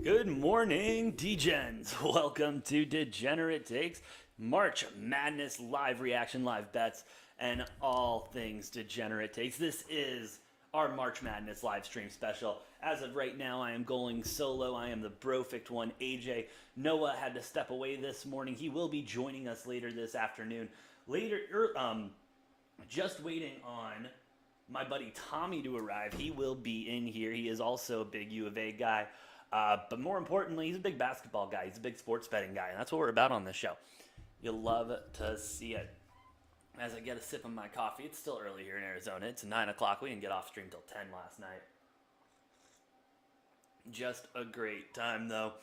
Good morning, Degens. Welcome to Degenerate Takes, March Madness live reaction, live bets, and all things Degenerate Takes. This is our March Madness live stream special. As of right now, I am going solo. I am the brofict one, AJ. Noah had to step away this morning. He will be joining us later this afternoon. Just waiting on my buddy Tommy to arrive. He will be in here. He is also a big U of A guy. But more importantly, he's a big basketball guy. He's a big sports betting guy, and that's what we're about on this show. You'll love to see it. As I get a sip of my coffee, it's still early here in Arizona. It's 9 o'clock. We didn't get off stream till 10 last night. Just a great time, though.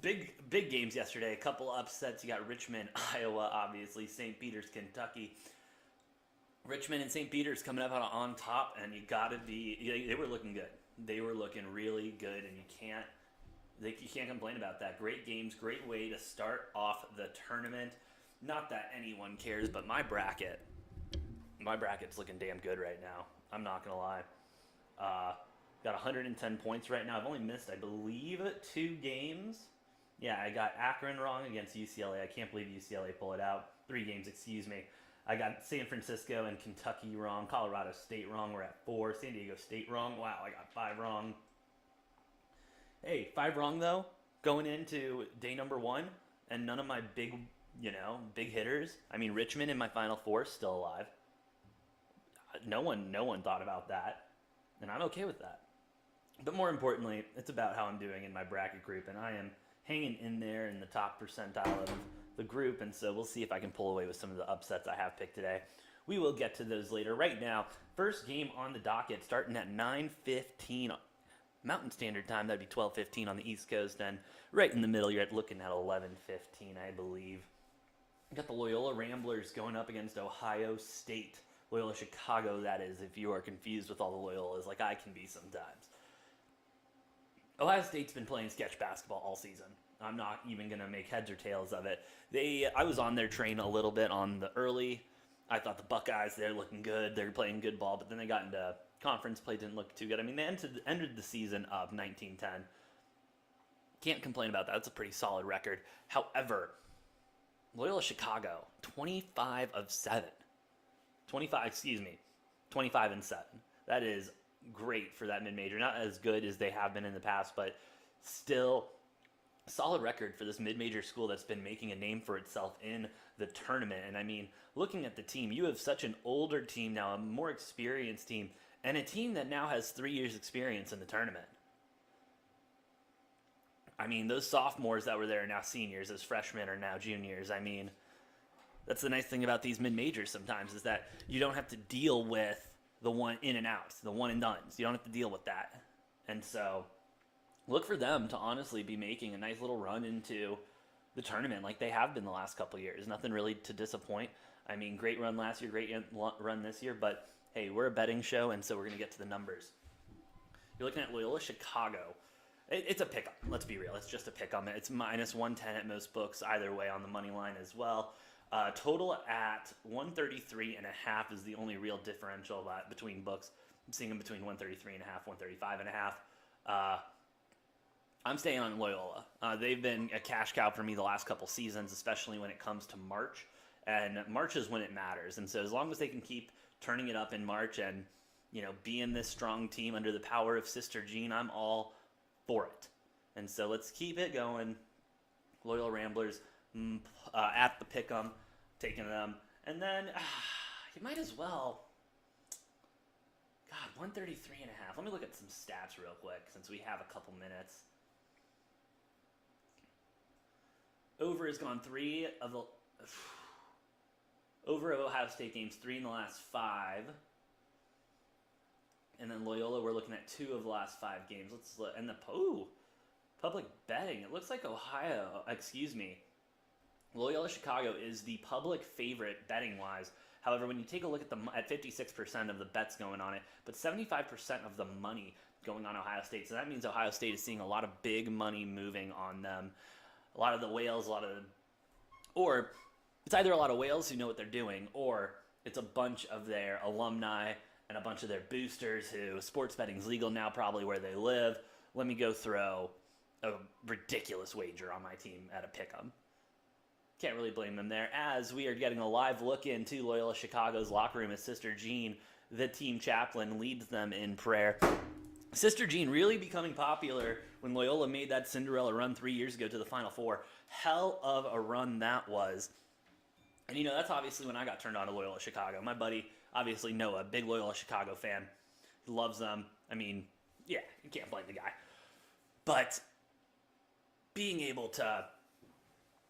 Big games yesterday. A couple upsets. You got Richmond, Iowa, obviously. St. Peter's, Kentucky. Richmond and St. Peter's coming up on top, and you got to be. They were looking good. They were looking really good, and you can't complain about that. Great games, great way to start off the tournament. Not that anyone cares, but my bracket's looking damn good right now. I'm not gonna lie. Got 110 points right now. I've only missed, I believe, 2 games. Yeah, I got Akron wrong against UCLA. I can't believe UCLA pulled it out. 3 games, excuse me. I got San Francisco and Kentucky wrong. Colorado State wrong. We're at 4. San Diego State wrong. Wow, I got 5 wrong. Hey, 5 wrong, though, going into day number 1. And none of my big hitters. I mean, Richmond in my Final Four is still alive. No one thought about that. And I'm okay with that. But more importantly, it's about how I'm doing in my bracket group. And I am hanging in there in the top percentile of the group, and so we'll see if I can pull away with some of the upsets I have picked today. We will get to those later. Right now, first game on the docket starting at 9:15 Mountain Standard Time. That'd be 12:15 on the East Coast, and right in the middle, you're looking at 11:15, I believe. You got the Loyola Ramblers going up against Ohio State. Loyola Chicago, that is, if you are confused with all the Loyolas, like I can be sometimes. Ohio State's been playing sketch basketball all season. I'm not even going to make heads or tails of it. I was on their train a little bit on the early. I thought the Buckeyes, they're looking good. They're playing good ball, but then they got into conference play, didn't look too good. I mean, they ended the season of 19-10. Can't complain about that. That's a pretty solid record. However, Loyola Chicago, 25 of 7. 25 and 7. That is great for that mid-major. Not as good as they have been in the past, but still solid record for this mid-major school that's been making a name for itself in the tournament. And I mean, looking at the team, you have such an older team now, a more experienced team, and a team that now has 3 years experience in the tournament. I mean, those sophomores that were there are now seniors, those freshmen are now juniors. I mean, that's the nice thing about these mid-majors sometimes, is that you don't have to deal with the one in and outs, the one and dones. You don't have to deal with that. And so look for them to honestly be making a nice little run into the tournament like they have been the last couple of years. Nothing really to disappoint. I mean, great run last year, great run this year, but hey, we're a betting show, and so we're going to get to the numbers. You're looking at Loyola Chicago. It's a pick-up. Let's be real. It's just a pick-up. It's minus 110 at most books, either way on the money line as well. Total at 133.5 is the only real differential between books. I'm seeing them between 133.5, 135.5. I'm staying on Loyola. They've been a cash cow for me the last couple seasons, especially when it comes to March. And March is when it matters. And so as long as they can keep turning it up in March and, being this strong team under the power of Sister Jean, I'm all for it. And so let's keep it going. Loyola Ramblers at the pick'em, taking them. And then you might as well. God, 133.5. Let me look at some stats real quick since we have a couple minutes. Over has gone 3 of the over of Ohio State games, 3 in the last 5. And then Loyola, we're looking at 2 of the last 5 games. Let's look. And the public betting. It looks like Loyola Chicago is the public favorite betting-wise. However, when you take a look at 56% of the bets going on it, but 75% of the money going on Ohio State. So that means Ohio State is seeing a lot of big money moving on them. A lot of the whales, or it's either a lot of whales who know what they're doing, or it's a bunch of their alumni and a bunch of their boosters who sports betting's legal now probably where they live. Let me go throw a ridiculous wager on my team at a pick'em. Can't really blame them there, as we are getting a live look into Loyola Chicago's locker room as Sister Jean, the team chaplain, leads them in prayer. Sister Jean really becoming popular when Loyola made that Cinderella run 3 years ago to the Final Four. Hell of a run that was. And, you know, that's obviously when I got turned on to Loyola Chicago. My buddy, obviously Noah, big Loyola Chicago fan. He loves them. I mean, yeah, you can't blame the guy. But being able to,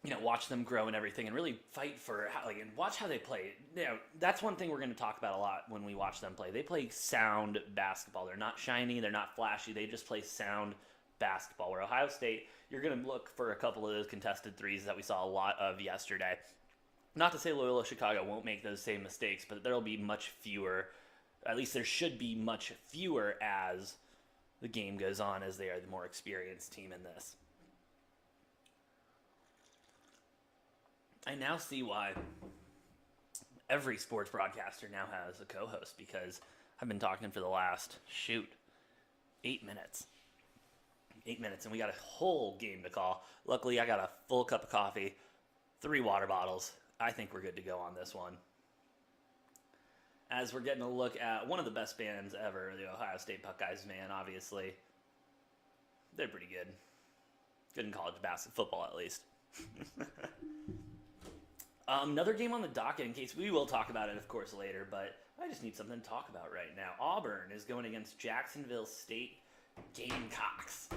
you know, watch them grow and everything and really fight for, and watch how they play. You know, that's one thing we're going to talk about a lot when we watch them play. They play sound basketball. They're not shiny. They're not flashy. They just play sound basketball. Where Ohio State, you're going to look for a couple of those contested threes that we saw a lot of yesterday. Not to say Loyola Chicago won't make those same mistakes, but there'll be much fewer. At least there should be much fewer as the game goes on, as they are the more experienced team in this. I now see why every sports broadcaster now has a co-host, because I've been talking for the last, 8 minutes. 8 minutes, and we got a whole game to call. Luckily, I got a full cup of coffee, 3 water bottles. I think we're good to go on this one. As we're getting a look at one of the best bands ever, the Ohio State Buckeyes, man, obviously. They're pretty good. Good in college football, at least. Another game on the docket, in case we will talk about it, of course, later, but I just need something to talk about right now. Auburn is going against Jacksonville State Gamecocks.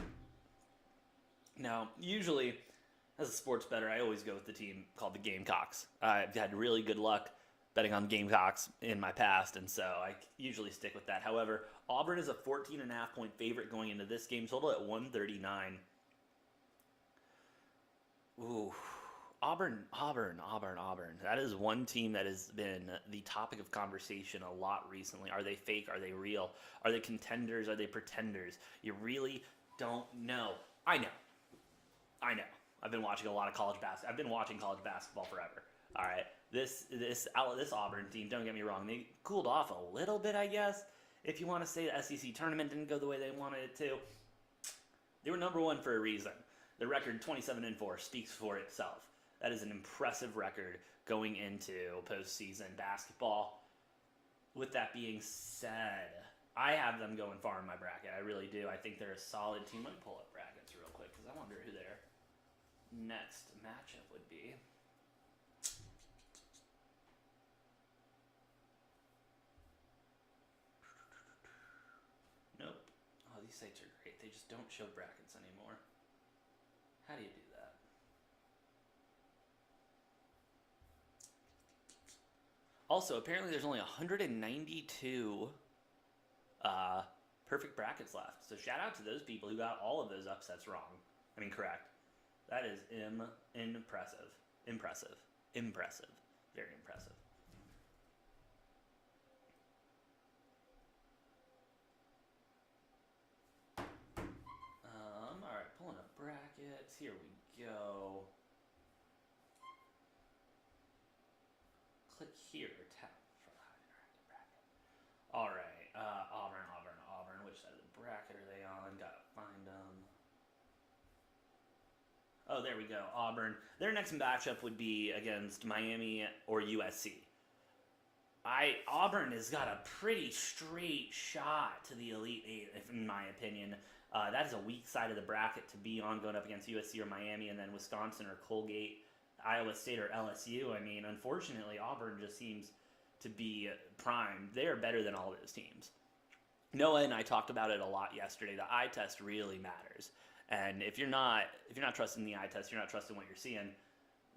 Now, usually, as a sports bettor, I always go with the team called the Gamecocks. I've had really good luck betting on Gamecocks in my past, and so I usually stick with that. However, Auburn is a 14.5-point favorite going into this game, total at 139. Ooh. Auburn. That is one team that has been the topic of conversation a lot recently. Are they fake? Are they real? Are they contenders? Are they pretenders? You really don't know. I know. I've been watching a lot of college basketball. I've been watching college basketball forever. All right. This Auburn team, don't get me wrong, they cooled off a little bit, I guess. If you want to say the SEC tournament didn't go the way they wanted it to. They were number one for a reason. The record 27-4 speaks for itself. That is an impressive record going into postseason basketball. With that being said, I have them going far in my bracket. I really do. I think they're a solid team. Let me pull up brackets real quick because I wonder who their next matchup would be. Nope. Oh, these sites are great. They just don't show brackets anymore. How do you do that? Also, apparently there's only 192 perfect brackets left. So shout out to those people who got all of those upsets wrong. Correct. That is impressive. Very impressive. All right, pulling up brackets. Here we go. Click here to tap for the interactive bracket. All right, Auburn. Which side of the bracket are they on? Gotta find them. Oh, there we go. Auburn. Their next matchup would be against Miami or USC. Auburn has got a pretty straight shot to the Elite Eight, in my opinion. That is a weak side of the bracket to be on, going up against USC or Miami, and then Wisconsin or Colgate, Iowa State or LSU. Unfortunately, Auburn just seems to be primed. They are better than all those teams. Noah and I talked about it a lot yesterday. The eye test really matters, and if you're not trusting the eye test, you're not trusting what you're seeing.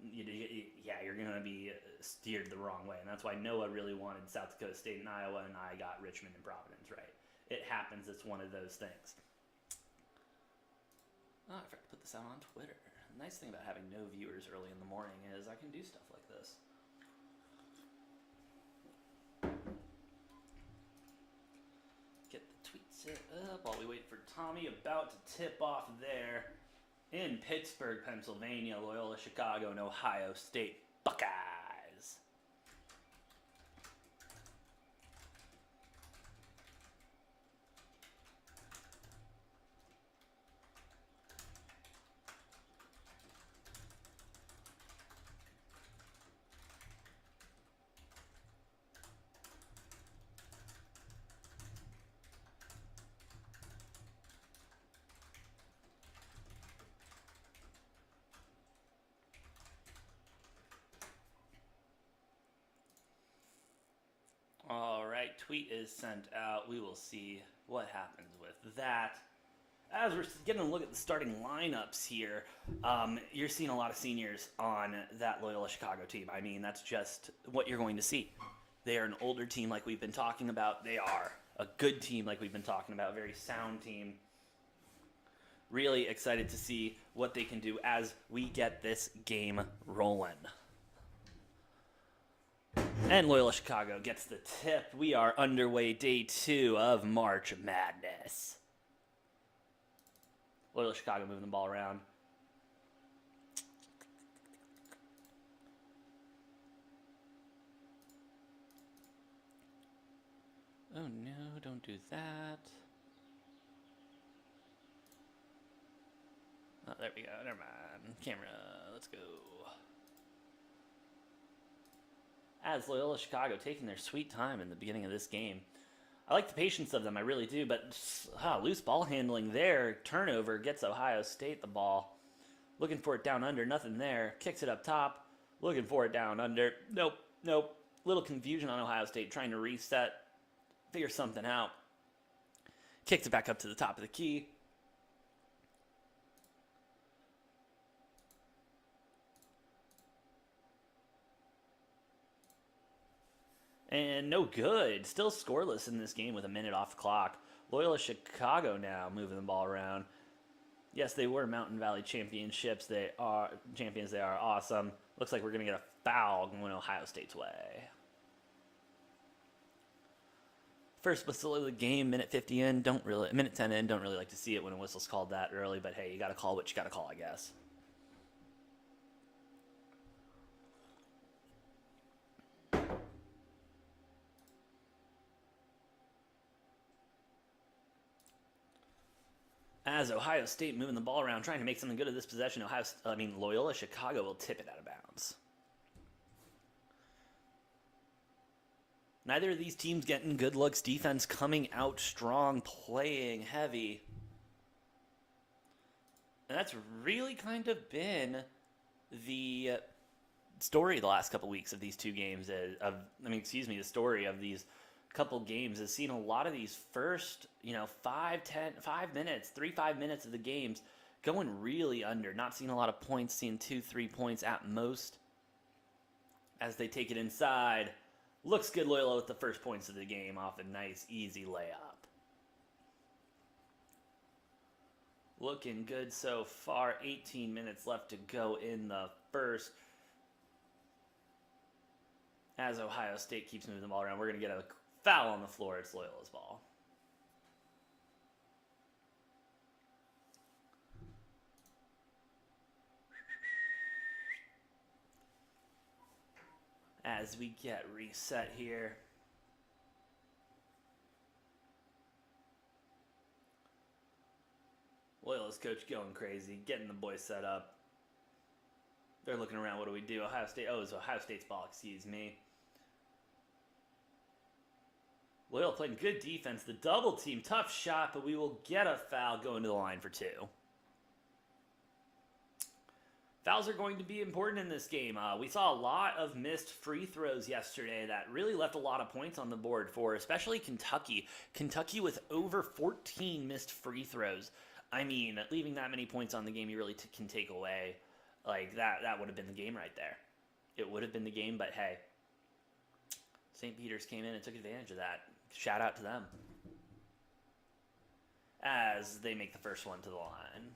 You're going to be steered the wrong way, and that's why Noah really wanted South Dakota State and Iowa, and I got Richmond and Providence right. It happens. It's one of those things. Oh, I forgot to put this out on Twitter. The nice thing about having no viewers early in the morning is I can do stuff like this. Get the tweet set up while we wait for Tommy, about to tip off there in Pittsburgh, Pennsylvania, Loyola Chicago, and Ohio State Buckeyes. tweet is sent out. We will see what happens with that. As we're getting a look at the starting lineups here, you're seeing a lot of seniors on that Loyola Chicago team. I mean, that's just what you're going to see. They are an older team like we've been talking about. They are a good team like we've been talking about, a very sound team. Really excited to see what they can do as we get this game rolling. And Loyola Chicago gets the tip. We are underway day 2 of March Madness. Loyola Chicago moving the ball around. Oh no, don't do that. Oh, there we go. Never mind. Camera, let's go. As Loyola Chicago taking their sweet time in the beginning of this game. I like the patience of them, I really do, but loose ball handling there. Turnover gets Ohio State the ball. Looking for it down under, nothing there. Kicks it up top. Looking for it down under. Nope. Little confusion on Ohio State trying to reset, figure something out. Kicks it back up to the top of the key. And no good. Still scoreless in this game with a minute off the clock. Loyola Chicago now moving the ball around. Yes, they were Mountain Valley championships. They are champions. They are awesome. Looks like we're going to get a foul going Ohio State's way. First whistle of the game, minute 50 in. Minute 10 in. Don't really like to see it when a whistle's called that early, but hey, you got to call what you got to call, I guess. As Ohio State moving the ball around, trying to make something good of this possession, Loyola Chicago will tip it out of bounds. Neither of these teams getting good looks. Defense coming out strong, playing heavy. And that's really kind of been the story the last couple weeks of these two games. The story of these couple games has seen a lot of these first, 5 minutes of the games going really under. Not seeing a lot of points, seeing 2-3 points at most. As they take it inside. Looks good, Loyola with the first points of the game off a nice, easy layup. Looking good so far. 18 minutes left to go in the first. As Ohio State keeps moving the ball around, we're going to get a foul on the floor. It's Loyola's ball. As we get reset here. Loyola's coach going crazy, getting the boys set up. They're looking around, what do we do? It's Ohio State's ball, excuse me. Loyola playing good defense. The double team, tough shot, but we will get a foul going to the line for 2. Fouls are going to be important in this game. We saw a lot of missed free throws yesterday that really left a lot of points on the board for especially Kentucky. Kentucky with over 14 missed free throws. I mean, leaving that many points on the game you really can take away. Like, that would have been the game right there. It would have been the game, but hey. St. Peter's came in and took advantage of that. Shout out to them. As they make the first one to the line.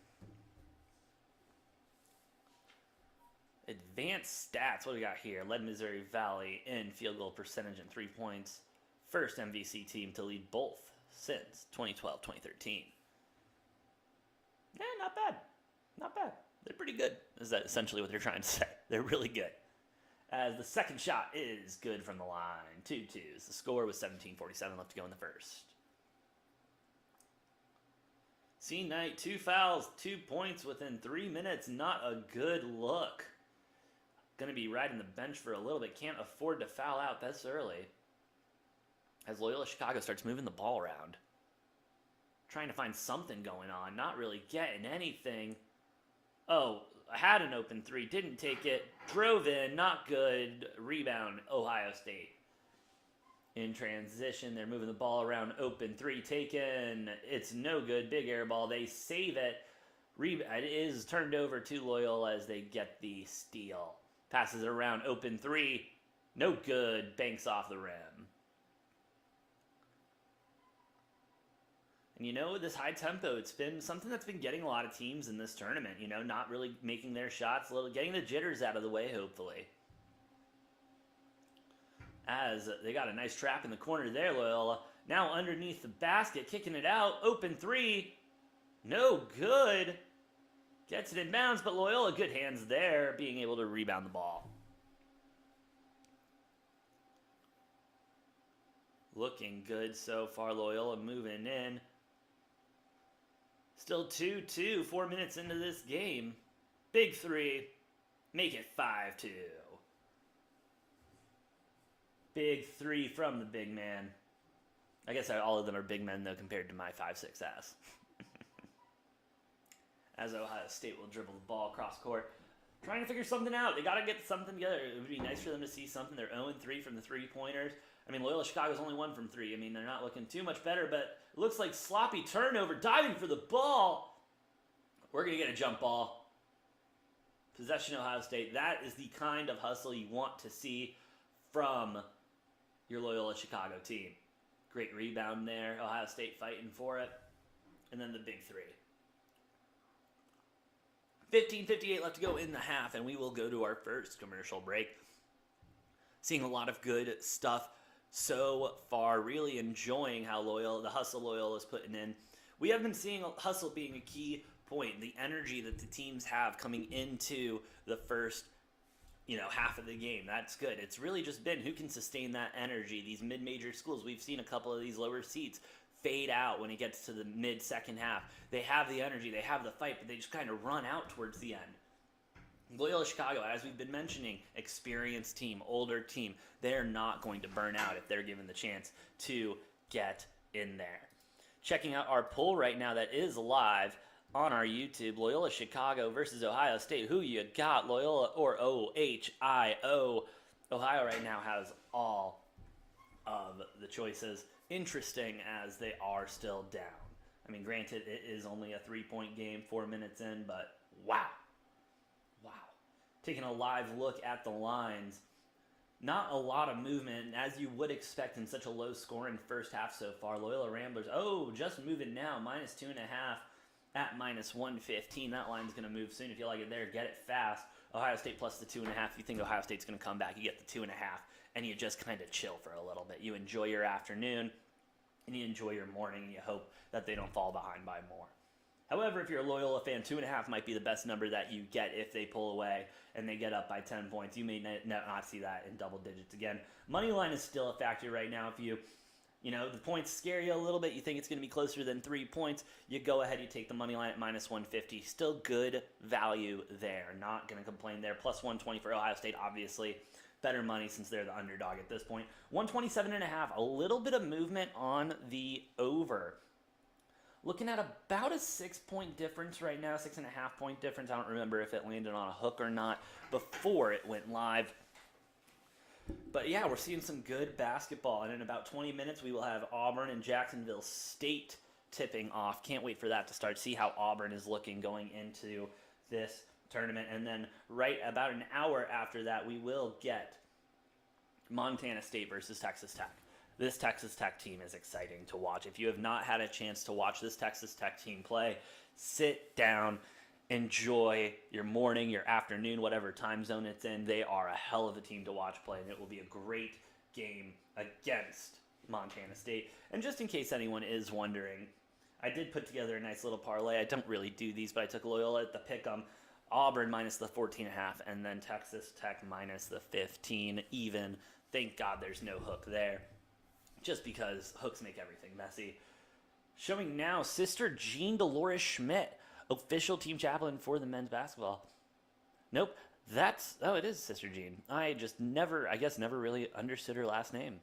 Advanced stats, what do we got here? Led Missouri Valley in field goal percentage and 3 points. First MVC team to lead both since 2012-2013. Not bad. Not bad. They're pretty good. Is that essentially what they're trying to say? They're really good. As the second shot is good from the line. 2-2s. The score was 17:47 left to go in the first. C-Knight, 2 fouls, 2 points within 3 minutes. Not a good look. Going to be riding the bench for a little bit. Can't afford to foul out this early. As Loyola Chicago starts moving the ball around. Trying to find something going on. Not really getting anything. Oh, I had an open 3. Didn't take it. Drove in. Not good. Rebound, Ohio State. In transition, they're moving the ball around. Open three taken. It's no good. Big air ball. They save it. It is turned over to Loyola as they get the steal. Passes it around. Open three. No good. Banks off the rim. And you know, this high tempo, it's been something that's been getting a lot of teams in this tournament. You know, not really making their shots, getting the jitters out of the way, hopefully. As they got a nice trap in the corner there, Loyola. Now underneath the basket, kicking it out. Open three. No good. Gets it in bounds, but Loyola, good hands there, being able to rebound the ball. Looking good so far, Loyola moving in. Still 2-2, 4 minutes into this game. Big three. Make it 5-2. Big three from the big man. I guess all of them are big men, though, compared to my 5'6" ass. As Ohio State will dribble the ball across court. Trying to figure something out. They got to get something together. It would be nice for them to see something. They're 0-3 from the three-pointers. I mean, Loyola Chicago's only 1 from 3. I mean, they're not looking too much better, but it looks like sloppy turnover. Diving for the ball. We're going to get a jump ball. Possession, Ohio State. That is the kind of hustle you want to see from your Loyola Chicago team. Great rebound there. Ohio State fighting for it. And then the big three. 15:58 left to go in the half, and we will go to our first commercial break. Seeing a lot of good stuff so far. Really enjoying how the hustle Loyola is putting in. We have been seeing hustle being a key point. The energy that the teams have coming into the first half of the game. That's good. It's really just been who can sustain that energy. These mid-major schools, we've seen a couple of these lower seeds fade out when it gets to the mid-second half. They have the energy, they have the fight, but they just kind of run out towards the end. Loyola Chicago, as we've been mentioning, experienced team, older team. They're not going to burn out if they're given the chance to get in there. Checking out our poll right now that is live on our YouTube, Loyola Chicago versus Ohio State. Who you got, Loyola or OHIO? Ohio right now has all of the choices. Interesting as they are still down. I mean, granted, it is only a 3-point game, 4 minutes in, but wow. Taking a live look at the lines. Not a lot of movement, as you would expect in such a low-scoring first half so far. Loyola Ramblers, just moving now, -2.5 at -115. That line's going to move soon. If you like it there, get it fast. Ohio State plus the 2.5. If you think Ohio State's going to come back, you get the 2.5, and you just kind of chill for a little bit. You enjoy your afternoon, and you enjoy your morning, and you hope that they don't fall behind by more. However, if you're a Loyola fan, 2.5 might be the best number that you get if they pull away and they get up by 10 points. You may not see that in double digits again. Money line is still a factor right now. If the points scare you a little bit, you think it's going to be closer than 3 points, you go ahead, you take the money line at -150. Still good value there. Not going to complain there. Plus 120 for Ohio State, obviously. Better money since they're the underdog at this point. 127.5. A little bit of movement on the over. Looking at about a 6-point difference right now, 6.5-point difference. I don't remember if it landed on a hook or not before it went live. But yeah, we're seeing some good basketball. And in about 20 minutes, we will have Auburn and Jacksonville State tipping off. Can't wait for that to start. See how Auburn is looking going into this tournament. And then right about an hour after that, we will get Montana State versus Texas Tech. This Texas Tech team is exciting to watch. If you have not had a chance to watch this Texas Tech team play, sit down, enjoy your morning, your afternoon, whatever time zone it's in. They are a hell of a team to watch play, and it will be a great game against Montana State. And just in case anyone is wondering, I did put together a nice little parlay. I don't really do these, but I took Loyola at the pick'em, Auburn minus the 14.5, and then Texas Tech minus the 15 even. Thank God there's no hook there, just because hooks make everything messy. Showing now, Sister Jean Dolores Schmidt, official team chaplain for the men's basketball. Nope, it is Sister Jean. I never really understood her last name,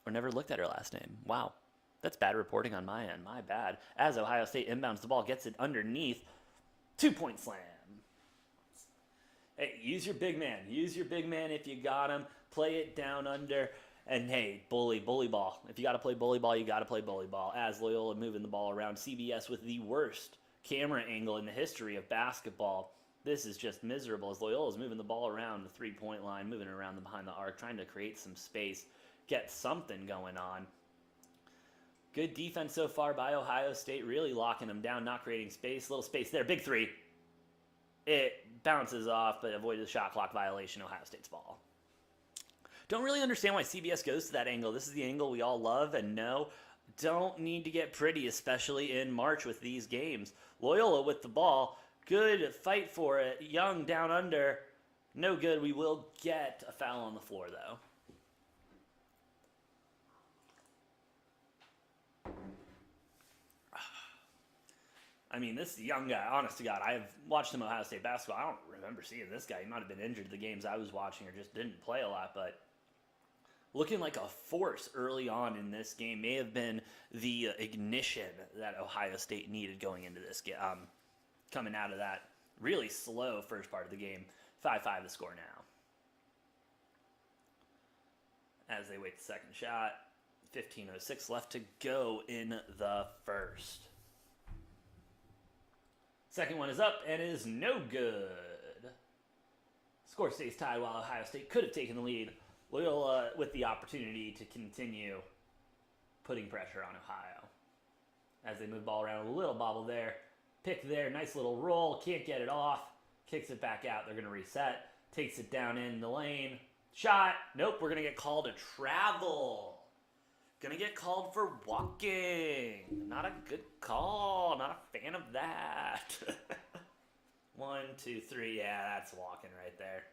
or never looked at her last name. Wow, that's bad reporting on my end, my bad. As Ohio State inbounds the ball, gets it underneath, 2-point slam. Hey, use your big man if you got him. Play it down under. And hey, bully ball. If you got to play bully ball, you got to play bully ball. As Loyola moving the ball around, CBS with the worst camera angle in the history of basketball. This is just miserable as Loyola's moving the ball around the three-point line, moving it around behind the arc, trying to create some space, get something going on. Good defense so far by Ohio State, really locking them down, not creating space. Little space there, big three. It bounces off, but avoided the shot clock violation, Ohio State's ball. Don't really understand why CBS goes to that angle. This is the angle we all love and know. Don't need to get pretty, especially in March with these games. Loyola with the ball. Good fight for it. Young down under. No good. We will get a foul on the floor, though. I mean, this young guy, honest to God, I have watched him Ohio State basketball. I don't remember seeing this guy. He might have been injured the games I was watching or just didn't play a lot, but looking like a force early on in this game. May have been the ignition that Ohio State needed going into this game. Coming out of that really slow first part of the game. 5-5 the score now. As they wait the second shot. 15:06 left to go in the first. Second one is up and is no good. Score stays tied while Ohio State could have taken the lead. Loyola with the opportunity to continue putting pressure on Ohio. As they move the ball around, a little bobble there. Pick there, nice little roll, can't get it off. Kicks it back out, they're going to reset. Takes it down in the lane. Shot, nope, we're going to get called a travel. Going to get called for walking. Not a good call, not a fan of that. 1, 2, 3, yeah, that's walking right there.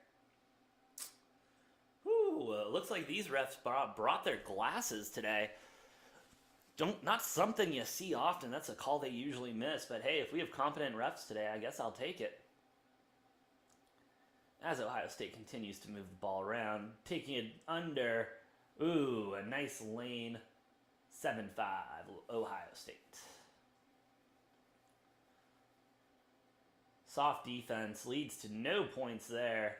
Whew, looks like these refs brought their glasses today. Not something you see often. That's a call they usually miss. But hey, if we have competent refs today, I guess I'll take it. As Ohio State continues to move the ball around, taking it under. Ooh, a nice lane. 7-5, Ohio State. Soft defense leads to no points there.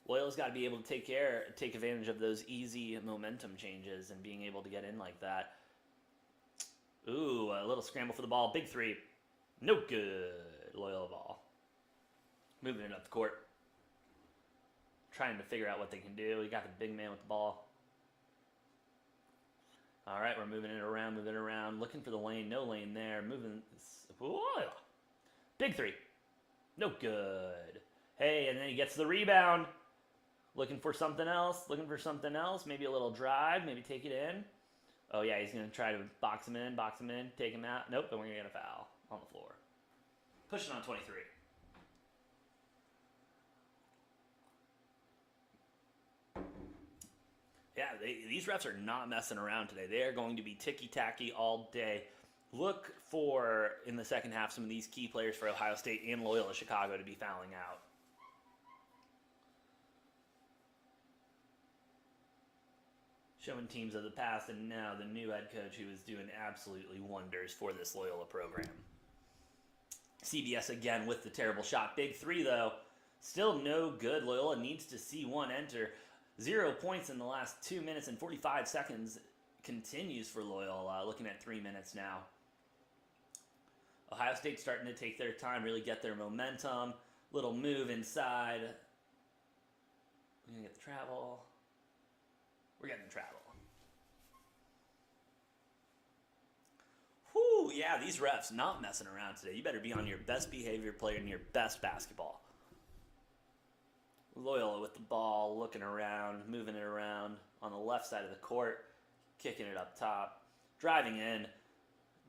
Loyola's got to be able to take advantage of those easy momentum changes and being able to get in like that. Ooh, a little scramble for the ball. Big three. No good. Loyola ball. Moving it up the court. Trying to figure out what they can do. We got the big man with the ball. All right, we're moving it around. Looking for the lane. No lane there. Moving. Ooh, big three. No good. Hey, and then he gets the rebound. Looking for something else. Maybe a little drive. Maybe take it in. Oh, yeah, he's going to try to box him in, take him out. Nope, and we're going to get a foul on the floor. Pushing on 23. Yeah, these refs are not messing around today. They are going to be ticky-tacky all day. Look for, in the second half, some of these key players for Ohio State and Loyola Chicago to be fouling out. Showing teams of the past and now the new head coach who is doing absolutely wonders for this Loyola program. CBS again with the terrible shot. Big three, though. Still no good. Loyola needs to see one enter. 0 points in the last 2 minutes and 45 seconds. Continues for Loyola. Looking at 3 minutes now. Ohio State starting to take their time, really get their momentum. Little move inside. We're going to get the travel. We're getting the travel. Whew, yeah, these refs not messing around today. You better be on your best behavior, playing your best basketball. Loyola with the ball, looking around, moving it around on the left side of the court, kicking it up top, driving in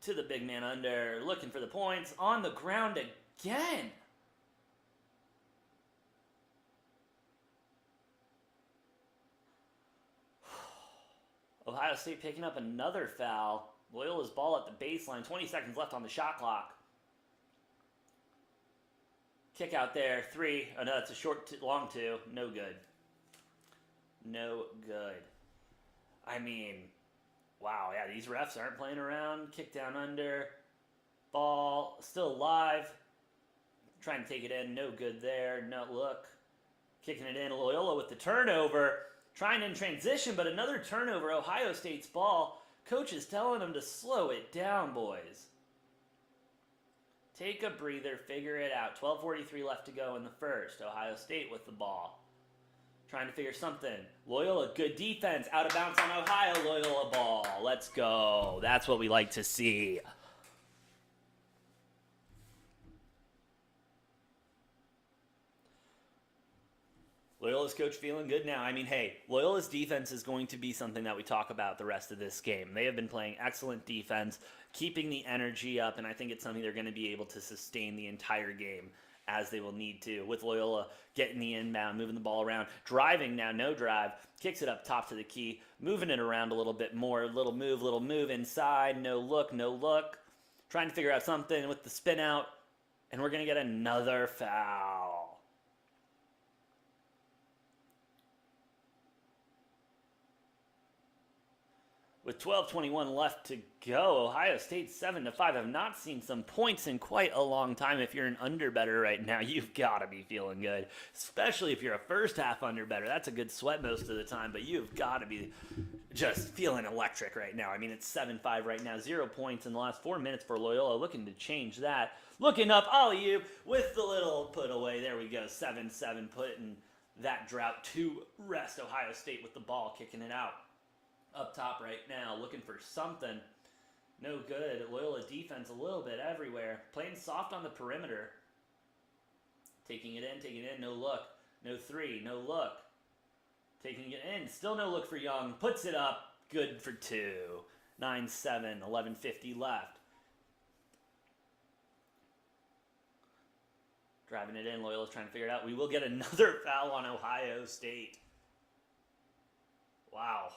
to the big man under, looking for the points, on the ground again. Ohio State picking up another foul. Loyola's ball at the baseline. 20 seconds left on the shot clock. Kick out there. 3. Oh, no, it's a long 2. No good. No good. I mean, wow. Yeah, these refs aren't playing around. Kick down under. Ball still alive. Trying to take it in. No good there. No look. Kicking it in. Loyola with the turnover. Trying in transition, but another turnover. Ohio State's ball. Coach is telling them to slow it down, boys. Take a breather, figure it out. 12:43 left to go in the first. Ohio State with the ball. Trying to figure something. Loyola, good defense. Out of bounds on Ohio. Loyola ball. Let's go. That's what we like to see. Loyola's coach feeling good now. I mean, hey, Loyola's defense is going to be something that we talk about the rest of this game. They have been playing excellent defense, keeping the energy up, and I think it's something they're going to be able to sustain the entire game as they will need to. With Loyola getting the inbound, moving the ball around, driving now, no drive, kicks it up top to the key, moving it around a little bit more, little move inside, no look, trying to figure out something with the spin out, and we're going to get another foul. With 12:21 left to go, Ohio State 7-5. Have not seen some points in quite a long time. If you're an under-better right now, you've got to be feeling good. Especially if you're a first-half under-better. That's a good sweat most of the time, but you've got to be just feeling electric right now. I mean, it's 7-5 right now. 0 points in the last 4 minutes for Loyola. Looking to change that. Looking up, alley-oop with the little put away. There we go. 7-7, putting that drought to rest. Ohio State with the ball, kicking it out. Up top right now, looking for something. No good. Loyola defense a little bit everywhere. Playing soft on the perimeter. Taking it in, no look. No three, no look. Taking it in, still no look for Young. Puts it up, good for 2. 9-7, 11:50 left. Driving it in, Loyola's trying to figure it out. We will get another foul on Ohio State. Wow.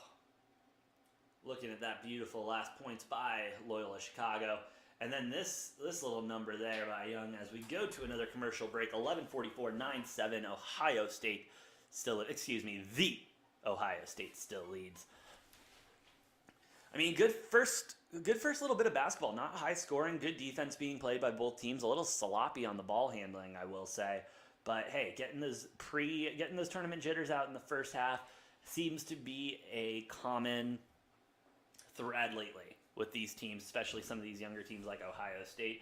Looking at that beautiful last points by Loyola Chicago. And then this little number there by Young as we go to another commercial break. 11:44, 9-7, Ohio State still, the Ohio State still leads. I mean, good first little bit of basketball. Not high scoring, good defense being played by both teams. A little sloppy on the ball handling, I will say. But hey, getting those tournament jitters out in the first half seems to be a common thread lately with these teams, especially some of these younger teams like Ohio State.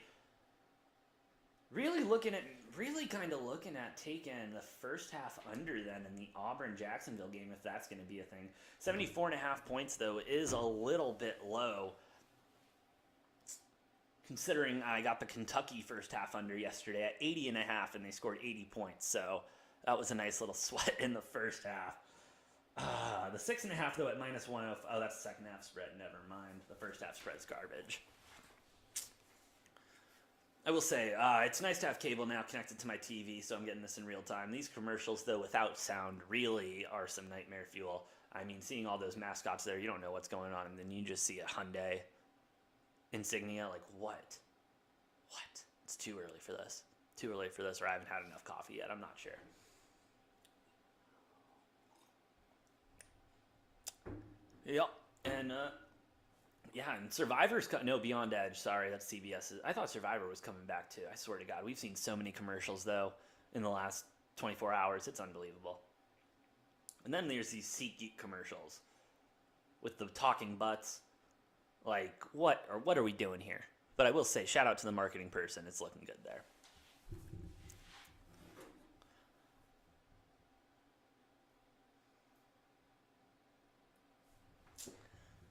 Really kind of looking at taking the first half under then in the Auburn-Jacksonville game, if that's going to be a thing. 74.5 points, though, is a little bit low, considering I got the Kentucky first half under yesterday at 80.5, and they scored 80 points. So that was a nice little sweat in the first half. The 6.5 though at -105. Oh, that's the second half spread. Never mind. The first half spread's garbage. I will say, it's nice to have cable now connected to my TV, so I'm getting this in real time. These commercials, though, without sound, really are some nightmare fuel. I mean, seeing all those mascots there, you don't know what's going on, and then you just see a Hyundai insignia. Like, what? It's too early for this. Or I haven't had enough coffee yet. I'm not sure. Yep, and and Survivor's Beyond Edge. Sorry, that's CBS's. I thought Survivor was coming back too. I swear to God, we've seen so many commercials though in the last 24 hours. It's unbelievable. And then there's these SeatGeek commercials with the talking butts. Like, what are we doing here? But I will say, shout out to the marketing person. It's looking good there.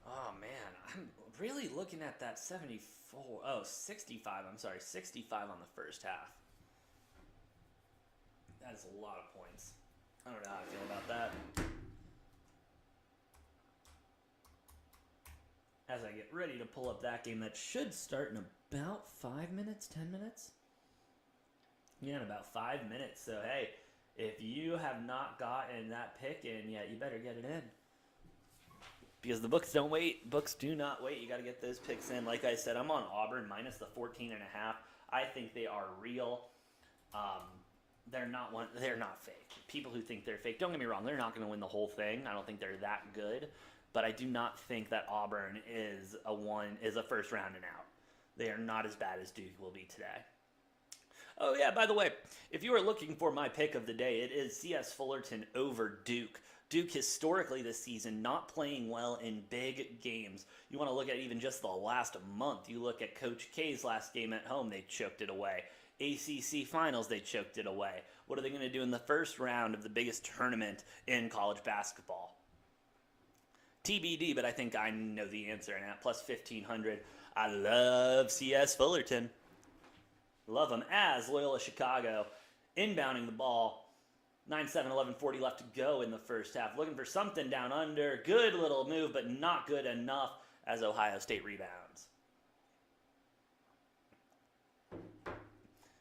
Oh, man, I'm really looking at that 65, 65 on the first half. That is a lot of points. I don't know how I feel about that. As I get ready to pull up that game that should start in about 5 minutes, 10 minutes? Yeah, in about 5 minutes. So, hey, if you have not gotten that pick in yet, you better get it in. Because the books don't wait. Books do not wait. You got to get those picks in. Like I said, I'm on Auburn minus the 14.5. I think they are real. They're not fake. People who think they're fake, don't get me wrong, they're not going to win the whole thing. I don't think they're that good. But I do not think that Auburn is a first round and out. They are not as bad as Duke will be today. Oh yeah, by the way, if you are looking for my pick of the day, it is CS Fullerton over Duke. Duke historically this season not playing well in big games. You want to look at even just the last month. You look at Coach K's last game at home, they choked it away. ACC Finals, they choked it away. What are they going to do in the first round of the biggest tournament in college basketball? TBD, but I think I know the answer. And at plus 1,500, I love CS Fullerton. Love them as Loyola Chicago inbounding the ball. 9-7, 11:40 left to go in the first half. Looking for something down under. Good little move, but not good enough as Ohio State rebounds.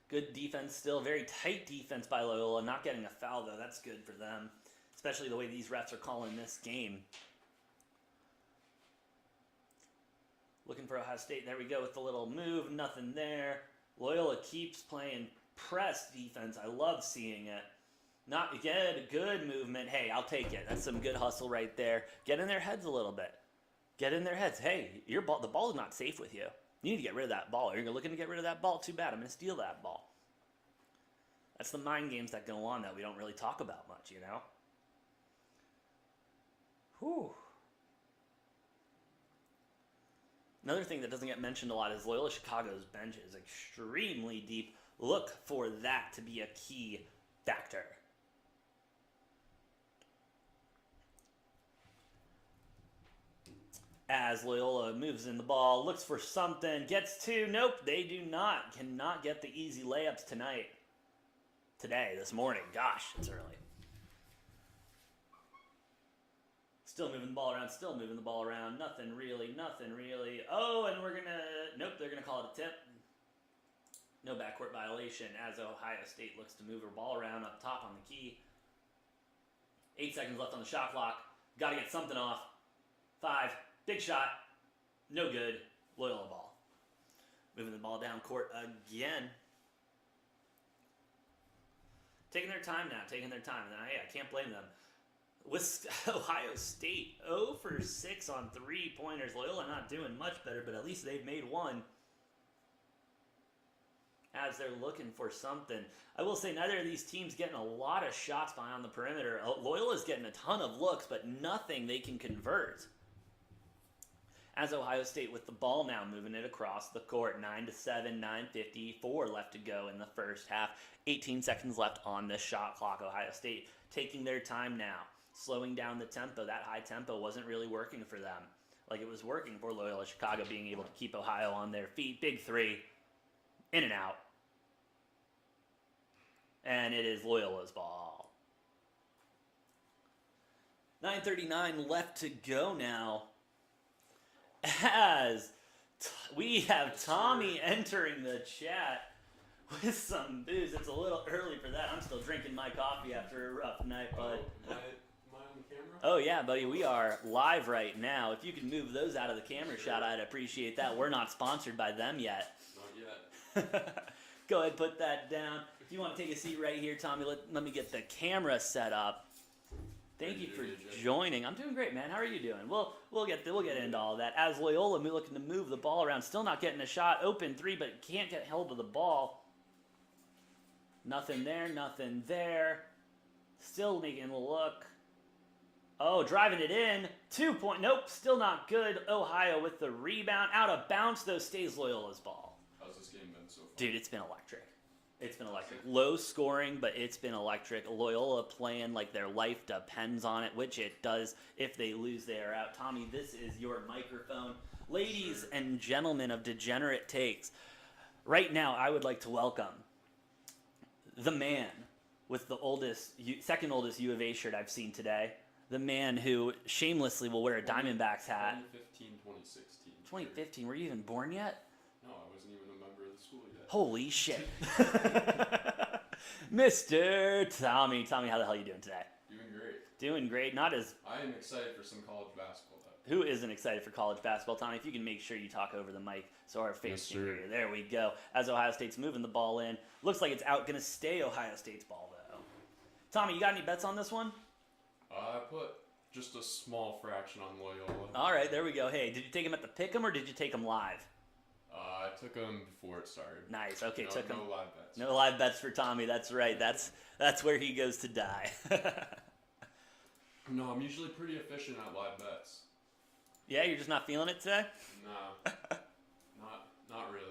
Good defense still. Very tight defense by Loyola. Not getting a foul, though. That's good for them, especially the way these refs are calling this game. Looking for Ohio State. There we go with the little move. Nothing there. Loyola keeps playing press defense. I love seeing it. Not good movement. Hey, I'll take it. That's some good hustle right there. Get in their heads a little bit. Get in their heads. Hey, the ball is not safe with you. You need to get rid of that ball. Are you looking to get rid of that ball? Too bad. I'm going to steal that ball. That's the mind games that go on that we don't really talk about much, you know? Whew. Another thing that doesn't get mentioned a lot is Loyola Chicago's bench is extremely deep. Look for that to be a key factor. As Loyola moves in the ball, looks for something, gets two. Nope, they do not. Cannot get the easy layups tonight. This morning. Gosh, it's early. Still moving the ball around. Nothing really. Oh, and nope, they're going to call it a tip. No backcourt violation as Ohio State looks to move her ball around up top on the key. 8 seconds left on the shot clock. Got to get something off. 5. Big shot. No good. Loyola ball. Moving the ball down court again. Taking their time now. And I can't blame them. With Ohio State 0 for 6 on 3-pointers. Loyola not doing much better, but at least they've made one. As they're looking for something. I will say neither of these teams getting a lot of shots behind the perimeter. Loyola's getting a ton of looks, but nothing they can convert. As Ohio State with the ball now moving it across the court. 9-7, 9:54 left to go in the first half. 18 seconds left on the shot clock. Ohio State taking their time now. Slowing down the tempo. That high tempo wasn't really working for them. Like it was working for Loyola Chicago, being able to keep Ohio on their feet. Big three. In and out. And it is Loyola's ball. 9:39 left to go now. As we have Tommy entering the chat with some booze. It's a little early for that. I'm still drinking my coffee after a rough night, bud. Am I on camera? Oh, yeah, buddy. We are live right now. If you could move those out of the camera shot, I'd appreciate that. We're not sponsored by them yet. Not yet. Go ahead, put that down. If you want to take a seat right here, Tommy, let me get the camera set up. Thank you for joining. I'm doing great, man. How are you doing? We'll get into all that. As Loyola looking to move the ball around, still not getting a shot. Open three, but can't get held to the ball. Nothing there. Still making a look. Oh, driving it in. 2 point. Nope, still not good. Ohio with the rebound. Out of bounds, though, stays Loyola's ball. How's this game been so far? Dude, it's been electric. Low scoring, but it's been electric. Loyola playing like their life depends on it, which it does. If they lose, they are out. Tommy, this is your microphone. Ladies and gentlemen of Degenerate Takes, right now I would like to welcome the man with the second oldest U of A shirt I've seen today. The man who shamelessly will wear a Diamondbacks hat. 2015, 2016. 2015, were you even born yet? No, I wasn't even a member of the school yet. Holy shit. Mr. Tommy. Tommy, how the hell are you doing today? Doing great. Not as... I am excited for some college basketball, though. Who isn't excited for college basketball? Tommy, if you can make sure you talk over the mic so our face can hear you. There we go. As Ohio State's moving the ball in. Looks like it's out. Going to stay Ohio State's ball, though. Tommy, you got any bets on this one? I put just a small fraction on Loyola. All right, there we go. Hey, did you take him at the pick'em or did you take him live? I took them before it started. Nice. Okay, took him. No live bets. No live bets for Tommy. That's right. That's where he goes to die. No, I'm usually pretty efficient at live bets. Yeah, you're just not feeling it today? Nah, not really.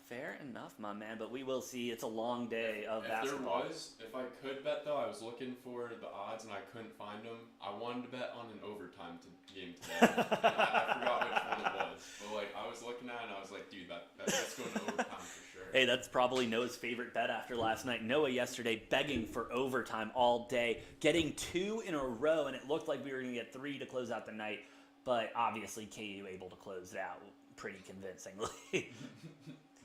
Fair enough, my man, but we will see. It's a long day of basketball. If I could bet though, I was looking for the odds and I couldn't find them. I wanted to bet on an overtime game today. I forgot which one it was, but like I was looking at it and I was like, dude, that's going to overtime for sure. Hey, that's probably Noah's favorite bet after last night. Noah yesterday begging for overtime all day, getting 2 in a row, and it looked like we were going to get 3 to close out the night, but obviously KU able to close it out pretty convincingly.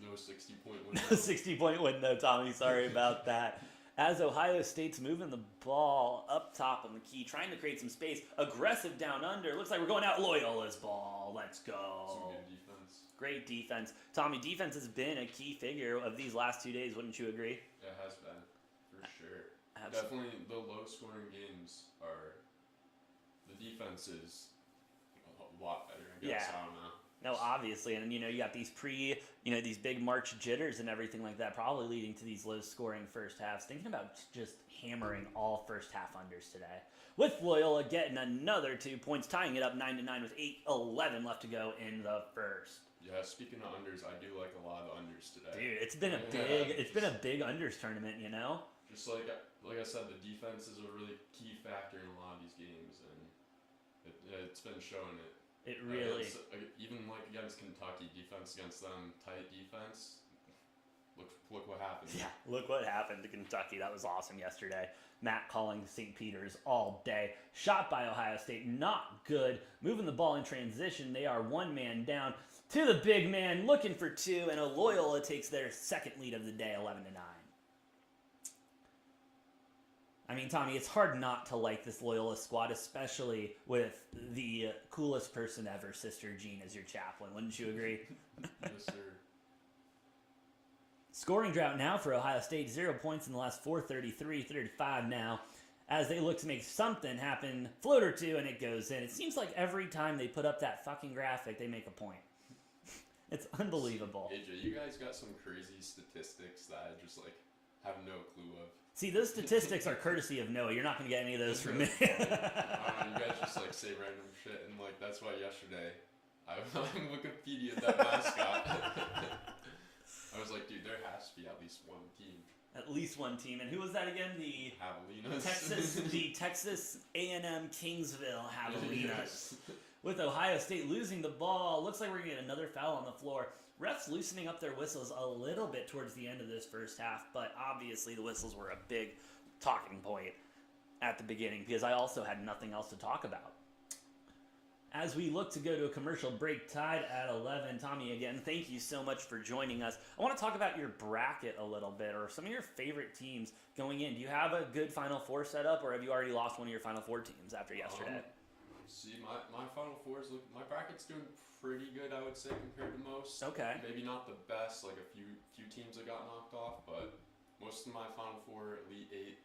No 60-point win. No 60-point win, though, Tommy. Sorry about that. As Ohio State's moving the ball up top on the key, trying to create some space. Aggressive down under. Looks like we're going out Loyola's ball. Let's go. Some good defense. Great defense. Tommy, defense has been a key figure of these last 2 days. Wouldn't you agree? It has been, for sure. Absolutely. Definitely the low-scoring games are... The defense is a lot better, I guess. Yeah. I don't know. No, obviously, and you got these these big March jitters and everything like that, probably leading to these low-scoring first halves. Thinking about just hammering all first half unders today, with Loyola getting another 2 points, tying it up 9-9 with 8:11 left to go in the first. Yeah, speaking of unders, I do like a lot of unders today. Dude, it's been a big unders tournament, Just like I said, the defense is a really key factor in a lot of these games, and it's been showing it. It really... Even like against Kentucky, defense against them, tight defense. Look what happened. Yeah, look what happened to Kentucky. That was awesome yesterday. Matt calling St. Peter's all day. Shot by Ohio State, not good. Moving the ball in transition. They are 1 man down to the big man, looking for 2, and Loyola takes their second lead of the day, 11-9. I mean, Tommy, it's hard not to like this Loyola squad, especially with the coolest person ever, Sister Jean, as your chaplain. Wouldn't you agree? Yes, sir. Scoring drought now for Ohio State. 0 points in the last 4, 33-35 now. As they look to make something happen. Floater 2, and it goes in. It seems like every time they put up that fucking graphic, they make a point. It's unbelievable. AJ, you guys got some crazy statistics that I just have no clue of. See, those statistics are courtesy of Noah. You're not going to get any of those from me. You guys just say random shit, and that's why yesterday I Wikipedia that mascot. I was like, dude, there has to be at least one team. At least one team, and who was that again? The Javelinas. Texas A&M Kingsville Javelinas. With Ohio State losing the ball, looks like we're going to get another foul on the floor. Refs loosening up their whistles a little bit towards the end of this first half, but obviously the whistles were a big talking point at the beginning because I also had nothing else to talk about. As we look to go to a commercial break, tied at 11. Tommy, again, thank you so much for joining us. I want to talk about your bracket a little bit, or some of your favorite teams going in. Do you have a good Final Four set up, or have you already lost one of your Final Four teams after yesterday? See, my Final Four is my bracket's doing pretty good, I would say, compared to most. Okay. Maybe not the best, like a few teams that got knocked off, but most of my Final Four, Elite 8,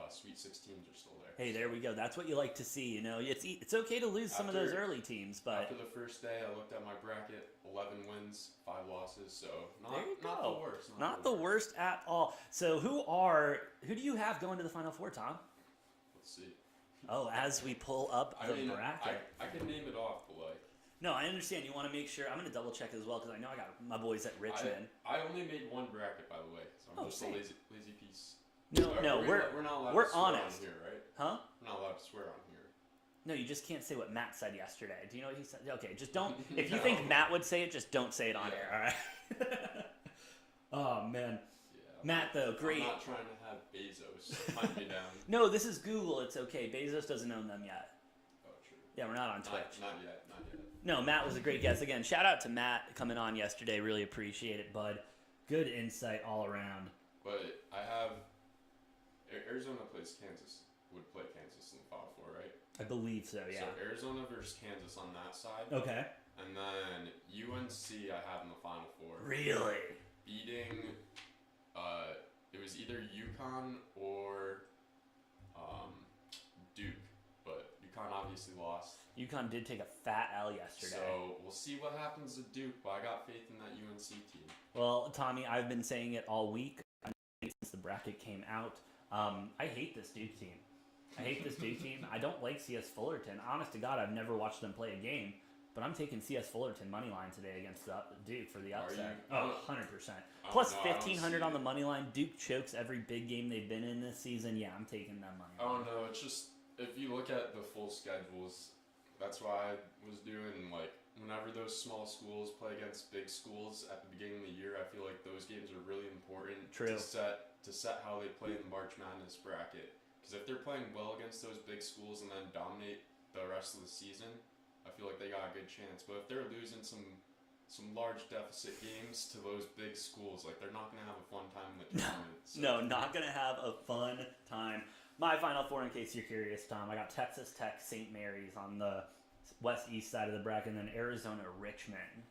Sweet 16s are still there. Hey, there we go. That's what you like to see, It's okay to lose some of those early teams, but... After the first day, I looked at my bracket, 11 wins, 5 losses, so not the worst. Not the worst at all. So who do you have going to the Final Four, Tom? Let's see. Oh, as we pull up the bracket. I can name it off, but No, I understand. You want to make sure. I'm going to double check as well because I know I got my boys at Richmond. I only made one bracket, by the way, so I'm just a lazy piece. No, we're not allowed we're to swear honest. on here, right? Huh? We're not allowed to swear on here. No, you just can't say what Matt said yesterday. Do you know what he said? Okay, just don't. If you think Matt would say it, just don't say it on air, all right? Oh, man. Yeah, Matt, though, great. I'm not trying to have Bezos hunt me down. No, this is Google. It's okay. Bezos doesn't own them yet. Oh, true. Yeah, we're not on Twitch. Not yet. No, Matt was a great guest. Again, shout out to Matt coming on yesterday. Really appreciate it, bud. Good insight all around. But I have... Arizona would play Kansas in the Final Four, right? I believe so, yeah. So Arizona versus Kansas on that side. Okay. And then UNC I have in the Final Four. Really? Beating, it was either UConn or Duke, but UConn obviously lost. UConn did take a fat L yesterday. So we'll see what happens to Duke, but I got faith in that UNC team. Well, Tommy, I've been saying it all week since the bracket came out. I hate this Duke team. I hate this Duke team. I don't like CS Fullerton. Honest to God, I've never watched them play a game. But I'm taking CS Fullerton money line today against Duke for the upset. Oh, 100%. Plus 1,500 on the money line. Duke chokes every big game they've been in this season. Yeah, I'm taking that money line. Oh, no, it's just, if you look at the full schedules, that's why I was doing, like, whenever those small schools play against big schools at the beginning of the year, I feel like those games are really important True. to set how they play in the March Madness bracket. Because if they're playing well against those big schools and then dominate the rest of the season, I feel like they got a good chance. But if they're losing some large deficit games to those big schools, like, they're not going to have a fun time in the tournament. So. No, not going to have a fun time. My Final Four, in case you're curious, Tom, I got Texas Tech, St. Mary's on the west-east side of the bracket, and then Arizona, Richmond.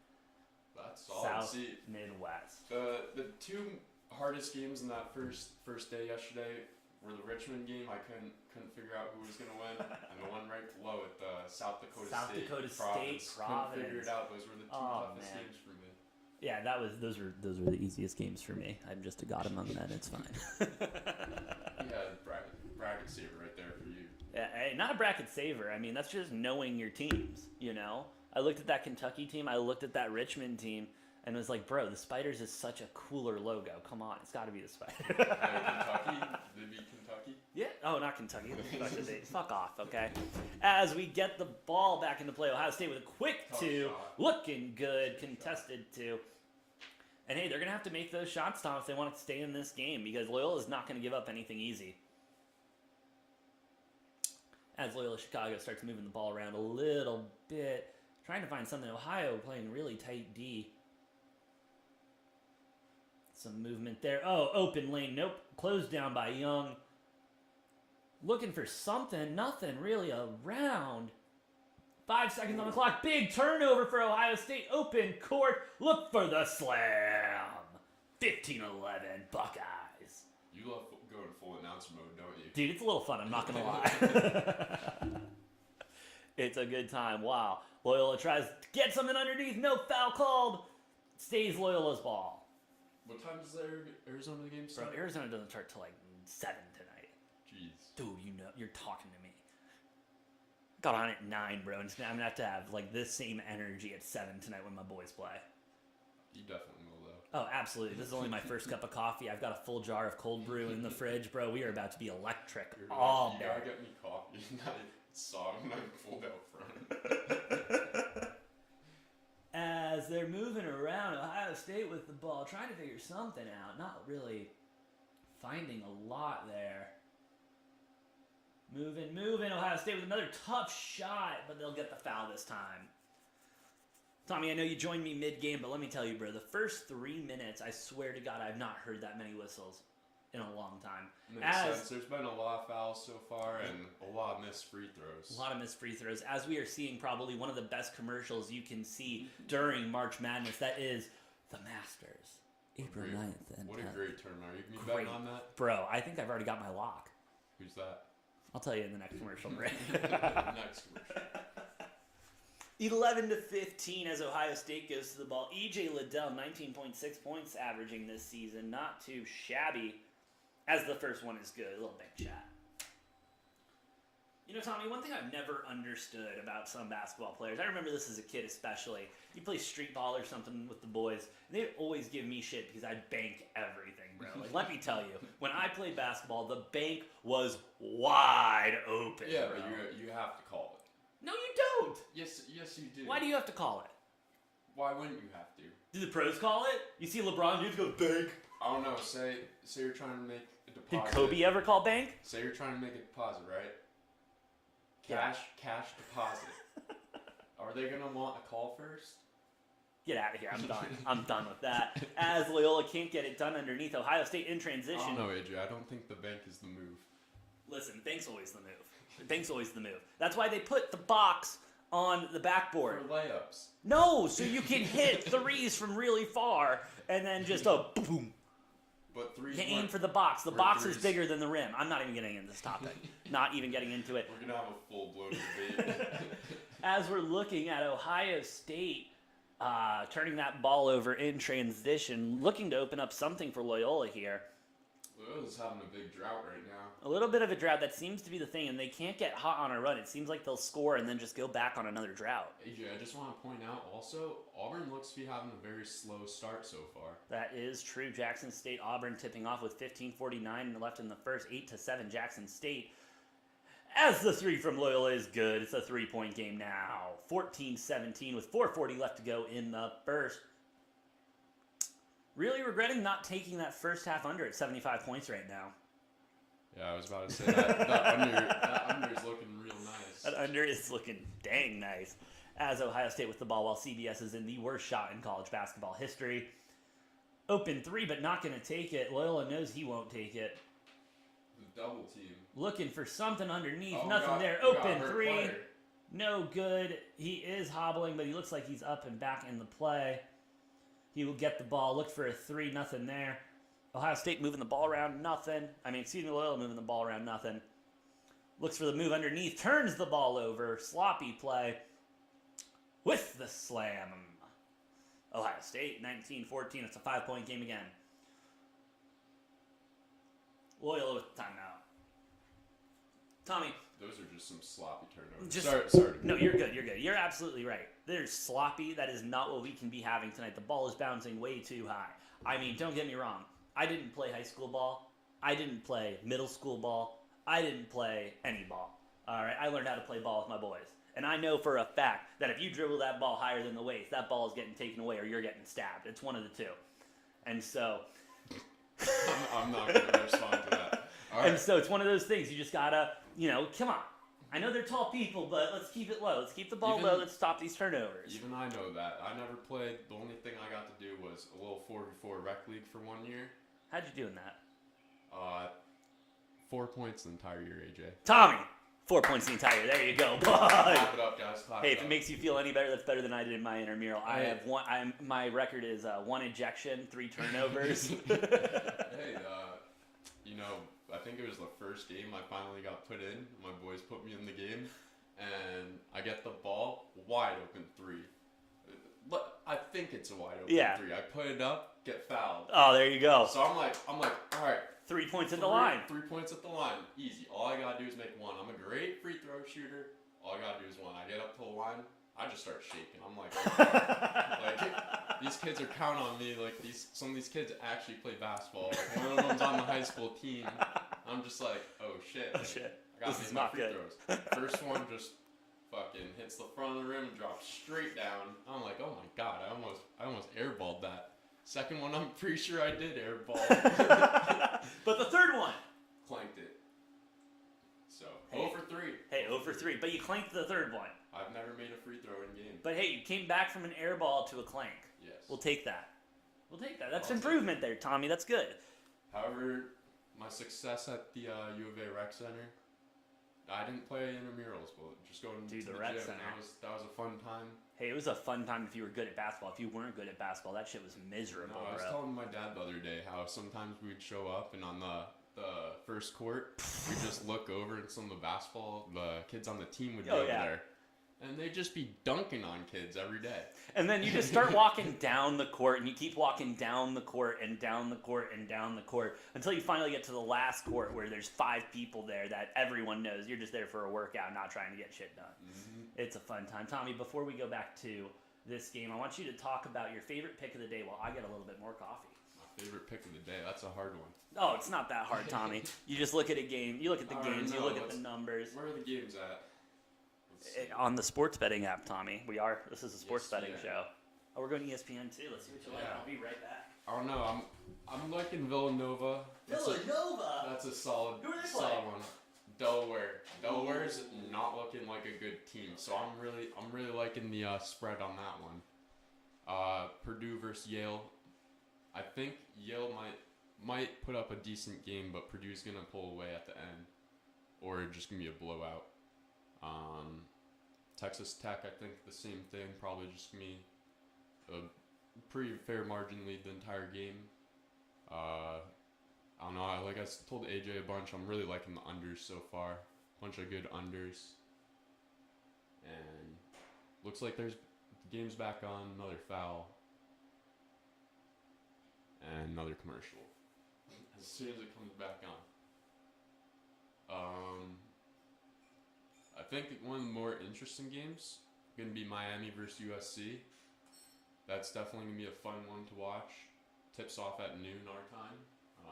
That's solid. South, Midwest. The two hardest games in that first day yesterday were the Richmond game. I couldn't figure out who was going to win, and the one right below it, the South Dakota State Providence. Couldn't figure it out. Those were the two toughest games for me. Yeah, those were the easiest games for me. I'm just a god among men. It's fine. Yeah, bracket saver right there for you. Yeah, hey, not a bracket saver. I mean, that's just knowing your teams. You know, I looked at that Kentucky team. I looked at that Richmond team. And was like, bro, the Spiders is such a cooler logo. Come on, it's got to be the Spiders. Kentucky? Did it beat Kentucky? Yeah. Oh, not Kentucky. Fuck off, okay? As we get the ball back into play, Ohio State with a quick two. Looking good. Contested two. And, hey, they're going to have to make those shots, Tom, if they want to stay in this game. Because Loyola is not going to give up anything easy. As Loyola Chicago starts moving the ball around a little bit. Trying to find something. Ohio playing really tight D. Some movement there. Oh, open lane. Nope. Closed down by Young. Looking for something. Nothing really around. 5 seconds on the clock. Big turnover for Ohio State. Open court. Look for the slam. 15-11 Buckeyes. You love going full announcer mode, don't you? Dude, it's a little fun. I'm not going to lie. It's a good time. Wow. Loyola tries to get something underneath. No foul called. Stays Loyola's ball. What time is Arizona game start? Bro, Arizona doesn't start till like 7 tonight. Jeez. Dude, you know, you're talking to me. Got on at 9, bro, and I'm gonna have to have like this same energy at 7 tonight when my boys play. You definitely will, though. Oh, absolutely. This is only my first cup of coffee. I've got a full jar of cold brew in the fridge, bro. We are about to be electric all day. You gotta get me coffee. I saw him when I pulled out front. As they're moving around, Ohio State with the ball, trying to figure something out. Not really finding a lot there. Moving. Ohio State with another tough shot, but they'll get the foul this time. Tommy, I know you joined me mid-game, but let me tell you, bro, the first 3 minutes, I swear to God, I've not heard that many whistles in a long time. Makes sense. There's been a lot of fouls so far and a lot of missed free throws. A lot of missed free throws. As we are seeing probably one of the best commercials you can see during March Madness, that is the Masters. April 9th and 10th. What a great tournament. Are you betting on that? Bro, I think I've already got my lock. Who's that? I'll tell you in the next commercial break. Next commercial. 11-15 as Ohio State goes to the ball. E.J. Liddell, 19.6 points averaging this season. Not too shabby. As the first one is good. A little bank shot. You know, Tommy, one thing I've never understood about some basketball players, I remember this as a kid especially, you play street ball or something with the boys, and they'd always give me shit because I'd bank everything, bro. Like, let me tell you, when I played basketball, the bank was wide open, Yeah, bro. but you have to call it. No, you don't. Yes, you do. Why do you have to call it? Why wouldn't you have to? Do the pros call it? You see LeBron James go bank. I don't know. Say you're trying to make a deposit. Did Kobe ever call bank? Say you're trying to make a deposit, right? Yeah. Cash deposit. Are they gonna want a call first? Get out of here. I'm done. I'm done with that. As Loyola can't get it done underneath Ohio State in transition. I don't know, AJ. I don't think the bank is the move. Listen, bank's always the move. Bank's always the move. That's why they put the box on the backboard. For layups. No, so you can hit threes from really far and then just a boom. But threes. You aim for the box. The box is bigger than the rim. I'm not even getting into this topic. Not even getting into it. We're gonna have a full-blown debate. As we're looking at Ohio State turning that ball over in transition, looking to open up something for Loyola here. Loyola's having a big drought right now. A little bit of a drought. That seems to be the thing, and they can't get hot on a run. It seems like they'll score and then just go back on another drought. AJ, I just want to point out also, Auburn looks to be having a very slow start so far. That is true. Jackson State, Auburn tipping off with 15:49 left in the first. 8-7 Jackson State. As the three from Loyola is good. It's a 3-point game now. 14-17 with 4:40 left to go in the first. Really regretting not taking that first half under at 75 points right now. Yeah, I was about to say that under is looking real nice. That under is looking dang nice. As Ohio State with the ball while CBS is in the worst shot in college basketball history. Open three, but not going to take it. Loyola knows he won't take it. The double team. Looking for something underneath. Oh, Nothing there. We Open got three. player. No good. He is hobbling, but he looks like he's up and back in the play. He will get the ball. Look for a three. Nothing there. Ohio State moving the ball around. Nothing. Loyola moving the ball around. Nothing. Looks for the move underneath. Turns the ball over. Sloppy play. With the slam. Ohio State, 19-14. It's a 5-point game again. Loyola with the timeout. Tommy. Those are just some sloppy turnovers. Sorry. No, you're good. You're good. You're absolutely right. There's sloppy. That is not what we can be having tonight. The ball is bouncing way too high. I mean, don't get me wrong. I didn't play high school ball. I didn't play middle school ball. I didn't play any ball. All right. I learned how to play ball with my boys. And I know for a fact that if you dribble that ball higher than the waist, that ball is getting taken away or you're getting stabbed. It's one of the two. And so... I'm not going to respond to that. All right. And so it's one of those things. You just got to, come on. I know they're tall people, but let's keep it low. Let's keep the ball low. Let's stop these turnovers. Even I know that. I never played. The only thing I got to do was a little 4v4 rec league for 1 year. How'd you do in that? 4 points the entire year, AJ. Tommy! 4 points the entire. There you go, bud. Clap it up, guys. Clap Hey, it if up. it makes you feel any better, that's better than I did in my intramural. I Hey. have one. My record is 1 ejection, 3 turnovers. Hey, I think it was the first game I finally got put in. My boys put me in the game, and I get the ball, wide open three. But I think it's a wide open three. I put it up, get fouled. Oh, there you go. So I'm like, all right. 3 points at the line. 3 points at the line, easy. All I gotta do is make one. I'm a great free throw shooter. All I gotta do is one. I get up to the line, I just start shaking. I'm like, these kids are counting on me. Like some of these kids actually play basketball. Like, one of them's on the high school team. I'm just like, oh shit. Oh shit. I gotta This is make my not free good. throws. First one just fucking hits the front of the rim and drops straight down. I'm like, oh my god, I almost airballed that. Second one, I'm pretty sure I did airball. But the third one. Clanked it. So, Hey. 0 for 3. Hey, 0 for 3. But you clanked the third one. I've never made a free throw in game. But hey, you came back from an air ball to a clank. Yes. We'll take that. That's I'll improvement there, Tommy. That's good. However, my success at the U of A Rec Center, I didn't play intramurals, but just going to the Rec gym. Center. That was a fun time. Hey, it was a fun time if you were good at basketball. If you weren't good at basketball, that shit was miserable, No, I was bro. telling my dad the other day how sometimes we'd show up and on the first court, we'd just look over and some of the kids on the team would be over there. And they'd just be dunking on kids every day. And then you just start walking down the court, and you keep walking down the court and down the court and down the court until you finally get to the last court where there's 5 people there that everyone knows you're just there for a workout, not trying to get shit done. Mm-hmm. It's a fun time. Tommy, before we go back to this game, I want you to talk about your favorite pick of the day while I get a little bit more coffee. My favorite pick of the day. That's a hard one. Oh, it's not that hard, Tommy. You just look at a game. You look at the games. You look at the numbers. Where are the games at? On the sports betting app, Tommy. This is a sports betting ESPN. show. Oh, we're going to ESPN too. Let's see what you like. Yeah. I'll be right back. I don't know. I'm liking Villanova. Villanova? That's a solid, Who are they solid playing? one. Delaware. Delaware's not looking like a good team, so I'm really liking the spread on that one. Purdue versus Yale. I think Yale might put up a decent game, but Purdue's gonna pull away at the end, or just gonna be a blowout. Texas Tech, I think the same thing. Probably just gonna be a pretty fair margin lead the entire game. I don't know. Like I told AJ a bunch, I'm really liking the unders so far. Bunch of good unders. And looks like the game's back on. Another foul. And another commercial. as soon as it comes back on. I think one of the more interesting games going to be Miami versus USC. That's definitely going to be a fun one to watch. Tips off at noon our time. I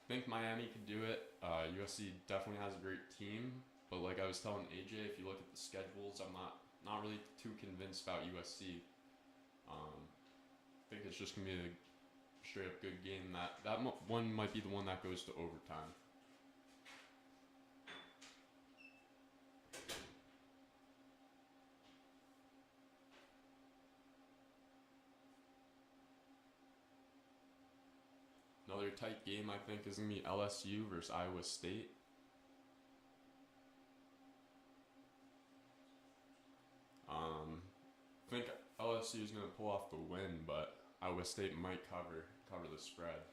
think Miami could do it. USC definitely has a great team, but like I was telling AJ, if you look at the schedules, I'm not really too convinced about USC. I think it's just gonna be a straight up good game. That one might be the one that goes to overtime. Another tight game I think is gonna be LSU versus Iowa State. I think LSU is gonna pull off the win, but Iowa State might cover the spread.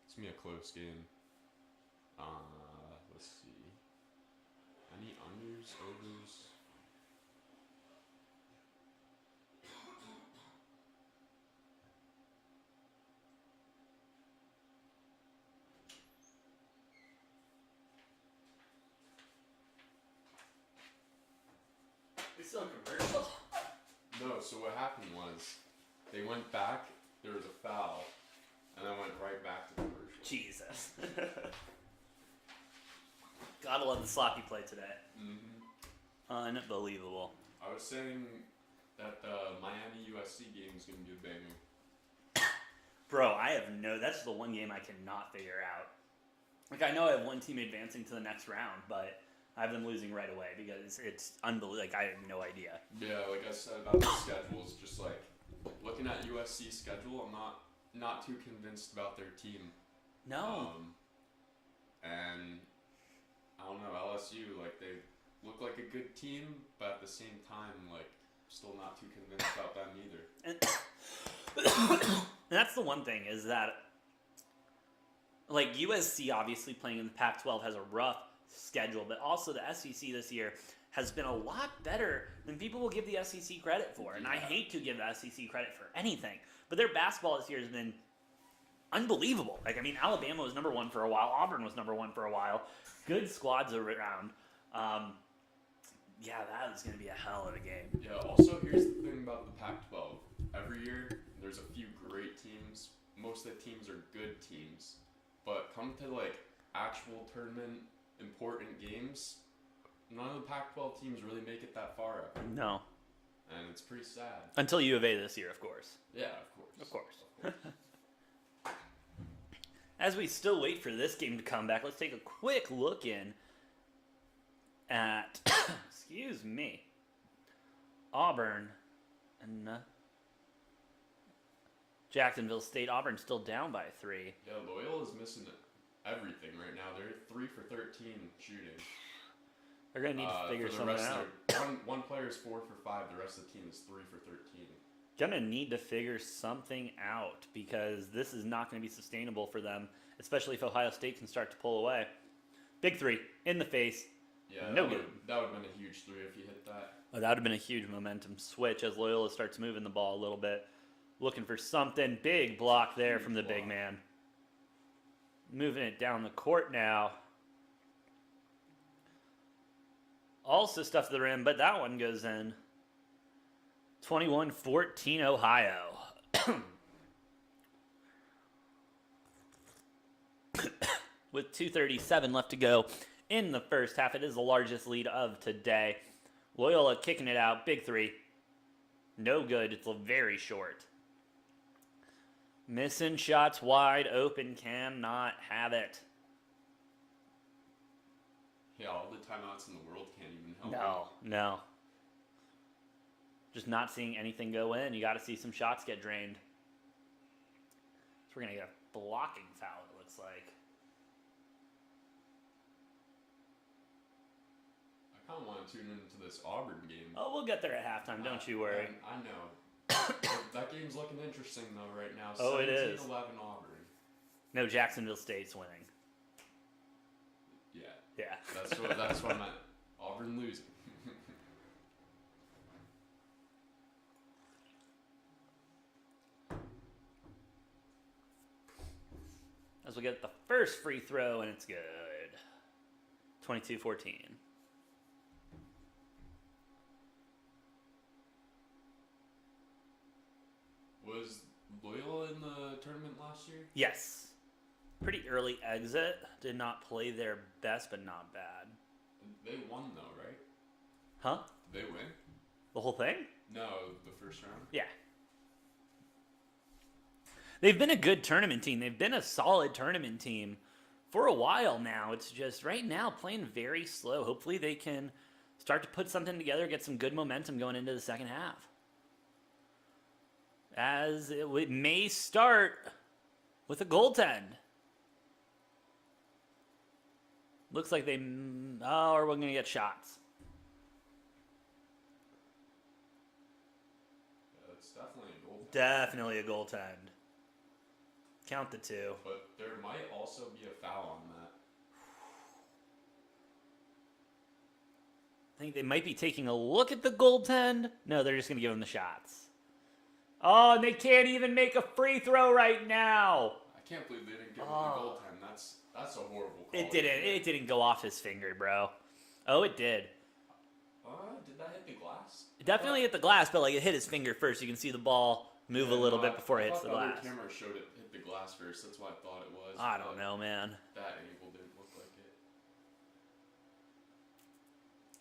It's gonna be a close game. Let's see. Any unders, overs? It's still a commercial. No, so what happened was they went back, there was a foul, and then went right back to the commercial. Jesus. Gotta love the sloppy play today. Unbelievable. I was saying that the Miami USC game is going to be a banger. Bro, that's the one game I cannot figure out. Like, I know I have one team advancing to the next round, but I have them losing right away because it's unbelievable. Like, I have no idea. Yeah, like I said about the schedules, just like looking at USC's schedule, I'm not too convinced about their team. No. And I don't know, LSU, like they look like a good team, but at the same time, like still not too convinced about them either. And that's the one thing is that, like, USC obviously playing in the Pac-12 has a rough schedule, but also the SEC this year has been a lot better than people will give the SEC credit for. And I hate to give the SEC credit for anything, but their basketball this year has been unbelievable. Like, I mean, Alabama was number one for a while. Auburn was number one for a while. Good squads around. Yeah, that is going to be a hell of a game. Yeah, also, here's the thing about the Pac-12. Every year, there's a few great teams. Most of the teams are good teams. But come to, like, actual tournament important games, none of the Pac-12 teams really make it that far up. No. And it's pretty sad. Until U of A this year, of course. Yeah, of course. Of course. As we still wait for this game to come back, let's take a quick look in at, excuse me, Auburn and Jacksonville State. Auburn still down by 3. Yeah, Loyola's missing everything right now. They're 3 for 13 shooting. They're going to need to figure something out. One player is 4 for 5. The rest of the team is 3 for 13. Going to need to figure something out because this is not going to be sustainable for them, especially if Ohio State can start to pull away. Big 3 in the face. Yeah, no that good. That would have been a huge 3 if you hit that. Oh, that would have been a huge momentum switch as Loyola starts moving the ball a little bit. Looking for something. Big block there from the big man. Moving it down the court now. Also stuff to the rim, but that one goes in. 21-14 Ohio. With 2:37 left to go in the first half. It is the largest lead of today. Loyola kicking it out. Big 3. No good. It's very short. Missing shots wide open. Cannot have it. Yeah, all the timeouts in the world can't even help. No. Just not seeing anything go in. You got to see some shots get drained. So we're going to get a blocking foul, it looks like. I kind of want to tune into this Auburn game. Oh, we'll get there at halftime. Don't you worry. I know. That game's looking interesting, though, right now. Oh, it is. 17-11 Auburn. No, Jacksonville State's winning. Yeah. Yeah. That's what I meant. Auburn losing. As as we get the first free throw, and it's good. 22-14. Was Loyola in the tournament last year? Yes. Pretty early exit. Did not play their best, but not bad. They won though, right? Huh? Did they win? The whole thing? No, the first round. Yeah. They've been a good tournament team. They've been a solid tournament team for a while now. It's just right now playing very slow. Hopefully they can start to put something together, get some good momentum going into the second half. As it may start with a goaltend. Looks like they... Oh, or we're going to get shots. Yeah, that's definitely a goal. Definitely a goaltend. Count the two. But there might also be a foul on that. I think they might be taking a look at the goaltend. No, they're just going to give him the shots. Oh, and they can't even make a free throw right now. I can't believe they didn't give him the goaltend. That's a horrible call. It didn't go off his finger, bro. Oh, it did. Did that hit the glass? It definitely hit the glass, but like it hit his finger first. You can see the ball move a little bit before it hits the glass. The camera showed it hit the glass first. That's what I thought it was. I don't know, man. That angle didn't look like it.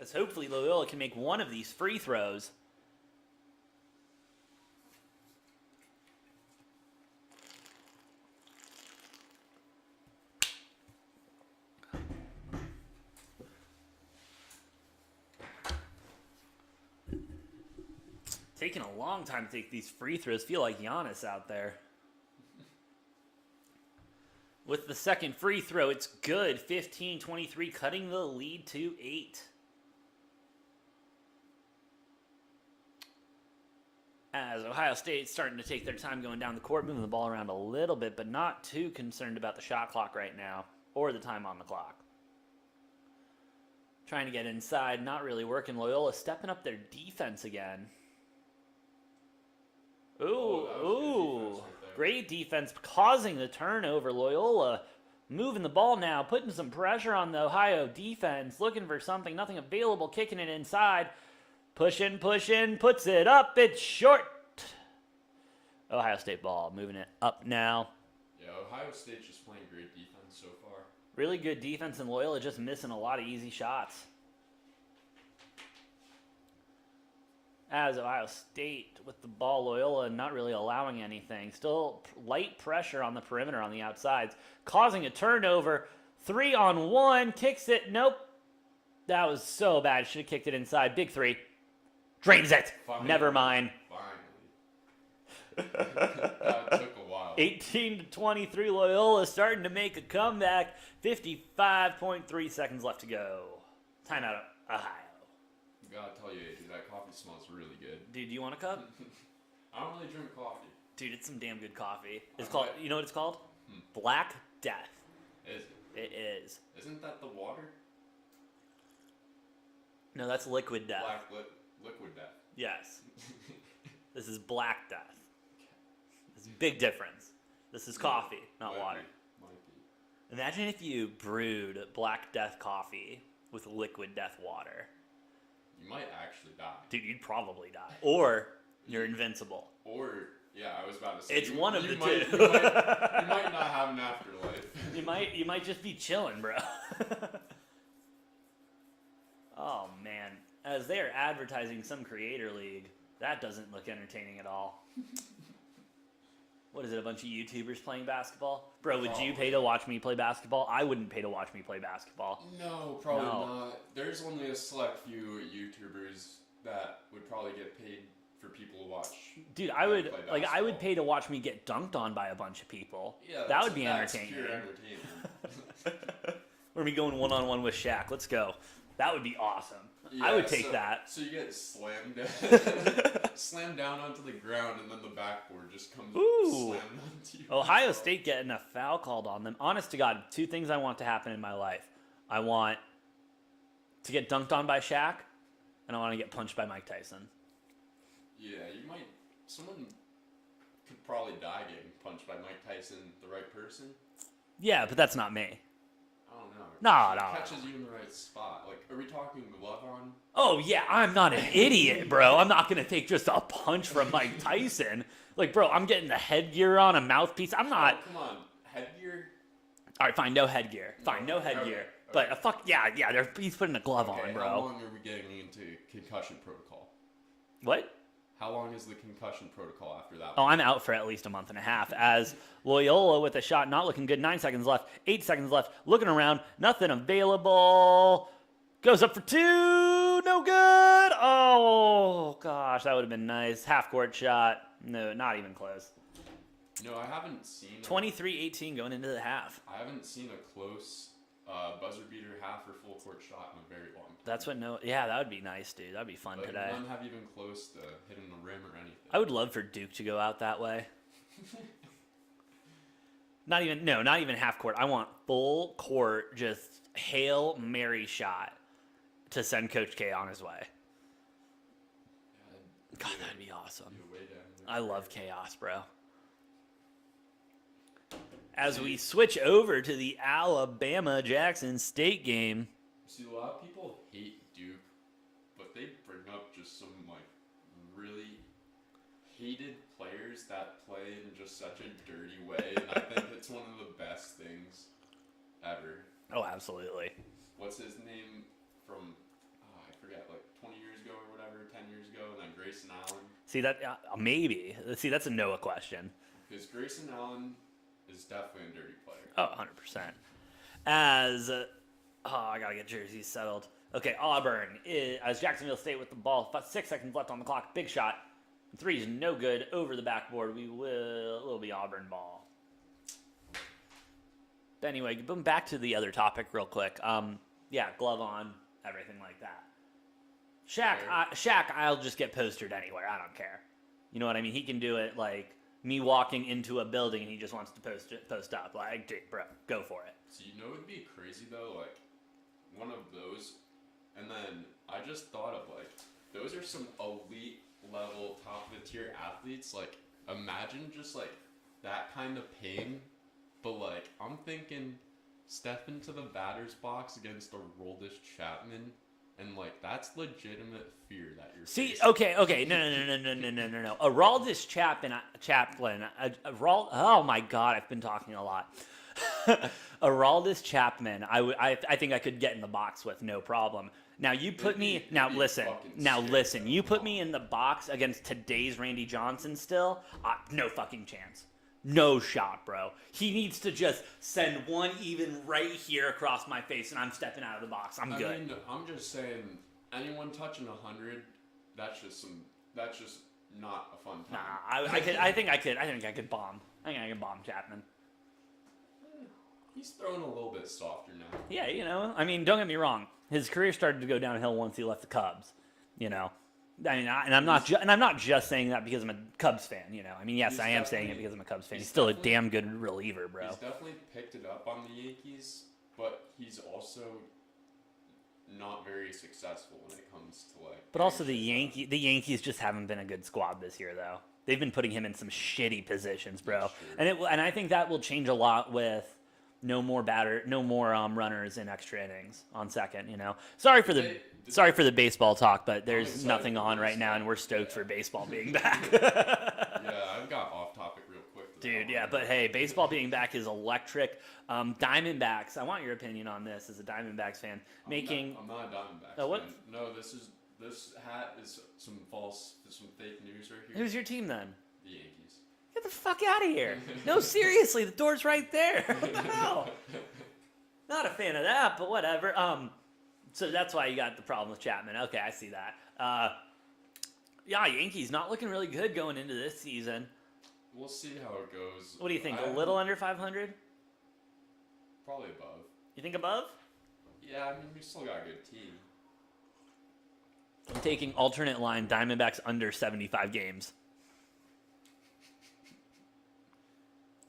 As hopefully Loyola can make one of these free throws. Taking a long time to take these free throws. Feel like Giannis out there. With the second free throw, it's good. 15-23, cutting the lead to 8. As Ohio State's starting to take their time going down the court, moving the ball around a little bit, but not too concerned about the shot clock right now, or the time on the clock. Trying to get inside, not really working. Loyola stepping up their defense again. Ooh, great defense, causing the turnover. Loyola moving the ball now, putting some pressure on the Ohio defense, looking for something, nothing available, kicking it inside. Pushing, puts it up, it's short. Ohio State ball, moving it up now. Yeah, Ohio State's just playing great defense so far. Really good defense, and Loyola just missing a lot of easy shots. As Ohio State with the ball, Loyola not really allowing anything. Still light pressure on the perimeter on the outsides, causing a turnover. 3-on-1, kicks it. Nope. That was so bad. Should have kicked it inside. Big three. Drains it. Finally. Never mind. Finally. That took a while. 18-23, Loyola starting to make a comeback. 55.3 seconds left to go. Timeout, Ohio. Gotta tell you, AJ, that coffee smells really good. Dude, do you want a cup? I don't really drink coffee. Dude, it's some damn good coffee. It's called, you know what it's called? Hmm. Black Death. Is it? It is. Isn't that the water? No, that's Liquid Death. Liquid death. Yes. This is Black Death. There's a big difference. This is coffee, not water. Might be. Imagine if you brewed Black Death coffee with Liquid Death water. You might actually die. Dude, you'd probably die. Or you're invincible. Or, yeah, I was about to say. It's one of the two. You might not have an afterlife. You might just be chilling, bro. Oh, man. As they are advertising some creator league, that doesn't look entertaining at all. What is it, a bunch of YouTubers playing basketball? Bro, would you pay to watch me play basketball? I wouldn't pay to watch me play basketball. No, probably not. There's only a select few YouTubers that would probably get paid for people to watch. Dude, I would pay to watch me get dunked on by a bunch of people. Yeah, that would be that's entertaining. Pure entertainment. We're gonna be going one-on-one with Shaq. Let's go. That would be awesome. Yeah, I would take that. So you get slammed slammed down onto the ground, and then the backboard just comes slammed onto you. Ohio State getting a foul called on them. Honest to God, 2 things I want to happen in my life. I want to get dunked on by Shaq, and I want to get punched by Mike Tyson. Yeah, someone could probably die getting punched by Mike Tyson, the right person. Yeah, but that's not me. I don't know. No, It no. catches you in the right spot. Like, are we talking glove on? Oh, yeah, I'm not an idiot, bro. I'm not going to take just a punch from Mike Tyson. Like, bro, I'm getting the headgear on, a mouthpiece. I'm not. Oh, come on. Headgear? All right, fine, no headgear. Fine, no headgear. Okay. But he's putting a glove Okay, on, how bro. long are we getting into concussion protocol? What? How long is the concussion protocol after that? Oh, I'm out for at least a month and a half. As Loyola with a shot not looking good. 9 seconds left. 8 seconds left. Looking around. Nothing available. Goes up for 2. No good. Oh, gosh. That would have been nice. Half court shot. No, not even close. No, I haven't seen 23-18 going into the half. I haven't seen a close buzzer beater half or full court shot in a very long time. That's what that would be nice, dude. That'd be fun Like, today. none have even close to hitting the rim or anything. I would love for Duke to go out that way. Not even half court. I want full court, just Hail Mary shot to send Coach K on his way. God, that'd be awesome. I love chaos, bro. As we switch over to the Alabama-Jackson State game. See, a lot of people hate Duke, but they bring up just some, like, really hated players that play in just such a dirty way, and I think it's one of the best things ever. Oh, absolutely. What's his name from, I forget, like 20 years ago or whatever, 10 years ago, and then Grayson Allen? See, that maybe. See, that's a Noah question. Because Grayson Allen is definitely a dirty player. Oh, 100%. I got to get jerseys settled. Okay, Auburn, as Jacksonville State with the ball. About 6 seconds left on the clock. Big shot. 3 is no good. Over the backboard. It'll be Auburn ball. But anyway, back to the other topic real quick. Glove on, everything like that. Shaq, I'll just get postered anywhere. I don't care. You know what I mean? He can do it like me walking into a building and he just wants to post up. Like, dude, bro, go for it. So you know it'd be crazy though, like one of those, and then I just thought of like those are some elite level top of the tier athletes. Like imagine just like that kind of pain, but like I'm thinking step into the batter's box against a Roldis Chapman. And, like, that's legitimate fear that you're facing. Okay. No. Araldis Chaplin. Oh, my God. I've been talking a lot. Araldis Chapman, I think I could get in the box with no problem. Now, you put me... Now, listen. You put me in the box against today's Randy Johnson still? No fucking chance. No shot, bro. He needs to just send one even right here across my face, and I'm stepping out of the box. I'm good. I mean, I'm just saying, anyone touching 100, that's just not a fun time. Nah, I think I could bomb. I think I can bomb Chapman. He's throwing a little bit softer now. Yeah, you know. I mean, don't get me wrong. His career started to go downhill once he left the Cubs. You know. I mean, I'm not just saying that because I'm a Cubs fan, you know. I mean, yes, I am saying it because I'm a Cubs fan. He's still a damn good reliever, bro. He's definitely picked it up on the Yankees, but he's also not very successful when it comes to like. But also the Yankees just haven't been a good squad this year, though. They've been putting him in some shitty positions, bro. And I think that will change a lot with no more runners in extra innings on second. You know, sorry for the baseball talk, but there's nothing on right now, and we're stoked for baseball being back. Yeah, I've got off topic real quick. Dude, yeah, but hey, baseball being back is electric. Diamondbacks, I want your opinion on this as a Diamondbacks fan. I'm not a Diamondbacks Oh, what? fan. No, this hat is some fake news right here. Who's your team then? The Yankees. Get the fuck out of here. No, seriously, the door's right there. What the hell? Not a fan of that, but whatever. So that's why you got the problem with Chapman. Okay, I see that. Yankees not looking really good going into this season. We'll see how it goes. What do you think? A little under 500? Probably above. You think above? Yeah, I mean, we still got a good team. I'm taking alternate line Diamondbacks under 75 games.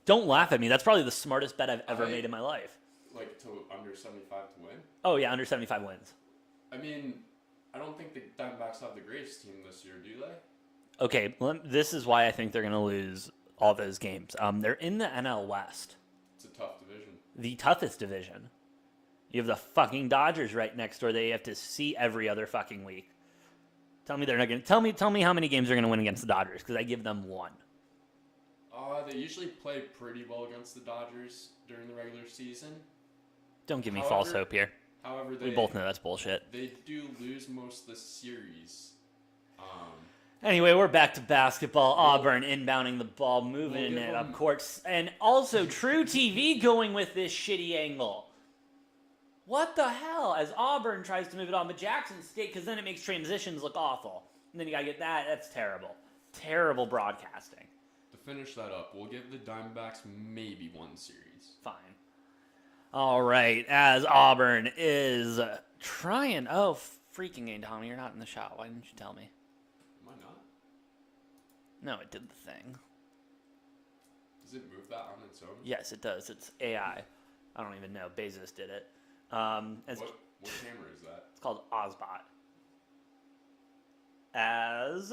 Don't laugh at me. That's probably the smartest bet I've ever made in my life. Like to under 75 to win? Oh, yeah, under 75 wins. I mean, I don't think the Diamondbacks have the greatest team this year, do they? Okay, this is why I think they're going to lose all those games. They're in the NL West. It's a tough division. the toughest division. You have the fucking Dodgers right next door. They have to see every other fucking week. Tell me they're not gonna tell me how many games they're gonna win against the Dodgers because I give them one. They usually play pretty well against the Dodgers during the regular season. Don't give me false hope here. However, We both know that's bullshit. They do lose most of the series. Anyway, we're back to basketball. Auburn inbounding the ball, moving it up court. And also True TV going with this shitty angle. What the hell? As Auburn tries to move it on, but Jackson State, because then it makes transitions look awful. And then you got to get that. That's terrible. Terrible broadcasting. To finish that up, we'll give the Diamondbacks maybe one series. Fine. All right, as Auburn is trying. Oh, freaking A, Tommy, you're not in the shot. Why didn't you tell me? Am I not? No, it did the thing. Does it move that on its own? Yes, it does. It's AI. I don't even know. Bezos did it. What camera is that? It's called Ozbot. As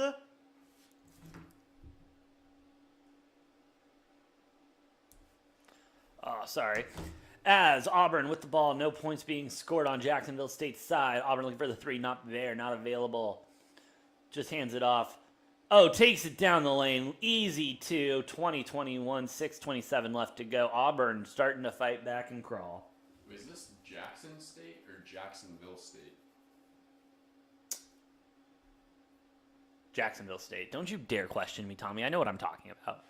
As Auburn with the ball, no points being scored on Jacksonville State's side. Auburn looking for the three, not there, not available. Just hands it off. Oh, takes it down the lane. Easy two. 20-21, 6:27 left to go. Auburn starting to fight back and crawl. Is this Jackson State or Jacksonville State? Jacksonville State. Don't you dare question me, Tommy. I know what I'm talking about.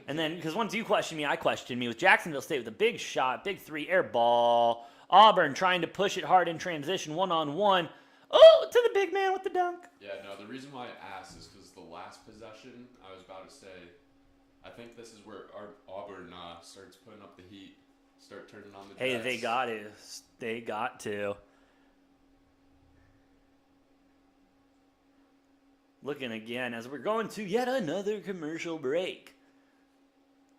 And then, because once you question me, I question me with Jacksonville State with a big shot, big three, air ball. Auburn trying to push it hard in transition, one-on-one. Oh, to the big man with the dunk. Yeah, no, the reason why I asked is because the last possession, I was about to say, I think this is where Auburn starts putting up the heat, start turning on the Jets. Hey, they got to. They got to. Looking again as we're going to yet another commercial break.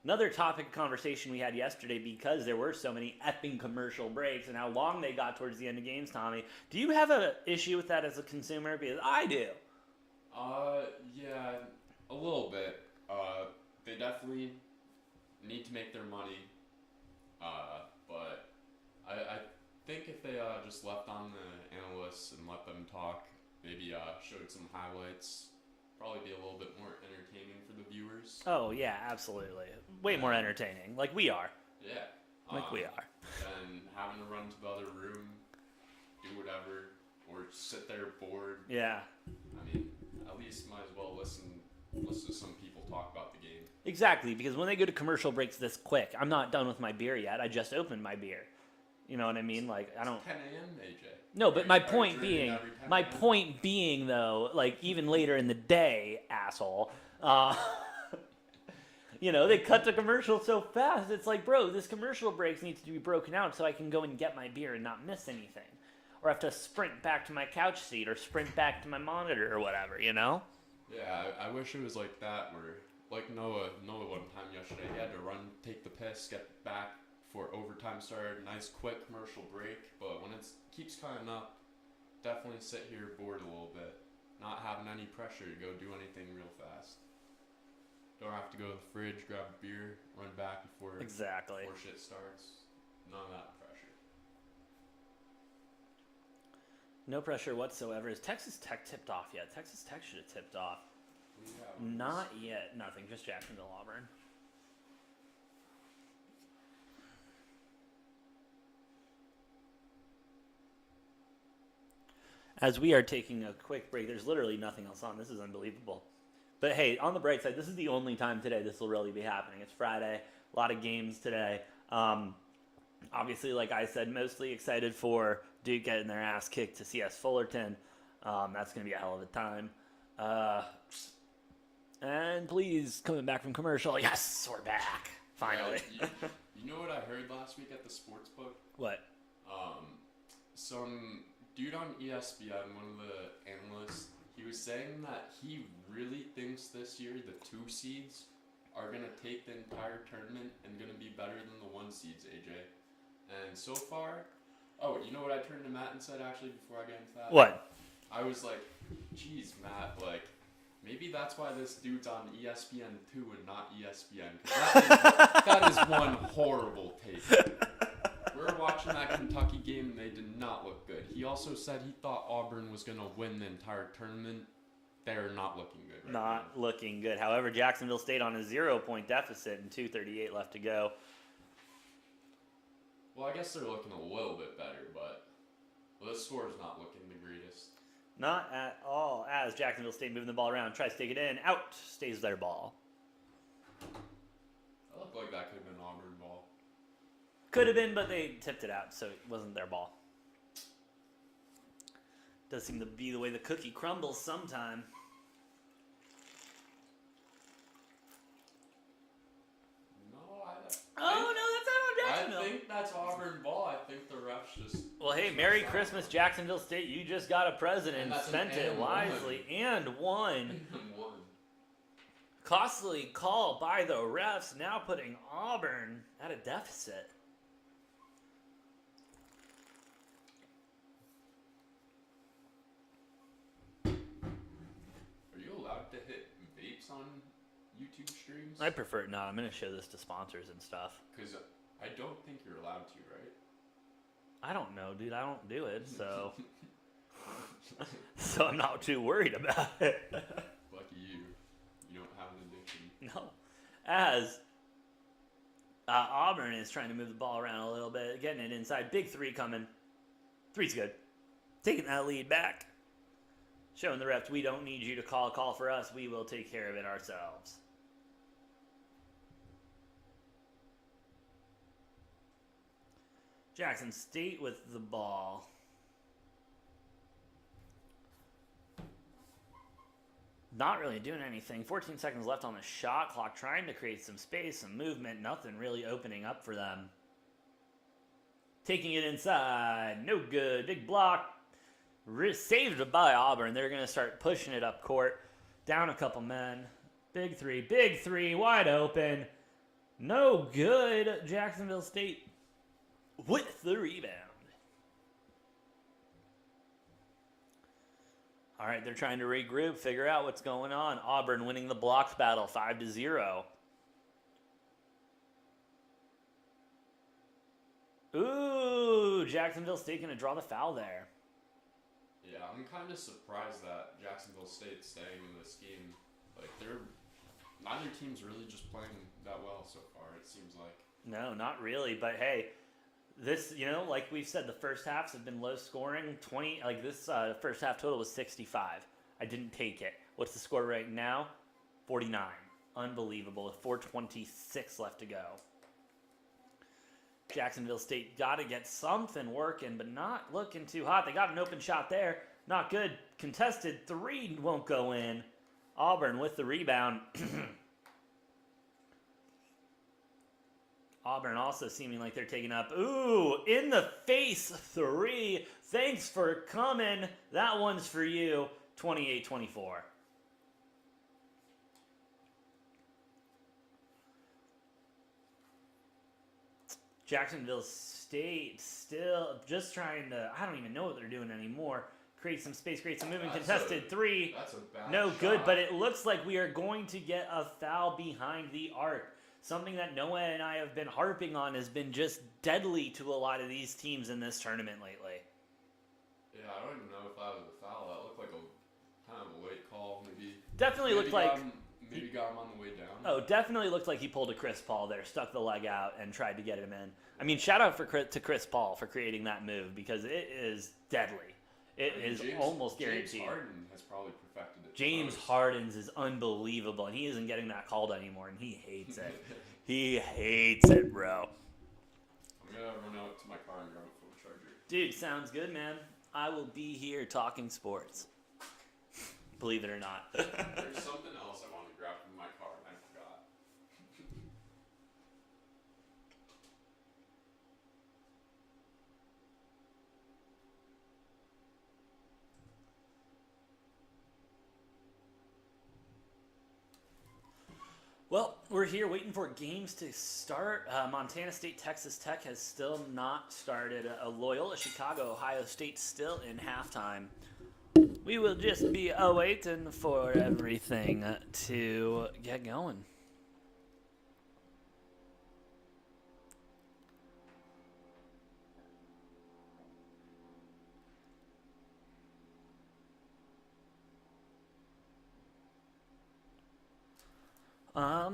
Another topic of conversation we had yesterday because there were so many effing commercial breaks and how long they got towards the end of games, Tommy. Do you have an issue with that as a consumer? Because I do. Yeah, a little bit. They definitely need to make their money. But I think if they just left on the analysts and let them talk, maybe showed some highlights, probably be a little bit more entertaining for the viewers. Oh, yeah, absolutely. Way more entertaining. Like we are. Yeah. Like we are. And having to run to the other room, do whatever, or sit there bored. Yeah. I mean, at least might as well listen to some people talk about the game. Exactly, because when they go to commercial breaks this quick, I'm not done with my beer yet. I just opened my beer. You know what I mean? Like, I don't. It's 10 a.m., AJ. No, but my point being, though, like even later in the day, asshole, you know, they cut the commercial so fast. It's like, bro, this commercial breaks needs to be broken out so I can go and get my beer and not miss anything, or have to sprint back to my couch seat or sprint back to my monitor or whatever, you know? Yeah, I wish it was like that. Where like Noah one time yesterday, he had to run, take the piss, get back before overtime started. Nice quick commercial break, but when it keeps coming up, definitely sit here bored a little bit, not having any pressure to go do anything real fast. Don't have to go to the fridge, grab a beer, run back before shit starts. None of that pressure. No pressure whatsoever. Is Texas Tech tipped off yet? Texas Tech should have tipped off. Not yet. Nothing. Just Jacksonville, Auburn. As we are taking a quick break, there's literally nothing else on. This is unbelievable. But hey, on the bright side, this is the only time today this will really be happening. It's Friday. A lot of games today. Obviously, like I said, mostly excited for Duke getting their ass kicked to CS Fullerton. That's going to be a hell of a time. And please, coming back from commercial. Yes, we're back. Finally. You know what I heard last week at the sports book? What? Some dude on ESPN, one of the analysts, he was saying that he really thinks this year the 2 seeds are going to take the entire tournament and going to be better than the 1 seeds, AJ. And so far, you know what I turned to Matt and said actually before I get into that? What? I was like, geez, Matt, like, maybe that's why this dude's on ESPN 2 and not ESPN. 'Cause that is one horrible take. also said he thought Auburn was going to win the entire tournament. They're not looking good right now. Not looking good. However, Jacksonville stayed on a 0-point deficit and 2:38 left to go. Well, I guess they're looking a little bit better, but this score is not looking the greatest. Not at all, as Jacksonville State moving the ball around, tries to take it in, out stays their ball. It looked like that could have been an Auburn ball. Could have been, but they tipped it out, so it wasn't their ball. Does seem to be the way the cookie crumbles sometime. Oh, no, that's not on Jacksonville. I think that's Auburn ball. I think the refs just... Well, hey, Merry Christmas, Jacksonville State. You just got a president and spent it wisely. And won. Costly call by the refs, now putting Auburn at a deficit. Are you allowed to hit vapes on YouTube streams? I prefer it not. I'm going to show this to sponsors and stuff. Because I don't think you're allowed to, right? I don't know, dude. I don't do it, so... so I'm not too worried about it. Lucky you. You don't have an addiction. No. As Auburn is trying to move the ball around a little bit, getting it inside. Big three coming. Three's good. Taking that lead back. Showing the refs, we don't need you to call a call for us. We will take care of it ourselves. Jackson State with the ball. Not really doing anything. 14 seconds left on the shot clock. Trying to create some space, some movement. Nothing really opening up for them. Taking it inside. No good. Big block. Saved by Auburn. They're going to start pushing it up court. Down a couple men. Big three. Big three. Wide open. No good. Jacksonville State with the rebound. All right, they're trying to regroup, figure out what's going on. Auburn winning the blocks battle 5-0. Ooh, Jacksonville State going to draw the foul there. Yeah, I'm kind of surprised that Jacksonville State's staying in this game. Like, neither team's really just playing that well so far, it seems like. No, not really, but hey, this, like we've said, the first halves have been low scoring. This first half total was 65. I didn't take it. What's the score right now? 49. Unbelievable. With 4:26 left to go. Jacksonville State got to get something working, but not looking too hot. They got an open shot there. Not good. Contested three won't go in. Auburn with the rebound. Auburn also seeming like they're taking up. Ooh, in the face three. Thanks for coming. That one's for you. 28-24. Jacksonville State still just trying to, I don't even know what they're doing anymore. Create some space, create some movement. Contested three. That's a bad no shot. good, but it looks like we are going to get a foul behind the arc. Something that Noah and I have been harping on has been just deadly to a lot of these teams in this tournament lately. Yeah, I don't even know if that was a foul. That looked like a kind of a late call, maybe. Definitely looked like... Maybe got him on the way down. Oh, definitely looked like he pulled a Chris Paul there, stuck the leg out, and tried to get him in. I mean, shout out to Chris Paul for creating that move, because it is deadly. It is almost guaranteed. James Harden has probably perfected it. James Harden's is unbelievable, and he isn't getting that called anymore, and he hates it. He hates it, bro. I'm going to run out to my car and grab a phone charger. Dude, sounds good, man. I will be here talking sports. Believe it or not. There's something else I want to grab from my car, and I forgot. Well, we're here waiting for games to start. Montana State, Texas Tech has still not started. Loyola, Chicago, Ohio State still in halftime. We will just be waiting for everything to get going.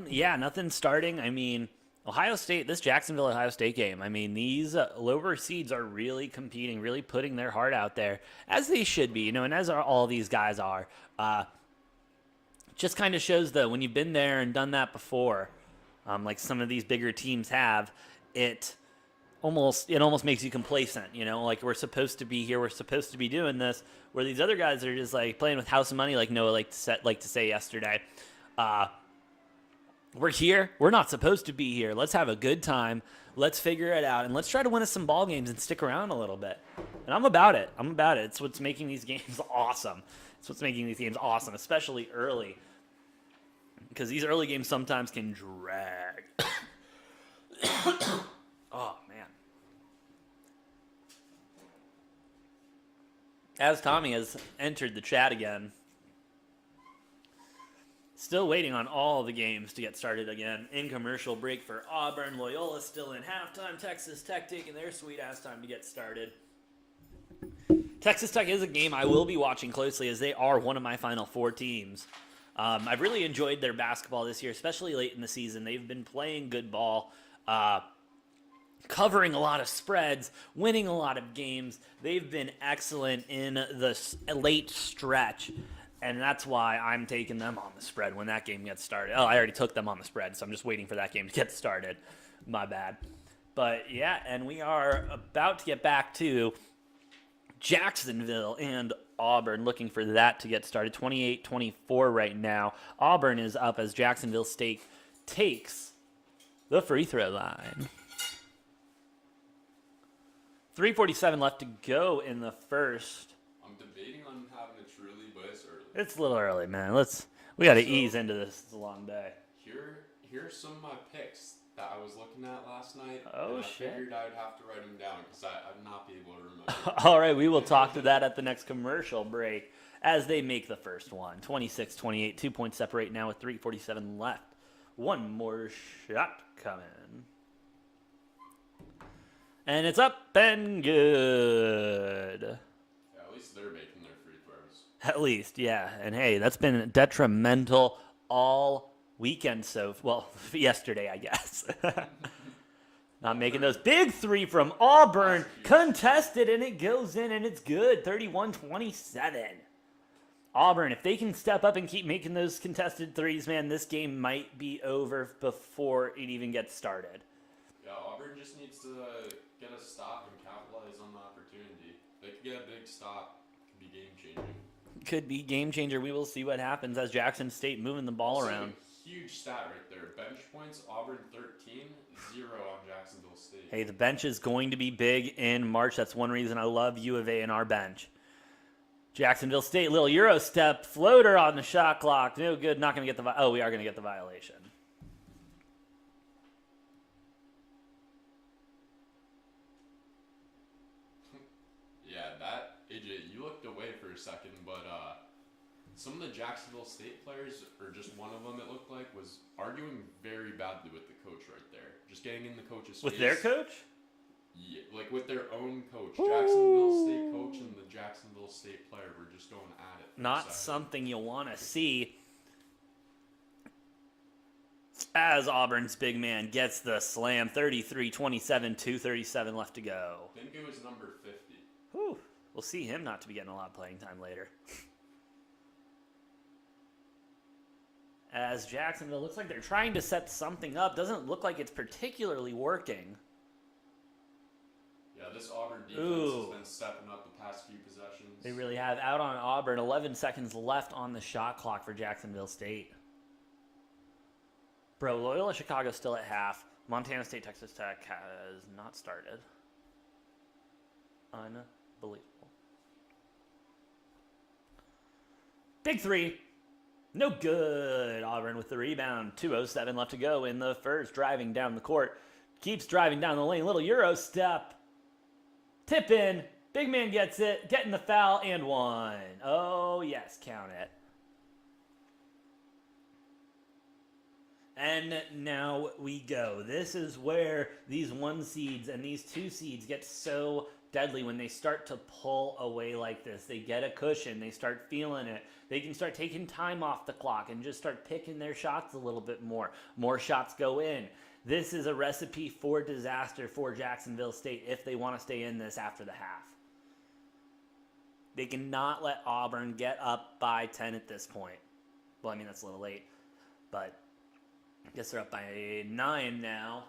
Yeah, nothing starting. I mean, Ohio State, this Jacksonville Ohio State game. I mean, these lower seeds are really competing, really putting their heart out there, as they should be, and as all these guys are. Just kind of shows though when you've been there and done that before, like some of these bigger teams have, it almost makes you complacent. Like we're supposed to be here, we're supposed to be doing this. Where these other guys are just like playing with house money, like Noah like to say yesterday. We're here. We're not supposed to be here. Let's have a good time. Let's figure it out, and let's try to win us some ball games and stick around a little bit. And I'm about it. It's what's making these games awesome. It's what's making these games awesome, especially early. Because these early games sometimes can drag. Oh, man. As Tommy has entered the chat again, still waiting on all the games to get started again. In commercial break for Auburn. Loyola still in halftime. Texas Tech taking their sweet-ass time to get started. Texas Tech is a game I will be watching closely as they are one of my Final Four teams. I've really enjoyed their basketball this year, especially late in the season. They've been playing good ball, covering a lot of spreads, winning a lot of games. They've been excellent in the late stretch, and that's why I'm taking them on the spread when that game gets started. Oh, I already took them on the spread, so I'm just waiting for that game to get started. My bad. But, yeah, and we are about to get back to Jacksonville and Auburn, looking for that to get started. 28-24 right now. Auburn is up as Jacksonville State takes the free throw line. 3:47 left to go in the first. I'm debating on having it truly, but it's early. It's a little early, man. We got to ease into this. It's a long day. Here's some of my picks that I was looking at last night. Oh, and shit. I figured I would have to write them down because I'd not be able to remember. All right, we will talk to that at the next commercial break as they make the first one. 26-28, 2 points separate now with 3:47 left. One more shot coming. And it's up and good. Yeah, at least they're making their free throws. At least, yeah. And hey, that's been detrimental all weekend yesterday, I guess. Not making those. Big three from Auburn. Contested, and it goes in, and it's good. 31-27. Auburn, if they can step up and keep making those contested threes, man, this game might be over before it even gets started. Yeah, Auburn just needs to get a stop and capitalize on the opportunity. If they could get a big stop, it could be game-changing. Could be game-changer. We will see what happens as Jackson State moving the ball around. Huge stat right there. Bench points, Auburn 13, 0 on Jacksonville State. Hey, the bench is going to be big in March. That's one reason I love U of A in our bench. Jacksonville State, little Euro step, floater on the shot clock. No good, not going to get the we are going to get the violation. Yeah, AJ, you looked away for a second, but some of the Jacksonville State players, or just one of them it looked like, was arguing very badly with the coach right there. Just getting in the coach's face. With their coach? Yeah, like with their own coach. Jacksonville State coach and the Jacksonville State player were just going at it. Not something you'll want to see as Auburn's big man gets the slam. 33-27, 2:37 left to go. I think it was number 50. Whew. We'll see him not to be getting a lot of playing time later. As Jacksonville looks like they're trying to set something up. Doesn't look like it's particularly working. Yeah, this Auburn defense has been stepping up the past few possessions. They really have. Out on Auburn, 11 seconds left on the shot clock for Jacksonville State. Bro, Loyola Chicago still at half. Montana State, Texas Tech has not started. Unbelievable. Big three. No good. Auburn with the rebound. 2:07 left to go in the first. Driving down the court. Keeps driving down the lane. Little Euro step. Tip in. Big man gets it. Getting the foul and one. Oh, yes. Count it. And now we go. This is where these 1 seeds and these 2 seeds get so deadly when they start to pull away like this. They get a cushion. They start feeling it. They can start taking time off the clock and just start picking their shots a little bit more. More shots go in. This is a recipe for disaster for Jacksonville State if they want to stay in this after the half. They cannot let Auburn get up by 10 at this point. Well, I mean, that's a little late, but I guess they're up by 9 now.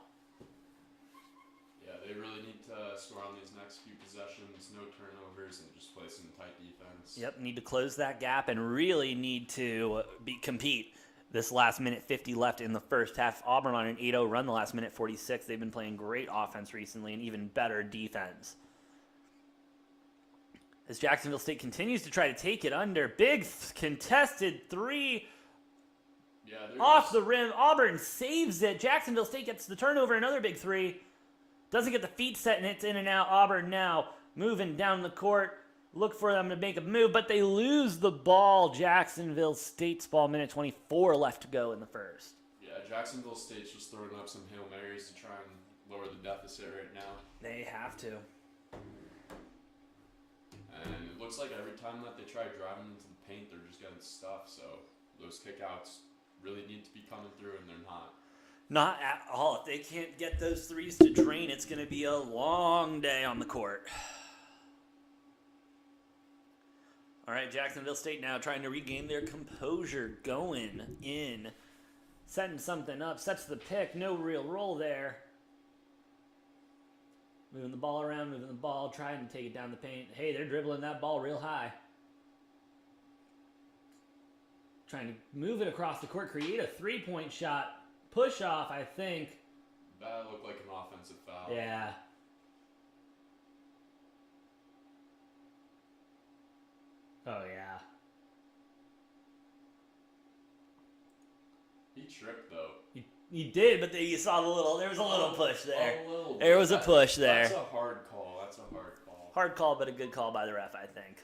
Yeah, they really need to score on these next few possessions, no turnovers, and just play some tight defense. Yep, need to close that gap and really need to compete. This last minute 50 left in the first half. Auburn on an 8-0 run the last minute 46. They've been playing great offense recently and even better defense. As Jacksonville State continues to try to take it under. Big contested three off the rim. Auburn saves it. Jacksonville State gets the turnover. Another big three. Doesn't get the feet set, and it's in and out. Auburn now moving down the court. Look for them to make a move, but they lose the ball. Jacksonville State's ball, minute 24 left to go in the first. Yeah, Jacksonville State's just throwing up some Hail Marys to try and lower the deficit right now. They have to. And it looks like every time that they try driving into the paint, they're just getting stuffed. So those kickouts really need to be coming through, and they're not. Not at all. If they can't get those threes to drain, it's going to be a long day on the court. All right, Jacksonville State now trying to regain their composure, going in, setting something up, sets the pick, no real roll there. Moving the ball around, moving the ball, trying to take it down the paint. Hey, they're dribbling that ball real high. Trying to move it across the court, create a three-point shot, push off, I think. That looked like an offensive foul. Yeah. Oh, yeah. He tripped, though. He did, but you saw there was a little push there. A little There was a push there. That's a hard call. Hard call, but a good call by the ref, I think.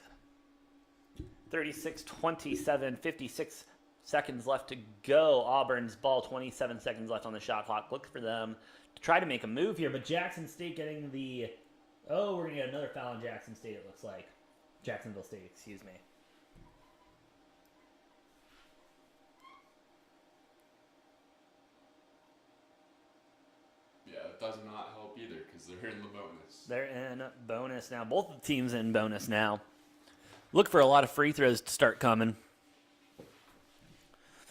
36-27, 56 seconds left to go. Auburn's ball, 27 seconds left on the shot clock. Look for them to try to make a move here, but Jackson State getting the... Oh, we're going to get another foul on Jackson State, it looks like. Jacksonville State, excuse me. Yeah, it does not help either because they're in the bonus. They're in bonus now. Both the teams in bonus now. Look for a lot of free throws to start coming.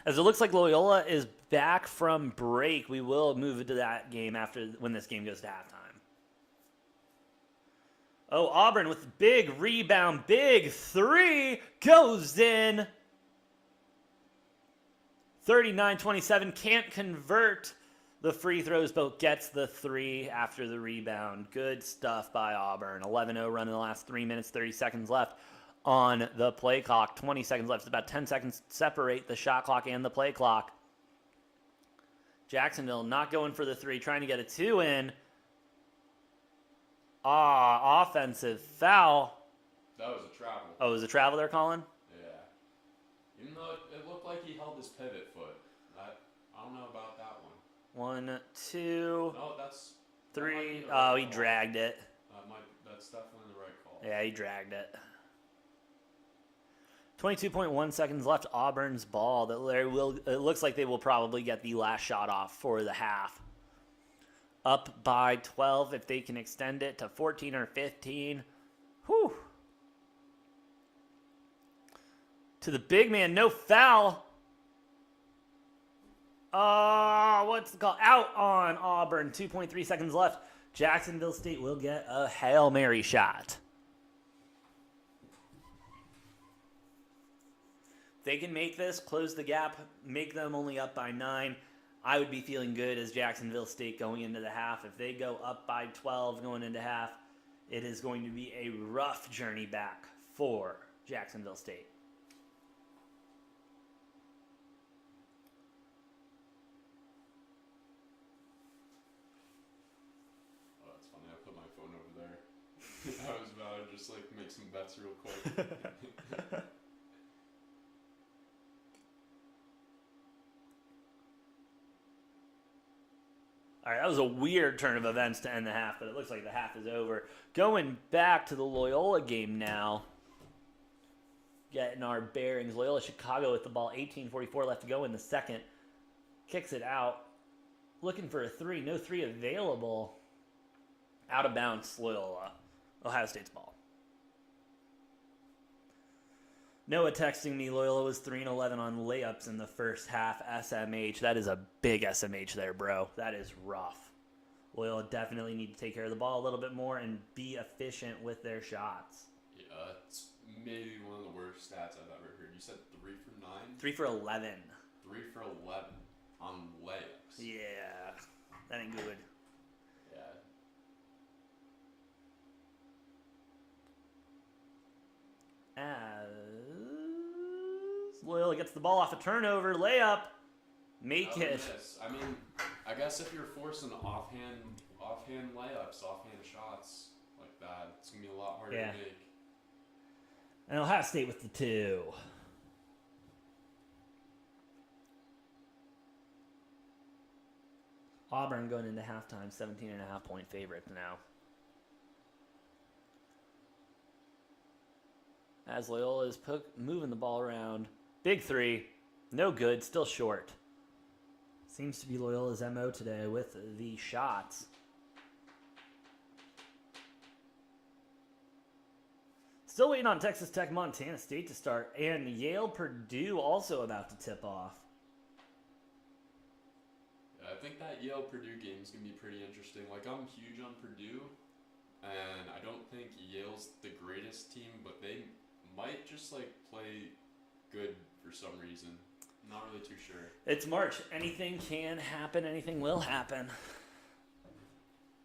As it looks like Loyola is back from break, we will move into that game when this game goes to halftime. Oh, Auburn with the big rebound, big three, goes in. 39-27, can't convert the free throws, but gets the three after the rebound. Good stuff by Auburn. 11-0 run in the last 3 minutes, 30 seconds left on the play clock. 20 seconds left. It's about 10 seconds to separate the shot clock and the play clock. Jacksonville not going for the three, trying to get a two in. Offensive foul. That was a travel. Oh, it was a travel they're calling? Yeah. Even though it looked like he held his pivot foot. I don't know about that one. 1, 2, No, that's 3. Right He dragged it. That's definitely the right call. Yeah, he dragged it. 22.1 seconds left. Auburn's ball. It looks like they will probably get the last shot off for the half. Up by 12 if they can extend it to 14 or 15. Whew. To the big man, no foul. What's the call? Out on Auburn. 2.3 seconds left. Jacksonville State will get a Hail Mary shot. If they can make this, close the gap, make them only up by 9. I would be feeling good as Jacksonville State going into the half. If they go up by 12 going into half, it is going to be a rough journey back for Jacksonville State. Oh, that's funny. I put my phone over there. I was about to just make some bets real quick. All right, that was a weird turn of events to end the half, but it looks like the half is over. Going back to the Loyola game now. Getting our bearings. Loyola Chicago with the ball. 18:44 left to go in the second. Kicks it out. Looking for a three. No three available. Out of bounds, Loyola. Ohio State's ball. Noah texting me, Loyola was 3-11 on layups in the first half. SMH. That is a big SMH there, bro. That is rough. Loyola definitely need to take care of the ball a little bit more and be efficient with their shots. Yeah, it's maybe one of the worst stats I've ever heard. You said 3 for 9? 3 for 11. 3 for 11 on layups. Yeah, that ain't good. Yeah. As Loyola gets the ball off a turnover, layup, make it. Miss. I mean, I guess if you're forcing offhand layups, offhand shots like that, it's gonna be a lot harder to make. And Ohio State with the 2. Auburn going into halftime, 17.5-point favorites now. As Loyola is moving the ball around. Big 3. No good. Still short. Seems to be Loyola's MO today with the shots. Still waiting on Texas Tech, Montana State to start. And Yale, Purdue also about to tip off. Yeah, I think that Yale-Purdue game is going to be pretty interesting. Like, I'm huge on Purdue. And I don't think Yale's the greatest team, but they might just like play good for some reason. Not really too sure. It's March. Anything can happen. Anything will happen.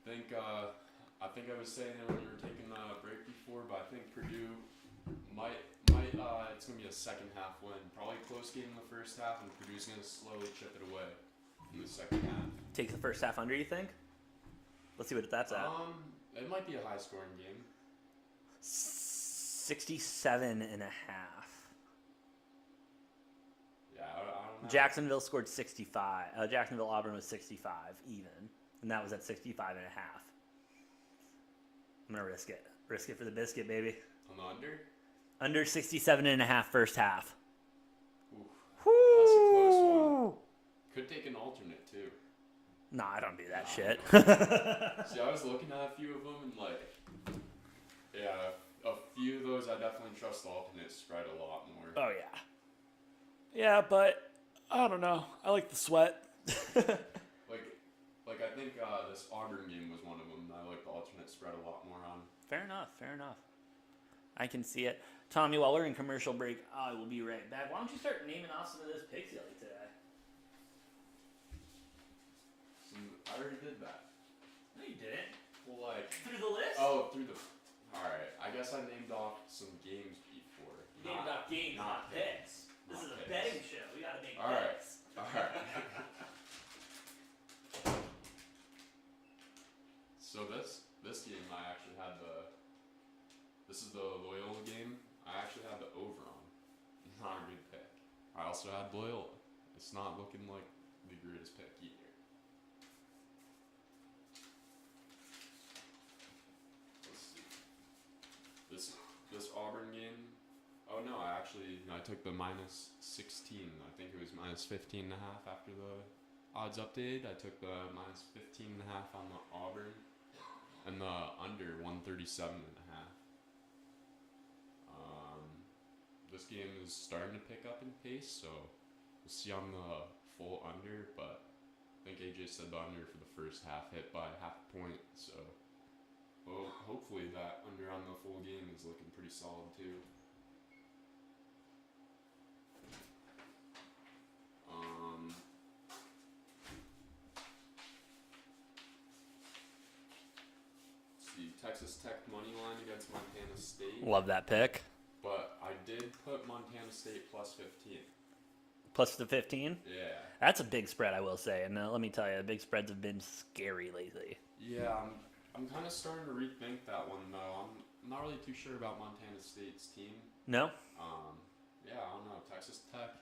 I think I was saying it when you were taking a break before, but I think Purdue might it's gonna be a second half win. Probably close game in the first half, and Purdue's gonna slowly chip it away in the second half. Take the first half under, you think? Let's see what that's at. It might be a high scoring game. 67.5. Yeah, I don't know. Jacksonville scored 65. Jacksonville Auburn was 65 even, and that was at 65.5. I'm gonna risk it. Risk it for the biscuit, baby. On the under? Under 67.5 first half. Oof. That's a close one. Could take an alternate too. Nah, I don't do that shit. See, I was looking at a few of them and like, yeah, a few of those I definitely trust the alternate spread a lot more. Oh yeah. Yeah, but I don't know. I like the sweat. Like I think this Auburn game was one of them. I like the alternate spread a lot more on. Fair enough. I can see it. Tommy, while we're in commercial break, I will be right back. Why don't you start naming off some of this picks you like today? I already did that. No, you didn't. Well, like Through the list? oh, through the. All right, I guess I named off some games before. You named off games, not picks. This is a betting show. We gotta make All right. picks. All right. So this game I actually had this is the Loyola game. I actually had the over on. Not a good pick. I also had Loyola. It's not looking like the greatest pick either. Let's see. This Auburn game. Oh no, I took the minus 16. I think it was minus 15.5 after the odds updated. I took the minus 15.5 on the Auburn. And the under 137.5. This game is starting to pick up in pace, so we'll see on the full under, but I think AJ said the under for the first half hit by half a point, so well, hopefully that under on the full game is looking pretty solid too. Texas Tech money line against Montana State. Love that pick. But I did put Montana State plus 15. Plus the 15? Yeah. That's a big spread, I will say. And let me tell you, big spreads have been scary lately. Yeah, I'm kind of starting to rethink that one, though. I'm not really too sure about Montana State's team. No? Yeah, I don't know. Texas Tech.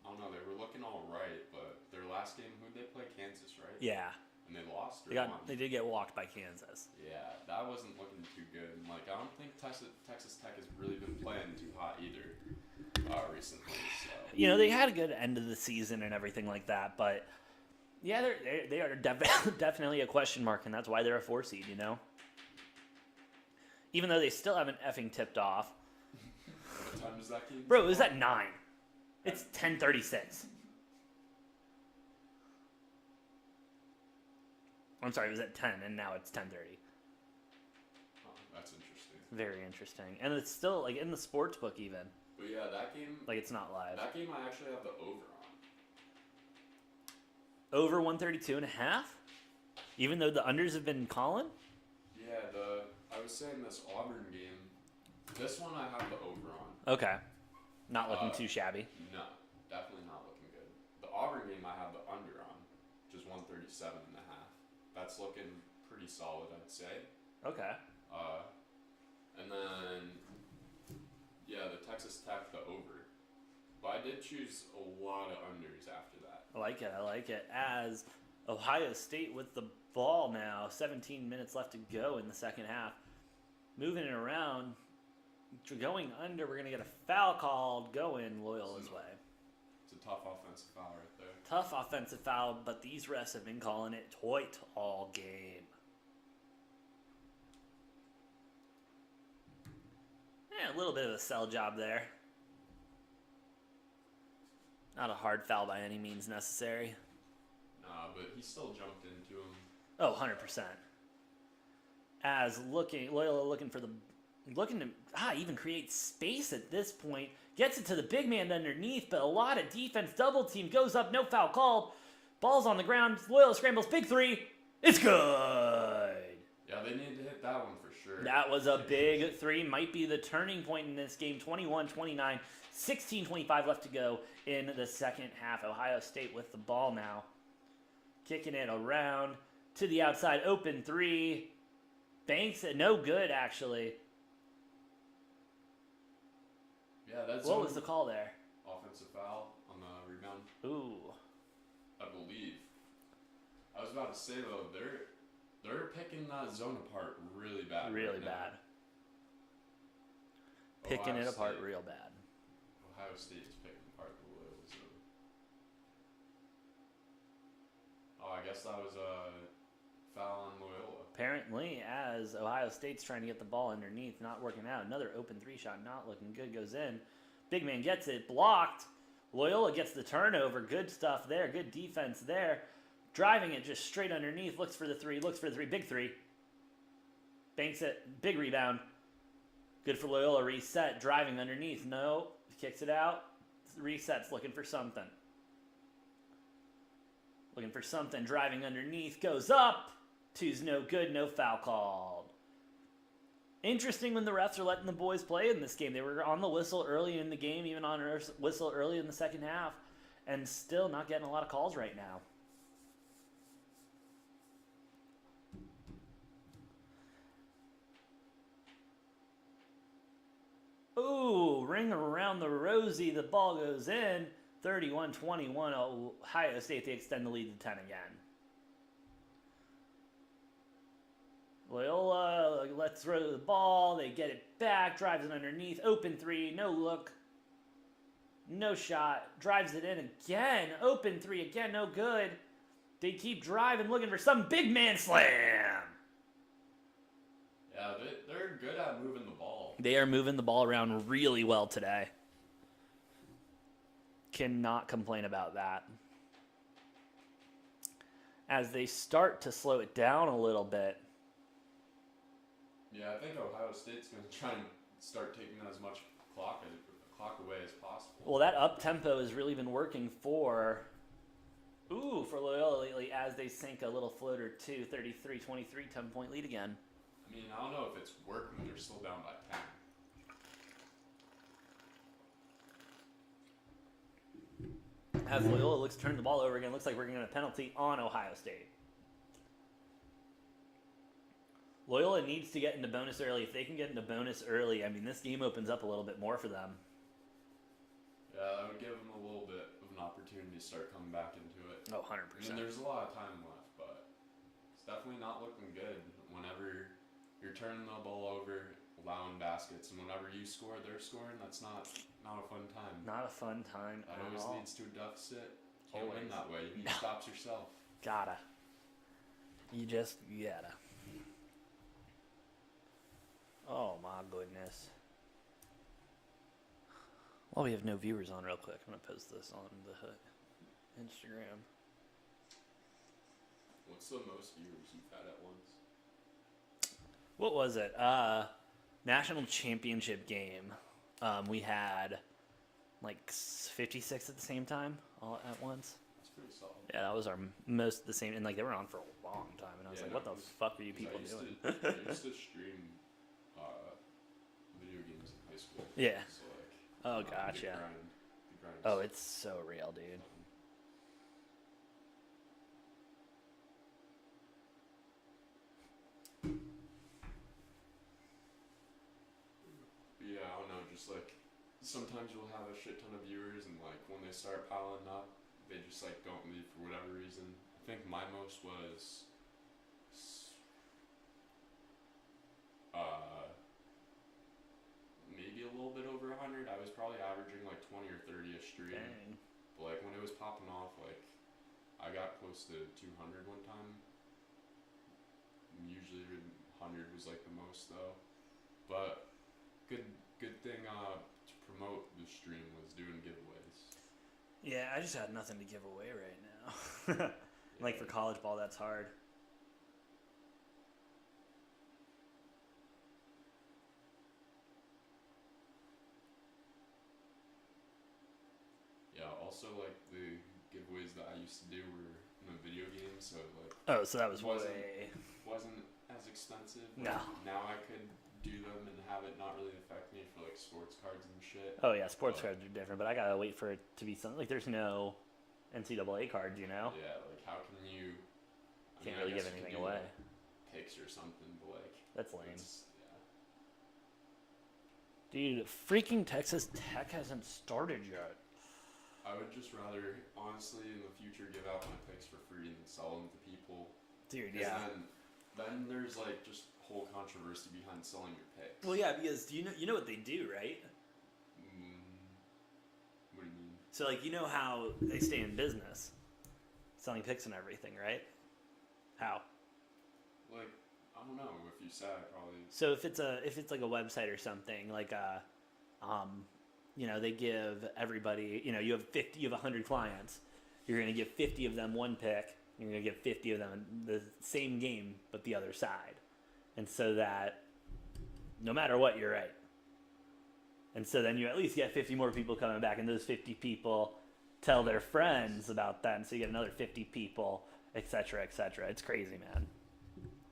I don't know, they were looking all right, but their last game, who'd they play? Kansas, right? Yeah. And they lost or won? They did get walked by Kansas. Yeah, that wasn't looking too good. And, like, I don't think Texas Tech has really been playing too hot either recently. So. You know, they had a good end of the season and everything like that, but yeah, they are definitely a question mark, and that's why they're a 4 seed, you know? Even though they still haven't effing tipped off. What time is that game? Bro, it was at 9. It's 10:36. I'm sorry, it was at 10, and now it's 10:30. Oh, that's interesting. Very interesting. And it's still, like, in the sports book even. But yeah, that game... Like, it's not live. That game I actually have the over on. Over 132.5? Even though the unders have been calling? Yeah, I was saying this Auburn game, this one I have the over on. Okay. Not looking too shabby. No, definitely not looking good. The Auburn game I have the under on, which is 137.5. That's looking pretty solid, I'd say. Okay. And then, yeah, the Texas Tech, the over. But I did choose a lot of unders after that. I like it. As Ohio State with the ball now, 17 minutes left to go in the second half. Moving it around, going under, we're going to get a foul called going Loyola's way. It's a tough offensive foul right there. Tough offensive foul, but these refs have been calling it tight all game. Yeah, a little bit of a sell job there. Not a hard foul by any means necessary. Nah, but he still jumped into him. Oh, 100%. As Loyola looking to even create space at this point. Gets it to the big man underneath, but a lot of defense. Double team goes up, no foul called. Ball's on the ground. Loyola scrambles, big three. It's good. Yeah, they need to hit that one for sure. That was a big three. Might be the turning point in this game. 21-29, 16-25 left to go in the second half. Ohio State with the ball now. Kicking it around to the outside. Open three. Banks it. No good, actually. Yeah, that's what was the call there? Offensive foul on the rebound. Ooh. I believe. I was about to say though, they're picking that zone apart really bad. Really right bad. Now. Picking Ohio it apart State. real bad. Ohio State is picking apart the Loyola zone. Oh, I guess that was a foul on Loyola. Apparently, as Ohio State's trying to get the ball underneath, not working out. Another open three shot, not looking good, goes in. Big man gets it, blocked. Loyola gets the turnover. Good stuff there. Good defense there. Driving it just straight underneath. Looks for the three. Big three. Banks it. Big rebound. Good for Loyola. Reset. Driving underneath. No. Kicks it out. Resets. Looking for something. Driving underneath. Goes up. Two's no good. No foul called. Interesting when the refs are letting the boys play in this game. They were on the whistle early in the game, even on a whistle early in the second half, and still not getting a lot of calls right now. Ooh, ring around the rosy. The ball goes in. 31-21. Ohio State, they extend the lead to 10 again. Loyola lets throw the ball. They get it back. Drives it underneath. Open three. No look. No shot. Drives it in again. Open three again. No good. They keep driving, looking for some big man slam. Yeah, they're good at moving the ball. They are moving the ball around really well today. Cannot complain about that. As they start to slow it down a little bit. Yeah, I think Ohio State's going to try and start taking as much clock away as possible. Well, that up-tempo has really been working for Loyola lately as they sink a little floater to 33-23, 10-point lead again. I mean, I don't know if it's working when they're still down by 10. As Loyola looks to turn the ball over again, looks like we're going to get a penalty on Ohio State. Loyola needs to get into bonus early. If they can get into bonus early, I mean, this game opens up a little bit more for them. Yeah, that would give them a little bit of an opportunity to start coming back into it. Oh, 100%. I mean, there's a lot of time left, but it's definitely not looking good. Whenever you're turning the ball over, allowing baskets, and whenever you score, they're scoring. That's not a fun time. Not a fun time That at always all. leads to a deficit. Can't win Always. that way. You No. stops yourself. Gotta. You just gotta. Oh my goodness. Well, we have no viewers on real quick. I'm gonna post this on the Instagram. What's the most viewers you've had at once? What was it? National championship game. We had like 56 at the same time, all at once. That's pretty solid. Yeah, that was our most the same, and like they were on for a long time, and I was Yeah, like, no, "What the 'cause- fuck are you 'cause people I used doing?" I used to stream video games in high school. Yeah. So like. Oh, the gotcha. grind's Oh, it's so real, dude. Yeah, I don't know, just like sometimes you'll have a shit ton of viewers and like when they start piling up, they just like don't leave for whatever reason. I think my most was maybe a little bit over 100. I was probably averaging like 20 or 30 a stream. Dang. But like when it was popping off, like I got close to 200 one time. Usually 100 was like the most though. But good thing to promote the stream was doing giveaways. Yeah, I just had nothing to give away right now. Like for college ball, that's hard. Yeah, also like the giveaways that I used to do were in the video games, so like Oh, so that was Wasn't- way. wasn't as expensive. No. Like, now I could do them and have it not really affect me for like sports cards and shit. Oh yeah, sports Oh. cards are different, but I gotta wait for it to be something like there's no NCAA cards, you know. Yeah, like how can you? I Can't I really guess give you could anything do, away. like, picks or something, but like That's lame. it's, yeah. Dude, freaking Texas Tech hasn't started yet. I would just rather, honestly, in the future, give out my picks for free and sell them to people. Dude, 'Cause yeah. Then there's like just whole controversy behind selling your picks. Well, yeah, because you know what they do, right? What do you mean? So like you know how they stay in business, selling picks and everything, right? How? Like, I don't know. If you said, I probably. So if it's like a website or something, like they give everybody, you have 100 clients, you're gonna give 50 of them one pick, you're gonna give 50 of them the same game but the other side, and so that no matter what, you're right. And so then you at least get 50 more people coming back, and those 50 people tell their friends about that, and so you get another 50 people, etc., etc. It's crazy, man.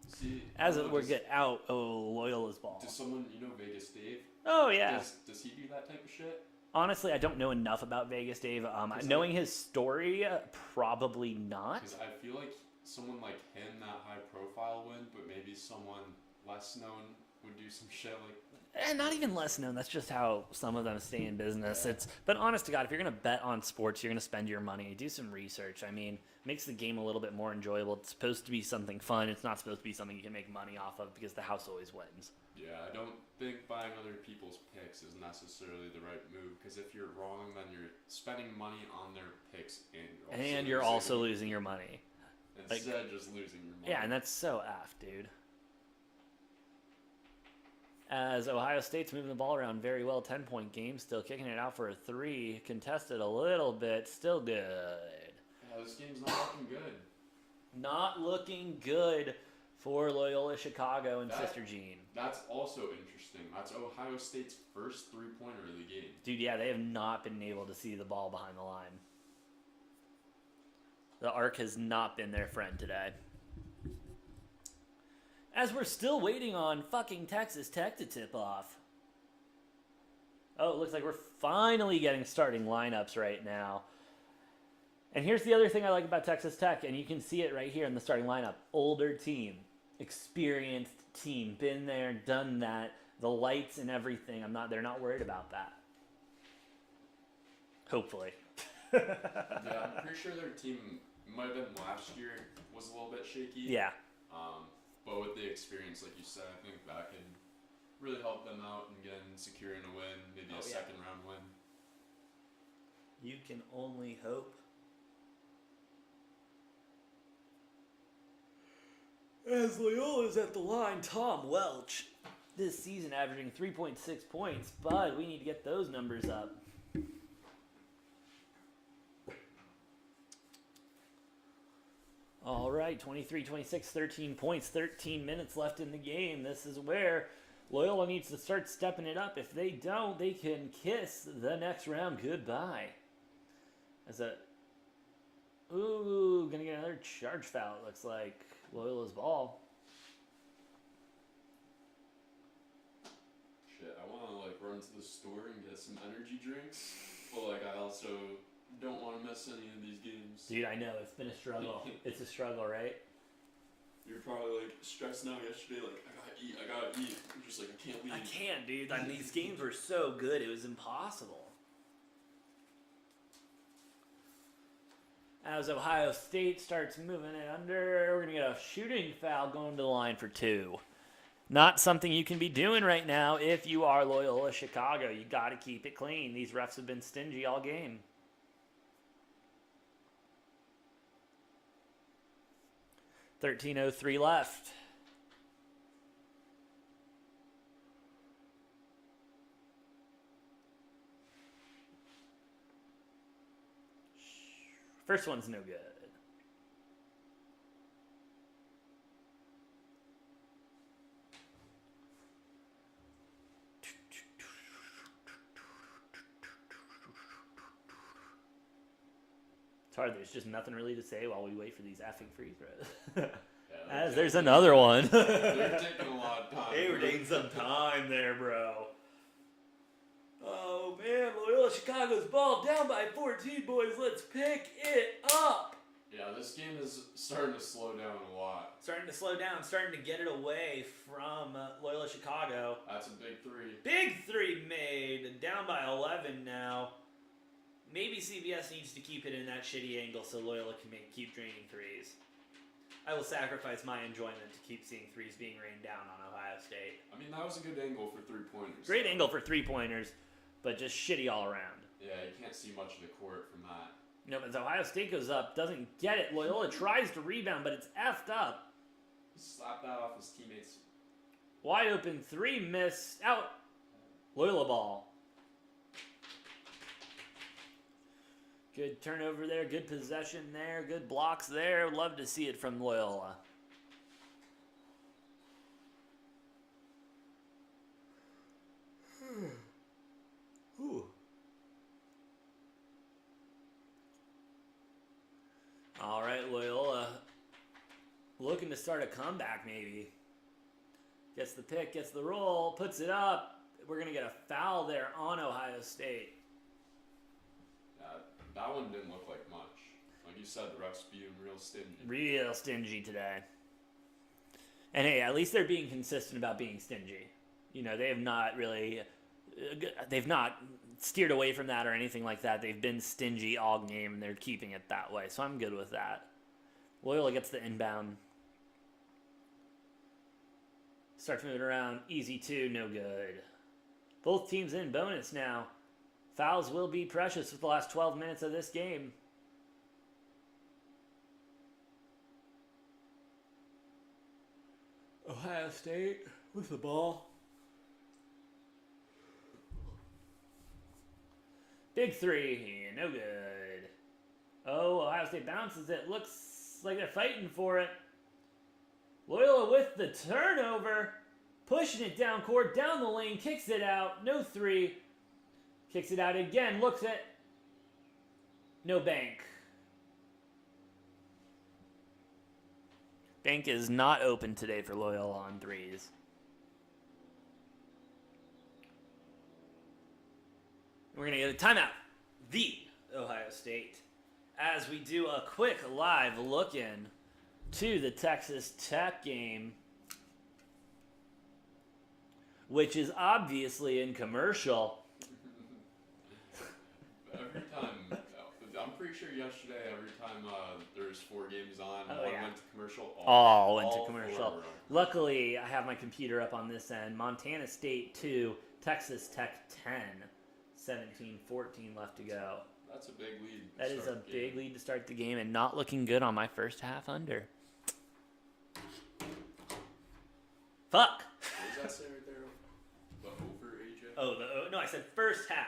See, As I it don't know, were does- get out, Loyola's ball. Does someone, Vegas Dave? Oh yeah. Does he do that type of shit? Honestly, I don't know enough about Vegas Dave. Knowing his story, probably not. Because I feel like someone like him, that high profile would, but maybe someone less known would do some shit like. And not even less known. That's just how some of them stay in business. But honest to God, if you're gonna bet on sports, you're gonna spend your money. Do some research. I mean, makes the game a little bit more enjoyable. It's supposed to be something fun. It's not supposed to be something you can make money off of because the house always wins. Yeah, I don't think buying other people's picks is necessarily the right move. Because if you're wrong, then you're spending money on their picks And you're also losing your money. instead just losing your money. Yeah, and that's so aft, dude. As Ohio State's moving the ball around very well, 10-point game, still kicking it out for a 3, contested a little bit, still good. Yeah, this game's not looking good. Not looking good for Loyola Chicago and Sister Jean. That's also interesting. That's Ohio State's first three-pointer of the game. Dude, yeah, they have not been able to see the ball behind the line. The arc has not been their friend today. As we're still waiting on fucking Texas Tech to tip off. Oh, it looks like we're finally getting starting lineups right now. And here's the other thing I like about Texas Tech, and you can see it right here in the starting lineup. Older team, experienced team, been there, done that, the lights and everything. They're not worried about that. Hopefully. Yeah, I'm pretty sure their team might have been last year was a little bit shaky. Yeah. But with the experience, like you said, I think that can really help them out and securing a win, maybe a second round win. You can only hope. As Loyola's at the line, Tom Welch this season averaging 3.6 points, but we need to get those numbers up. All right, 23-26, 13 points, 13 minutes left in the game. This is where Loyola needs to start stepping it up. If they don't, they can kiss the next round goodbye. Gonna get another charge foul, it looks like. Loyola's ball. Shit, I want to run to the store and get some energy drinks, but I also don't want to miss any of these games. Dude, I know, it's been a struggle. It's a struggle, right? You're probably stressing out yesterday, I gotta eat. I'm just I can't leave. I can't, dude. These games were so good, it was impossible. As Ohio State starts moving it under, we're going to get a shooting foul going to the line for 2. Not something you can be doing right now if you are Loyola Chicago. You got to keep it clean. These refs have been stingy all game. $13:03 left. First one's no good. It's hard. There's just nothing really to say while we wait for these effing free throws. As there's another one. They're taking a lot of time. They were taking some time there, bro. Oh, man. Loyola Chicago's ball down by 14, boys. Let's pick it up. Yeah, this game is starting to slow down a lot. Starting to slow down. Starting to get it away from Loyola Chicago. That's a big 3. Big 3 made. Down by 11 now. Maybe CBS needs to keep it in that shitty angle so Loyola can keep draining threes. I will sacrifice my enjoyment to keep seeing threes being rained down on Ohio State. I mean, that was a good angle for 3-pointers. Great angle for 3-pointers, but just shitty all around. Yeah, you can't see much of the court from that. No, but as Ohio State goes up, doesn't get it. Loyola tries to rebound, but it's effed up. He slapped that off his teammates. Wide open 3 missed out. Loyola ball. Good turnover there, good possession there, good blocks there. Love to see it from Loyola. Ooh. All right, Loyola looking to start a comeback maybe. Gets the pick, gets the roll, puts it up. We're going to get a foul there on Ohio State. That one didn't look like much. Like you said, the refs being real stingy. Real stingy today. And hey, at least they're being consistent about being stingy. You know, they have not really, they've not steered away from that or anything like that. They've been stingy all game, and they're keeping it that way. So I'm good with that. Loyola gets the inbound. Starts moving around. Easy 2, no good. Both teams in bonus now. Fouls will be precious with the last 12 minutes of this game. Ohio State with the ball. Big 3, no good. Oh, Ohio State bounces it. Looks like they're fighting for it. Loyola with the turnover. Pushing it down court, down the lane, kicks it out. No 3. Kicks it out again, looks at, no bank. Bank is not open today for Loyola on 3s. We're going to get a timeout. The Ohio State. As we do a quick live look-in to the Texas Tech game, which is obviously in commercial. Every time, sure yesterday, every time there was 4 games on, Oh, one yeah. went to commercial. All went to all commercial. 4 were on commercial. Luckily, I have my computer up on this end. Montana State 2, Texas Tech 10. 17-14 left to go. That's a big lead. That is a big lead to start the game, and not looking good on my first half under. Fuck. What does that say right there? The over, AJ? Oh, no, I said first half.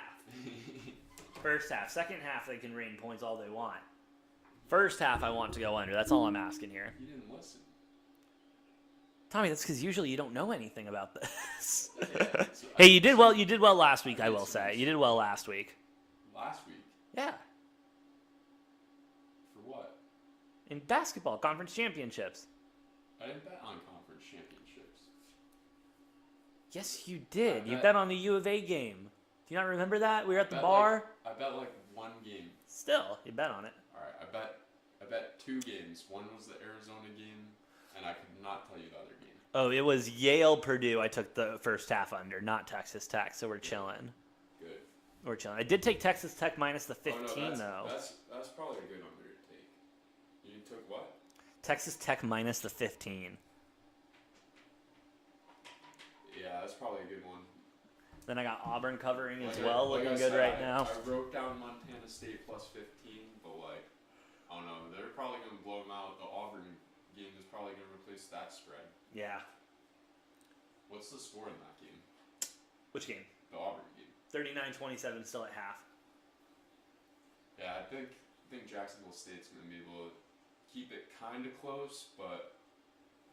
First half. Second half, they can rain points all they want. First half, I want to go under. That's all I'm asking here. You didn't listen. Tommy, that's because usually you don't know anything about this. Yeah, so Hey, you did well. You did well last week, I will say. You did well last week. Last week? Yeah. For what? In basketball, conference championships. I didn't bet on conference championships. Yes, you did. I You bet- bet on the U of A game. Do you not remember that? We were at the Bet bar. I bet like 1 game. Still, you bet on it. Alright, I bet 2 games. One was the Arizona game, and I could not tell you the other game. Oh, it was Yale Purdue. I took the first half under, not Texas Tech. So we're chilling. Good. We're chilling. I did take Texas Tech minus the 15 oh, no, though. That's probably a good under to take. You took what? Texas Tech minus the 15. Yeah, that's probably a good one. Then I got Auburn covering as Like well, like looking I good said, right now. I wrote down Montana State plus 15, but like, I don't know. They're probably going to blow them out. The Auburn game is probably going to replace that spread. Yeah. What's the score in that game? Which game? The Auburn game. 39-27 still at half. Yeah, I think Jacksonville State's going to be able to keep it kind of close, but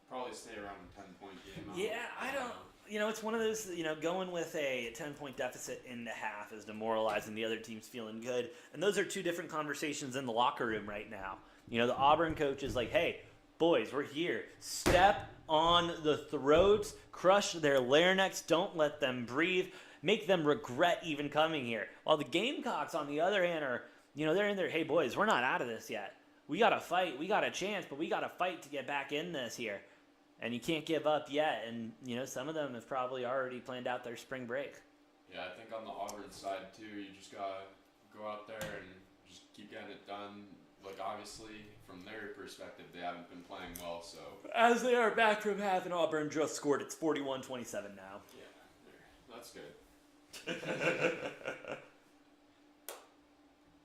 probably stay around a 10-point game. Yeah, I don't. You know, it's one of those. You know, going with a 10-point deficit in the half is demoralizing. The other team's feeling good, and those are two different conversations in the locker room right now. You know, the Auburn coach is like, "Hey, boys, we're here. Step on the throats, crush their larynx. Don't let them breathe. Make them regret even coming here." While the Gamecocks, on the other hand, are, you know, they're in there. Hey, boys, we're not out of this yet. We got to fight. We got a chance, but we got to fight to get back in this here. And you can't give up yet. And, you know, some of them have probably already planned out their spring break. Yeah, I think on the Auburn side, too, you just got to go out there and just keep getting it done. Like, obviously, from their perspective, they haven't been playing well, so. As they are back from half, and Auburn just scored. It's 41-27 now. Yeah, that's good.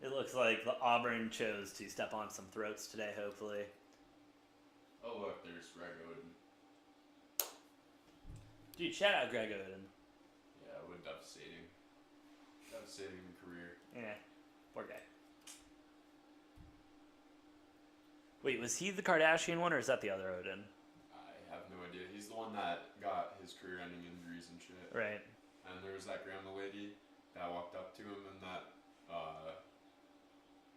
It looks like the Auburn chose to step on some throats today, hopefully. Oh, look, there's Greg Oden. Dude, shout out Greg Oden. Yeah, what a devastating career. Yeah, poor guy. Wait, was he the Kardashian one, or is that the other Oden? I have no idea. He's the one that got his career-ending injuries and shit. Right. And there was that grandma lady that walked up to him and that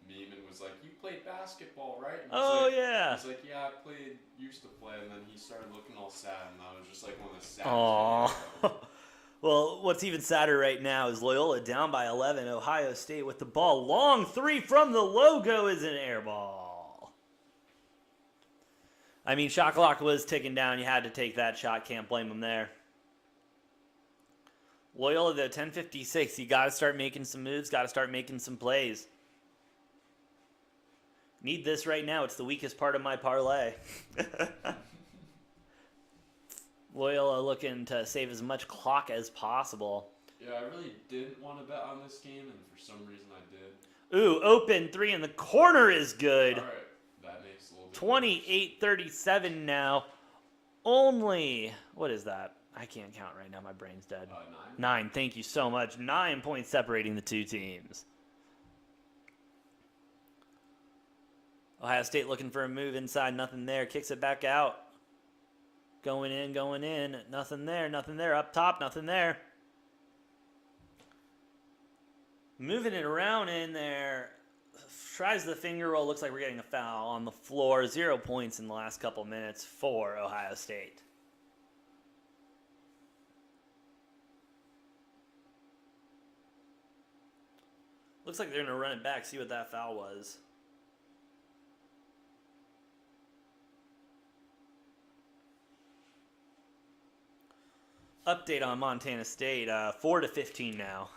meme and was like, "You played basketball, right?" And Oh, like, yeah. He's like, "Yeah, I used to play," and then he started looking all sad, and that was just like one of the saddest Aww. videos ever. Well, what's even sadder right now is Loyola down by 11. Ohio State with the ball. Long three from the logo is an air ball. I mean, shot clock was ticking down. You had to take that shot. Can't blame them there. Loyola, though, 10:56. You got to start making some moves. Got to start making some plays. Need this right now. It's the weakest part of my parlay. Loyola looking to save as much clock as possible. Yeah, I really didn't want to bet on this game, and for some reason I did. Ooh, open three in the corner is good. All right, that makes a little bit 28-37 now. Only, what is that? I can't count right now. My brain's dead. 9. 9, thank you so much. 9 points separating the two teams. Ohio State looking for a move inside. Nothing there. Kicks it back out. Going in. Nothing there. Up top, nothing there. Moving it around in there. Tries the finger roll. Looks like we're getting a foul on the floor. 0 points in the last couple minutes for Ohio State. Looks like they're going to run it back, see what that foul was. Update on Montana State, 4-15 now.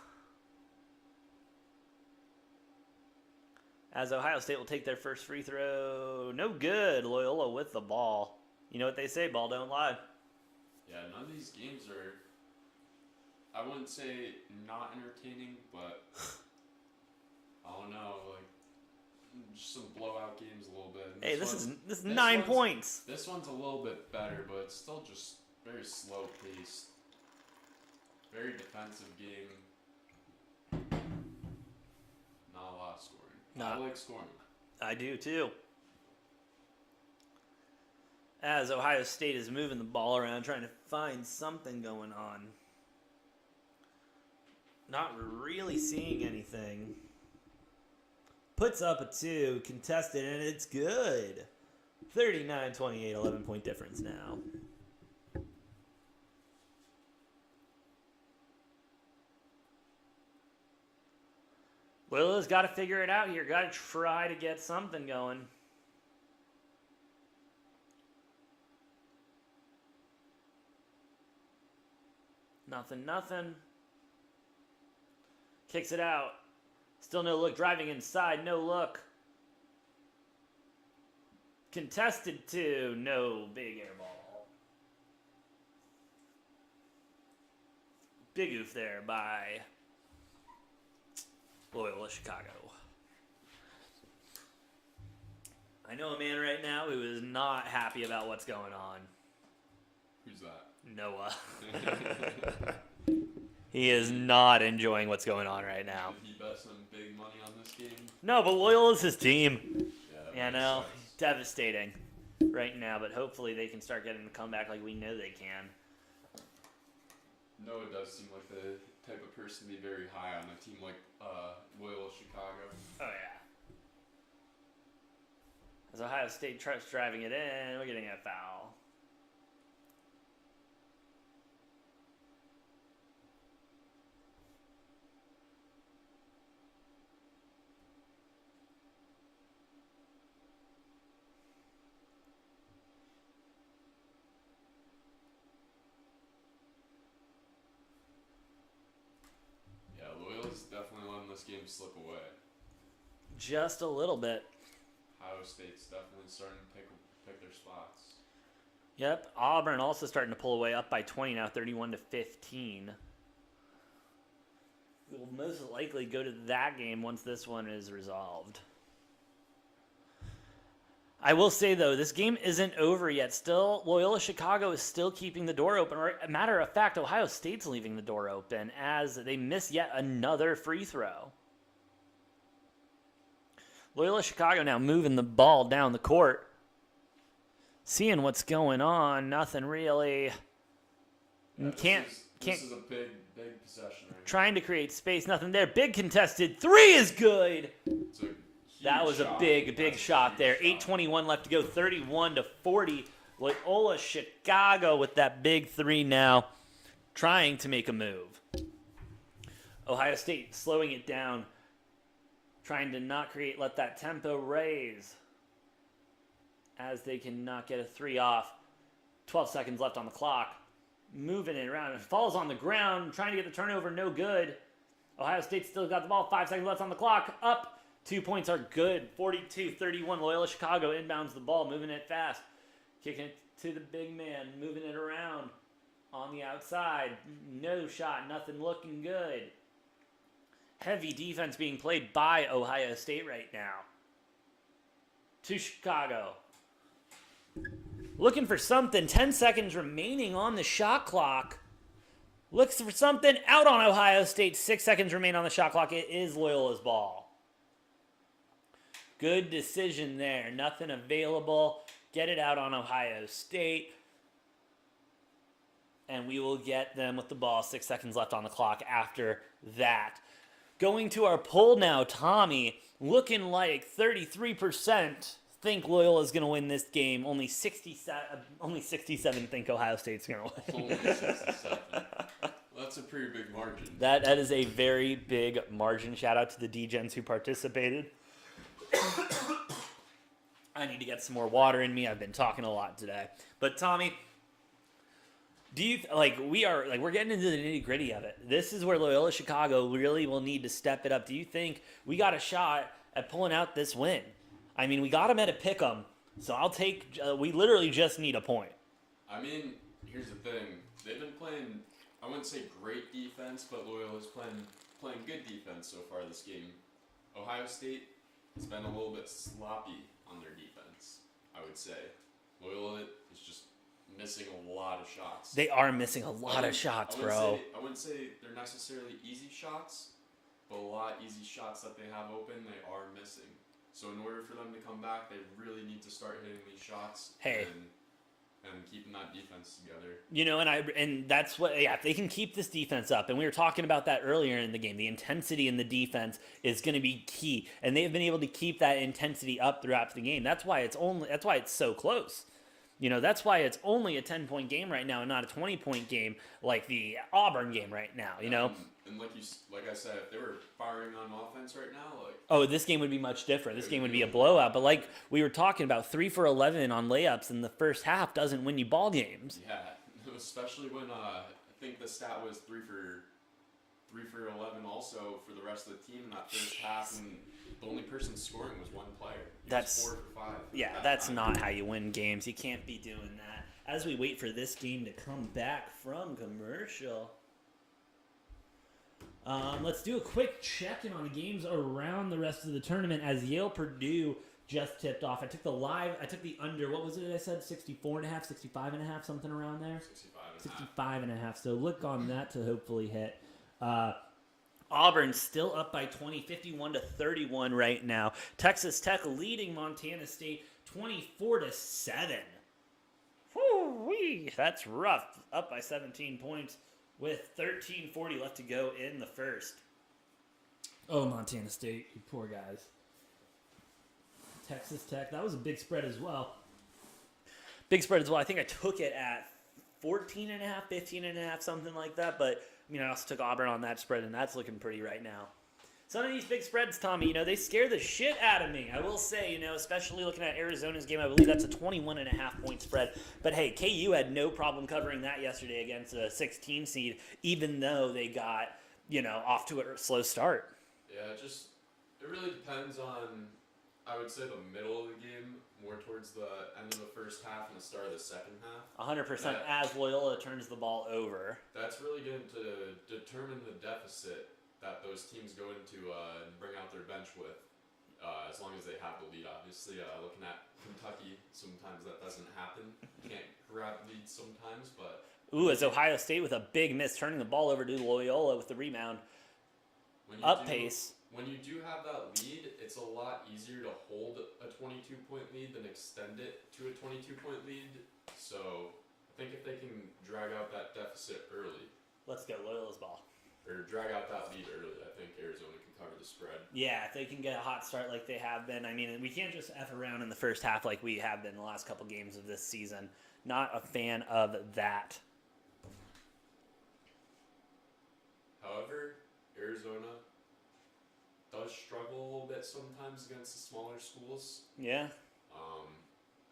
As Ohio State will take their first free throw. No good. Loyola with the ball. You know what they say, ball don't lie. Yeah, none of these games are, I wouldn't say not entertaining, but I don't know, like just some blowout games a little bit. Hey, this is 9 points. This one's a little bit better, but it's still just very slow paced. Very defensive game. Not a lot of scoring. I like scoring. I do too. As Ohio State is moving the ball around, trying to find something going on. Not really seeing anything. Puts up a 2, contested, and it's good. 39-28, 11-point difference now. Loyola's got to figure it out here. Got to try to get something going. Nothing. Kicks it out. Still no look. Driving inside. No look. Contested 2. No. Big air ball. Big oof there by Loyola Chicago. I know a man right now who is not happy about what's going on. Who's that? Noah. He is not enjoying what's going on right now. Did he bet some big money on this game? No, but Loyola's his team. Yeah, You know, devastating right now, but hopefully they can start getting the comeback like we know they can. Noah does seem like the type of person to be very high on a team like Loyola Chicago. Oh, yeah. As Ohio State tries driving it in, we're getting a foul. Definitely letting this game slip away. Just a little bit. Ohio State's definitely starting to pick their spots. Yep. Auburn also starting to pull away, up by 20 now, 31-15. We'll most likely go to that game once this one is resolved. I will say, though, this game isn't over yet. Still, Loyola Chicago is still keeping the door open. Or, a matter of fact, Ohio State's leaving the door open as they miss yet another free throw. Loyola Chicago now moving the ball down the court. Seeing what's going on. Nothing really. Yeah, this is a big possession right Trying to create space. Nothing there. Big contested. 3 is good. That was a big shot there. 8:21 left to go. 31-40. Loyola Chicago with that big 3 now, trying to make a move. Ohio State slowing it down, trying to not let that tempo raise as they cannot get a 3 off. 12 seconds left on the clock. Moving it around. It falls on the ground, trying to get the turnover. No good. Ohio State still got the ball. 5 seconds left on the clock. Up. 2 points are good. 42-31. Loyola Chicago inbounds the ball, moving it fast. Kicking it to the big man, moving it around on the outside. No shot, nothing looking good. Heavy defense being played by Ohio State right now. To Chicago. Looking for something. 10 seconds remaining on the shot clock. Looks for something out on Ohio State. 6 seconds remain on the shot clock. It is Loyola's ball. Good decision there. Nothing available. Get it out on Ohio State. And we will get them with the ball. 6 seconds left on the clock after that. Going to our poll now, Tommy. Looking like 33% think Loyola is going to win this game. Only 67 think Ohio State's going to win. Only 67. That's a pretty big margin. That is a very big margin. Shout out to the Degens who participated. I need to get some more water in me. I've been talking a lot today. But Tommy, do you we're getting into the nitty-gritty of it. This is where Loyola Chicago really will need to step it up. Do you think we got a shot at pulling out this win. I mean, we got them at a pick 'em, so I'll take. We literally just need a point. I mean, here's the thing. They've been playing, I wouldn't say great defense, but Loyola's playing good defense so far this game. Ohio State has been a little bit sloppy on their defense, I would say. Loyola is just missing a lot of shots. They are missing a lot of shots, bro. I wouldn't say they're necessarily easy shots, but a lot of easy shots that they have open, they are missing. So in order for them to come back, they really need to start hitting these shots and keeping that defense together. You know, and that's what, if they can keep this defense up, and we were talking about that earlier in the game, the intensity in the defense is going to be key, and they've been able to keep that intensity up throughout the game. That's why it's so close. You know, that's why it's only a 10-point game right now and not a 20-point game like the Auburn game right now, you know? And like I said, if they were firing on offense right now, this game would be much different. This game would be a blowout. But like we were talking about, 3 for 11 on layups in the first half doesn't win you ball games. Yeah, especially when I think the stat was 3 for 11 also for the rest of the team in that first half, and the only person scoring was one player. That's 4 for 5. Yeah, that's not how you win games. You can't be doing that. As we wait for this game to come back from commercial. Let's do a quick check-in on the games around the rest of the tournament as Yale-Purdue just tipped off. I took the under, what was it I said, 64.5, 65.5, something around there? 65.5. So look on that to hopefully hit. Auburn still up by 20, 51-31 right now. Texas Tech leading Montana State 24-7. Whoo-wee, that's rough. Up by 17 points. With 13:40 left to go in the first. Oh, Montana State, you poor guys. Texas Tech, that was a big spread as well. Big spread as well. I think I took it at 14.5, 15.5, something like that. But, I also took Auburn on that spread, and that's looking pretty right now. Some of these big spreads, Tommy, they scare the shit out of me. I will say, especially looking at Arizona's game, I believe that's a 21.5 point spread. But hey, KU had no problem covering that yesterday against a 16 seed, even though they got, off to a slow start. Yeah, it really depends on, I would say, the middle of the game, more towards the end of the first half and the start of the second half. 100% as Loyola turns the ball over. That's really going to determine the deficit that those teams go into and bring out their bench with, as long as they have the lead. Obviously, looking at Kentucky, sometimes that doesn't happen. You can't grab leads sometimes, but... Ooh, as Ohio State with a big miss, turning the ball over to Loyola with the rebound. Pace. When you do have that lead, it's a lot easier to hold a 22-point lead than extend it to a 22-point lead. So, I think if they can drag out that deficit early... Let's go, Loyola's ball. Or drag out that lead early, I think Arizona can cover the spread. Yeah, if they can get a hot start like they have been. We can't just F around in the first half like we have been the last couple games of this season. Not a fan of that. However, Arizona does struggle a little bit sometimes against the smaller schools. Yeah.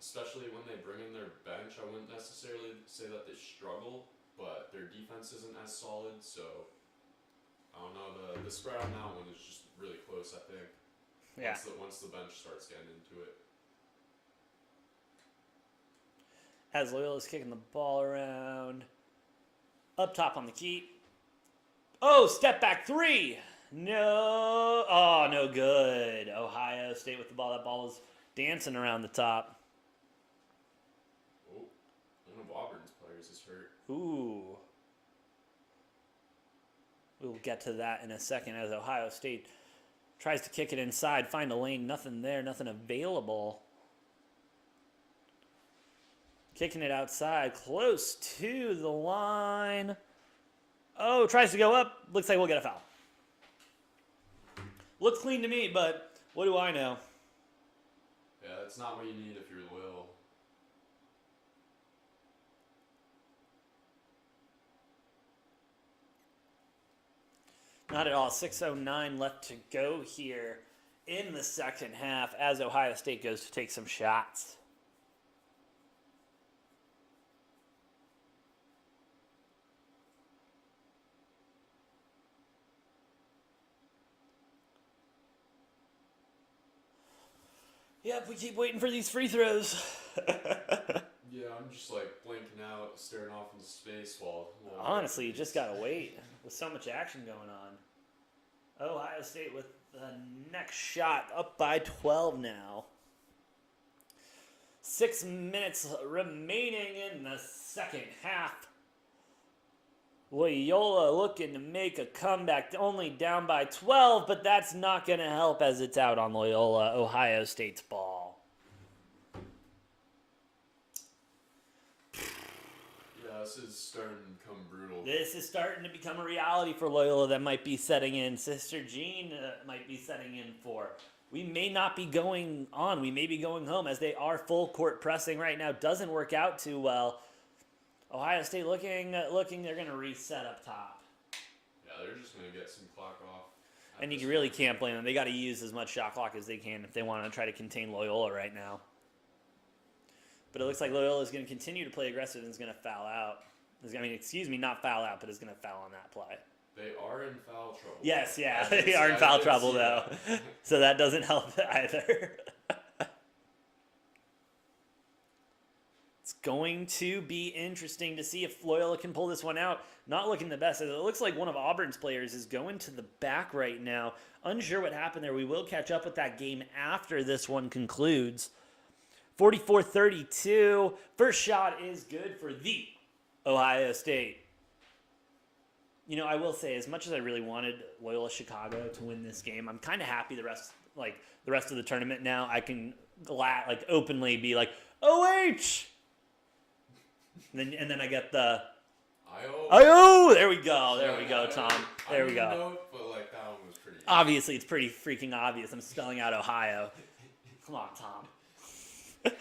Especially when they bring in their bench. I wouldn't necessarily say that they struggle, but their defense isn't as solid, so... I don't know, the spread on that one is just really close, I think. Yeah. Once the bench starts getting into it. As Loyola's kicking the ball around. Up top on the key. Oh, step back 3! No. Oh, no good. Ohio State with the ball. That ball was dancing around the top. Oh, one of Auburn's players is hurt. Ooh. We'll get to that in a second as Ohio State tries to kick it inside, find a lane, nothing there, nothing available. Kicking it outside, close to the line. Oh, tries to go up. Looks like we'll get a foul. Looks clean to me, but what do I know? Yeah, that's not what you need if you're Loyal. Not at all. 6:09 left to go here in the second half as Ohio State goes to take some shots. Yep, we keep waiting for these free throws. Yeah, I'm just like blinking out, staring off into space while. Honestly, you just gotta wait with so much action going on. Ohio State with the next shot, up by 12 now. 6 minutes remaining in the second half. Loyola looking to make a comeback, only down by 12, but that's not going to help as it's out on Loyola, Ohio State's ball. Yeah, this is starting to become brutal. This is starting to become a reality for Loyola that might be setting in. Sister Jean might be setting in for. We may not be going on. We may be going home as they are full court pressing right now. Doesn't work out too well. Ohio State looking, they're going to reset up top. Yeah, they're just going to get some clock off. And you really can't blame them. They got to use as much shot clock as they can if they want to try to contain Loyola right now. But it looks like Loyola is going to continue to play aggressive and is going to foul out. Not foul out, but is going to foul on that play. They are in foul trouble. Yes, yeah, they are in foul trouble, though. So that doesn't help either. It's going to be interesting to see if Loyola can pull this one out. Not looking the best. It looks like one of Auburn's players is going to the back right now. Unsure what happened there. We will catch up with that game after this one concludes. 44-32. First shot is good for the Ohio State. You know, I will say, as much as I really wanted Loyola Chicago to win this game, I'm kind of happy the rest of the tournament now. I can openly be like, OH! And then I get the IO. There we go. There we go, Tom. There we go. Know, but like that one was pretty. Obviously, it's pretty freaking obvious. I'm spelling out Ohio. Come on, Tom. I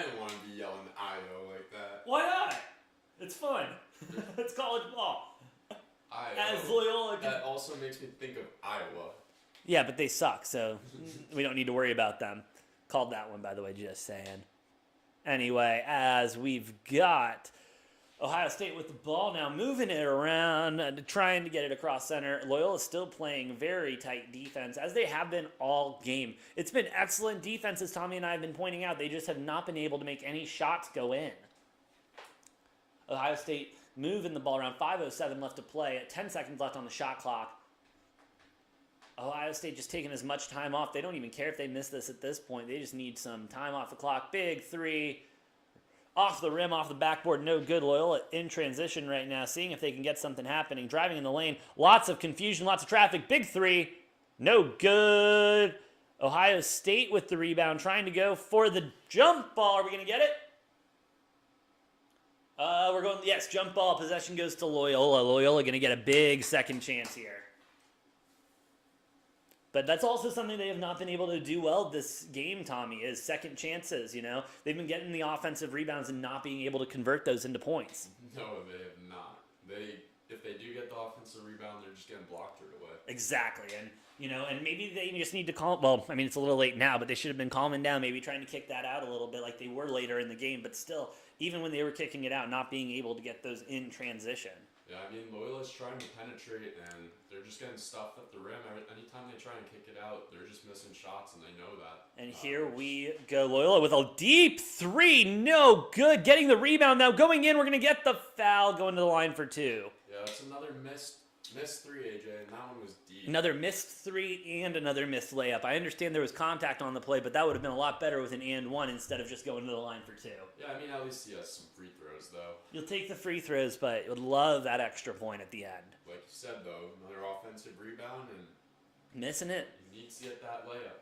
didn't want to be yelling IO like that. Why not? It's fun. It's college ball. As Loyola. That also makes me think of Iowa. Yeah, but they suck, so we don't need to worry about them. Called that one, by the way, just saying. Anyway, as we've got Ohio State with the ball now, moving it around, trying to get it across center. Loyola still playing very tight defense, as they have been all game. It's been excellent defense, as Tommy and I have been pointing out. They just have not been able to make any shots go in. Ohio State moving the ball around, 5:07 left to play, 10 seconds left on the shot clock. Ohio State just taking as much time off. They don't even care if they miss this at this point. They just need some time off the clock. Big three. Off the rim, off the backboard. No good. Loyola in transition right now, seeing if they can get something happening. Driving in the lane. Lots of confusion, lots of traffic. Big three. No good. Ohio State with the rebound, trying to go for the jump ball. Are we going to get it? We're going, yes, jump ball. Possession goes to Loyola. Loyola going to get a big second chance here. But that's also something they have not been able to do well this game, Tommy, is second chances, you know? They've been getting the offensive rebounds and not being able to convert those into points. No, they have not. If they do get the offensive rebound, they're just getting blocked right away. Exactly. And, you know, and maybe they just need to calm, well, I mean, it's a little late now, but they should have been calming down, maybe trying to kick that out a little bit like they were later in the game. But still, even when they were kicking it out, not being able to get those in transition. Yeah, I mean, Loyola's trying to penetrate, and they're just getting stuffed at the rim. Anytime they try and kick it out, they're just missing shots, and they know that. And here we go. Loyola with a deep three. No good. Getting the rebound now. Going in, we're going to get the foul. Going to the line for two. Yeah, it's another missed three, AJ, and that one was deep. Another missed three and another missed layup. I understand there was contact on the play, but that would have been a lot better with an and one instead of just going to the line for two. Yeah, I mean, at least he has some free throws, though. You'll take the free throws, but would love that extra point at the end. Like you said, though, another offensive rebound, and missing it. He needs to get that layup.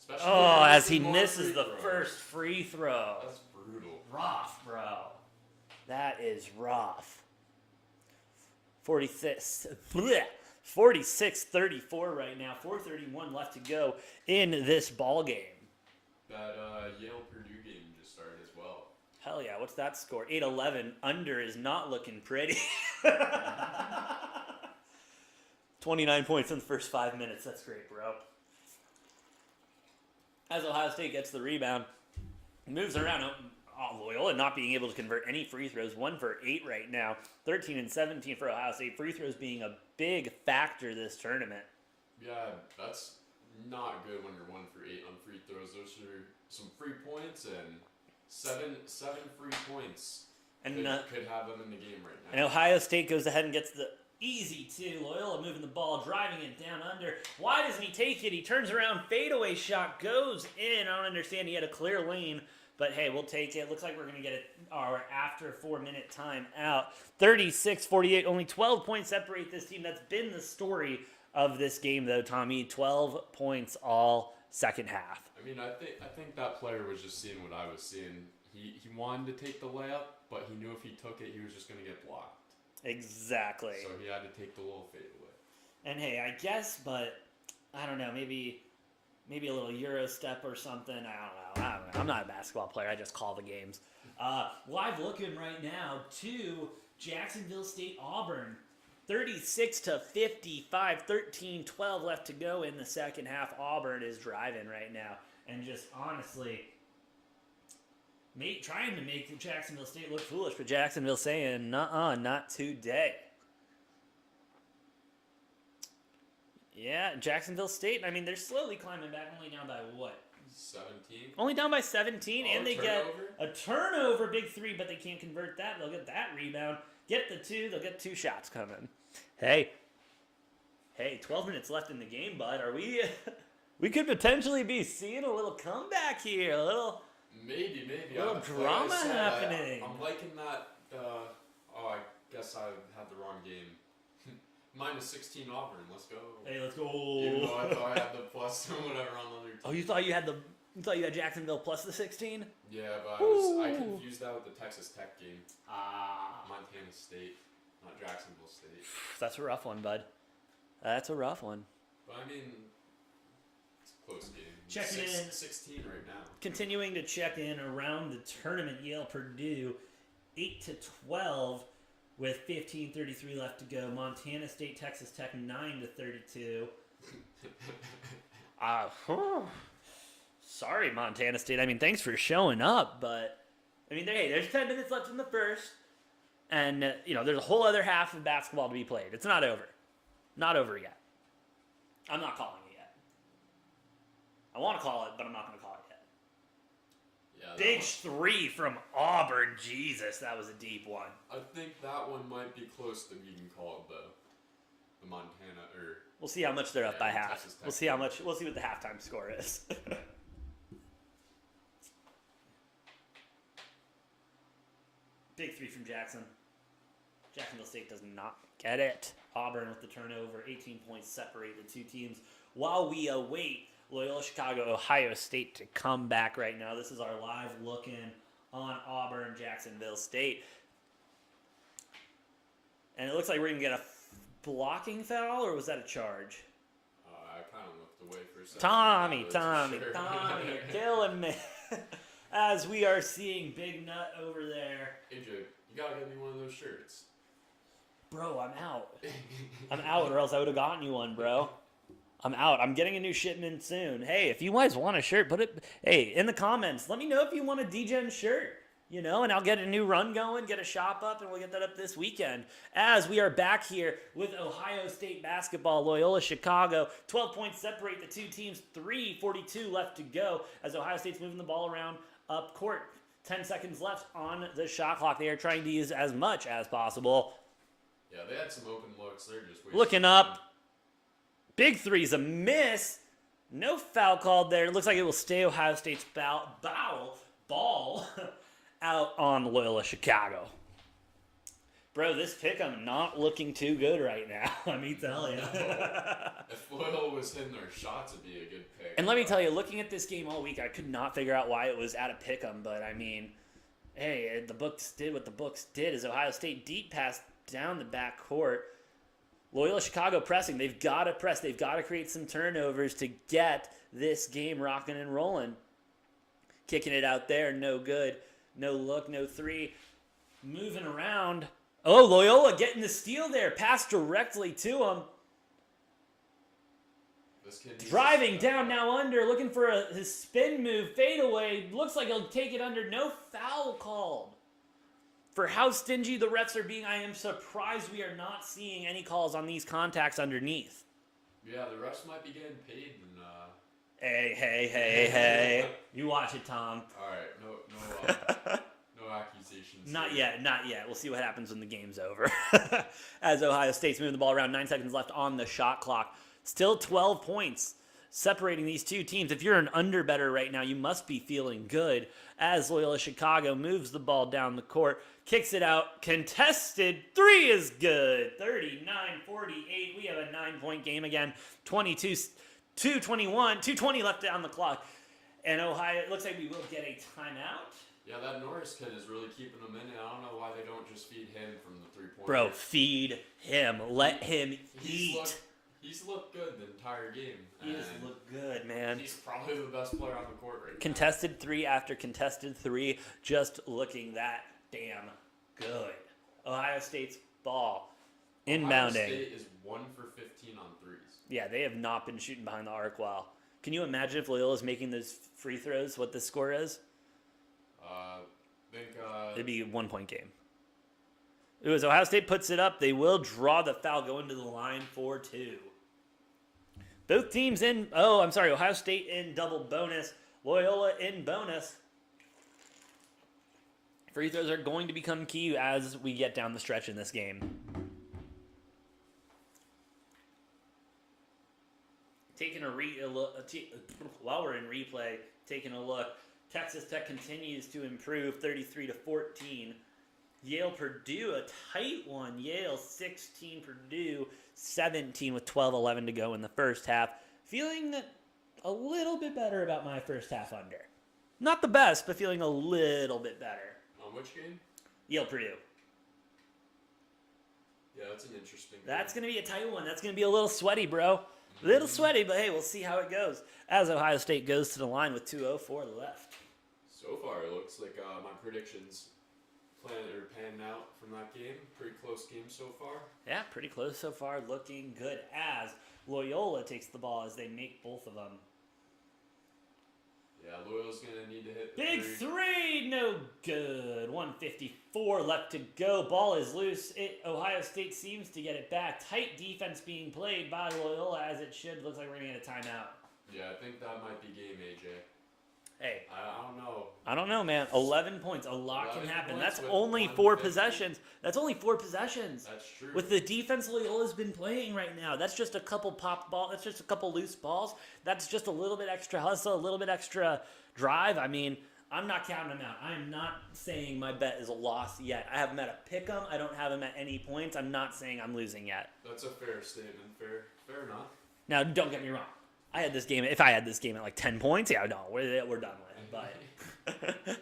Especially as he misses the first free throw. That's brutal. Rough, bro. That is rough. 46-34 right now. 4:31 left to go in this ball game. That Yale-Purdue game just started as well. Hell yeah, what's that score? 8-11. Under is not looking pretty. 29 points in the first 5 minutes. That's great, bro. As Ohio State gets the rebound, moves around. Loyola not being able to convert any free throws. 1 for 8 right now. 13 and 17 for Ohio State. Free throws being a big factor this tournament. Yeah, that's not good when you're 1 for 8 on free throws. Those are some free points, and seven free points And could have them in the game right now. And Ohio State goes ahead and gets the easy two. Loyola moving the ball, driving it down under. Why doesn't he take it? He turns around, fadeaway shot goes in. I don't understand. He had a clear lane, but hey, we'll take it. Looks like we're going to get our after 4-minute time out. 36-48, only 12 points separate this team. That's been the story of this game, though, Tommy. 12 points all second half. I mean, I think that player was just seeing what I was seeing. He wanted to take the layup, but he knew if he took it, he was just going to get blocked. Exactly. So he had to take the little fadeaway. And hey, I guess, but I don't know, maybe a little Euro step or something. I don't know. I'm not a basketball player. I just call the games. Live looking right now to Jacksonville State Auburn. 36-55, 13-12 left to go in the second half. Auburn is driving right now. And just honestly, trying to make Jacksonville State look foolish, but Jacksonville saying, nuh-uh, not today. Yeah, Jacksonville State, I mean, they're slowly climbing back, only down by what? 17? Only down by 17, and they turnover? get a turnover, big three, but they can't convert that. They'll get that rebound. Get the two, they'll get 2 shots coming. Hey, 12 minutes left in the game, bud. Are we... we could potentially be seeing a little comeback here, a little... Maybe. A little drama happening. I'm liking that. I guess I had the wrong game. Minus 16 Auburn. Let's go. Hey, let's go. Even though I thought I had the plus or whatever on the other team. Oh, you thought you had Jacksonville plus the 16? Yeah, but I confused that with the Texas Tech game. Montana State, not Jacksonville State. That's a rough one, bud. That's a rough one. But I mean, it's a close game. Checking in. 16 right now. Continuing to check in around the tournament, Yale Purdue 8-12 with 15:33 left to go. Montana State Texas Tech 9-32. Sorry, Montana State. I mean, thanks for showing up, but I mean, there's 10 minutes left in the first, and there's a whole other half of basketball to be played. It's not over. Not over yet. I'm not calling it yet. I want to call it, but I'm not going to call it yet. Yeah, Big 3 from Auburn. Jesus, that was a deep one. I think that one might be close to being called, though. The Montana, We'll see how much they're up by half. We'll see what the halftime score is. Big 3 from Jackson. Jacksonville State does not get it. Auburn with the turnover. 18 points separate the two teams. While we await Loyola Chicago, Ohio State to come back right now. This is our live look-in on Auburn, Jacksonville State. And it looks like we're going to get a blocking foul, or was that a charge? I kind of looked away for a second. Tommy, you're killing me. As we are seeing Big Nut over there. AJ, you got to get me one of those shirts. Bro, I'm out. I'm out, or else I would have gotten you one, bro. I'm out. I'm getting a new shipment soon. Hey, if you guys want a shirt, put it... Hey, in the comments, let me know if you want a Degen shirt. And I'll get a new run going, get a shop up, and we'll get that up this weekend. As we are back here with Ohio State basketball, Loyola Chicago. 12 points separate the two teams. 3:42 left to go as Ohio State's moving the ball around up court. 10 seconds left on the shot clock. They are trying to use as much as possible. Yeah, they had some open looks. They're just wasting looking up. Big 3's a miss. No foul called there. It looks like it will stay Ohio State's ball out on Loyola Chicago. Bro, this pick I'm not looking too good right now. Let me tell you. If Loyola was hitting their shots, it'd be a good pick. And let me tell you, looking at this game all week, I could not figure out why it was at a pick 'em. But I mean, hey, the books did what the books did. As Ohio State deep pass down the back court. Loyola Chicago pressing. They've got to press. They've got to create some turnovers to get this game rocking and rolling. Kicking it out there, no good. No look, no 3. Moving around. Oh, Loyola getting the steal there. Pass directly to him. This kid Driving down now under. Looking for his spin move. Fade away. Looks like he'll take it under. No foul called. For how stingy the refs are being, I am surprised we are not seeing any calls on these contacts underneath. Yeah, the refs might be getting paid in Hey. You watch it, Tom. All right, no accusations. Not here. yet. We'll see what happens when the game's over. As Ohio State's moving the ball around, 9 seconds left on the shot clock. Still 12 points separating these two teams. If you're an underbetter right now, you must be feeling good. As Loyola Chicago moves the ball down the court, kicks it out, contested, 3 is good. 39-48. We have a 9-point game again. 22-21, 2:20 left on the clock. And Ohio, it looks like we will get a timeout. Yeah, that Norris kid is really keeping them in it. I don't know why they don't just feed him from the three-point. Bro, feed him. Let him eat. He's looked good the entire game. He has looked good, man. He's probably the best player on the court right now. Contested 3 after contested 3, just looking that damn good. Ohio State's ball. Inbounding. Ohio State is 1 for 15 on threes. Yeah, they have not been shooting behind the arc well. Can you imagine if Loyola's making those free throws, what the score is? It'd be a 1-point game. It was Ohio State puts it up. They will draw the foul, go into the line for 2. Both teams in, Ohio State in double bonus. Loyola in bonus. Free throws are going to become key as we get down the stretch in this game. While we're in replay, taking a look. Texas Tech continues to improve, 33-14. Yale Purdue, a tight one. Yale 16, Purdue 17 with 12:11 to go in the first half. Feeling a little bit better about my first half under. Not the best, but feeling a little bit better. On which game? Yale Purdue. Yeah, that's an interesting game. That's going to be a tight one. That's going to be a little sweaty, bro. A little sweaty, but hey, we'll see how it goes. As Ohio State goes to the line with 2:04 left. So far, it looks like my predictions panning out from that game. Pretty close game so far. Yeah, pretty close so far. Looking good as Loyola takes the ball as they make both of them. Yeah, Loyola's going to need to hit the Big three, no good. 1:54 left to go. Ball is loose. Ohio State seems to get it back. Tight defense being played by Loyola as it should. Looks like we're going to get a timeout. Yeah, I think that might be game, AJ. Hey. I don't know, man. 11 points. A lot can happen. That's with only 4 possessions. That's only 4 possessions. That's true. With the defense Loyola's been playing right now. That's just a couple pop ball. That's just a couple loose balls. That's just a little bit extra hustle, a little bit extra drive. I mean, I'm not counting them out. I'm not saying my bet is a loss yet. I have him at a pick 'em. I don't have him at any points. I'm not saying I'm losing yet. That's a fair statement. Fair enough. Now, don't get me wrong. If I had this game at like 10 points, yeah, no, we're done with it.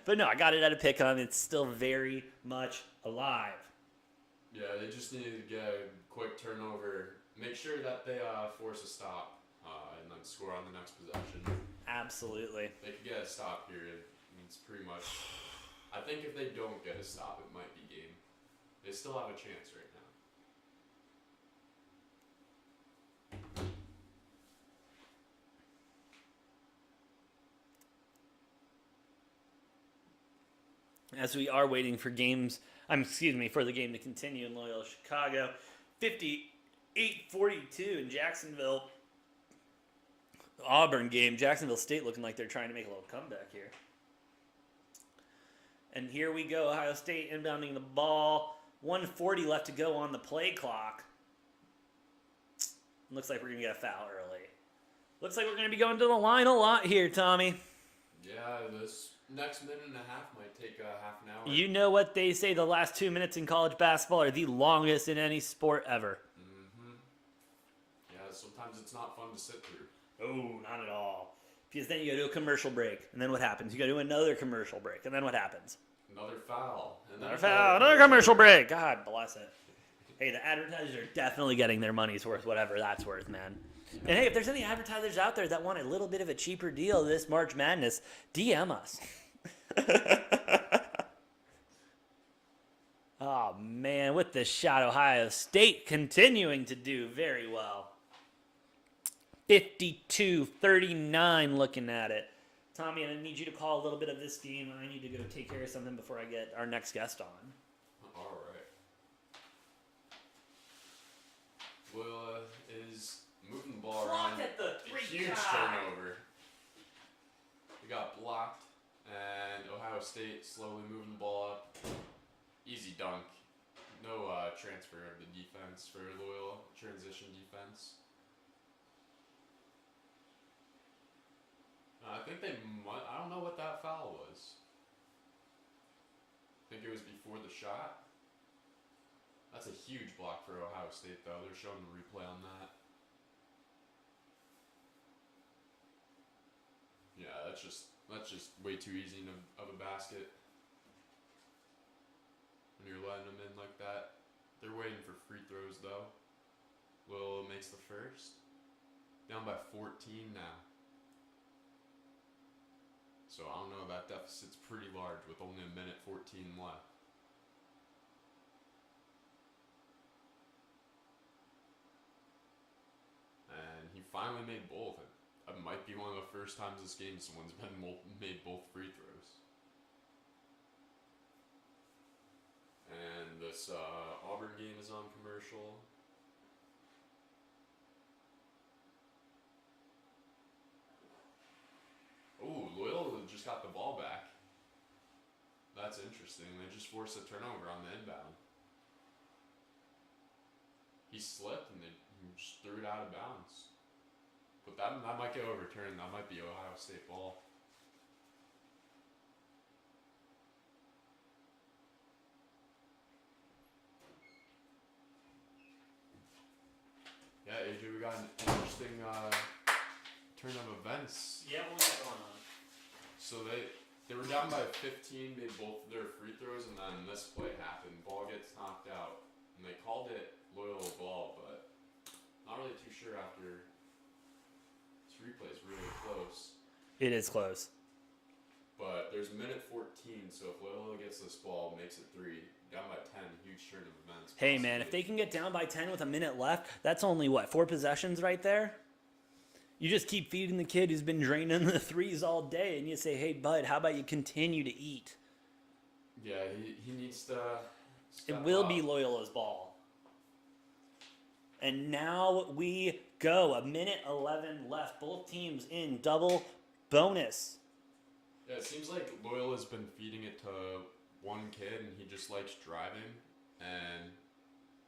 But no, I got it at a pick 'em. It's still very much alive. Yeah, they just needed to get a quick turnover. Make sure that they force a stop and then score on the next possession. Absolutely. They could get a stop here. It's pretty much. I think if they don't get a stop, it might be game. They still have a chance right now. As we are waiting for for the game to continue in Loyola Chicago, 58-42 in Jacksonville. Auburn game. Jacksonville State looking like they're trying to make a little comeback here. And here we go. Ohio State inbounding the ball. 1:40 left to go on the play clock. Looks like we're going to get a foul early. Looks like we're going to be going to the line a lot here, Tommy. Yeah, this next minute and a half might take half an hour. You know what they say, the last 2 minutes in college basketball are the longest in any sport ever. Mm-hmm. Yeah, sometimes it's not fun to sit through. Oh, not at all. Because then you go to a commercial break, and then what happens? You go to another commercial break, and then what happens? Another foul. Another commercial break. God bless it. Hey, the advertisers are definitely getting their money's worth, whatever that's worth, man. And hey, if there's any advertisers out there that want a little bit of a cheaper deal this March Madness, DM us. Oh, man, with the shot, Ohio State continuing to do very well. 52-39 looking at it. Tommy, I need you to call a little bit of this game. I need to go take care of something before I get our next guest on. All right. Loyola is moving the ball around. At the Huge turnover. got blocked, and Ohio State slowly moving the ball up. Easy dunk. No transfer of the defense for Loyola. Transition defense. I think they might. I don't know what that foul was. I think it was before the shot. That's a huge block for Ohio State, though. They're showing the replay on that. Yeah, that's just way too easy of a basket. When you're letting them in like that. They're waiting for free throws, though. Loyola makes the first. Down by 14 now. So I don't know, that deficit's pretty large with only a minute 14 left. And he finally made both. It might be one of the first times this game someone's made both free throws. And this Auburn game is on commercial. Ooh, Loyola just got the ball back. That's interesting. They just forced a turnover on the inbound. He slipped and he just threw it out of bounds. But that might get overturned. That might be Ohio State ball. Yeah, AJ, we got an interesting turn of events. Yeah, what we got going on? So they were down by 15, made both of their free throws, and then this play happened. Ball gets knocked out, and they called it Loyola ball, but not really too sure after this replay is really close. It is close. But there's a minute 14, so if Loyola gets this ball, makes it 3, down by 10, huge turn of events. Hey, man, if they can get down by 10 with a minute left, that's only, 4 possessions right there? You just keep feeding the kid who's been draining the threes all day, and you say, hey, bud, how about you continue to eat? Yeah, he needs to It will be Loyola's ball. And now we go. A minute 11 left. Both teams in double bonus. Yeah, it seems like Loyola's been feeding it to one kid, and he just likes driving, and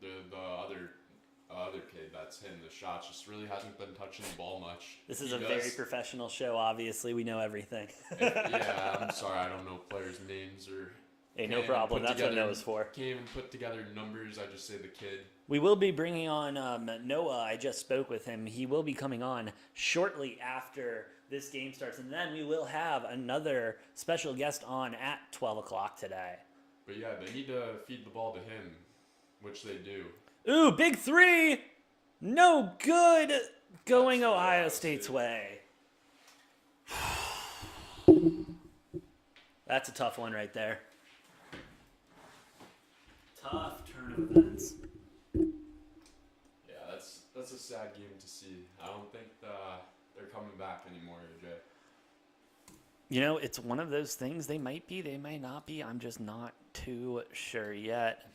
the other kid that's hitting the shots just really hasn't been touching the ball much. This is a very professional show, obviously. We know everything. Yeah, I'm sorry, I don't know players' names or... Hey, no problem. That's what Noah's for. Can't even put together numbers, I just say the kid. We will be bringing on Noah. I just spoke with him. He will be coming on shortly after this game starts. And then we will have another special guest on at 12 o'clock today. But yeah, they need to feed the ball to him, which they do. Ooh, big three! No good! Going Ohio State's way. That's a tough one right there. Tough turn of events. Yeah, that's a sad game to see. I don't think they're coming back anymore, AJ. You know, it's one of those things. They might be, they may not be. I'm just not too sure yet.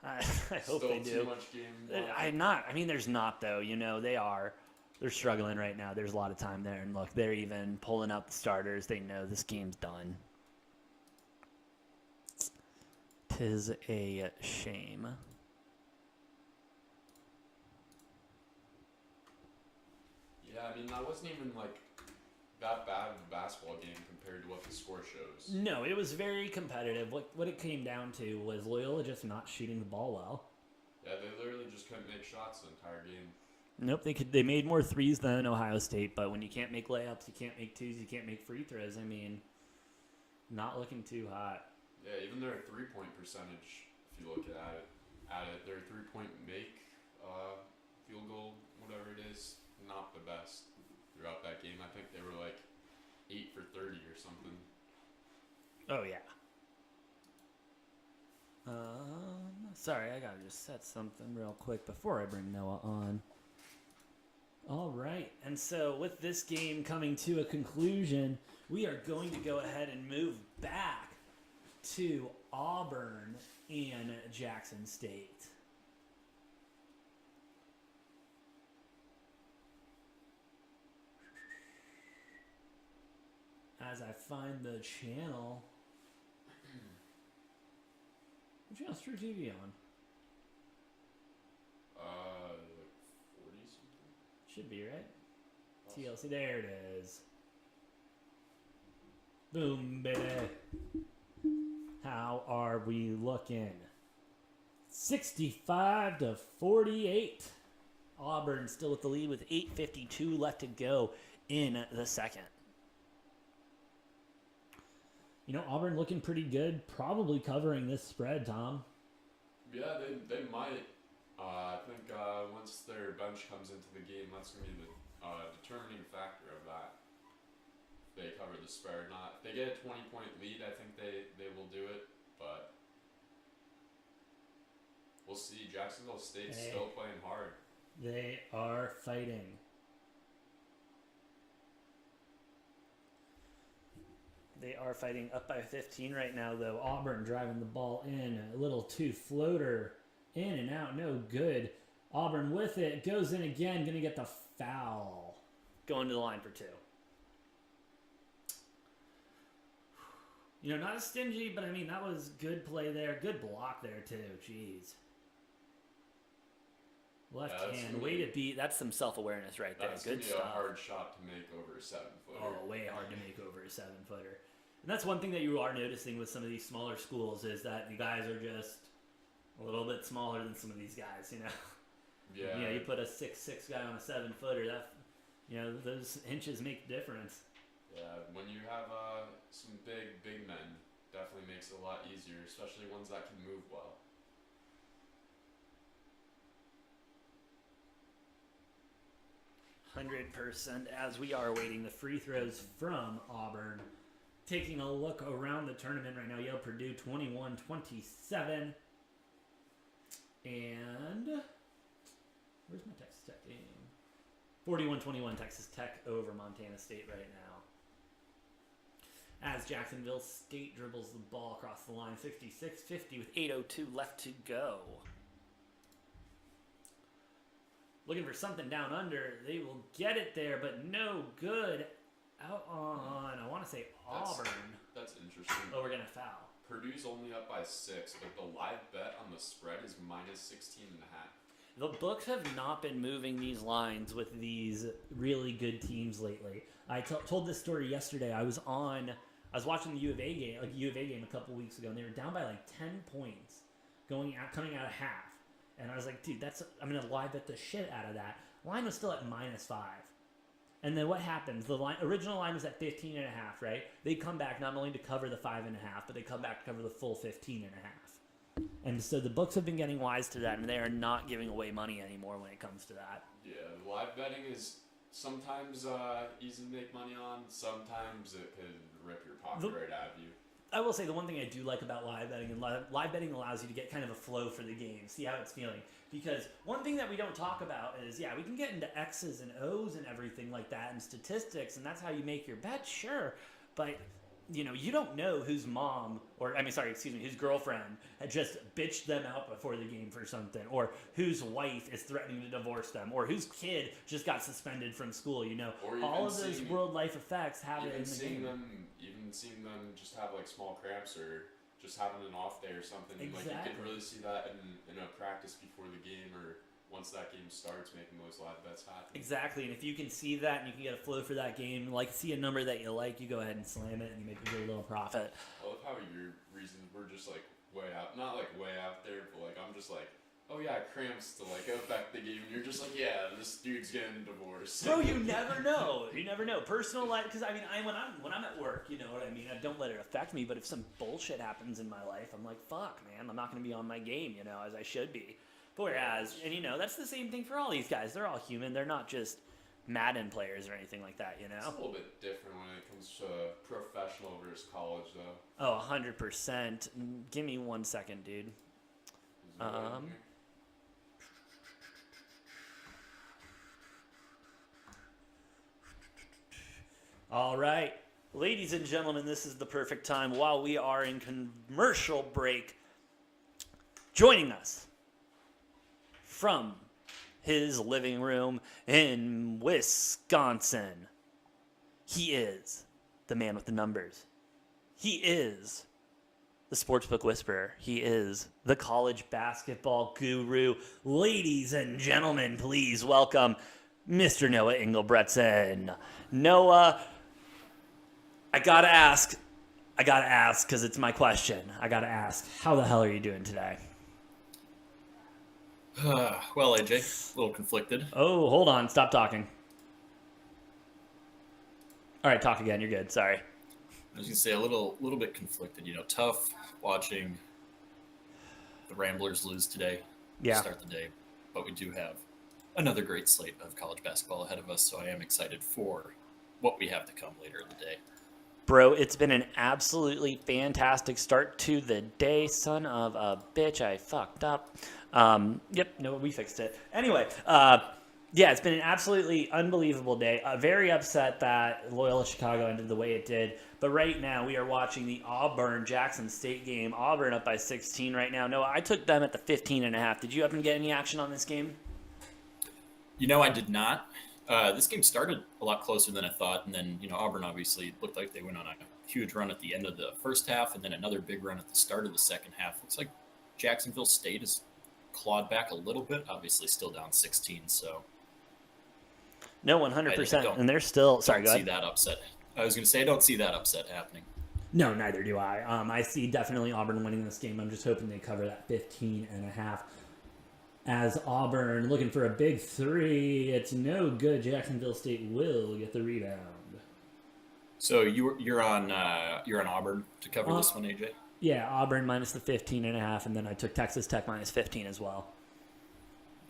I hope Still they do. Too much game. I'm not. I mean, there's not, though. You know, they're struggling right now. There's a lot of time there. And look, they're even pulling out the starters. They know this game's done. 'Tis a shame. Yeah, I mean, that wasn't even like that bad of a basketball game compared to what the score shows. No, it was very competitive. What it came down to was Loyola just not shooting the ball well. Yeah, they literally just couldn't make shots the entire game. Nope, they made more threes than Ohio State, but when you can't make layups, you can't make twos, you can't make free throws. I mean, not looking too hot. Yeah, even their 3-point percentage, if you look at it, their 3-point make, field goal, whatever it is, not the best throughout that game. I think they were like 8 for 30 or something. Oh yeah. Sorry, I gotta just set something real quick before I bring Noah on. All right, and so with this game coming to a conclusion, we are going to go ahead and move back to Auburn and Jackson State. as I find the channel. What channel's True TV on? Like 40 something. Should be, right? Awesome. TLC, there it is. Boom, baby. How are we looking? 65-48. Auburn still with the lead with 8:52 left to go in the second. You know, Auburn looking pretty good, probably covering this spread, Tom. Yeah, they might. I think once their bench comes into the game, that's going to be the determining factor of that. If they cover the spread or not. If they get a 20-point lead, I think they will do it, but we'll see. Jacksonville State's still playing hard. They are fighting. They are fighting up by 15 right now, though. Auburn driving the ball in. A little two floater. In and out. No good. Auburn with it. Goes in again. Going to get the foul. Going to the line for two. You know, not as stingy, but I mean, that was good play there. Good block there, too. Jeez. Left hand. Way to beat. That's some self-awareness right there. Good stuff. That's a hard shot to make over a 7-footer. Oh, way hard to make over a 7-footer. And that's one thing that you are noticing with some of these smaller schools is that the guys are just a little bit smaller than some of these guys, you know? Yeah. You know, you put a 6'6" guy on a 7-footer, that, you know, those inches make a difference. Yeah, when you have some big men, definitely makes it a lot easier, especially ones that can move well. 100% as we are awaiting the free throws from Auburn. Taking a look around the tournament right now, Yale Purdue 21-27. And where's my Texas Tech game? 41-21 Texas Tech over Montana State right now. As Jacksonville State dribbles the ball across the line, 56-50 with 8:02 left to go. Looking for something down under. They will get it there, but no good. Out on, I want to say Auburn. That's interesting. Oh, we're going to foul. Purdue's only up by 6, but the live bet on the spread is minus 16.5. The books have not been moving these lines with these really good teams lately. I told this story yesterday. I was watching the U of A game, a game a couple weeks ago, and they were down by like 10 points coming out of half. And I was like, dude, I'm going to live bet the shit out of that. Line was still at -5. And then what happens? The original line was at 15.5, right? They come back not only to cover the 5.5, but they come back to cover the full 15.5. And so the books have been getting wise to that, and they are not giving away money anymore when it comes to that. Yeah, live betting is sometimes easy to make money on. Sometimes it could rip your pocket right out of you. I will say the one thing I do like about live betting, and live betting allows you to get kind of a flow for the game, see how it's feeling. Because one thing that we don't talk about is, yeah, we can get into X's and O's and everything like that and statistics, and that's how you make your bet, sure. But, you know, you don't know whose whose girlfriend had just bitched them out before the game for something, or whose wife is threatening to divorce them, or whose kid just got suspended from school, you know. All of those world life effects happen in the game. Seeing them just have like small cramps or just having an off day or something. Exactly. Like you can really see that in a practice before the game or once that game starts, making those live bets happen. Exactly, and if you can see that and you can get a flow for that game, like see a number that you like, you go ahead and slam it and you make a good little profit. I love how your reasons were just like way out, not like way out there, but like I'm just like, oh yeah, cramps to like affect the game. And you're just like, yeah, this dude's getting divorced. Bro, you never know. You never know. Personal life, because I mean, when I'm at work, you know what I mean. I don't let it affect me. But if some bullshit happens in my life, I'm like, fuck, man, I'm not going to be on my game, you know, as I should be. But whereas, and you know, that's the same thing for all these guys. They're all human. They're not just Madden players or anything like that, you know. It's a little bit different when it comes to professional versus college, though. Oh, 100%. Give me 1 second, dude. All right, ladies and gentlemen, this is the perfect time while we are in commercial break. Joining us from his living room in Wisconsin, he is the the man with the numbers. He is the Sportsbook Whisperer. He is the college basketball guru. Ladies and gentlemen, please welcome Mr. Noah Engelbretson. Noah, I gotta ask, because it's my question. I gotta ask, how the hell are you doing today? Well, AJ, a little conflicted. Oh, hold on. Stop talking. All right, talk again. You're good. Sorry. I was gonna say a little bit conflicted. Tough watching the Ramblers lose today. Yeah. To start the day, but we do have another great slate of college basketball ahead of us. So I am excited for what we have to come later in the day. Bro, it's been an absolutely fantastic start to the day. Son of a bitch, I fucked up. No, we fixed it. Anyway, yeah, it's been an absolutely unbelievable day. Very upset that Loyola Chicago ended the way it did. But right now, we are watching the Auburn-Jackson State game. Auburn up by 16 right now. Noah, I took them at the 15.5. Did you happen to get any action on this game? I did not. This game started a lot closer than I thought, and then Auburn obviously looked like they went on a huge run at the end of the first half, and then another big run at the start of the second half. Looks like Jacksonville State has clawed back a little bit, obviously still down 16. So no, 100%, and they're still. Sorry, go ahead. See that upset? I was going to say I don't see that upset happening. No, neither do I. I see definitely Auburn winning this game. I'm just hoping they cover that 15.5. As Auburn looking for a big three, it's no good. Jacksonville State will get the rebound. So you're on Auburn to cover this one, AJ? Yeah, Auburn minus the 15.5, and then I took Texas Tech minus 15 as well.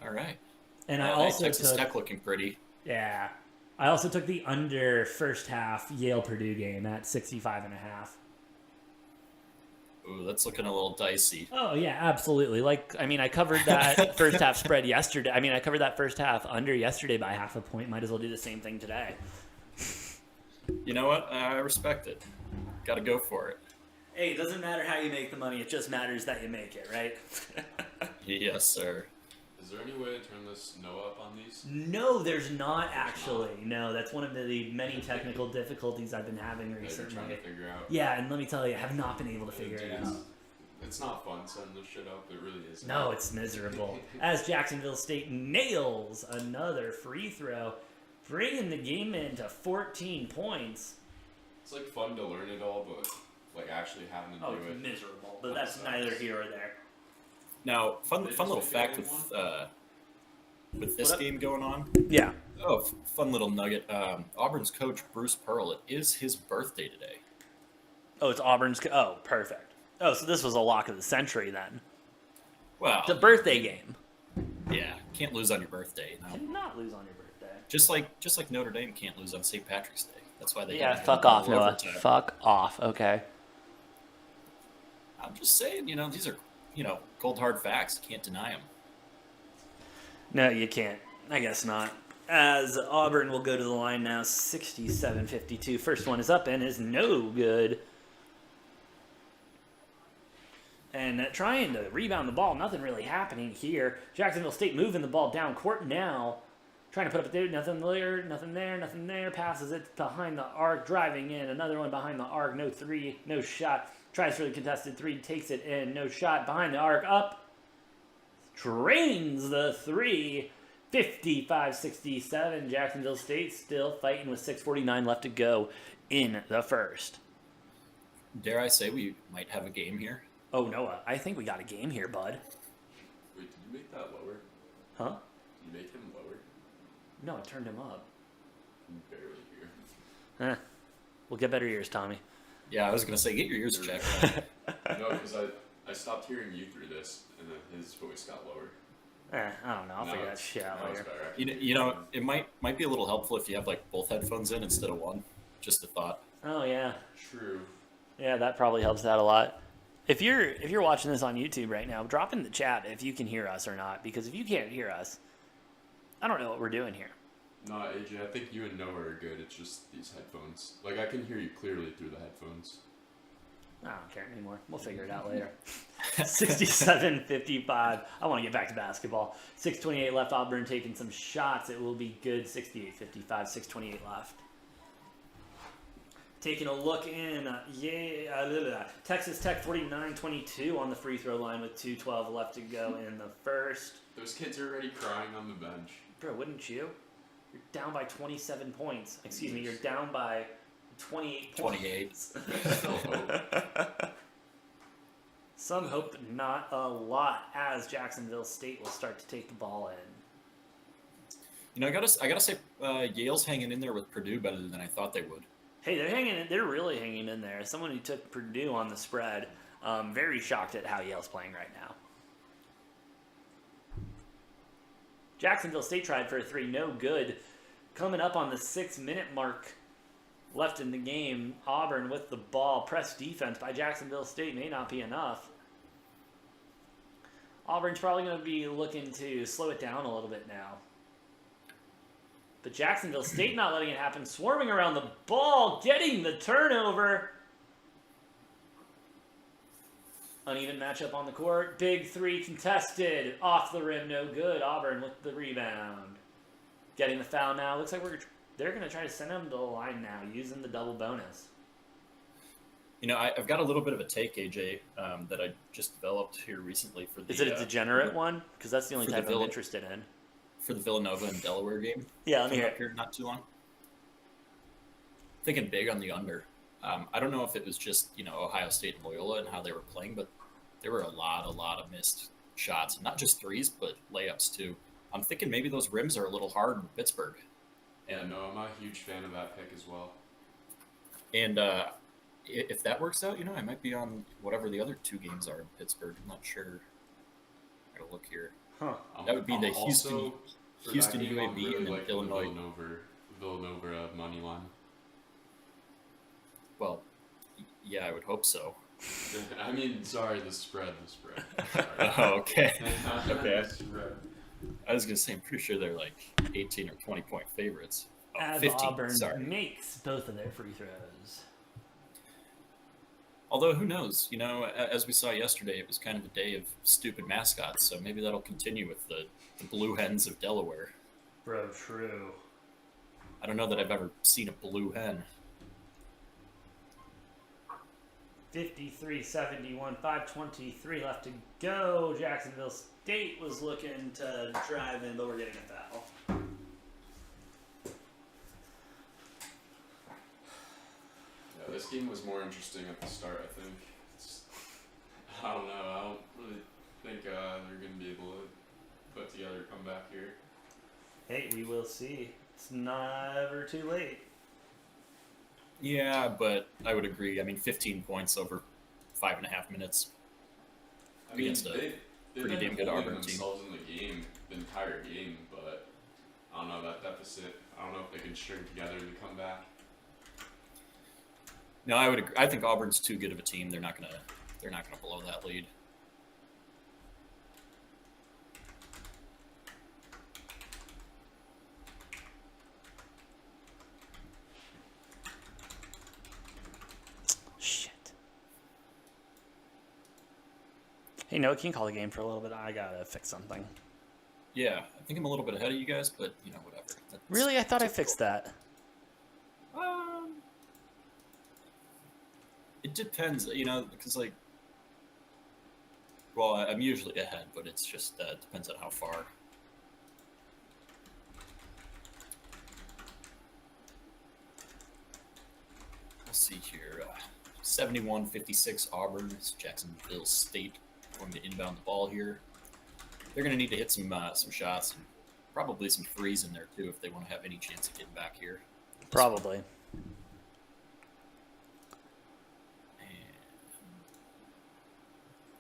All right. And I also Texas took Tech looking pretty. Yeah, I also took the under first half Yale Purdue game at 65.5. Ooh, that's looking a little dicey. Oh, yeah, absolutely. I covered that first half spread yesterday. I covered that first half under yesterday by half a point. Might as well do the same thing today. You know what? I respect it. Got to go for it. Hey, it doesn't matter how you make the money. It just matters that you make it, right? Yes, sir. Is there any way to turn this Noah up on these? No, there's not actually. No, that's one of the many technical difficulties I've been having recently. Trying to figure out. Yeah, and let me tell you, I have not been able to figure it out. It's not fun setting this shit up. It really isn't. No, it's miserable. As Jacksonville State nails another free throw, bringing the game into 14 points. It's like fun to learn it all, but actually having to do it's it. miserable. But that's neither here or there. Now, fun little fact with this game going on. Yeah. Oh, fun little nugget. Auburn's coach, Bruce Pearl, it is his birthday today. Oh, it's Auburn's. Oh, perfect. Oh, so this was a lock of the century then. Wow. It's a birthday game. Yeah, can't lose on your birthday. No. Cannot lose on your birthday. Just like Notre Dame can't lose on St. Patrick's Day. That's why they. Yeah, fuck off, Noah. Fuck off. Okay. I'm just saying, these are, cold hard facts. Can't deny them. No, you can't. I guess not. As Auburn will go to the line now, 67-52. First one is up and is no good. And trying to rebound the ball, nothing really happening here. Jacksonville State moving the ball down court now. Trying to put up a dude, nothing there, nothing there, nothing there. Passes it behind the arc, driving in. Another one behind the arc, no three, no shot. Tries for the contested three, takes it in, no shot. Behind the arc, up. Drains the three. 55-67. Jacksonville State still fighting with 6:49 left to go in the first. Dare I say we might have a game here? Oh, Noah, I think we got a game here, bud. Wait, did you make that lower? Huh? Did you make him lower? No, I turned him up. I can barely hear. We'll get better ears, Tommy. Yeah, I was going to say, get your ears checked. No, because I stopped hearing you through this, and then his voice got lower. I don't know. I'll figure that shit out later. It might be a little helpful if you have both headphones in instead of one. Just a thought. Oh yeah. True. Yeah, that probably helps out a lot. If you're watching this on YouTube right now, drop in the chat if you can hear us or not. Because if you can't hear us, I don't know what we're doing here. No, AJ, I think you and Noah are good. It's just these headphones. I can hear you clearly through the headphones. I don't care anymore. We'll figure it out later. 67-55. I want to get back to basketball. 6:28 left. Auburn taking some shots. It will be good. 68-55. 6:28 left. Taking a look in, Texas Tech 49-22 on the free throw line with 2:12 left to go in the first. Those kids are already crying on the bench. Bro, wouldn't you? You're down by 27 points. Excuse me, you're down by 28 points. 28. Still hope. Some hope, but not a lot, as Jacksonville State will start to take the ball in. You know, I gotta say, Yale's hanging in there with Purdue better than I thought they would. Hey, they're really hanging in there. As someone who took Purdue on the spread, very shocked at how Yale's playing right now. Jacksonville State tried for a three, no good. Coming up on the 6-minute mark left in the game, Auburn with the ball. Press defense by Jacksonville State may not be enough. Auburn's probably going to be looking to slow it down a little bit now. But Jacksonville State not letting it happen, swarming around the ball, getting the turnover. Uneven matchup on the court. Big three contested. Off the rim, no good. Auburn with the rebound. Getting the foul now. Looks like they're going to try to send him to the line now, using the double bonus. You know, I've got a little bit of a take, AJ, that I just developed here recently for the. Is it a degenerate one? Because that's the only type I'm interested in. For the Villanova and Delaware game. Yeah, let me hear up here not too long. Thinking big on the under. I don't know if it was just, you know, Ohio State and Loyola and how they were playing, but there were a lot of missed shots. Not just threes, but layups too. I'm thinking maybe those rims are a little hard in Pittsburgh. Yeah, no, I'm a huge fan of that pick as well. And if that works out, you know, I might be on whatever the other two games are in Pittsburgh. I'm not sure. I gotta look here. Huh. That would be the Houston game, UAB really and then like Illinois. Villanova money line. Well, yeah, I would hope so. I mean, sorry, the spread. Sorry. Oh, okay. Okay. Okay. I was gonna say, I'm pretty sure they're like 18 or 20 point favorites. Oh, As 15, Auburn sorry. makes both of their free throws. Although, who knows? You know, as we saw yesterday, it was kind of a day of stupid mascots, so maybe that'll continue with the Blue Hens of Delaware. Bro, true. I don't know that I've ever seen a blue hen. 53-71, 5:23 left to go. Jacksonville State was looking to drive in, but we're getting a foul. Yeah, this game was more interesting at the start, I think. I don't know. I don't really think they're going to be able to put together a comeback here. Hey, we will see. It's never too late. Yeah, but I would agree. I mean, 15 points over 5.5 minutes. I mean, Against a they've pretty been damn good holding Auburn team. themselves in the game, the entire game, but I don't know, that deficit, I don't know if they can string together to come back. No, I would agree. I think Auburn's too good of a team. They're not gonna blow that lead. Shit. Hey, Noah, can you call the game for a little bit? I gotta fix something. Yeah, I think I'm a little bit ahead of you guys, but you know, whatever. That's Really? I thought I typical. fixed that. It depends, you know, because like, well, I'm usually ahead, but it's just depends on how far. Let's see here. 71-56 Auburn. It's Jacksonville State going to inbound the ball here. They're going to need to hit some shots and probably some threes in there too if they want to have any chance of getting back here. Probably.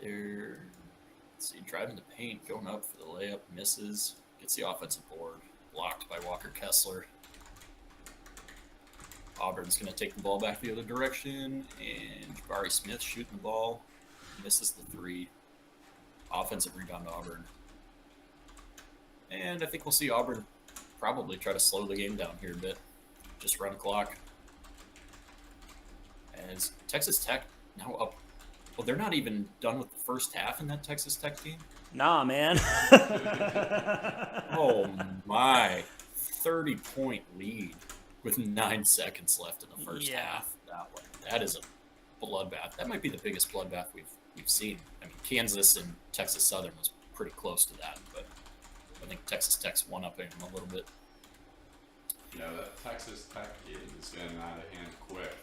They're, let's see, driving the paint, going up for the layup, misses, gets the offensive board, blocked by Walker Kessler. Auburn's going to take the ball back the other direction, and Jabari Smith shooting the ball, misses the three. Offensive rebound to Auburn. And I think we'll see Auburn probably try to slow the game down here a bit. Just run clock. As Texas Tech now up. Well, they're not even done with the first half in that Texas Tech game. Nah, man. Oh my. 30-point lead with 9 seconds left in the first half. that one. That is a bloodbath. That might be the biggest bloodbath we've seen. I mean, Kansas and Texas Southern was pretty close to that, but I think Texas Tech's one up him a little bit. Yeah, that Texas Tech game is getting out of hand quick.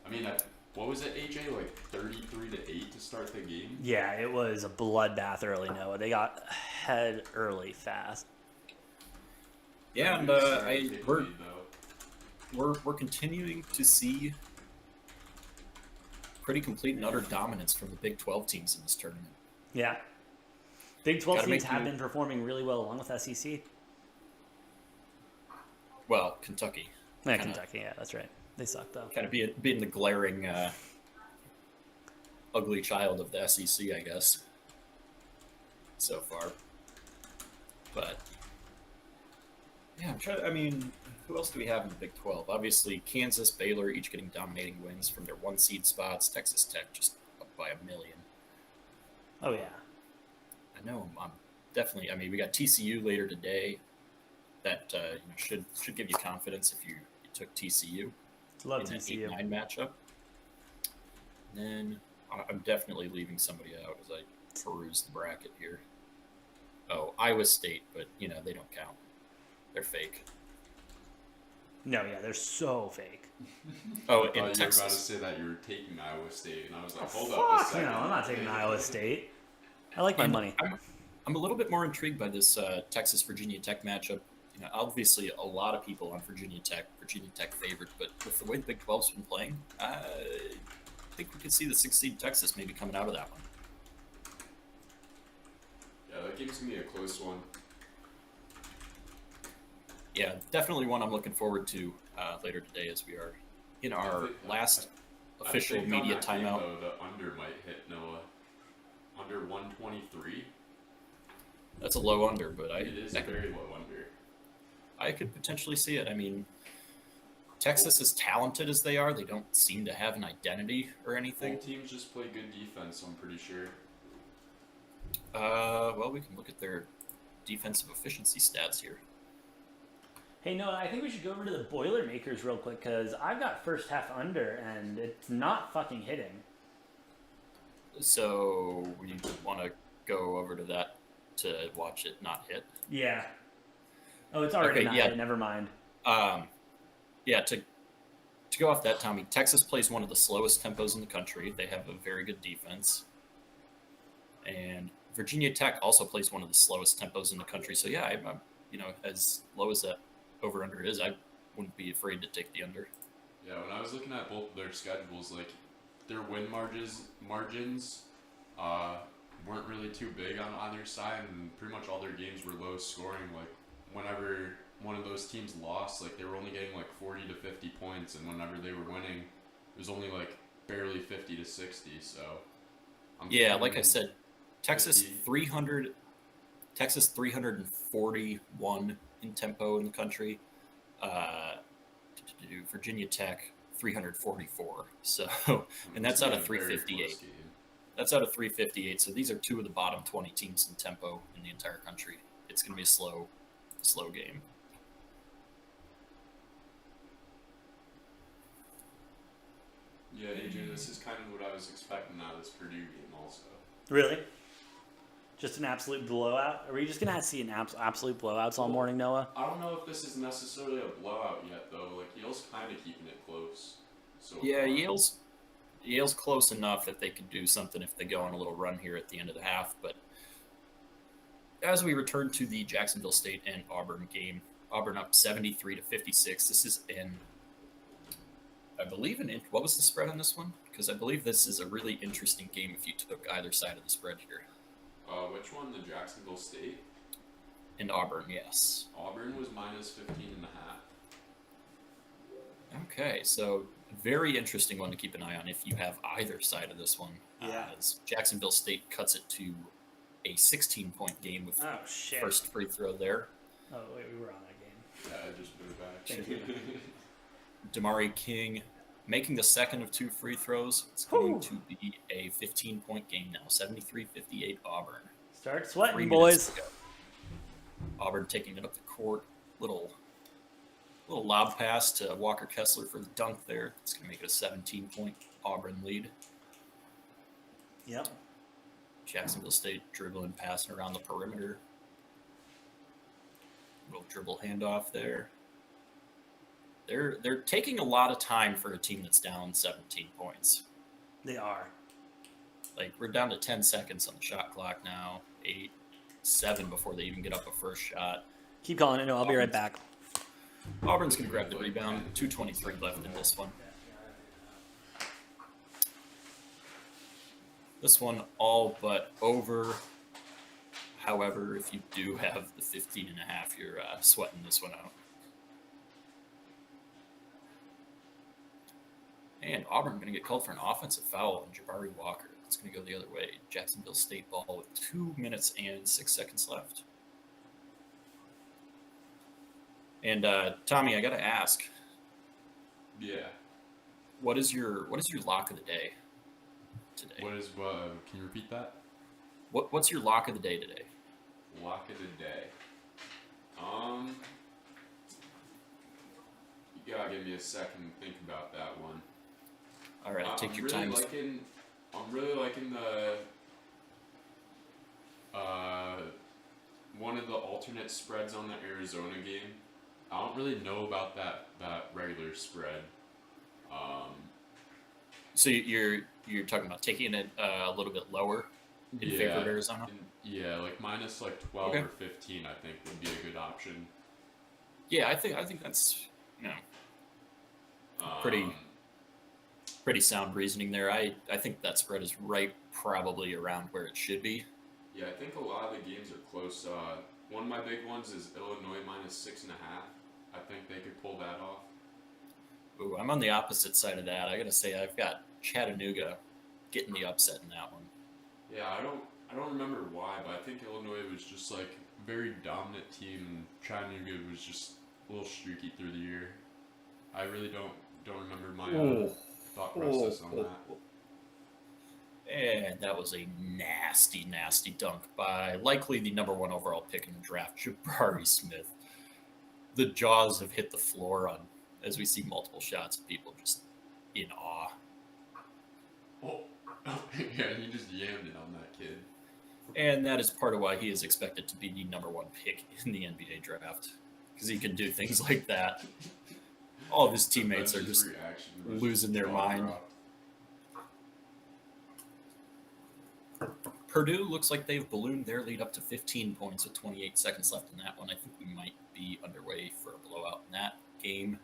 I mean, what was it, AJ? Like 33-8 to start the game? Yeah, it was a bloodbath early, Noah. They got ahead early fast. Yeah, and we're continuing to see pretty complete and utter dominance from the Big 12 teams in this tournament. Yeah. Big 12 Gotta teams make have you- been performing really well along with SEC. Well, Kentucky. Yeah, Kinda- Kentucky, yeah, that's right. They suck, though. Kind of being the glaring ugly child of the SEC, I guess, so far. But yeah, I mean, who else do we have in the Big 12? Obviously, Kansas, Baylor, each getting dominating wins from their 1 seed spots. Texas Tech just up by a million. Oh, yeah. I know. I'm definitely. I mean, we got TCU later today. That should give you confidence if you took TCU. Love in TCU. that 8-9 matchup. And then I'm definitely leaving somebody out as I peruse the bracket here. Oh, Iowa State, but they don't count. They're fake. No, yeah, they're so fake. Oh, I thought in you were about to Texas. say that you were taking Iowa State, and I was like, Oh, hold up a fuck second. no, I'm not taking Iowa State. I like my And money. I'm a little bit more intrigued by this Texas Virginia Tech matchup. Obviously, a lot of people on Virginia Tech favorite, but with the way the Big 12's been playing, I think we could see the 6 seed Texas maybe coming out of that one. Yeah, that game's gonna be a close one. Yeah, definitely one I'm looking forward to later today as we are in our last official I think media on that game, timeout. though, the under might hit Noah. Under 123. That's a low under, but It is a very low under. I could potentially see it. I mean, Texas, as talented as they are, they don't seem to have an identity or anything. Both teams just play good defense, I'm pretty sure. Well, we can look at their defensive efficiency stats here. Hey, Noah, I think we should go over to the Boilermakers real quick because I've got first half under and it's not fucking hitting. So we want to go over to that to watch it not hit. Yeah. Oh, it's already Okay, not yeah. hit. Never mind. Yeah, to go off that, Tommy, Texas plays one of the slowest tempos in the country. They have a very good defense. And Virginia Tech also plays one of the slowest tempos in the country. So yeah, I'm as low as that over under is, I wouldn't be afraid to take the under. Yeah, when I was looking at both of their schedules, like their win margins weren't really too big on either side, and pretty much all their games were low scoring. Like whenever one of those teams lost, like they were only getting like 40 to 50 points, and whenever they were winning, it was only like barely 50 to 60. So Yeah, like I said, Texas 50. 341 in tempo in the country. Virginia Tech 344. So, and that's It's out been of a very 358. close game. That's out of 358. So these are two of the bottom 20 teams in tempo in the entire country. It's going to be a slow game. Yeah, AJ, this is kind of what I was expecting out of this Purdue game also. Really? Just an absolute blowout? Are we just going to see an absolute blowouts all morning, Noah? I don't know if this is necessarily a blowout yet, though. Like, Yale's kind of keeping it close. So Yeah, far. Yale's close enough that they could do something if they go on a little run here at the end of the half. But as we return to the Jacksonville State and Auburn game, Auburn up 73 to 56. This is I believe what was the spread on this one? Because I believe this is a really interesting game if you took either side of the spread here. Which one? The Jacksonville State? And Auburn, yes. Auburn was minus 15.5. Okay, so very interesting one to keep an eye on if you have either side of this one. Yeah. As Jacksonville State cuts it to a 16-point game with Oh, shit. first free throw there. Oh, wait, we were on that game. Yeah, I just put it back. Thank you. Damari King making the second of 2 free throws. It's going to be a 15-point game now. 73-58 Auburn. Start 3 sweating, minutes boys. to go. Auburn taking it up the court. Little Little lob pass to Walker Kessler for the dunk there. It's going to make it a 17-point Auburn lead. Yep. Jacksonville State dribbling, passing around the perimeter. Little dribble handoff there. They're taking a lot of time for a team that's down 17 points. They are. Like, we're down to 10 seconds on the shot clock now. 8, 7 before they even get up a first shot. Keep calling it. No, I'll be right back. Auburn's going to grab the rebound. 2:23 left in this one. This one all but over. However, if you do have the 15 and a half, you're sweating this one out. And Auburn going to get called for an offensive foul on Jabari Walker. It's going to go the other way. Jacksonville State ball with 2 minutes and 6 seconds left. And Tommy, I got to ask. Yeah. What is your lock of the day today? What is can you repeat that? What's your lock of the day today? Lock of the day. You gotta give me a second to think about that one. All right, take your time. I'm really liking the one of the alternate spreads on the Arizona game. I don't really know about that regular spread. So you're talking about taking it a little bit lower in favor of Arizona? Yeah, like minus like 12 or 15, I think would be a good option. Yeah, I think that's pretty sound reasoning there. I think that spread is right probably around where it should be. Yeah, I think a lot of the games are close. One of my big ones is Illinois minus 6.5. I think they could pull that off. Ooh, I'm on the opposite side of that. I gotta say I've got Chattanooga getting the upset in that one. Yeah, I don't remember why, but I think Illinois was just like a very dominant team, and Chattanooga was just a little streaky through the year. I really don't remember my thought process on that. And that was a nasty, nasty dunk by likely the number 1 overall pick in the draft, Jabari Smith. The jaws have hit the floor as we see multiple shots of people just in awe. Oh, yeah, he just yammed it on that kid. And that is part of why he is expected to be the number 1 pick in the NBA draft, because he can do things like that. All of his teammates are just losing their mind. Purdue looks like they've ballooned their lead up to 15 points with 28 seconds left in that one. I think we might be underway for a blowout in that game.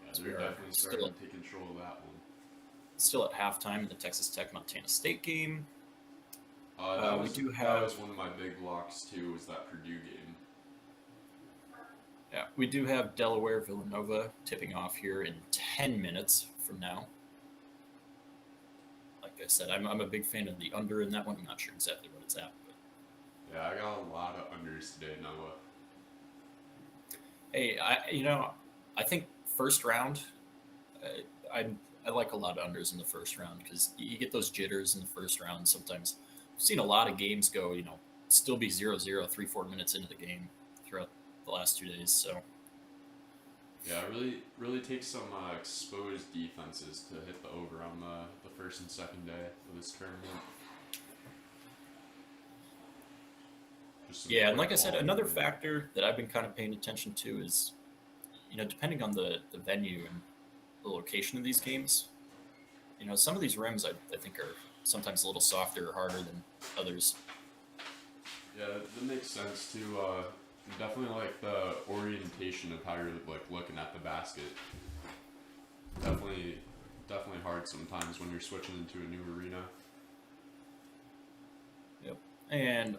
Yeah, they're definitely starting to take control of that one. Still at halftime in the Texas Tech Montana State game. That was one of my big locks too, was that Purdue game. Yeah, we do have Delaware Villanova tipping off here in 10 minutes from now. Like I said, I'm a big fan of the under in that one. I'm not sure exactly what it's at. But... Yeah, I got a lot of unders today, Noah. Hey, I think first round, I like a lot of unders in the first round because you get those jitters in the first round. Sometimes I've seen a lot of games go, still be 0-0, 3-4 minutes into the game throughout the last 2 days. So yeah, it really takes some exposed defenses to hit the over on the first and second day of this tournament. Yeah, and like I said, another factor that I've been kind of paying attention to is, depending on the venue and the location of these games, some of these rims I think are sometimes a little softer or harder than others. Yeah, that makes sense too. Definitely like the orientation of how you're like looking at the basket. Definitely hard sometimes when you're switching into a new arena. Yep. And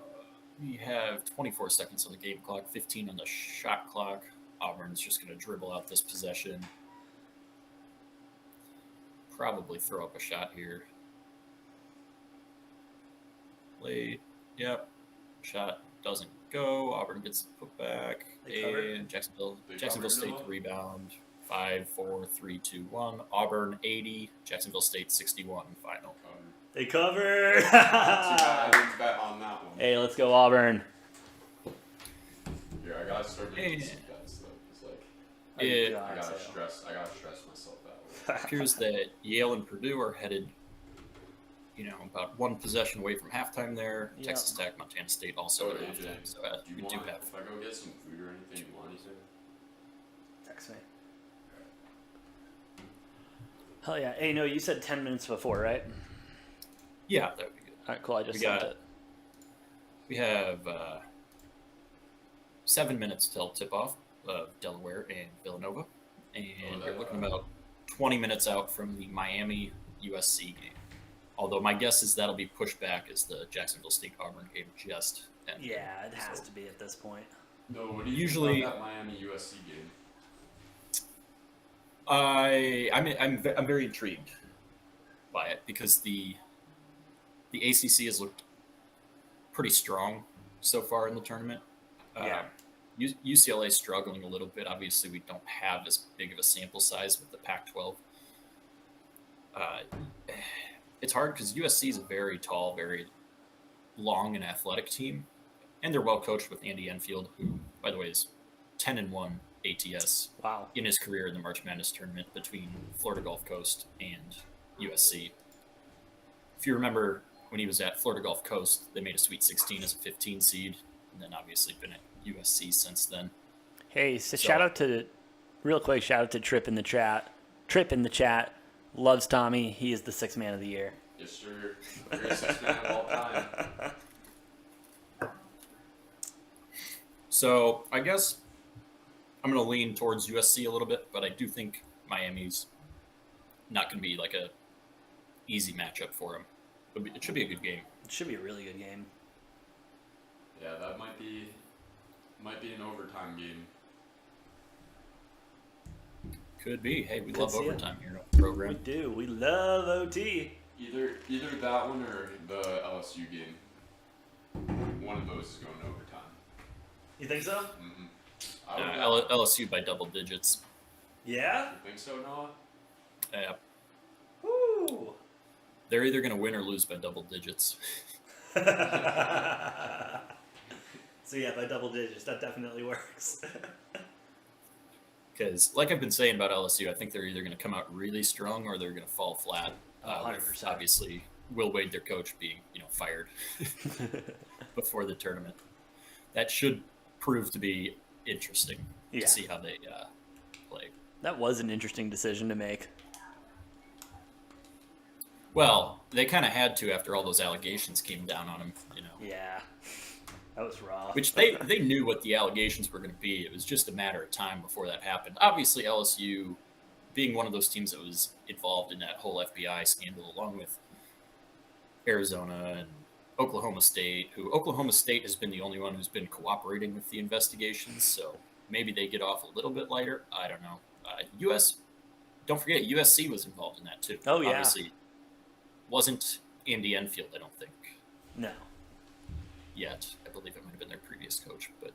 we have 24 seconds on the game clock, 15 on the shot clock. Auburn's just going to dribble out this possession. Probably throw up a shot here. Late. Yep. Shot doesn't go. Auburn gets put back. And Jacksonville State rebound. 5, 4, 3, 2, 1. Auburn 80. Jacksonville State 61 final. They cover. I didn't bet on that one. Hey, let's go Auburn. Here, I gotta start making some bets though. Oh, you It got I gotta to. stress myself that way. appears that Yale and Purdue are headed, about one possession away from halftime there. Yep. Texas Tech, Montana State also at AJ, halftime. So do we you do want, have. if I go get some food or anything, you want anything? Text me. Hell yeah. Hey, no, you said 10 minutes before, right? Yeah, that would be good. All right, cool. I just We sent got- it. We have 7 minutes till tip-off of Delaware and Villanova, and we're looking about 20 minutes out from the Miami USC game. Although my guess is that'll be pushed back as the Jacksonville State Auburn game just ended. Yeah, it has to be at this point. No, what do you Usually- think about that Miami USC game? I'm very intrigued by it because the ACC has looked pretty strong so far in the tournament. Yeah. UCLA is struggling a little bit. Obviously, we don't have as big of a sample size with the Pac-12. It's hard because USC is a very tall, very long and athletic team, and they're well coached with Andy Enfield, who, by the way, is 10-1 ATS Wow. in his career in the March Madness tournament between Florida Gulf Coast and USC. If you remember when he was at Florida Gulf Coast, they made a Sweet 16 as a 15 seed, and then obviously been at USC since then. Hey, so shout out to Trip in the chat. Trip in the chat loves Tommy. He is the 6th man of the year. Yes, sir. Greatest man of all time. So I guess I'm going to lean towards USC a little bit, but I do think Miami's not going to be like a easy matchup for him. It should be a good game. It should be a really good game. Yeah, that might be an overtime game. Could be. Hey, we Could love see it. overtime here on the We program. do. We love OT. Either that one or the LSU game. One of those is going to overtime. You think so? Mm-hmm. LSU by double digits. Yeah? You think so, Noah? Woo! They're either going to win or lose by double digits. So yeah, by double digits, that definitely works. Because, like I've been saying about LSU, I think they're either going to come out really strong or they're going to fall flat. 100%. With, obviously, Will Wade, their coach, being fired before the tournament. That should prove to be interesting Yeah. to see how they play. That was an interesting decision to make. Well, they kind of had to after all those allegations came down on him. Yeah. That was rough. Which they knew what the allegations were going to be. It was just a matter of time before that happened. Obviously, LSU, being one of those teams that was involved in that whole FBI scandal, along with Arizona and Oklahoma State, Oklahoma State has been the only one who's been cooperating with the investigations, so maybe they get off a little bit lighter. I don't know. Don't forget, USC was involved in that too. Oh, yeah. Obviously, wasn't Andy Enfield, I don't think, No. yet. I believe it might have been their previous coach, but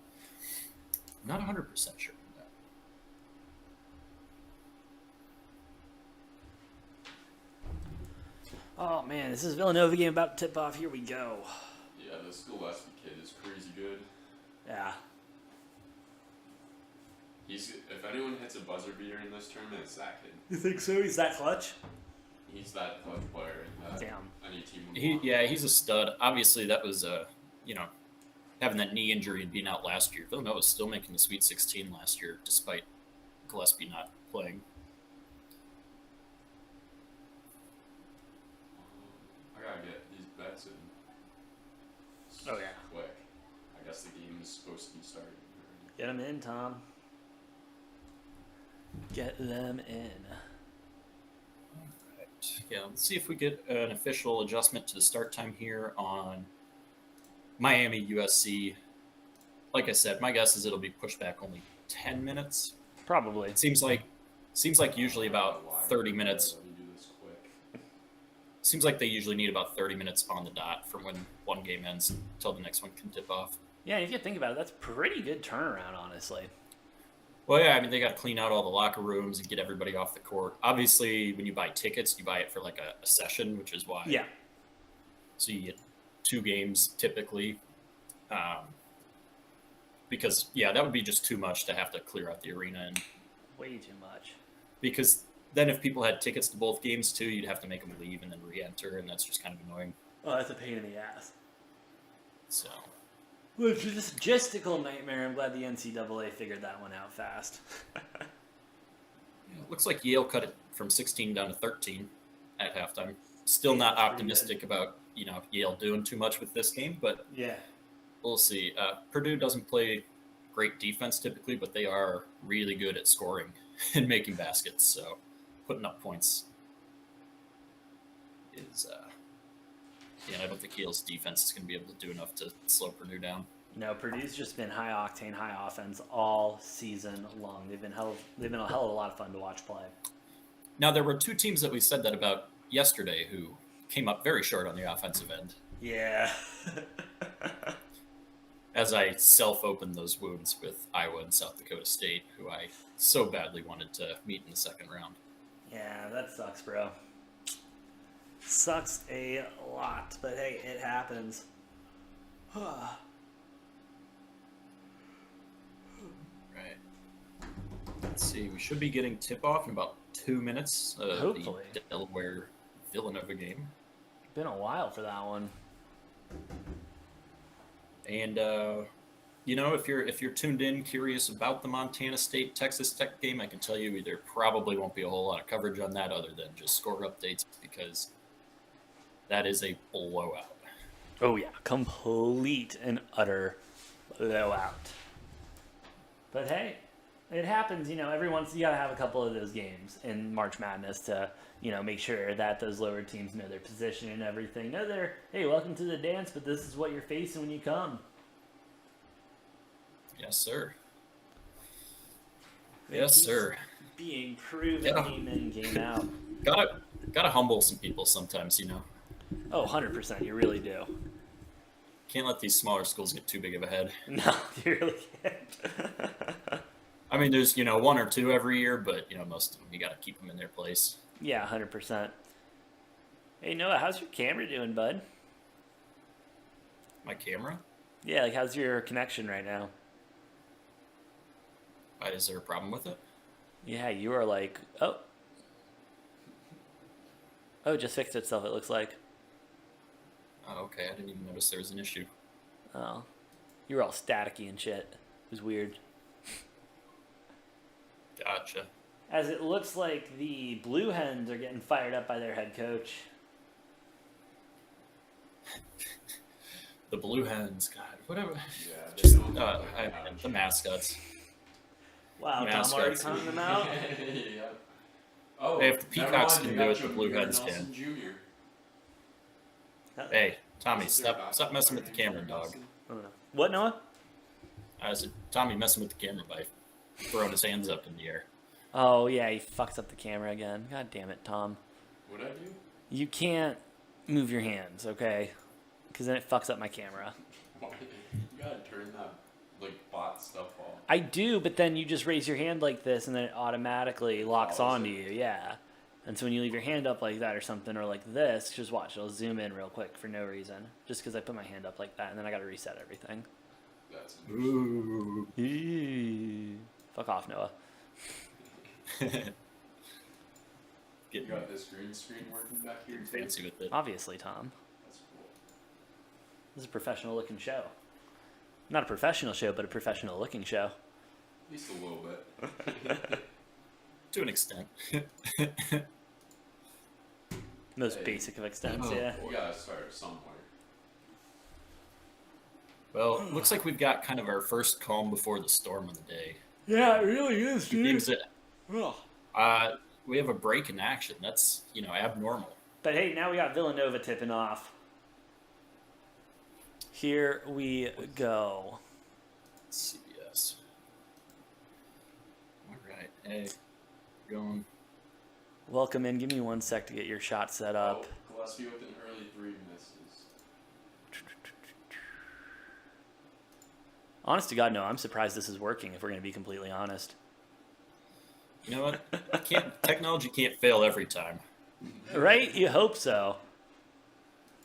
I'm not 100% sure on that. Oh man, this is Villanova game about to tip off. Here we go. Yeah, this Gillespie kid is crazy good. Yeah. If anyone hits a buzzer beater in this tournament, it's that kid. You think so? He's that clutch? He's that clutch player that Damn. any team would want. He's a stud. Obviously, that was having that knee injury and being out last year. Villanova was still making the Sweet 16 last year, despite Gillespie not playing. I gotta get these bets in. Oh, yeah. Quick. I guess the game is supposed to be starting already. Get them in, Tom. Get them in. Right. Yeah, let's see if we get an official adjustment to the start time here on Miami USC. Like I said, my guess is it'll be pushed back only 10 minutes. Probably. It seems like usually about 30 minutes. Let me do this quick. Seems like they usually need about 30 minutes on the dot from when one game ends until the next one can tip off. Yeah, if you think about it, that's pretty good turnaround, honestly. Well, yeah, I mean, they got to clean out all the locker rooms and get everybody off the court. Obviously, when you buy tickets, you buy it for like a session, which is why. Yeah. So you get 2 games typically. Because, yeah, that would be just too much to have to clear out the arena and Way too much. Because then if people had tickets to both games too, you'd have to make them leave and then re-enter, and that's just kind of annoying. Oh, that's a pain in the ass. So, Well, it's a logistical nightmare. I'm glad the NCAA figured that one out fast. it looks like Yale cut it from 16 down to 13 at halftime. Still not optimistic about Yale doing too much with this game, but Yeah. we'll see. Purdue doesn't play great defense typically, but they are really good at scoring and making baskets. So putting up points is, I don't think Yale's defense is going to be able to do enough to slow Purdue down. No, Purdue's just been high octane, high offense all season long. They've been a hell of a lot of fun to watch play. Now, there were two teams that we said that about yesterday who came up very short on the offensive end. Yeah. As I self-opened those wounds with Iowa and South Dakota State, who I so badly wanted to meet in the second round. Yeah, that sucks, bro. Sucks a lot, but hey, it happens. Right. Let's see. We should be getting tip-off in about 2 minutes. Hopefully. The Delaware Villanova game. Been a while for that one. And if you're tuned in, curious about the Montana State Texas Tech game, I can tell you there probably won't be a whole lot of coverage on that other than just score updates, because that is a blowout. Oh yeah, complete and utter blowout. But hey, it happens. Every once you gotta have a couple of those games in March Madness to make sure that those lower teams know their position and everything. Know hey, welcome to the dance, but this is what you're facing when you come. Yes, sir. It Yes, keeps sir. Being proven game in, game out. Gotta humble some people sometimes, Oh, 100%. You really do. Can't let these smaller schools get too big of a head. No, you really can't. I mean, there's, one or two every year, but, most of them, you got to keep them in their place. Yeah, 100%. Hey, Noah, how's your camera doing, bud? My camera? Yeah, how's your connection right now? Is there a problem with it? Yeah, you are like, oh, it just fixed itself, it looks like. Oh, okay. I didn't even notice there was an issue. Oh, you were all staticky and shit. It was weird. Gotcha. As it looks like the Blue Hens are getting fired up by their head coach. The Blue Hens, God, whatever. Yeah, they Just don't look like the mascots. Wow, Tom Mascots. already counting them out? Yeah. Oh, Hey, if the never Peacocks mind, can they do got it, the you Blue Jameer Hens Nelson can. Jr. Hey, Tommy, Isn't there stop messing with the basketball camera, named dog. Nelson? I don't know. What, Noah? I said, Tommy messing with the camera by throwing his hands up in the air. Oh, yeah, he fucks up the camera again. God damn it, Tom. What'd I do? You can't move your hands, okay? Because then it fucks up my camera. Why? You gotta turn that bot stuff off. I do, but then you just raise your hand like this, and then it automatically locks follows onto it. you, yeah. And so when you leave your hand up like that or something, or like this, just watch. It'll zoom in real quick for no reason. Just because I put my hand up like that, and then I got to reset everything. That's Ooh. Fuck off, Noah. You got this green screen working back here too? fancy with it. Obviously, Tom. That's cool. This is a professional looking show. Not a professional show, but a professional looking show. At least a little bit. To an extent. Most Hey. basic of extents, Oh, yeah. You gotta start somewhere. Well, looks like we've got kind of our first calm before the storm of the day. Yeah, it really is, Games that, Ugh. we have a break in action. That's, abnormal. But hey, now we got Villanova tipping off. Here we go. Let's see, yes. All right. Hey, going. Welcome in. Give me 1 sec to get your shot set up. Oh, Gillespie with an early 3 misses. Honest to God, no. I'm surprised this is working, if we're going to be completely honest. You know what? Technology can't fail every time. Right? You hope so.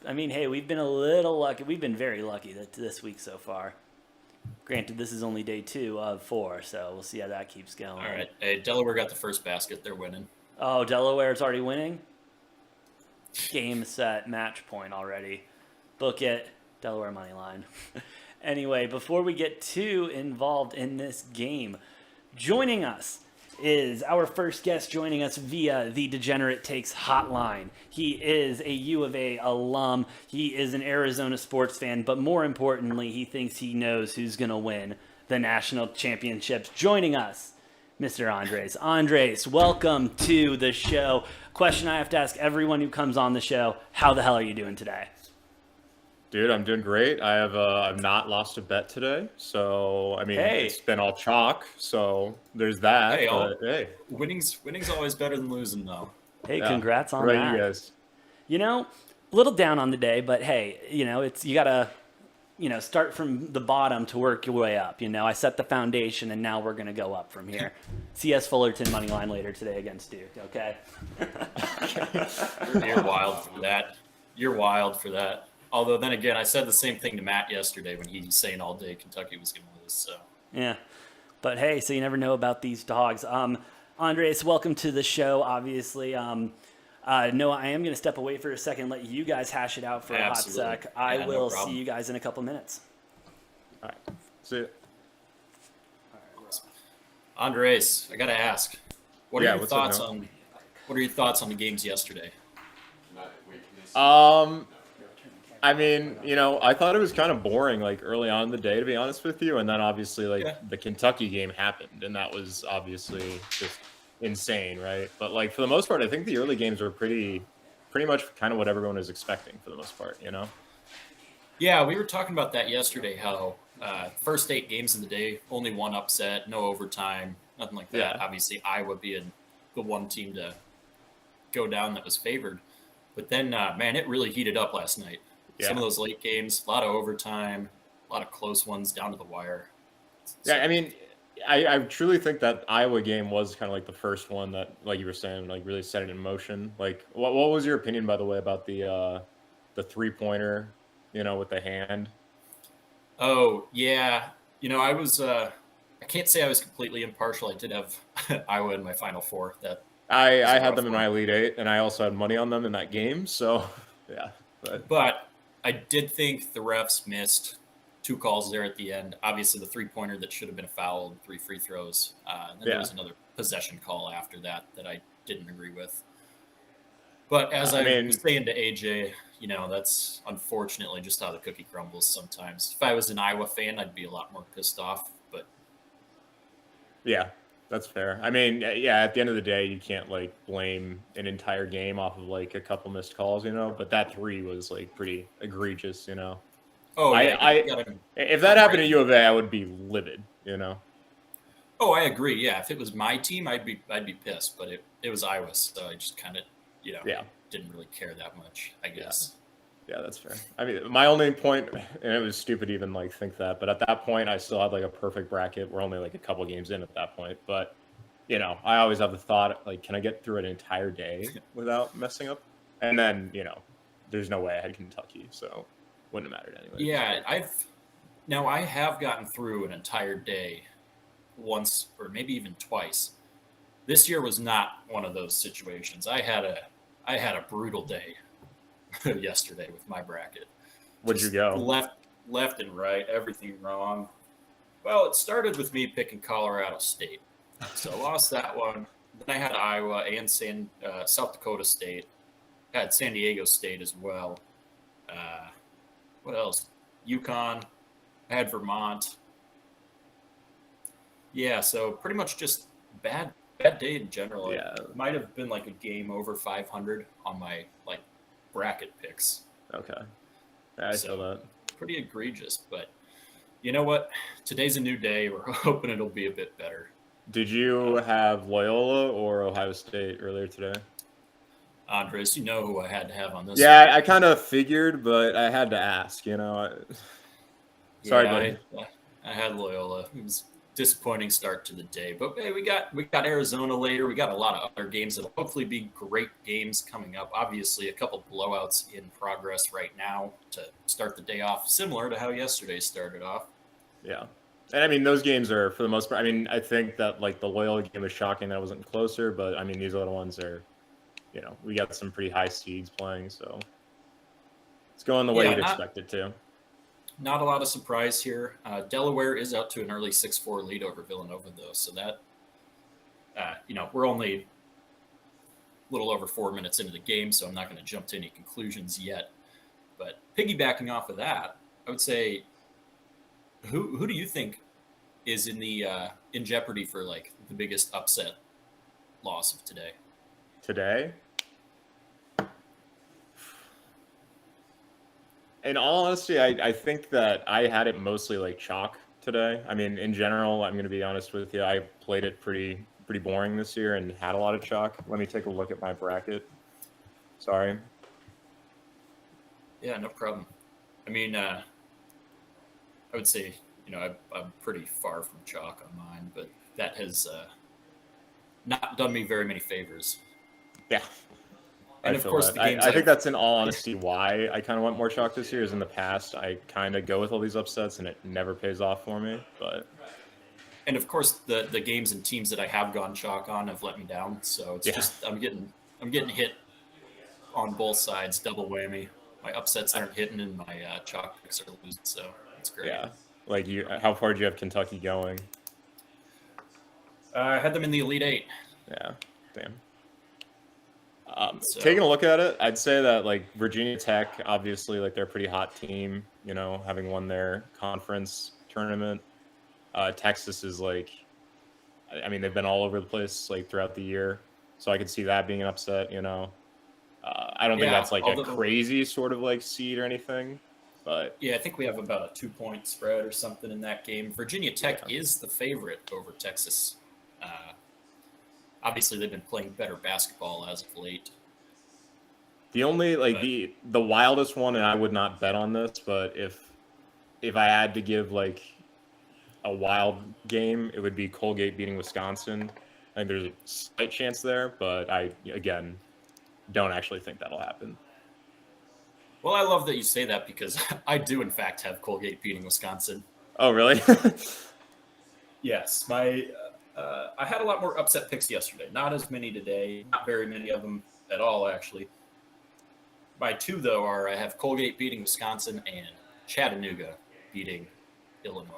I mean, hey, we've been a little lucky. We've been very lucky this week so far. Granted, this is only day 2 of 4, so we'll see how that keeps going. All right. Hey, Delaware got the first basket. They're winning. Oh, Delaware's already winning? Game, set, match point already. Book it. Delaware money line. Anyway, before we get too involved in this game, joining us is our first guest joining us via the Degenerate Takes hotline. He is a U of A alum. He is an Arizona sports fan, but more importantly, he thinks he knows who's going to win the national championships. Joining us, Mr. Andres. Andres, welcome to the show. Question I have to ask everyone who comes on the show, how the hell are you doing today? Dude, I'm doing great. I've not lost a bet today, so I mean it's been all chalk. So there's that. Hey, winning's always better than losing, though. Hey, yeah. Congrats on that. Right, you guys. You know, a little down on the day, but hey, you know you gotta, start from the bottom to work your way up. I set the foundation, and now we're gonna go up from here. CS Fullerton money line later today against Duke. Okay. You're wild for that. You're wild for that. Although then again, I said the same thing to Matt yesterday when he was saying all day Kentucky was going to lose. So yeah, but hey, so you never know about these dogs. Andres, welcome to the show. Obviously, Noah, I am going to step away for a second, let you guys hash it out for a hot sec. I will see you guys in a couple minutes. All right, see you. Andres, I got to ask, what are your thoughts on the games yesterday? I mean, I thought it was kind of boring, like, early on in the day, to be honest with you. And then, obviously, the Kentucky game happened, and that was obviously just insane, right? But, like, for the most part, I think the early games were pretty much kind of what everyone was expecting for the most part, Yeah, we were talking about that yesterday, how first 8 games of the day, only one upset, no overtime, nothing like that. Yeah. Obviously, Iowa being the one team to go down that was favored. But then, man, it really heated up last night. Yeah. Some of those late games, a lot of overtime, a lot of close ones down to the wire. So, yeah, I mean, I truly think that Iowa game was kind of like the first one that, like you were saying, like really set it in motion. Like, what was your opinion, by the way, about the 3-pointer, with the hand? Oh, yeah. I was I can't say I was completely impartial. I did have Iowa in my Final Four. I had them in my Elite Eight, and I also had money on them in that game. So, yeah. But I did think the refs missed 2 calls there at the end. Obviously, the 3-pointer that should have been a foul, 3 free throws. And then there was another possession call after that I didn't agree with. But as I was saying to AJ, that's unfortunately just how the cookie crumbles sometimes. If I was an Iowa fan, I'd be a lot more pissed off. But yeah. That's fair. I mean, yeah, at the end of the day, you can't, like, blame an entire game off of, like, a couple missed calls, but that 3 was, like, pretty egregious, Oh, yeah. If that happened at U of A, I would be livid, Oh, I agree. Yeah, if it was my team, I'd be pissed, but it was Iowa, so I just kind of, didn't really care that much, I guess. Yeah, that's fair. I mean, my only point, and it was stupid to even, like, think that, but at that point, I still had, like, a perfect bracket. We're only, like, a couple games in at that point, but, I always have the thought, like, can I get through an entire day without messing up? And then, there's no way I had Kentucky, so wouldn't have mattered anyway. Yeah, I have gotten through an entire day once, or maybe even twice. This year was not one of those situations. I had a brutal day yesterday with my bracket. Where'd you go? Left and right, everything wrong. Well, it started with me picking Colorado State, so I lost that one. Then I had Iowa and South Dakota State. I had San Diego State as well. What else? UConn. I had Vermont. Yeah, so pretty much just bad day in general. Yeah. It might have been like a game over 500 on my bracket picks. Okay. I saw that. Pretty egregious, but you know what? Today's a new day. We're hoping it'll be a bit better. Did you have Loyola or Ohio State earlier today? Andres, you know who I had to have on this. Yeah, I kind of figured, but I had to ask, Sorry, buddy. I had Loyola. It was a disappointing start to the day, but hey, we got Arizona later. We got a lot of other games that'll hopefully be great games coming up. Obviously, a couple blowouts in progress right now to start the day off, similar to how yesterday started off. Yeah. And I mean, those games are for the most part. I mean, I think that like the Loyola game was shocking that it wasn't closer, but I mean, these other ones are, we got some pretty high seeds playing, so it's going the way Yeah, you'd expect it to. not a lot of surprise here. Delaware is out to an early 6-4 lead over Villanova, though, so that we're only a little over 4 minutes into the game, so I'm not going to jump to any conclusions yet. But piggybacking off of that, I would say, who do you think is in jeopardy for like the biggest upset loss of today? Today, in all honesty, I think that I had it mostly like chalk today. I mean, in general, I'm going to be honest with you. I played it pretty boring this year and had a lot of chalk. Let me take a look at my bracket. Sorry. Yeah, no problem. I mean, I would say, I'm pretty far from chalk on mine, but that has not done me very many favors. Yeah. And of course, that. the games I think that's in all honesty why I kind of went more chalk this year. Is in the past I kind of go with all these upsets and it never pays off for me. But and of course, the games and teams that I have gone chalk on have let me down. So it's just I'm getting hit on both sides, double whammy. My upsets aren't hitting, and my chalk picks are losing. So it's great. Yeah, like how far do you have Kentucky going? I had them in the Elite Eight. Yeah, damn. So, Taking a look at it, I'd say that like Virginia Tech, obviously, like they're a pretty hot team. Having won their conference tournament. Texas is like, I mean, they've been all over the place like throughout the year, so I could see that being an upset. I don't think that's like a crazy sort of like seed or anything, but yeah, I think we have about a 2-point spread or something in that game. Virginia Tech is the favorite over Texas. Obviously, they've been playing better basketball as of late. The only the wildest one, and I would not bet on this, but if I had to give like a wild game, it would be Colgate beating Wisconsin. I think there's a slight chance there, but I again don't actually think that'll happen. Well, I love that you say that because I do in fact have Colgate beating Wisconsin. Oh, really? Yes, I had a lot more upset picks yesterday. Not as many today. Not very many of them at all, actually. My two, though, are I have Colgate beating Wisconsin and Chattanooga beating Illinois.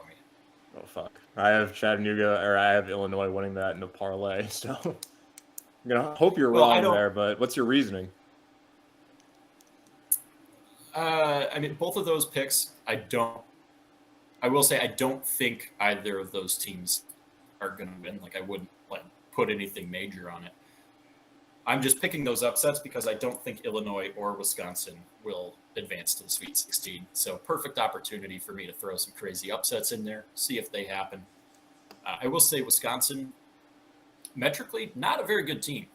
Oh, fuck. I have I have Illinois winning that in a parlay, so I'm going to hope you're wrong there, but what's your reasoning? I mean, both of those picks, I will say I don't think either of those teams are going to win. Like, I wouldn't put anything major on it. I'm just picking those upsets because I don't think Illinois or Wisconsin will advance to the Sweet 16. So perfect opportunity for me to throw some crazy upsets in there, see if they happen. I will say Wisconsin, metrically, not a very good team.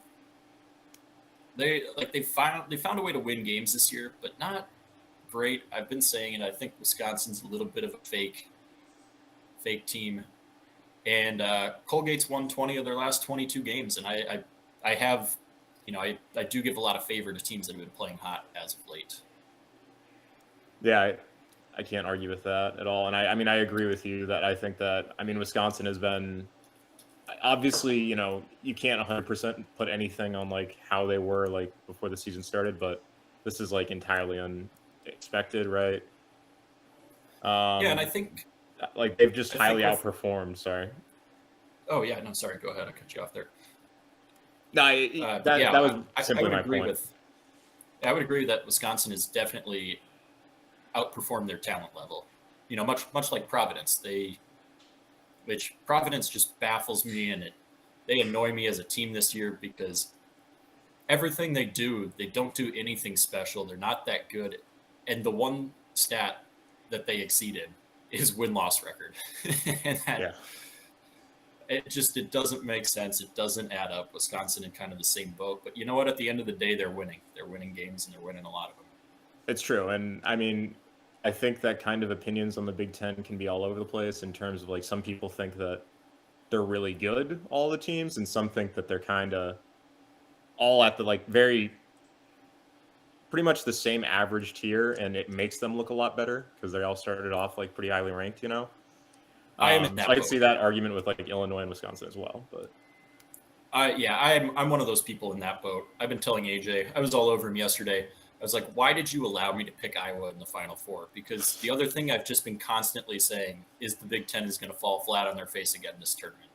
They found a way to win games this year, but not great. I've been saying it. I think Wisconsin's a little bit of a fake team. And Colgate's won 20 of their last 22 games, and I have, I do give a lot of favor to teams that have been playing hot as of late. Yeah, I can't argue with that at all. And I mean, I agree with you that I think that, I mean, Wisconsin has been, obviously, you can't 100% put anything on like how they were like before the season started, but this is like entirely unexpected, right? Yeah, and I think like they've just highly outperformed. Sorry. Oh yeah, no, sorry. Go ahead. I cut you off there. No, that was simply my point. I would agree that Wisconsin has definitely outperformed their talent level. Much like Providence, which Providence just baffles me, and they annoy me as a team this year because everything they do, they don't do anything special. They're not that good, and the one stat that they exceeded is win-loss record, and it doesn't make sense. It doesn't add up. Wisconsin in kind of the same boat, but you know what? At the end of the day, they're winning. They're winning games, and they're winning a lot of them. It's true, and I mean, I think that kind of opinions on the Big Ten can be all over the place in terms of like some people think that they're really good, all the teams, and some think that they're kind of all at the like very pretty much the same average tier, and it makes them look a lot better because they all started off like pretty highly ranked, I am in that so I could boat. see that argument with like Illinois and Wisconsin as well. But I'm one of those people in that boat. I've been telling AJ, I was all over him yesterday. I was like, why did you allow me to pick Iowa in the Final Four? Because the other thing I've just been constantly saying is the Big Ten is going to fall flat on their face again this tournament.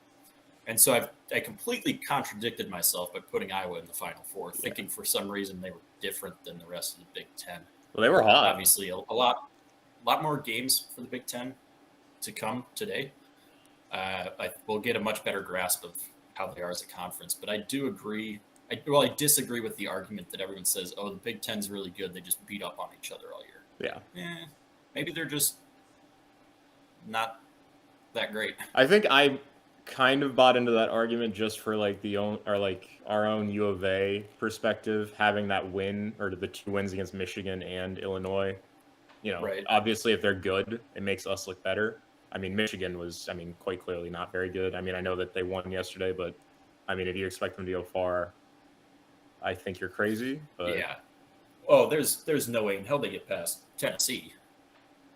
And so I completely contradicted myself by putting Iowa in the Final Four, thinking for some reason they were different than the rest of the Big Ten. well, they were hot. Obviously, a lot more games for the Big Ten to come today. We'll get a much better grasp of how they are as a conference. But I do agree. I disagree with the argument that everyone says, oh, the Big Ten's really good. They just beat up on each other all year. Yeah. Maybe they're just not that great. I think I kind of bought into that argument just for like our own U of A perspective, having that win or the 2 wins against Michigan and Illinois. Right. Obviously, if they're good, it makes us look better. I mean, Michigan was, quite clearly not very good. I mean, I know that they won yesterday, but I mean, if you expect them to go far, I think you're crazy. But yeah. Oh, there's no way in hell they get past Tennessee.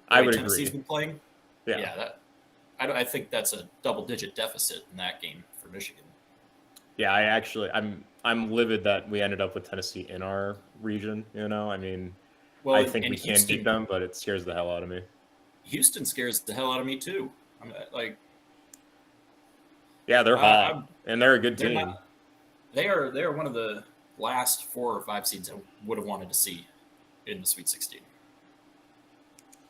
I would Tennessee's agree. been playing. Yeah. I think that's a double-digit deficit in that game for Michigan. Yeah, I'm livid that we ended up with Tennessee in our region. I mean, I think we can beat them, but it scares the hell out of me. Houston scares the hell out of me too. Yeah, they're hot, and they're a good team. They are one of the last 4 or 5 seeds I would have wanted to see in the Sweet 16.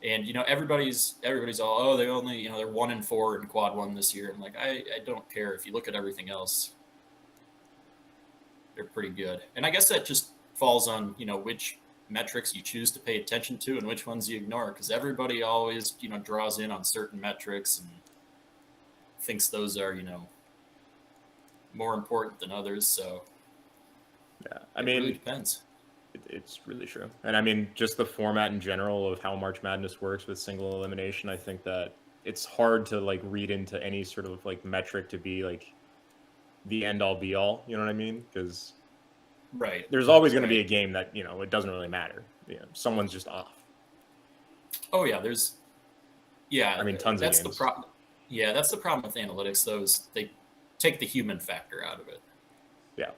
And everybody's all, oh, they only they're 1-4 in quad 1 this year. I'm like, I don't care. If you look at everything else, they're pretty good. And I guess that just falls on which metrics you choose to pay attention to and which ones you ignore, because everybody always draws in on certain metrics and thinks those are more important than others. So yeah, it really depends. It's really true. And I mean, just the format in general of how March Madness works with single elimination, I think that it's hard to like read into any sort of like metric to be like the end all be all, you know what I mean? Because right, there's always going to be a game that it doesn't really matter. Someone's just off. Oh yeah, I mean, tons of games. The problem. Yeah, that's the problem with analytics. Those they take the human factor out of it. Yeah.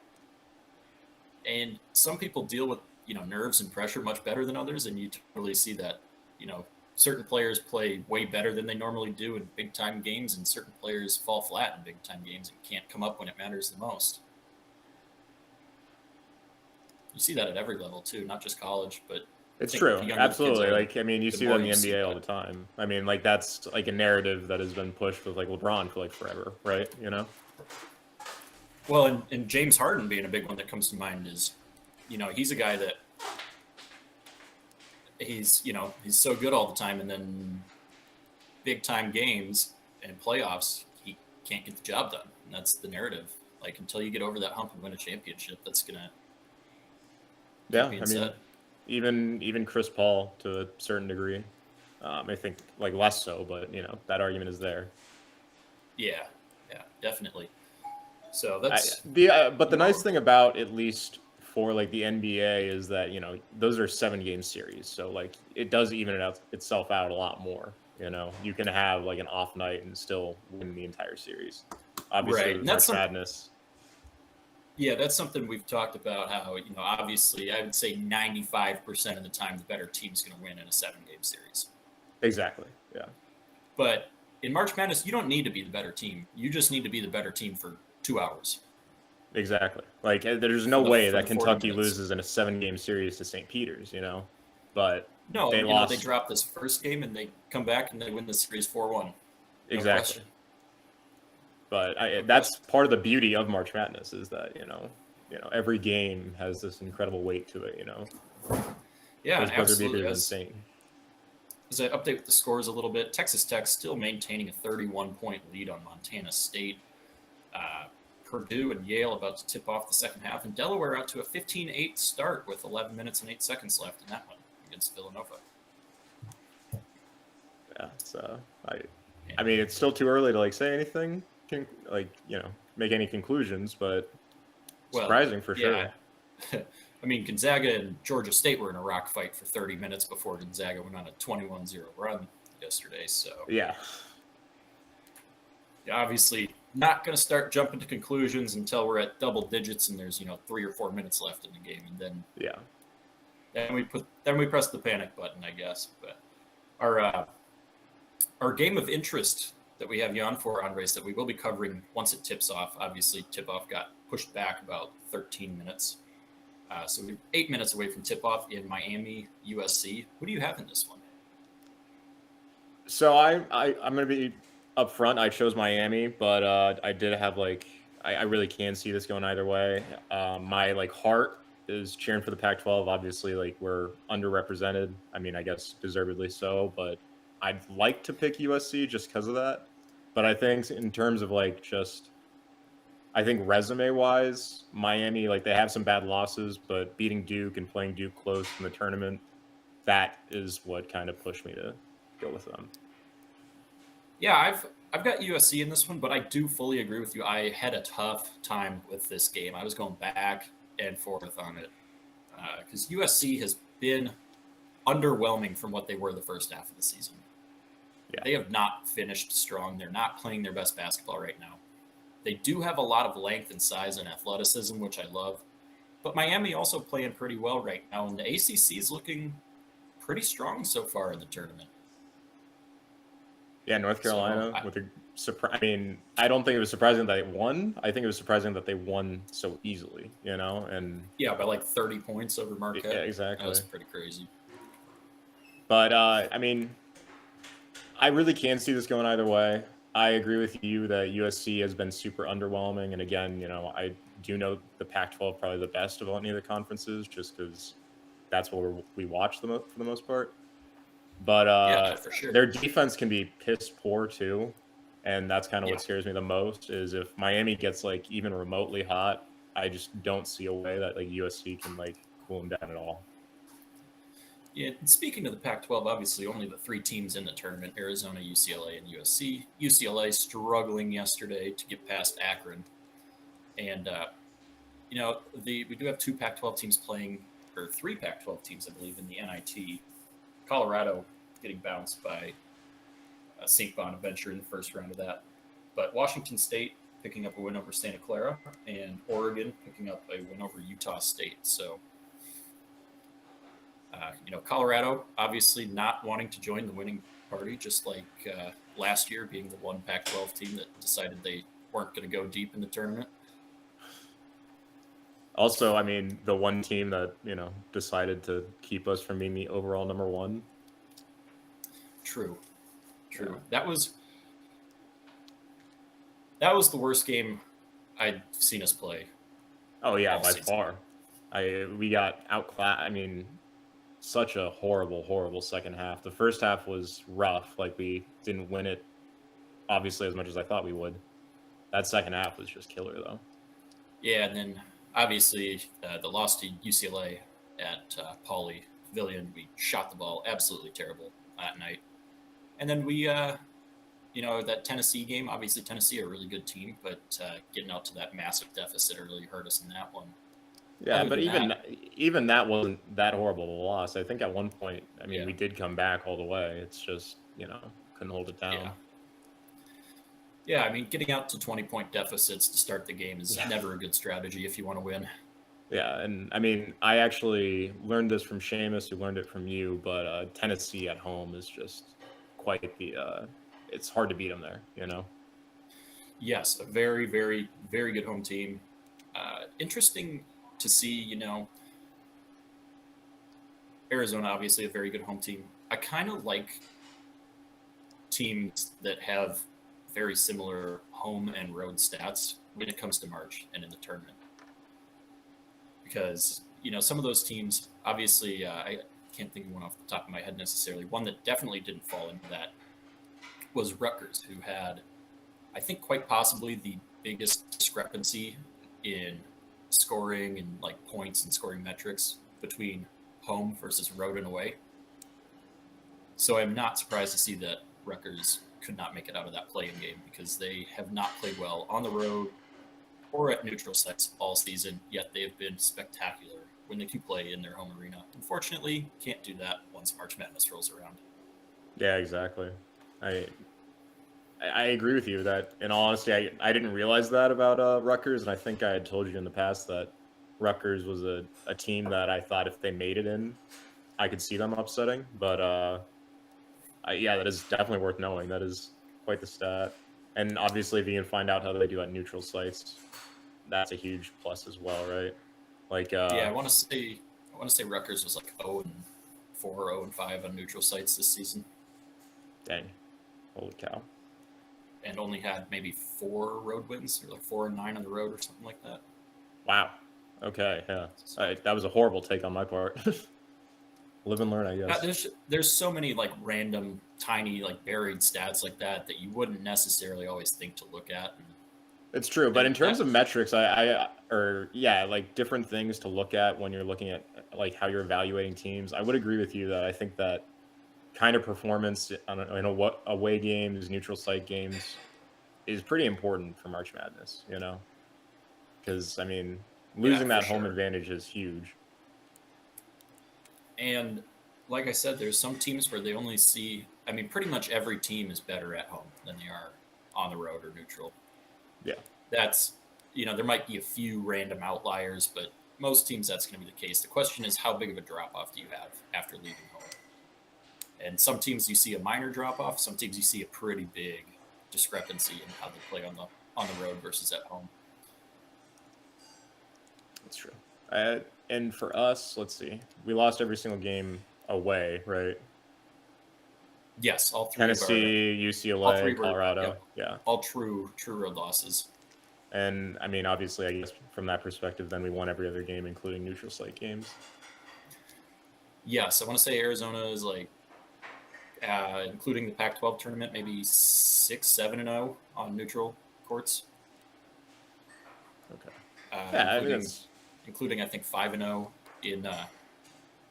And some people deal with nerves and pressure much better than others, and you totally see that. Certain players play way better than they normally do in big time games, and certain players fall flat in big time games and can't come up when it matters the most. You see that at every level too, not just college, but it's true. Absolutely. You see that in the NBA all the time. I mean, like that's like a narrative that has been pushed with like LeBron for like forever, right? Well, and James Harden being a big one that comes to mind is, he's a guy that he's so good all the time, and then big time games and playoffs, he can't get the job done. And that's the narrative. Like until you get over that hump and win a championship, that's gonna. Yeah, even Chris Paul to a certain degree. I think like less so, but that argument is there. Yeah, definitely. So that's but the nice thing about at least for like the NBA is that those are 7-game series, so like it does even itself out a lot more. You can have like an off night and still win the entire series. Obviously, right. March Madness. Yeah, that's something we've talked about. How obviously, I would say 95% of the time the better team's going to win in a 7-game series. Exactly. Yeah. But in March Madness, you don't need to be the better team. You just need to be the better team for 2 hours. Exactly. Like there's no way that Kentucky loses in a 7-game series to St. Peter's, but no, they lost. They drop this first game and they come back and they win the series 4-1. Exactly. But that's part of the beauty of March Madness is that every game has this incredible weight to it. Yeah, those buzzer absolutely. beaters insane. As I update with the scores a little bit, Texas Tech still maintaining a 31-point lead on Montana State. Purdue and Yale about to tip off the second half, and Delaware out to a 15-8 start with 11 minutes and 8 seconds left in that one against Villanova. Yeah, so I mean, it's still too early to like say anything, make any conclusions, but surprising for sure. I mean, Gonzaga and Georgia State were in a rock fight for 30 minutes before Gonzaga went on a 21-0 run yesterday. So yeah, Obviously, not going to start jumping to conclusions until we're at double digits and there's 3 or 4 minutes left in the game, and then we press the panic button, I guess. But our game of interest that we have you on for, Andres, that we will be covering once it tips off. Obviously, tip-off got pushed back about 13 minutes. So we're 8 minutes away from tip-off in Miami, USC. Who do you have in this one? So I'm going to be upfront. I chose Miami, but I did have I really can see this going either way. My heart is cheering for the Pac-12. Obviously, we're underrepresented. I mean, I guess deservedly so, but I'd like to pick USC just because of that. But I think in terms of I think resume-wise, Miami, they have some bad losses, but beating Duke and playing Duke close in the tournament, that is what kind of pushed me to go with them. Yeah, I've got USC in this one, but I do fully agree with you. I had a tough time with this game. I was going back and forth on it because USC has been underwhelming from what they were the first half of the season. Yeah. They have not finished strong. They're not playing their best basketball right now. They do have a lot of length and size and athleticism, which I love. But Miami also playing pretty well right now, and the ACC is looking pretty strong so far in the tournament. Yeah, North Carolina with a surprise. I mean, I don't think it was surprising that they won. I think it was surprising that they won so easily, and yeah, by 30 points over Marquette. Yeah, exactly. That was pretty crazy. But I mean, I really can see this going either way. I agree with you that USC has been super underwhelming, and again, I do know the Pac-12 probably the best of any of the conferences, just because that's what we watch for the most part. But yeah, for sure. Their defense can be piss poor too, and that's kind of what scares me the most. Is if Miami gets even remotely hot, I just don't see a way that USC can cool them down at all. Yeah, and speaking of the Pac-12, obviously only the 3 teams in the tournament: Arizona, UCLA, and USC. UCLA struggling yesterday to get past Akron, and we do have 2 Pac-12 teams playing, or 3 Pac-12 teams, I believe, in the NIT. Colorado getting bounced by St. Bonaventure in the first round of that. But Washington State picking up a win over Santa Clara, and Oregon picking up a win over Utah State. So, Colorado obviously not wanting to join the winning party, just like last year being the one Pac-12 team that decided they weren't going to go deep in the tournament. Also, I mean, the one team that, decided to keep us from being the overall number 1. True. Yeah. That was the worst game I'd seen us play. Oh, yeah, all by season. far. We got outclassed. I mean, such a horrible, horrible second half. The first half was rough. We didn't win it, obviously, as much as I thought we would. That second half was just killer, though. Yeah, and then obviously, the loss to UCLA at Pauley Pavilion, we shot the ball absolutely terrible that night. And then we, that Tennessee game, obviously Tennessee, a really good team, but getting out to that massive deficit really hurt us in that one. Yeah, but even that wasn't that horrible of a loss. I think at one point, we did come back all the way. It's just, couldn't hold it down. Yeah, getting out to 20-point deficits to start the game is never a good strategy if you want to win. Yeah, and I actually learned this from Seamus, who learned it from you, but Tennessee at home is just quite it's hard to beat them there, Yes, a very, very, very good home team. Interesting to see, Arizona, obviously a very good home team. I kind of like teams that have very similar home and road stats when it comes to March and in the tournament. Because, some of those teams, obviously, I can't think of one off the top of my head necessarily. One that definitely didn't fall into that was Rutgers, who had, I think, quite possibly the biggest discrepancy in scoring and points and scoring metrics between home versus road and away. So I'm not surprised to see that Rutgers could not make it out of that play-in game, because they have not played well on the road or at neutral sites all season, yet they have been spectacular when they can play in their home arena. Unfortunately, can't do that once March Madness rolls around. Yeah, exactly. I agree with you that, in all honesty, I didn't realize that about Rutgers, and I think I had told you in the past that Rutgers was a team that I thought if they made it in, I could see them upsetting. But yeah, that is definitely worth knowing. That is quite the stat. And obviously, if you can find out how they do at neutral sites, that's a huge plus as well, right? Like, Yeah, I want to say Rutgers was like 0-4, 0-5 on neutral sites this season, dang, holy cow. and only had maybe 4 road wins, or like 4-9 on the road, or something like that. Wow. Okay, yeah. That was a horrible take on my part. Live and learn, I guess. There's so many like random, tiny, like buried stats like that you wouldn't necessarily always think to look at. And It's true, but in terms of metrics, yeah, like different things to look at when you're looking at like how you're evaluating teams. I would agree with you that I think that kind of performance in away games, neutral site games, is pretty important for March Madness. You know, because I mean, losing that home advantage is huge. And like I said, there's some teams where they only see. I mean, pretty much every team is better at home than they are on the road or neutral. Yeah. That's, there might be a few random outliers, but most teams that's going to be the case. The question is, how big of a drop off do you have after leaving home? And some teams you see a minor drop off. Some teams you see a pretty big discrepancy in how they play on the road versus at home. That's true. And for us, let's see, we lost every single game away, right? Yes, all 3. Tennessee, UCLA, Colorado. Yep. Yeah. All true road losses. And I mean, obviously, I guess from that perspective, then we won every other game, including neutral site games. Yes, I want to say Arizona is like, including the Pac-12 tournament, maybe 6-7-0 on neutral courts. Okay. Yeah, including I think 5-0 in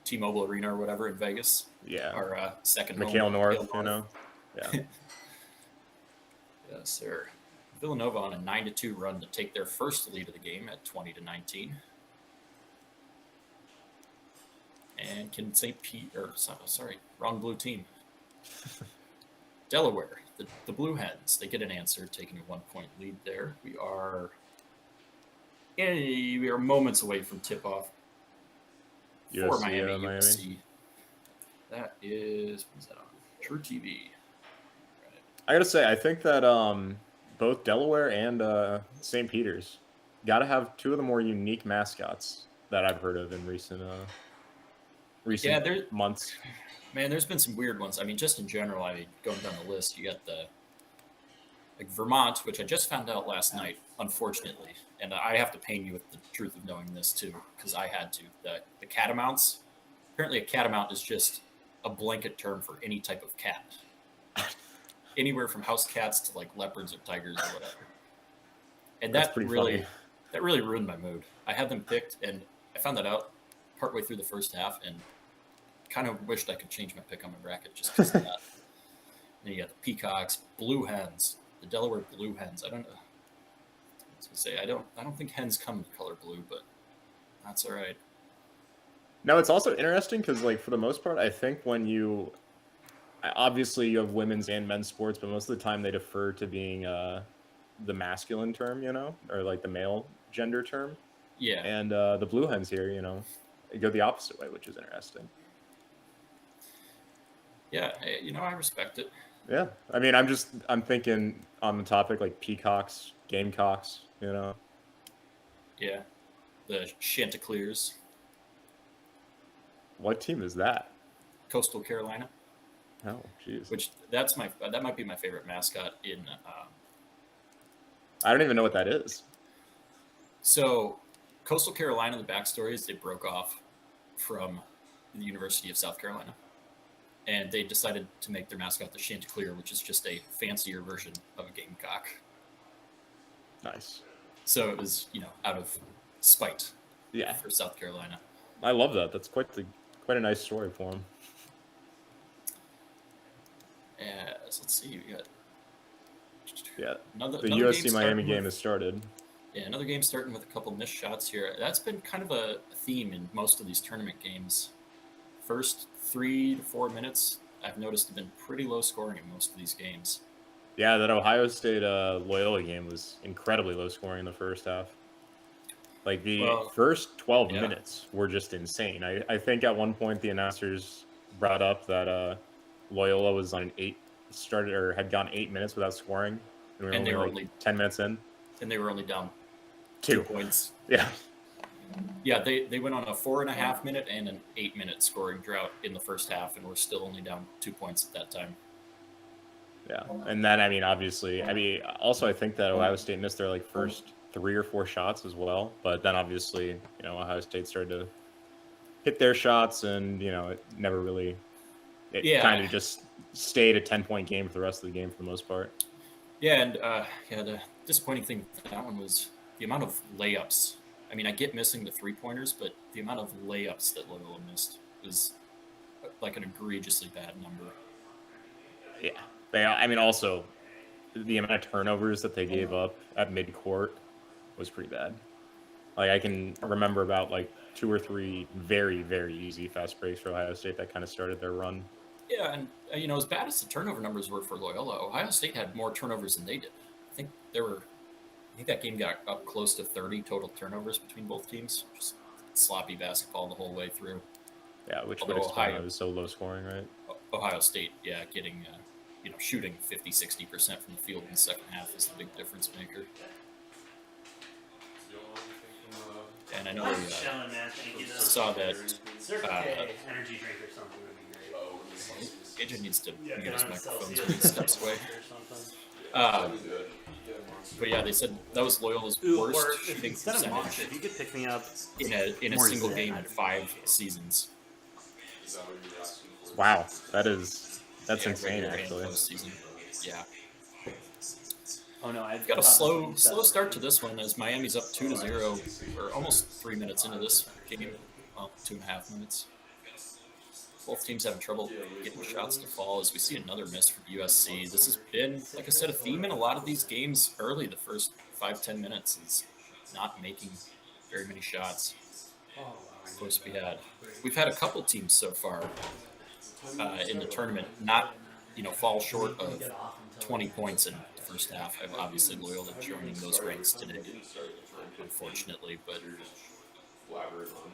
T-Mobile Arena or whatever in Vegas. Yeah. Our second McHale North, you know. Yeah. Yes, sir. Villanova on a 9-2 run to take their first lead of the game at 20-19. And can St. Pete, wrong blue team. Delaware, the Blue Hens, they get an answer, taking a 1-point lead there. We are moments away from tip-off for Miami. USC. That is, what's that on? True TV. Right. I gotta say, I think that both Delaware and St. Peter's got to have 2 of the more unique mascots that I've heard of in recent months. Man, there's been some weird ones. I mean, just in general, going down the list, you got like Vermont, which I just found out last night, unfortunately. And I have to pain you with the truth of knowing this too, because I had to. The catamounts. Apparently, a catamount is just a blanket term for any type of cat. Anywhere from house cats to like leopards or tigers or whatever. And that really ruined my mood. I had them picked, and I found that out partway through the first half, and kind of wished I could change my pick on my bracket just because of that. Then you got the Peacocks, Blue Hens, the Delaware Blue Hens. I don't know. I was gonna say I don't think hens come in the color blue, but that's all right. Now it's also interesting because, like, for the most part, I think when obviously you have women's and men's sports, but most of the time they defer to being the masculine term, you know, or like the male gender term. Yeah. And the Blue Hens here, you know, they go the opposite way, which is interesting. Yeah, I respect it. Yeah, I mean, I'm thinking on the topic like peacocks, gamecocks, you know. Yeah, the Chanticleers. What team is that? Coastal Carolina. Oh, jeez. Which that might be my favorite mascot in. I don't even know what that is. So, Coastal Carolina. The backstory is they broke off from the University of South Carolina, and they decided to make their mascot the Chanticleer, which is just a fancier version of a gamecock. Nice. So it was, out of spite. Yeah. For South Carolina. I love that. That's quite a nice story for him. So let's see. We got. Yeah. Another USC Miami game has started. Yeah, another game starting with a couple missed shots here. That's been kind of a theme in most of these tournament games. First 3 to 4 minutes, I've noticed have been pretty low scoring in most of these games. Yeah, that Ohio State Loyola game was incredibly low scoring in the first half. Like the Well, first 12 yeah. minutes were just insane. I think at one point the announcers brought up that Loyola was on an started or had gone 8 minutes without scoring, and we were And only they were like only 10 minutes in. and they were only down 2 Two. points. Yeah. Yeah, they went on a 4.5 minute and an 8 minute scoring drought in the first half, and we're still only down 2 points at that time. Yeah. And then I mean obviously also I think that Ohio State missed their like first 3 or 4 shots as well, but then obviously, Ohio State started to hit their shots and, it never really Yeah. kind of just stayed a 10-point game for the rest of the game for the most part. Yeah, and the disappointing thing with that one was the amount of layups. I mean, I get missing the 3-pointers, but the amount of layups that Loyola missed was like an egregiously bad number. Yeah. Also, the amount of turnovers that they gave up at midcourt was pretty bad. Like, I can remember about, like, 2 or 3 very, very easy fast breaks for Ohio State that kind of started their run. Yeah, and, as bad as the turnover numbers were for Loyola, Ohio State had more turnovers than they did. I think that game got up close to 30 total turnovers between both teams. Just sloppy basketball the whole way through. Yeah, which Although would explain it was so low scoring, right? Ohio State, yeah, getting, shooting 50-60% from the field in the second half is the big difference maker. And I know Chilling, man. Thank you, though. saw that Circle K energy drink or something would be great. Agent needs to Yeah, mute his on microphone so Celsius he steps away. or something. But yeah, they said that was Loyola's Ooh, or worst if, shooting instead of Monster, percentage if you could pick me up in a more single Zen, game in I'd- 5 seasons. Wow, that's Yeah, insane, regular and actually. postseason. Yeah, Oh no, I've we've got a slow start to this one as Miami's up 2-0, or almost 3 minutes into this game. Well, 2.5 minutes. Both teams having trouble getting shots to fall as we see another miss from USC. This has been, like I said, a theme in a lot of these games early. The first 5-10 minutes is not making very many shots. Of course, we've had a couple teams so far in the tournament not fall short of 20 points in the first half. I've obviously Loyola joining those ranks today, unfortunately. But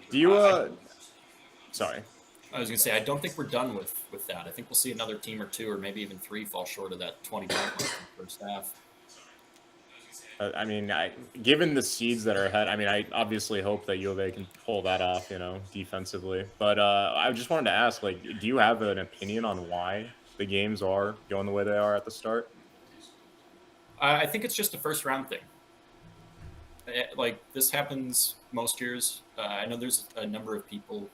Do you sorry. I was going to say, I don't think we're done with that. I think we'll see another team or 2 or maybe even 3 fall short of that 20 point mark in the first half. Given the seeds that are ahead, I obviously hope that U of A can pull that off, defensively. But I just wanted to ask, like, do you have an opinion on why the games are going the way they are at the start? I think it's just a first round thing. Like, this happens most years. I know there's a number of people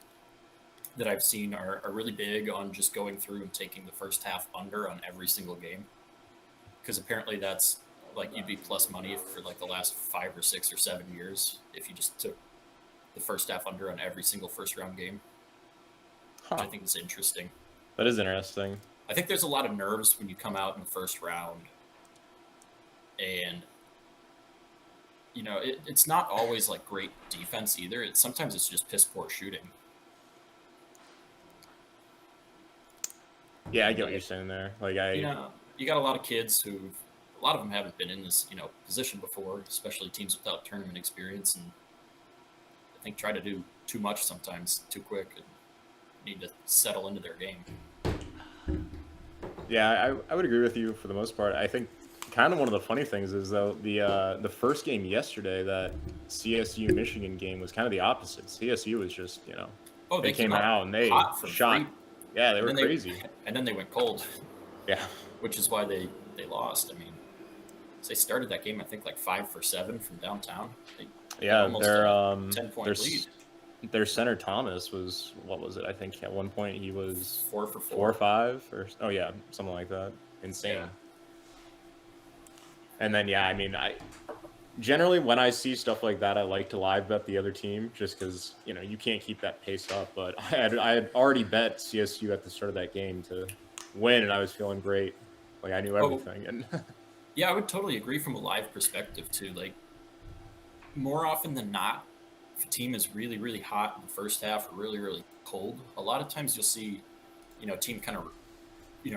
that I've seen are really big on just going through and taking the first half under on every single game. Because apparently that's, like, you'd be plus money for, like, the last 5 or 6 or 7 years if you just took the first half under on every single first round game. Which I think is interesting. That is interesting. I think there's a lot of nerves when you come out in the first round. And, it's not always, like, great defense either. Sometimes it's just piss poor shooting. Yeah, I get what you're saying there. Like, you got a lot of kids a lot of them haven't been in this, position before, especially teams without tournament experience, and I think try to do too much sometimes, too quick, and need to settle into their game. Yeah, I would agree with you for the most part. I think kind of one of the funny things is, though, the first game yesterday, that CSU Michigan game, was kind of the opposite. CSU was just, they came out and they shot. Free. Yeah, they were crazy. And then they went cold. Yeah. Which is why they lost. I mean, they started that game, I think, like 5 for 7 from downtown. Yeah, their 10-point lead. Their center Thomas was, what was it? I think at one point he was 4 for 4. 4 or 5, or something like that. Insane. Yeah. And then I generally, when I see stuff like that, I like to live bet the other team just because you can't keep that pace up. But I had already bet CSU at the start of that game to win, and I was feeling great. Like, I knew everything. And yeah, I would totally agree from a live perspective too. Like, more often than not, if a team is really, really hot in the first half or really, really cold, a lot of times you'll see, a team kind of,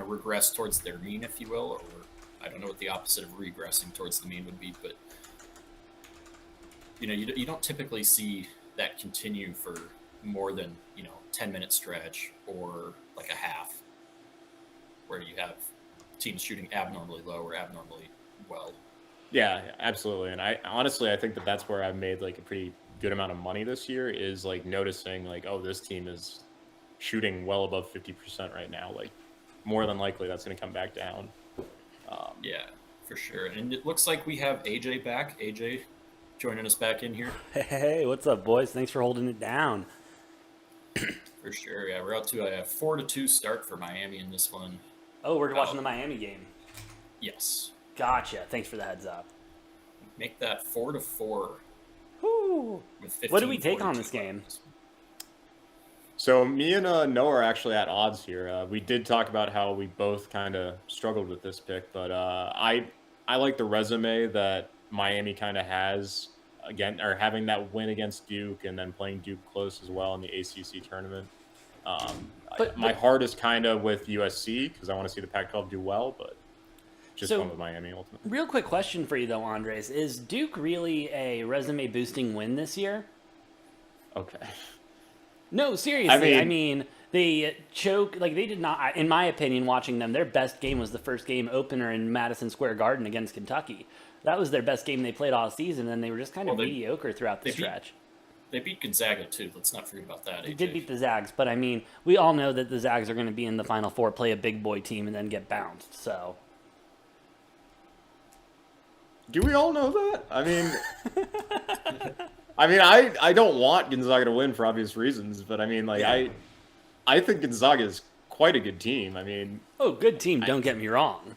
regress towards their mean, if you will, or I don't know what the opposite of regressing towards the mean would be, but you don't typically see that continue for more than 10-minute stretch or like a half, where you have teams shooting abnormally low or abnormally well. Yeah, absolutely. And I think that that's where I've made like a pretty good amount of money this year, is like noticing like, oh, this team is shooting well above 50% right now. Like, more than likely that's going to come back down. Yeah, for sure. And it looks like we have AJ back. AJ joining us back in here. Hey, what's up, boys? Thanks for holding it down. For sure. Yeah, we're out to a 4-2 start for Miami in this one. Oh, we're watching the Miami game. Yes. Gotcha. Thanks for the heads up. Make that 4-4. Woo. With 15, What do we take on 42 this game? left. So me and Noah are actually at odds here. We did talk about how we both kind of struggled with this pick, but I like the resume that Miami kind of has again, or having that win against Duke and then playing Duke close as well in the ACC tournament. My heart is kind of with USC because I want to see the Pac-12 do well, but just fun with Miami ultimately. Real quick question for you though, Andres: is Duke really a resume boosting win this year? Okay. No, seriously. I mean, they choke. Like, they did not, in my opinion, watching them, their best game was the first game opener in Madison Square Garden against Kentucky. That was their best game they played all season, and they were just kind of mediocre throughout the stretch. They beat Gonzaga, too. Let's not forget about that. They did beat the Zags, but, I mean, we all know that the Zags are going to be in the Final Four, play a big boy team, and then get bounced, so... Do we all know that? I mean... I don't want Gonzaga to win for obvious reasons, but I mean, like, yeah. I think Gonzaga is quite a good team. I mean, good team. Don't get me wrong.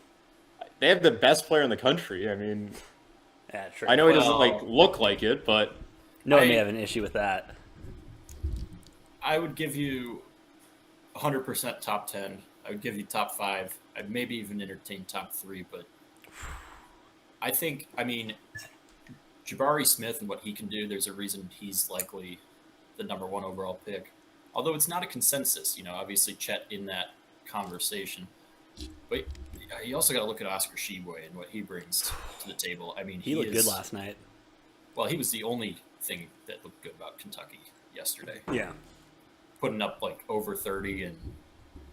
They have the best player in the country. I mean, yeah, true. I know he doesn't look like it, but no one may have an issue with that. I would give you 100% top 10. I would give you top 5. I'd maybe even entertain top 3, but I mean. Jabari Smith and what he can do, there's a reason he's likely the number 1 overall pick. Although it's not a consensus, obviously Chet in that conversation. But you also got to look at Oscar Tshiebwe and what he brings to the table. I mean, he looked good last night. Well, he was the only thing that looked good about Kentucky yesterday. Yeah. Putting up like over 30, and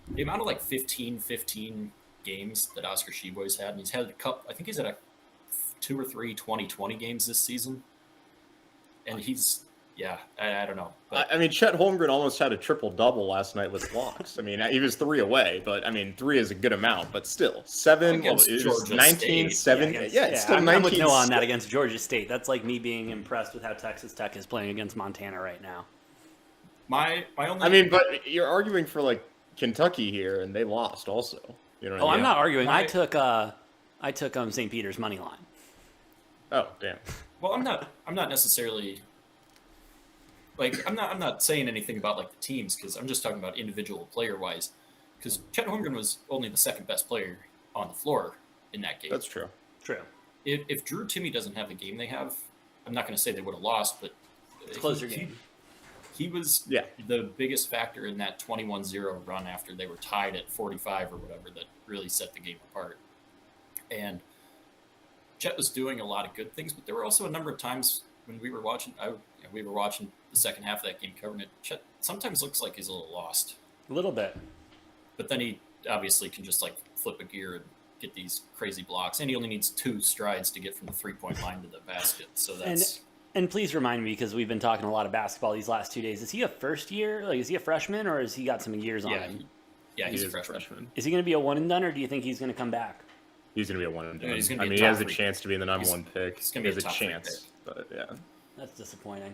the amount of like 15 games that Oscar Tshiebwe's had, and he's had a couple, I think he's had a 2 or 3 2020 games this season, and he's I don't know. But I mean, Chet Holmgren almost had a triple-double last night with blocks. I mean, he was 3 away, but I mean, 3 is a good amount, but still 7, against Georgia 19, State. 7. It's still 19. I'm with Noah on that against Georgia State. That's like me being impressed with how Texas Tech is playing against Montana right now. My only. I mean, but you're arguing for like Kentucky here, and they lost also. You know what I mean? I'm not arguing. I took St. Peter's money line. Oh, damn. Well, I'm not necessarily like I'm not saying anything about like the teams, because I'm just talking about individual player wise. Because Chet Holmgren was only the second best player on the floor in that game. That's true. True. If Drew Timme doesn't have the game they have, I'm not going to say they would have lost, but it's a closer game. He was the biggest factor in that 21-0 run after they were tied at 45 or whatever that really set the game apart. And Chet was doing a lot of good things, but there were also a number of times when we were watching. We were watching the second half of that game, covering it. Chet sometimes looks like he's a little lost, a little bit, but then he obviously can just like flip a gear and get these crazy blocks, and he only needs 2 strides to get from the 3-point line to the basket. So that's. And please remind me, because we've been talking a lot of basketball these last 2 days. Is he a first year? Like, is he a freshman, or has he got some years on him? He's a freshman. Is he going to be a one and done, or do you think he's going to come back? He's going to be a one and done. Yeah, he has a chance to be the number 1 pick. He's going to be a chance, but yeah. That's disappointing.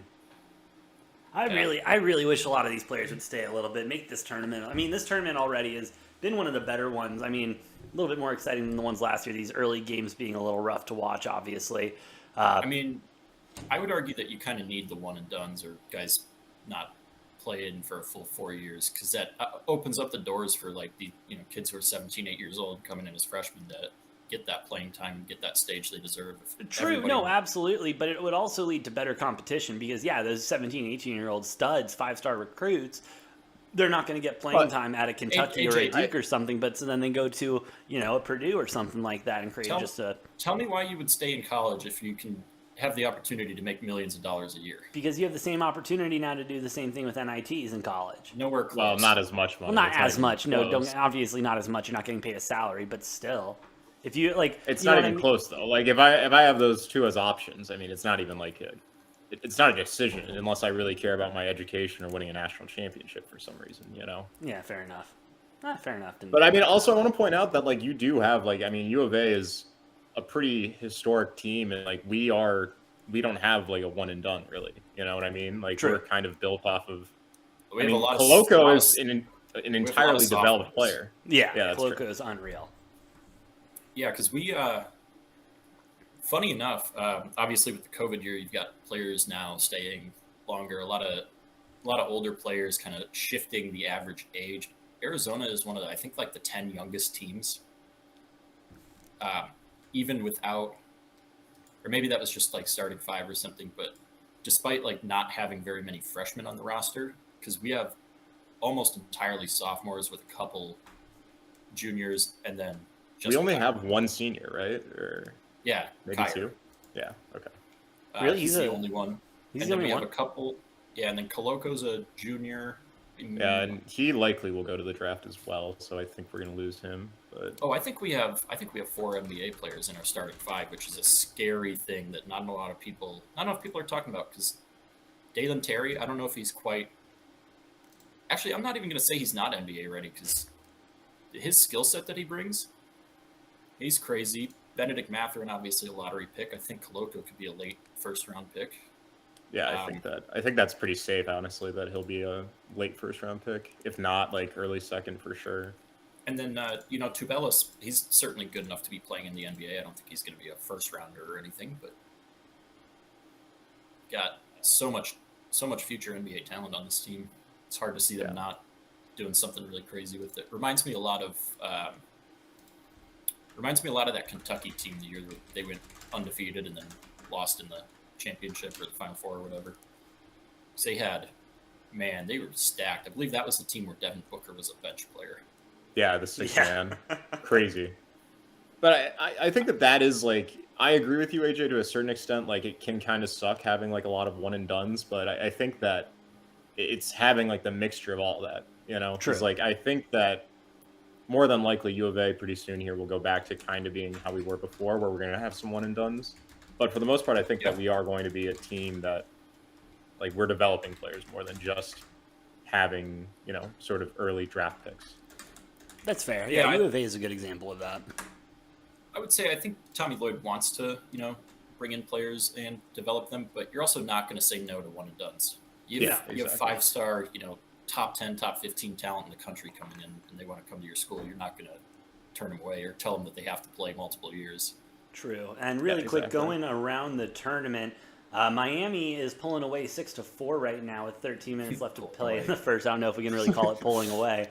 I really wish a lot of these players would stay a little bit, make this tournament. I mean, this tournament already has been one of the better ones. I mean, a little bit more exciting than the ones last year. These early games being a little rough to watch, obviously. I mean, I would argue that you kind of need the one and dones, or guys not playing for a full 4 years, because that opens up the doors for like the kids who are 17, 8 years old coming in as freshmen that get that playing time and get that stage they deserve. True, no, absolutely, but it would also lead to better competition because those 17, 18-year-old studs, 5-star recruits, they're not going to get playing time at a Kentucky or a AJ, Duke or something, but so then they go to, a Purdue or something like that and create Tell me why you would stay in college if you can have the opportunity to make millions of dollars a year. Because you have the same opportunity now to do the same thing with NITs in college. Nowhere close. Well, not as much money. Well, not It's as much. No, close. obviously not as much. You're not getting paid a salary, but still. If you It's you know not what I even mean? close though. Like if I have those two as options, I mean, it's not even like it's not a decision unless I really care about my education or winning a national championship for some reason, Yeah, fair enough. Fair enough. But I mean, also I want to point out that like you do have U of A is a pretty historic team, and like we don't have like a one and done really. You know what I mean? Like True. we're kind of built off of. We have a lot of Coloco is an lot entirely of developed sophomores. player. Yeah, that's Coloco true. is unreal. Yeah, because we, funny enough, obviously with the COVID year, you've got players now staying longer. A lot of older players kind of shifting the average age. Arizona is one of I think like the 10 youngest teams. Even without, or maybe that was just like starting five or something. But despite like not having very many freshmen on the roster, because we have almost entirely sophomores with a couple juniors, and then We only have one senior, right? Or yeah, maybe Kyra. two. Yeah. Okay. Really? He's He's the a- only one. He's And the then only we one. have a couple. Yeah, and then Coloco's a junior. Yeah, and he likely will go to the draft as well. So I think we're gonna lose him. But Oh, I think we have 4 NBA players in our starting five, which is a scary thing that not a lot of people are talking about. Because Dalen Terry, I don't know if he's quite. Actually, I'm not even going to say he's not NBA ready because his skill set that he brings, he's crazy. Benedict Mathurin, obviously a lottery pick. I think Coloco could be a late first round pick. yeah, I think that's pretty safe, honestly, that he'll be a late first round pick, if not like early second for sure. And then, Tubelis, he's certainly good enough to be playing in the NBA. I don't think he's going to be a first rounder or anything, but got so much future NBA talent on this team. It's hard to see them not doing something really crazy with it. Reminds me a lot of that Kentucky team the year that they went undefeated and then lost in the championship or the Final Four or whatever. So they were stacked. I believe that was the team where Devin Booker was a bench player. Yeah, the sixth Yeah. man, crazy. But I think that is like I agree with you, AJ, to a certain extent. Like it can kind of suck having like a lot of one and dones, but I think that it's having like the mixture of all that. True. Because like I think that more than likely U of A pretty soon here will go back to kind of being how we were before, where we're going to have some one and dones. But for the most part, I think that we are going to be a team that like we're developing players more than just having sort of early draft picks. That's fair. Yeah, Yeah, U of A is a good example of that. I would say I think Tommy Lloyd wants to, bring in players and develop them, but you're also not going to say no to one and dones. You have exactly. 5-star, top 10, top 15 talent in the country coming in, and they want to come to your school. You're not going to turn them away or tell them that they have to play multiple years. True. And really quick, exactly. going around the tournament, Miami is pulling away 6-4 right now with 13 minutes left to play in the first. I don't know if we can really call it pulling away.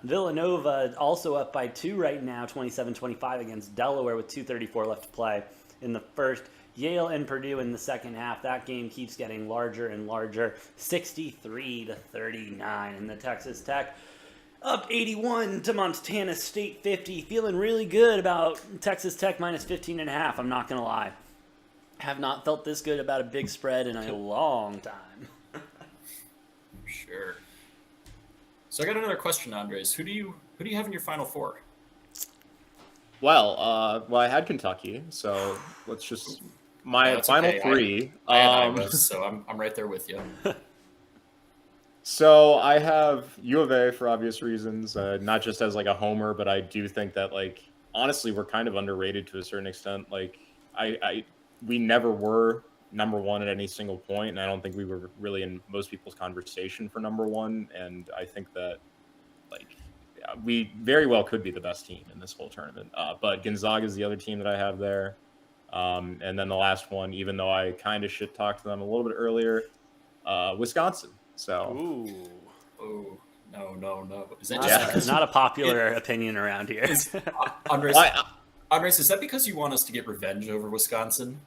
Villanova also up by 2 right now, 27-25 against Delaware with 2:34 left to play in the first. Yale and Purdue in the second half. That game keeps getting larger and larger, 63-39. And the Texas Tech up 81 to Montana State 50. Feeling really good about Texas Tech minus 15.5. I'm not going to lie. Have not felt this good about a big spread in a long time. Sure. So I got another question, Andres. Who do you have in your Final Four? Well, I had Kentucky, so let's just my That's final okay. three. I had Iowa, so I'm right there with you. So I have U of A for obvious reasons, not just as like a homer, but I do think that like honestly we're kind of underrated to a certain extent. Like we never were number one at any single point, and I don't think we were really in most people's conversation for number one. And I think that like we very well could be the best team in this whole tournament. But Gonzaga is the other team that I have there. And then the last one, even though I kind of shit talked to them a little bit earlier, Wisconsin. So Ooh. Oh, no. Is that Not, just because not a popular opinion around here. Andres, Well, Andres, is that because you want us to get revenge over Wisconsin?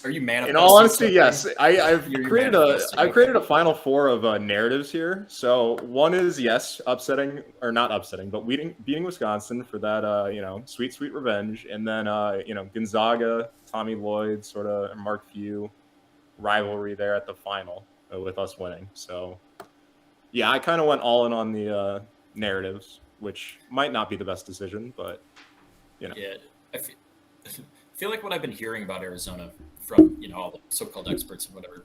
Are you In all honesty, yes. I've created manifesting, created a final four of narratives here. So one is yes, upsetting or not upsetting, but beating Wisconsin for that sweet revenge, and then Gonzaga, Tommy Lloyd, sort of Mark Few rivalry there at the final with us winning. So yeah, I kind of went all in on the narratives, which might not be the best decision, but Yeah, I feel like what I've been hearing about Arizona from all the so-called experts and whatever,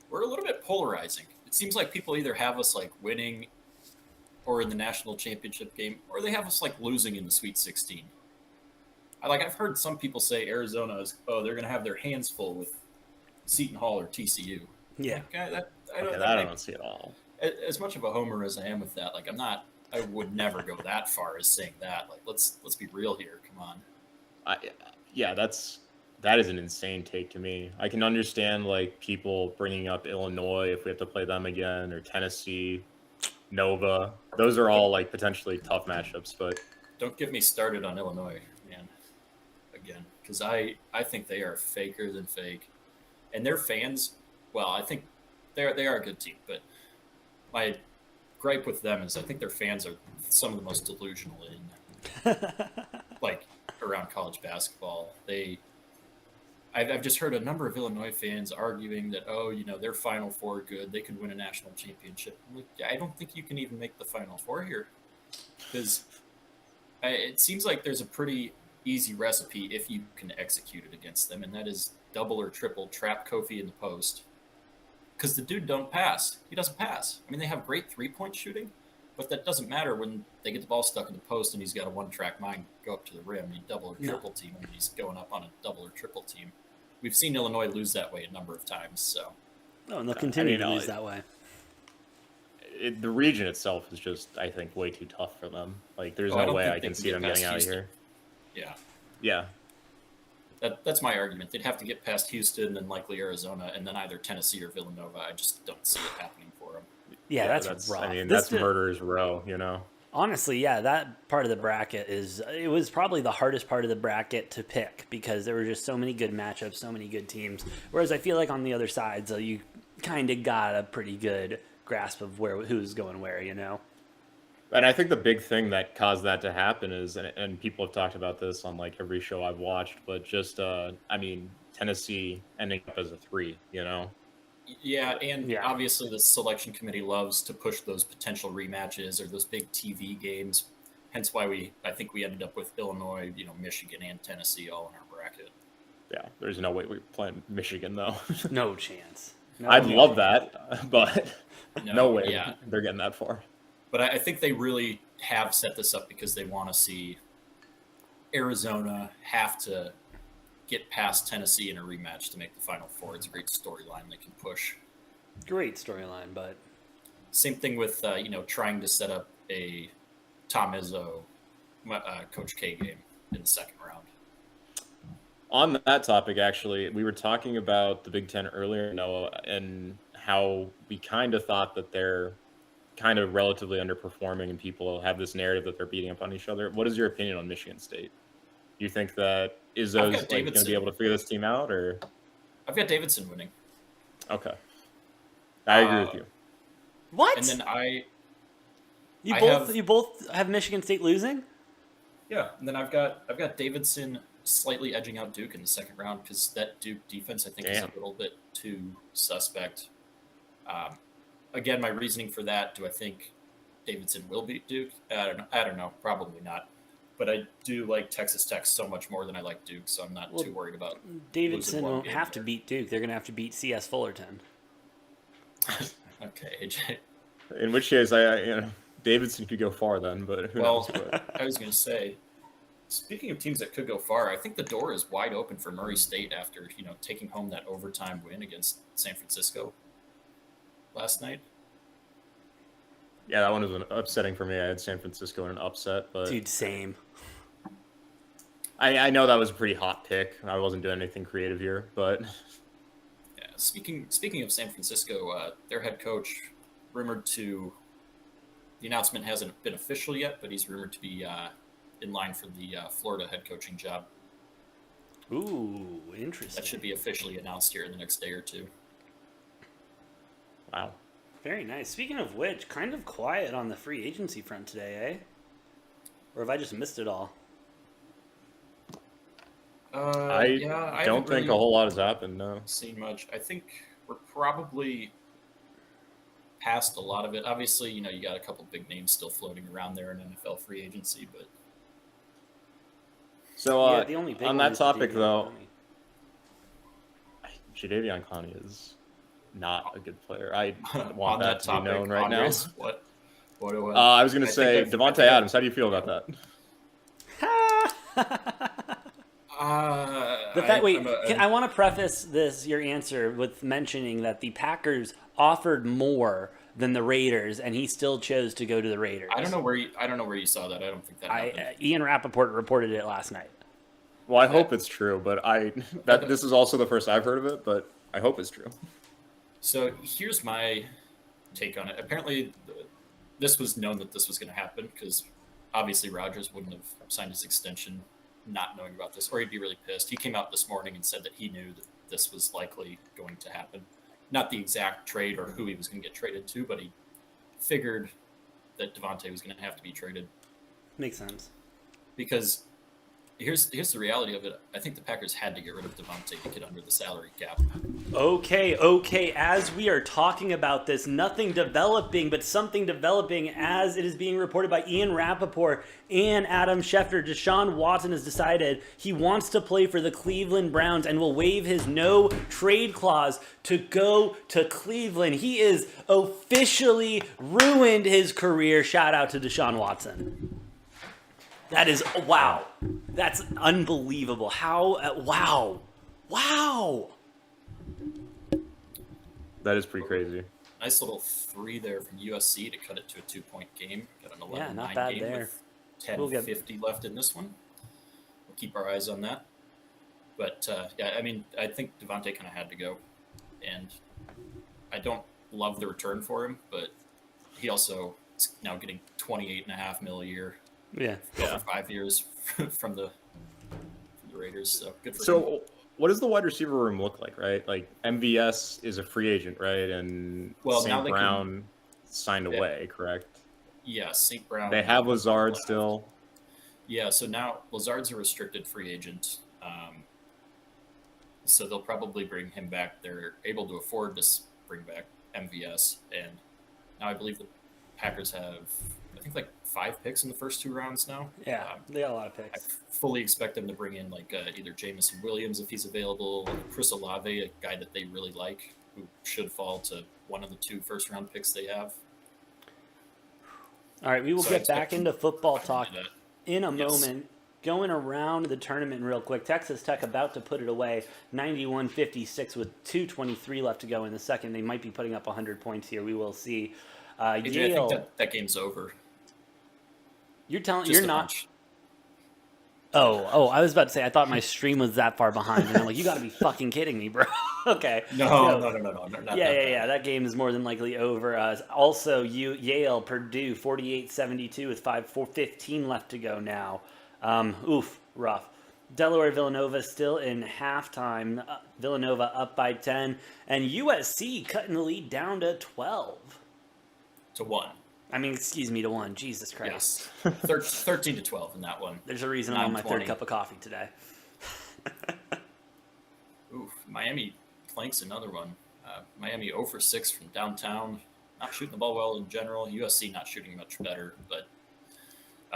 we're a little bit polarizing. It seems like people either have us like winning or in the national championship game, or they have us like losing in the Sweet 16. I've heard some people say Arizona is they're going to have their hands full with Seton Hall or TCU. Yeah. I don't see it all. As much of a homer as I am with that, I would never go that far as saying that. Like, let's be real here. Come on. That is an insane take to me. I can understand like people bringing up Illinois if we have to play them again, or Tennessee, Nova. Those are all like potentially tough matchups, but don't get me started on Illinois, man. Again, because I think they are faker than fake, and their fans. Well, I think they are a good team, but my gripe with them is I think their fans are some of the most delusional in around college basketball. I've just heard a number of Illinois fans arguing that their Final Four good, they could win a national championship. I'm like, I don't think you can even make the Final Four here, because it seems like there's a pretty easy recipe if you can execute it against them, and that is double or triple trap Kofi in the post. Because the dude don't pass. He doesn't pass. I mean, they have great three-point shooting, but that doesn't matter when they get the ball stuck in the post and he's got a one-track mind go up to the rim. You double or triple team him, and he's going up on a double or triple team. We've seen Illinois lose that way a number of times. So, and they'll continue to lose that way. The region itself is just, I think, way too tough for them. Like, there's no way I can see them getting out of here. Yeah. That's my argument. They'd have to get past Houston, then likely Arizona, and then either Tennessee or Villanova. I just don't see it happening for them. Yeah, that's rough. I mean, that's murderer's row, Honestly, yeah, that part of the bracket it was probably the hardest part of the bracket to pick, because there were just so many good matchups, so many good teams. Whereas I feel like on the other side, so you kind of got a pretty good grasp of who's going where, And I think the big thing that caused that to happen is, and people have talked about this on like every show I've watched, but just, Tennessee ending up as a 3, Yeah, and obviously the selection committee loves to push those potential rematches or those big TV games. Hence why I think we ended up with Illinois, Michigan, and Tennessee all in our bracket. Yeah, there's no way we're playing Michigan, though. No chance. I'd love that, but no way they're getting that far. But I think they really have set this up because they want to see Arizona have to get past Tennessee in a rematch to make the Final Four. It's a great storyline they can push. Great storyline, but same thing with trying to set up a Tom Izzo, Coach K game in the second round. On that topic, actually, we were talking about the Big Ten earlier, Noah, and how we kind of thought that they're kind of relatively underperforming and people have this narrative that they're beating up on each other. What is your opinion on Michigan State? Do you think that Izzo's going to be able to figure this team out, or? I've got Davidson winning. Okay. I agree with you. What? And then you both have Michigan State losing? Yeah, and then I've got Davidson slightly edging out Duke in the second round because that Duke defense I think is a little bit too suspect. Again, my reasoning for that: do I think Davidson will beat Duke? I don't know. Probably not. But I do like Texas Tech so much more than I like Duke, so I'm not too worried about. Davidson won't have to beat Duke. They're going to have to beat CS Fullerton. Okay, AJ. In which case, Davidson could go far then, but who knows? I was going to say, speaking of teams that could go far, I think the door is wide open for Murray State after taking home that overtime win against San Francisco last night. Yeah, that one was upsetting for me. I had San Francisco in an upset, but dude, same. I know that was a pretty hot pick. I wasn't doing anything creative here, but yeah. Speaking of San Francisco, their head coach rumored to. The announcement hasn't been official yet, but he's rumored to be in line for the Florida head coaching job. Ooh, interesting. That should be officially announced here in the next day or two. Wow. Very nice. Speaking of which, kind of quiet on the free agency front today, eh? Or have I just missed it all? I don't think a whole lot has happened. No. Seen much. I think we're probably past a lot of it. Obviously, you got a couple big names still floating around there in NFL free agency, but So yeah, the only big on one that is topic, Jadeveon though, Clowney. Jadeveon Clowney is not a good player. I want on that to be known right now. Andres, what do I was going to I say, think Devontae Adams. How do you feel about that? The fact, I want to preface your answer with mentioning that the Packers offered more than the Raiders, and he still chose to go to the Raiders. I don't know where you saw that. I don't think that happened. Ian Rappaport reported it last night. Well, I hope it's true, but this is also the first I've heard of it, but I hope it's true. So here's my take on it. Apparently, this was known that this was going to happen because obviously Rodgers wouldn't have signed his extension not knowing about this, or he'd be really pissed. He came out this morning and said that he knew that this was likely going to happen. Not the exact trade or who he was going to get traded to, but he figured that Devontae was going to have to be traded. Makes sense. Because here's the reality of it. I think the Packers had to get rid of Devontae to get under the salary cap. Okay. As we are talking about this, nothing developing, but something developing as it is being reported by Ian Rappaport and Adam Schefter. Deshaun Watson has decided he wants to play for the Cleveland Browns and will waive his no trade clause to go to Cleveland. He is officially ruined his career. Shout out to Deshaun Watson. That is, wow. That's unbelievable. How, wow. That is pretty crazy. Nice little 3 there from USC to cut it to a 2-point game. Got an 11-9 not bad game there. with 10:50 left in this one. We'll keep our eyes on that. But, I think Devontae kind of had to go. And I don't love the return for him, but he also is now getting $28.5 million a year. Yeah. For 5 years from the Raiders. So good for him. So what does the wide receiver room look like, right? Like MVS is a free agent, right? And St. Brown signed away, correct? Yeah, St. Brown. They have Lazard still. Yeah, so now Lazard's a restricted free agent. So they'll probably bring him back. They're able to afford to bring back MVS. And now I believe the Packers have, I think, like 5 picks in the first 2 rounds now. Yeah, they got a lot of I picks. fully expect them to bring in either Jameson Williams if he's available, Chris Olave, a guy that they really like, who should fall to one of the 2 first-round picks they have. All right, we will get back into football to talk do that. in a Yes. moment. Going around the tournament real quick. Texas Tech about to put it away, 91-56 with 2:23 left to go in the second. They might be putting up 100 points here. We will see. AJ, Yale. I think that game's over. You're telling Just you're a not. hunch. Oh, I was about to say I thought my stream was that far behind, and I'm like, you got to be fucking kidding me, bro. Okay. No. Yeah. That game is more than likely over. Also, Yale, Purdue, 48-72 with 5:15 left to go now. Rough. Delaware, Villanova still in halftime. Villanova up by 10, and USC cutting the lead down to 12. To 1. I mean, excuse me, to 1. Jesus Christ. Yes. 13-12 in that one. There's a reason I'm on my 9:20. 3rd cup of coffee today. Miami planks another one. Miami 0 for 6 from downtown. Not shooting the ball well in general. USC not shooting much better, but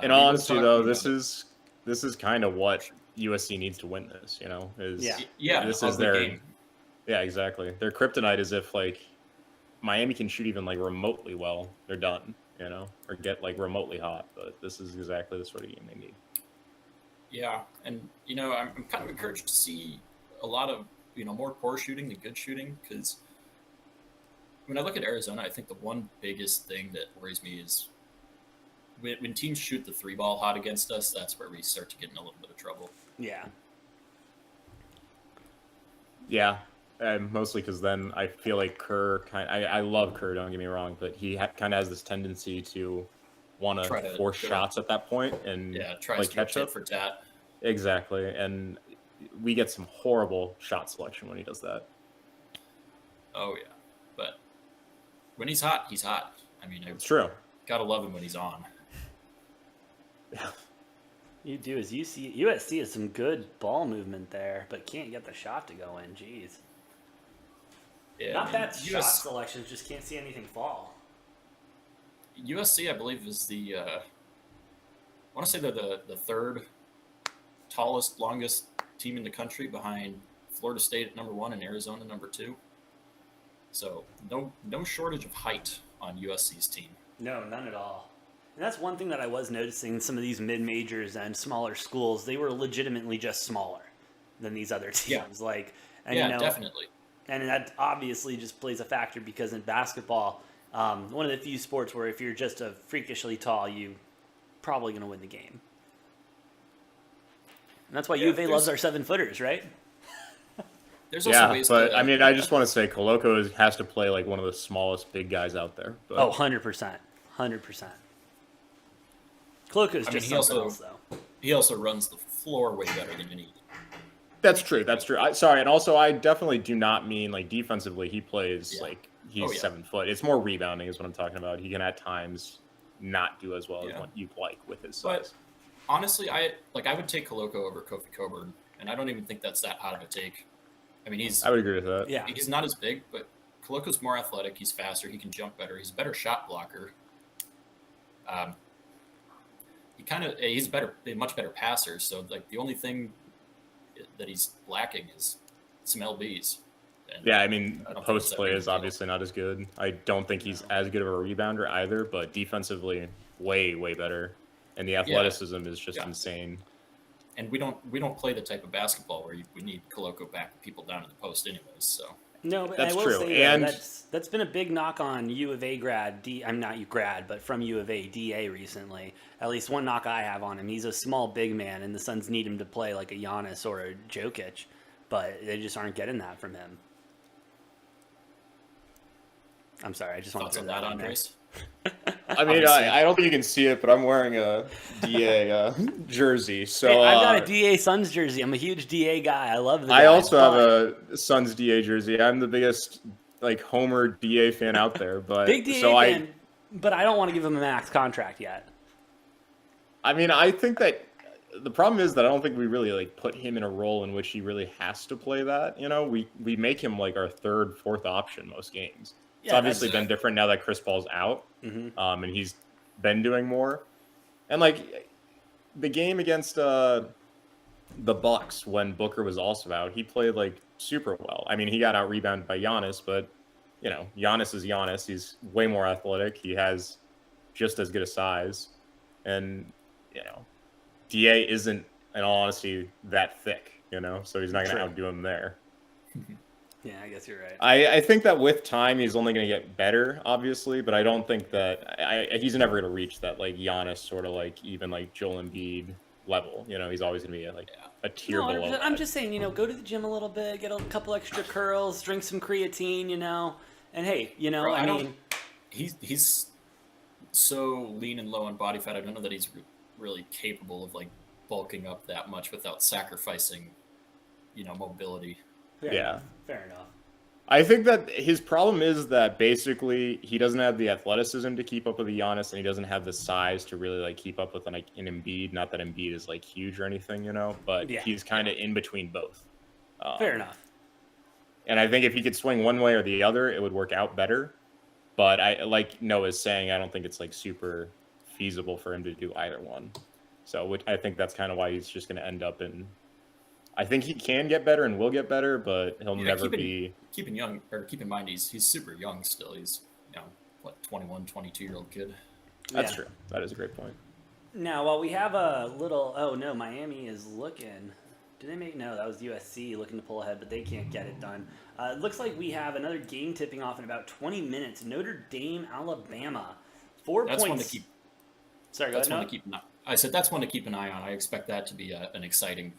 In all honesty, though, this is kind of what USC needs to win this. This is their game. Yeah, exactly. Their kryptonite is if Miami can shoot even remotely well, they're done. Or get remotely hot. But this is exactly the sort of game they need. Yeah, and I'm kind of encouraged to see a lot of more poor shooting than good shooting, because when I look at Arizona, I think the one biggest thing that worries me is when teams shoot the 3-ball hot against us, that's where we start to get in a little bit of trouble. Yeah. Yeah, mostly because then I feel like Kerr I love Kerr, don't get me wrong, but he kind of has this tendency to want to force shots at that point and tries to catch up for tat. Exactly, and we get some horrible shot selection when he does that. Oh yeah, but when he's hot, he's hot. I mean, It's true. Gotta love him when he's on. Yeah. You do as USC has some good ball movement there, but can't get the shot to go in. Jeez. Yeah, Not I mean, bad shot selections, just can't see anything fall. USC, I believe, is the I want to say they're the third tallest, longest team in the country behind Florida State at number 1 and Arizona number 2. So no shortage of height on USC's team. No, none at all. And that's one thing that I was noticing. Some of these mid-majors and smaller schools, they were legitimately just smaller than these other teams. Yeah. Like, and Yeah, you know, definitely. and that obviously just plays a factor because in basketball, one of the few sports where if you're just a freakishly tall, you probably going to win the game. And that's why U of A loves our 7-footers, right? There's also ways to, I mean, I just want to say Koloko has to play like one of the smallest big guys out there. But. Oh, 100%. 100%. Koloko is just something else, though. He also runs the floor way better than any. That's true. Sorry, and also I definitely do not mean like defensively. He plays like he's 7 foot. It's more rebounding is what I'm talking about. He can at times not do as well as what you'd like with his size. But honestly, I would take Koloko over Kofi Coburn, and I don't even think that's that hot of a take. I mean, I would agree with that. Yeah. He's not as big, but Koloko's more athletic. He's faster. He can jump better. He's a better shot blocker. He's a much better passer. So like the only thing that he's lacking is some LBs. And yeah, I mean, I don't think post it's that play big is of a deal. obviously not as good. I don't think he's as good of a rebounder either, but defensively, way better. And the athleticism is just insane. And we don't play the type of basketball where we need Koloko backing people down in the post anyways. So No, but That's I will true. say And- that's been a big knock on U of A I'm not you grad, but from U of A DA recently. At least one knock I have on him. He's a small big man, and the Suns need him to play like a Giannis or a Jokic, but they just aren't getting that from him. I'm sorry, I just want thoughts to on throw that, that in there. Andres? I mean, I don't think you can see it, but I'm wearing a DA jersey. So Hey, I've got a DA Suns jersey. I'm a huge DA guy. I love the guy. I also have but- a Suns DA jersey. I'm the biggest like Homer DA fan out there, but big DA so fan, but I don't want to give him a max contract yet. I mean, I think that the problem is that I don't think we really like put him in a role in which he really has to play that. You know, we make him like our third, fourth option most games. It's Yeah, obviously been different now that Chris Paul's out, and he's been doing more. And like the game against the Bucks when Booker was also out, he played like super well. I mean, he got out rebounded by Giannis, but you know, Giannis is Giannis. He's way more athletic. He has just as good a size, and you know, DA isn't, in all honesty, that thick. You know, so he's not going to outdo him there. Yeah, I guess you're right. I think that with time he's only going to get better, obviously, but I don't think that he's never going to reach that like Giannis sort of like even like Joel Embiid level. You know, he's always going to be a tier No, below. I'm just saying, you know, go to the gym a little bit, get a couple extra curls, drink some creatine, you know, and hey, you know, Bro, I mean, he's so lean and low on body fat. I don't know that he's really capable of like bulking up that much without sacrificing, you know, mobility. fair enough. I think that his problem is that basically he doesn't have the athleticism to keep up with the Giannis, and he doesn't have the size to really like keep up with an Embiid. Not that Embiid is like huge or anything, you know, but he's kind of in between both. Fair enough. And I think if he could swing one way or the other, it would work out better. But I like Noah's saying, I don't think it's like super feasible for him to do either one. So I think that's kind of why he's just going to end up in. I think he can get better and will get better, but he'll never be. Keep in mind he's super young still. He's 21, 22-year-old kid. That's true. That is a great point. Now, while we have a little, oh no, Miami is looking. Did they make no? That was USC looking to pull ahead, but they can't get it done. It looks like we have another game tipping off in about 20 minutes. Notre Dame, Alabama, 4 That's points. one to keep. Sorry, That's go one ahead. to keep. I said that's one to keep an eye on. I expect that to be an exciting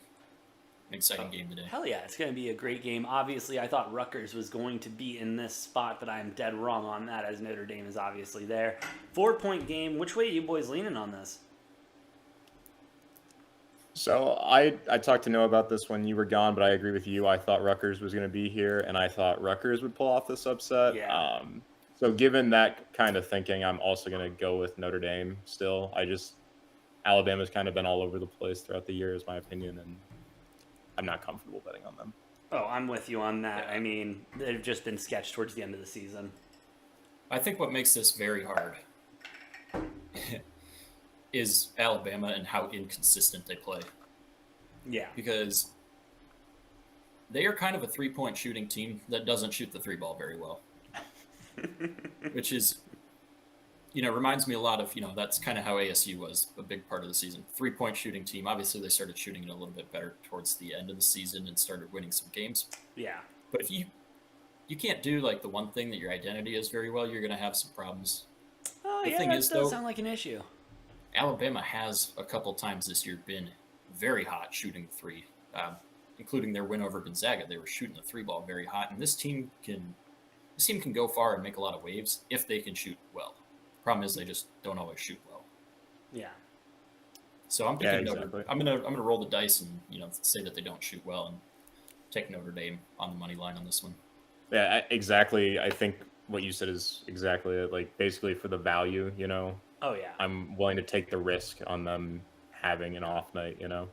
game today. Hell yeah, it's going to be a great game. Obviously, I thought Rutgers was going to be in this spot, but I'm dead wrong on that as Notre Dame is obviously there. 4-point game. Which way are you boys leaning on this? So I talked to Noah about this when you were gone, but I agree with you. I thought Rutgers was going to be here, and I thought Rutgers would pull off this upset. Yeah. So given that kind of thinking, I'm also going to go with Notre Dame still. Alabama's kind of been all over the place throughout the year, is my opinion, and I'm not comfortable betting on them. Oh, I'm with you on that. Yeah. I mean, they've just been sketched towards the end of the season. I think what makes this very hard is Alabama and how inconsistent they play. Yeah. Because they are kind of a three-point shooting team that doesn't shoot the three ball very well. Which is, reminds me a lot of, that's kind of how ASU was a big part of the season. Three-point shooting team. Obviously, they started shooting it a little bit better towards the end of the season and started winning some games. Yeah. But if you can't do like the one thing that your identity is very well, you're going to have some problems. Oh, The yeah, thing that is, does though- sound like an issue. Alabama has a couple times this year been very hot shooting three, including their win over Gonzaga. They were shooting the three ball very hot, and this team can go far and make a lot of waves if they can shoot well. Problem is, they just don't always shoot well. Yeah. So I'm thinking exactly. I'm gonna roll the dice and say that they don't shoot well and take Notre Dame on the money line on this one. Yeah, exactly. I think what you said is exactly it. Like, basically for the value, Oh, yeah. I'm willing to take the risk on them having an off night, And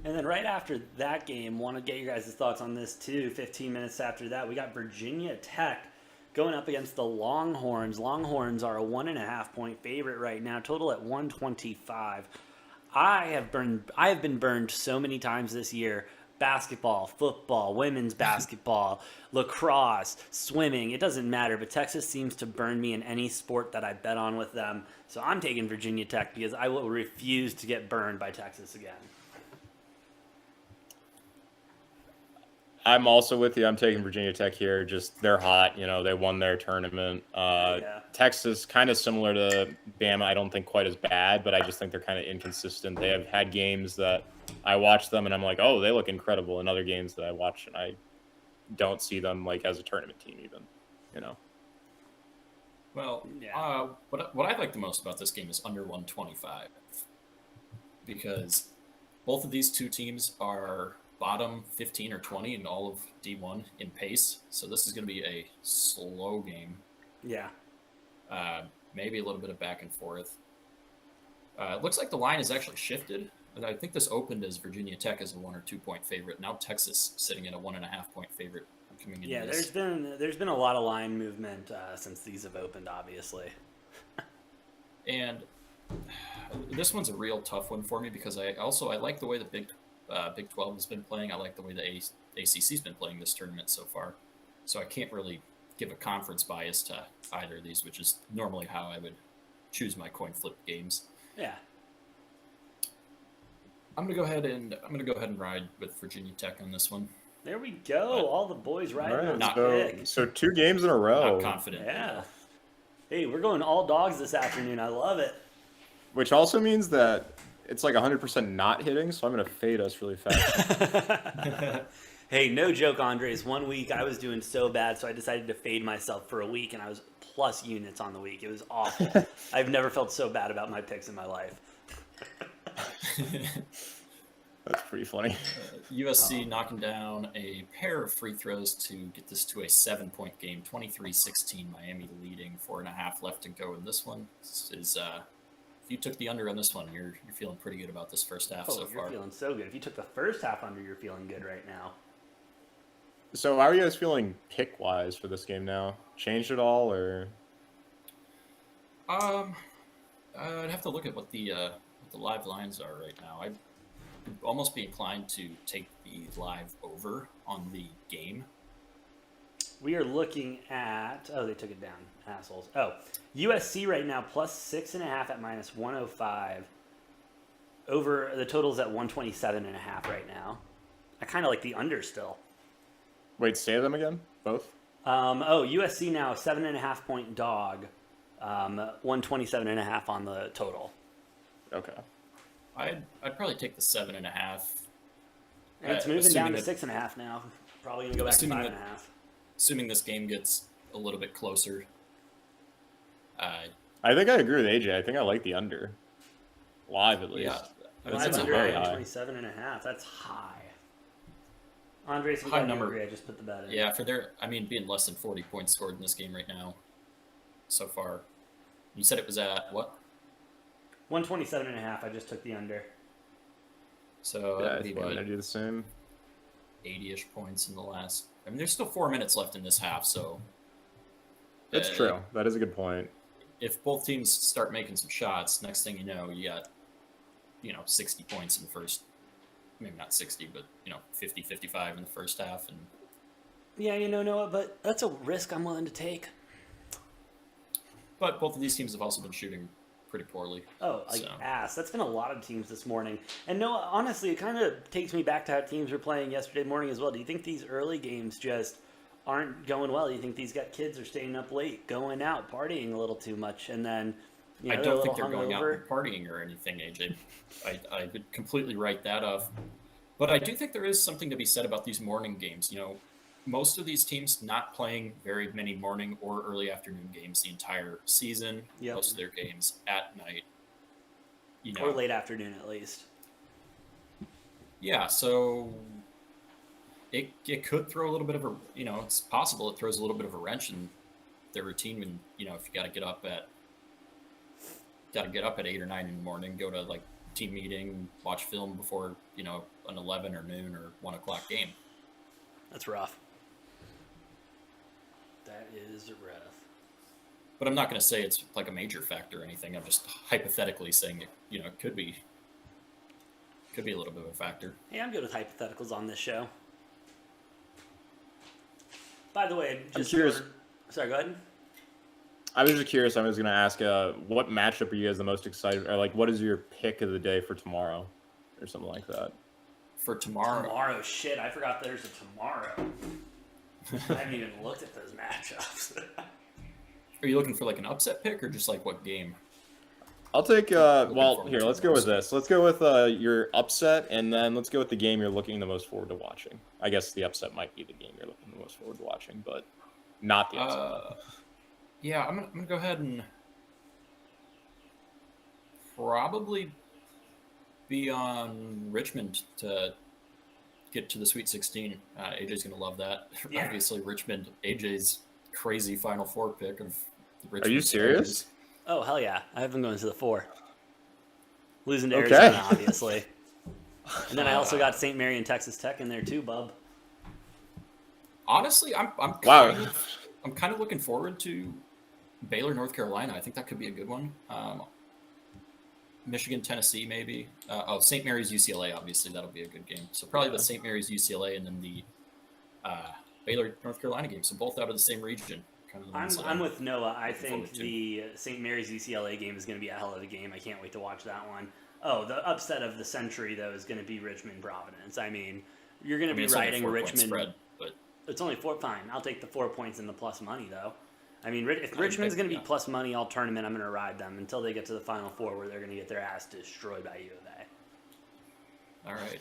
then right after that game, want to get your guys' thoughts on this too. 15 minutes after that, we got Virginia Tech going up against the Longhorns. Longhorns are a 1.5 point favorite right now, total at 125. I have been burned so many times this year. Basketball, football, women's basketball, lacrosse, swimming, it doesn't matter, but Texas seems to burn me in any sport that I bet on with them. So I'm taking Virginia Tech because I will refuse to get burned by Texas again. I'm also with you. I'm taking Virginia Tech here. Just they're hot. They won their tournament. Yeah. Texas, kind of similar to Bama. I don't think quite as bad, but I just think they're kind of inconsistent. They have had games that I watch them and I'm like, oh, they look incredible. And other games that I watch and I don't see them like as a tournament team even. Well, Yeah. what I like the most about this game is under 125 because both of these two teams are bottom 15 or 20 in all of D1 in pace. So this is going to be a slow game. Yeah. Maybe a little bit of back and forth. It looks like the line has actually shifted. I think this opened as Virginia Tech as a 1 or 2 point favorite. Now Texas sitting at a 1.5 point favorite coming into Yeah, this. there's been a lot of line movement since these have opened, obviously. And this one's a real tough one for me because I like the way the Big 12 has been playing. I like the way the ACC's been playing this tournament so far. So I can't really give a conference bias to either of these, which is normally how I would choose my coin flip games. Yeah. I'm gonna go ahead and ride with Virginia Tech on this one. There we go. All the boys All riding on right, the pick. so 2 games in a row, Not confident. Yeah. Hey, we're going all dogs this afternoon. I love it. which also means that it's like 100% not hitting. So I'm going to fade us really fast. Hey, no joke, Andres. 1 week I was doing so bad, so I decided to fade myself for a week, and I was plus units on the week. It was awful. I've never felt so bad about my picks in my life. That's pretty funny. USC knocking down a pair of free throws to get this to a 7-point game, 23-16. Miami leading, 4.5 left to go in this one. This is if you took the under on this one, you're feeling pretty good about this first half so You're far. feeling so good. If you took the first half under, you're feeling good right now. So how are you guys feeling pick-wise for this game now? Changed at all, or? I'd have to look at what the live lines are right now. I'd almost be inclined to take the live over on the game. We are looking at, they took it down, assholes. USC right now plus 6.5 at minus 105. Over, the total's at 127.5 right now. I kind of like the under still. Wait, say them again? Both? USC now 7.5 point dog, 127.5 on the total. Okay. I'd probably take the 7.5. And it's moving down to assuming 6.5 now. Probably gonna go back to assuming 5.5. Assuming this game gets a little bit closer. I think I agree with AJ. I think I like the under. Live, at least. That's a under very high. 127.5. That's high. Andres, we High got number. agree. I just put the bet in. Yeah, being less than 40 points scored in this game right now, so far. You said it was at what? 127.5. I just took the under. So Yeah, that I would be think I'm what, gonna do the same. 80-ish points in the last. I mean, there's still 4 minutes left in this half, so That's uh, true. That is a good point. if both teams start making some shots, next thing you know, you got 60 points in the first. Maybe not 60, but 50, 55 in the first half, and Yeah, Noah, but that's a risk I'm willing to take. but both of these teams have also been shooting pretty poorly. Oh, like So. ass. That's been a lot of teams this morning. And Noah, honestly, it kind of takes me back to how teams were playing yesterday morning as well. Do you think these early games just aren't going well? Do you think these kids are staying up late, going out, partying a little too much, and then I they're a don't little think they're going out hungover? and partying or anything, AJ. I would completely write that off. But I do think there is something to be said about these morning games. Most of these teams not playing very many morning or early afternoon games the entire season. Yep. Most of their games at night. Or late afternoon, at least. Yeah, so it could throw a little bit of a it's possible it throws a little bit of a wrench in their routine when if you got to get up at 8 or 9 in the morning, go to like team meeting, watch film before an 11 or noon or 1 o'clock game. That's rough. That is rough. But I'm not going to say it's like a major factor or anything. I'm just hypothetically saying it could be a little bit of a factor. Hey, I'm good with hypotheticals on this show. By the way, I'm just curious. Sorry, go ahead. I was just curious. I was gonna ask, what matchup are you guys the most excited, or like, what is your pick of the day for tomorrow, or something like that? For tomorrow, Shit, I forgot there's a tomorrow. I haven't even looked at those matchups. are you looking for like an upset pick or just like what game? I'll take. Looking Well, forward here, to let's it go with mostly. this. Let's go with your upset, and then let's go with the game you're looking the most forward to watching. I guess the upset might be the game you're looking the most forward to watching, but not the upset. Yeah, I'm gonna go ahead and probably be on Richmond to get to the Sweet 16. AJ's gonna love that. Yeah. Obviously, Richmond. AJ's crazy Final Four pick of the Richmond. Are you serious? Tigers. Oh, hell yeah. I have them going to the 4. Losing to Okay. Arizona, obviously. And then I also got St. Mary and Texas Tech in there too, bub. Honestly, I'm Wow. kind of looking forward to Baylor, North Carolina. I think that could be a good one. Michigan, Tennessee, maybe. St. Mary's, UCLA. Obviously, that'll be a good game. So probably the St. Mary's, UCLA, and then the Baylor, North Carolina game. So both out of the same region. Kind of the ones that I'm with Noah. I looking think forward to. the St. Mary's UCLA game is going to be a hell of a game. I can't wait to watch that one. Oh, the upset of the century, though, is going to be Richmond Providence. I mean, you're going to be it's only a riding 4-point Richmond. spread, but It's only 4. Fine. I'll take the 4 points and the plus money, though. I mean, if would Richmond's think, going to be yeah. plus money all tournament, I'm going to ride them until they get to the Final Four where they're going to get their ass destroyed by U of A. all right.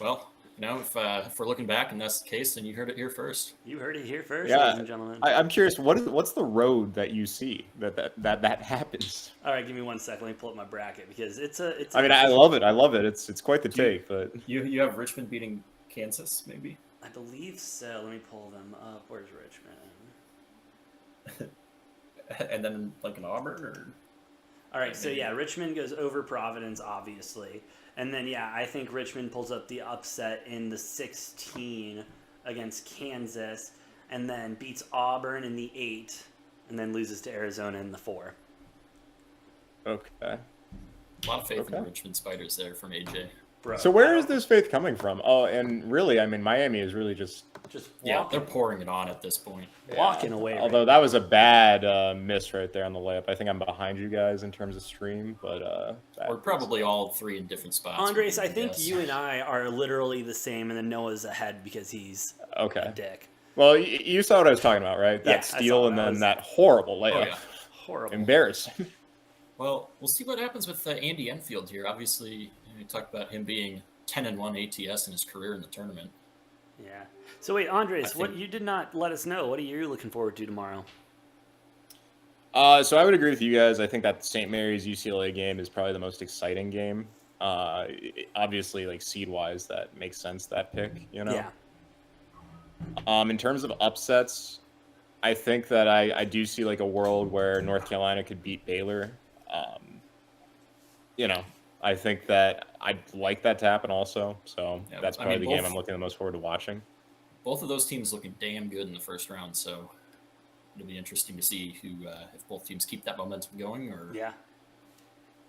Well, if we're looking back and that's the case, then you heard it here first. You heard it here first, Yeah, ladies and gentlemen. I'm curious. What's the road that you see that happens? All right, give me 1 second. Let me pull up my bracket because it's. I mean, I love it. It's quite the take, but You have Richmond beating Kansas, maybe? I believe so. Let me pull them up. Where's Richmond? And then like an Auburn or All right, so yeah, Richmond goes over Providence, obviously. And then, yeah, I think Richmond pulls up the upset in the 16 against Kansas and then beats Auburn in the 8 and then loses to Arizona in the 4. okay. a lot of faith in Okay. the Richmond Spiders there from AJ. Bro, So where is this faith coming from? Oh, and really, I mean, Miami is really just Just Yeah, walking, they're pouring it on at this point. walking away. Although right that was a bad miss right there on the layup. I think I'm behind you guys in terms of stream, but bad We're miss. probably all three in different spots. Andres, would I be think my guess. you and I are literally the same, and then Noah's ahead because he's a Okay. dick. Well, you saw what I was talking about, right? That Yeah, I steal saw and that. then Was that horrible layup. Oh yeah. horrible. Embarrassing. Well, we'll see what happens with Andy Enfield here. Obviously, we talked about him being 10-1 ATS in his career in the tournament. Yeah. So wait, Andres, I what think- you did not let us know. What are you looking forward to tomorrow? So I would agree with you guys. I think that St. Mary's UCLA game is probably the most exciting game obviously, like seed wise, that makes sense, that pick, you know. Yeah. In terms of upsets, I think that I do see like a world where North Carolina could beat Baylor. You know, I think that I'd like that to happen also. So Yeah, that's I probably mean, the game both- I'm looking the most forward to watching. Both of those teams looking damn good in the first round, so it'll be interesting to see who if both teams keep that momentum going, or Yeah.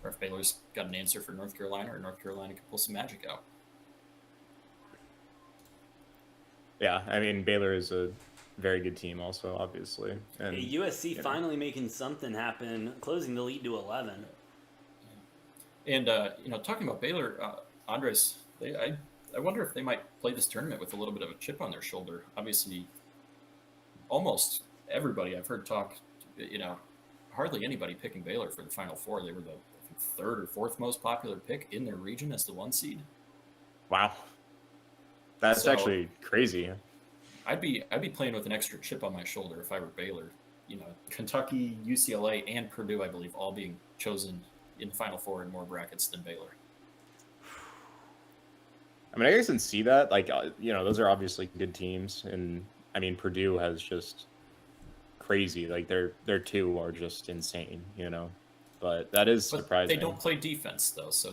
if Baylor's got an answer for North Carolina, or North Carolina can pull some magic out. Yeah, I mean Baylor is a very good team, also obviously, and USC you know. finally making something happen, closing the lead to 11. And talking about Baylor, Andres, I wonder if they might play this tournament with a little bit of a chip on their shoulder. Obviously, almost everybody I've heard talk, hardly anybody picking Baylor for the Final Four. They were the third or fourth most popular pick in their region as the 1 seed. Wow, that's So- actually crazy. I'd be playing with an extra chip on my shoulder if I were Baylor. Kentucky, UCLA, and Purdue, I believe, all being chosen in the Final Four in more brackets than Baylor. I mean, I guess I can see that. Like, those are obviously good teams, and I mean, Purdue has just crazy. Like, their two are just insane, you know. But that is But surprising. they don't play defense though, so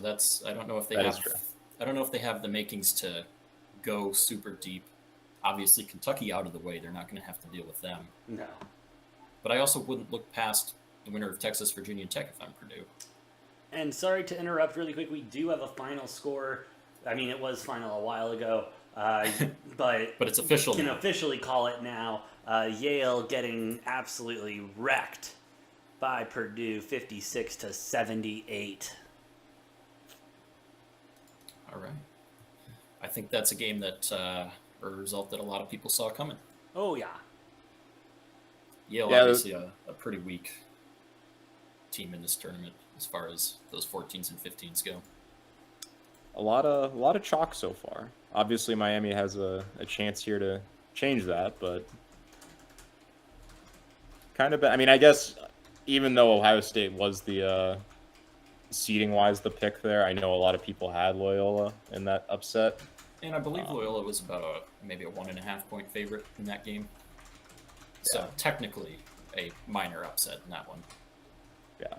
I don't know if they That is have. true. I don't know if they have the makings to go super deep. Obviously, Kentucky out of the way, they're not going to have to deal with them. No. But I also wouldn't look past the winner of Texas, Virginia Tech if I'm Purdue. And sorry to interrupt really quick. We do have a final score. I mean, it was final a while ago, but But it's official can now. officially call it now. Yale getting absolutely wrecked by Purdue, 56-78. All right. I think that's a game that, or a result that a lot of people saw coming. Oh yeah. Yale, Yeah, obviously, a pretty weak team in this tournament as far as those 14s and 15s go. A lot of chalk so far. Obviously, Miami has a chance here to change that, but kind of. I mean, I guess even though Ohio State was the seeding wise the pick there, I know a lot of people had Loyola in that upset. And I believe Loyola was about maybe a 1.5 point favorite in that game. So technically a minor upset in that one. Yeah.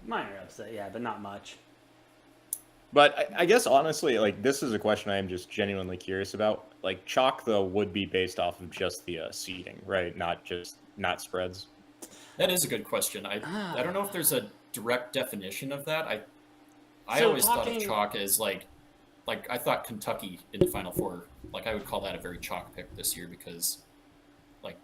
Minor upset, yeah, but not much. But I guess honestly, like this is a question I am just genuinely curious about. Like chalk though would be based off of just the seeding, right? Not spreads. That is a good question. I don't know if there's a direct definition of that. I So always thought of talking- chalk as like I thought Kentucky in the Final Four. Like I would call that a very chalk pick this year because like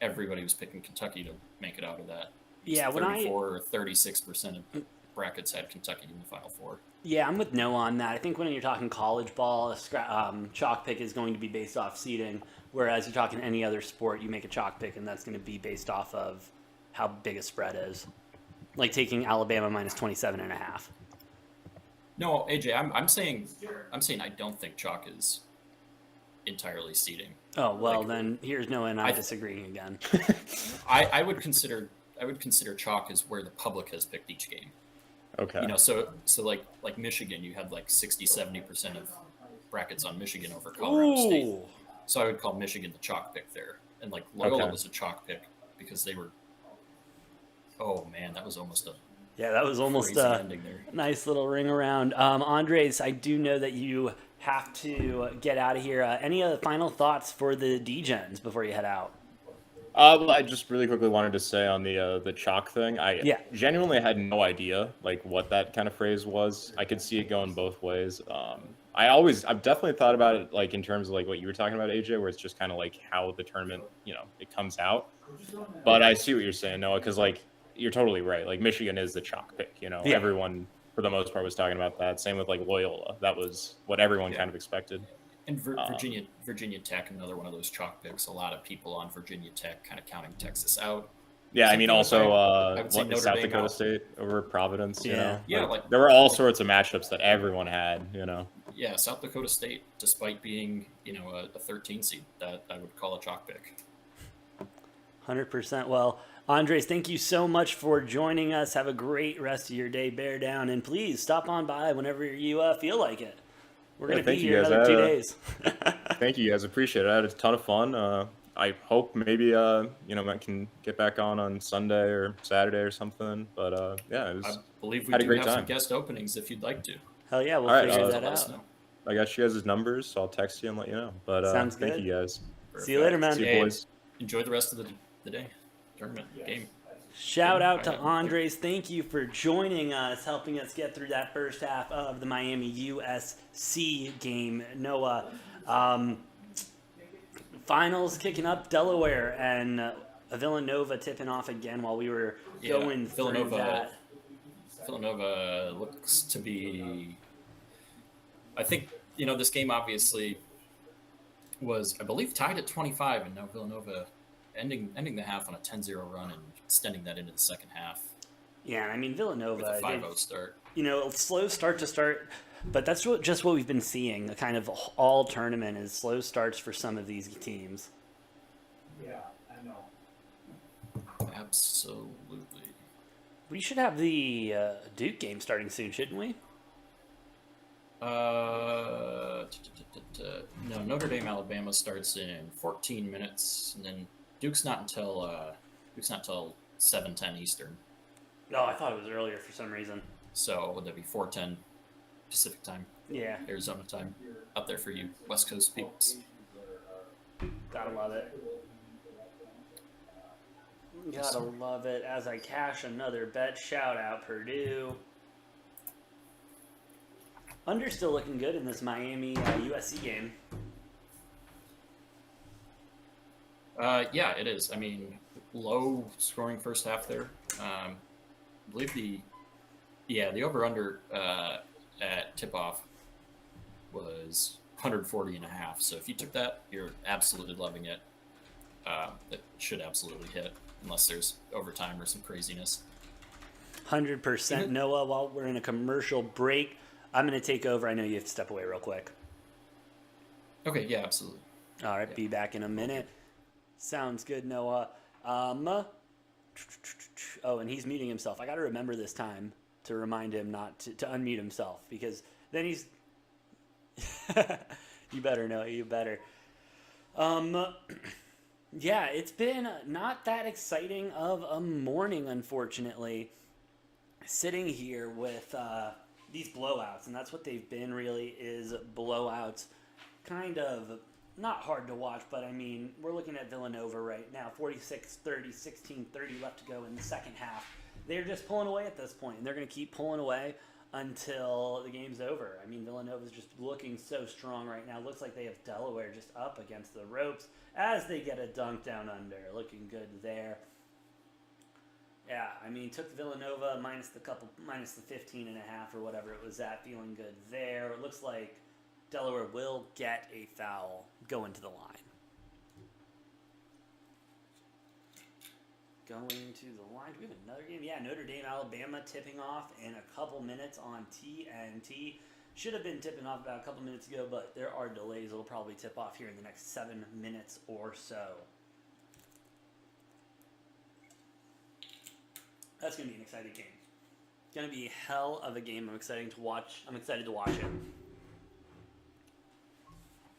everybody was picking Kentucky to make it out of that. Yeah, when 34 or 36% of brackets had Kentucky in the Final Four. Yeah, I'm with no on that. I think when you're talking college ball, chalk pick is going to be based off seeding, whereas you're talking any other sport, you make a chalk pick, and that's going to be based off of how big a spread is. Like taking Alabama minus 27.5. No, AJ, I'm saying I don't think chalk is entirely seeding. Oh well, Like- then here's no and I- I'm disagreeing again. I would consider chalk as where the public has picked each game. Okay. So like Michigan, you had like 60-70% of brackets on Michigan over Colorado State. Ooh. So I would call Michigan the chalk pick there, and like Loyola Okay. was a chalk pick because they were. Oh man, that was almost a Yeah, that was almost crazy a ending there. nice little ring around. Andres, I do know that you have to get out of here. Any other final thoughts for the Degens before you head out? I just really quickly wanted to say on the chalk thing, I Yeah. genuinely had no idea like what that kind of phrase was. I could see it going both ways. I've definitely thought about it like in terms of like what you were talking about, AJ, where it's just kind of like how the tournament, it comes out. But I see what you're saying, Noah, because like you're totally right. Like Michigan is the chalk pick. Yeah. Everyone for the most part was talking about that. Same with like Loyola. That was what everyone kind of expected. And Virginia Tech, another one of those chalk picks. A lot of people on Virginia Tech kind of counting Texas out. Yeah, I Same mean, thing with also, I would say what, Notre South Dame Dakota out. State over Providence, Yeah. Yeah, like- there were all sorts of matchups that everyone had, Yeah, South Dakota State, despite being a 13 seed, that I would call a chalk pick. 100%. Well, Andres, thank you so much for joining us. Have a great rest of your day, bear down, and please stop on by whenever you feel like it. We're going to be thank you here guys. another 2 days. Thank you guys. Appreciate it. I had a ton of fun. I hope maybe I can get back on Sunday or Saturday or something. But yeah, I believe we had a do great have time. some guest openings if you'd like to. Hell yeah, we'll All right, figure So that let us out. know. I got you guys' numbers, so I'll text you and let you know. But Sounds thank good. you guys. See you later, man. See you, Hey, boys. enjoy the rest of the day. Tournament game. Shout out to Bye. Andres. Thank you for joining us, helping us get through that first half of the Miami USC game. Noah, finals kicking up. Delaware and Villanova tipping off again while we were going through that. Villanova looks to be. I think this game obviously was, I believe, tied at 25, and now Villanova ending the half on a 10-0 run and extending that into the second half. Yeah, I mean Villanova With a 5-0 start. Slow start to start, but that's just what we've been seeing. Kind of all tournament is slow starts for some of these teams. Yeah, I know. Absolutely. We should have the Duke game starting soon, shouldn't we? No, Notre Dame, Alabama starts in 14 minutes, and then Duke's not until 7:10 Eastern. Oh, I thought it was earlier for some reason. So would that be 4:10 Pacific time, Yeah, Arizona time, up there for you West Coast peeps? gotta love it. Gotta love it. As I cash another bet, shout out Purdue. Under's still looking good in this Miami USC game. Yeah, it is. I mean, low scoring first half there. I believe the over-under at tip-off was 140.5. So if you took that, you're absolutely loving it. It should absolutely hit, unless there's overtime or some craziness. 100% Noah. While we're in a commercial break, I'm going to take over. I know you have to step away real quick. Okay, yeah, absolutely. All right, be back in a minute. Sounds good, Noah. Oh, and he's muting himself. I got to remember this time to remind him not to unmute himself, because then he's... You better, Noah, you better. Yeah, it's been not that exciting of a morning, unfortunately. Sitting here with these blowouts, and that's what they've been, really, is blowouts. Kind of not hard to watch, but I mean, we're looking at Villanova right now, 46-30, 16-30 left to go in the second half. They're just pulling away at this point, and they're going to keep pulling away until the game's over. I mean, Villanova's just looking so strong right now. Looks like they have Delaware just up against the ropes as they get a dunk down under. Looking good there. Yeah, I mean, took Villanova minus the 15.5 or whatever it was at, feeling good there. It looks like Delaware will get a foul going to the line. Going to the line. Do we have another game? Yeah, Notre Dame, Alabama tipping off in a couple minutes on TNT. Should have been tipping off about a couple minutes ago, but there are delays. It'll probably tip off here in the next 7 minutes or so. That's going to be an exciting game. It's going to be a hell of a game. I'm excited to watch it.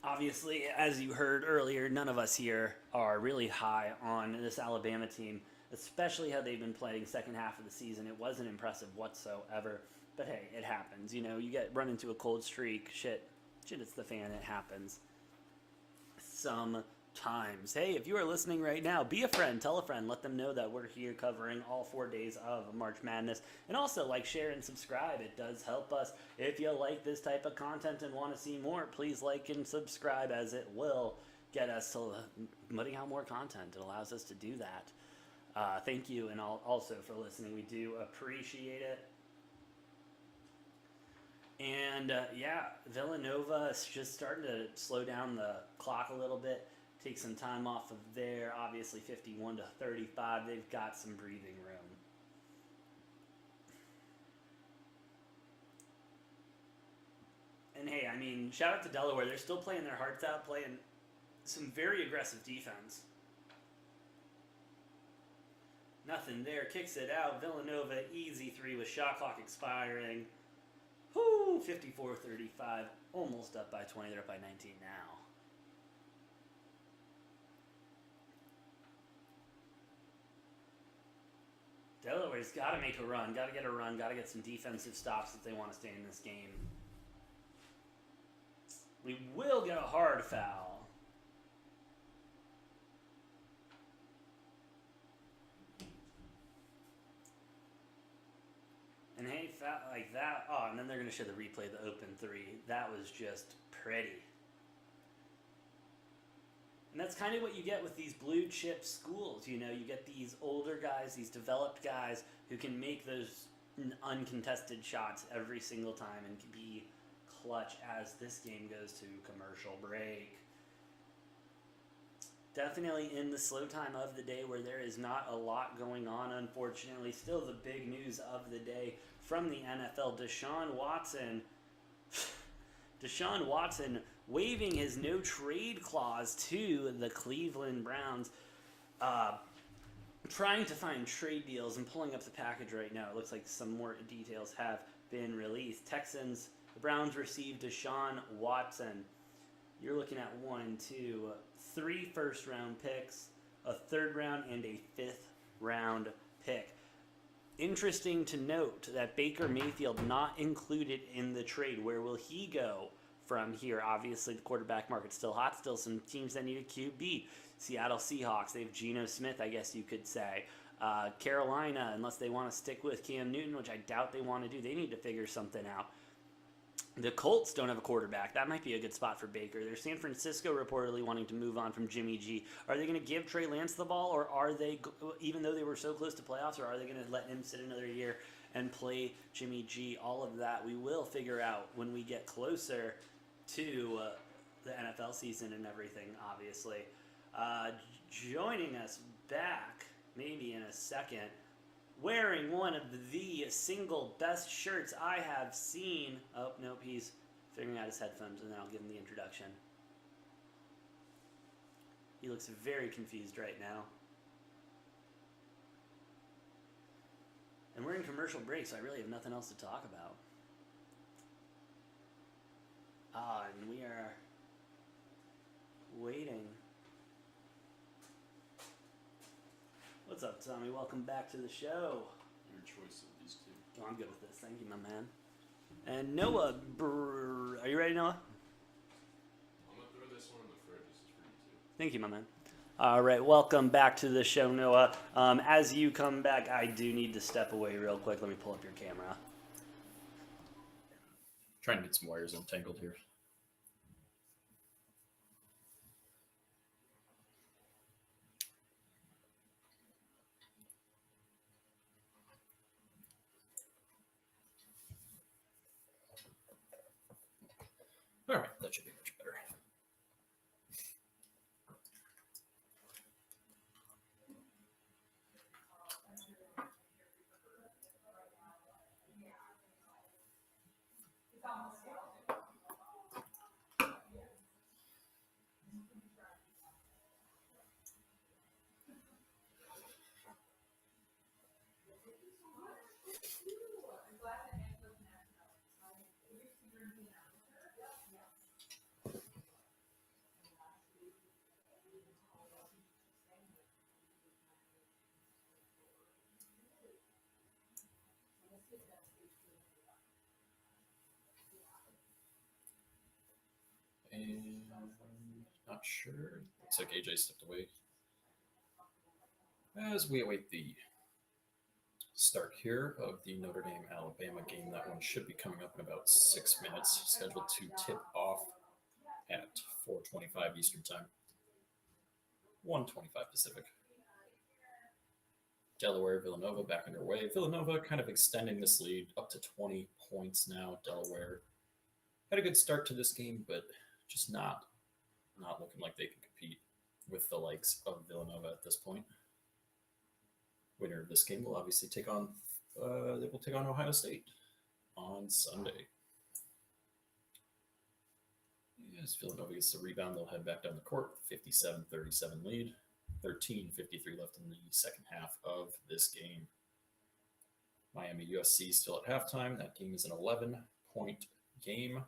Obviously, as you heard earlier, none of us here are really high on this Alabama team, especially how they've been playing second half of the season. It wasn't impressive whatsoever, but hey, it happens. You know, you get run into a cold streak. Shit, it's the fan. It happens. Sometimes. Hey, if you are listening right now, be a friend, tell a friend, let them know that we're here covering all 4 days of March Madness. And also, like, share, and subscribe. It does help us. If you like this type of content and want to see more, please like and subscribe, as it will get us to putting out more content. It allows us to do that. Thank you, and also for listening. We do appreciate it. And, yeah, Villanova is just starting to slow down the clock a little bit. Take some time off of there. Obviously, 51-35. They've got some breathing room. And, hey, I mean, shout out to Delaware. They're still playing their hearts out, playing some very aggressive defense. Nothing there. Kicks it out. Villanova, easy three with shot clock expiring. Whoo, 54-35. Almost up by 20. They're up by 19 now. Delaware's got to make a run. Got to get a run. Got to get some defensive stops if they want to stay in this game. We will get a hard foul. And hey, like that. Oh, and then they're going to show the replay of the open three. That was just pretty. And that's kind of what you get with these blue chip schools. You know, you get these older guys, these developed guys who can make those uncontested shots every single time and can be clutch as this game goes to commercial break. Definitely in the slow time of the day where there is not a lot going on, unfortunately. Still the big news of the day from the NFL, Deshaun Watson waiving his no trade clause to the Cleveland Browns. Trying to find trade deals and pulling up the package right now. It looks like some more details have been released. The Browns received Deshaun Watson. You're looking at 3 first-round picks, a third-round, and a fifth-round pick. Interesting to note that Baker Mayfield not included in the trade. Where will he go from here? Obviously, the quarterback market's still hot. Still some teams that need a QB. Seattle Seahawks, they have Geno Smith, I guess you could say. Carolina, unless they want to stick with Cam Newton, which I doubt they want to do, they need to figure something out. The Colts don't have a quarterback. That might be a good spot for Baker. There's San Francisco reportedly wanting to move on from Jimmy G. Are they going to give Trey Lance the ball, or are they, even though they were so close to playoffs, or are they going to let him sit another year and play Jimmy G? All of that we will figure out when we get closer to the NFL season and everything, obviously. Joining us back, maybe in a second, wearing one of the single best shirts I have seen. Oh, nope, he's figuring out his headphones, and then I'll give him the introduction. He looks very confused right now. And we're in commercial break, so I really have nothing else to talk about. And we are waiting. What's up, Tommy? Welcome back to the show. Your choice of these two. Oh, I'm good with this. Thank you, my man. And Noah, are you ready, Noah? I'm going to throw this one in the fridge. This is for you, too. Thank you, my man. All right, welcome back to the show, Noah. As you come back, I do need to step away real quick. Let me pull up your camera. Trying to get some wires untangled here. All right, that should be much better. And not sure. Looks like AJ stepped away. As we await the start here of the Notre Dame-Alabama game, that one should be coming up in about 6 minutes, scheduled to tip off at 4:25 Eastern Time, 1:25 Pacific. Delaware, Villanova back underway. Villanova kind of extending this lead up to 20 points now. Delaware had a good start to this game, but just not looking like they can compete with the likes of Villanova at this point. Winner of this game will obviously take on Ohio State on Sunday. As Villanova gets the rebound, they'll head back down the court, 57-37 lead. 13:53 left in the second half of this game. Miami USC still at halftime. That game is an 11-point game.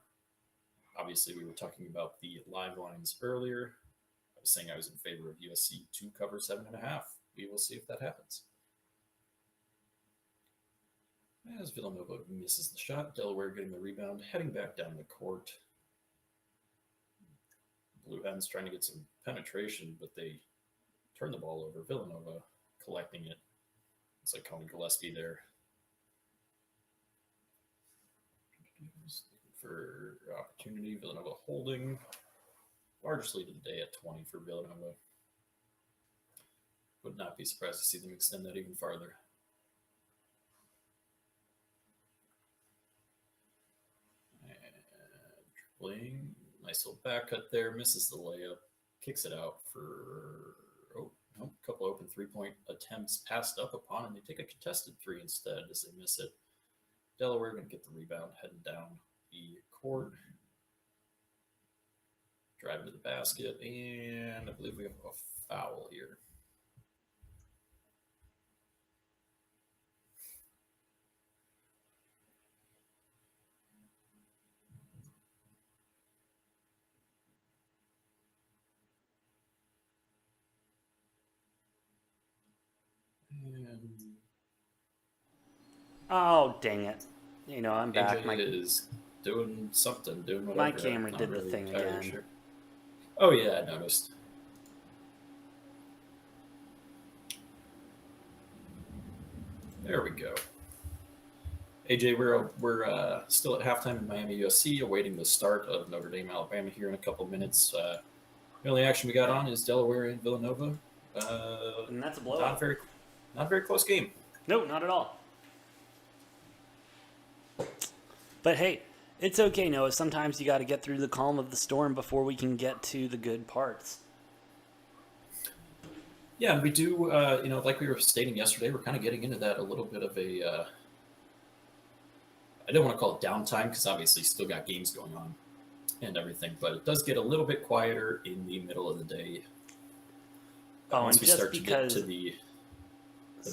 Obviously, we were talking about the live lines earlier. I was saying I was in favor of USC to cover 7.5. We will see if that happens. As Villanova misses the shot, Delaware getting the rebound, heading back down the court. Blue Hens trying to get some penetration, but they turn the ball over. Villanova collecting it. It's like Coney Gillespie there. For opportunity, Villanova holding. Largest lead of the day at 20 for Villanova. Would not be surprised to see them extend that even farther. Dribbling, nice little back cut there, misses the layup, kicks it out for a couple open 3-point attempts passed up upon, and they take a contested 3 instead as they miss it. Delaware going to get the rebound, heading down the court, driving to the basket, and I believe we have a foul here. Oh, dang it. I'm back. AJ is doing something, doing whatever. My camera did the thing again. Sure. Oh, yeah, I noticed. There we go. AJ, we're still at halftime in Miami USC, awaiting the start of Notre Dame, Alabama here in a couple minutes. The only action we got on is Delaware and Villanova. And that's a blowout. Not a very close game. No, not at all. But hey, it's okay, Noah. Sometimes you got to get through the calm of the storm before we can get to the good parts. Yeah, and we do, like we were stating yesterday, we're kind of getting into that a little bit of a, I don't want to call it downtime because obviously still got games going on and everything, but it does get a little bit quieter in the middle of the day. Once we start to get to the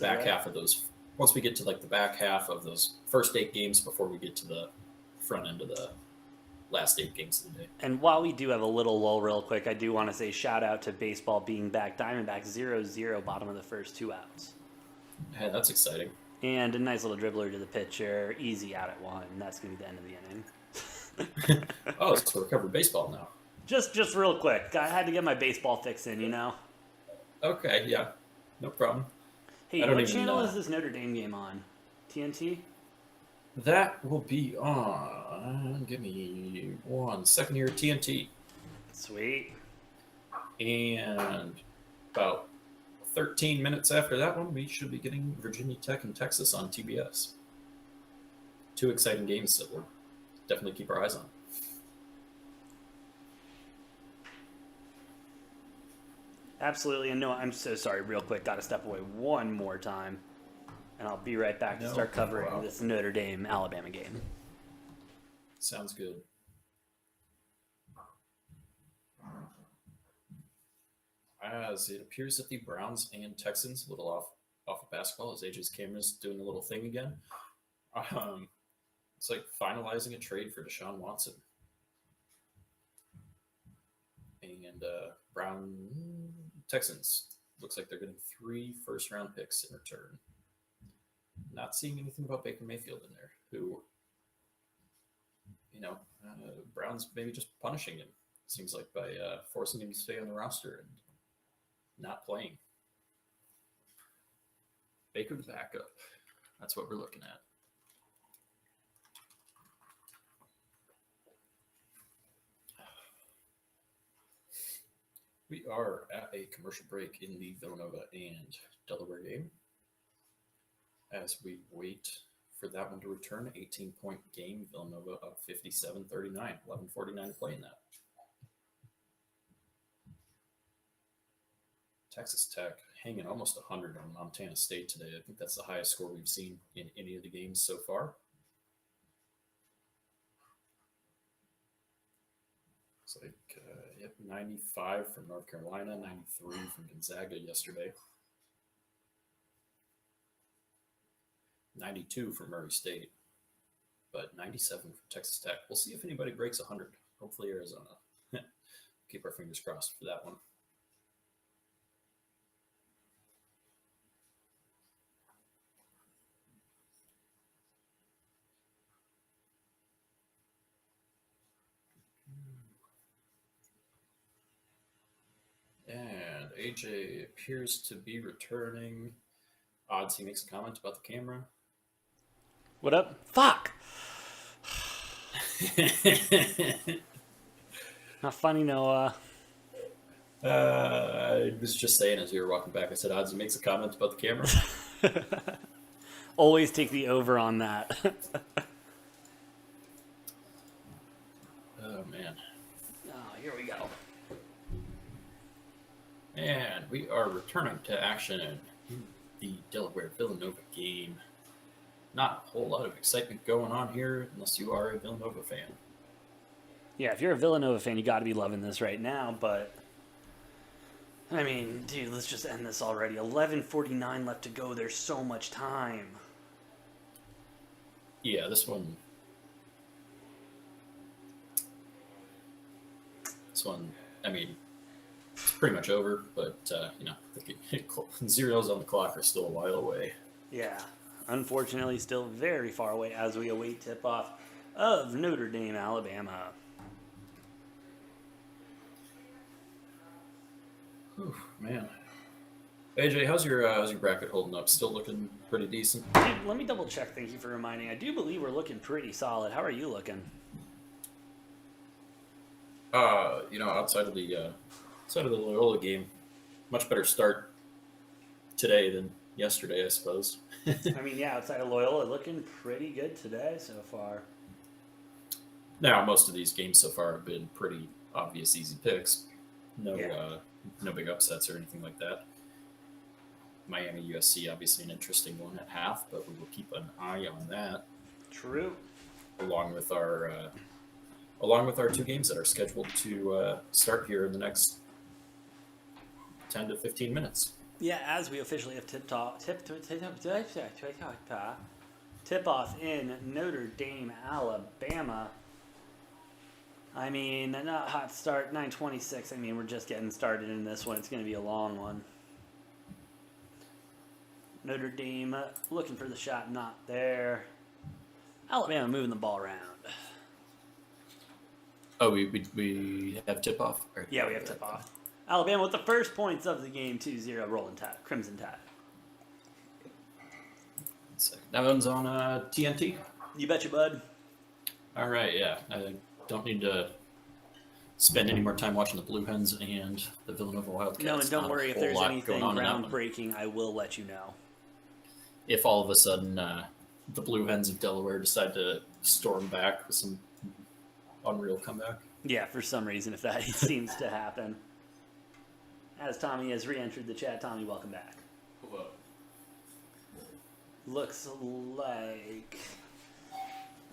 back half of those, once we get to like the back half of those first 8 games before we get to the front end of the last 8 games of the day. And while we do have a little lull real quick, I do want to say shout out to baseball being back. Diamondbacks 0-0, bottom of the first 2 outs. Hey, that's exciting. And a nice little dribbler to the pitcher, easy out at 1. That's going to be the end of the inning. Oh, so we're covering baseball now. Just real quick. I had to get my baseball fix in, Okay, yeah. No problem. Hey, what channel is this Notre Dame game on? TNT? That will be on, give me 1 second here, TNT. Sweet. And about 13 minutes after that one, we should be getting Virginia Tech and Texas on TBS. 2 exciting games that we'll definitely keep our eyes on. Absolutely. And no, I'm so sorry. Real quick, got to step away one more time. And I'll be right back to start covering this Notre Dame Alabama game. Sounds good. As it appears that the Browns and Texans, a little off of basketball, as AJ's camera's doing a little thing again. It's like finalizing a trade for Deshaun Watson. And Texans, looks like they're getting 3 first-round picks in return. Not seeing anything about Baker Mayfield in there, who, Browns maybe just punishing him, seems like, by forcing him to stay on the roster and not playing. Baker the backup. That's what we're looking at. We are at a commercial break in the Villanova and Delaware game. As we wait for that one to return, 18-point game, Villanova up 57-39, 11:49 to play in that. Texas Tech hanging almost 100 on Montana State today. I think that's the highest score we've seen in any of the games so far. It's like, Yep, 95 from North Carolina, 93 from Gonzaga yesterday, 92 from Murray State, but 97 from Texas Tech. We'll see if anybody breaks 100. Hopefully Arizona. Keep our fingers crossed for that one. And AJ appears to be returning. Odds he makes a comment about the camera. What up? Fuck! Not funny, Noah. I was just saying as you were walking back, I said Odds he makes a comment about the camera. Always take the over on that. Oh, man. Oh, here we go. And we are returning to action in the Delaware-Villanova game. Not a whole lot of excitement going on here unless you are a Villanova fan. Yeah, if you're a Villanova fan, you got to be loving this right now, but... I mean, dude, let's just end this already. 11:49 left to go. There's so much time. Yeah, this one, I mean, it's pretty much over, but, zeros on the clock are still a while away. Yeah, unfortunately, still very far away as we await tip-off of Notre Dame, Alabama. Whew, man. AJ, how's your bracket holding up? Still looking pretty decent? Dude, let me double check. Thank you for reminding. I do believe we're looking pretty solid. How are you looking? Outside of the Loyola game, much better start today than yesterday, I suppose. I mean, yeah, outside of Loyola, looking pretty good today so far. Now, most of these games so far have been pretty obvious, easy picks. No big upsets or anything like that. Miami USC, obviously an interesting one at half, but we will keep an eye on that. True. Along with our two games that are scheduled to start here in the next 10 to 15 minutes. Yeah, as we officially have tip-off in Notre Dame, Alabama. I mean, not hot start, 9:26. I mean, we're just getting started in this one. It's going to be a long one. Notre Dame looking for the shot, not there. Alabama moving the ball around. Oh, we have tip-off? Yeah, we have tip-off. Alabama with the first points of the game, 2-0, rolling tide, Crimson Tide. That one's on TNT? You betcha, bud. All right, yeah. I don't need to spend any more time watching the Blue Hens and the Villanova Wildcats. No, and don't Not a worry, if whole there's lot anything going on in that one. groundbreaking, I will let you know. If all of a sudden the Blue Hens of Delaware decide to storm back with some unreal comeback. Yeah, for some reason, if that seems to happen. As Tommy has re-entered the chat, Tommy, welcome back. Hello. Looks like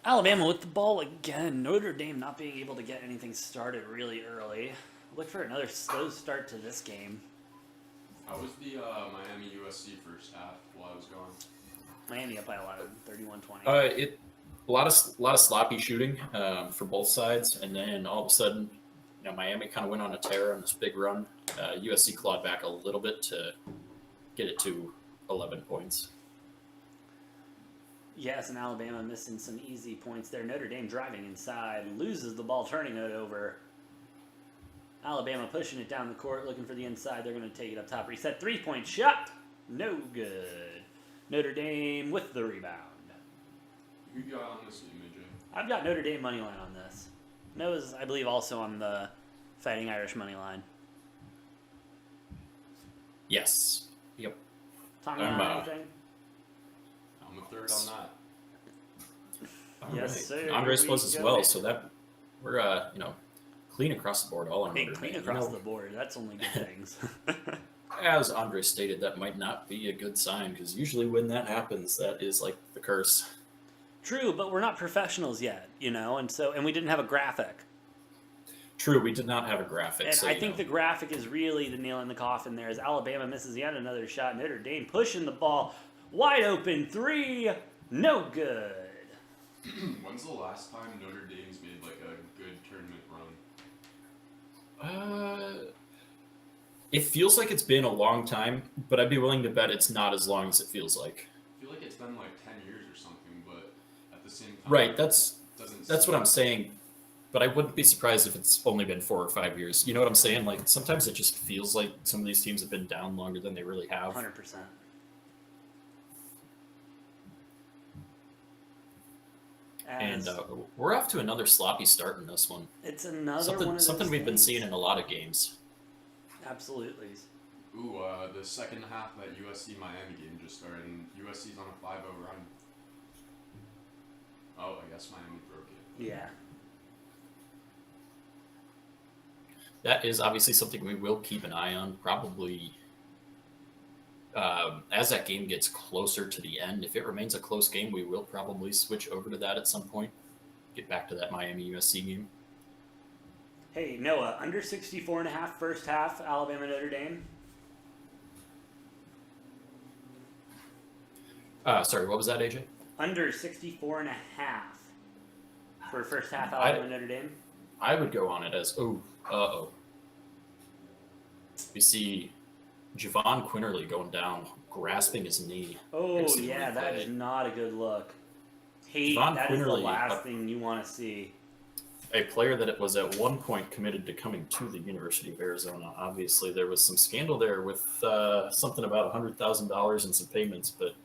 Alabama with the ball again. Notre Dame not being able to get anything started really early. Look for another slow start to this game. How was the Miami USC first half while I was gone? Miami up by 11, 31-20. A lot of sloppy shooting for both sides, and then all of a sudden, Miami kind of went on a tear on this big run. USC clawed back a little bit to get it to 11 points. Yes, and Alabama missing some easy points there. Notre Dame driving inside, loses the ball, turning it over. Alabama pushing it down the court, looking for the inside. They're going to take it up top. Reset, three-point shot. No good. Notre Dame with the rebound. Who you got on this game, AJ? I've got Notre Dame money line on this. Noah's, I believe, also on the Fighting Irish money line. Yes. Yep. Tommy, anything? I'm a third on that. All Yes, right. sir. Andres Here was we as go. well, so that we're clean across the board. All on Big Notre clean Dame. across the board. That's only good things. As Andre stated, that might not be a good sign because usually when that happens, that is like the curse. True, but we're not professionals yet, and we didn't have a graphic. True, we did not have a graphic. And so, I you think know. the graphic is really the nail in the coffin there as Alabama misses yet another shot. Notre Dame pushing the ball wide open. 3, no good. When's the last time Notre Dame's made like a good tournament run? It feels like it's been a long time, but I'd be willing to bet it's not as long as it feels like. I feel like it's been like 10 years or something, but at the same time, Right, that's doesn't what I'm saying. But I wouldn't be surprised if it's only been 4 or 5 years. You know what I'm saying? Like sometimes it just feels like some of these teams have been down longer than they really have. 100%. And we're off to another sloppy start in this one. It's another one of Something those we've been things. seeing in a lot of games. Absolutely. Ooh, the second half of that USC Miami game just started, and USC's on a 5-0 run. Oh, I guess Miami broke it. Yeah. That is obviously something we will keep an eye on, probably as that game gets closer to the end. If it remains a close game, we will probably switch over to that at some point. Get back to that Miami USC game. Hey, Noah, under 64.5 first half, Alabama Notre Dame. Sorry, what was that, AJ? Under 64.5 for first half, Alabama Notre Dame. I would go on it as, We see Javon Quinterly going down, grasping his knee. Oh, Next to the yeah, that replay. is not a good look. Hate, Javon that is the Quinterly, last thing you want to see. A player that was at one point committed to coming to the University of Arizona. Obviously, there was some scandal there with something about $100,000 in some payments, but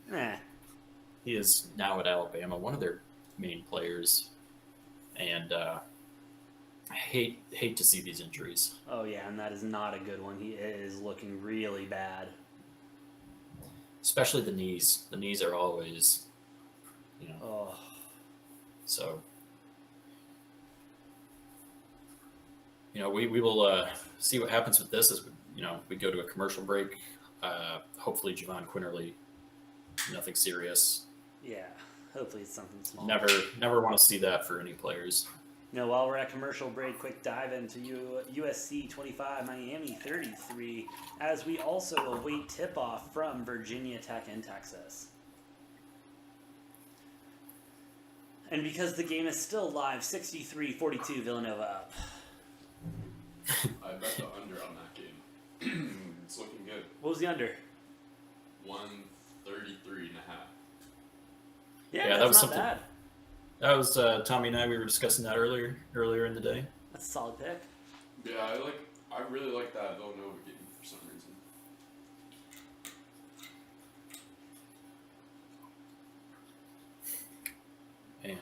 he is now at Alabama, one of their main players. And I hate to see these injuries. Oh, yeah, and that is not a good one. He is looking really bad. Especially the knees. The knees are always, Oh, so. We will see what happens with this as we go to a commercial break. Hopefully, Javon Quinterly, nothing serious. yeah. Hopefully it's something small. Never want to see that for any players. While we're at commercial break, quick dive into USC 25, Miami 33, as we also await tip-off from Virginia Tech and Texas. And because the game is still live, 63-42, Villanova up. I bet the under on that game. It's looking good. What was the under? 133.5. Yeah, that that's was not something. bad. That was Tommy and I. We were discussing that earlier in the day. That's a solid pick. Yeah, I really like that Villanova game for some reason. And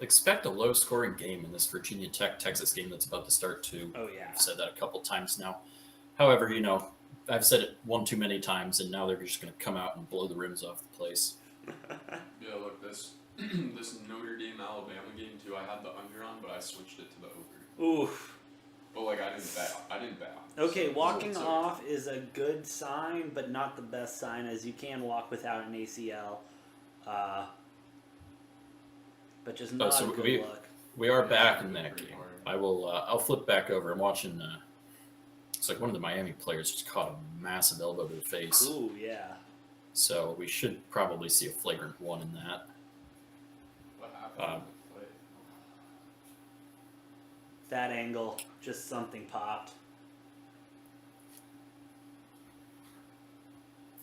expect a low-scoring game in this Virginia Tech-Texas game that's about to start too. Oh, yeah. I've said that a couple times now. However, I've said it one too many times, and now they're just going to come out and blow the rims off the place. Yeah, look, this this Notre Dame Alabama game too. I had the under on, but I switched it to the over. Oof. But I didn't bet. Okay, So- walking so- off is a good sign, but not the best sign, as you can walk without an ACL. But just not so a good look. We are Yeah, back in pretty that game. hard. I'll flip back over. I'm watching. It's like one of the Miami players just caught a massive elbow to the face. Ooh, yeah. So we should probably see a flagrant one in that. What happened? in the play? That angle, just something popped.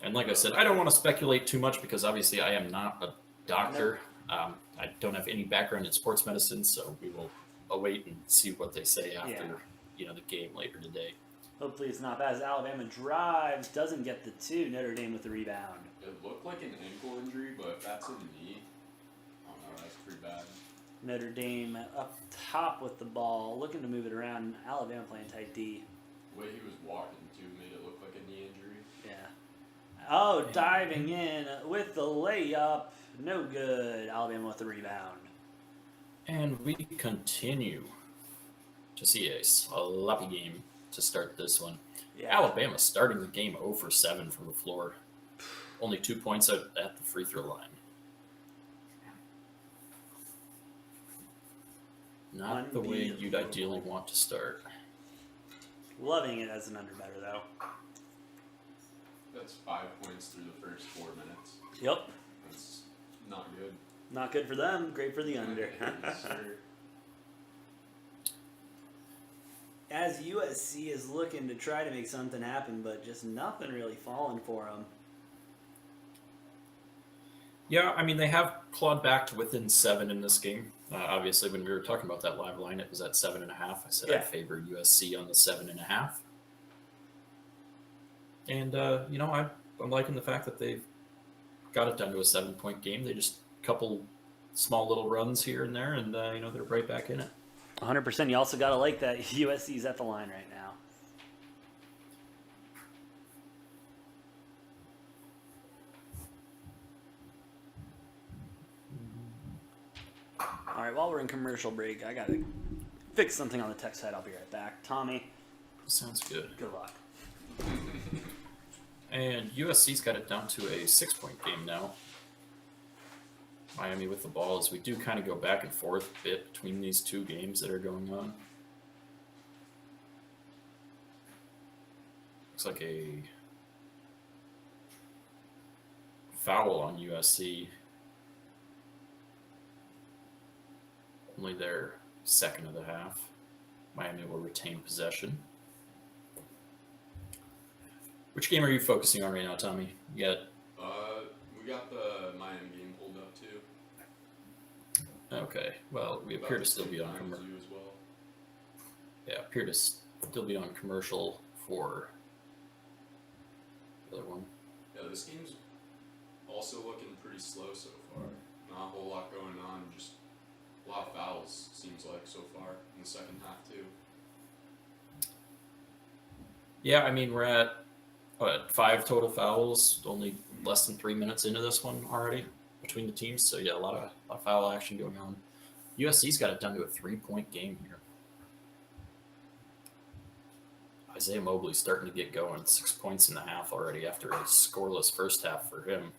And like I said, I don't want to speculate too much because obviously I am not a doctor. I don't have any background in sports medicine, so we will await and see what they say after the game later today. Hopefully it's not bad as Alabama drives, doesn't get the 2, Notre Dame with the rebound. It looked like an ankle injury, but if that's a knee, I don't know, that's pretty bad. Notre Dame up top with the ball, looking to move it around. Alabama playing tight D. The way he was walking too made it look like a knee injury. Yeah. Oh, diving in with the layup. No good. Alabama with the rebound. And we continue to see a sloppy game to start this one. Yeah. Alabama starting the game 0 for 7 from the floor. Only 2 points at the free throw line. Not the way you'd ideally want to start. Loving it as an under better though. That's 5 points through the first 4 minutes. Yep. That's not good. Not good for them. Great for the under. Yes, sir. As USC is looking to try to make something happen, but just nothing really falling for them. Yeah, I mean, they have clawed back to within 7 in this game. Obviously, when we were talking about that live line, it was at 7.5. I said I'd favor USC on the 7.5. And, I'm liking the fact that they've got it down to a 7-point game. They just couple small little runs here and there, and, they're right back in it. 100%. You also got to like that USC's at the line right now. All right, while we're in commercial break, I got to fix something on the tech side. I'll be right back. Tommy, Sounds good. good luck. And USC's got it down to a 6-point game now. Miami with the ball as we do kind of go back and forth a bit between these two games that are going on. Looks like a foul on USC. Only their second of the half. Miami will retain possession. Which game are you focusing on right now, Tommy? You got We got the Miami game pulled up too. Okay, well, we appear to still be on commercial. as well. Yeah, appear to still be on commercial for the other one. Yeah, this game's also looking pretty slow so far. Not a whole lot going on, just a lot of fouls, seems like, so far in the second half too. Yeah, I mean, we're at 5 total fouls, only less than 3 minutes into this one already between the teams. So yeah, a lot of foul action going on. USC's got it down to a 3-point game here. Isaiah Mobley's starting to get going. 6 points in the half already after a scoreless first half for him.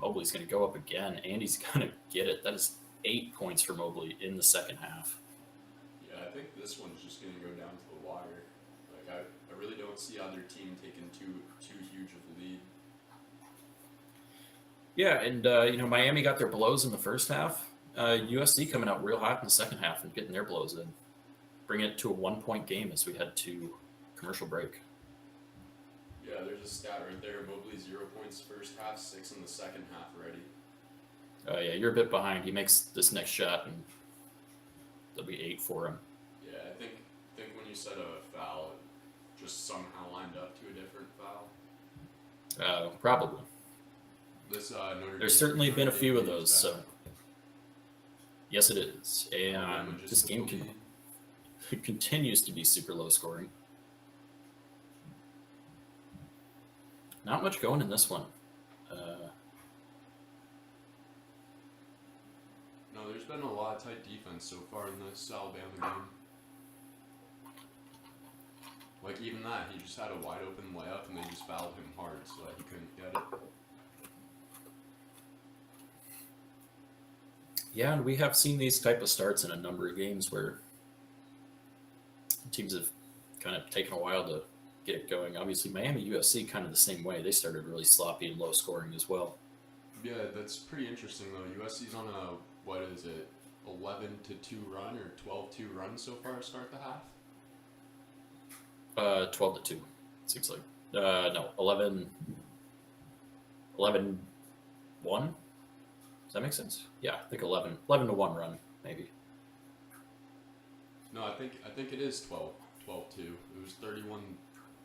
Mobley's going to go up again, and he's going to get it. That is 8 points for Mobley in the second half. Yeah, I think this one's just going to go down to the wire. Like, I really don't see either team taking too huge of a lead. Yeah, and Miami got their blows in the first half. USC coming out real hot in the second half and getting their blows in. Bringing it to a 1-point game as we head to commercial break. Yeah, there's a stat right there. Mobley 0 points first half, 6 in the second half already. Yeah, you're a bit behind. He makes this next shot, and there'll be 8 for him. Yeah, I think when you said a foul, it just somehow lined up to a different foul. Probably. This Notre There's Dame- certainly Notre been a Dame few of game those, is so bad. yes, it is. And Alabama just this game took the lead. continues to be super low scoring. Not much going in this one. No, there's been a lot of tight defense so far in this Alabama game. Like, even that, he just had a wide open layup and they just fouled him hard so that he couldn't get it. Yeah, and we have seen these type of starts in a number of games where teams have kind of taken a while to get it going. Obviously, Miami USC kind of the same way. They started really sloppy and low scoring as well. Yeah, that's pretty interesting though. USC's on a, 11-2 run or 12-2 run so far to start the half? 12-2, seems like. No, 11-1. Does that make sense? Yeah, I think 11 to 1 run, maybe. No, I think it is 12-2. It was 31-30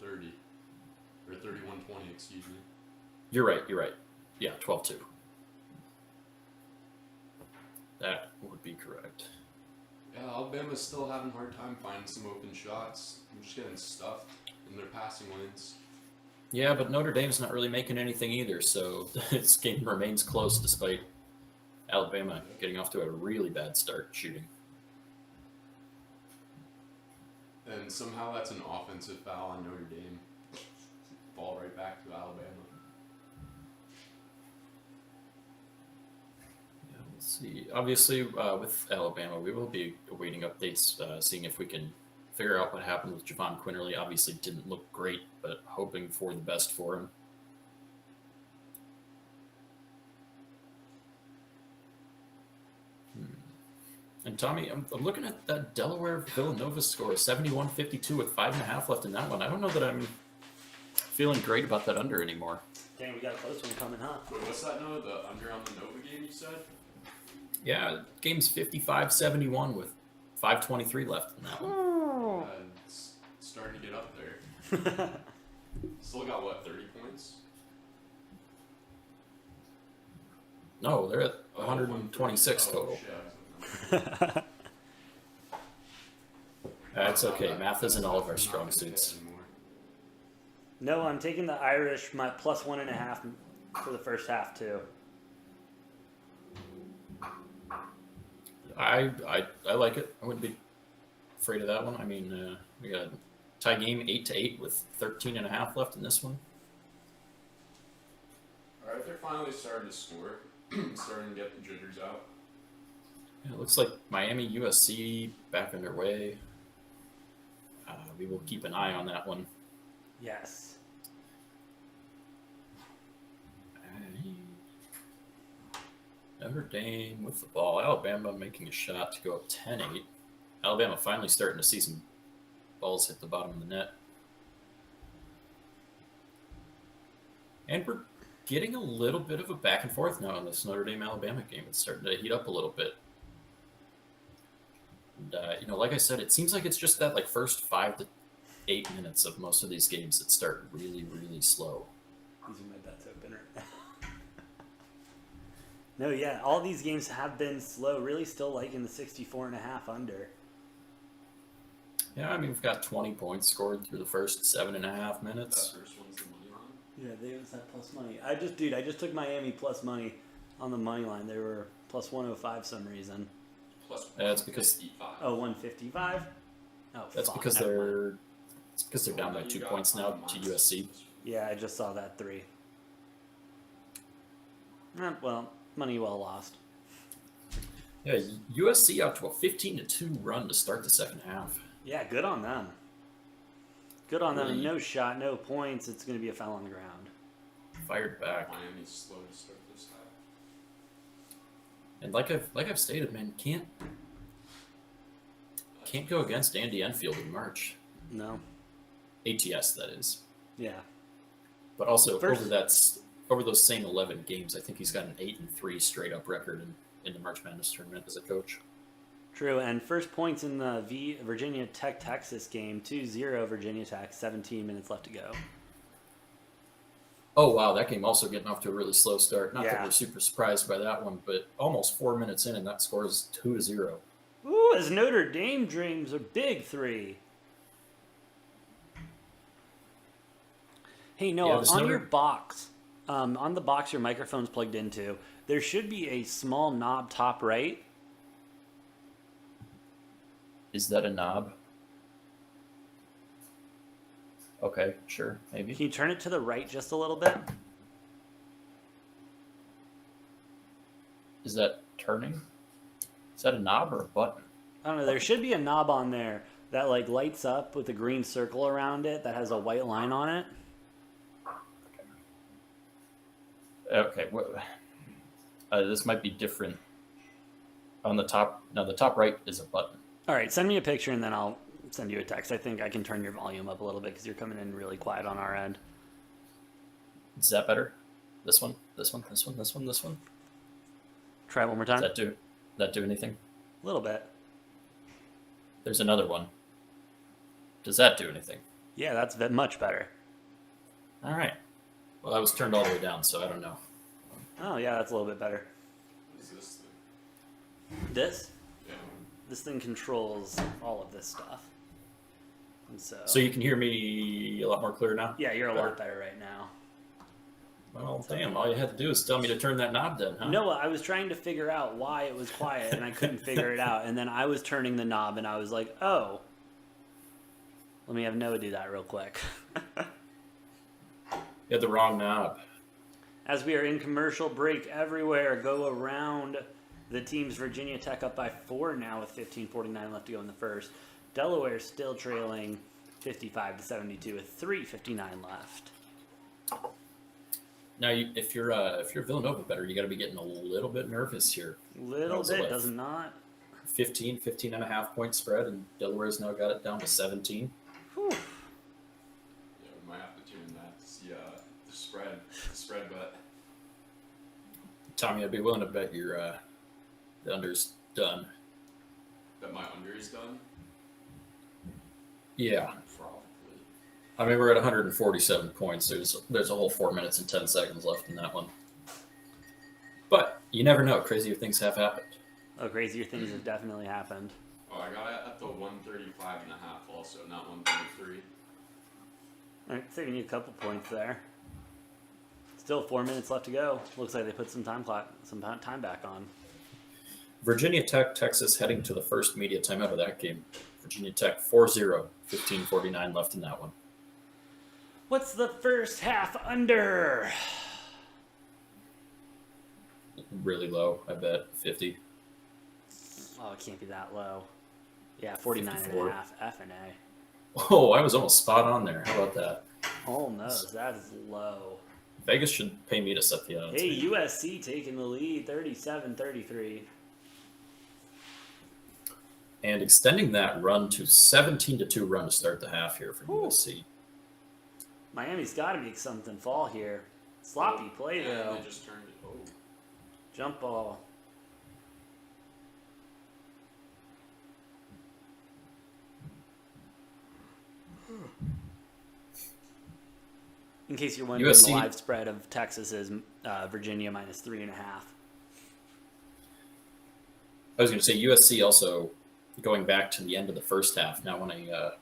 or 31-20, excuse me. You're right. Yeah, 12-2. That would be correct. Yeah, Alabama's still having a hard time finding some open shots. I'm just getting stuffed in their passing lanes. Yeah, but Notre Dame's not really making anything either, so this game remains close despite Alabama getting off to a really bad start shooting. And somehow that's an offensive foul on Notre Dame. Ball right back to Alabama. Yeah, let's See, obviously, with Alabama, we will be awaiting updates, seeing if we can figure out what happened with Javon Quinterly. Obviously, didn't look great, but hoping for the best for him. And Tommy, I'm looking at that Delaware Villanova score, 71-52 with 5.5 left in that one. I don't know that I'm feeling great about that under anymore. Dang, we got a close one coming, huh? Wait, what's that now? The under on the Nova game you said? Yeah, game's 55-71 with 5:23 left in that one. It's starting to get up there. Still got what, 30 points? No, they're at 126 total. Shit. That's okay. Math isn't all of our strong suits. No, I'm taking the Irish my plus 1.5 for the first half too. I like it. I wouldn't be afraid of that one. I mean, we got a tie game 8-8 with 13.5 left in this one. All right, they're finally starting to score. Starting to get the jitters out. Yeah, it looks like Miami USC back underway. We will keep an eye on that one. Yes. Notre Dame with the ball. Alabama making a shot to go up 10-8. Alabama finally starting to see some balls hit the bottom of the net. And we're getting a little bit of a back and forth now in this Notre Dame-Alabama game. It's starting to heat up a little bit. And, like I said, it seems like it's just that first 5 to 8 minutes of most of these games that start really, really slow. These are my bets opener. No, yeah, all these games have been slow. Really still liking the 64.5 under. Yeah, I mean, we've got 20 points scored through the first 7.5 minutes. That first one's the money line. Yeah, they always have plus money. I just took Miami plus money on the money line. They were plus 105 some reason. Plus That's because 55. Oh, 155? Oh, that's fuck, because never mind. they're down by 2 points now to USC. Yeah, I just saw that 3. Well, money well lost. Yeah, USC out to a 15-2 run to start the second half. Yeah, good on them. Good on them. Really? No shot, no points. It's going to be a foul on the ground. Fired back. Miami's slow to start this half. And like I've stated, man, can't go against Andy Enfield in March. No. ATS, that is. Yeah. But also First- over those same 11 games, I think he's got an 8-3 straight up record in the March Madness tournament as a coach. True, and first points in the Virginia Tech-Texas game, 2-0 Virginia Tech, 17 minutes left to go. Oh, wow, that game also getting off to a really slow start. Not that Yeah. we're super surprised by that one, but almost 4 minutes in, and that score is 2-0. Ooh, as Notre Dame dreams a big 3. Hey, Noah, this on Notre- your box, on the box your microphone's plugged into, there should be a small knob top right. Is that a knob? Okay, sure, maybe. Can you turn it to the right just a little bit? Is that turning? Is that a knob or a button? I don't know. There should be a knob on there that lights up with a green circle around it that has a white line on it. Okay, this might be different. On the top, no, the top right is a button. All right, send me a picture and then I'll send you a text. I think I can turn your volume up a little bit because you're coming in really quiet on our end. Is that better? This one, this one, this one, this one, this one. Try it one more Does time. that do anything? A little bit. There's another one. Does that do anything? Yeah, that's much better. All right. Well, that was turned all the way down, so I don't know. Oh, yeah, that's a little bit better. What is this thing? This? Yeah. This thing controls all of this stuff. And So you can hear me a lot more clear now? yeah, you're a lot better right now. Well, damn, all you had to do is tell me to turn that knob then, huh? No, I was trying to figure out why it was quiet, and I couldn't figure it out. And then I was turning the knob, and I was like, oh. Let me have Noah do that real quick. You had the wrong knob. As we are in commercial break everywhere, go around The team's Virginia Tech up by 4 now with 15:49 left to go in the first. Delaware still trailing 55-72 with 3:59 left. Now, if you're Villanova better, you got to be getting a little bit nervous here. Little bit, does not. 15 and a half point spread, and Delaware's now got it down to 17. Whew. Yeah, we might have to tune that to see the spread bet. Tommy, I'd be willing to bet your the under's done. That my under is done? Yeah. Probably. I mean, we're at 147 points. There's a whole 4 minutes and 10 seconds left in that one. But you never know. Crazier things have happened. Oh, crazier things have definitely happened. Oh, I got it at the 135 and a half also, not 133. All right, saving you a couple points there. Still 4 minutes left to go. Looks like they put some time back on. Virginia Tech, Texas heading to the first media timeout of that game. Virginia Tech 4-0, 15:49 left in that one. What's the first half under? Really low, I bet 50. Oh, it can't be that low. Yeah, 49 and 54. a half. F and A. Oh, I was almost spot on there. How about that? Oh no, that is low. Vegas should pay me to set the odds. Hey, USC taking the lead, 37-33. And extending that run to 17-2 run to start the half here for USC. Miami's got to make something fall here. Sloppy play though. And they just turned it. Oh. Jump ball. In case you're wondering, USC the live spread of Texas is Virginia minus 3.5. I was going to say USC also going back to the end of the first half, now on a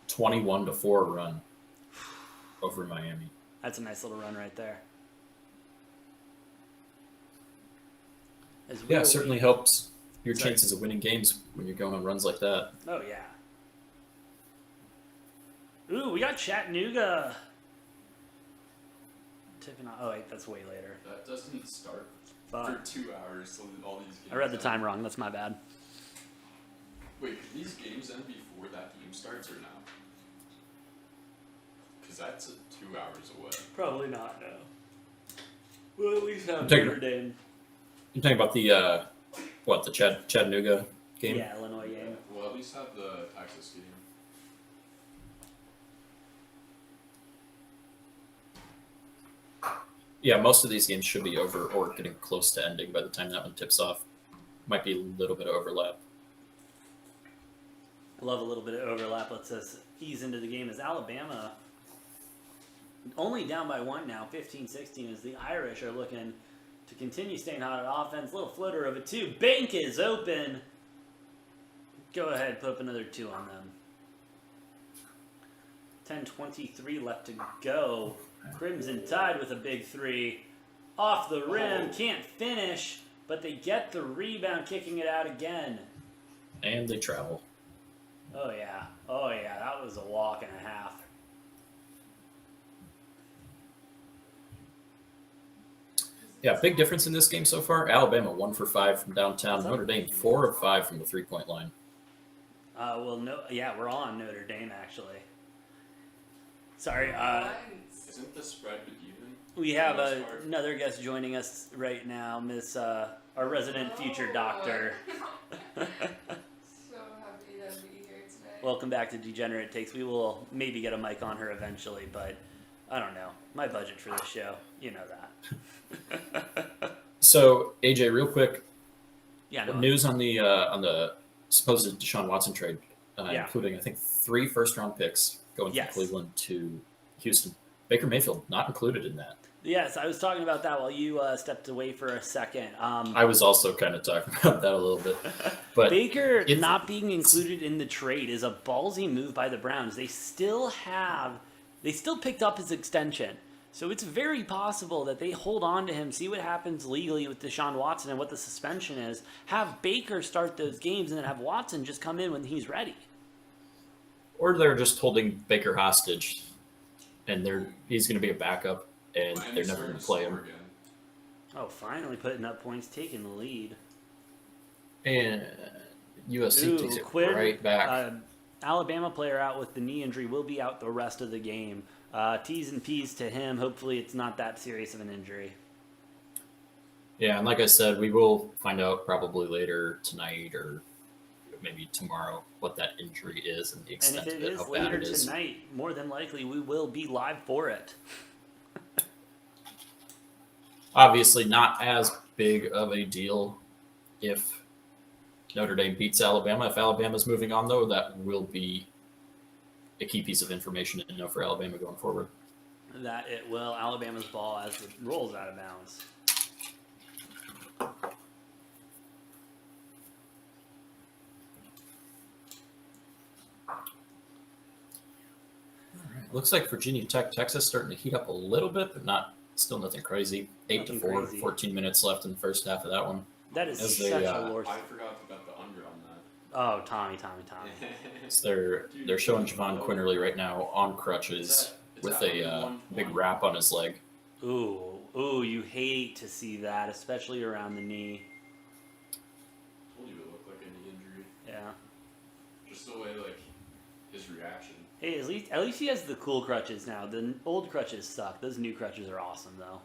21-4 run over Miami. That's a nice little run right there. Yeah, it certainly helps your chances of winning games when you're going on runs like that. Oh, yeah. Ooh, we got Chattanooga. Tipping on. Oh, wait, that's way later. That doesn't start Fuck. for 2 hours, so all these games I read the end. time wrong. That's my bad. Wait, could these games end before that game starts or no? Because that's 2 hours away. Probably not, no. We'll at least have Take it. Notre Dame. You're talking about the Chattanooga game? Yeah, Illinois game. We'll at least have the Texas game. Yeah, most of these games should be over or getting close to ending by the time that one tips off. Might be a little bit of overlap. I love a little bit of overlap. Lets us ease into the game as Alabama only down by 1 now, 15-16, as the Irish are looking to continue staying hot at offense. Little flitter of a 2. Bank is open. Go ahead, put up another 2 on them. 10:23 left to go. Crimson Tide with a big 3. Off the rim, can't finish, but they get the rebound, kicking it out again. And they travel. Oh yeah, that was a walk and a half. Yeah, big difference in this game so far. Alabama 1 for 5 from downtown. Notre Dame 4 of 5 from the 3-point line. We're on Notre Dame actually. Sorry, Isn't the spread even? we have another guest joining us right now, Miss our resident future doctor. So happy to be here today. Welcome back to Degenerate Takes. We will maybe get a mic on her eventually, but I don't know. My budget for this show, you know that. So, AJ, real quick, Yeah, no, news on the supposed Deshaun Watson trade, including I think 3 first-round picks going Yes. from Cleveland to Houston. Baker Mayfield not included in that. Yes, I was talking about that while you stepped away for a second. I was also kind of talking about that a little bit, but Baker not being included in the trade is a ballsy move by the Browns. They still picked up his extension. So it's very possible that they hold on to him, see what happens legally with Deshaun Watson and what the suspension is, have Baker start those games, and then have Watson just come in when he's ready. or they're just holding Baker hostage, and he's going to be a backup, and they're never going to play him. Again. Oh, finally putting up points, taking the lead. And USC takes it Quinn, right back. Alabama player out with the knee injury will be out the rest of the game. T's and P's to him. Hopefully it's not that serious of an injury. Yeah, and like I said, we will find out probably later tonight or maybe tomorrow what that injury is and the And extent if of it it, is how bad later it is. tonight, more than likely we will be live for it. Obviously, not as big of a deal if Notre Dame beats Alabama. If Alabama's moving on, though, that will be a key piece of information to know for Alabama going forward. That it will. Alabama's ball as it rolls out of bounds. Looks like Virginia Tech, Texas starting to heat up a little bit, but still nothing crazy. 8-4, crazy. 14 minutes left in the first half of that one. That is As such they, a lore. I forgot to bet the under on that. Oh, Tommy. So they're showing Javon Quinterly right now on crutches with a big wrap on his leg. Ooh, you hate to see that, especially around the knee. Told you it looked like a knee injury. Yeah. Just the way, like, his reaction. Hey, at least he has the cool crutches now. The old crutches suck. Those new crutches are awesome, though.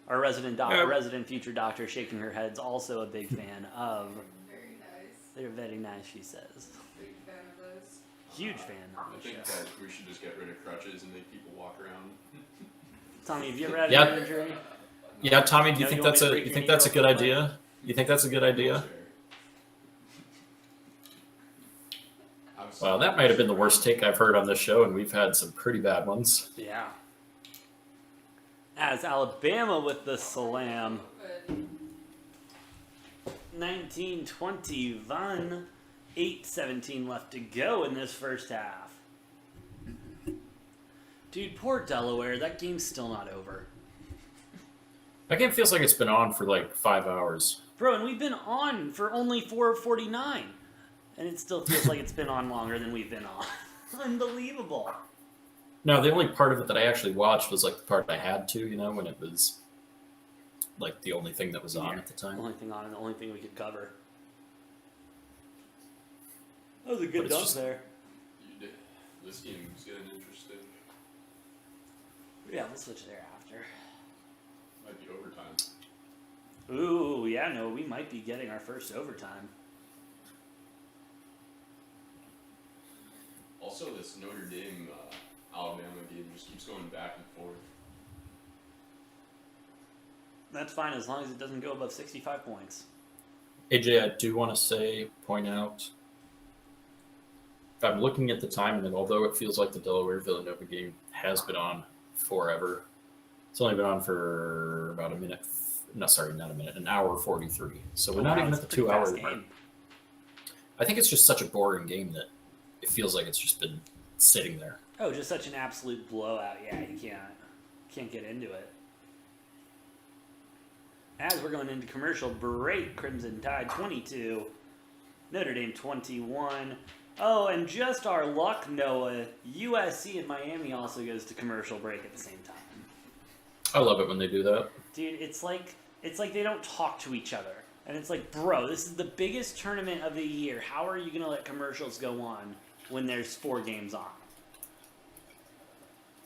Our resident future doctor shaking her head's also a big fan of. Very nice. They're very nice, she says. Big fan of those. Huge fan of I the think show. that we should just get rid of crutches and make people walk around. Tommy, have you ever had Yeah. an injury? Yeah, Tommy, do you No, think you want that's me to a break you your think knee that's a real good quick? idea? You think that's a good idea? Wheelchair. Well, that might have been the worst take I've heard on this show, and we've had some pretty bad ones. Yeah. As Alabama with the slam. But 19-21. 8:17 left to go in this first half. Dude, poor Delaware. That game's still not over. That game feels like it's been on for like 5 hours. Bro, and we've been on for only 4:49. And it still feels like it's been on longer than we've been on. Unbelievable. No, the only part of it that I actually watched was like the part I had to, when it was like the only thing that was on at the The time. only thing on and the only thing we could cover. That was a But good it's dunk just- there. You did. This game's getting interesting. Yeah, we'll switch there after. Might be overtime. Ooh, yeah, no, we might be getting our first overtime. Also, this Notre Dame Alabama game just keeps going back and forth. That's fine as long as it doesn't go above 65 points. AJ, I do want to point out, I'm looking at the time, and although it feels like the Delaware Villanova game has been on forever, it's only been on for about a minute. No, sorry, not a minute, an hour 43. So we're not Wow, even it's at the a pretty 2 hour fast mark. game. I think it's just such a boring game that it feels like it's just been sitting there. Oh, just such an absolute blowout. Yeah, you can't get into it. As we're going into commercial break, Crimson Tide 22, Notre Dame 21. Oh, and just our luck, Noah, USC and Miami also goes to commercial break at the same time. I love it when they do that. Dude, it's like they don't talk to each other. And it's like, bro, this is the biggest tournament of the year. How are you going to let commercials go on when there's 4 games on?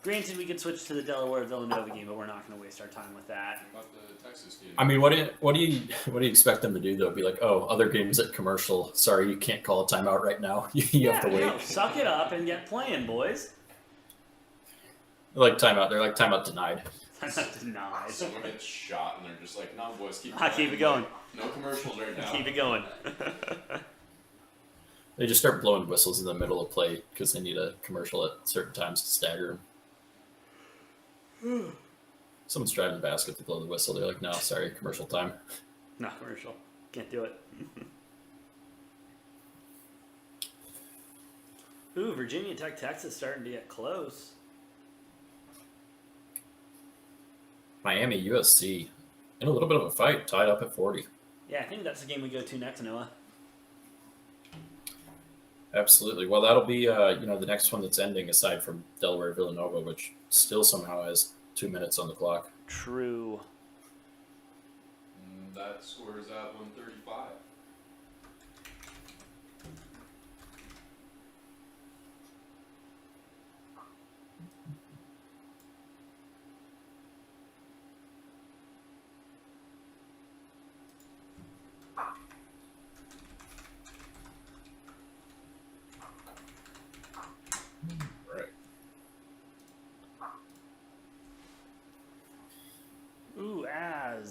Granted, we could switch to the Delaware-Villanova game, but we're not going to waste our time with that. What about the Texas game? I mean, what do you expect them to do though? Be like, oh, other games at commercial. Sorry, you can't call a timeout right now. You have to wait. No, suck it up and get playing, boys. They're like timeout. They're like timeout denied. I'm not denied. Someone gets shot and they're just like, "No, boys, keep Keep it going. No commercials right now." Keep it going. They just start blowing whistles in the middle of play because they need a commercial at certain times to stagger them. Someone's driving the basket to blow the whistle. They're like, no, sorry, commercial time. Not commercial. Can't do it. Ooh, Virginia Tech, Texas starting to get close. Miami, USC, in a little bit of a fight, tied up at 40. Yeah, I think that's the game we go to next, Noah. Absolutely. Well, that'll be the next one that's ending aside from Delaware Villanova, which still somehow has 2 minutes on the clock. True. That score is at 135.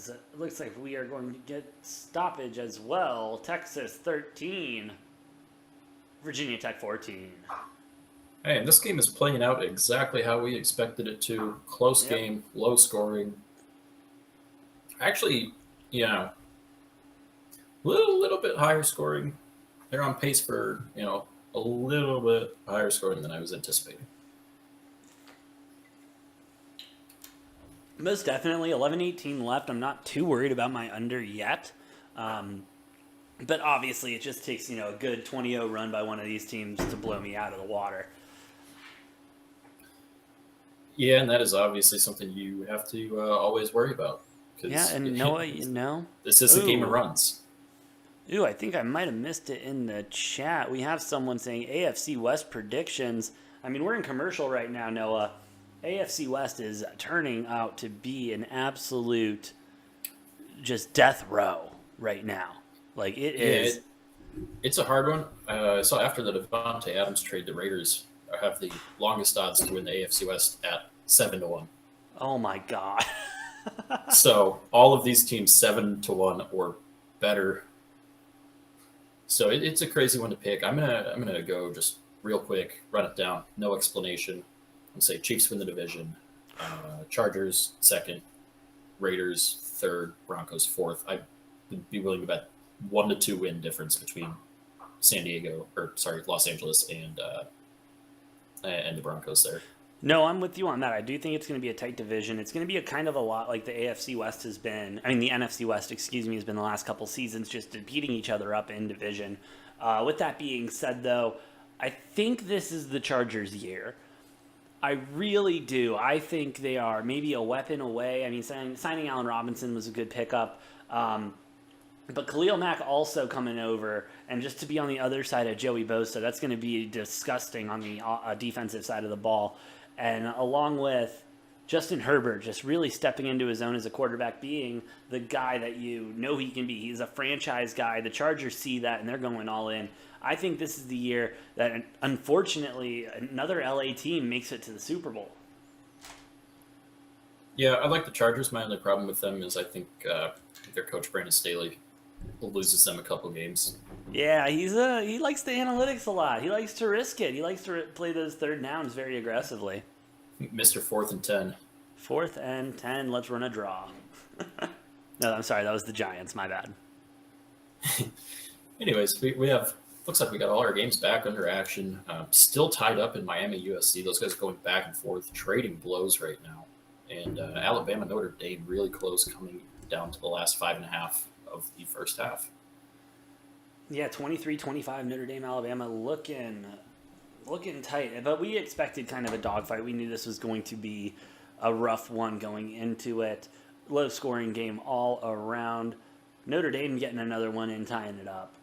as it looks like we are going to get stoppage as well. Texas 13, Virginia Tech 14. Hey, and this game is playing out exactly how we expected it to. Close Yep. game, low scoring. Actually, little bit higher scoring. They're on pace for, a little bit higher scoring than I was anticipating. Most definitely, 11-18 left. I'm not too worried about my under yet. But obviously, it just takes, a good 20-0 run by one of these teams to blow me out of the water. Yeah, and that is obviously something you have to always worry about. 'Cause Yeah, and Noah, this is a game of Ooh. runs. Ooh, I think I might have missed it in the chat. We have someone saying AFC West predictions. I mean, we're in commercial right now, Noah. AFC West is turning out to be an absolute just death row right now. Like, it is. It's a hard one. I saw after the Devontae Adams trade, the Raiders have the longest odds to win the AFC West at 7-1. Oh, my God. So all of these teams 7-1 or better. So it's a crazy one to pick. I'm gonna go just real quick, run it down, no explanation. I'm say Chiefs win the division, Chargers second, Raiders third, Broncos fourth. I would be willing to bet 1 to 2 win difference between Los Angeles and the Broncos there. No, I'm with you on that. I do think it's going to be a tight division. It's going to be a kind of a lot like the AFC West has been. I mean, the NFC West, has been the last couple seasons, just beating each other up in division. With that being said, though, I think this is the Chargers' year. I really do. I think they are maybe a weapon away. I mean, signing Allen Robinson was a good pickup. But Khalil Mack also coming over, and just to be on the other side of Joey Bosa, that's going to be disgusting on the defensive side of the ball. And along with Justin Herbert just really stepping into his own as a quarterback, being the guy that you know he can be. He's a franchise guy. The Chargers see that, and they're going all in. I think this is the year that, unfortunately, another LA team makes it to the Super Bowl. Yeah, I like the Chargers. My only problem with them is I think their coach, Brandon Staley, loses them a couple games. Yeah, he likes the analytics a lot. He likes to risk it. He likes to play those third downs very aggressively. Mr. 4th and 10. 4th and 10, let's run a draw. No, I'm sorry, that was the Giants, my bad. Anyways, we have, looks like we got all our games back under action. Still tied up in Miami USC. Those guys going back and forth, trading blows right now. And Alabama Notre Dame really close, coming down to the last 5.5 of the first half. Yeah, 23-25 Notre Dame, Alabama looking tight. But we expected kind of a dogfight. We knew this was going to be a rough one going into it. Low scoring game all around. Notre Dame getting another one and tying it up.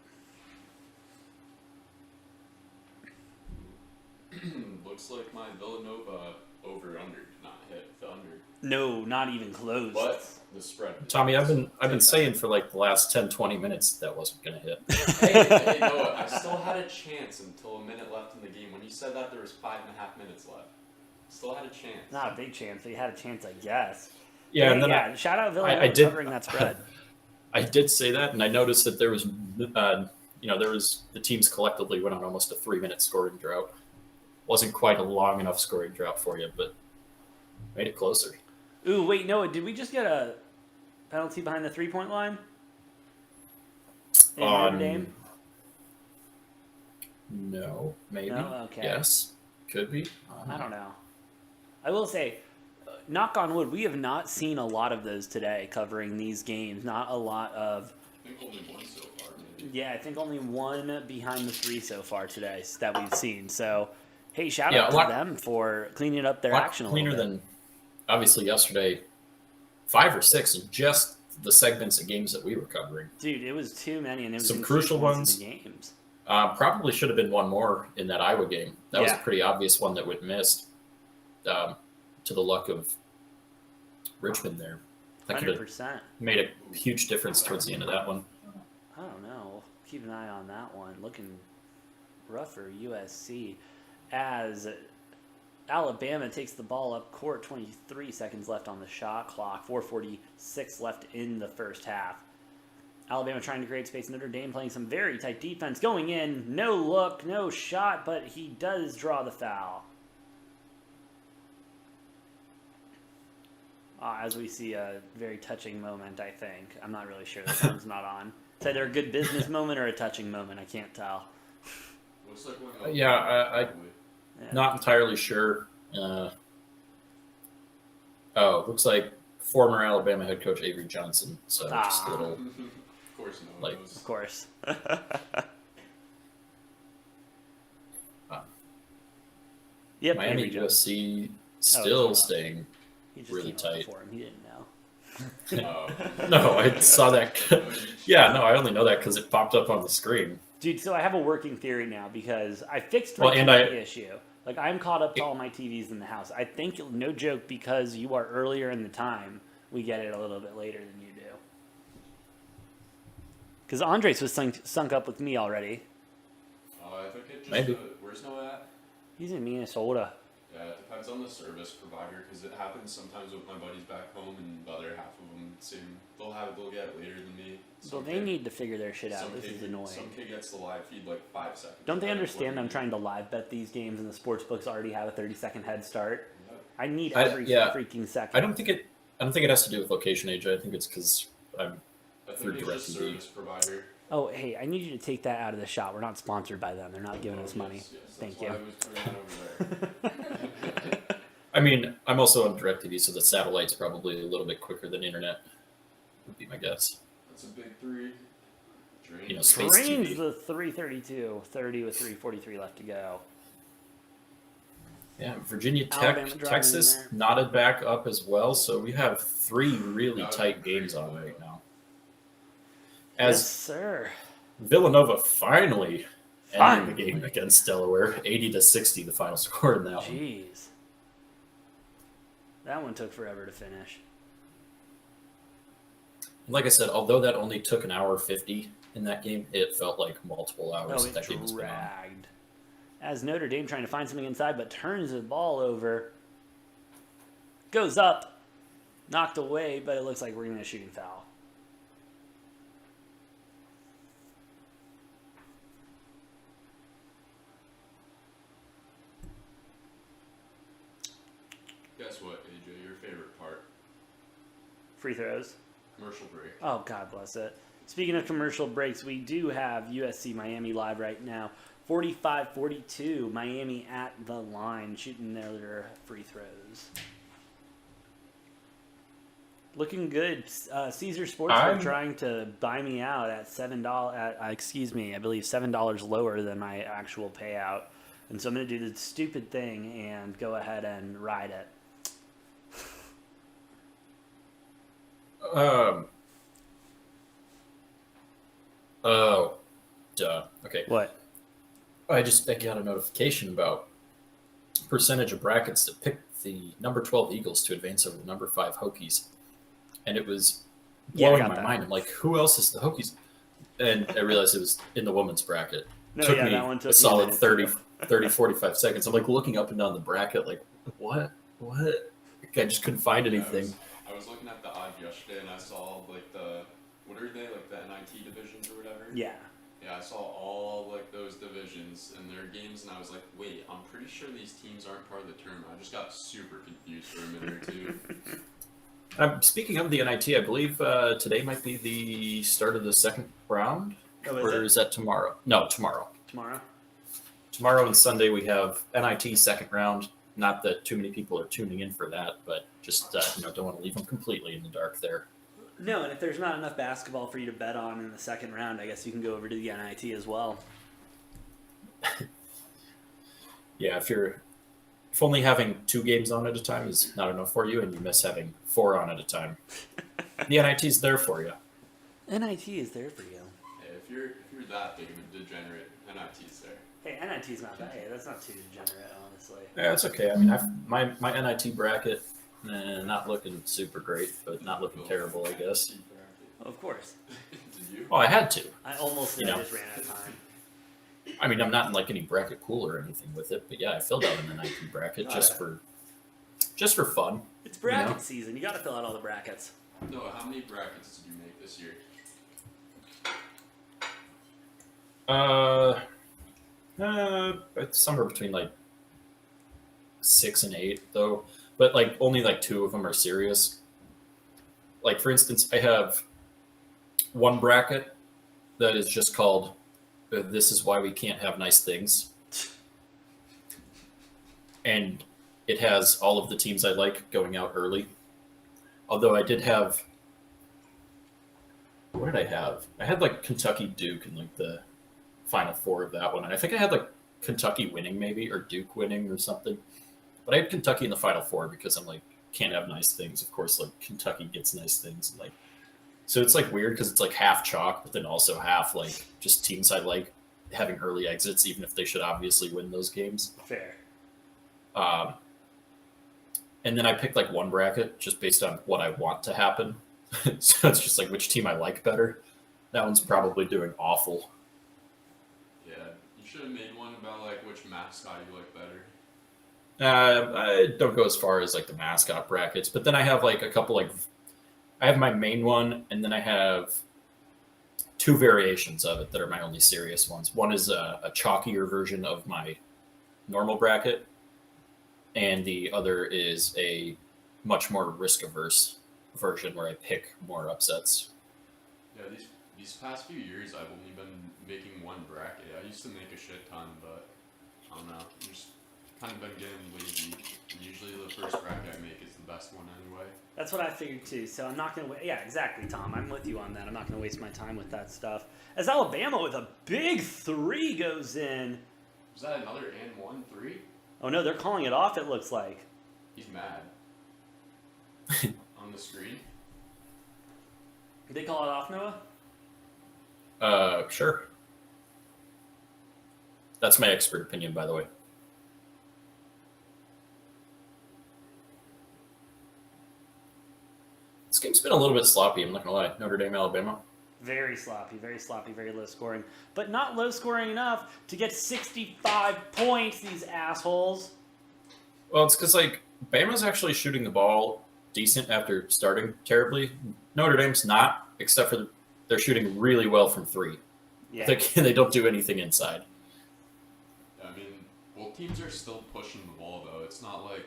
Looks like my Villanova over/under did not hit the under. No, not even close. But the spread. Tommy, I've been saying for like the last 10-20 minutes that wasn't going to hit. hey, Noah, I still had a chance until a minute left in the game. When you said that, there was 5.5 minutes left. Still had a chance. Not a big chance, but he had a chance, I guess. Yeah, and then shout out Villanova I did covering that spread. I did say that, and I noticed that there was, the teams collectively went on almost a 3-minute scoring drought. Wasn't quite a long enough scoring drought for you, but made it closer. Ooh, wait, Noah, did we just get a penalty behind the 3-point line? In Notre Dame? No, maybe. No? Okay. Yes, could be. I don't know. I will say, knock on wood, we have not seen a lot of those today covering these games. Not a lot of... I think only one so far, maybe. Yeah, I think only one behind the 3 so far today that we've seen. So, hey, shout out to them for cleaning up their action a little bit. Cleaner than, obviously, yesterday, 5 or 6 in just the segments of games that we were covering. Dude, it was too many, and it was some in crucial ones. Games. Probably should have been one more in that Iowa game. That was a Yeah. pretty obvious one that we'd missed. To the luck of Richmond there. That could have 100%. made a huge difference towards the end of that one. I don't know. We'll keep an eye on that one. Looking rough for USC as Alabama takes the ball up court. 23 seconds left on the shot clock. 4:46 left in the first half. Alabama trying to create space. Notre Dame playing some very tight defense. Going in. No look, no shot, but he does draw the foul. As we see a very touching moment, I think. I'm not really sure. The sun's not on. It's either a good business moment or a touching moment. I can't tell. Looks like one Yeah, I Yeah. not entirely sure. Looks like former Alabama head coach Avery Johnson. So just a little. Of course, no one Like- knows. Of course. Yep. Miami Avery Jones. USC still wow. staying. He just really came up tight. before him. He didn't know. No, I saw that. Yeah, no, I only know that because it popped up on the screen. Dude, so I have a working theory now because I fixed my Well, and TV issue. Like, I'm caught up to all my TVs in the house. I think, no joke, because you are earlier in the time, we get it a little bit later than you do. Because Andres was sunk up with me already. I think it just. Maybe. Where's Noah at? He's in Minnesota. Yeah, it depends on the service provider because it happens sometimes with my buddies back home, and the other half of them they'll get it later than me. So they need to figure their shit out. Some This kid- is annoying. Some kid gets the live feed like 5 seconds. Don't they ahead of understand what I'm you trying to live bet these games and the sports books already have a 30-second head start? do. I need I- every yeah. freaking second. I don't think it has to do with location age. I think it's because I'm. I Through think it's just DirecTV. service provider. Oh, hey, I need you to take that out of the shot. We're not sponsored by them. They're not giving us Oh, money. yes, yes, Thank that's you. why I was putting that over there. I mean, I'm also on DirecTV, so the satellite's probably a little bit quicker than internet. Would be my guess. That's a big 3. Drain. You know, Space Drains TV. the 332, 30 with 3:43 left to go. Yeah, Virginia Alabama Tech, driving Texas there. knotted back up as well. So we have 3 really That was tight great games on play. right now. Yes, As sir. Villanova finally ended the Finally. game against Delaware, 80-60, the final score in that one. Jeez. That one took forever to finish. Like I said, although that only took an hour 50 in that game, it felt like multiple hours Oh, that, it that game was going on. dragged. As Notre Dame trying to find something inside, but turns the ball over. Goes up. Knocked away, but it looks like we're going to get a shooting foul. Guess what, AJ? Your favorite part? Free throws. Commercial break. Oh, God bless it. Speaking of commercial breaks, we do have USC Miami live right now. 45-42, Miami at the line, shooting their free throws. Looking good. Caesar Sportsbook trying to buy me out at $7. I believe $7 lower than my actual payout, and so I'm going to do the stupid thing and go ahead and ride it. Oh, duh. Okay. What? I got a notification about percentage of brackets that picked the number 12 Eagles to advance over the number 5 Hokies. And it was Yeah, I blowing got my that. mind. I'm like, who else is the Hokies? And I realized it was in the women's bracket. No, took yeah, me that one took me a a solid minute, 30, 45 seconds. I'm like looking up and down the bracket, like, what? I just couldn't find anything. I was looking at the odds yesterday, and I saw like what are they, like the NIT divisions or whatever? Yeah. Yeah, I saw all like those divisions and their games, and I was like, wait, I'm pretty sure these teams aren't part of the tournament. I just got super confused for a minute or two. Speaking of the NIT, I believe today might be the start of the second round. Oh, is or it? is that tomorrow? No, tomorrow. Tomorrow? Tomorrow and Sunday we have NIT second round. Not that too many people are tuning in for that, but just don't want to leave them completely in the dark there. No, and if there's not enough basketball for you to bet on in the second round, I guess you can go over to the NIT as well. Yeah, if only having 2 games on at a time is not enough for you, and you miss having 4 on at a time, the NIT's there for you. NIT is there for you. Hey, if you're that big of a degenerate, NIT's there. Hey, NIT's not bad. That's not too degenerate, honestly. Yeah, it's okay. I mean, my NIT bracket, not looking super great, but not looking terrible, I guess. Of course. Did you? Well, I had to. I almost You did. I know. just ran out of time. I mean, I'm not in like any bracket pool or anything with it, but yeah, I filled out in the 19 bracket just for fun. It's bracket season. You got to fill out all the brackets. No, how many brackets did you make this year? It's somewhere between like 6 and 8 though, but like only like 2 of them are serious. Like for instance, I have one bracket that is just called "This is why we can't have nice things," and it has all of the teams I like going out early. Although I did have, what did I have? I had like Kentucky Duke in like the Final Four of that one, and I think I had like Kentucky winning maybe or Duke winning or something. But I had Kentucky in the Final Four because I'm like, can't have nice things. Of course, like Kentucky gets nice things. Like, so it's like weird because it's like half chalk, but then also half like just teams I like having early exits, even if they should obviously win those games. Fair. And then I picked like one bracket just based on what I want to happen. So it's just like which team I like better. That one's probably doing awful. Yeah, you should have made one about like which mascot you like better. I don't go as far as like the mascot brackets, but then I have like a couple like I have my main one, and then I have 2 variations of it that are my only serious ones. One is a chalkier version of my normal bracket, and the other is a much more risk averse version where I pick more upsets. Yeah, these past few years I've only been making one bracket. I used to make a shit ton, but I don't know. I'm just kind of been getting lazy. And usually the first bracket I make is the best one anyway. That's what I figured too. So I'm not going to. Yeah, exactly, Tom. I'm with you on that. I'm not going to waste my time with that stuff. As Alabama with a big 3 goes in. Was that another and 1-3? Oh no, they're calling it off. It looks like. He's mad. On the screen. Did they call it off, Noah? Sure. That's my expert opinion, by the way. This game's been a little bit sloppy, I'm not gonna lie. Notre Dame, Alabama. Very sloppy, very low scoring. But not low scoring enough to get 65 points, these assholes. Well, it's because, like, Bama's actually shooting the ball decent after starting terribly. Notre Dame's not, except for they're shooting really well from 3. Yeah. They don't do anything inside. Yeah, I mean, both teams are still pushing the ball, though. It's not like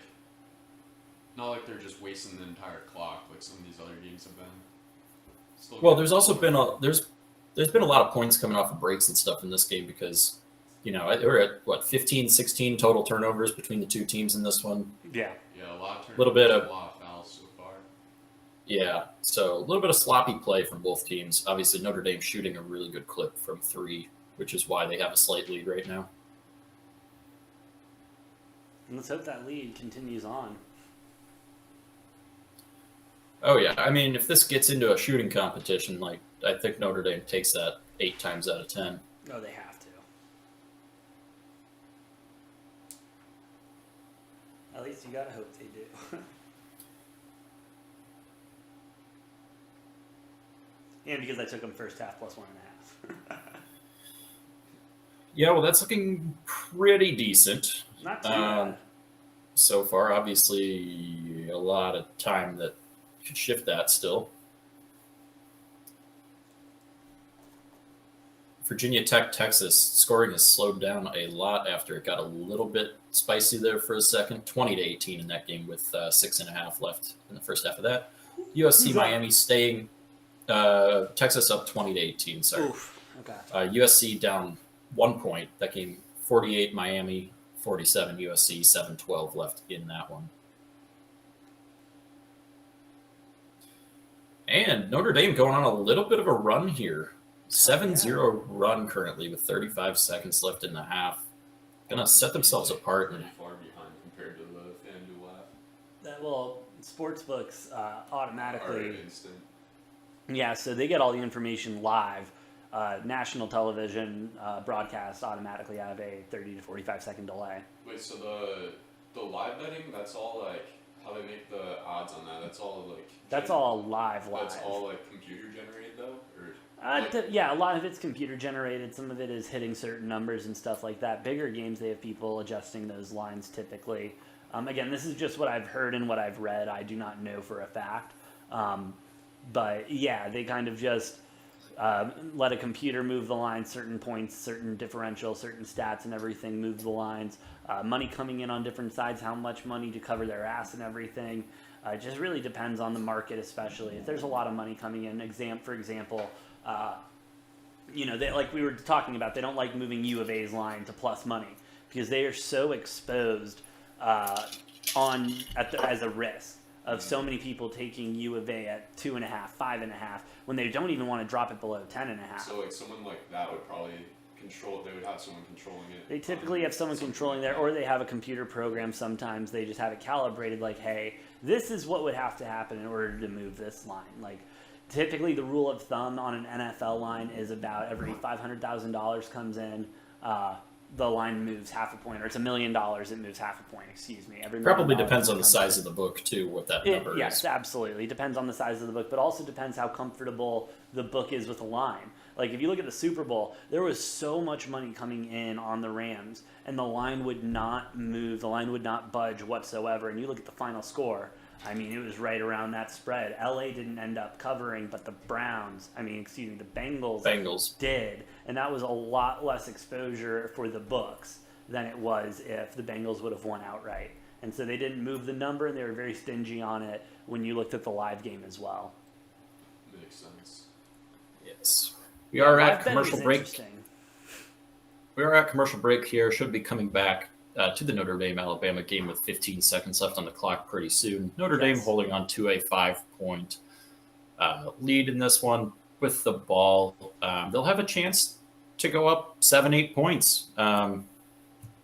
they're just wasting the entire clock like some of these other games have been. Still Well, there's also been there's been a lot of points coming off of breaks and stuff in this game because, you know, we're at, what, 15, 16 total turnovers between the 2 teams in this one. Yeah. Yeah, a lot of turnovers, Little bit of- a lot of fouls so far. Yeah, so a little bit of sloppy play from both teams. Obviously, Notre Dame shooting a really good clip from 3, which is why they have a slight lead right now. And let's hope that lead continues on. Oh yeah, I mean, if this gets into a shooting competition, like I think Notre Dame takes that 8 times out of 10. Oh, they have to. At least you gotta hope they do. And because I took them first half plus 1.5. Yeah, well, that's looking pretty decent Not too bad. so far. Obviously, a lot of time that could shift that still. Virginia Tech, Texas, scoring has slowed down a lot after it got a little bit spicy there for a second. 20-18 in that game with 6.5 left in the first half of that. USC, Miami staying. Texas up 20-18. Sorry. Oof. Okay. USC down 1 point. That game 48 Miami, 47 USC, 7-12 left in that one. And Notre Dame going on a little bit of a run here. 7-0 run currently with 35 seconds left in the half. Gonna set themselves apart. Pretty far behind compared to the FanDuel app. That, well, sportsbooks automatically. Already instant. Yeah, so they get all the information live. National television broadcasts automatically have a 30 to 45 second delay. Wait, so the live betting, that's all like how they make the odds on that? That's all like That's all live. That's all like computer generated though, or Yeah, a lot of it's computer generated. Some of it is hitting certain numbers and stuff like that. Bigger games, they have people adjusting those lines typically. Again, this is just what I've heard and what I've read. I do not know for a fact. But yeah, they kind of just let a computer move the lines, certain points, certain differential, certain stats and everything, move the lines. Money coming in on different sides, how much money to cover their ass and everything. It just really depends on the market, especially. If there's a lot of money coming in, for example, they, like we were talking about, they don't like moving U of A's line to plus money because they are so exposed as a risk of so many people taking U of A at 2.5, 5.5 when they don't even want to drop it below 10.5. So like someone like that would probably control. They would have someone controlling it. They typically have someone controlling there, or they have a computer program. Sometimes they just have it calibrated. Like, hey, this is what would have to happen in order to move this line. Like, typically the rule of thumb on an NFL line is about every $500,000 comes in, the line moves half a point, or it's $1 million, it moves half a point. Excuse me. Probably depends on the size of the book too, what that number is. Yes, absolutely. Depends on the size of the book, but also depends how comfortable the book is with a line. Like if you look at the Super Bowl, there was so much money coming in on the Rams, and the line would not move, the line would not budge whatsoever. And you look at the final score, I mean, it was right around that spread. LA didn't end up covering, but the Bengals did. And that was a lot less exposure for the books than it was if the Bengals would have won outright. And so they didn't move the number, and they were very stingy on it when you looked at the live game as well. Makes sense. Yes. We are at live betting commercial is break. interesting. We are at commercial break here. Should be coming back to the Notre Dame-Alabama game with 15 seconds left on the clock pretty soon. Notre Dame holding on to a 5-point lead in this one with the ball. They'll have a chance to go up 7-8 points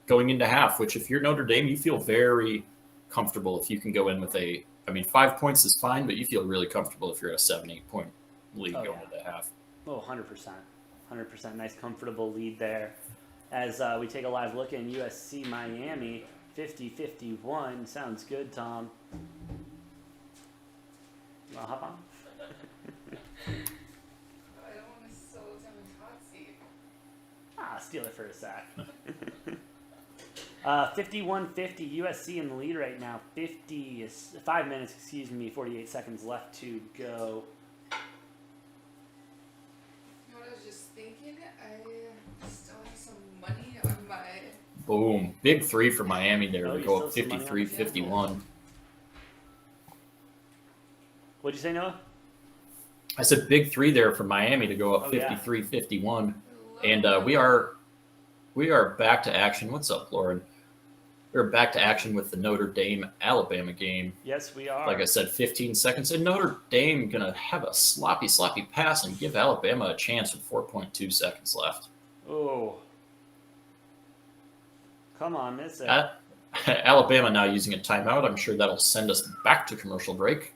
going into half, which if you're Notre Dame, you feel very comfortable if you can go in with 5 points is fine, but you feel really comfortable if you're at a 7-8 point lead going into half. Oh, 100%. 100%. Nice, comfortable lead there. As we take a live look in USC Miami, 50-51. Sounds good, Tom. You want to hop on? I don't want to sell Devin's hot seat. Steal it for a sec. 51-50, USC in the lead right now. 5 minutes, 48 seconds left to go. You know what I was just thinking? I still have some money on my... Boom. Big three for Miami there Oh, to you go still up have some money on the 53-51. What'd you say, Noah? I said big three there for Miami to go up Oh, yeah. 53-51. And we are back to action. What's up, Lauren? We're back to action with the Notre Dame-Alabama game. Yes, we are. Like I said, 15 seconds. And Notre Dame going to have a sloppy pass and give Alabama a chance with 4.2 seconds left. Oh. Come on, miss it. Alabama now using a timeout. I'm sure that'll send us back to commercial break.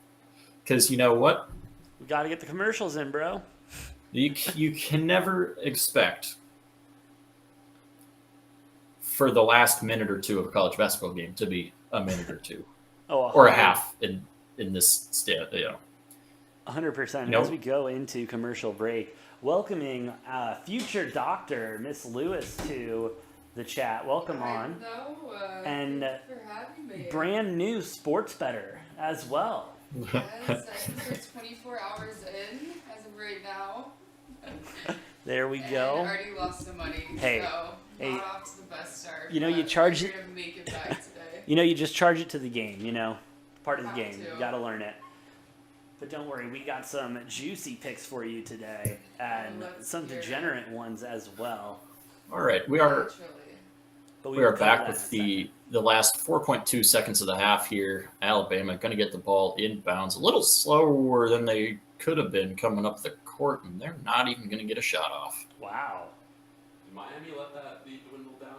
Because you know what? We got to get the commercials in, bro. You can never expect for the last minute or two of a college basketball game to be a minute or two. Or a half in this state, 100%. Nope. As we go into commercial break, welcoming future doctor Miss Lewis to the chat. Welcome on. And thanks for having me. brand new sports bettor as well. Yes, I think we're 24 hours in as of right now. There we And go. I already lost some money, Hey, so not off to the best start. You know, you but charge we're it- gonna make it back today. You just charge it to the game, part of the Have game. to. You got to learn it. But don't worry, we got some juicy picks for you today and Let's some hear it. degenerate ones as well. All right, we are Naturally. But we will are cover back that with in a the last 4.2 seconds of the half here. Alabama going to get the ball inbounds, a little slower than they could have been coming up the court, and they're not even going to get a shot off. second. Wow. Did Miami let that lead dwindle down?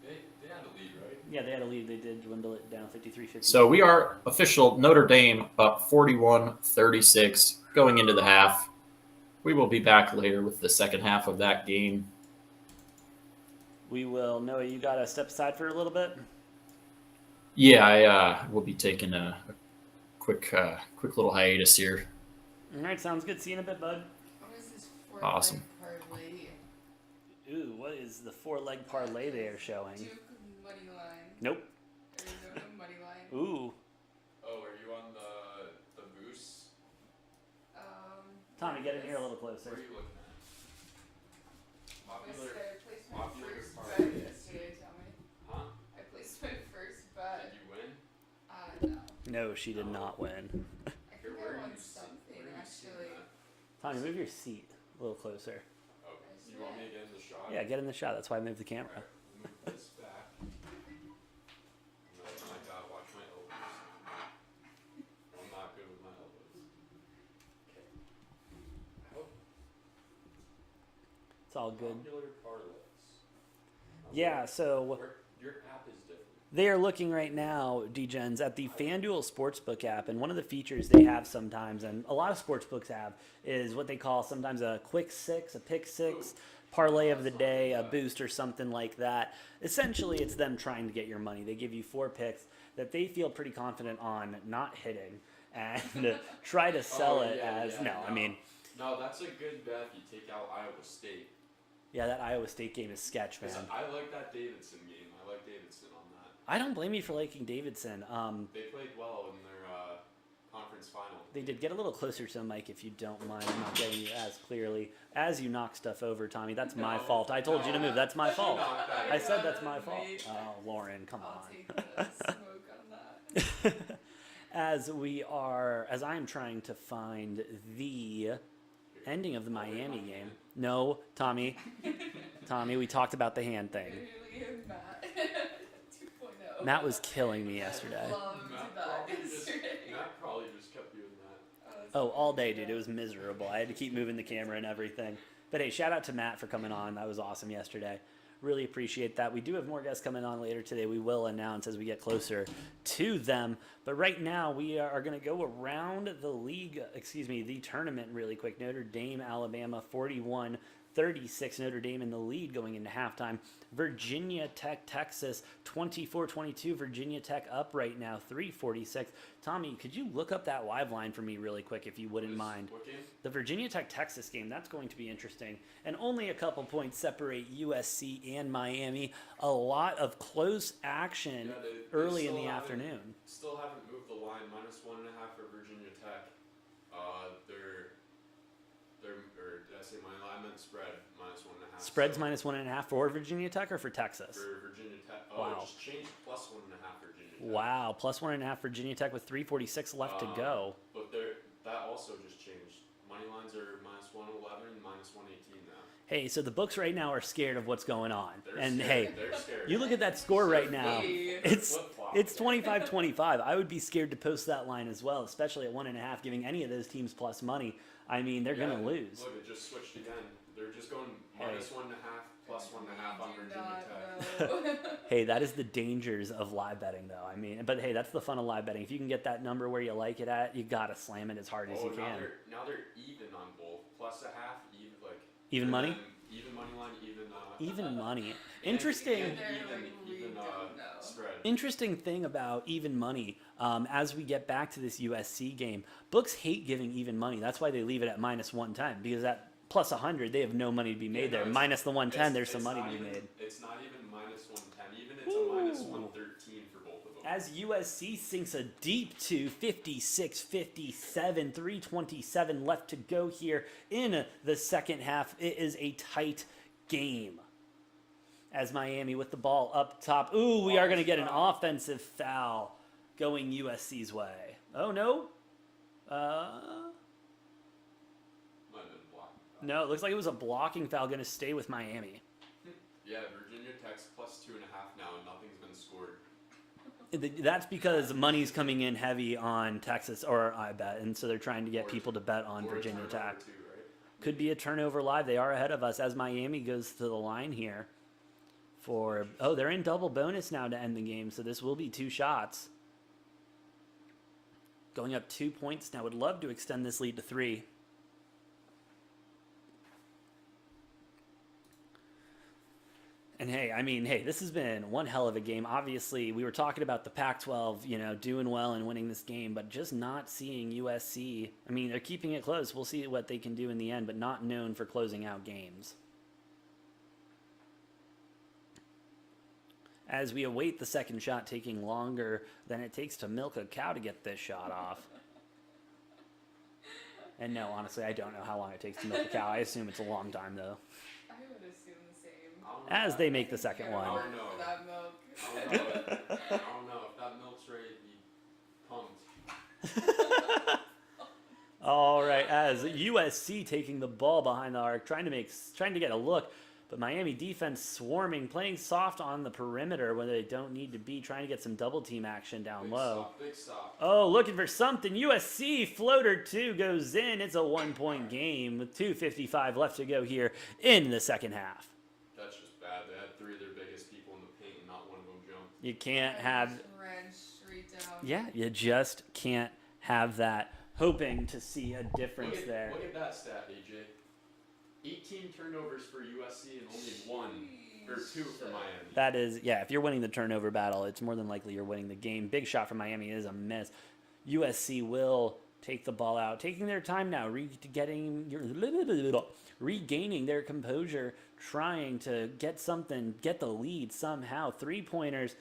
They had a lead, right? Yeah, they had a lead. They did dwindle it down 53-50. So we are official Notre Dame up 41-36 going into the half. We will be back later with the second half of that game. We will. Noah, you got to step aside for a little bit? Yeah, I will be taking a quick little hiatus here. All right, sounds good. See you in a bit, bud. What is Awesome. Parlay. Ooh, what is the 4-leg parlay they are showing? Duke money line. Nope. Arizona money line. Ooh. Oh, are you on the Moose? Tommy, get in here a little What closer. are you looking at? Popular. I placed my popular first parlay. bet yesterday, Tommy. Huh? I placed my first bet. Did you win? No. No, she did not win. I Here, think where I are won you seeing- something where are you seeing actually. that? Tommy, move your seat a little closer. Oh, you want me to get in the shot? Yeah, get in the shot. That's why I moved the camera. Alright, move this back. No, my God, watch my elbows. I'm not good with my elbows. Okay. How It's all good. popular parlays? Yeah, so Your app is different. they are looking right now, Degens, at the FanDuel Sportsbook app, and one of the features they have sometimes, and a lot of sportsbooks have, is what they call sometimes a quick six, a pick six, parlay of the day, a boost, or something like that. Essentially, it's them trying to get your money. They give you 4 picks that they feel pretty confident on not hitting, and try to sell it as I mean, No, that's a good bet if you take out Iowa State. yeah, that Iowa State game is sketch, man. 'Cause I like that Davidson game. I like Davidson on that. I don't blame you for liking Davidson. They played well in their conference final. They did. Get a little closer to the mic if you don't mind. I'm not getting you as clearly as you knock stuff over, Tommy. That's my No, fault. I told you to move. That's my You fault. knocked that I over. said that's my fault. Wait. Oh, Lauren, come I'll on. take the smoke on that. As I am trying to find the ending of the Miami game. No, Tommy. Tommy, we talked about the hand thing. Literally Matt 2.0. Matt was killing me yesterday. Loved Matt that probably just yesterday. kept doing that. that's Oh, all funny. day, dude. It was miserable. I had to keep moving the camera and everything. But hey, shout out to Matt for coming on. That was awesome yesterday. Really appreciate that. We do have more guests coming on later today. We will announce as we get closer to them. But right now, we are going to go around the league, the tournament really quick. Notre Dame, Alabama, 41-36. Notre Dame in the lead going into halftime. Virginia Tech, Texas, 24-22. Virginia Tech up right now, 3:46. Tommy, could you look up that live line for me really quick if you wouldn't mind? What game? The Virginia Tech Texas game, that's going to be interesting. And only a couple points separate USC and Miami. A lot of close action Yeah, they early in still the haven't- afternoon. Still haven't moved the line. -1.5 for Virginia Tech. Or did I say money line? I meant spread -1.5. Spreads so -1.5 for Virginia Tech or for Texas? for Virginia Tech. Oh, Wow. it just changed +1.5 Virginia Tech. Wow, +1.5 Virginia Tech with 3:46 left to go. But that also just changed. Money lines are -111 and -118 now. Hey, so the books right now are scared of what's going on. They're And scared. hey, They're scared. you look at that score right now. Hey. It's Flip-flop. 25-25. I would be scared to post that line as well, especially at 1.5, giving any of those teams plus money. I mean, they're gonna lose. Look, it just switched again. They're just going Hey. -1.5, +1.5 on We do Virginia not Tech. know. Hey, that is the dangers of live betting, though. I mean, but hey, that's the fun of live betting. If you can get that number where you like it at, you gotta slam it as hard as Oh, you now can. they're even on both. +0.5, even Even and money? then Even money line, Even money. Interesting. even spread. Interesting thing about even money, as we get back to this USC game, books hate giving even money. That's why they leave it at -110, because at +100, they have no money to be made there. Minus the 110, there's some money to be made. It's not even -110. Even it's a -113 for both of them. As USC sinks a deep to 56-57, 3:27 left to go here in the second half. It is a tight game. As Miami with the ball up top. Ooh, we are going to get an offensive foul going USC's way. Oh, no. Might have been blocked. No, it looks like it was a blocking foul going to stay with Miami. Yeah, Virginia Tech's +2.5 now, and nothing's been scored. That's because money's coming in heavy on Texas, or I bet, and so they're trying to get people to bet on Or a Virginia turnover Tech. too, right? Could be a turnover live. They are ahead of us as Miami goes to the line here. They're in double bonus now to end the game, so this will be 2 shots. Going up 2 points now. Would love to extend this lead to 3. And hey, I mean, hey, this has been one hell of a game. Obviously, we were talking about the Pac-12, you know, doing well and winning this game, but just not seeing USC. I mean, they're keeping it close. We'll see what they can do in the end, but not known for closing out games. As we await the second shot, taking longer than it takes to milk a cow to get this shot off. And no, honestly, I don't know how long it takes to milk a cow. I assume it's a long time, though. I would assume the same. As they make the second You're one. I wrong don't know. for that milk. I don't know if that milk's ready to be pumped. All right, as USC taking the ball behind the arc, trying to get a look, but Miami defense swarming, playing soft on the perimeter where they don't need to be, trying to get some double team action down low. Big stop. Oh, looking for something. USC floater 2 goes in. It's a 1-point game with 2:55 left to go here in the second half. That's just bad. They had 3 of their biggest people in the paint, and not one of them jumped. You can't I have, just ran straight down. yeah, you just can't have that. Hoping to see a difference there. Look at that stat, AJ. 18 turnovers for USC and only 2 for Miami. That is, yeah, if you're winning the turnover battle, it's more than likely you're winning the game. Big shot from Miami is a miss. USC will take the ball out, taking their time now, regaining their composure, trying to get the lead somehow. 3-pointers.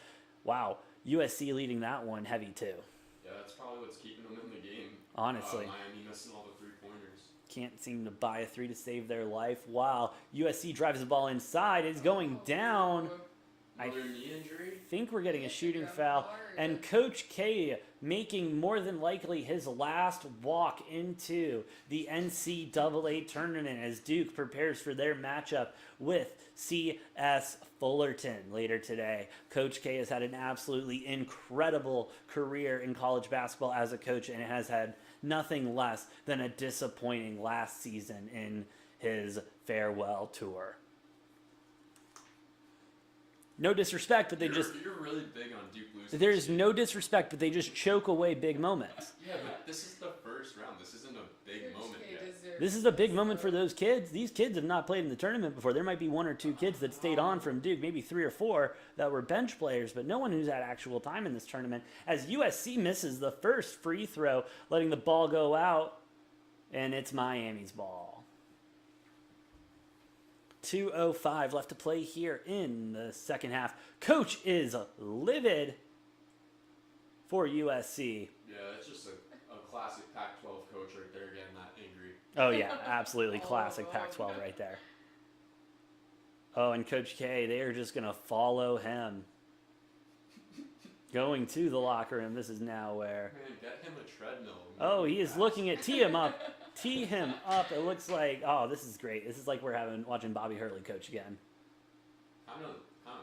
Wow, USC leading that one heavy too. Yeah, that's probably what's keeping them in the game. Honestly. Miami missing all the 3-pointers. Can't seem to buy a 3 to save their life. Wow, USC drives the ball inside. It's going down. Another knee injury? I think we're getting a shooting foul. And Coach K making more than likely his last walk into the NCAA tournament as Duke prepares for their matchup with CS Fullerton later today. Coach K has had an absolutely incredible career in college basketball as a coach and has had nothing less than a disappointing last season in his farewell tour. No disrespect, but You're really big on Duke losing. there's no disrespect, but they just choke away big moments. Yeah, but this is the first round. This isn't a big moment yet. This is a big moment for those kids. These kids have not played in the tournament before. There might be 1 or 2 kids that stayed on from Duke, maybe 3 or 4 that were bench players, but no one who's had actual time in this tournament. As USC misses the first free throw, letting the ball go out, and it's Miami's ball. 2:05 left to play here in the second half. Coach is livid for USC. Yeah, it's just a classic Pac-12 coach right there getting that angry. Oh, yeah, absolutely classic Pac-12 right there. Oh, and Coach K, they are just going to follow him. Going to the locker room. This is now where... Man, get him a treadmill. Oh, he is looking at tee him up. Tee him up. It looks like... Oh, this is great. This is like we're watching Bobby Hurley coach again. Kind of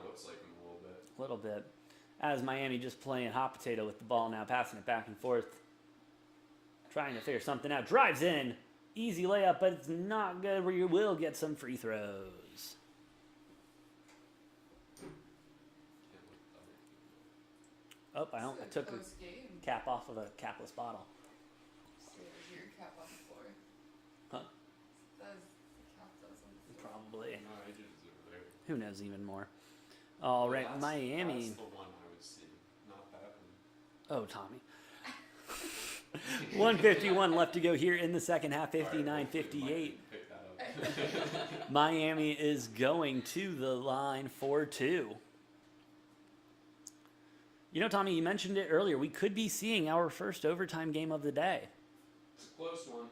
looks like him a little bit. A little bit. As Miami just playing hot potato with the ball now, passing it back and forth. Trying to figure something out. Drives in. Easy layup, but it's not good where you will get some free throws. Oh, I took a cap off of a capless bottle. Your cap on the floor. Huh? The cap does on the floor. Probably. No, I just over there. Who knows even more. All right, Miami. That's the one I would see, not that Oh, one. Tommy. 151 left to go here in the second half, 59-58. Pick that up. Miami is going to the line for 2. You know, Tommy, you mentioned it earlier. We could be seeing our first overtime game of the day. It's a close one.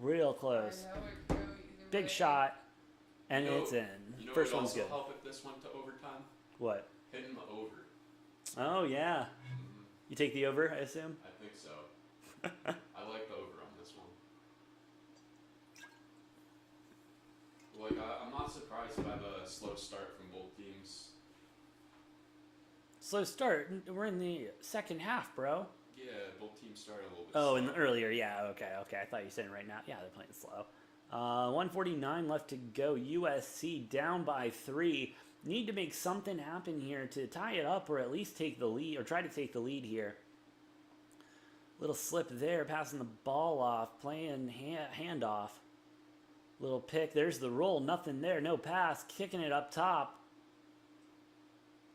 Real close. I know it could go either Big way. shot, and You know- it's in. You know First what would one's also good. help if this went to overtime? What? Hitting the over. Oh, yeah. You take the over, I assume? I think so. I like the over on this one. Like, I'm not surprised by the slow start from both teams. Slow start. We're in the second half, bro. Yeah, both teams started a little bit Oh, slow. and earlier, yeah, okay. I thought you said it right now. Yeah, they're playing slow. 149 left to go. USC down by 3. Need to make something happen here to tie it up or at least take the lead, or try to take the lead here. Little slip there, passing the ball off, playing handoff. Little pick. There's the roll. Nothing there. No pass. Kicking it up top.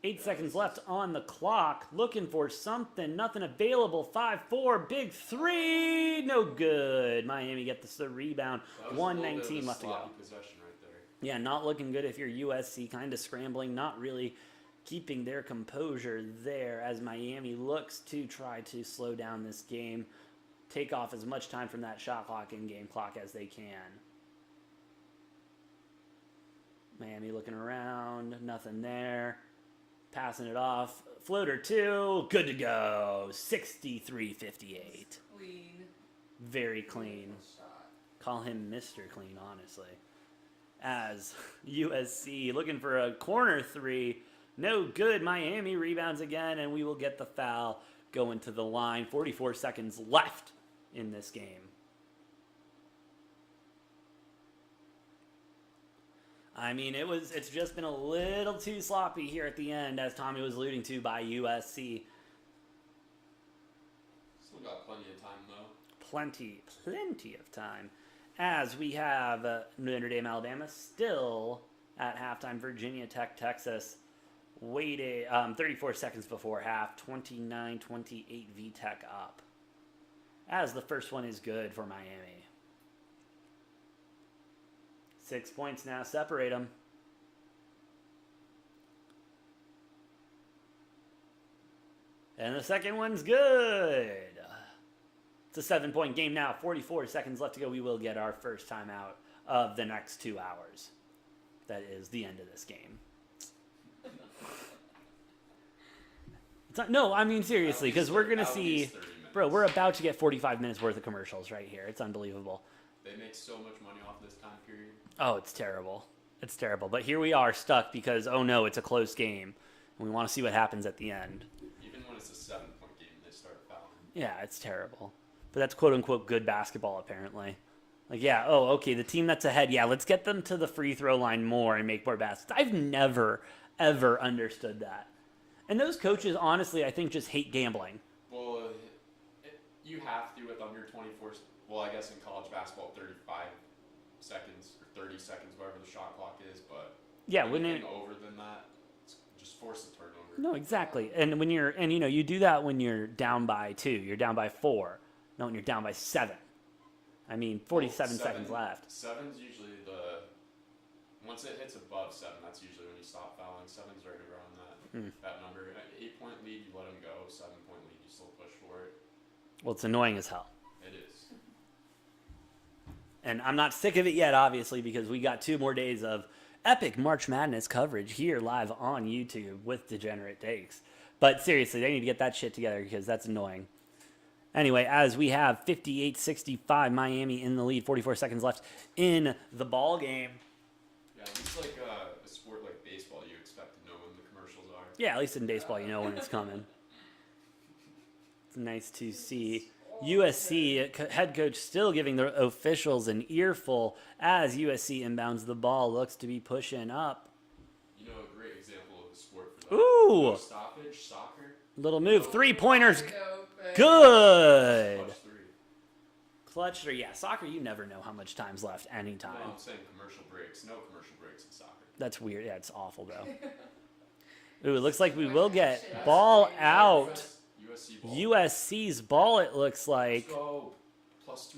8 seconds left on the clock. Looking for something. Nothing available. 5-4. Big three. No good. Miami get the rebound. That was a little bit of 1:19 a left to go. sloppy possession right there. Yeah, not looking good if you're USC. Kind of scrambling. Not really keeping their composure there as Miami looks to try to slow down this game. Take off as much time from that shot clock and game clock as they can. Miami looking around. Nothing there. Passing it off. Floater 2. Good to go. 63-58. Clean. Very clean. Shot. Call him Mr. Clean, honestly. As USC looking for a corner 3. No good. Miami rebounds again, and we will get the foul going to the line. 44 seconds left in this game. I mean, it's just been a little too sloppy here at the end, as Tommy was alluding to, by USC. Still got plenty of time though. Plenty of time. As we have Notre Dame, Alabama still at halftime. Virginia Tech, Texas waited 34 seconds before half. 29-28 VTech up. As the first one is good for Miami. 6 points now separate them. And the second one's good. It's a 7-point game now. 44 seconds left to go. We will get our first timeout of the next 2 hours. That is the end of this game. It's not, no, I mean seriously, because we're going to see... Bro, we're about to get 45 minutes worth of commercials right here. It's unbelievable. They make so much money off this time period. Oh, it's terrible. It's terrible. But here we are stuck because, oh no, it's a close game. And we want to see what happens at the end. Even when it's a 7-point game, they start fouling. Yeah, it's terrible. But that's quote-unquote good basketball, apparently. Like, yeah, oh, okay, the team that's ahead, yeah, let's get them to the free throw line more and make more baskets. I've never, ever understood that. And those coaches, honestly, I think just hate gambling. Well, you have to with under 24. Well, I guess in college basketball, 35 seconds or 30 seconds, whatever the shot clock is. But yeah, anything over than that, just force the turnover. No, exactly. And when you're, and you know, you do that when you're down by 2, you're down by 4, not when you're down by 7. I mean, 47 seconds left. 7's usually the, once it hits above 7, that's usually when you stop fouling. 7's right around that number. 8-point lead, you let them go. 7-point lead, you still push for it. Well, it's annoying as hell. It is. And I'm not sick of it yet, obviously, because we got 2 more days of epic March Madness coverage here live on YouTube with Degenerate Takes. But seriously, they need to get that shit together because that's annoying. Anyway, as we have 58-65, Miami in the lead, 44 seconds left in the ball game. Yeah, at least like a sport like baseball, you expect to know when the commercials are. Yeah, at least in baseball, you know when it's coming. It's nice to see. USC head coach still giving the officials an earful as USC inbounds the ball. Looks to be pushing up. You know, a great example of a sport for that. Ooh! No stoppage, soccer. Little move. 3-pointers. Open. Good. Clutch 3. Clutch 3. Yeah, soccer, you never know how much time's left anytime. No, I'm saying commercial breaks. No commercial breaks in soccer. That's weird. Yeah, it's awful, though. Ooh, it looks like we will get ball out. USC ball. USC's ball, it looks like. Let's go. Plus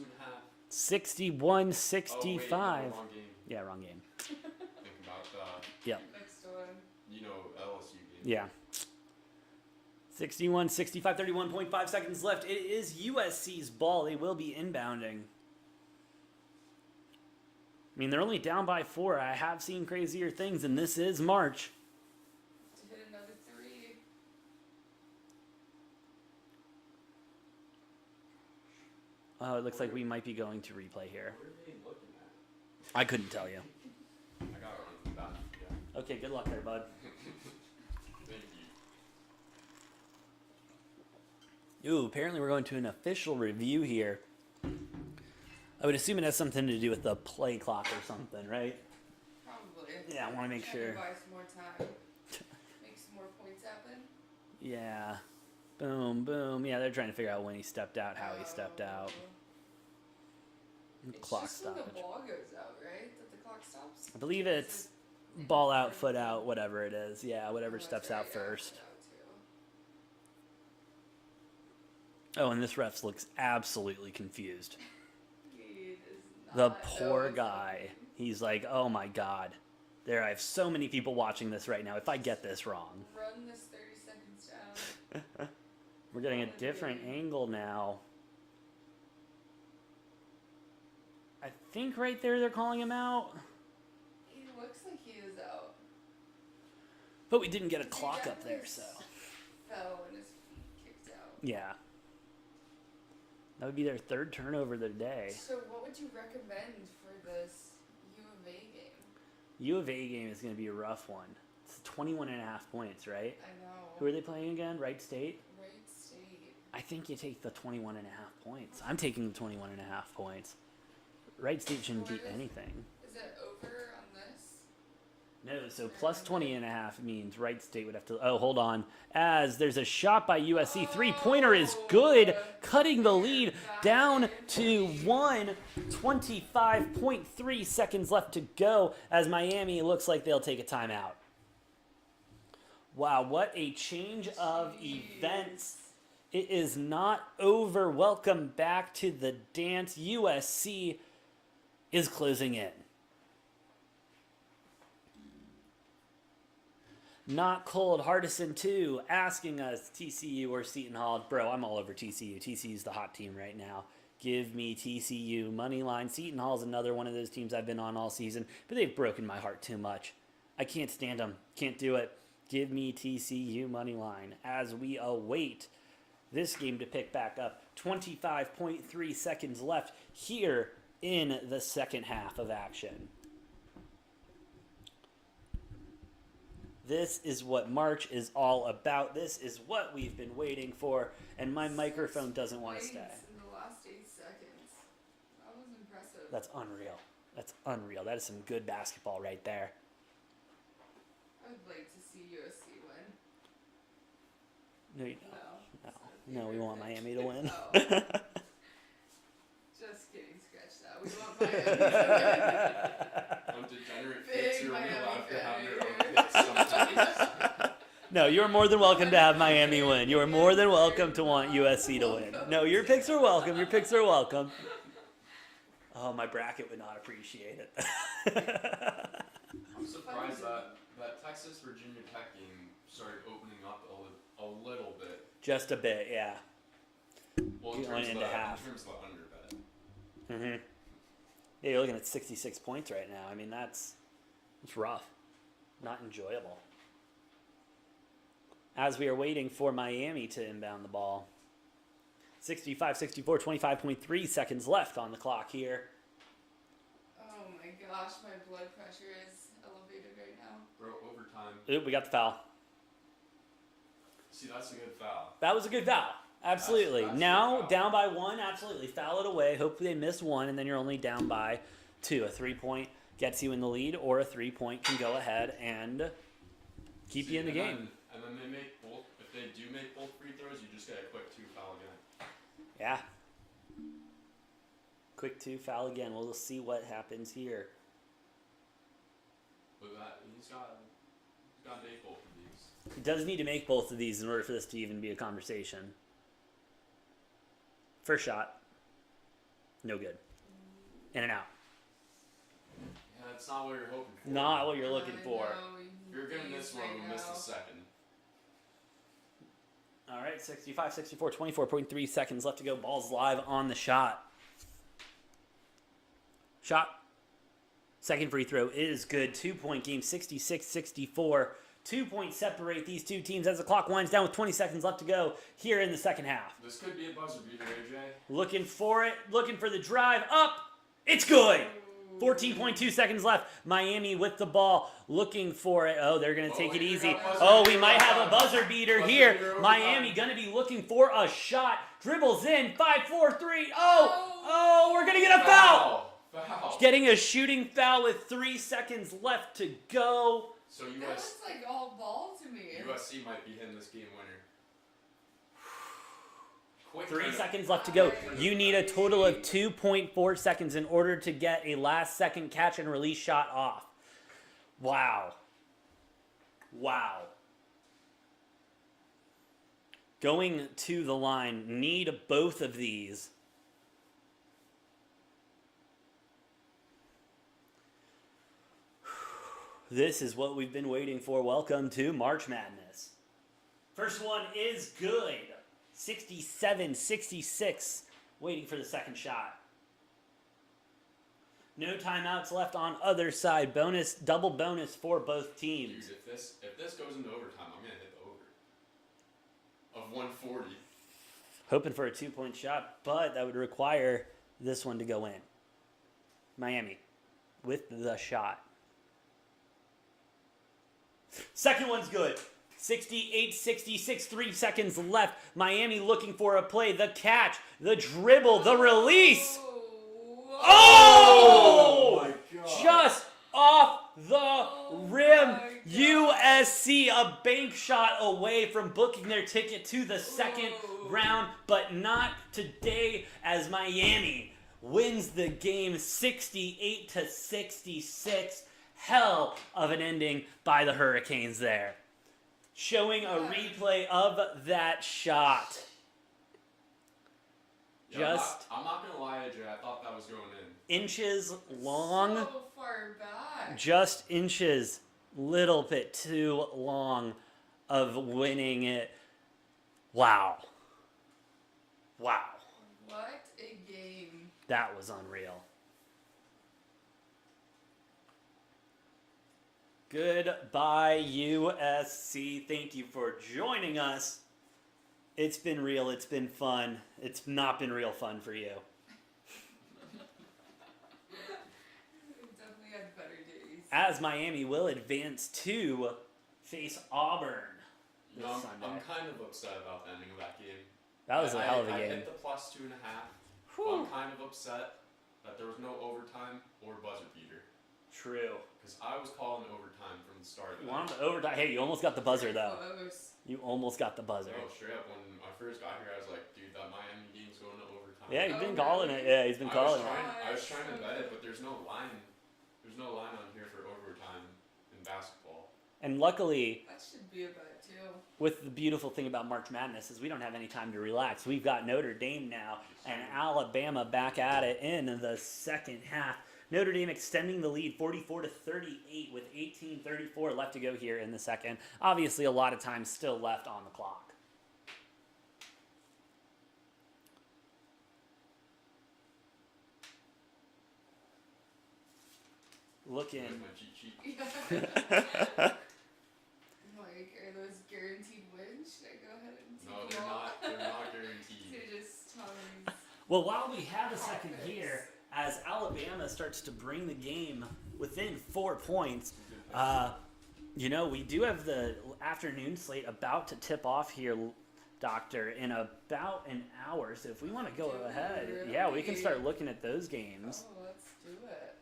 2.5. 61-65. Oh, wait, no, wrong game. Yeah, wrong game. Think about Yep. Next one. you know, LSU game. Yeah. 61-65, 31.5 seconds left. It is USC's ball. They will be inbounding. I mean, they're only down by 4. I have seen crazier things, and this is March. To hit another 3. Oh, it looks like we might be going to replay here. What are they looking at? I couldn't tell you. I got to run from that. Yeah. Okay, good luck there, bud. Thank you. Ooh, apparently we're going to an official review here. I would assume it has something to do with the play clock or something, right? Probably. Yeah, I want to make Trying to sure. buy some more time. Make some more points happen. Yeah. Boom, boom. Yeah, they're trying to figure out when he stepped out, how he stepped out. It's Clock just when stoppage. the ball goes out, right? That the clock stops? I believe it's ball out, foot out, whatever it is. Yeah, whatever Oh, steps that's out right, first. foot out too. Oh, and this ref looks absolutely confused. He does The not know poor what's guy. happening. He's like, oh my god. There, I have so many people watching this right now. If I get this wrong. Run this 30 seconds down. We're getting a different angle now. I think right there they're calling him out. He looks like he is out. But we didn't get a He clock up there, definitely so. Fell and his feet kicked out. Yeah. That would be their third turnover of the day. So what would you recommend for this U of A game? U of A game is going to be a rough one. It's 21.5 points, right? I know. Who are they playing again? Wright State? Wright State. I think you take the 21.5 points. I'm taking the 21.5 points. Wright State shouldn't beat anything. Is it over on this? No, so plus 20.5 means Wright State would have to. Oh, hold on. As there's a shot by USC. Three-pointer is good, cutting the lead down to 1:25.3 seconds left to go as Miami looks like they'll take a timeout. Wow, what a change of events. It is not over. Welcome back to the dance. USC is closing in. Not Cold Hardison 2 asking us TCU or Seton Hall. Bro, I'm all over TCU. TCU's the hot team right now. Give me TCU money line. Seton Hall's another one of those teams I've been on all season, but they've broken my heart too much. I can't stand them. Can't do it. Give me TCU money line as we await this game to pick back up. 25.3 seconds left here in the second half of action. This is what March is all about. This is what we've been waiting for, and my microphone doesn't want to stay. In the last 8 seconds. That was impressive. That's unreal. That's unreal. That is some good basketball right there. I would like to see USC win. No, you No. don't. it's No, not we favorite want pick. Miami to win. Oh. Just kidding. Scratch that. We want Miami to Degenerate Big fits are we Miami allowed to have fan their right own picks sometimes. No, you're more than welcome to have Miami win. You are more than welcome to want USC to win. No, your picks are welcome. Your picks are welcome. Oh, my bracket would not appreciate it. I'm surprised that Texas Virginia Tech game started opening up a little bit. Just a bit, yeah. Well, in Going terms, of into the, half. in terms of the under bet. Mm-hmm. Yeah, you're looking at 66 points right now. I mean, it's rough. Not enjoyable. As we are waiting for Miami to inbound the ball. 65-64, 25.3 seconds left on the clock here. Oh my gosh, my blood pressure is elevated right now. Bro, overtime. Oop, we got the foul. See, that's a good foul. That was a good foul. Absolutely. That's a Now, good foul. down by one, absolutely. Foul it away. Hope they miss one, and then you're only down by two. A 3-point gets you in the lead, or a 3-point can go ahead and keep See, you in the game. And then they make both. If they do make both free throws, you just get a quick 2 foul again. Yeah. Quick 2 foul again. We'll see what happens here. But he's got to make both of these. He does need to make both of these in order for this to even be a conversation. First shot. No good. In and out. Yeah, that's not what you're hoping for. Not what you're looking I for. know, we If you're getting need this these one, right we'll miss now. the second. All right, 65-64, 24.3 seconds left to go. Ball's live on the shot. Shot. Second free throw is good. 2-point game, 66-64. 2 points separate these two teams as the clock winds down with 20 seconds left to go here in the second half. This could be a buzzer beater, AJ. Looking for it, looking for the drive up. It's good. 14.2 seconds left. Miami with the ball, looking for it. Oh, they're going to take it easy. Oh, we might have a buzzer beater here. Miami going to be looking for a shot. Dribbles in. 5-4-3. Oh, we're going to get a foul. Foul. Getting a shooting foul with 3 seconds left to go. So That looks like all ball to me. USC might be hitting this game winner. Quick 3 turn. seconds left to go. You need a total of 2.4 seconds in order to get a last second catch and release shot off. Wow. Wow. Going to the line. Need both of these. This is what we've been waiting for. Welcome to March Madness. First one is good. 67-66. Waiting for the second shot. No timeouts left on other side. Bonus, double bonus for both teams. Dude, if this goes into overtime, I'm gonna hit the over of 140. Hoping for a 2-point shot, but that would require this one to go in. Miami with the shot. Second one's good. 68-66, 3 seconds left. Miami looking for a play. The catch, the dribble, the release. Oh! my God. Just off the rim. my God. USC a bank shot away from booking their ticket to the second round, but not today as Miami wins the game 68-66. Hell of an ending by the Hurricanes there. Showing a replay of that shot. Yeah, Just I'm not gonna lie, AJ. I thought that was going in. inches long. So far back. Just inches. Little bit too long of winning it. Wow. Wow. What a game. That was unreal. Goodbye, USC. Thank you for joining us. It's been real. It's been fun. It's not been real fun for you. We've definitely had better days. As Miami will advance to face Auburn this No, Sunday. I'm kind of upset about the ending of that game. That was a hell of a I game. hit the plus 2.5. But Whew. I'm kind of upset that there was no overtime or buzzer beater. True. Because I was calling overtime from the start of You that. wanted to overtime. Hey, you almost got the buzzer, though. Close. You almost got the buzzer. No, straight up, when I first got here, I was like, dude, that Miami game's going to overtime. Yeah, he's Oh, been calling really? it. Yeah, he's been calling it. I was trying to bet it, but there's no line. There's no line on here for overtime in basketball. And luckily, That should be a bet too. with the beautiful thing about March Madness is we don't have any time to relax. We've got Notre Dame now and Alabama back at it in the second half. Notre Dame extending the lead 44-38 with 18:34 left to go here in the second. Obviously, a lot of time still left on the clock. Looking. Where's my cheat sheet? Like, are those guaranteed wins? Should I go ahead and take No, them they're all? not. They're not guaranteed. They're just Tommy's. Well, while we have a second here, as Alabama starts to bring the game within 4 points, we do have the afternoon slate about to tip off here, Doctor, in about an hour. So if we want to go ahead, yeah, we can start looking at those games. Oh, let's do it.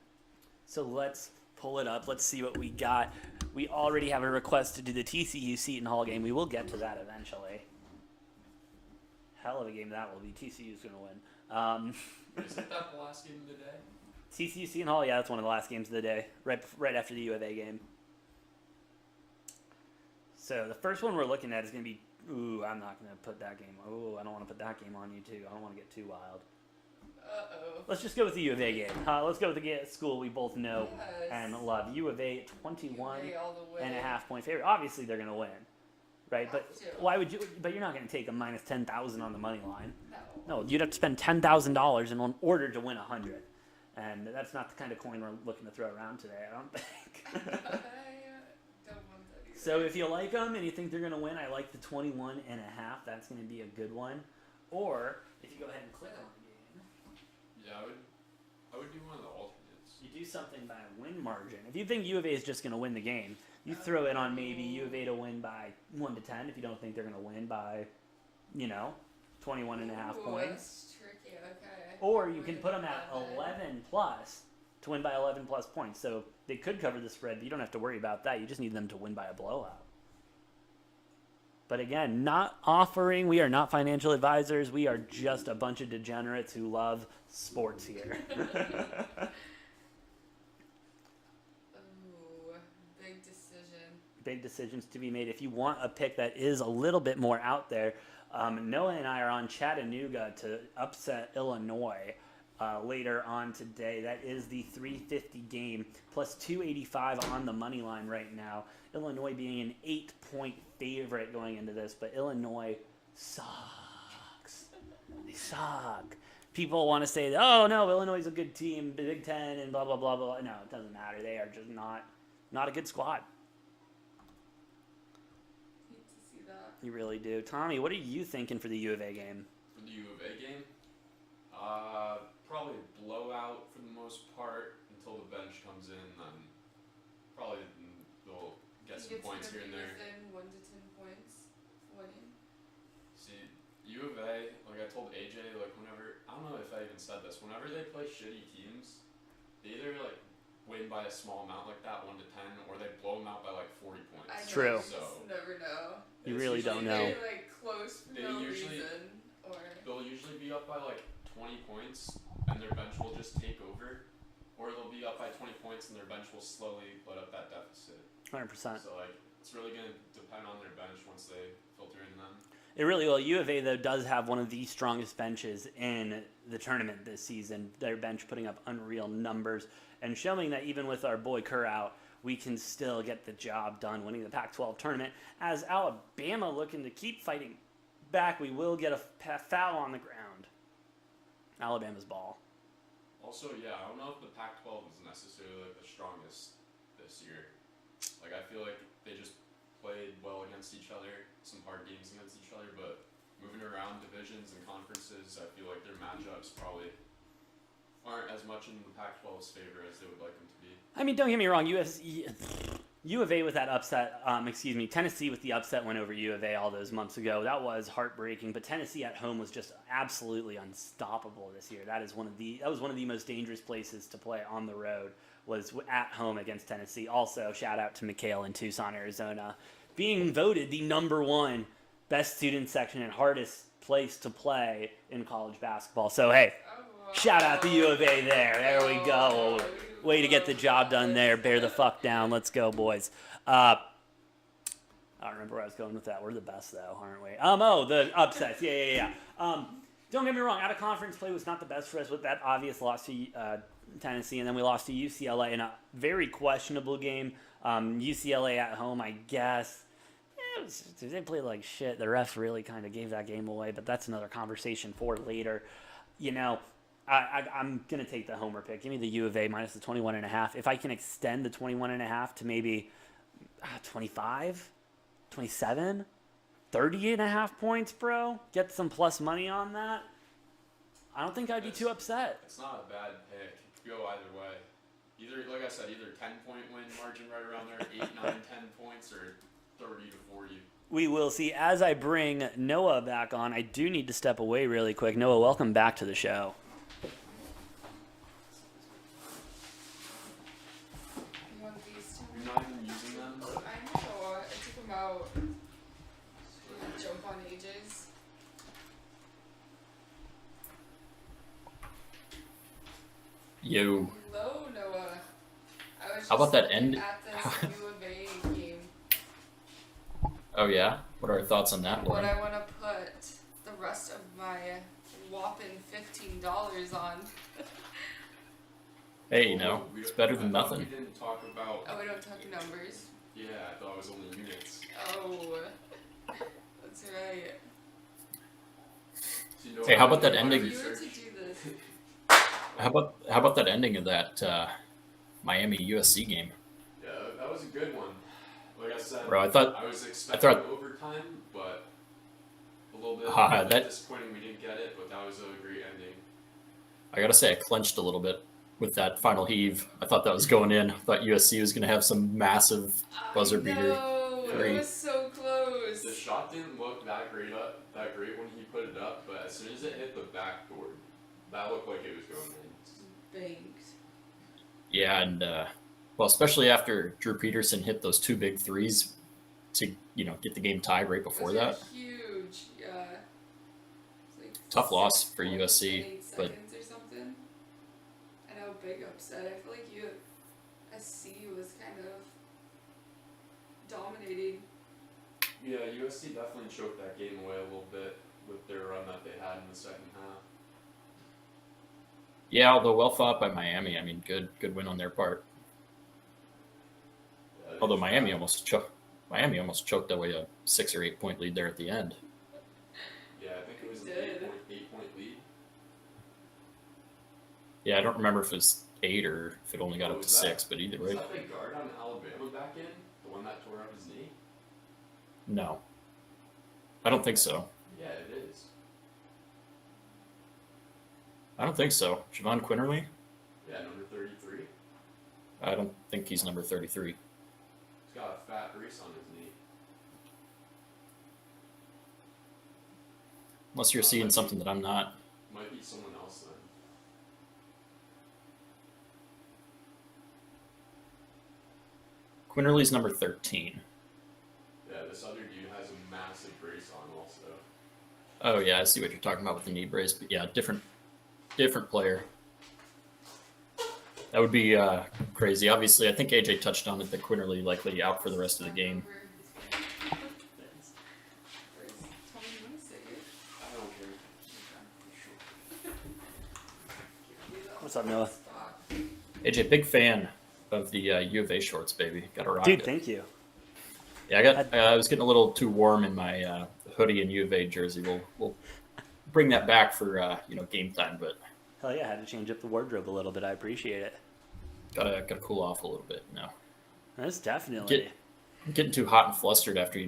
So let's pull it up. Let's see what we got. We already have a request to do the TCU Seton Hall game. We will get to that eventually. Hell of a game that will be. TCU's going to win. Isn't that the last game of the day? TCU Seton Hall, yeah, that's one of the last games of the day, right after the U of A game. So the first one we're looking at is going to be, I'm not going to put that game. I don't want to put that game on you too. I don't want to get too wild. Uh-oh. Let's just go with the U of A game. Let's go with the school we both know Yes. and love. U of A, 21 UVA all the way. and a half point favorite. Obviously, they're going to win, right? But Have to. why would you? But you're not going to take a minus 10,000 on the money line. No. No, you'd have to spend $10,000 in order to win 100, and that's not the kind of coin we're looking to throw around today. I don't think. I don't want that either. So if you like them and you think they're going to win, I like the 21 and a half. That's going to be a good one. Or if you go ahead and click on the game, Yeah, I would do one of the alternates. you do something by win margin. If you think U of A is just going to win the game, you throw it on maybe U of A to win by 1 to 10. If you don't think they're going to win by, 21 and a half Ooh, points. That's tricky. Okay. Or you can put them at 11 plus to win by 11 plus points. So they could cover the spread, but you don't have to worry about that. You just need them to win by a blowout. But again, not offering. We are not financial advisors. We are just a bunch of degenerates who love sports here. Ooh, big decision. Big decisions to be made. If you want a pick that is a little bit more out there, Noah and I are on Chattanooga to upset Illinois later on today. That is the 350 game plus 285 on the money line right now. Illinois being an 8-point favorite going into this, but Illinois sucks. They suck. People want to say, oh no, Illinois is a good team, Big Ten, and blah blah blah blah. No, it doesn't matter. They are just not a good squad. Hate to see that. You really do. Tommy, what are you thinking for the U of A game? For the U of A game, probably blowout for the most part until the bench comes in. Then probably they'll get some points here and there. Within 1 to 10 points winning. See, U of A, like I told AJ, like whenever, I don't know if I even said this, whenever they play shitty teams, they either like win by a small amount like that, 1 to 10, or they blow them out by like 40 points. I know, True. You just never know. You It's really don't usually know. They're like close for They no usually- reason. Or They'll usually be up by like 20 points, and their bench will just take over, or they'll be up by 20 points, and their bench will slowly let up that deficit. 100%. So like, it's really gonna depend on their bench once they filter in them. It really will. U of A, though, does have one of the strongest benches in the tournament this season. Their bench putting up unreal numbers and showing that even with our boy Kerr out, we can still get the job done winning the Pac-12 tournament. As Alabama looking to keep fighting back, we will get a foul on the ground. Alabama's ball. Also, yeah, I don't know if the Pac-12 is necessarily like the strongest this year. Like, I feel like they just played well against each other, some hard games against each other, but moving around divisions and conferences, I feel like their matchups probably aren't as much in the Pac-12's favor as they would like them to be. I mean, don't get me wrong. U of A with that upset, Tennessee with the upset went over U of A all those months ago. That was heartbreaking, but Tennessee at home was just absolutely unstoppable this year. That was one of the most dangerous places to play on the road, was at home against Tennessee. Also, shout out to Mikhail in Tucson, Arizona, being voted the #1 best student section and hardest place to play in college basketball. So hey, shout out to U of A there. There we go. Way to get the job done there. Bear the fuck down. Let's go, boys. I don't remember where I was going with that. We're the best, though, aren't we? The upsets. Yeah. Don't get me wrong. Out of conference play was not the best for us with that obvious loss to Tennessee, and then we lost to UCLA in a very questionable game. UCLA at home, I guess. They played like shit. The refs really kind of gave that game away, but that's another conversation for later. You know, I'm going to take the homer pick. Give me the U of A minus the 21.5. If I can extend the 21.5 to maybe 25, 27, 30.5 points, bro, get some plus money on that, I don't think I'd be too upset. It's not a bad pick. It could go either way. Either, like I said, either 10-point win margin right around there, 8, 9, 10 points, or 30 to 40. We will see. As I bring Noah back on, I do need to step away really quick. Noah, welcome back to the show. you want these two? You're not even using them? I know. I took them out. Jump on AJ's. Yo. Hello, Noah. I was just How about that looking end- at this U of A game. Oh yeah. What are our thoughts on that What one? I want to put the rest of my whopping $15 on. Hey, you know, We- it's better I than thought nothing. We didn't talk about. Oh, we don't talk numbers. Yeah, I thought it was only units. Oh, that's right. So you know Hey, what how I about that did in my ending? You were to research? do this. How about that ending of that Miami USC game? Yeah, that was a good one. Like I said, Bro, I was expecting thought- overtime, but a little bit, That- disappointing we didn't get it, but that was a great ending. I gotta say, I clenched a little bit with that final heave. I thought that was going in. I thought USC was gonna have some massive buzzer beater. No, Three. it was so close. The shot didn't look that great when he put it up, but as soon as it hit the backboard, that looked like it was going in. Banked. Yeah, and well, especially after Drew Peterson hit those 2 big threes to get the game tied right before Those are that. huge, yeah. It's like Tough loss 6 for points in USC, 8 but seconds or something. I know, big upset. I feel like USC was kind of dominating. Yeah, USC definitely choked that game away a little bit with their run that they had in the second half. yeah, although well fought by Miami. I mean, good win on their part. Yeah, they Although just Miami got- almost choked away a 6 or 8 point lead there at the end. Yeah, I think it was an Did. 8 point lead. Yeah, I don't remember if it was 8 or if it only got Oh, up to was that- 6, but either Was way, that the guard on Alabama back in? The one that tore up his knee? no, I don't think so. Yeah, it is. I don't think so. Javon Quinterly? Yeah, number 33. I don't think he's number 33. He's got a fat brace on his knee. Unless you're seeing something that I'm not. Might be someone else then. Quinterly's number 13. Yeah, this other dude has a massive brace on also. Oh yeah, I see what you're talking about with the knee brace, but yeah, different player. That would be crazy. Obviously, I think AJ touched on it that Quinterly likely out for the rest of the game. I don't care. What's up, Noah? AJ, big fan of the U of A shorts, baby. Got to rock Dude, it. thank you. Yeah, I was getting a little too warm in my hoodie and U of A jersey. We'll bring that back for game time, but Hell yeah, I had to change up the wardrobe a little bit. I appreciate it. gotta cool off a little bit now. That's definitely. I'm getting too hot and flustered after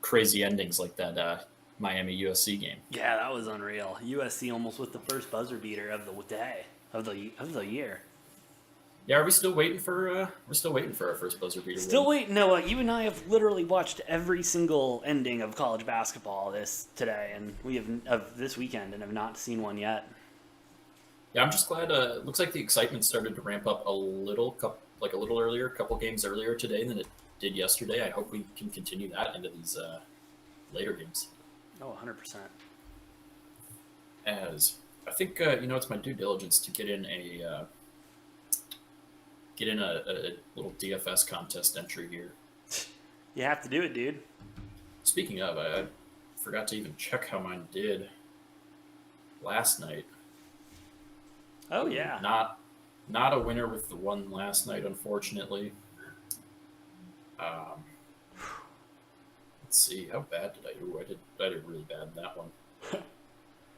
crazy endings like that Miami USC game. Yeah, that was unreal. USC almost with the first buzzer beater of the day of the year. Yeah, are we still waiting for we're still waiting for our first buzzer beater? Still win. waiting, Noah. You and I have literally watched every single ending of college basketball today, and we have of this weekend, and have not seen one yet. Yeah, I'm just glad. It looks like the excitement started to ramp up a little earlier, a couple games earlier today than it did yesterday. I hope we can continue that into these later games. Oh, 100%. As I think it's my due diligence to get in a little DFS contest entry here. You have to do it, dude. Speaking of, I forgot to even check how mine did last night. Oh yeah. Not a winner with the one last night, unfortunately. Let's see, how bad did I do? I did really bad in that one.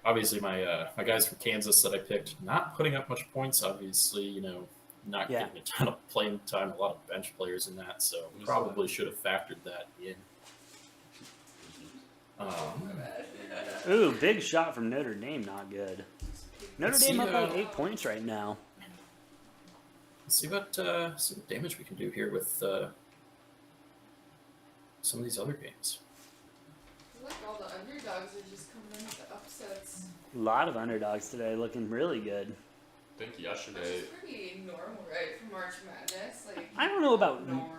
Obviously, my guys from Kansas that I picked, not putting up much points. Obviously, not Yeah. getting a ton of playing time, a lot of bench players in that, so probably should have factored that in. Ooh, big shot from Notre Dame. Not good. Notre Let's Dame see, up like 8 points right now. Let's see what damage we can do here with some of these other games. I feel like all the underdogs are just coming in with the upsets. A lot of underdogs today, looking really good. I think Which yesterday. is pretty normal, right, for March Madness? Like, I don't know about normal,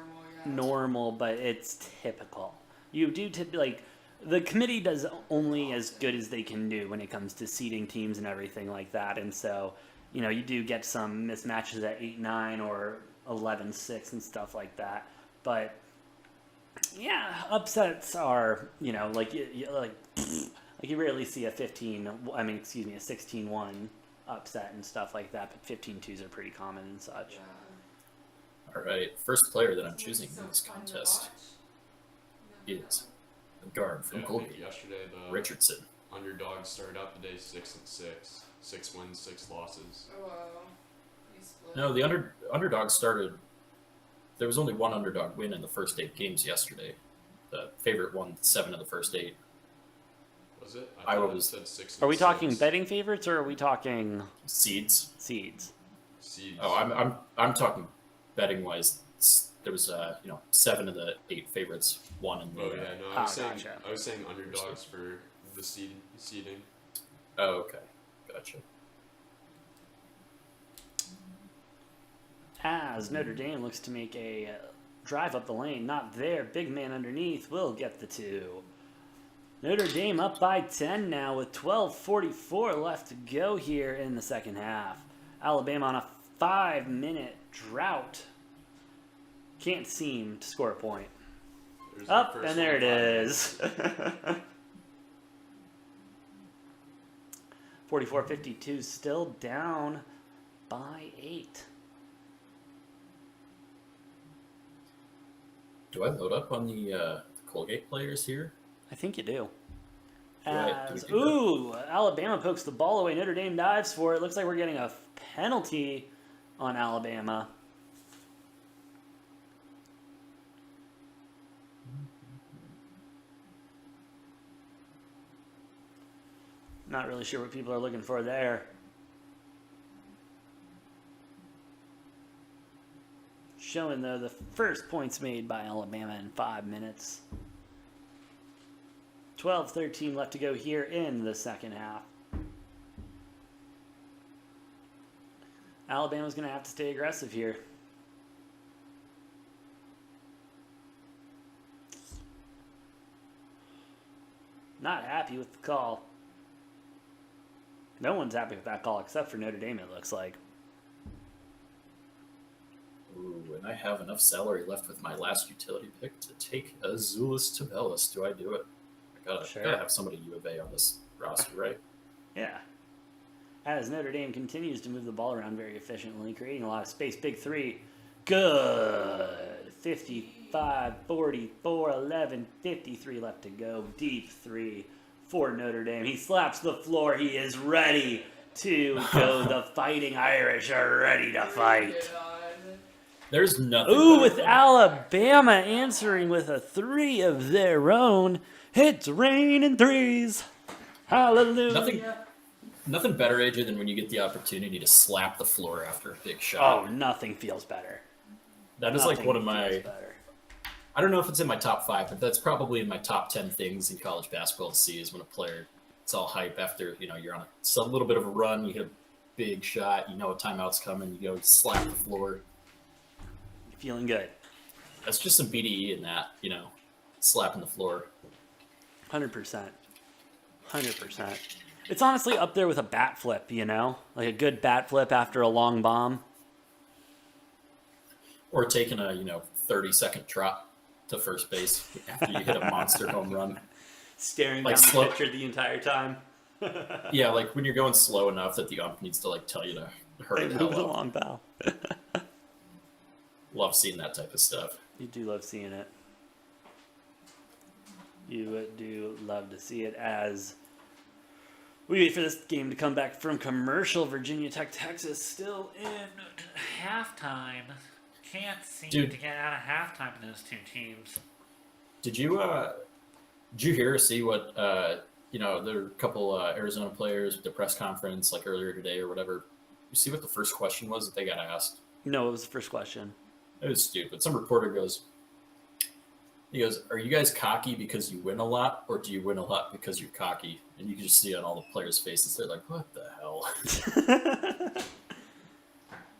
yeah. normal, but it's typical. You do the committee does only as good as they can do when it comes to seeding teams and everything like that, and so you do get some mismatches at 8-9 or 11-6 and stuff like that. But yeah, upsets are like you rarely see a 16-1 upset and stuff like that, but 15-2s are pretty common and such. Yeah. All right, first player that I'm It's choosing so in this fun to contest watch. is the guard from Yeah, I Colgate, think yesterday the Richardson. underdogs started out the day 6-6, 6 wins, 6 losses. Oh, wow. You split. No, the underdog started. There was only one underdog win in the first 8 games yesterday. The favorite won 7 of the first 8. Was it? I thought it was- said 6. Are we talking 6. betting favorites or are we talking Seeds. seeds? Seeds. Oh, I'm talking betting wise. There was 7 of the 8 favorites won in the. Oh yeah, no, Gotcha. I was saying underdogs for the seeding. Oh, okay, gotcha. As Notre Dame looks to make a drive up the lane. Not there. Big man underneath will get the 2. Notre Dame up by 10 now with 12:44 left to go here in the second half. Alabama on a 5-minute drought. Can't seem to score a point. There's the Up, first and there one it in 5 is. minutes. 44-52, still down by 8. Do I load up on the Colgate players here? I think you do. Do we As, do that? ooh, Alabama pokes the ball away. Notre Dame dives for it. Looks like we're getting a penalty on Alabama. Not really sure what people are looking for there. Showing, though, the first points made by Alabama in 5 minutes. 12-13 left to go here in the second half. Alabama's going to have to stay aggressive here. Not happy with the call. No one's happy with that call except for Notre Dame, it looks like. Ooh, and I have enough salary left with my last utility pick to take Azulis Tabellus. Do I do it? Gotta have somebody U of A on this roster, right? Yeah. As Notre Dame continues to move the ball around very efficiently, creating a lot of space. Big 3. Good. 55, 44, 11, 53 left to go. Deep 3 for Notre Dame. He slaps the floor. He is ready to go. The Fighting Irish are ready to fight. Get on. There's nothing. Ooh, better with than- Alabama answering with a 3 of their own. It's raining 3s. Hallelujah. Nothing better, AJ, than when you get the opportunity to slap the floor after a big shot. Oh, nothing feels better. That is like Nothing one of feels my. better. I don't know if it's in my top 5, but that's probably in my top 10 things in college basketball to see is when a player, it's all hype after, you're on a little bit of a run, you hit a big shot, you know a timeout's coming, you go slap the floor. Feeling good. That's just some BDE in that, slapping the floor. 100%. 100%. It's honestly up there with a bat flip, Like a good bat flip after a long bomb. Or taking a, 30-second trot to first base after you hit a monster home run. Staring Like down slow- the pitcher the entire time. Yeah, like when you're going slow enough that the ump needs to tell you to hurry the hell Move it up. along, pal. Love seeing that type of stuff. You do love seeing it. You do love to see it as we wait for this game to come back from commercial. Virginia Tech, Texas, still in halftime. Can't seem Dude. to get out of halftime in those two teams. Did you hear or see what there were a couple Arizona players at the press conference like earlier today or whatever? You see what the first question was that they got asked? No, it was the first question. It was stupid. Some reporter goes, are you guys cocky because you win a lot, or do you win a lot because you're cocky? And you can just see on all the players' faces, they're like, what the hell?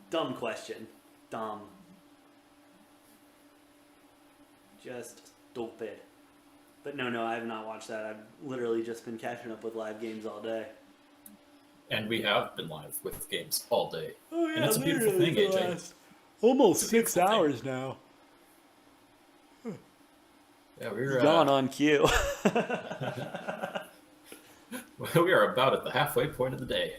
Dumb question. Dumb. Just stupid. But no, I have not watched that. I've literally just been catching up with live games all day. And we have been live with games all day. Oh, yeah, And it's a beautiful thing, AJ. Almost It's a 6 beautiful hours now. Yeah, we're Gone on cue. we are about at the halfway point of the day.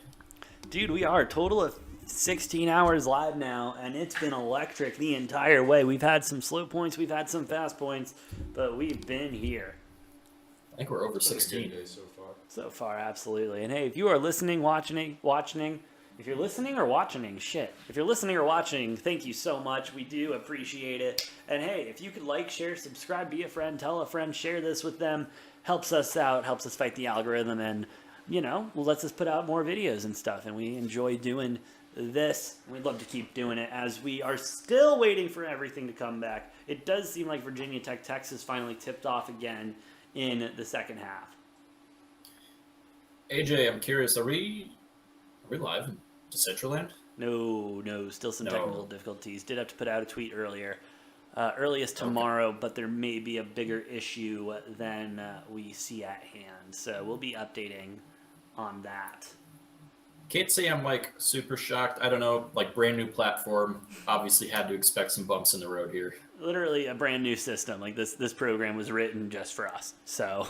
Dude, we are a total of 16 hours live now, and it's been electric the entire way. We've had some slow points, we've had some fast points, but we've been here. I think we're over It's been a 16. good day so far. So far, absolutely. And hey, if you are listening, watching, if you're listening or watching, if you're listening or watching, thank you so much. We do appreciate it. And hey, if you could like, share, subscribe, be a friend, tell a friend, share this with them, helps us out, helps us fight the algorithm, and lets us put out more videos and stuff. And we enjoy doing this. We'd love to keep doing it as we are still waiting for everything to come back. It does seem like Virginia Tech, Texas finally tipped off again in the second half. AJ, I'm curious, are we live in Decentraland? No, still some No. technical difficulties. Did have to put out a tweet earlier. earliest tomorrow, but there may be a bigger issue than we see at hand. So we'll be updating on that. Can't say I'm like super shocked. I don't know, like brand new platform. Obviously had to expect some bumps in the road here. Literally a brand new system. Like this program was written just for us. So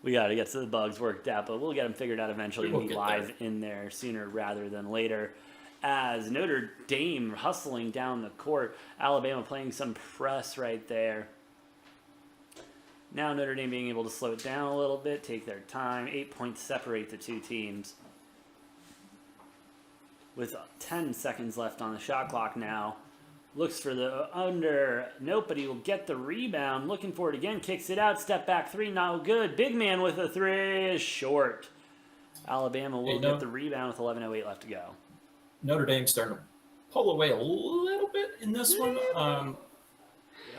we got to get the bugs worked out, but we'll get them figured out eventually and be live in there sooner rather than later. As Notre Dame hustling down the court, Alabama playing some press right there. Now Notre Dame being able to slow it down a little bit, take their time. 8 points separate the two teams. With 10 seconds left on the shot clock now. Looks for the under. Nope, but he will get the rebound. Looking for it again. Kicks it out. Step back three. No good. Big man with a three is short. Alabama will get the rebound with 11:08 left to go. Notre Dame starting to pull away a little bit in this one.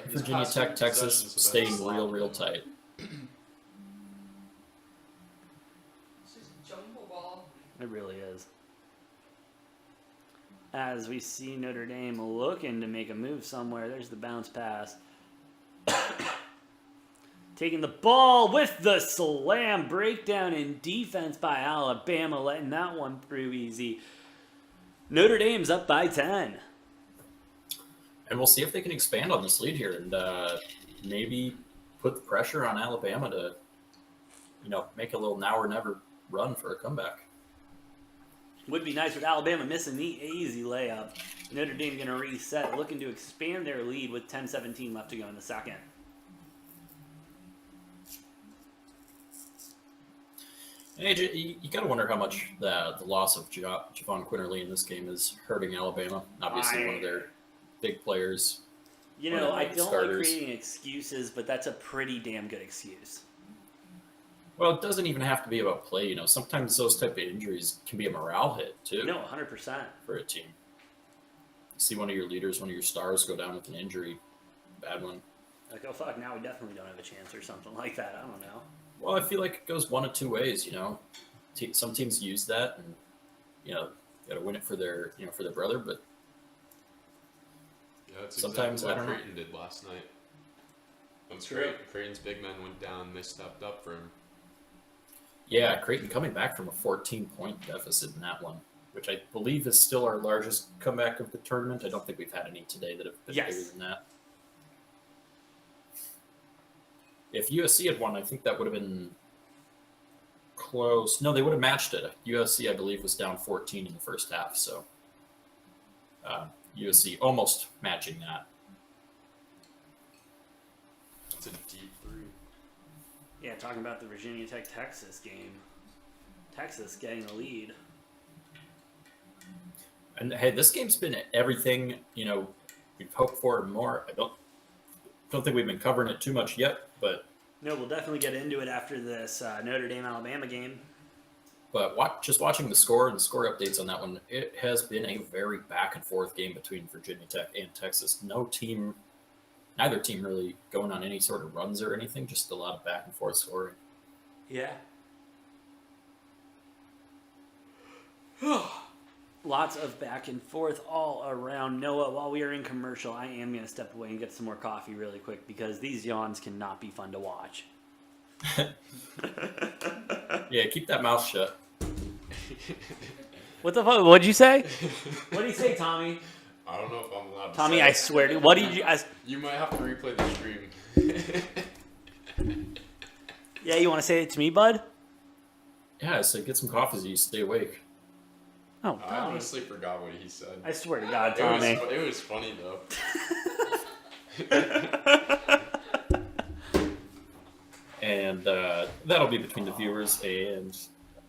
Virginia Tech, Texas staying real tight. It's just jumble ball. It really is. As we see Notre Dame looking to make a move somewhere. There's the bounce pass. Taking the ball with the slam. Breakdown in defense by Alabama. Letting that one through easy. Notre Dame's up by 10. And we'll see if they can expand on this lead here and maybe put the pressure on Alabama to, make a little now or never run for a comeback. Would be nice with Alabama missing the easy layup. Notre Dame going to reset, looking to expand their lead with 10:17 left to go in the second. AJ, you got to wonder how much the loss of Javon Quinterly in this game is hurting Alabama. Obviously, one of their big players. I don't like creating excuses, but that's a pretty damn good excuse. Well, it doesn't even have to be about play. Sometimes those type of injuries can be a morale hit too. No, 100%. For a team. You see one of your leaders, one of your stars go down with an injury, bad one. Like, oh fuck, now we definitely don't have a chance or something like that. I don't know. Well, I feel like it goes one of two ways. Some teams use that, and got to win it for their for their brother. But yeah, that's sometimes exactly I what don't know. Creighton did last night. When True. Creighton's big men went down, they stepped up for him. Yeah, Creighton coming back from a 14-point deficit in that one, which I believe is still our largest comeback of the tournament. I don't think we've had any today that have been bigger than that. If USC had won, I think that would have been close. No, they would have matched it. USC, I believe, was down 14 in the first half, so USC almost matching that. It's a deep three. Yeah, talking about the Virginia Tech-Texas game. Texas getting the lead. And hey, this game's been everything we've hoped for and more. I don't think we've been covering it too much yet, but No, we'll definitely get into it after this Notre Dame-Alabama game. But just watching the score and the score updates on that one, it has been a very back and forth game between Virginia Tech and Texas. Neither team really going on any sort of runs or anything, just a lot of back and forth scoring. Yeah. Lots of back and forth all around. Noah, while we are in commercial, I am going to step away and get some more coffee really quick because these yawns cannot be fun to watch. Yeah, keep that mouth shut. What the fuck? What'd you say? What'd he say, Tommy? I don't know if I'm allowed to Tommy, say I it. swear to what did you... You might have to replay the stream. Yeah, you want to say it to me, bud? Yeah, so get some coffee so you stay awake. Oh, I Tommy. honestly forgot what he said. I swear to God, It was, Tommy. it was funny though. And that'll be between the viewers and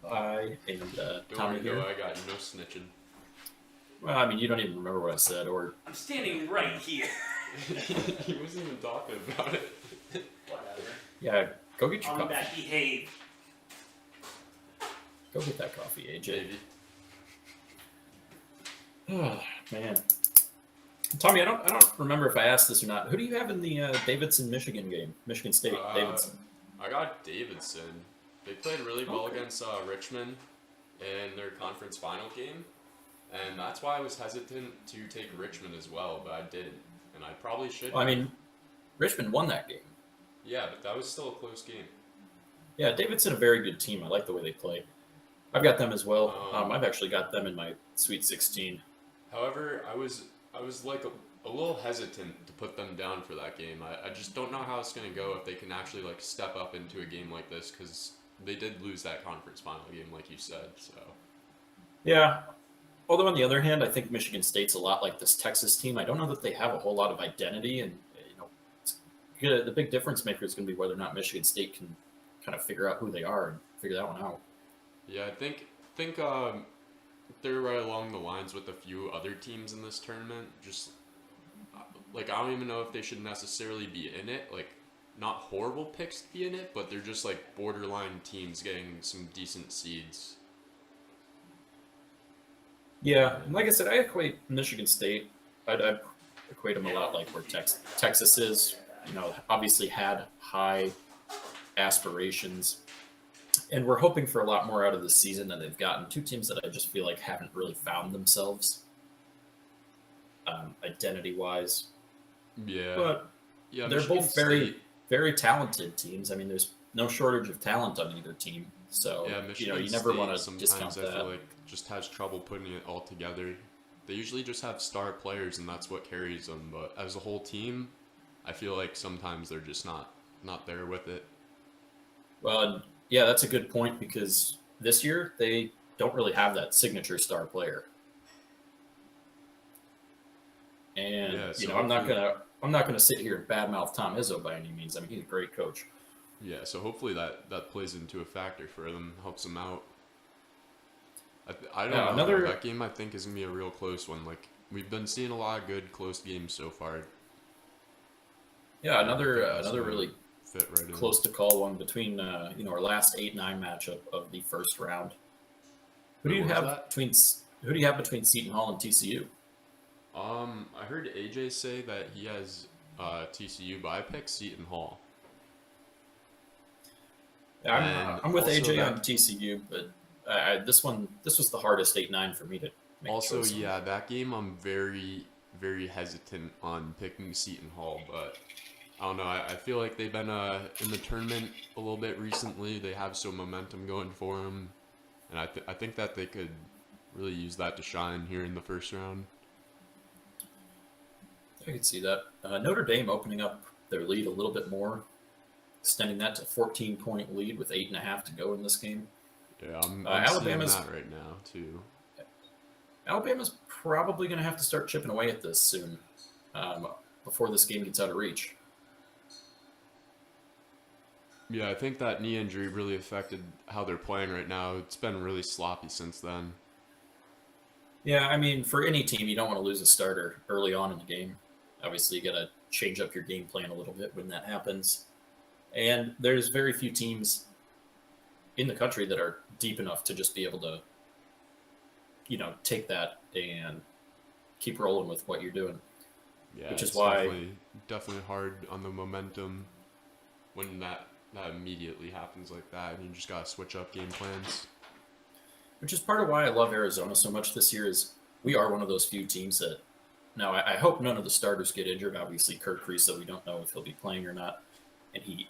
I and Don't Tommy worry, here. though, I got no snitching. Well, I mean, you don't even remember what I said, or I'm standing right here. He wasn't even talking about it. Whatever. yeah, go get your On coffee. that behave. Go get that coffee, AJ. Maybe. Oh man, Tommy, I don't remember if I asked this or not. Who do you have in the Davidson Michigan game? Michigan State Davidson. I got Davidson. They played really well Okay. against Richmond in their conference final game, and that's why I was hesitant to take Richmond as well, but I didn't. and I probably should. Well, I mean, Richmond won that game. Yeah, but that was still a close game. Yeah, Davidson a very good team. I like the way they play. I've got them as well. Um, I've actually got them in my Sweet 16. However, I was like a little hesitant to put them down for that game. I just don't know how it's going to go if they can actually like step up into a game like this, because they did lose that conference final game, like you said. So Yeah. Although on the other hand, I think Michigan State's a lot like this Texas team. I don't know that they have a whole lot of identity, and the big difference maker is going to be whether or not Michigan State can kind of figure out who they are and figure that one out. yeah, I think they're right along the lines with a few other teams in this tournament. Just like I don't even know if they should necessarily be in it. Like not horrible picks to be in it, but they're just like borderline teams getting some decent seeds. Yeah, and like I said, I equate Michigan State. I'd equate them a lot like where Texas is. Obviously had high aspirations, and we're hoping for a lot more out of this season than they've gotten. Two teams that I just feel like haven't really found themselves identity-wise. Yeah, But yeah, they're Michigan both very, State- very talented teams. I mean, there's no shortage of talent on either team. So, Yeah, Michigan you never State want to sometimes discount I that. feel like just has trouble putting it all together. They usually just have star players, and that's what carries them. But as a whole team, I feel like sometimes they're just not there with it. Well, yeah, that's a good point because this year they don't really have that signature star player. And Yeah, so I'm not hopefully- gonna sit here and badmouth Tom Izzo by any means. I mean, he's a great coach. Yeah, so hopefully that plays into a factor for them, helps them out. I don't know. another- That game I think is gonna be a real close one. Like we've been seeing a lot of good close games so far. Yeah, I think that's another gonna really fit right in. close to call one between our last 8-9 matchup of the first round. Who do Wait, you what was have that? between Seton Hall and TCU? I heard AJ say that he has TCU, but I picked Seton Hall. Yeah, I'm And with also AJ that- on TCU, but this was the hardest 8-9 for me to make a Also, choice on. yeah, that game I'm very, very hesitant on picking Seton Hall, but I don't know. I feel like they've been in the tournament a little bit recently. They have some momentum going for them, and I think that they could really use that to shine here in the first round. I could see that. Notre Dame opening up their lead a little bit more, extending that to 14-point lead with 8.5 to go in this game. Yeah, I'm Alabama's- seeing that right now too. Alabama's probably going to have to start chipping away at this soon, before this game gets out of reach. Yeah, I think that knee injury really affected how they're playing right now. It's been really sloppy since then. Yeah, I mean, for any team, you don't want to lose a starter early on in the game. Obviously, you got to change up your game plan a little bit when that happens. And there's very few teams in the country that are deep enough to just be able to, take that and keep rolling with what you're doing. Yeah, Which is it's why- definitely hard on the momentum when that immediately happens like that, and you just gotta switch up game plans. Which is part of why I love Arizona so much this year is we are one of those few teams that now I hope none of the starters get injured. Obviously, Kurt Kriisa, we don't know if he'll be playing or not, and he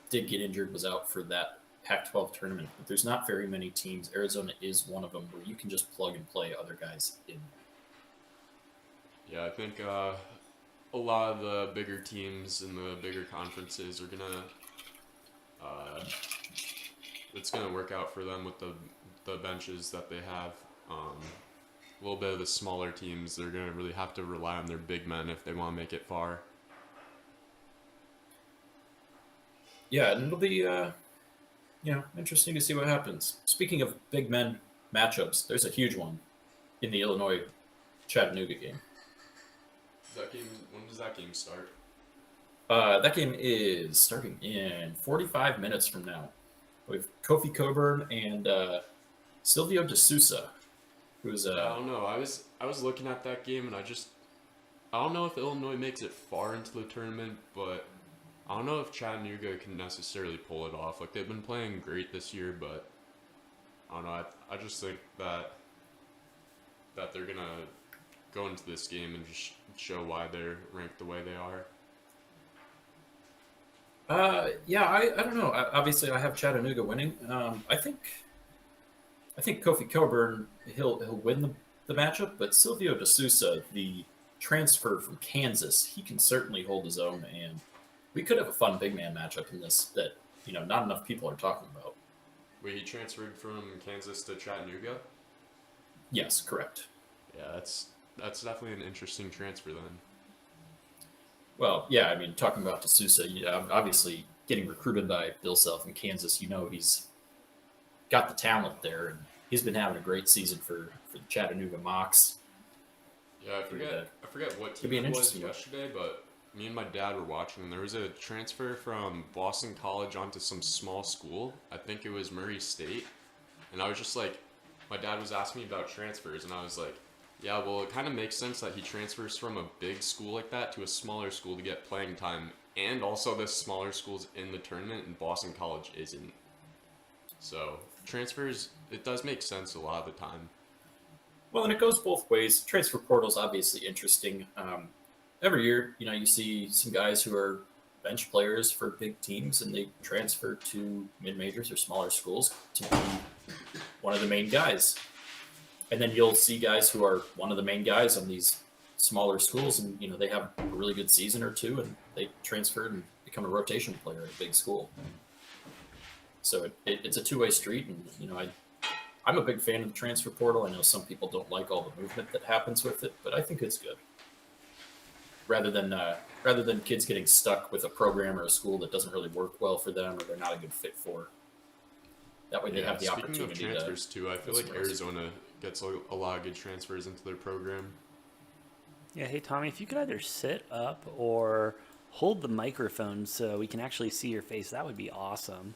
did get injured, was out for that Pac-12 tournament. But there's not very many teams. Arizona is one of them where you can just plug and play other guys in. Yeah, I think a lot of the bigger teams in the bigger conferences are gonna it's gonna work out for them with the benches that they have. A little bit of the smaller teams, they're gonna really have to rely on their big men if they want to make it far. Yeah, and it'll be interesting to see what happens. Speaking of big men matchups, there's a huge one in the Illinois Chattanooga game. When does that game start? That game is starting in 45 minutes from now. We have Kofi Coburn and Silvio De Sousa, who's I don't know. I was looking at that game, and I don't know if Illinois makes it far into the tournament, but I don't know if Chattanooga can necessarily pull it off. Like, they've been playing great this year, but I don't know. I just think that they're gonna go into this game and just show why they're ranked the way they are? Yeah, I don't know. Obviously, I have Chattanooga winning. I think Kofi Coburn he'll win the matchup, but Silvio De Sousa, the transfer from Kansas, he can certainly hold his own, and we could have a fun big man matchup in this that not enough people are talking about. Wait, he transferred from Kansas to Chattanooga? Yes, correct. Yeah, that's definitely an interesting transfer then. Well, yeah, I mean, talking about De Sousa, obviously getting recruited by Bill Self in Kansas, he's got the talent there, and he's been having a great season for the Chattanooga Mocs. Yeah, I forget what team be an it was interesting one. yesterday, but me and my dad were watching, and there was a transfer from Boston College onto some small school. I think it was Murray State, and I was just like, my dad was asking me about transfers, and I was like, yeah, well, it kind of makes sense that he transfers from a big school like that to a smaller school to get playing time, and also this smaller school's in the tournament, and Boston College isn't. So transfers, it does make sense a lot of the time. Well, and it goes both ways. Transfer portal's obviously interesting. Every year, you see some guys who are bench players for big teams, and they transfer to mid-majors or smaller schools to be one of the main guys. And then you'll see guys who are one of the main guys on these smaller schools, and they have a really good season or two, and they transfer and become a rotation player at a big school. So it's a two-way street, and I'm a big fan of the transfer portal. I know some people don't like all the movement that happens with it, but I think it's good. Rather than kids getting stuck with a program or a school that doesn't really work well for them or they're not a good fit for. That way they have the speaking opportunity of transfers too, I feel like somewhere else. Arizona gets a lot of good transfers into their program. Yeah, hey Tommy, if you could either sit up or hold the microphone so we can actually see your face, that would be awesome.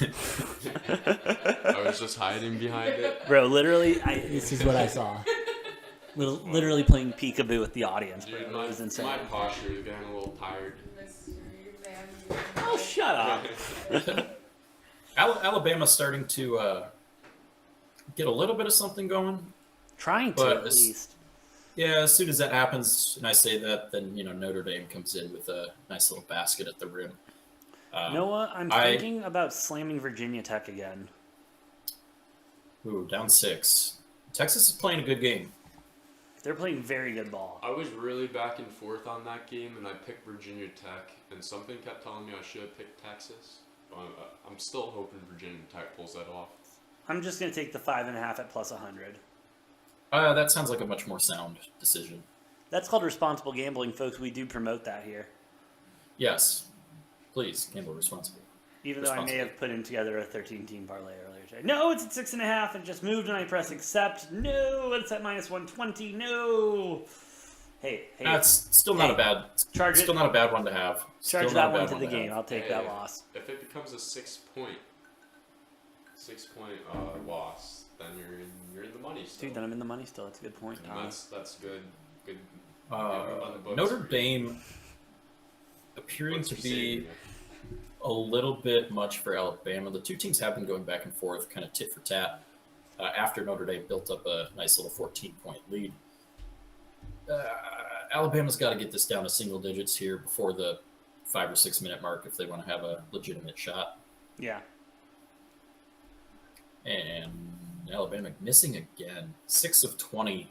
I was just hiding behind it. Bro, literally, this is what I saw. Literally playing peekaboo with the audience, bro. Dude, It was insane. my posture is getting a little tired. Mystery man. Oh, shut up. Alabama's starting to get a little bit of something going. Trying to, But at it's- least. Yeah, as soon as that happens, and I say that, then Notre Dame comes in with a nice little basket at the rim. Noah, I'm thinking about slamming Virginia Tech again. Ooh, down 6. Texas is playing a good game. They're playing very good ball. I was really back and forth on that game, and I picked Virginia Tech, and something kept telling me I should have picked Texas. I'm still hoping Virginia Tech pulls that off. I'm just going to take the 5.5 at plus 100. That sounds like a much more sound decision. That's called responsible gambling, folks. We do promote that here. Yes. Please, gamble responsibly. Even though I may Responsibly. have put in together a 13-team parlay earlier today. No, it's at 6.5. It just moved and I press accept. No, it's at minus 120. No. Hey. That's still not a bad. Charge still it. not a bad one to have. Charge Still that not a one bad to the game. have. I'll take that loss. If it becomes a 6-point loss, then you're in the money still. Dude, then I'm in the money still. That's a good point, And Tommy. that's good. Good. on the books Notre for you. Dame appearing What's to your be saving? a little bit much for Alabama. The two teams have been going back and forth, kind of tit for tat. After Notre Dame built up a nice little 14-point lead, Alabama's got to get this down to single digits here before the 5 or 6 minute mark if they want to have a legitimate shot. Yeah. And Alabama missing again, 6 of 20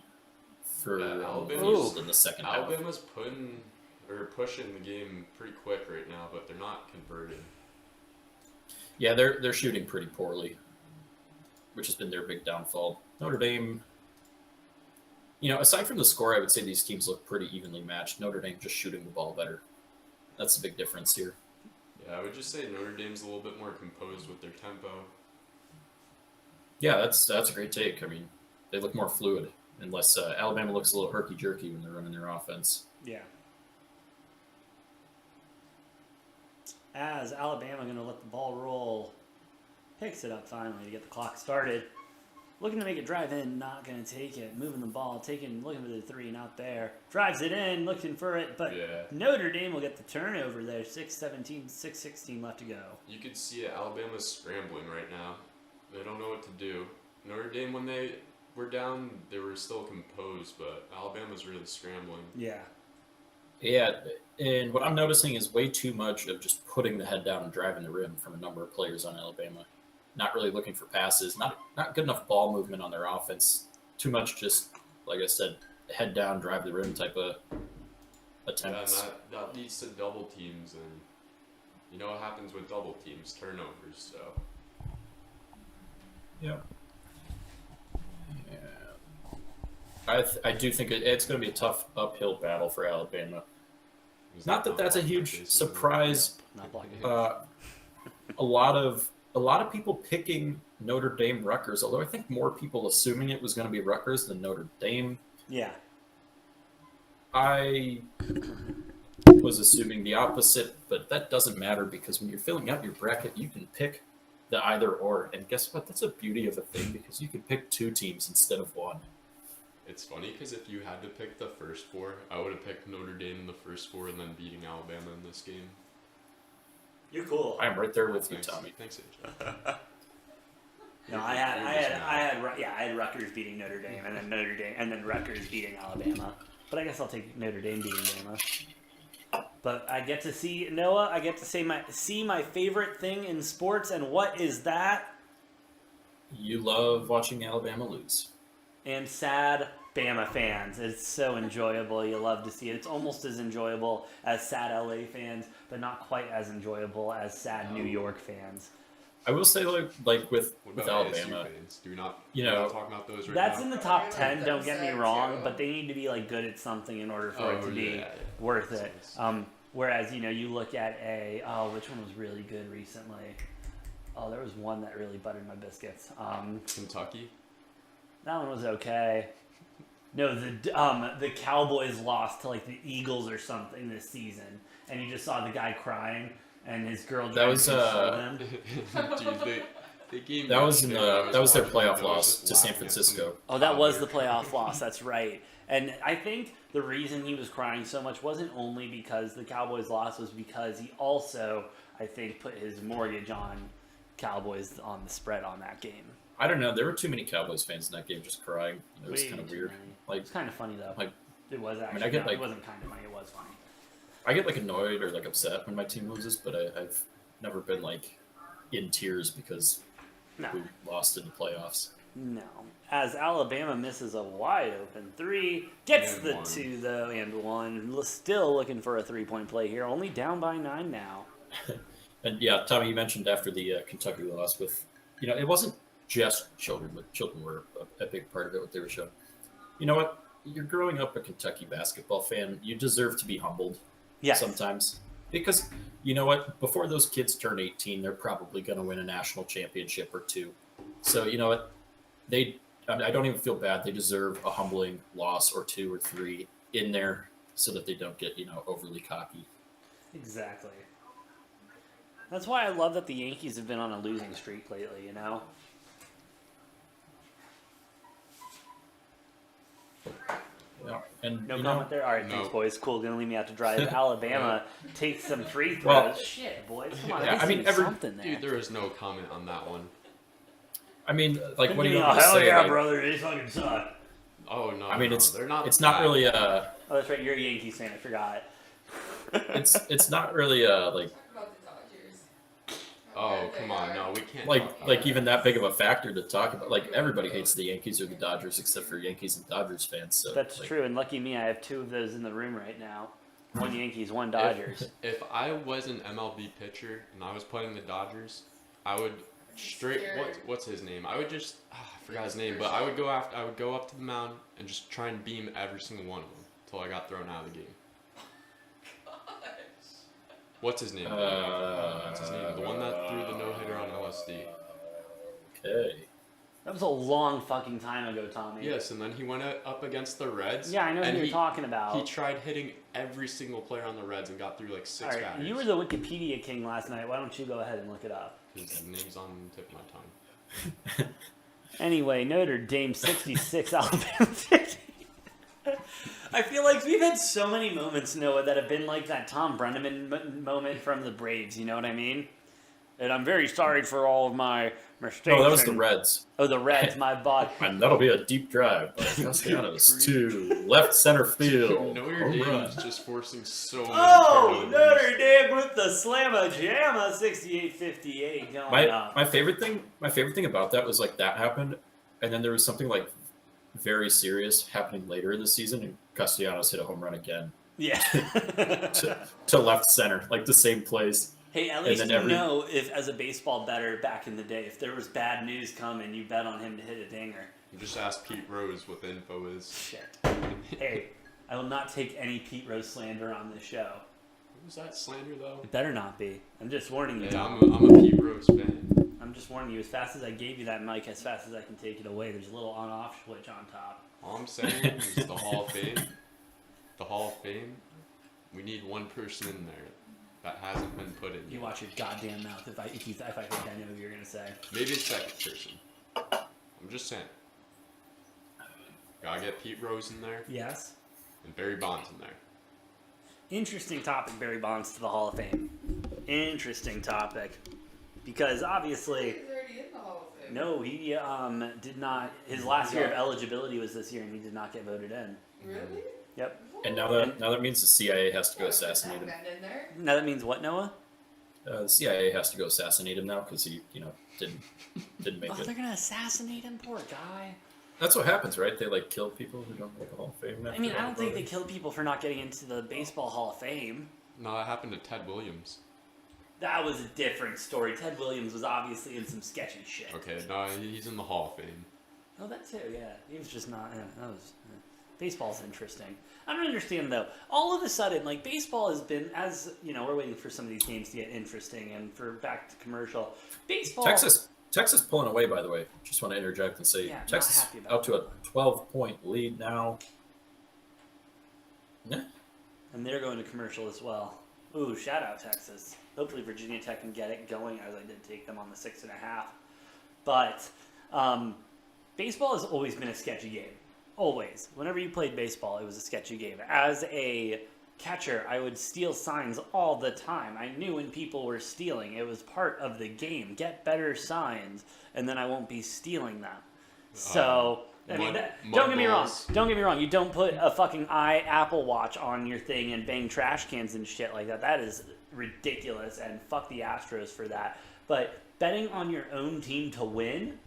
for Alabama's- in the second half. Alabama's pushing the game pretty quick right now, but they're not converting. Yeah, they're shooting pretty poorly, which has been their big downfall. Notre Dame, aside from the score, I would say these teams look pretty evenly matched. Notre Dame just shooting the ball better. That's the big difference here. Yeah, I would just say Notre Dame's a little bit more composed with their tempo. Yeah, that's a great take. I mean, they look more fluid, unless Alabama looks a little herky-jerky when they're running their offense. Yeah. As Alabama going to let the ball roll, picks it up finally to get the clock started. Looking to make it drive in, not going to take it. Moving the ball, looking for the 3, not there. Drives it in, looking for it, but Yeah. Notre Dame will get the turnover there. 6:17, 6:16 left to go. You could see it. Alabama's scrambling right now. They don't know what to do. Notre Dame, when they were down, they were still composed, but Alabama's really scrambling. Yeah. Yeah, and what I'm noticing is way too much of just putting the head down and driving the rim from a number of players on Alabama. Not really looking for passes, not good enough ball movement on their offense. Too much just, like I said, head down, drive the rim type of attempts. Yeah, and that leads to double teams, and you know what happens with double teams? Turnovers, so. Yeah. I do think it's going to be a tough uphill battle for Alabama. Not that that's a huge surprise. Not blocking. A lot of people picking Notre Dame Rutgers, although I think more people assuming it was going to be Rutgers than Notre Dame. Yeah. I was assuming the opposite, but that doesn't matter because when you're filling out your bracket, you can pick the either or. And guess what? That's a beauty of a thing because you can pick 2 teams instead of 1. It's funny because if you had to pick the first 4, I would have picked Notre Dame in the first 4 and then beating Alabama in this game. You're cool. I'm right there with you, Thanks, Tommy. Thanks, AJ. No, I had Rutgers beating Notre Dame, and then Rutgers beating Alabama. But I guess I'll take Notre Dame beating Bama. But I get to see Noah. I get to see my favorite thing in sports, and what is that? You love watching Alabama lose. And sad Bama fans. It's so enjoyable. You love to see it. It's almost as enjoyable as sad LA fans, but not quite as enjoyable as sad New York fans. I will say, like with What about Alabama, ASU fans? Do we not, you we're know, not talk about those right That's now? in the top 10, don't get me wrong, but they need to be like good at something in order for it to be worth it. Whereas, you look at which one was really good recently? Oh, there was one that really buttered my biscuits. Kentucky? That one was okay. No, the Cowboys lost to like the Eagles or something this season, and you just saw the guy crying, and his girl. That was him. Dude, they gave that was Mexico- that was their watching playoff those loss just to San laughing at Francisco. some Oh, that was the toddler. playoff loss. That's right. And I think the reason he was crying so much wasn't only because the Cowboys lost, was because he also, I think, put his mortgage on Cowboys on the spread on that game. I don't know. There were too many Cowboys fans in that game just crying. It was Way kind of too weird. many. Like, It's kind of funny though. like It was actually. I get, it like- wasn't kind of funny. It was funny. I get like annoyed or like upset when my team loses, but I've never been like in tears because No. we lost in the playoffs. No. As Alabama misses a wide open 3, gets And the 1. 2 though, and 1. Still looking for a 3-point play here. Only down by 9 now. And yeah, Tommy, you mentioned after the Kentucky loss with, it wasn't just children, but children were a big part of it, what they were showing. You know what? You're growing up a Kentucky basketball fan. You deserve to be humbled Yes. sometimes. Because, you know what? Before those kids turn 18, they're probably going to win a national championship or 2. So, you know what? I don't even feel bad. They deserve a humbling loss or 2 or 3 in there so that they don't get, overly cocky. Exactly. That's why I love that the Yankees have been on a losing streak lately, Yeah. And, No comment there? All right, No. thanks, boys. Cool, gonna leave me out to dry. Alabama takes some free throws. Well, Shit, boys. Come on, yeah, I mean, every- something there. Dude, there is no comment on that one. I mean, like, what do you Oh, want to hell say? yeah, Like, brother. They fucking suck. Oh, no. I mean, no, it's they're not it's not that really bad. Oh, that's right. You're a Yankees fan. I forgot. it's not really like Talk about the Dodgers. How Oh, bad they come on. are. No, we can't. like talk like about even that big of a factor to talk about. Like everybody hates the Yankees or the Dodgers except for Yankees and Dodgers fans. So That's like, true, and lucky me, I have 2 of those in the room right now. One Yankees, one Dodgers. If I was an MLB pitcher and I was playing the Dodgers, I would Scared. what's his name? I would just I forgot his name, but I would go up to the mound and just try and beam every single one of them until I got thrown out of the game. What's his name? What's his name? The one that threw the no-hitter on LSD. okay. That was a long fucking time ago, Tommy. Yes, and then he went up against the Reds. Yeah, I know and who you're talking about. He tried hitting every single player on the Reds and got through like 6 All right, batters. you were the Wikipedia king last night. Why don't you go ahead and look it up? His name's on the tip of my tongue. Anyway, Notre Dame 66, Alabama 50. I feel like we've had so many moments, Noah, that have been like that Tom Brenneman moment from the Braves. You know what I mean? And I'm very sorry for all of my mistakes. No, that was the and- Reds. Oh, the Reds, my bad. And that'll be a deep drive by Castellanos to left center field. Notre Home Dame run. is just forcing so many Oh, turnovers. Notre Dame with the slamma jamma, 68-58 going up. My favorite thing about that was like that happened, and then there was something like very serious happening later in the season, and Castellanos hit a home run again Yeah. to left center, like the same place. Hey, at And least then you every- know if, as a baseball bettor back in the day, if there was bad news coming, you bet on him to hit a dinger. You just ask Pete Rose what the info is. Shit. Hey, I will not take any Pete Rose slander on this show. Was that slander though? It better not be. I'm just warning you. Yeah, I'm a Pete Rose fan. I'm just warning you. As fast as I gave you that mic, as fast as I can take it away, there's a little on-off switch on top. All I'm saying is the Hall of Fame. The Hall of Fame. We need one person in there that hasn't been put in You yet. watch your goddamn mouth if I think I know who you're gonna say. Maybe a second person. I'm just saying. Gotta get Pete Rose in there Yes. and Barry Bonds in there. Interesting topic, Barry Bonds to the Hall of Fame. Interesting topic. Because obviously, He's already in the Hall of Fame. no, he did not. His last year of eligibility was this year, and he did not get voted in. Really? Yep. And now that means the CIA has to go assassinate him. Been in there. Now that means what, Noah? The CIA has to go assassinate him now because he, didn't make Oh, it. they're gonna assassinate him, poor guy. That's what happens, right? They like kill people who don't make the Hall of Fame. I mean, I don't think they kill people for not getting into the Baseball Hall of Fame. No, that happened to Ted Williams. That was a different story. Ted Williams was obviously in some sketchy shit. Okay, no, he's in the Hall of Fame. Oh, that too, yeah. He was just not. Yeah, that was. Baseball's interesting. I don't understand though. All of a sudden, like baseball has been, as you know, we're waiting for some of these games to get interesting and for back to commercial. Baseball. Texas pulling away, by the way. Just want to interject and say Yeah, not Texas happy about out to a 12-point lead now. Yeah. And they're going to commercial as well. Ooh, shout out Texas. Hopefully Virginia Tech can get it going, as I did take them on the 6.5. But baseball has always been a sketchy game. Always. Whenever you played baseball, it was a sketchy game. As a catcher, I would steal signs all the time. I knew when people were stealing. It was part of the game. Get better signs, and then I won't be stealing them. So, I mean, don't get me wrong. Don't get me wrong. You don't put a fucking Apple Watch on your thing and bang trash cans and shit like that. That is ridiculous, and fuck the Astros for that. But betting on your own team to win,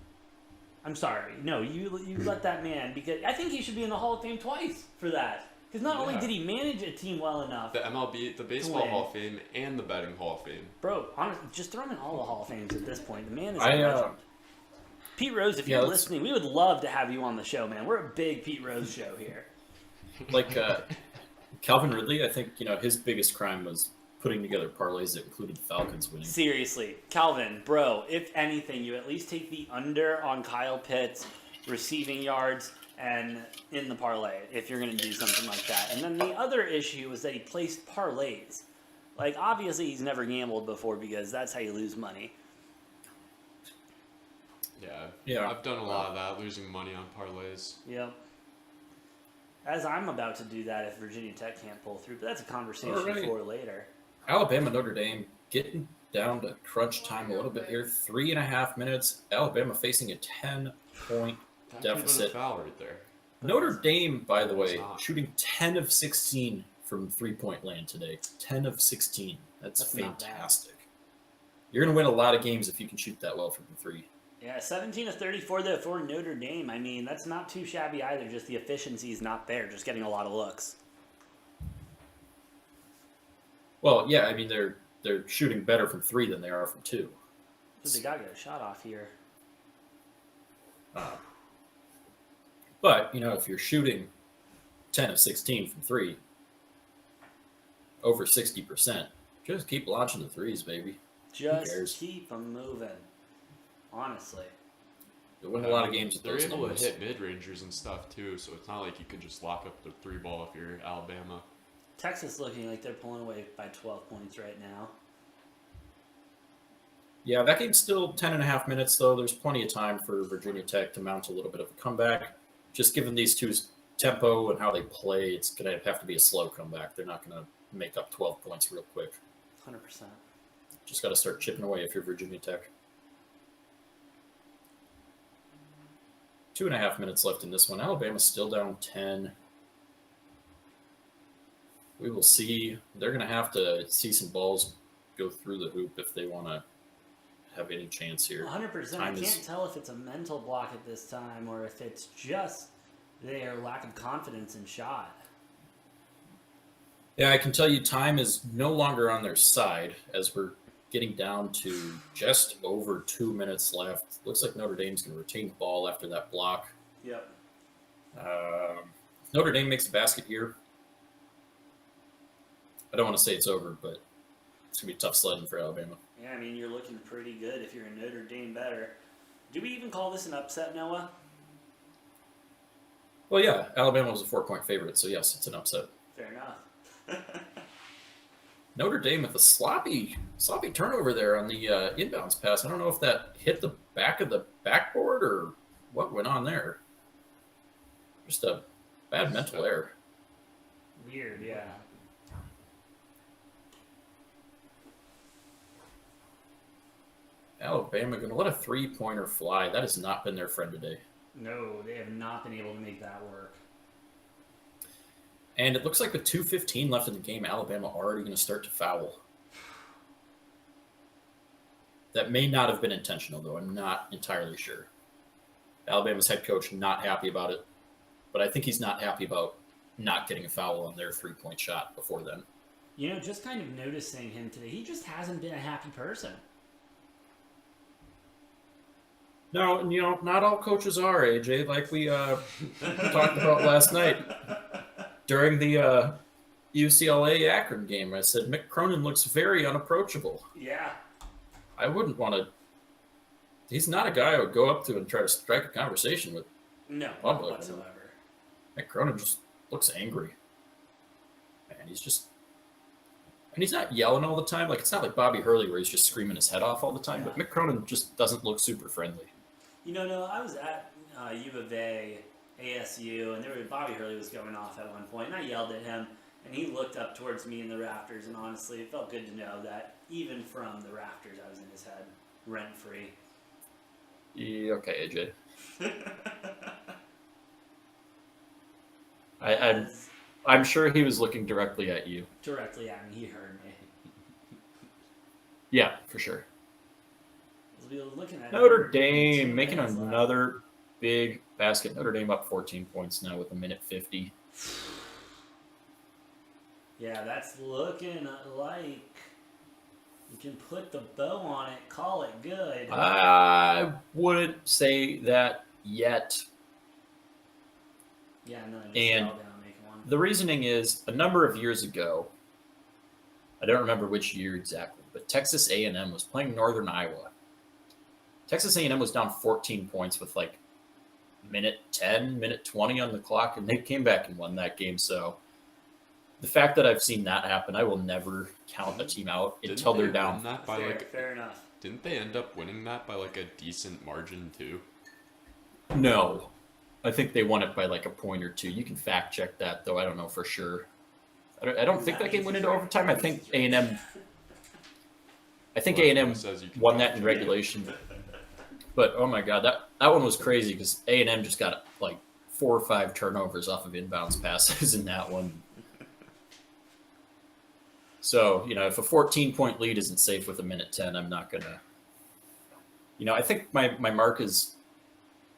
I'm sorry. No, you let that man, because I think he should be in the Hall of Fame twice for that. Because not only Yeah. did he manage a team well enough, The MLB, the Baseball win. Hall of Fame, and the Betting Hall of Fame. bro, honestly, just throw him in all the Hall of Fames at this point. The man is a I, legend. Pete Rose, if yeah, you're let's- listening, we would love to have you on the show, man. We're a big Pete Rose show here. Like Calvin Ridley, I think his biggest crime was putting together parlays that included the Falcons winning. Seriously, Calvin, bro, if anything, you at least take the under on Kyle Pitts receiving yards and in the parlay if you're going to do something like that. And then the other issue was that he placed parlays. Like, obviously, he's never gambled before because that's how you lose money. Yeah. I've done a lot of that, losing money on parlays. Yep. As I'm about to do that if Virginia Tech can't pull through, but that's a conversation Alright. for later. Alabama, Notre Dame getting down to crunch time a little bit here. 3.5 minutes. Alabama facing a 10-point That could have been a deficit. foul right there. Notre Dame, by the way, It's not. shooting 10 of 16 from three-point land today. 10 of 16. That's Not bad. fantastic. You're going to win a lot of games if you can shoot that well from three. Yeah, 17 of 34 though for Notre Dame. I mean, that's not too shabby either. Just the efficiency is not there. Just getting a lot of looks. Well, yeah, I mean they're shooting better from three than they are from two. But they gotta get a shot off here. But if you're shooting 10 of 16 from three, over 60%, just keep launching the threes, baby. cares? Just keep them moving. Honestly. You'll win a lot of games with They're those able numbers. to hit mid-rangers and stuff too, so it's not like you can just lock up the three ball if you're Alabama. Texas looking like they're pulling away by 12 points right now. Yeah, that game's still 10.5 minutes, though. There's plenty of time for Virginia Tech to mount a little bit of a comeback. Just given these two's tempo and how they play, it's going to have to be a slow comeback. They're not going to make up 12 points real quick. 100%. Just got to start chipping away if you're Virginia Tech. 2.5 minutes left in this one. Alabama's still down 10. We will see. They're going to have to see some balls go through the hoop if they want to have any chance here. 100%. I can't tell if it's a mental block at this time or if it's just their lack of confidence in shot. Yeah, I can tell you time is no longer on their side as we're getting down to just over 2 minutes left. Looks like Notre Dame's going to retain the ball after that block. Yep. Notre Dame makes a basket here. I don't want to say it's over, but it's going to be tough sledding for Alabama. Yeah, I mean, you're looking pretty good if you're a Notre Dame better. Do we even call this an upset, Noah? Well, yeah, Alabama was a 4-point favorite, so yes, it's an upset. Fair enough. Notre Dame with a sloppy turnover there on the inbounds pass. I don't know if that hit the back of the backboard or what went on there. Just a bad mental error. Weird, yeah. Alabama going to let a 3-pointer fly. That has not been their friend today. No, they have not been able to make that work. And it looks like with 2:15 left in the game, Alabama already going to start to foul. That may not have been intentional, though. I'm not entirely sure. Alabama's head coach not happy about it, but I think he's not happy about not getting a foul on their 3-point shot before then. You know, just kind of noticing him today, he just hasn't been a happy person. No, not all coaches are, AJ, like we talked about last night. During the UCLA Akron game, I said, Mick Cronin looks very unapproachable. Yeah. I wouldn't want to. He's not a guy I would go up to and try to strike a conversation with. No, not whatsoever. Mick Cronin just looks angry. And he's not yelling all the time. Like, it's not like Bobby Hurley where he's just screaming his head off all the time, Yeah. but Mick Cronin just doesn't look super friendly. You know, no, I was at U of A, ASU, and Bobby Hurley was going off at one point, and I yelled at him, and he looked up towards me in the rafters, and honestly, it felt good to know that even from the rafters, I was in his head, rent-free. Yeah, okay, AJ. I'm sure he was looking directly at you. Directly at me, he heard me. Yeah, for sure. We were looking at Notre Dame making 2 minutes left. another big basket. Notre Dame up 14 points now with 1:50. Yeah, that's looking like you can put the bow on it, call it good. I wouldn't say that yet. Yeah, no, just And Alabama making one. the reasoning is a number of years ago, I don't remember which year exactly, but Texas A&M was playing Northern Iowa. Texas A&M was down 14 points with like minute 10, minute 20 on the clock, and they came back and won that game. So the fact that I've seen that happen, I will never count a team out until they're down. Fair enough. Didn't they end up winning that by like a decent margin too? No, I think they won it by like a point or two. You can fact check that though. I don't know for sure. I don't think that game went into overtime. I think A&M. I think A&M won that in regulation. But oh my God, that one was crazy because A&M just got like 4 or 5 turnovers off of inbounds passes in that one. So, if a 14-point lead isn't safe with 1:10, I'm not gonna. I think my mark is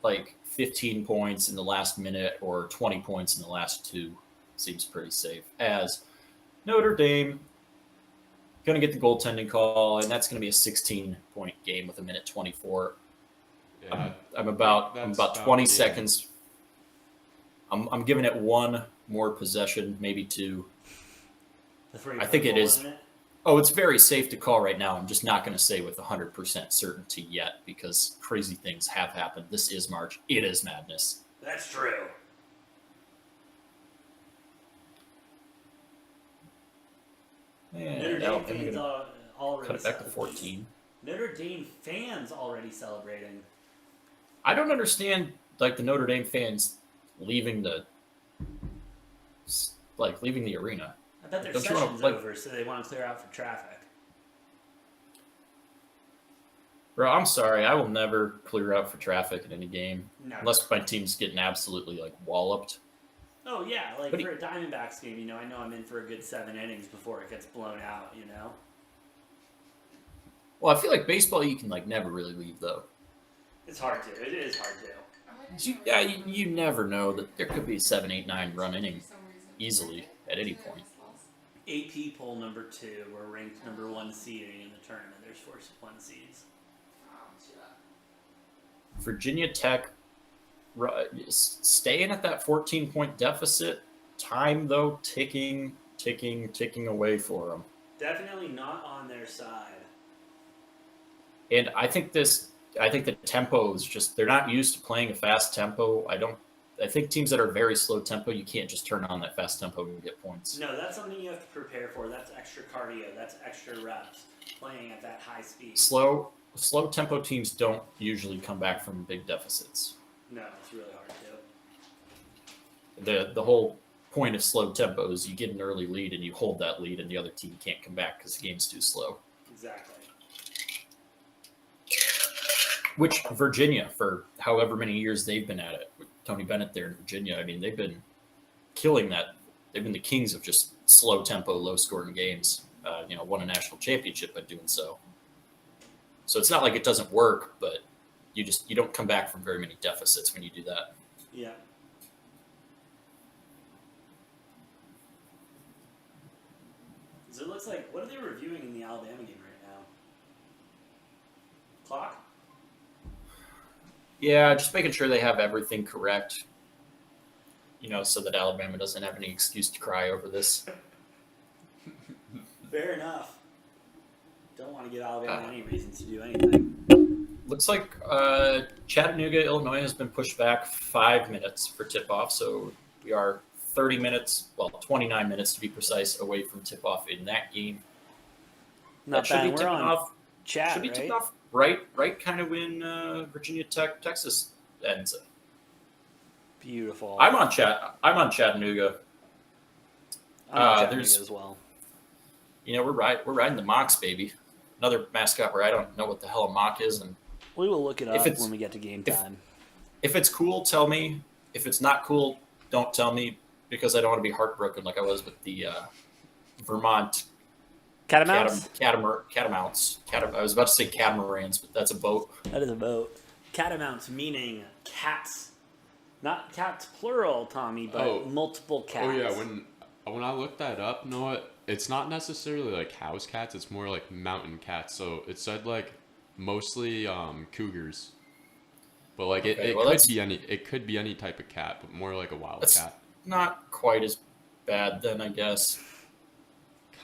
like 15 points in the last minute or 20 points in the last 2. Seems pretty safe. As Notre Dame gonna get the goaltending call, and that's gonna be a 16-point game with 1:24. Yeah, I'm about that's 20 about seconds. I'm giving it 1 more possession, maybe 2. I think it is. Oh, it's very safe to call right now. I'm just not going to say with 100% certainty yet because crazy things have happened. This is March. It is madness. That's true. And Notre Dame fans cut already it back to celebrating. 14. Notre Dame fans already celebrating. I don't understand like the Notre Dame fans leaving the arena. I bet their Don't you wanna, session's like- over, so they want to clear out for traffic. Bro, I'm sorry. I will never clear out for traffic in any game Never. unless my team's getting absolutely like walloped. Oh yeah, like But for a Diamondbacks game, I know I'm in for a good 7 innings before it gets blown out. Well, I feel like baseball you can like never really leave though. It's hard to. It is hard to. You never know that there could be a 7, 8, 9 run inning easily at any point. AP poll number 2, we're ranked number 1 seeding in the tournament. There's 4 1 seeds. Virginia Tech staying at that 14-point deficit. Time though ticking away for them. Definitely not on their side. And I think the tempo is just they're not used to playing a fast tempo. I think teams that are very slow tempo, you can't just turn on that fast tempo and get points. No, that's something you have to prepare for. That's extra cardio. That's extra reps playing at that high speed. Slow tempo teams don't usually come back from big deficits. No, it's really hard to. The whole point of slow tempo is you get an early lead and you hold that lead and the other team can't come back because the game's too slow. Exactly. Which Virginia, for however many years they've been at it, with Tony Bennett there in Virginia, I mean, they've been killing that. They've been the kings of just slow tempo, low scoring games. Won a national championship by doing so. So it's not like it doesn't work, but you don't come back from very many deficits when you do that. Yeah. So it looks like, what are they reviewing in the Alabama game right now? Clock? Yeah, just making sure they have everything correct. So that Alabama doesn't have any excuse to cry over this. Fair enough. Don't want to give Alabama any reasons to do anything. Looks like Chattanooga, Illinois has been pushed back 5 minutes for tip-off, so we are 30 minutes, 29 minutes to be precise, away from tip-off in that game. Not That should bad. be We're tipping on off. chat, Should be right? tipping off right kind of when Virginia Tech, Texas ends. Beautiful. I'm on Chattanooga. I'm on Chattanooga there's- as well. We're riding the Mocs, baby. Another mascot where I don't know what the hell a mock is, and We will look it If up it's- when we get to game if- time. if it's cool, tell me. If it's not cool, don't tell me, because I don't want to be heartbroken like I was with the Vermont Catamounts? catamounts. I was about to say catamarans, but that's a boat. That is a boat. Catamounts meaning cats. Not cats plural, Tommy, but Oh. multiple cats. Oh yeah, when I looked that up, Noah, it's not necessarily like house cats. It's more like mountain cats. So it said like mostly cougars, but like Okay, it well, could that's- be any type of cat, but more like a wild That's cat. not quite as bad then, I guess.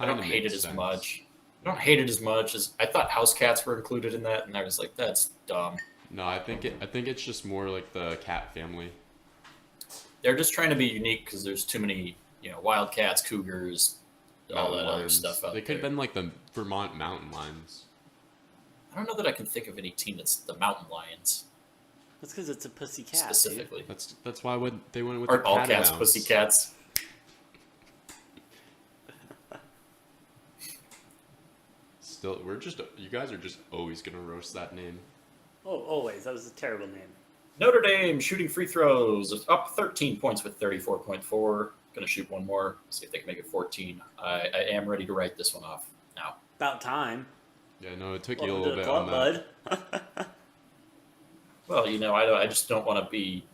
I don't Kinda hate it makes as sense. much. I don't hate it as much as I thought. House cats were included in that, and I was like, that's dumb. No, I think it's just more like the cat family. They're just trying to be unique because there's too many, wildcats, cougars, all Mountain that other lions. stuff out They could there. have been like the Vermont mountain lions. I don't know that I can think of any team that's the mountain lions That's because it's a pussy cat. Dude. specifically. That's why they went with Aren't the all cats catamounts. pussy cats? Still, you guys are just always gonna roast that name. Oh, always. That was a terrible name. Notre Dame shooting free throws up 13 points with 34.4. Gonna shoot one more. See if they can make it 14. I am ready to write this one off now. About time. Yeah, no, it took you a Welcome to little the bit on club, that. bud. Well, I just don't want to be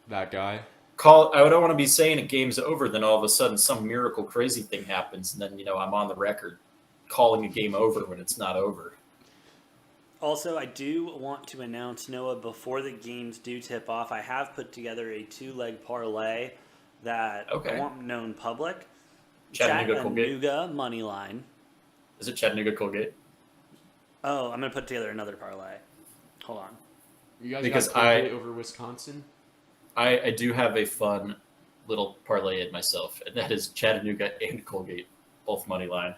That guy. I don't want to be saying a game's over, then all of a sudden some miracle crazy thing happens, and then I'm on the record calling a game over when it's not over. Also, I do want to announce, Noah, before the games do tip off, I have put together a 2-leg parlay that Okay. I want known public. Chattanooga, Colgate. Chattanooga money line. Is it Chattanooga, Colgate? Oh, I'm gonna put together another parlay. Hold on. You guys Because got Colgate over Wisconsin? I do have a fun little parlay in myself, and that is Chattanooga and Colgate, both money line.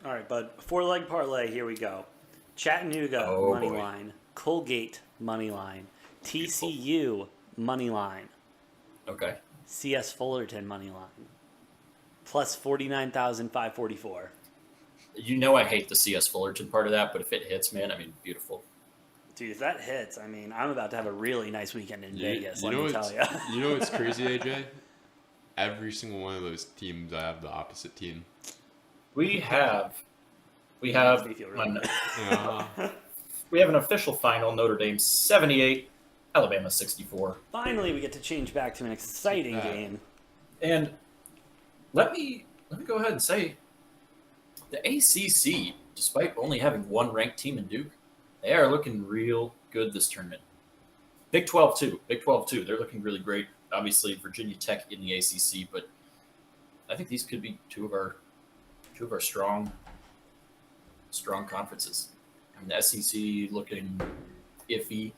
All right, bud. 4-leg parlay. Here we go. Chattanooga Oh, money boy. line. Colgate money line. TCU money line. Okay. CS Fullerton money line. Plus 49,544. I hate the CS Fullerton part of that, but if it hits, man, beautiful. Dude, if that hits, I mean, I'm about to have a really nice weekend in Vegas, let me tell you. You know what's crazy, AJ? Every single one of those teams, I have the opposite team. We have Makes me feel really an, good. we have an official final. Notre Dame 78, Alabama 64. Finally, we get to change back to an exciting that. game. And let me go ahead and say, the ACC, despite only having one ranked team in Duke, they are looking real good this tournament. Big 12 too. They're looking really great. Obviously, Virginia Tech in the ACC, but I think these could be two of our strong conferences. I mean, the SEC looking iffy.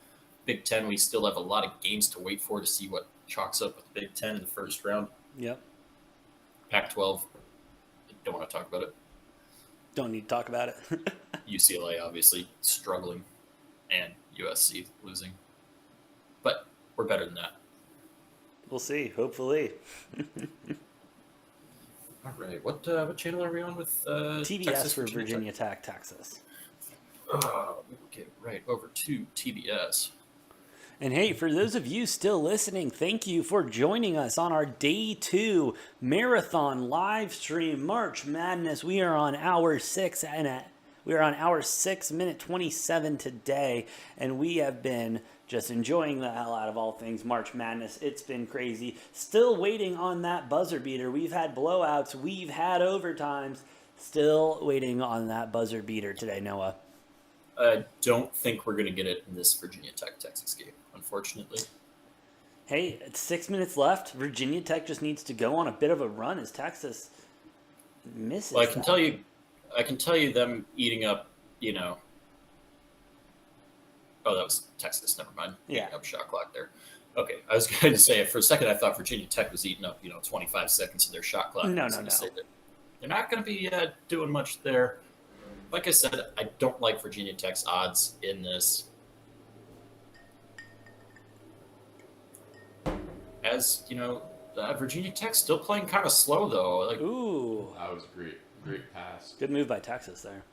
Big Ten, we still have a lot of games to wait for to see what chalks up with Big Ten in the first round. Yep. Pac-12, don't want to talk about it. Don't need to talk about it. UCLA obviously struggling, and USC losing, but we're better than that. We'll see, hopefully. All right, what channel are we on with TBS Texas, for Virginia Tech, Texas. We'll get right over to TBS. And hey, for those of you still listening, thank you for joining us on our Day 2 Marathon live stream March Madness. We are on hour 6 minute 27 today, and we have been just enjoying the hell out of all things March Madness. It's been crazy. Still waiting on that buzzer beater. We've had blowouts. We've had overtimes. Still waiting on that buzzer beater today, Noah. I don't think we're going to get it in this Virginia Tech-Texas game, unfortunately. Hey, it's 6 minutes left. Virginia Tech just needs to go on a bit of a run as Texas misses. Well, I can tell you them eating up, Oh, that was Texas. Never mind. Yeah. Eating up shot clock there. Okay, I was going to say, for a second, I thought Virginia Tech was eating up, 25 seconds of their shot clock. No. They're not going to be doing much there. Like I said, I don't like Virginia Tech's odds in this. As, Virginia Tech's still playing kind of slow, though. Ooh. That was great. Great pass. Good move by Texas there.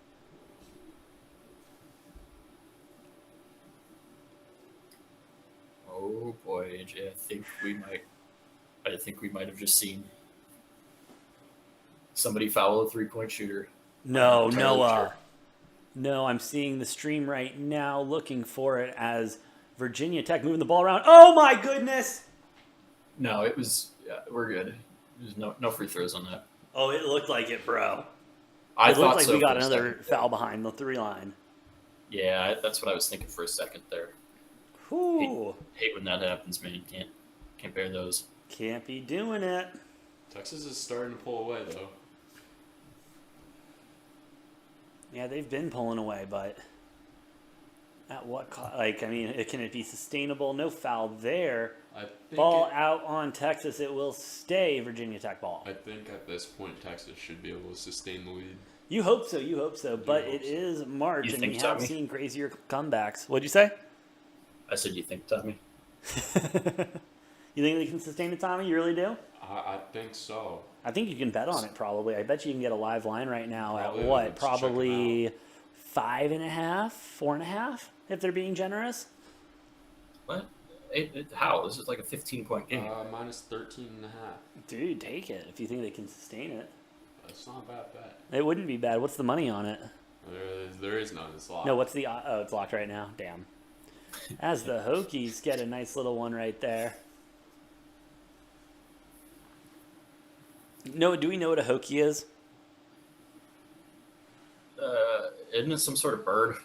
Oh boy, AJ, I think we might have just seen somebody foul a 3-point shooter. No, I'm entirely Noah. sure. No, I'm seeing the stream right now, looking for it as Virginia Tech moving the ball around. Oh my goodness! No, it was. We're good. There's no free throws on that. Oh, it looked like it, bro. I It thought looked like so we got for a another second. foul behind the 3 line. Yeah, that's what I was thinking for a second there. Whew. Hate when that happens, man. Can't bear those. Can't be doing it. Texas is starting to pull away, though. Yeah, they've been pulling away, but at what cost? Can it be sustainable? No foul there. I think Ball out on Texas. It will stay Virginia Tech ball. I think at this point, Texas should be able to sustain the lead. You hope so. But hope it so. is March, You and think, we have Tommy? seen crazier comebacks. What'd you say? I said, you think, Tommy? You think they can sustain it, Tommy? You really do? I think so. I think you can bet on it, probably. I bet you can get a live line right now Probably. at what? Let's check 'em Probably 5.5, 4.5, if they're being generous. What? How? This is like a 15-point game. Minus 13.5. Dude, take it if you think they can sustain it. That's not a bad bet. It wouldn't be bad. What's the money on it? There is none. It's locked. No, what's the... Oh, it's locked right now. Damn. As the Hokies get a nice little one right there. No, do we know what a Hokie is? Isn't it some sort of bird?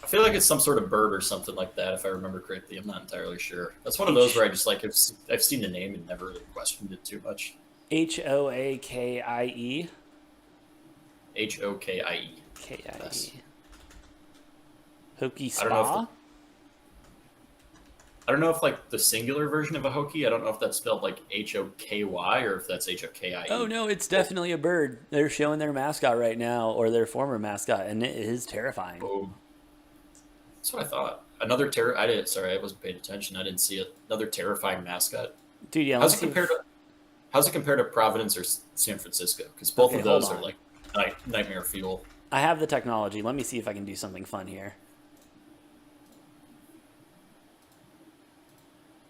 I feel like it's some sort of bird or something like that, if I remember correctly. I'm not entirely sure. That's one of those where I just I've seen the name and never really questioned it too much. Hoakie. Hokie. Kie. Yes. Hokie I don't know if Spa? I don't know if the singular version of a Hokie, I don't know if that's spelled like Hoky or if that's Hokie. Oh, no, it's definitely a bird. They're showing their mascot right now, or their former mascot, and it is terrifying. Oh. That's what I thought. I wasn't paying attention. I didn't see it. Another terrifying mascot. Dude, yeah, How's it compared to Providence or San Francisco? Because both of those hold are on. nightmare fuel. I have the technology. Let me see if I can do something fun here.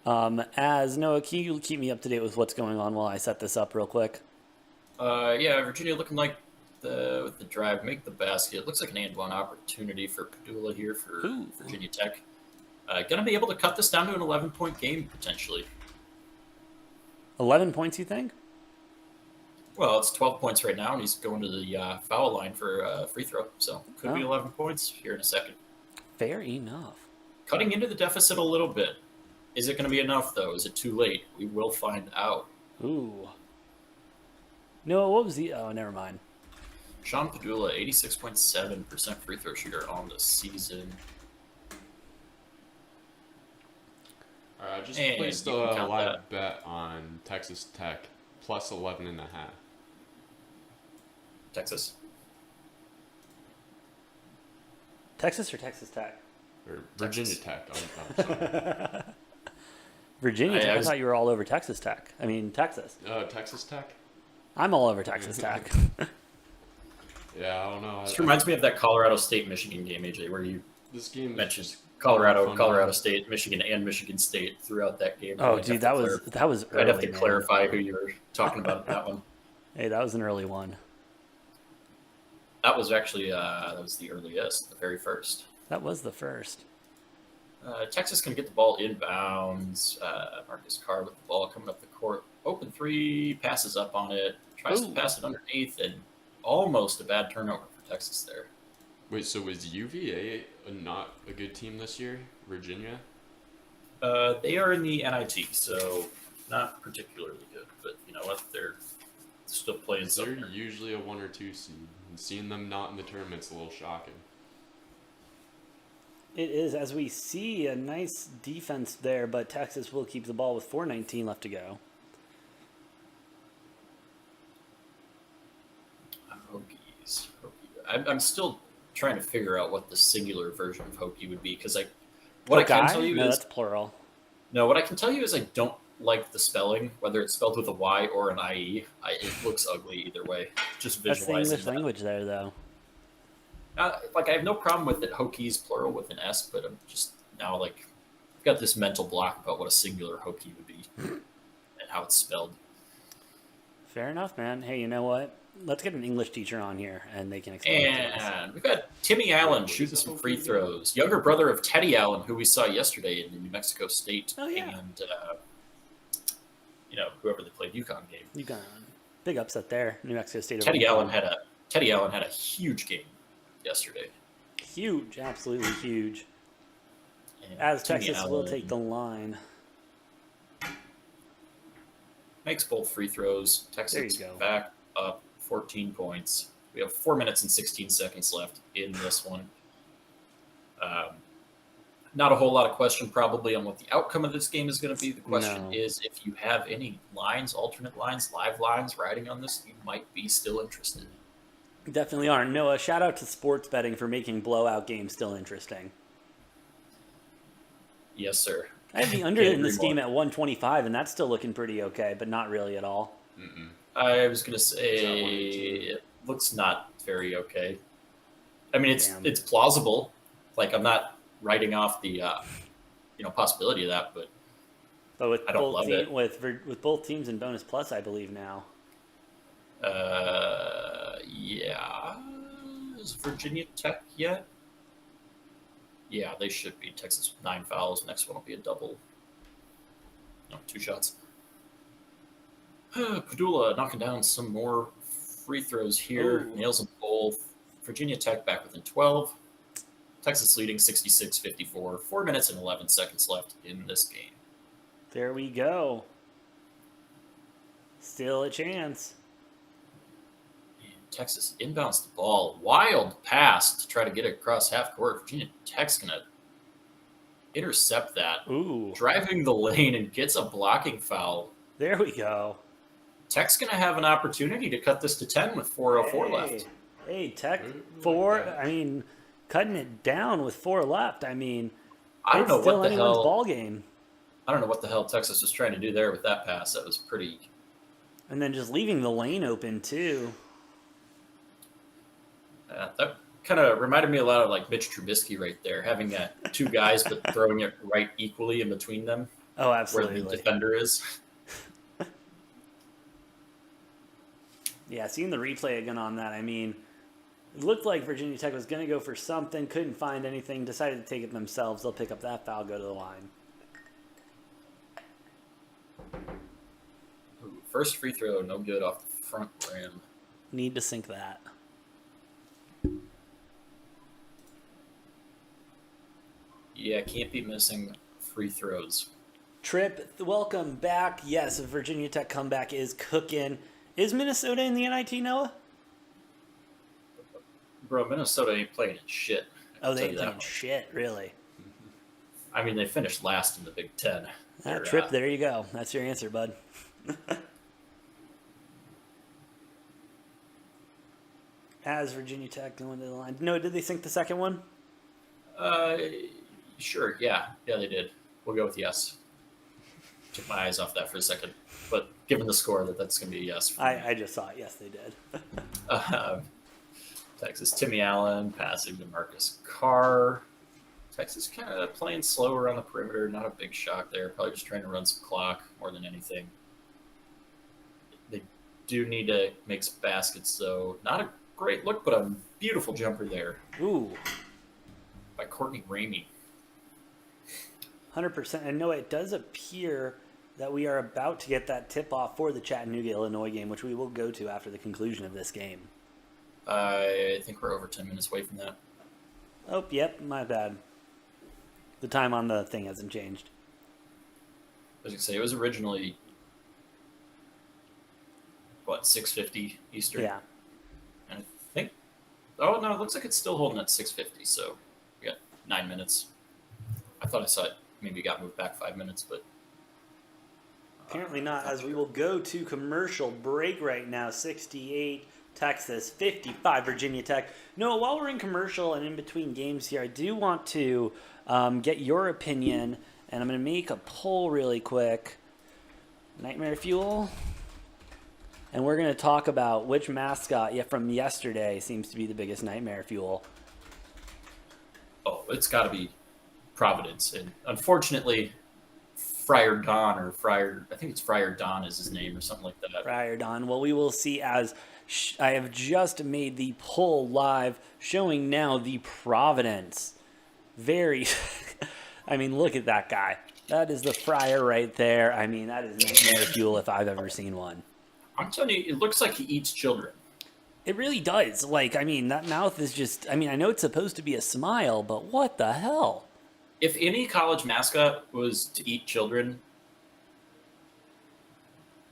As Noah, can you keep me up to date with what's going on while I set this up real quick? Yeah, Virginia looking like with the drive, make the basket. Looks like an and one opportunity for Padula here for Ooh. Virginia Tech. Gonna be able to cut this down to an 11-point game potentially. 11 points, you think? Well, it's 12 points right now, and he's going to the foul line for free throw. So could be Oh. 11 points here in a second. Fair enough. Cutting into the deficit a little bit. Is it going to be enough, though? Is it too late? We will find out. Ooh. No, what was the... Oh, never mind. Sean Padula, 86.7% free throw shooter on the season. All right, I just And placed you a can count live that. bet on Texas Tech plus 11.5. Texas. Texas or Texas Tech? Or Virginia Texas. Tech. I'm sorry. Virginia Tech? I was- thought you were all over Texas Tech. I mean, Texas. Texas Tech? I'm all over Texas Tech. Yeah, I don't know. This reminds me of that Colorado State-Michigan game, AJ, where you This game mentioned is Colorado, fun. Colorado State, Michigan, and Michigan State throughout that game. Oh, I'd dude, have that to was early, I'd have to man. clarify who you were talking about in that one. Hey, that was an early one. That was actually that was the earliest, the very first. That was the first. Texas can get the ball inbounds. Marcus Carr with the ball coming up the court. Open three, passes up on it, tries to Ooh. pass it underneath, and almost a bad turnover for Texas there. Wait, so was UVA not a good team this year? Virginia? They are in the NIT, so not particularly good, but you know what? They're still playing They're something. usually a 1 or 2 seed. And seeing them not in the tournament's a little shocking. It is, as we see, a nice defense there, but Texas will keep the ball with 4:19 left to go. Hokies. I'm still trying to figure out what the singular version of Hokie would be because what I can Hockey? tell you No, is that's plural. no. What I can tell you is I don't like the spelling, whether it's spelled with a Y or an IE. It looks ugly either way. Just That's the visualizing English that. language there, though. Like I have no problem with it. Hokies plural with an S, but I'm just now like I've got this mental block about what a singular Hokie would be and how it's spelled. Fair enough, man. Hey, you know what? Let's get an English teacher on here, and they can explain it to us. And we've got Timmy Allen shooting some free throws. Younger brother of Teddy Allen, who we saw yesterday in the New Mexico State. Oh, yeah. And, whoever they played UConn game. You got big upset there, New Mexico State. over Teddy Allen UConn. had a huge game yesterday. Huge, absolutely huge. And As Timmy Texas will Allen take the line. makes both free throws. Texas There you go. back up 14 points. We have 4 minutes and 16 seconds left in this one. Not a whole lot of question probably on what the outcome of this game is going to be. The question No. is if you have any lines, alternate lines, live lines riding on this, you might be still interested. Definitely are. Noah, shout out to sports betting for making blowout games still interesting. Yes, sir. I have the under Can't in this agree game more. at 125, and that's still looking pretty okay, but not really at all. Mm-mm. I was going to Is that say 118? it looks not very okay. I mean, Damn. it's plausible. Like I'm not writing off the possibility of that, but But with I don't both love it. with both teams in bonus plus, I believe now. yeah, is Virginia Tech yet? Yeah, they should be. Texas with 9 fouls. Next one will be a double. No, 2 shots. Padula knocking down some more free throws here. Ooh. Nails them both. Virginia Tech back within 12. Texas leading 66-54. 4 minutes and 11 seconds left in this game. There we go. Still a chance. And Texas inbounds the ball. Wild pass to try to get it across half court. Virginia Tech's going to intercept that. Ooh, Driving the lane and gets a blocking foul. there we go. Tech's going to have an opportunity to cut this to 10 with 4:04 left. Hey, Tech Ooh, 4. yeah. I mean, cutting it down with 4 left. I mean, I don't it's know still what the anyone's hell. ball game. I don't know what the hell Texas was trying to do there with that pass. That was pretty. And then just leaving the lane open too. That kind of reminded me a lot of like Mitch Trubisky right there, having two guys but throwing it right equally in between them, Oh, where absolutely. the defender is. Yeah, seeing the replay again on that, I mean, it looked like Virginia Tech was going to go for something, couldn't find anything, decided to take it themselves. They'll pick up that foul, go to the line. Ooh, first free throw, no good off the front rim. Need to sink that. Yeah, can't be missing free throws. Trip, welcome back. Yes, a Virginia Tech comeback is cooking. Is Minnesota in the NIT, Noah? Bro, Minnesota ain't playing in shit. Oh, they ain't ain't playing shit, really. I mean, they finished last in the Big Ten. Trip, there you go. That's your answer, bud. As Virginia Tech going to the line. No, did they sink the second one? Sure, yeah, they did. We'll go with yes. Took my eyes off that for a second, but given the score, that's going to be a yes. I just saw it. Yes, they did. Texas, Timmy Allen passing to Marcus Carr. Texas kind of playing slower on the perimeter. Not a big shock there. Probably just trying to run some clock more than anything. They do need to make some baskets, though. Not a great look, but a beautiful jumper there. Ooh. By Courtney Ramey. 100%. And no, it does appear that we are about to get that tip-off for the Chattanooga, Illinois game, which we will go to after the conclusion of this game. I think we're over 10 minutes away from that. Oh, yep, my bad. The time on the thing hasn't changed. I was going to say, it was originally, 6:50 Eastern? Yeah. And I think, oh, no, it looks like it's still holding at 6:50, so we got 9 minutes. I thought I saw it maybe got moved back 5 minutes, but... Apparently not, as we will go to commercial break right now. 68 Texas, 55 Virginia Tech. No, while we're in commercial and in between games here, I do want to get your opinion, and I'm going to make a poll really quick. Nightmare Fuel. And we're going to talk about which mascot from yesterday seems to be the biggest Nightmare Fuel. Oh, it's got to be Providence. And unfortunately, Friar Don, I think it's Friar Don is his name or something like that. Friar Don. Well, we will see, as I have just made the poll live showing now the Providence. Very, I mean, look at that guy. That is the Friar right there. I mean, that is Nightmare Fuel if I've ever seen one. I'm telling you, it looks like he eats children. It really does. Like, I mean, that mouth is just, I mean, I know it's supposed to be a smile, but what the hell? If any college mascot was to eat children,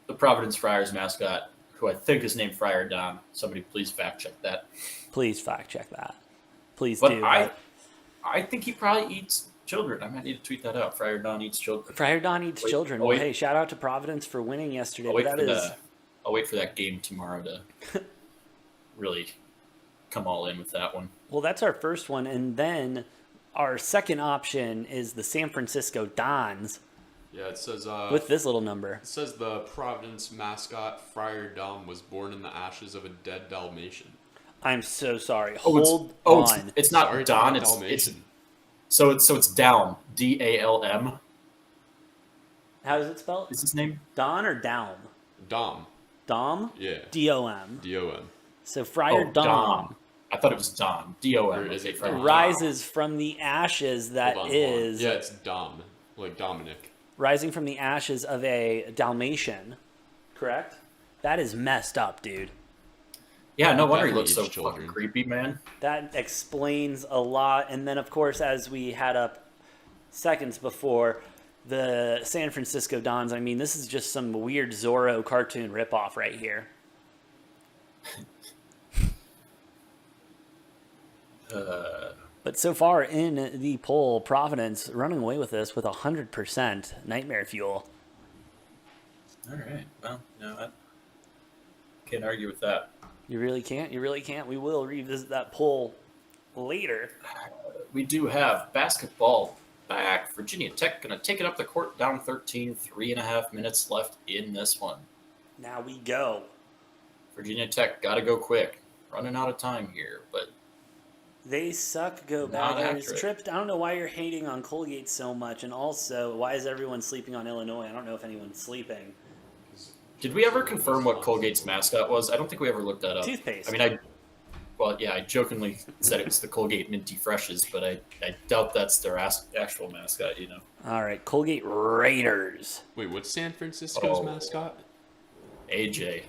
the Providence Friars mascot, who I think is named Friar Don, somebody please fact check that. Please fact check that. Please But do. I think he probably eats children. I might need to tweet that out. Friar Don eats children. Friar Don eats children. Well, hey, shout out to Providence for winning yesterday. I'll wait for that game tomorrow to really come all in with that one. Well, that's our first one, and then our second option is the San Francisco Dons. Yeah, it says with this little number. It says the Providence mascot Friar Dom was born in the ashes of a dead Dalmatian. I'm so sorry. Hold on. It's not Sorry, Don. not It's Dalmatian. so it's Dalm. DALM. How does it spell? Is his name Don or Dalm? Dom. Dom? Yeah. DOM. DOM. So Friar Dom I thought it was Don. DOM. Or is it Friar rises from the ashes that Hold on. is Yeah, it's Dom, like Dominic. rising from the ashes of a Dalmatian. Correct? That is messed up, dude. Yeah, no wonder he Definitely looks so eats children. fucking creepy, man. That explains a lot. And then, of course, as we had up seconds before, the San Francisco Dons, I mean, this is just some weird Zorro cartoon ripoff right here. But so far in the poll, Providence running away with this with 100% Nightmare Fuel. All right. Well, no, I can't argue with that. You really can't? You really can't? We will revisit that poll later. We do have basketball back. Virginia Tech going to take it up the court, down 13, 3.5 minutes left in this one. Now we go. Virginia Tech got to go quick. running out of time here, but They suck, go Not Badgers. accurate. Tripped. I don't know why you're hating on Colgate so much, and also why is everyone sleeping on Illinois? I don't know if anyone's sleeping. did we ever confirm what Colgate's mascot was? I don't think we ever looked that up. Toothpaste. I mean, I jokingly said it was the Colgate Minty Freshes, but I doubt that's their actual mascot, you know. All right, Colgate Raiders. Wait, what's San Francisco's Oh. mascot? AJ.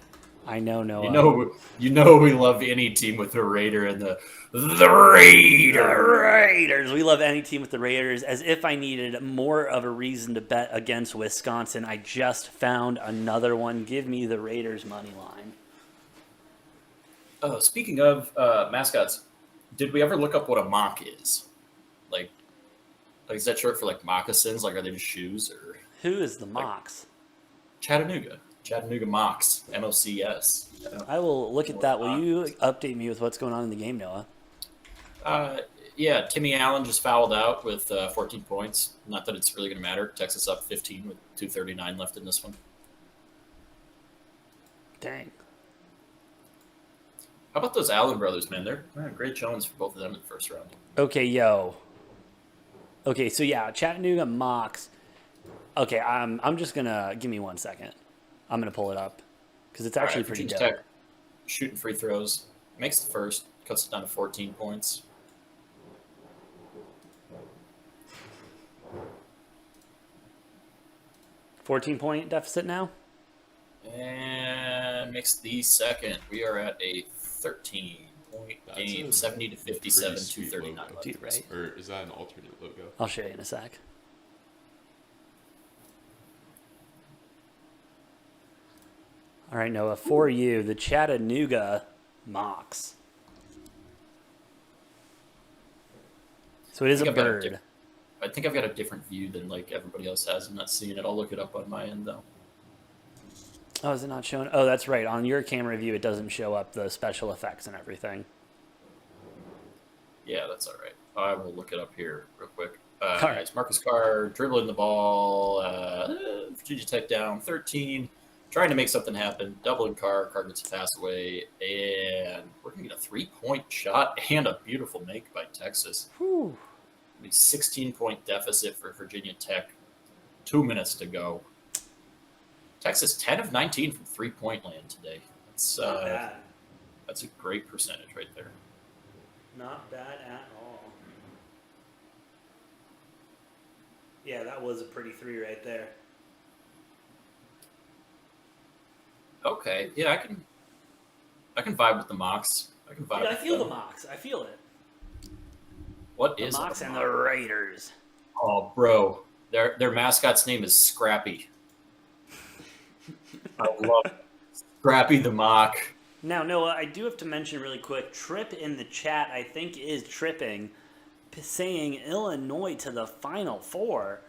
I know Noah. You know we love any team with a Raider and the Raiders. The Raiders. We love any team with the Raiders. As if I needed more of a reason to bet against Wisconsin, I just found another one. Give me the Raiders money line. Speaking of mascots, did we ever look up what a mock is? Like is that short for like moccasins? Like, are they just shoes or Who is the Mocs? Chattanooga? Chattanooga Mocs, MOCS. I will look at that. Will you update me with what's going on in the game, Noah? Yeah, Timmy Allen just fouled out with 14 points. Not that it's really going to matter. Texas up 15 with 2:39 left in this one. Dang. How about those Allen brothers, man? They're great showings for both of them in the first round. Okay, yo. Okay, so yeah, Chattanooga Mocs. Okay, I'm just gonna give me 1 second. I'm gonna pull it up because it's actually pretty Virginia dope. Tech shooting free throws, makes the first, cuts it down to 14 points. $14-point deficit now. And makes the second. We are at a 13-point game, 70 to 57, pretty sweet 239 logo. left. Dude, right? Or is that an alternate logo? I'll show you in a sec. All right, Noah, for you, the Chattanooga Mocs. So it is a I've got bird. I think I've got a different view than like everybody else has. I'm not seeing it. I'll look it up on my end though. Oh, is it not showing? Oh, that's right. On your camera view, it doesn't show up the special effects and everything. Yeah, that's all right. I will look it up here real quick. All right. It's Marcus Carr dribbling the ball. Virginia Tech down 13, trying to make something happen. Doubling Carr. Carr gets a pass away, and we're gonna get a 3-point shot and a beautiful make by Texas. Whew. A 16-point deficit for Virginia Tech. 2 minutes to go. Texas 10 of 19 from 3-point land today. That's Not bad. that's a great percentage right there. Not bad at all. Yeah, that was a pretty three right there. Okay, yeah, I can vibe with the Mocs. I can vibe. Dude, I with feel them. the Mocs. I feel it. What The is Mocs a and Moc? the Raiders. Oh, bro, their mascot's name is Scrappy. I love it. Scrappy the Mock. Now, Noah, I do have to mention really quick, Trip in the chat, I think, is tripping, saying Illinois to the Final Four.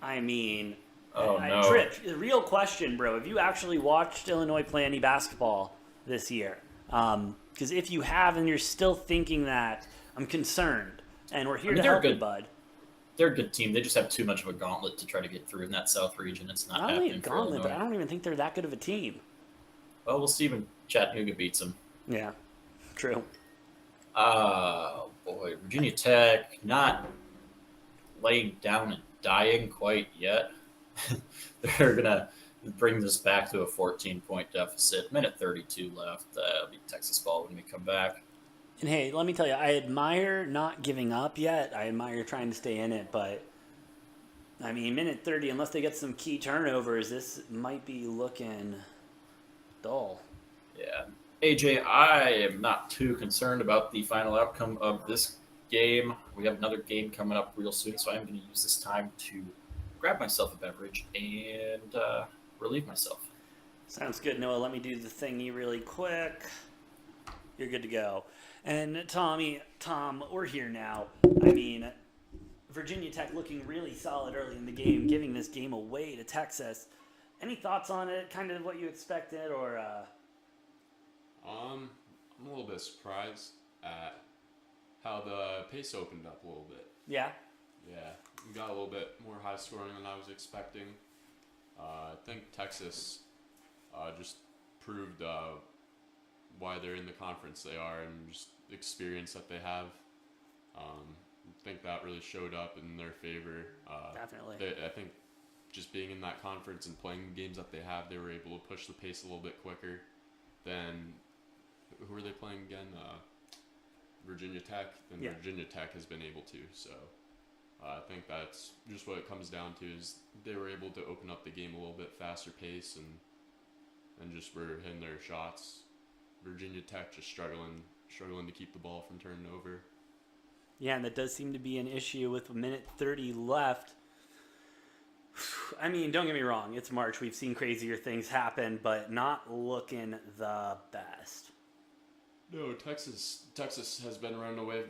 I mean, Oh, no. Trip, the real question, bro, have you actually watched Illinois play any basketball this year? Because if you have and you're still thinking that, I'm concerned. And we're here I mean, to they're help you, good. bud. They're a good team. They just have too much of a gauntlet to try to get through in that South region. It's not Not only a happening for gauntlet, but I Illinois. don't even think they're that good of a team. Well, we'll see when Chattanooga beats them. Yeah, true. Oh, boy. Virginia Tech not laying down and dying quite yet. They're going to bring this back to a 14-point deficit. Minute 32 left. It'll be Texas ball when we come back. And hey, let me tell you, I admire not giving up yet. I admire trying to stay in it, but I mean, minute 30, unless they get some key turnovers, this might be looking dull. Yeah. AJ, I am not too concerned about the final outcome of this game. We have another game coming up real soon, so I'm going to use this time to grab myself a beverage and relieve myself. Sounds good, Noah. Let me do the thingy really quick. You're good to go. And Tom, we're here now. I mean, Virginia Tech looking really solid early in the game, giving this game away to Texas. Any thoughts on it? Kind of what you expected, or? I'm a little bit surprised at how the pace opened up a little bit. Yeah. Yeah, we got a little bit more high scoring than I was expecting. I think Texas just proved why they're in the conference they are, and just the experience that they have. I think that really showed up in their favor. Definitely. I think just being in that conference and playing the games that they have, they were able to push the pace a little bit quicker than who are they playing again? Virginia Tech. Than Yeah. Virginia Tech has been able to. So I think that's just what it comes down to, is they were able to open up the game a little bit faster pace and just were hitting their shots. Virginia Tech just struggling to keep the ball from turning over. Yeah, and that does seem to be an issue with a minute 30 left. I mean, don't get me wrong, it's March. We've seen crazier things happen, but not looking the best. No, Texas has been running away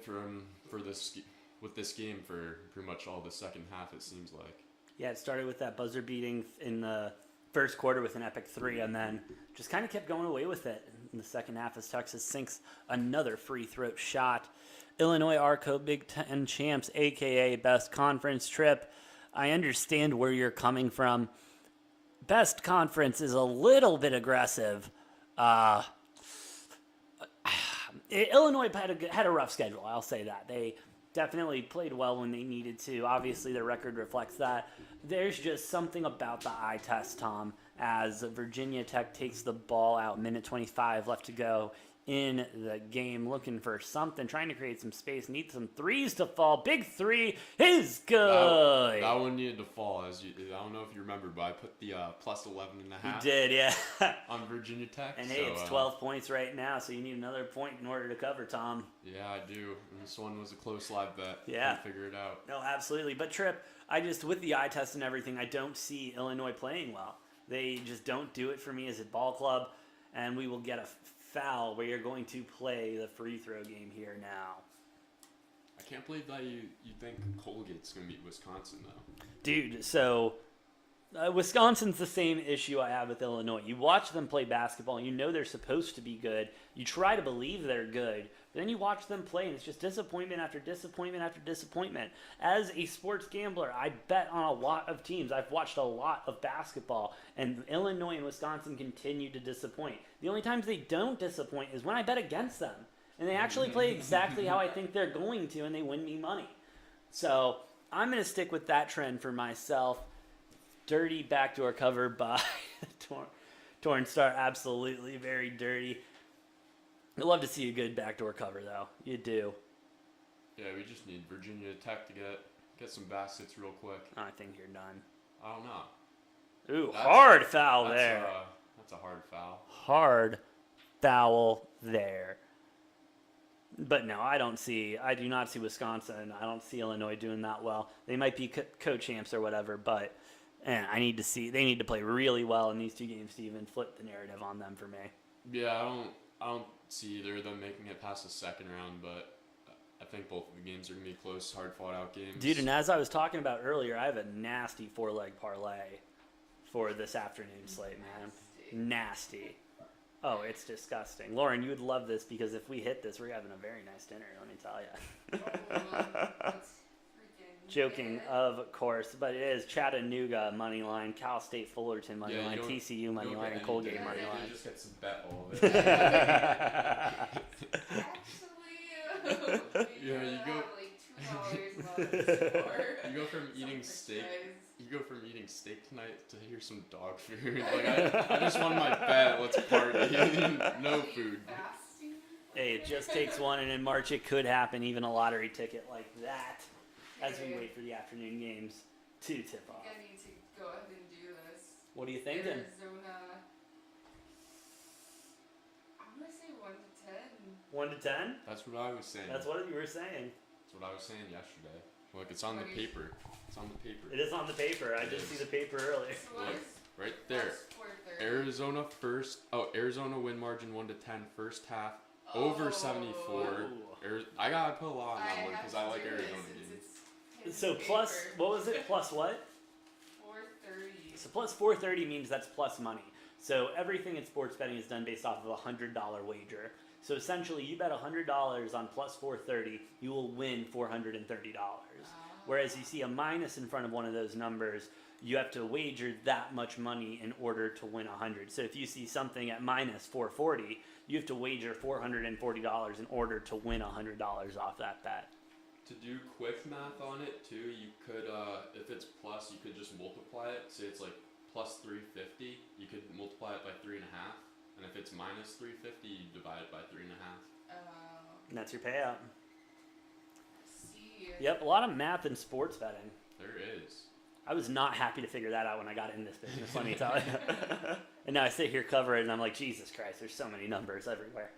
with this game for pretty much all the second half, it seems like. Yeah, it started with that buzzer beating in the first quarter with an epic 3, and then just kind of kept going away with it in the second half as Texas sinks another free throw shot. Illinois Arco Big Ten champs, a.k.a. best conference trip. I understand where you're coming from. Best conference is a little bit aggressive. Illinois had a rough schedule, I'll say that. They definitely played well when they needed to. Obviously, their record reflects that. There's just something about the eye test, Tom, as Virginia Tech takes the ball out, minute 25 left to go in the game, looking for something, trying to create some space, needs some threes to fall. Big 3 is good. That one needed to fall. I don't know if you remember, but I put the plus 11 and a half. You did, yeah. On Virginia Tech. And hey, it's 12 points right now, so you need another point in order to cover, Tom. Yeah, I do. And this one was a close live bet. Yeah. Couldn't figure it out. No, absolutely. But Tripp, with the eye test and everything, I don't see Illinois playing well. They just don't do it for me as a ball club, and we will get a foul where you're going to play the free throw game here now. I can't believe that you think Colgate's going to beat Wisconsin, though. Dude, so Wisconsin's the same issue I have with Illinois. You watch them play basketball, and you know they're supposed to be good. You try to believe they're good, but then you watch them play, and it's just disappointment after disappointment after disappointment. As a sports gambler, I bet on a lot of teams. I've watched a lot of basketball, and Illinois and Wisconsin continue to disappoint. The only times they don't disappoint is when I bet against them, and they actually play exactly how I think they're going to, and they win me money. So I'm going to stick with that trend for myself. Dirty backdoor cover by Torn Star. Absolutely very dirty. I'd love to see a good backdoor cover, though. You do. Yeah, we just need Virginia Tech to get some baskets real quick. I think you're done. I don't know. Ooh, hard foul there. That's a hard foul. Hard foul there. But no, I do not see Wisconsin. I don't see Illinois doing that well. They might be co-champs or whatever, but they need to play really well in these two games to even flip the narrative on them for me. Yeah, I don't see either of them making it past the second round, but I think both of the games are going to be close, hard-fought out games. Dude, and as I was talking about earlier, I have a nasty 4-leg parlay for this afternoon slate, man. Nasty. Oh, it's disgusting. Lauren, you would love this because if we hit this, we're having a very nice dinner, let me tell you. That's freaking Joking, good. of course, but it is Chattanooga money line, Cal State Fullerton money line, TCU money line, and Colgate money You line. just get some bet all of it. Actually, Yeah, you go- have like $2 left to score. You go from eating Some steak. surprise. You go from eating steak tonight to hear some dog food. Like I just won my bet. Let's party. No food. Fasting? Hey, it just takes one, and in March it could happen, even a lottery ticket like that, as we wait for the afternoon games to tip off. I need to go ahead and do this. What are you thinking? Arizona. I'm gonna say 1 to 10. 1 to 10? That's what I was saying. That's what you were saying. That's what I was saying yesterday. Look, it's on the paper. It's on the paper. It is on the paper. I did see the paper earlier. So what Look, is right there. plus 430? Arizona first. Oh, Arizona win margin 1 to 10 first half. Over 74. I gotta put a lot on that one because I like Arizona games. So plus, what was it? Plus what? 430. So plus 430 means that's plus money. So everything in sports betting is done based off of a $100 wager. So essentially, you bet $100 on plus 430, you will win $430. Whereas you see a minus in front of one of those numbers, you have to wager that much money in order to win 100. So if you see something at minus 440, you have to wager $440 in order to win $100 off that bet. To do quick math on it too, you could, if it's plus, you could just multiply it. Say it's like plus 350, you could multiply it by 3.5, and if it's minus 350, you divide it by 3.5. And that's your payout. See. Yep, a lot of math in sports betting. There is. I was not happy to figure that out when I got in this business, let me tell you. And now I sit here cover it, and I'm like, Jesus Christ, there's so many numbers everywhere.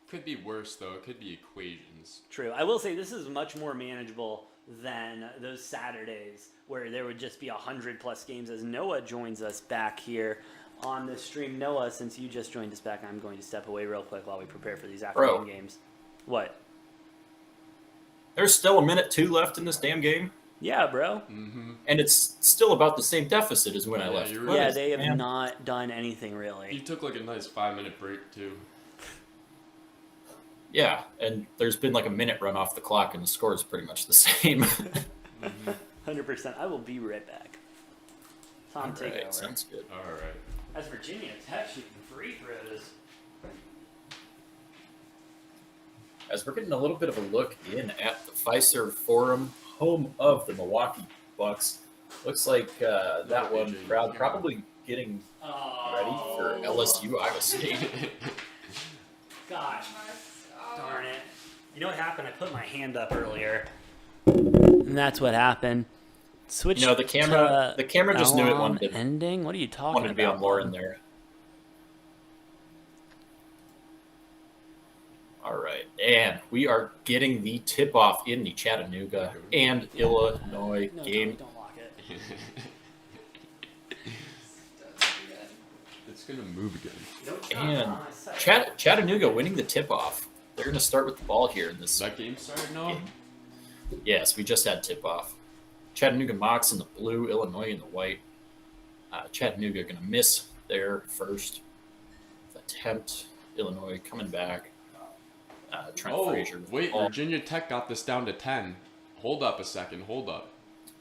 Could be worse though. It could be equations. True. I will say this is much more manageable than those Saturdays where there would just be 100+ games. As Noah joins us back here on this stream. Noah, since you just joined us back, I'm going to step away real quick while we prepare for these afternoon games. What? There's still a minute 2 left in this damn game. Yeah, bro. Mm-hmm. And it's still about the same deficit as when I left. You're Yeah, right. they have Man. not done anything You really. took like a nice 5-minute break too. Yeah, and there's been like a minute run off the clock, and the score is pretty much the same. 100%. I will be right back. Tom, take Right, over. sounds good. All right. That's Virginia Tech shooting free throws. As we're getting a little bit of a look in at the Fiserv Forum, home of the Milwaukee Bucks. Looks like that one crowd probably getting ready for LSU Iowa State. Gosh, Must, darn it. You know what happened? I put my hand up earlier. And that's what happened. Switch You know, the camera just knew it Elam wanted to, ending? What are you talking wanted to be about? on Lauren there. All right, and we are getting the tip-off in the Chattanooga and Illinois No, game. Tommy, don't lock it. It's gonna move again. Nope, And not on my side. Chattanooga winning the tip-off. They're going to start with the ball here in this Is that game started now? game. Yes, we just had tip-off. Chattanooga Mocs in the blue, Illinois in the white. Chattanooga going to miss their first attempt. Illinois coming back. Trent Oh, Frazier. with the wait, ball. Virginia Tech got this down to 10. Hold up a second, hold up.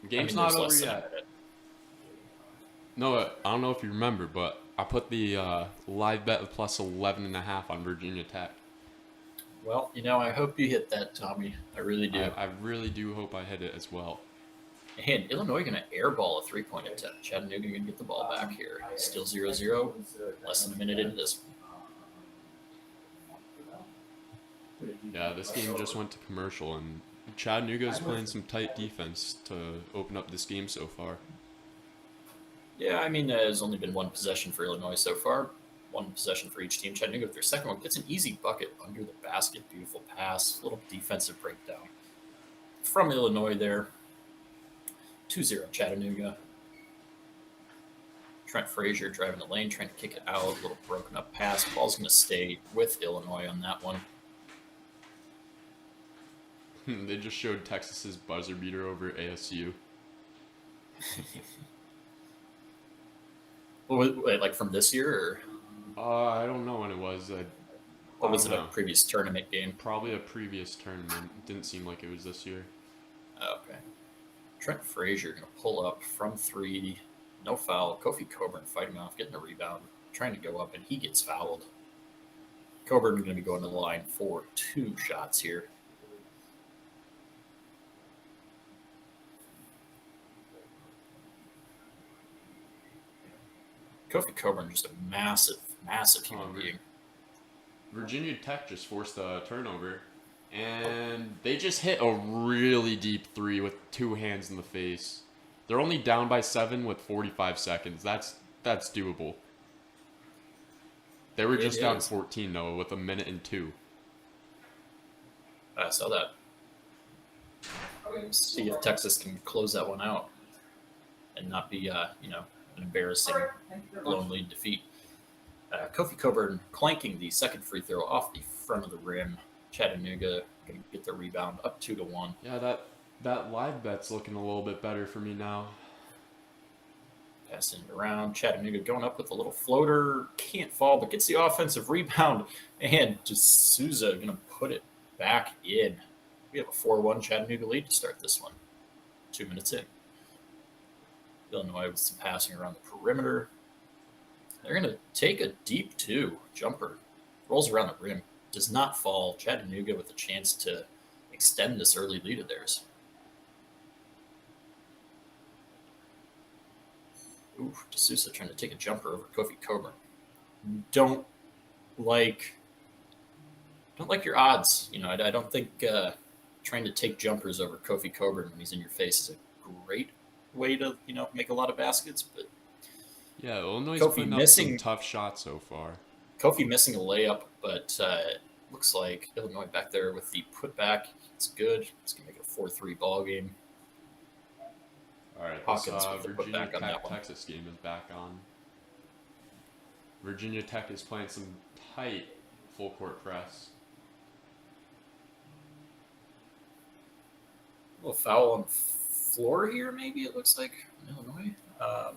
Game's I mean, not there's over less than a yet. minute. No, I don't know if you remember, but I put the live bet of plus 11.5 on Virginia Tech. Well, you know, I hope you hit that, Tommy. I really do. I really do hope I hit it as well. And Illinois going to airball a three-point attempt. Chattanooga going to get the ball back here. Still 0-0. Less than a minute into this. Yeah, this game just went to commercial, and Chattanooga is playing some tight defense to open up this game so far. Yeah, I mean, there's only been one possession for Illinois so far. One possession for each team. Chattanooga with their second one gets an easy bucket under the basket. Beautiful pass. Little defensive breakdown from Illinois there. 2-0 Chattanooga. Trent Frazier driving the lane, trying to kick it out. A little broken up pass. Ball's going to stay with Illinois on that one. They just showed Texas's buzzer beater over ASU. Wait, like from this year, or I don't know when it was. what was it, don't a know. previous tournament game? Probably a previous tournament. Didn't seem like it was this year. Okay. Trent Frazier going to pull up from 3. No foul. Kofi Coburn fighting off, getting a rebound, trying to go up, and he gets fouled. Coburn going to be going to the line for 2 shots here. Kofi Coburn, just a massive, massive human Hungry. being. Virginia Tech just forced a turnover, and they just hit a really deep 3 with 2 hands in the face. They're only down by 7 with 45 seconds. That's doable. They were It just down is. 14 though with a minute and 2. I saw that. See if Texas can close that one out and not be, an embarrassing blown lead defeat. Kofi Coburn clanking the second free throw off the front of the rim. Chattanooga going to get the rebound up 2-1. Yeah, that live bet's looking a little bit better for me now. Passing it around. Chattanooga going up with a little floater. Can't fall, but gets the offensive rebound. And just Souza going to put it back in. We have a 4-1 Chattanooga lead to start this one. 2 minutes in. Illinois with some passing around the perimeter. They're going to take a deep 2 jumper. rolls around the rim, does not fall. Chattanooga with a chance to extend this early lead of theirs. Ooh, D'Souza trying to take a jumper over Kofi Coburn. Don't like your odds. You know, I don't think trying to take jumpers over Kofi Coburn when he's in your face is a great way to, you know, make a lot of baskets. But Yeah, Illinois is Kofi putting up missing- some tough shots so far. Kofi missing a layup, but looks like Illinois back there with the putback. It's good. It's going to make it a 4-3 ball game. All right, Hawkins this with the Virginia putback on that Tech one. Texas game is back on. Virginia Tech is playing some tight full court press. A little foul on the floor here, maybe it looks like, in Illinois. I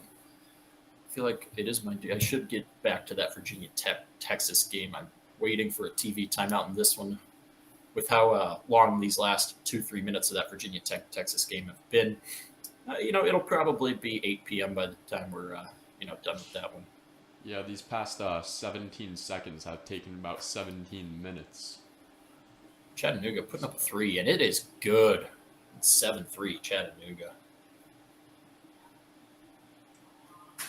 feel like it is my due. I should get back to that Virginia Tech Texas game. I'm waiting for a TV timeout in this one. With how long these last 2-3 minutes of that Virginia Tech Texas game have been, you know, it'll probably be 8 p.m. by the time we're you know, done with that one. Yeah, these past 17 seconds have taken about 17 minutes. Chattanooga putting up a 3, and it is good. It's 7-3 Chattanooga.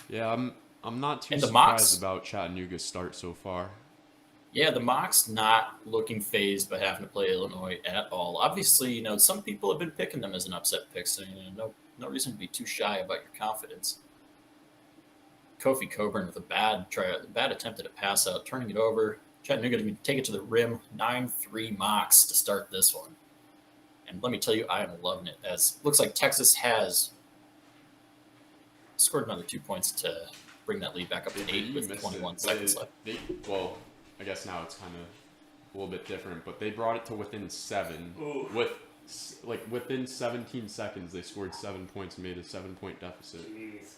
Yeah, I'm not too And the surprised Mocs- about Chattanooga's start so far. Yeah, the Mocs not looking phased by having to play Illinois at all. Obviously, you know, some people have been picking them as an upset pick, so you know, no reason to be too shy about your confidence. Kofi Coburn with a bad attempt at a pass out, turning it over. Chattanooga to take it to the rim. 9-3 Mocs to start this one. And let me tell you, I am loving it. As looks like Texas has scored another 2 points to bring that lead back up to 8 with 21 seconds left. Well, I guess now it's kind of a little bit different, but they brought it to within 7. Ooh. Within 17 seconds, they scored 7 points and made a 7-point deficit. Jeez.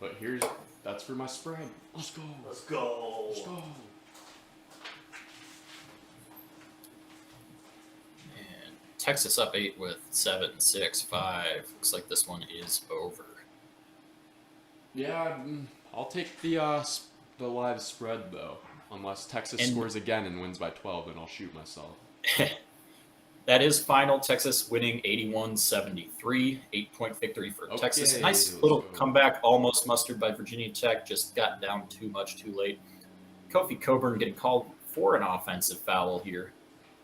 But that's for my spread. Let's go. Let's go. Let's go. And Texas up 8 with 7-6-5. Looks like this one is over. Yeah, I'll take the live spread though. Unless Texas And- scores again and wins by 12, then I'll shoot myself. That is final. Texas winning 81-73. 8-point victory for Texas. Okay, Nice let's little go. comeback, almost mustered by Virginia Tech. Just got down too much too late. Kofi Coburn getting called for an offensive foul here.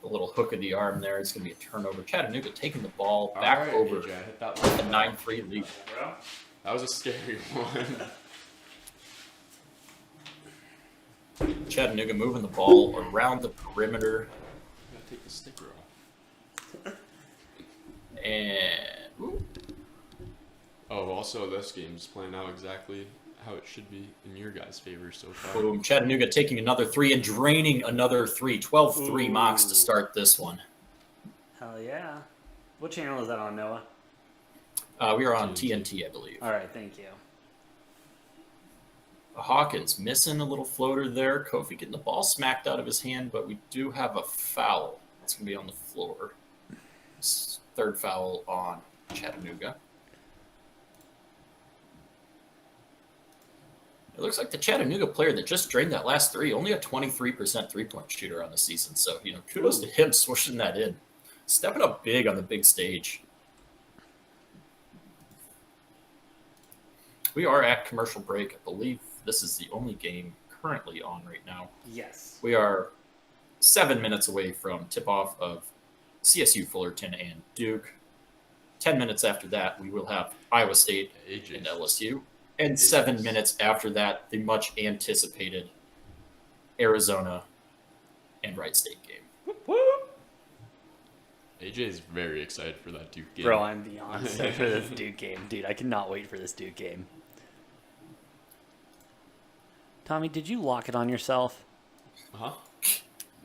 The little hook of the arm there. It's going to be a turnover. Chattanooga taking the ball back All right, over AJ, hit that the line. 9-3 lead. That was a scary one. Chattanooga moving the ball around the perimeter. Gotta take the sticker off. And ooh, Oh, also this game's playing out exactly how it should be in your guys' favor so far. boom. Chattanooga taking another 3 and draining another 3. 12-3 Mocs to Ooh. start this one. Hell yeah. What channel is that on, Noah? We are on TNT, I believe. All right, thank you. Hawkins missing a little floater there. Kofi getting the ball smacked out of his hand, but we do have a foul. It's going to be on the floor. Third foul on Chattanooga. It looks like the Chattanooga player that just drained that last 3, only a 23% three-point shooter on the season. So, you know, kudos to him swishing that in. Stepping up big on the big stage. We are at commercial break. I believe this is the only game currently on right now. Yes. We are 7 minutes away from tip-off of CSU, Fullerton, and Duke. 10 minutes after that, we will have Iowa State AJ. and LSU. And 7 minutes after that, the much-anticipated Arizona and Wright State game. AJ is very excited for that Duke game. Bro, I'm beyond set for this Duke game. Dude, I cannot wait for this Duke game. Tommy, did you lock it on yourself? Huh?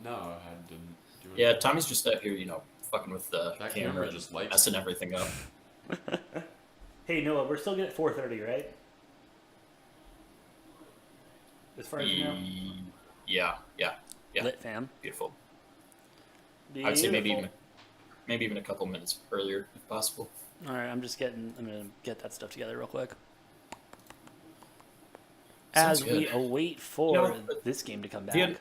No, I didn't do it. Yeah, Tommy's just out here, you know, fucking with the That camera camera and just likes messing everything up. Hey, Noah, we're still good at 4:30, right? As far as you know? Yeah. Lit, fam. Beautiful. I'd say Beautiful. maybe even a couple minutes earlier if possible. All right, I'm gonna get that stuff together real quick. as Sounds we good. await for You know, this game to come back. the-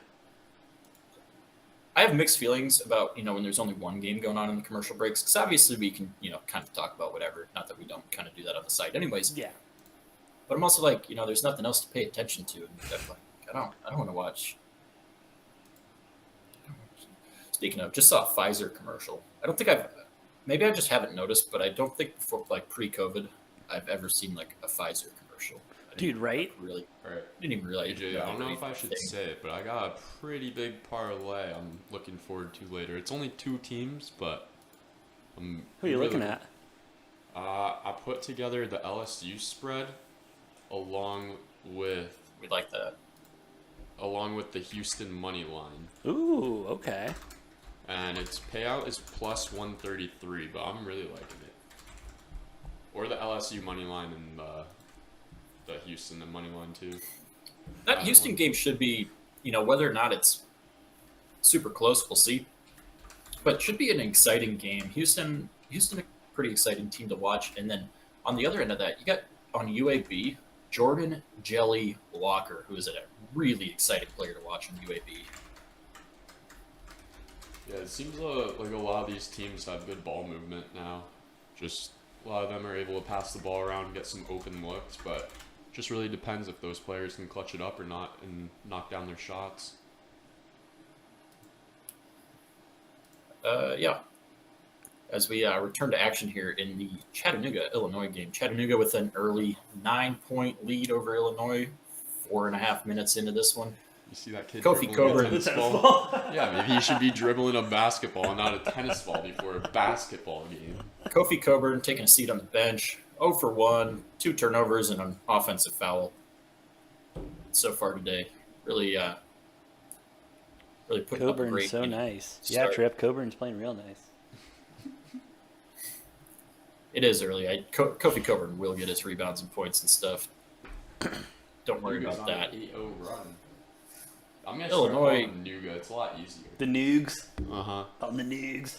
I have mixed feelings about, when there's only one game going on in the commercial breaks, because obviously we can, kind of talk about whatever. Not that we don't kind of do that on the site anyways. Yeah. But I'm also like, there's nothing else to pay attention to. And I'm like, I don't want to watch. Speaking of, just saw a Pfizer commercial. I don't think maybe I just haven't noticed, but I don't think before, like pre-COVID, I've ever seen like a Pfizer commercial. Dude, right? Really, Right. didn't even realize. AJ, I don't know if I should say it, but I got a pretty big parlay I'm looking forward to later. It's only 2 teams, but Who are you looking at? I put together the LSU spread along with We like that. the Houston money line, Ooh, okay. and its payout is plus 133, but I'm really liking it. Or the LSU money line and the Houston money line too. That Houston game should be, whether or not it's super close, we'll see. But it should be an exciting game. Houston, a pretty exciting team to watch. And then on the other end of that, you got on UAB Jordan Jelly Walker, who is a really exciting player to watch on UAB. Yeah, it seems like a lot of these teams have good ball movement now. Just a lot of them are able to pass the ball around and get some open looks, but just really depends if those players can clutch it up or not and knock down their shots. Yeah. As we return to action here in the Chattanooga, Illinois game. Chattanooga with an early 9-point lead over Illinois, 4.5 minutes into this one. You see that kid Kofi dribbling Coburn. a tennis ball? Yeah, maybe he should be dribbling a basketball and not a tennis ball before a basketball game. Kofi Coburn taking a seat on the bench, 0 for 1, 2 turnovers, and an offensive foul so far today. Really putting up a Coburn's great so game. nice. Start. Yeah, Trip. Coburn's playing real nice. It is early. Kofi Coburn will get his rebounds and points and stuff. Don't worry Nuga's about on that. an 8-0 run. I'm gonna Illinois- start calling him Nuga. It's a lot easier. The Noogs. Uh-huh. On the Noogs.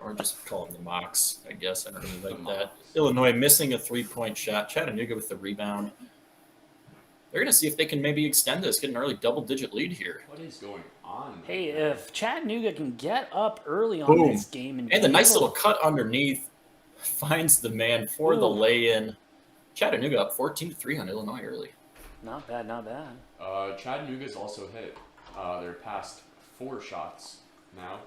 Or just call them the Mocs, I guess. I don't really The like Mocs. that. Illinois missing a 3-point shot. Chattanooga with the rebound. They're going to see if they can maybe extend this, get an early double-digit lead here. What is going on? Hey, right now? if Chattanooga can get up early on Boom. this game And the be nice able- little cut underneath finds the man for the Ooh. lay-in. Chattanooga up 14-3 on Illinois early. Not bad, not bad. Chattanooga's also hit their past 4 shots now.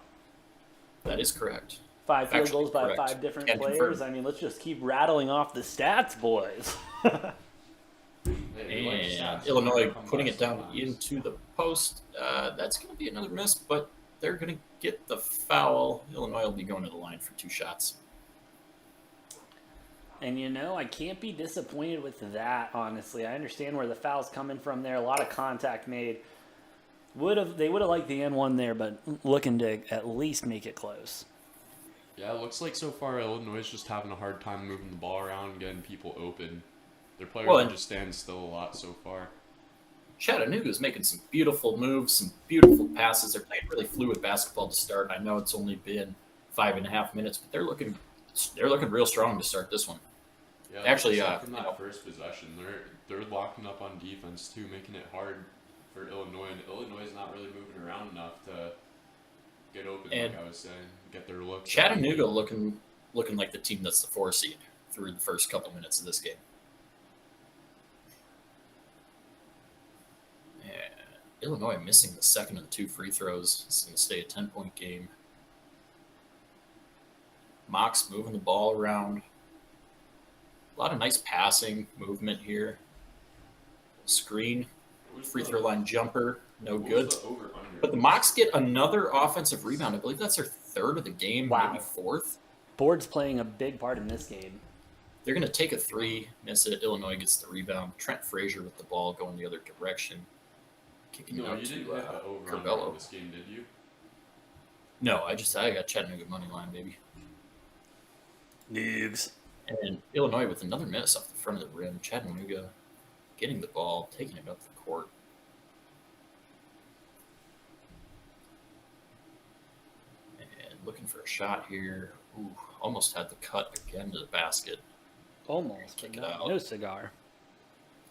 That is correct. 5 field Factually goals by correct. 5 different Can players. confirm. I mean, let's just keep rattling off the stats, boys. Hey, we like And stats. Illinois Come putting by it down sometimes. into the post. That's going to be another miss, but they're going to get the foul. Illinois will be going to the line for 2 shots. And I can't be disappointed with that, honestly. I understand where the foul's coming from there. A lot of contact made. They would have liked the N1 there, but looking to at least make it close. Yeah, it looks like so far Illinois is just having a hard time moving the ball around and getting people open. Their players Well, are and- just standing still a lot so far. Chattanooga's making some beautiful moves, some beautiful passes. They're playing really fluid basketball to start. I know it's only been 5.5 minutes, but they're looking real strong to start this one. Yeah, Actually, aside from you that know- first possession, they're locking up on defense too, making it hard for Illinois. And Illinois is not really moving around enough to get open, And like I was saying, get their looks. Chattanooga looking like the team that's the 4 seed through the first couple minutes of this game. And Illinois missing the second of the 2 free throws. It's going to stay a 10-point game. Mox moving the ball around. A lot of nice passing movement here. Screen, free throw line jumper, no good. But the Mocs get another offensive rebound. I believe that's their 3rd of the game, Wow. maybe 4th. Board's playing a big part in this game. They're going to take a 3, miss it. Illinois gets the rebound. Trent Frazier with the ball going the other direction. Kicking it No, out you to didn't hit the over Curbelo. on this game, did you? No, I got Chattanooga money line, baby. Noogs. And Illinois with another miss off the front of the rim. Chattanooga getting the ball, taking it up the court. And looking for a shot here. Ooh, almost had the cut again to the basket. Almost, but Kick it no, out. no cigar.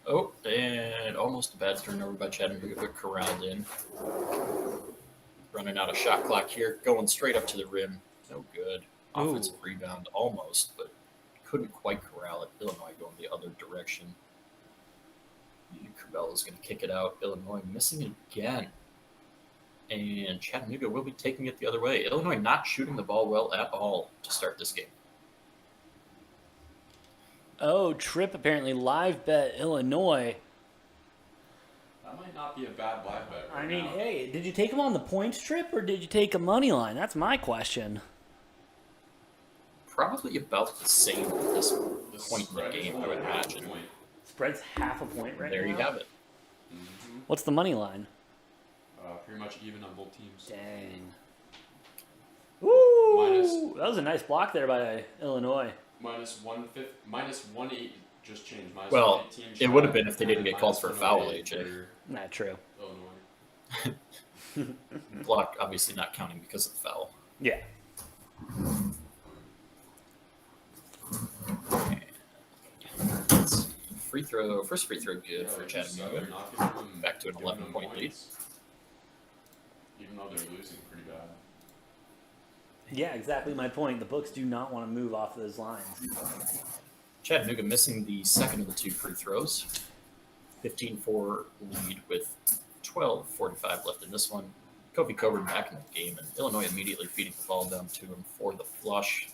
Oh, and almost a bad turnover by Chattanooga, but corralled in. Running out of shot clock here, going straight up to the rim. No good. Offensive rebound almost, but couldn't quite corral it. Illinois going the other direction. Cabell is going to kick it out. Illinois missing again. And Chattanooga will be taking it the other way. Illinois not shooting the ball well at all to start this game. Oh, Tripp apparently live bet Illinois. That might not be a bad live bet. I mean, hey, did you take him on the points, Tripp, or did you take a money line? That's my question. Probably about the same at this point in the game, I would imagine. Spread's half a point right There now. you have it. Mm-hmm. What's the money line? Pretty much even on both teams. Dang. Woo! Minus- That was a nice block there by Illinois. Minus 150, minus 180 just changed. Minus Well, 118 it would have shot, been if they didn't and get called minus for a foul, 108 AJ. for Not true. Illinois. Block obviously not counting because of the foul. Yeah. Free throw, first free throw good Yeah, for like you said, Chattanooga. they're not giving them- Back to an giving them 11-point lead. points, even though they're losing pretty bad. Yeah, exactly my point. The books do not want to move off those lines. Chattanooga missing the second of the two free throws. 15-4 lead with 12:45 left in this one. Kofi Coburn back in the game, and Illinois immediately feeding the ball down to him for the flush.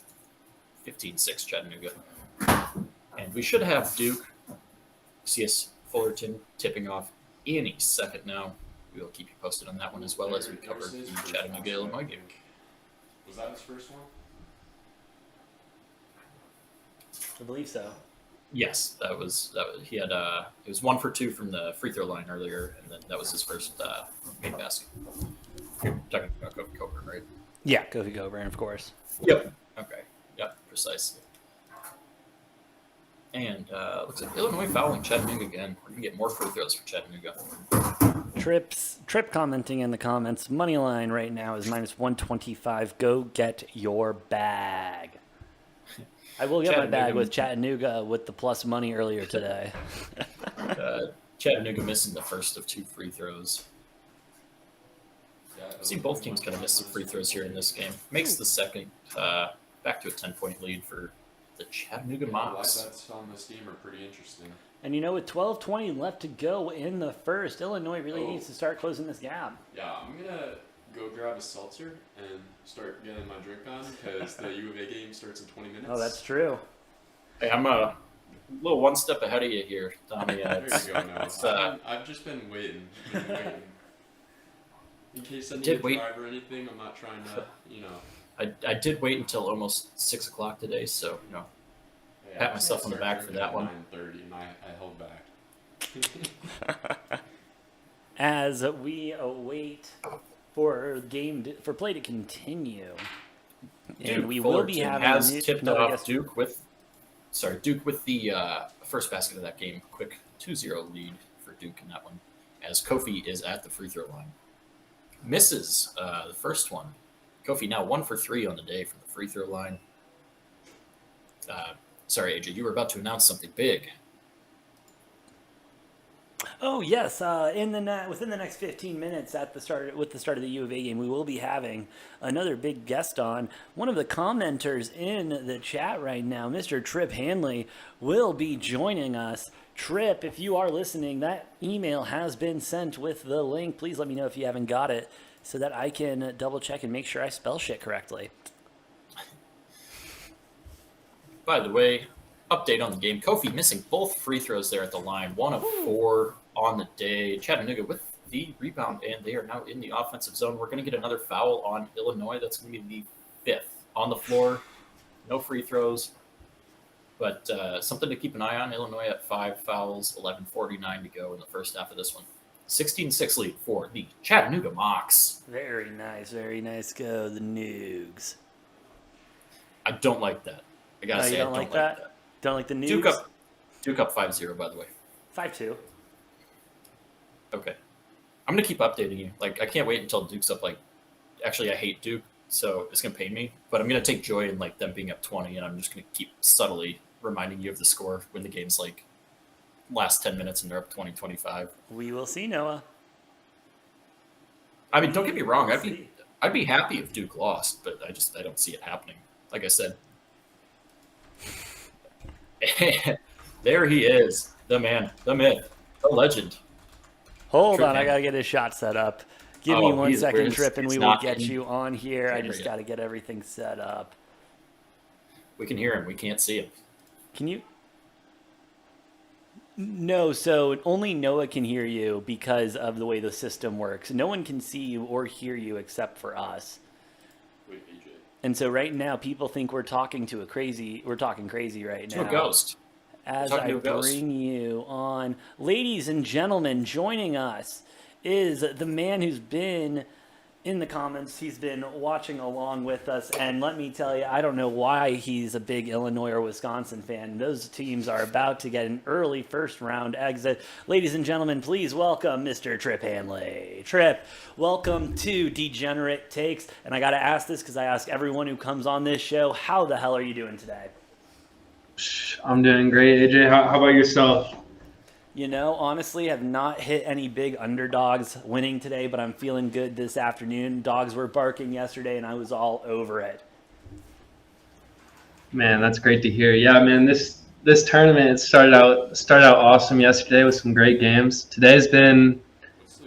15-6 Chattanooga. And we should have Duke, CS Fullerton tipping off any second now. We will keep you posted on that one as well as we cover the Chattanooga Illinois game. Was that his first one? I believe so. Yes, that was he had it was 1 for 2 from the free throw line earlier, and then that was his first made basket. You're talking about Kofi Coburn, right? Yeah, Kofi Coburn, of course. Yep. Okay. Yep. Precisely. And looks like Illinois fouling Chattanooga again. We're gonna get more free throws for Chattanooga. Tripp commenting in the comments. Money line right now is minus 125. Go get your bag. I will get my bag with Chattanooga with the plus money earlier today. Chattanooga missing the first of 2 free throws. Yeah, See, both teams kind of missed some free throws here in this game. Makes the second back to a 10-point lead for the Chattanooga Live Mocs. bets on this team are pretty interesting. And you know, with 12:20 left to go in the first, Illinois really needs to start closing this gap. Yeah, I'm gonna go grab a seltzer and start getting my drink on because the U of A game starts in 20 minutes. Oh, that's true. Hey, I'm a little one step ahead of you here, Tommy. There you go. Now it's, I've just been waiting. In case I need Did a wait. drive or anything, I'm not trying to, I did wait until almost 6 o'clock today, so Yeah, Pat I myself on the started back for drinking that one. at 9:30, and I held back. As we await for play to continue, and Duke we will be Fullerton having has a new, tipped no, I off guess- Duke with the first basket of that game. Quick 2-0 lead for Duke in that one, as Kofi is at the free throw line. Misses the first one. Kofi now 1 for 3 on the day from the free throw line. Sorry, AJ, you were about to announce something big. Oh yes, within the next 15 minutes with the start of the U of A game, we will be having another big guest on. One of the commenters in the chat right now, Mr. Tripp Hanley, will be joining us. Tripp, if you are listening, that email has been sent with the link. Please let me know if you haven't got it so that I can double check and make sure I spell shit correctly. By the way, update on the game. Kofi missing both free throws there at the line. 1 of 4 on the day. Chattanooga with the rebound, and they are now in the offensive zone. We're going to get another foul on Illinois. That's going to be the 5th on the floor. No free throws, but something to keep an eye on. Illinois at 5 fouls, 11:49 to go in the first half of this one. 16-6 lead for the Chattanooga Mocs. Very nice. Go the Noogs. I don't like that. I gotta Oh, say, you I don't don't like that? Don't like the Noogs? Duke up 5-0, by the way. 5-2. Okay. I'm going to keep updating you. Like, I can't wait until Duke's up, actually, I hate Duke, so it's going to pain me. But I'm going to take joy in, them being up 20, and I'm just going to keep subtly reminding you of the score when the game's, last 10 minutes and they're up 20-25. We will see, Noah. I mean, don't get me wrong. We'll see. I'd be happy if Duke lost, but I don't see it happening. Like I said. There he is, the man, the myth, the legend. Hold Trip on, I man. gotta get his shot set up. Give Oh, me 1 second, where's- Trip, and it's we will not get in you on here. I camera just yet. gotta get everything set up. We can hear him. We can't see him. Can you? No, so only Noah can hear you because of the way the system works. No one can see you or hear you except for us. Wait, AJ. And so right now, people think we're talking crazy right To now. a ghost. As Talking I to a ghost. bring you on. Ladies and gentlemen, joining us is the man who's been in the comments. He's been watching along with us. And let me tell you, I don't know why he's a big Illinois or Wisconsin fan. Those teams are about to get an early first-round exit. Ladies and gentlemen, please welcome Mr. Trip Hanley. Trip, welcome to Degenerate Takes. And I got to ask this because I ask everyone who comes on this show, how the hell are you doing today? I'm doing great, AJ. How about yourself? You know, honestly, have not hit any big underdogs winning today, but I'm feeling good this afternoon. Dogs were barking yesterday, and I was all over it. Man, that's great to hear. Yeah, man, this tournament it started out awesome yesterday with some great games. Today's been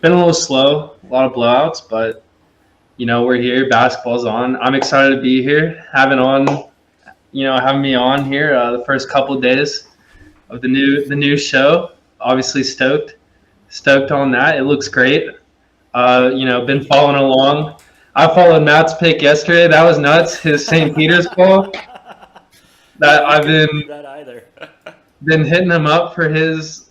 a little slow, a lot of blowouts, but you know we're here. Basketball's on. I'm excited to be here, having me on here the first couple of days of the new show. Obviously stoked on that. It looks great. Been following along. I followed Matt's pick yesterday. That was nuts. His St. Peter's ball. That I I've couldn't believe that either. been hitting him up for his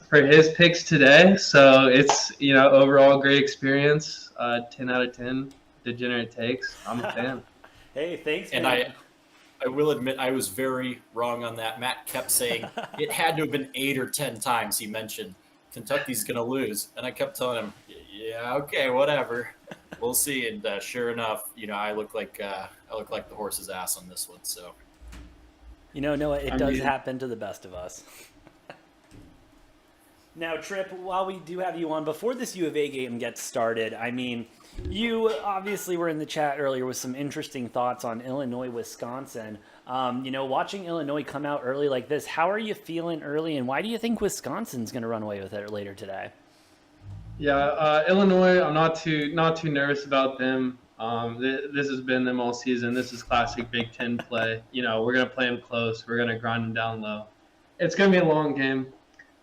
picks today. So it's overall great experience. 10 out of 10. Degenerate takes. I'm a fan. Hey, thanks, And man. I will admit I was very wrong on that. Matt kept saying it had to have been 8 or 10 times he mentioned Kentucky's going to lose. And I kept telling him, yeah, okay, whatever. We'll see. And sure enough, I look like the horse's ass on this one. So You know, Noah, it I does mean- happen to the best of us. Now, Trip, while we do have you on, before this U of A game gets started, I mean, you obviously were in the chat earlier with some interesting thoughts on Illinois, Wisconsin. Watching Illinois come out early like this, how are you feeling early, and why do you think Wisconsin's going to run away with it later today? Yeah, Illinois. I'm not too nervous about them. This has been them all season. This is classic Big Ten play. We're gonna play them close. We're gonna grind them down low. It's gonna be a long game.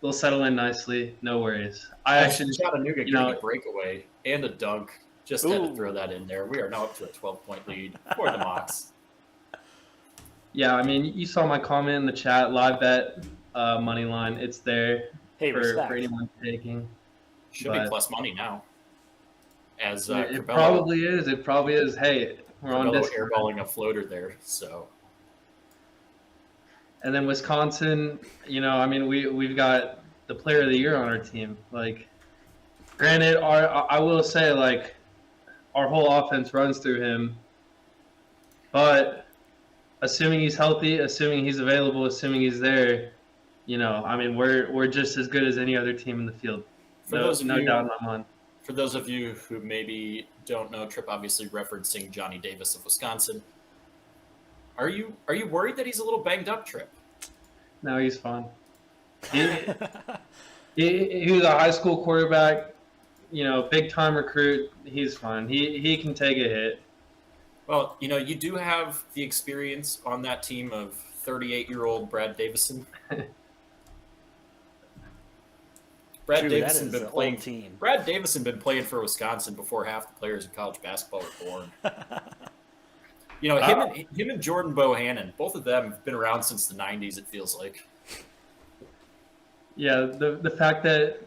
They'll settle in nicely. No worries. I actually, Chattanooga you know- getting a breakaway and a dunk. Just had to Ooh. throw that in there. We are now up to a 12-point lead for the Mocs. yeah. I mean, you saw my comment in the chat. Live bet, money line. It's there Hey, for respect. anyone taking. Should be But- plus money now. As It Curbelo probably is. It probably is. Hey, we're on this. airballing a floater there. So And then Wisconsin, we've got the player of the year on our team. Like, granted, I will say, like, our whole offense runs through him. But assuming he's healthy, assuming he's available, assuming he's there, we're just as good as any other team in the field. for No, those of no you, doubt in my mind. for those of you who maybe don't know, Trip obviously referencing Johnny Davis of Wisconsin. Are you worried that he's a little banged up, Trip? No, he's fine. He was a high school quarterback, big time recruit. He's fine. He can take a hit. Well, you do have the experience on that team of 38-year-old Brad Davison. Brad True, that Davison is been an old playing. team. Brad Davison been playing for Wisconsin before half the players in college basketball were born. Him and Jordan Bohannon, both of them have been around since the '90s. It feels like. Yeah, the fact that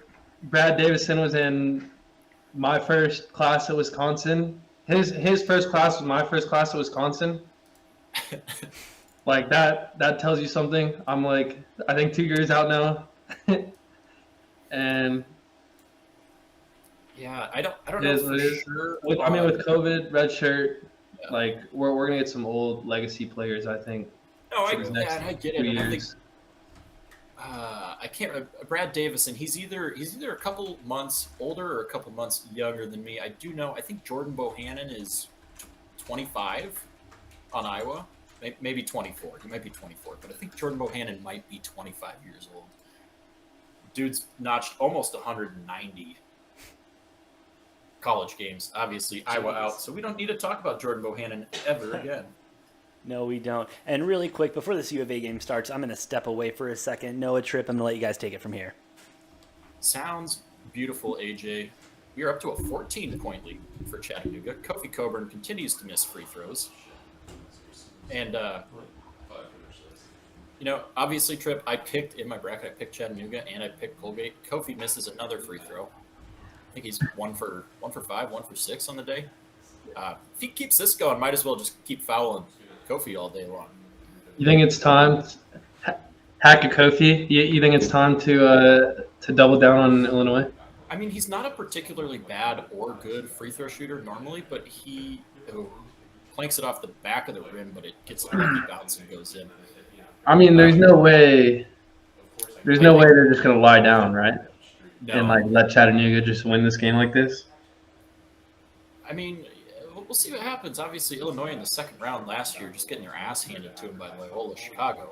Brad Davison was in my first class at Wisconsin, his first class was my first class at Wisconsin. Like that tells you something. I'm like, I think 2 years out now. And Yeah, I don't It know is for what it is. sure. with COVID, red shirt, Yeah. like we're gonna get some old legacy players, I think. No, for the next I get few it. And I think years. I can't. Brad Davison. He's either a couple months older or a couple months younger than me. I do know. I think Jordan Bohannon is 25 on Iowa, maybe 24. He might be 24, but I think Jordan Bohannon might be 25 years old. Dude's notched almost 190 college games. Obviously, Iowa out, so we don't need to talk about Jordan Bohannon ever again. No, we don't. And really quick, before this U of A game starts, I'm going to step away for a second. Noah, Trip, I'm going to let you guys take it from here. Sounds beautiful, AJ. We are up to a 14-point lead for Chattanooga. Kofi Coburn continues to miss free throws. And, obviously, Trip, I picked in my bracket, I picked Chattanooga, and I picked Colgate. Kofi misses another free throw. I think he's 1 for 5, 1 for 6 on the day. If he keeps this going, might as well just keep fouling Kofi all day long. You think it's time hack a Kofi? You think it's time to double down on Illinois? I mean, he's not a particularly bad or good free throw shooter normally, but he planks it off the back of the rim, but it gets a lucky bounce and goes in. I mean, there's no way they're just gonna lie down, right? No. And let Chattanooga just win this game like this. I mean, we'll see what happens. Obviously, Illinois in the second round last year, just getting their ass handed to them by Loyola Chicago.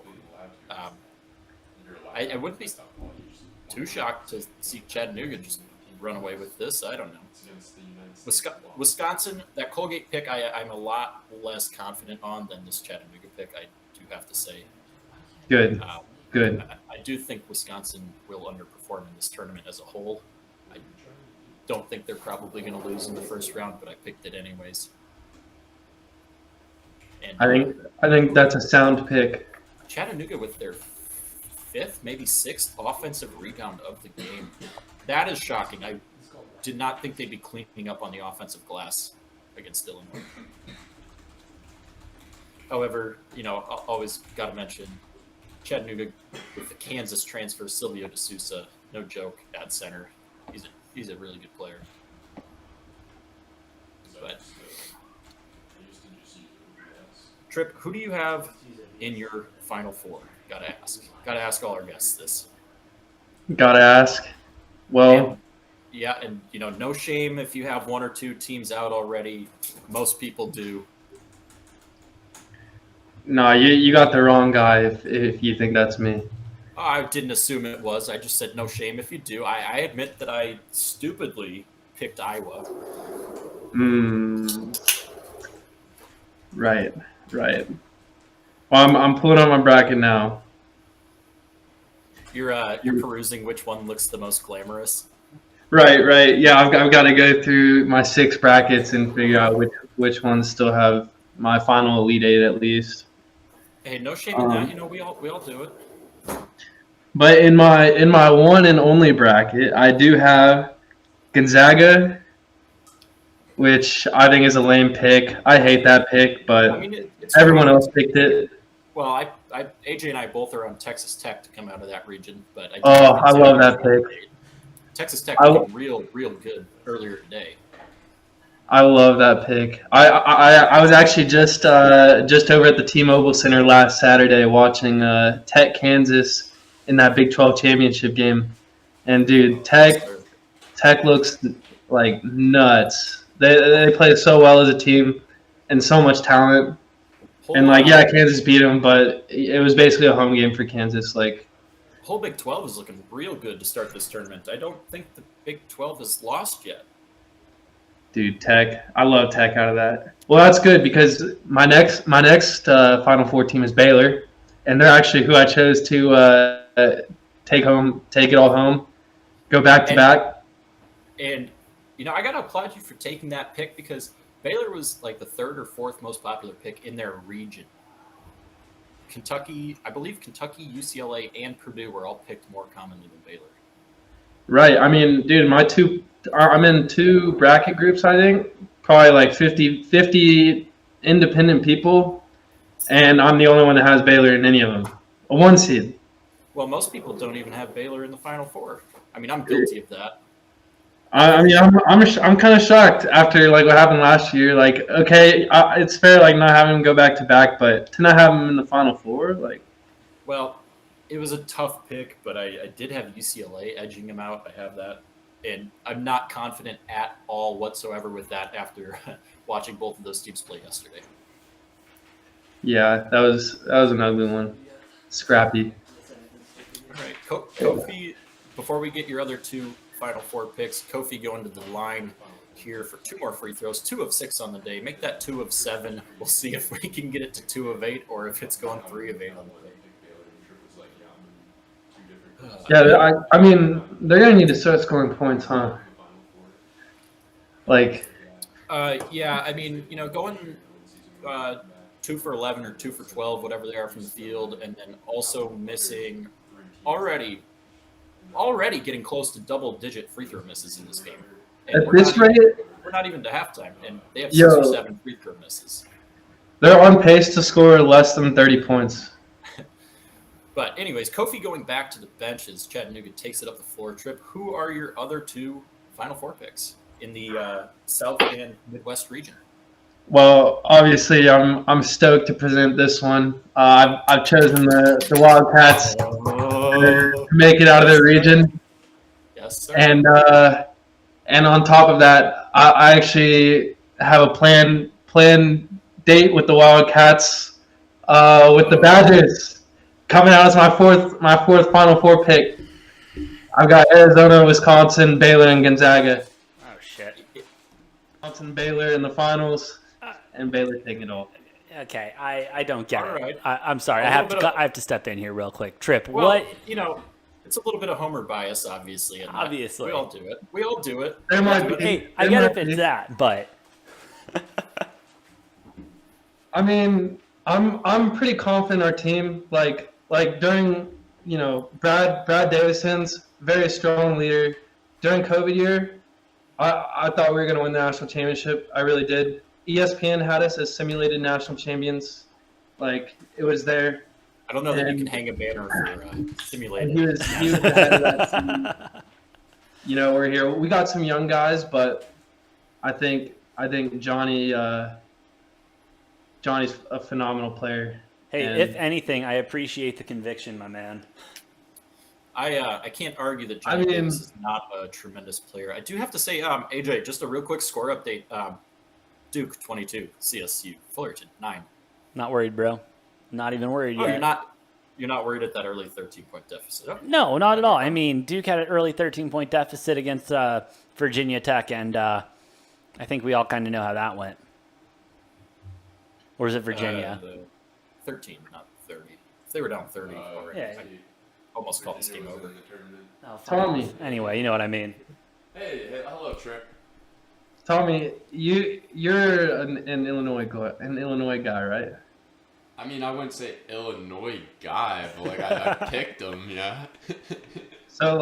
I wouldn't be too shocked to see Chattanooga just run away with this. I don't know. Wisconsin, that Colgate pick, I'm a lot less confident on than this Chattanooga pick, I do have to say. Good. Good. I do think Wisconsin will underperform in this tournament as a whole. I don't think they're probably going to lose in the first round, but I picked it anyways. And I think that's a sound pick. Chattanooga with their 5th, maybe 6th offensive rebound of the game. That is shocking. I did not think they'd be cleaning up on the offensive glass against Illinois. However, always got to mention Chattanooga with the Kansas transfer, Silvio De Sousa, no joke at center. He's a really good player. But Trip, who do you have in your Final Four? Gotta ask all our guests this. Gotta ask. Well, and no shame if you have 1 or 2 teams out already. Most people do. no, you got the wrong guy if you think that's me. I didn't assume it was. I just said no shame if you do. I admit that I stupidly picked Iowa. Right. Well, I'm pulling on my bracket now. You're perusing which one looks the most glamorous. Right. Yeah, I've got to go through my 6 brackets and figure out which ones still have my final Elite 8 at least. Hey, no shame in that. We all do it. But in my one and only bracket, I do have Gonzaga, which I think is a lame pick. I hate that pick, but everyone else picked it. Well, AJ and I both are on Texas Tech to come out of that region, but I love that pick. Texas Tech was real good earlier today. I love that pick. I was actually just over at the T-Mobile Center last Saturday watching Tech Kansas in that Big 12 championship game, and dude, Tech looks like nuts. They play so well as a team and so much talent. And Kansas beat them, but it was basically a home game for Kansas. Whole Big 12 is looking real good to start this tournament. I don't think the Big 12 has lost yet. Dude, Tech. I love Tech out of that. Well, that's good because my next Final Four team is Baylor, and they're actually who I chose to take it all home, go back to back. And I gotta applaud you for taking that pick because Baylor was like the 3rd or 4th most popular pick in their region. I believe Kentucky, UCLA, and Purdue were all picked more commonly than Baylor. Right. I mean, dude, I'm in 2 bracket groups, I think. Probably 50 independent people, and I'm the only one that has Baylor in any of them. A 1 seed. Well, most people don't even have Baylor in the Final Four. I mean, I'm guilty of that. I'm kind of shocked after what happened last year. Okay, it's fair not having him go back to back, but to not have him in the Final Four, Well, it was a tough pick, but I did have UCLA edging him out. I have that. And I'm not confident at all whatsoever with that after watching both of those teams play yesterday. Yeah, that was an ugly one. Scrappy. All right, Kofi, before we get your other two Final Four picks, Kofi going to the line here for 2 more free throws, 2 of 6 on the day. Make that 2 of 7. We'll see if we can get it to 2 of 8 or if it's going 3 of 8 on the day. Yeah, I mean, they're going to need to start scoring points, huh? Like, yeah, I mean, going 2 for 11 or 2 for 12, whatever they are from the field, and then also missing already getting close to double-digit free throw misses in this game. And at this rate, we're not even to halftime, and they have 6 Yo. or 7 free throw misses. they're on pace to score less than 30 points. But anyways, Kofi going back to the bench as Chattanooga takes it up the floor. Trip, who are your other 2 Final Four picks in the South and Midwest region? Well, obviously, I'm stoked to present this one. I've chosen the Wildcats to make it out of their region, Yes, sir. and on top of that, I actually have a planned date with the Wildcats, with the Badgers coming out as my fourth Final Four pick. I've got Arizona, Wisconsin, Baylor, and Gonzaga. Oh shit. Wisconsin, Baylor in the finals, and Baylor taking it all. Okay, I don't get All it. right. I'm sorry. A I have little bit to I have to step in here real quick. Trip, Well, what? it's a little bit of Homer bias, obviously. And Obviously. we all do it. We all do it. There might be. Hey, I there get might if it's be. that, but I mean, I'm pretty confident in our team. Like during Brad Davison's very strong leader during COVID year. I thought we were going to win the national championship. I really did. ESPN had us as simulated national champions. Like it was there. I don't know that you And- can hang a banner for And simulated. he was the head of that team. We're here. We got some young guys, but I think Johnny's a phenomenal player. hey, And- if anything, I appreciate the conviction, my man. I can't argue that Johnny Davis is not a tremendous player. I do have to say, AJ, just a real quick score update. Duke 22, CSU Fullerton 9. Not worried, bro. Not even worried Oh, yet. you're not worried at that early 13-point deficit. Okay. No, not at all. I mean, Duke had an early 13-point deficit against Virginia Tech, and I think we all kind of know how that went. Or is it Virginia? The 13, not 30. If they were down 30 already, yeah. I almost called this game over. Oh, fine. Tommy. Anyway, you know what I mean. Hey, hello, Trip. Tommy, you're an Illinois guy, right? I mean, I wouldn't say Illinois guy, but like I picked him, yeah. So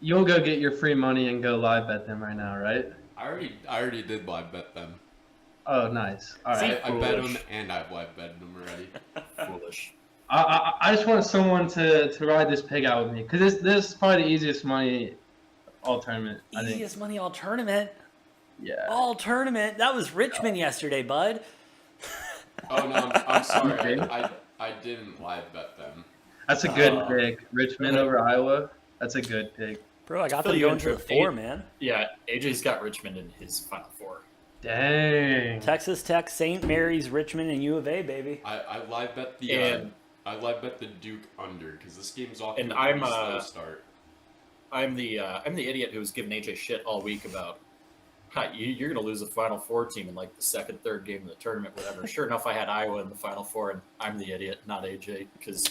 you'll go get your free money and go live bet them right now, right? I already did live bet them. Oh, nice. All right. I bet them and I've live betted them already. Foolish. I just want someone to ride this pig out with me because this is probably the easiest money all tournament. I think. Easiest money all tournament. Yeah. All tournament. That was Richmond yesterday, bud. Oh no, I'm sorry. Okay. I didn't live bet them. That's a good pick. Richmond over Iowa. That's a good pick. Bro, I got Fill them you going in to the for 4, eight. man. Yeah, AJ's got Richmond in his Final Four. Dang. Texas Tech, St. Mary's, Richmond, and U of A, baby. I live bet the And- I live bet the Duke under because this game's off And to a pretty I'm, slow start. I'm the idiot who was giving AJ shit all week about you're going to lose the Final Four team in like the second, third game of the tournament, whatever. Sure enough, I had Iowa in the Final Four, and I'm the idiot, not AJ, because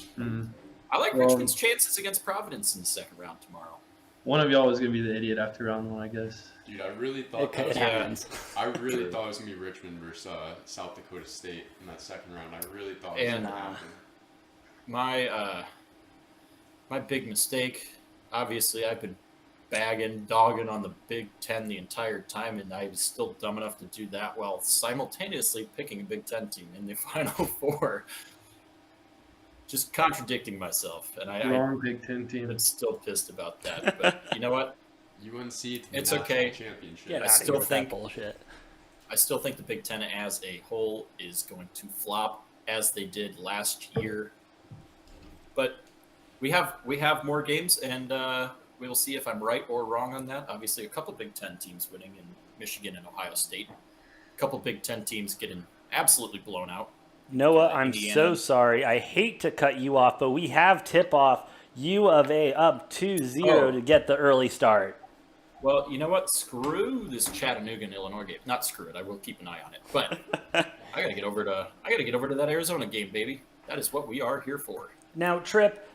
I like Well- Richmond's chances against Providence in the second round tomorrow. One of y'all was gonna be the idiot after round one, I guess. Dude, I really thought Okay, that was it happens. I really thought it was gonna be Richmond versus South Dakota State in that second round. I really thought it was And, gonna happen. My big mistake, obviously, I've been dogging on the Big Ten the entire time, and I was still dumb enough to do that while simultaneously picking a Big Ten team in the Final Four. Just contradicting myself, and Wrong Big Ten team. I'm still pissed about that. But you know what? UNC to the It's national okay. championship. Get I out of still here with that think- bullshit. I still think the Big Ten as a whole is going to flop as they did last year. But we have more games, and we will see if I'm right or wrong on that. Obviously, a couple Big Ten teams winning in Michigan and Ohio State. A couple Big Ten teams getting absolutely blown out. Noah, I'm Indiana. so sorry. I hate to cut you off, but we have tip-off U of A up 2-0 to get the early start. Well, you know what? Screw this Chattanooga and Illinois game. Not screw it. I will keep an eye on it. But I gotta get over to that Arizona game, baby. That is what we are here for. Now, Trip,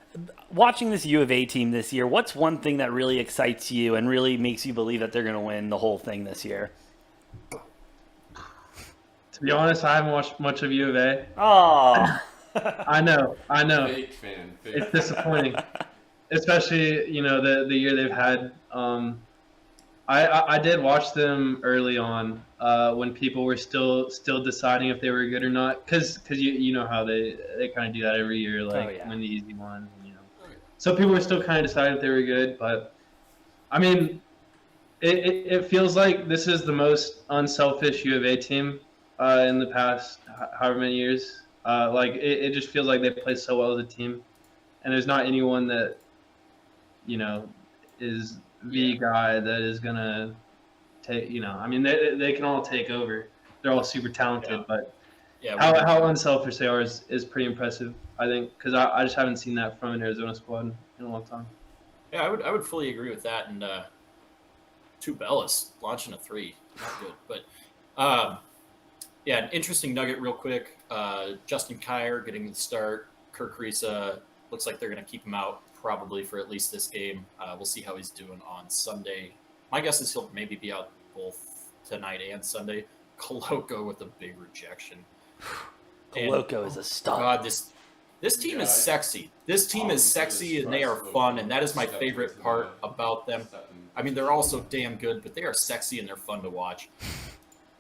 watching this U of A team this year, what's one thing that really excites you and really makes you believe that they're going to win the whole thing this year? To be honest, I haven't watched much of U of A. Oh. I know. Fake fan. It's disappointing, especially the year they've had. I did watch them early on when people were still deciding if they were good or not, because you know how they kind of do that every year, like win the easy one, So people were still kind of deciding if they were good, but I mean, it feels like this is the most unselfish U of A team in the past however many years. Like it just feels like they play so well as a team, and there's not anyone that is the guy that is gonna take. I mean, they can all take over. They're all super talented, but how unselfish they are is pretty impressive, I think, because I just haven't seen that from an Arizona squad in a long time. Yeah, I would fully agree with that. And two Bellis launching a 3, not good, but an interesting nugget real quick. Justin Kier getting the start. Kirk Risa looks like they're going to keep him out probably for at least this game. We'll see how he's doing on Sunday. My guess is he'll maybe be out both tonight and Sunday. Koloko with a big rejection. Koloko is a star. God, this team is sexy. This team is sexy, and they are fun, and that is my favorite part about them. I mean, they're also damn good, but they are sexy and they're fun to watch.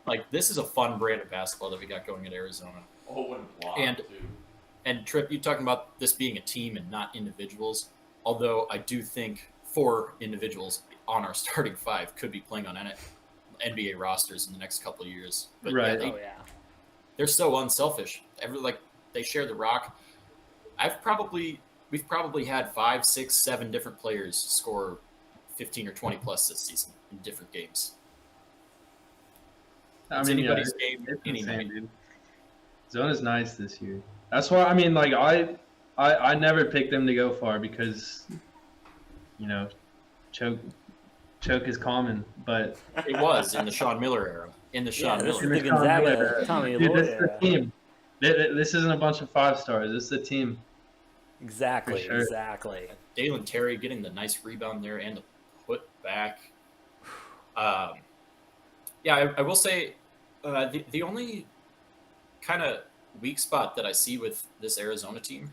Like, this is a fun brand of basketball that we got going at Arizona. Oh, block, and Trip, you talking about this being a team and not individuals, although I do think 4 individuals on our starting 5 could be playing on NBA rosters in the next couple of years. But right. They're so unselfish. They share the rock. We've probably had 5, 6, 7 different players score 15 or 20 plus this season in different games. I mean, anybody's game any night. Dude. Zona's nice this year. That's why I never picked them to go far because choke is common, but it was in the Sean Miller era. This is the Gonzaga, Tommy Lloyd this is the team. This isn't a bunch of 5 stars. This is a team. Exactly. Sure. Exactly. Dalen Terry getting the nice rebound there and the put back. I will say the only kind of weak spot that I see with this Arizona team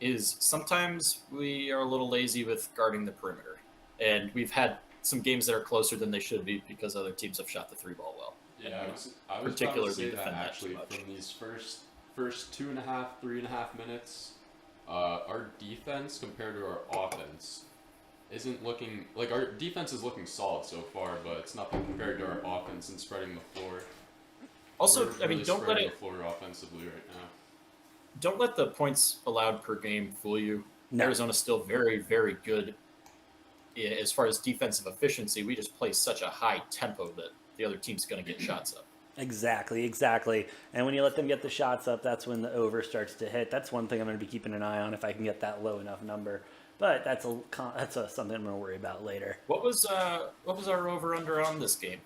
is sometimes we are a little lazy with guarding the perimeter. And we've had some games that are closer than they should be because other teams have shot the 3 ball well. Yeah, I was particularly about to say defend that that actually much. from these first 2.5, 3.5 minutes, our defense compared to our offense isn't looking like our defense is looking solid so far, but it's nothing compared to our offense and spreading the floor. Also, We're really don't let spreading it. the floor offensively right now. Don't let the points allowed per game fool you. No. Arizona's still very, very good as far as defensive efficiency. We just play such a high tempo that the other team's going to get shots up. Exactly. And when you let them get the shots up, that's when the over starts to hit. That's one thing I'm going to be keeping an eye on if I can get that low enough number. But that's something I'm going to worry about later. What was our over under on this game?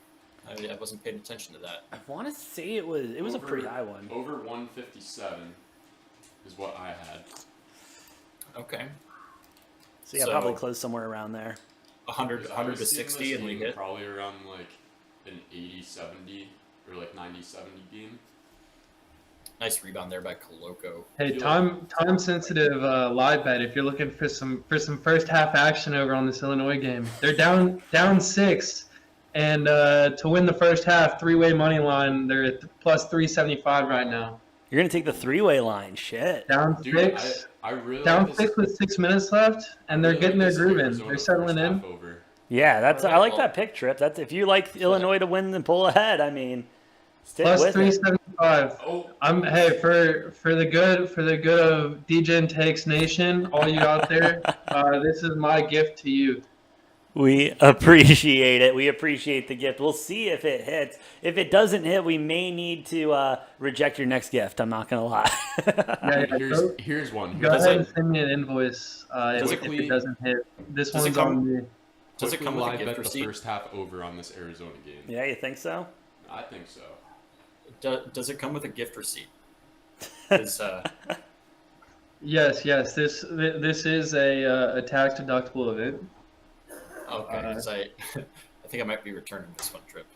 I wasn't paying attention to that. I want to say it was a pretty high one. Over 157 is what I had. Okay. So probably close somewhere around there. 100 to 60 and we hit. Probably around like an 80-70 or like 90-70 game. Nice rebound there by Koloko. Hey, time sensitive live bet. If you're looking for some first half action over on this Illinois game, they're down 6, and to win the first half, 3-way money line. They're at plus 375 right now. You're gonna take the 3-way line. Shit. Down 6. I really Down like 6 with 6 minutes left, and they're getting their groove in. They're settling in. Yeah, I like that pick, Trip. That's if you like Illinois to win and pull ahead. I mean, Stick Plus with it. 375. Oh, Hey, for the good of Degen Takes Nation, all you out there, this is my gift to you. We appreciate it. We appreciate the gift. We'll see if it hits. If it doesn't hit, we may need to reject your next gift. I'm not gonna lie. Yeah, here's one. go Does ahead it- and send me an invoice if it doesn't hit. This does it one's come- on me. Does it Quickly come with a live gift bet the receipt? first half over on this Arizona game. Yeah, you think so? I think so. Does it come with a gift receipt? 'Cause, Yes. This is a tax deductible event. okay, 'cause I think I might be returning this one trip.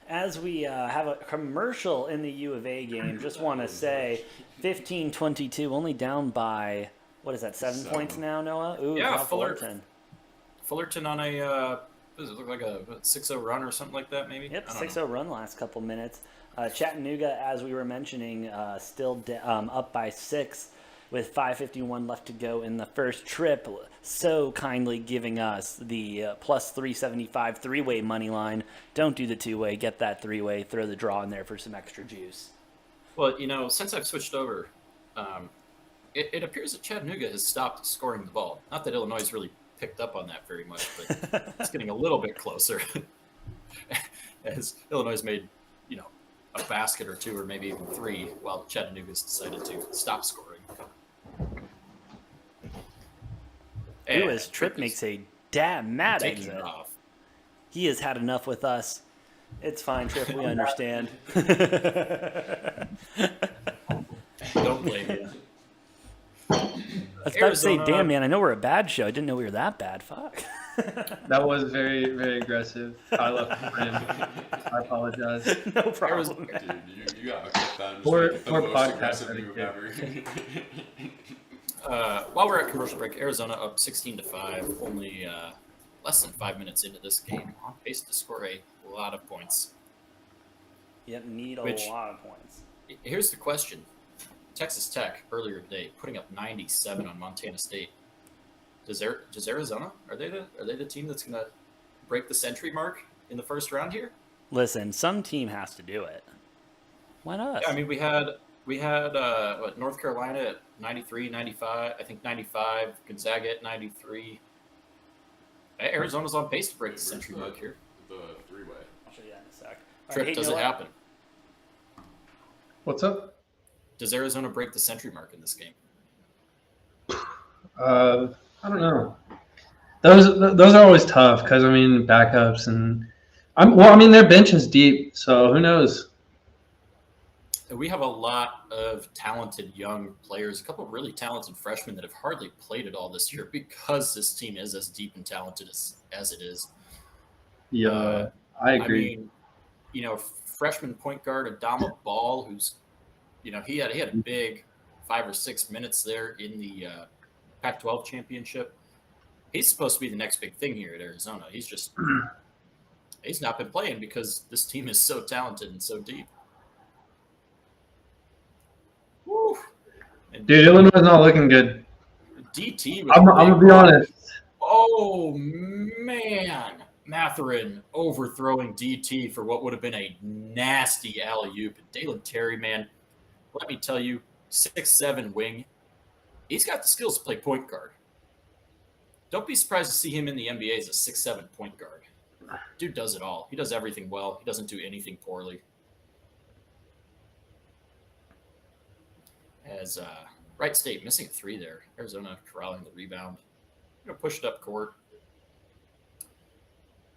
As we have a commercial in the U of A game, just want to say 15-22, only down by, what is that, 7 points now, Noah? Ooh, Yeah, now Fullerton. Fullerton on a does it look like a 6-0 run or something like that? Maybe. Yep, I don't 6-0 run last couple minutes. Chattanooga, as we were mentioning, still up by 6 with 5:51 left to go in the first trip. So kindly giving us the plus 375 three-way money line. Don't do the two-way. Get that three-way. Throw the draw in there for some extra juice. Well, since I've switched over, it appears that Chattanooga has stopped scoring the ball. Not that Illinois has really picked up on that very much, but it's getting a little bit closer. As Illinois has made, a basket or two or maybe even 3, while Chattanooga's decided to stop scoring. Ooh, as Tripp makes a damn mad taking exit. it off. He has had enough with us. It's fine, Tripp. We understand. Don't blame you. I was about to say, damn, man, I know we're a bad show. I didn't know we were that bad. Fuck. That was very, very aggressive. I left it for him. I apologize. No problem. Dude, you gotta cut that and just Poor- make it the poor most podcast aggressive move etiquette. ever. While we're at commercial break, Arizona up 16-5, only less than 5 minutes into this game, on pace to score a lot of points. Yep, need a Which- lot of points. Here's the question: Texas Tech earlier today putting up 97 on Montana State. Does Arizona are they the team that's gonna break the century mark in the first round here? Listen, some team has to do it. Why not? Yeah, I mean we had North Carolina at 93, 95, I think 95, Gonzaga at 93. Arizona's on pace to break the century mark here. The three-way. I'll show you that in a sec. All right, Trip, hey, does you know it what? happen? What's up? Does Arizona break the century mark in this game? I don't know. Those are always tough because backups and their bench is deep, so who knows? We have a lot of talented young players, a couple of really talented freshmen that have hardly played at all this year because this team is as deep and talented as it is. Yeah, I agree. I mean, freshman point guard Adama Ball, who's, he had a big 5 or 6 minutes there in the Pac-12 championship. He's supposed to be the next big thing here at Arizona. He's not been playing because this team is so talented and so deep. Woo. And Dude, Illinois is not looking good. DT. I'm gonna be honest. Oh man, Matherin overthrowing DT for what would have been a nasty alley-oop. Dalen Terry, man, let me tell you, 6'7" wing. He's got the skills to play point guard. Don't be surprised to see him in the NBA as a 6'7" point guard. Dude does it all. He does everything well. He doesn't do anything poorly. As Wright State missing a 3 there. Arizona corralling the rebound. Push it up court.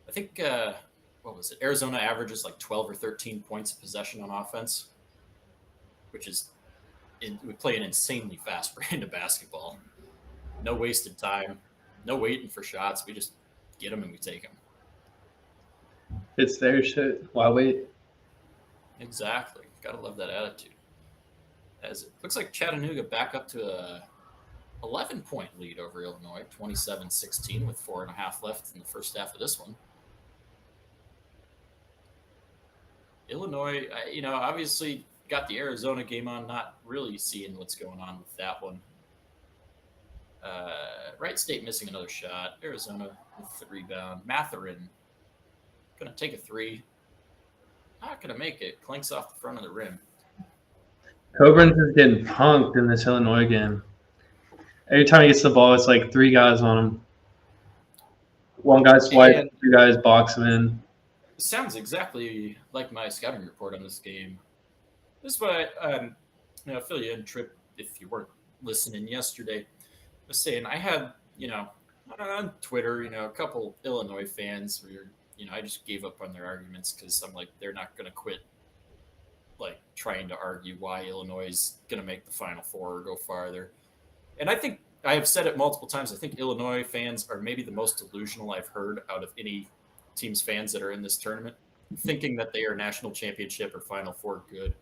I think, what was it? Arizona averages like 12 or 13 points of possession on offense, which is, we play an insanely fast brand of basketball. No wasted time. No waiting for shots. We just get them and we take them. It's their shit. Why wait? Exactly. Gotta love that attitude. As it looks like Chattanooga back up to a 11-point lead over Illinois, 27-16 with 4.5 left in the first half of this one. Illinois, obviously got the Arizona game on, not really seeing what's going on with that one. Wright State missing another shot. Arizona with the rebound. Matherin Gonna take a three. Not gonna make it. Clanks off the front of the rim. Coburn's is getting punked in this Illinois game. Every time he gets the ball, it's like 3 guys on him. One guy swipes, And 2 guys box him in. it sounds exactly like my scouting report on this game. This is what I fill you in, Trip, if you weren't listening yesterday. I was saying I had, on Twitter, a couple Illinois fans where, I just gave up on their arguments because I'm like, they're not going to quit, like, trying to argue why Illinois is going to make the Final Four or go farther. And I think I have said it multiple times. I think Illinois fans are maybe the most delusional I've heard out of any team's fans that are in this tournament, thinking that they are national championship or Final Four good.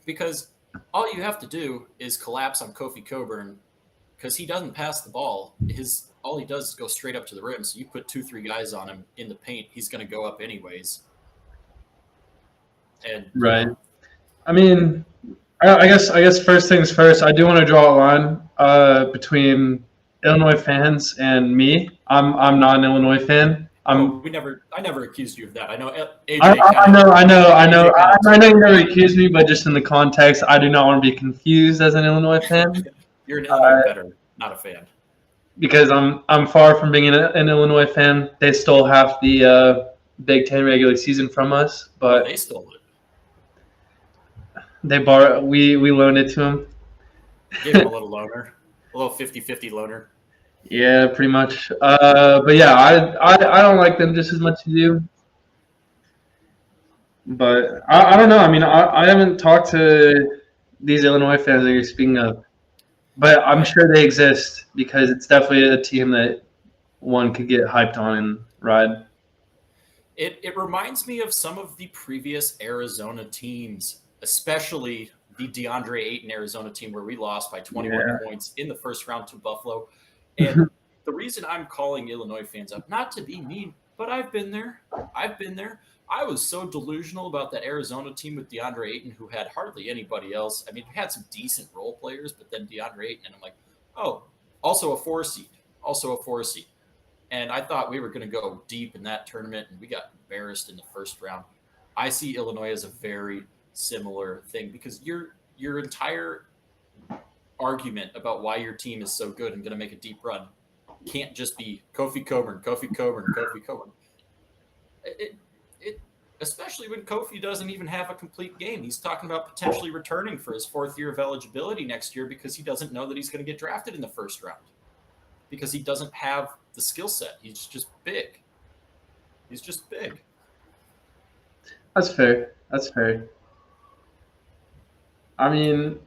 Because all you have to do is collapse on Kofi Coburn because he doesn't pass the ball. All he does is go straight up to the rim. So you put 2-3 guys on him in the paint, he's going to go up anyways. And Right. I mean, I guess first things first, I do want to draw a line between Illinois fans and me. I'm not an Illinois fan. I never accused you of that. I know AJ. I know you never accused me, but just in the context, I do not want to be confused as an Illinois fan. You're an Illinois better, not a fan. Because I'm far from being an Illinois fan. They stole half the Big Ten regular season from us, but They stole it. we loaned it to them. Gave him a little loaner, a little 50-50 loaner. Yeah, pretty much. But yeah, I don't like them just as much as you. But I don't know. I mean, I haven't talked to these Illinois fans that you're speaking of, but I'm sure they exist because it's definitely a team that one could get hyped on and ride. It reminds me of some of the previous Arizona teams, especially the DeAndre Ayton Arizona team where we lost by 21 points in the first round to Buffalo. And the reason I'm calling Illinois fans up, not to be mean, but I've been there. I was so delusional about that Arizona team with DeAndre Ayton, who had hardly anybody else. I mean, we had some decent role players, but then DeAndre Ayton, and I'm like, oh, also a 4 seed. And I thought we were going to go deep in that tournament, and we got embarrassed in the first round. I see Illinois as a very similar thing because your entire argument about why your team is so good and going to make a deep run can't just be Kofi Coburn. It especially when Kofi doesn't even have a complete game. He's talking about potentially returning for his 4th year of eligibility next year because he doesn't know that he's going to get drafted in the first round because he doesn't have the skill set. He's just big. That's fair. I mean,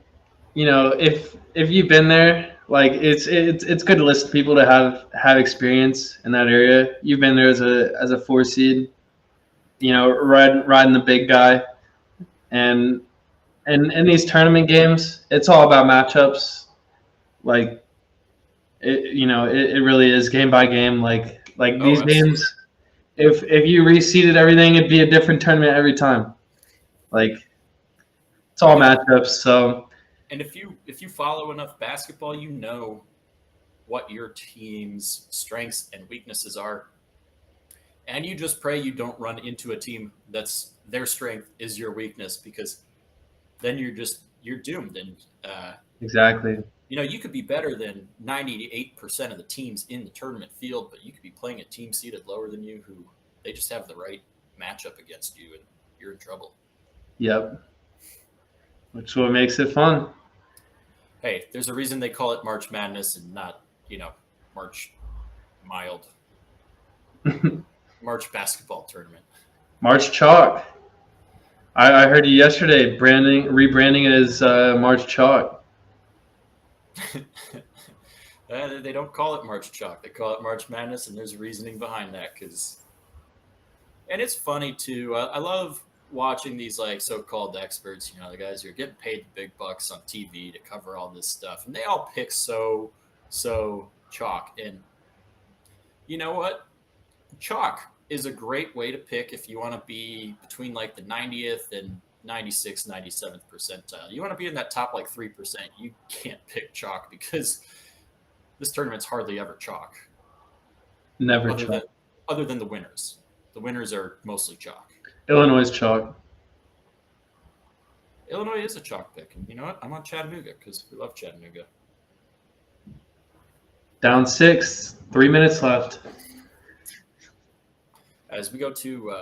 if you've been there, like it's good to listen to people to have experience in that area. You've been there as a 4 seed, riding the big guy, and in these tournament games, it's all about matchups. Like it really is game by game. Like these games, if you reseeded everything, it'd be a different tournament every time. Like it's all matchups. So. And if you follow enough basketball, you know what your team's strengths and weaknesses are. And you just pray you don't run into a team that's their strength is your weakness because then you're doomed. And exactly. You could be better than 98% of the teams in the tournament field, but you could be playing a team seated lower than you who they just have the right matchup against you and you're in trouble. Yep. Which is what makes it fun. Hey, there's a reason they call it March Madness and not, March Mild. March basketball tournament. March Chalk. I heard you yesterday rebranding it as March Chalk. They don't call it March Chalk. They call it March Madness, and there's reasoning behind that. And it's funny, too. I love watching these so-called experts, the guys who are getting paid the big bucks on TV to cover all this stuff, and they all pick so chalk. And you know what? Chalk is a great way to pick if you want to be between the 90th and 96th, 97th percentile. You want to be in that top 3%. You can't pick chalk because this tournament's hardly ever chalk. Never chalk. Other than the winners. the winners are mostly chalk. Illinois is chalk. Illinois is a chalk pick, and you know what? I'm on Chattanooga because we love Chattanooga. Down 6, 3 minutes left. As we go to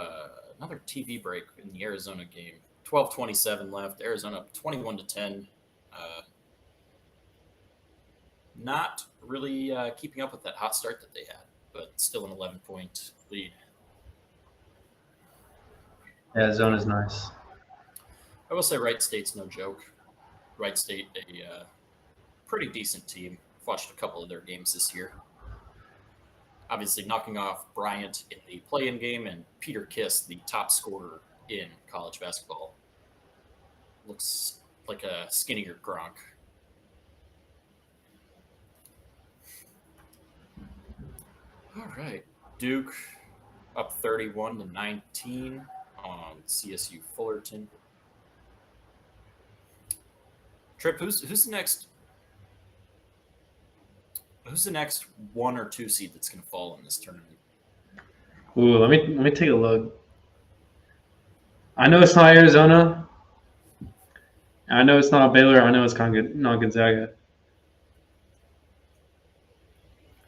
another TV break in the Arizona game, 12:27 left. Arizona 21-10. Not really keeping up with that hot start that they had, but still an 11-point lead. Yeah, Arizona's nice. I will say Wright State's no joke. Wright State, a pretty decent team. I've watched a couple of their games this year. Obviously knocking off Bryant in the play-in game and Peter Kiss, the top scorer in college basketball. Looks like a skinnier Gronk. All right. Duke up 31-19 on CSU Fullerton. Tripp, who's the next? Who's the next 1 or 2 seed that's going to fall in this tournament? Ooh, let me take a look. I know it's not Arizona. I know it's not Baylor. I know it's not Gonzaga.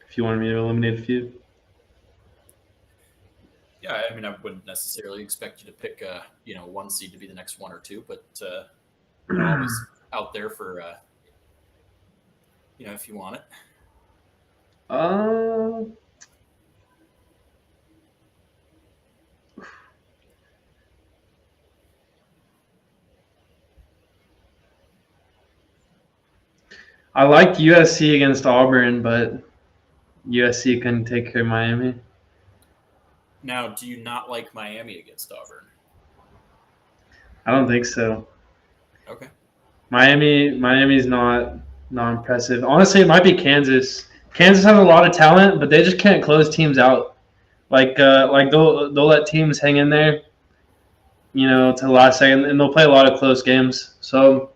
If you wanted me to eliminate a few. Yeah, I mean, I wouldn't necessarily expect you to pick, 1 seed to be the next 1 or 2, but always out there for, if you want it. I liked USC against Auburn, but USC couldn't take care of Miami. Now, do you not like Miami against Auburn? I don't think so. Okay. Miami's not impressive. Honestly, it might be Kansas. Kansas has a lot of talent, but they just can't close teams out. Like they'll let teams hang in there, to the last second, and they'll play a lot of close games. So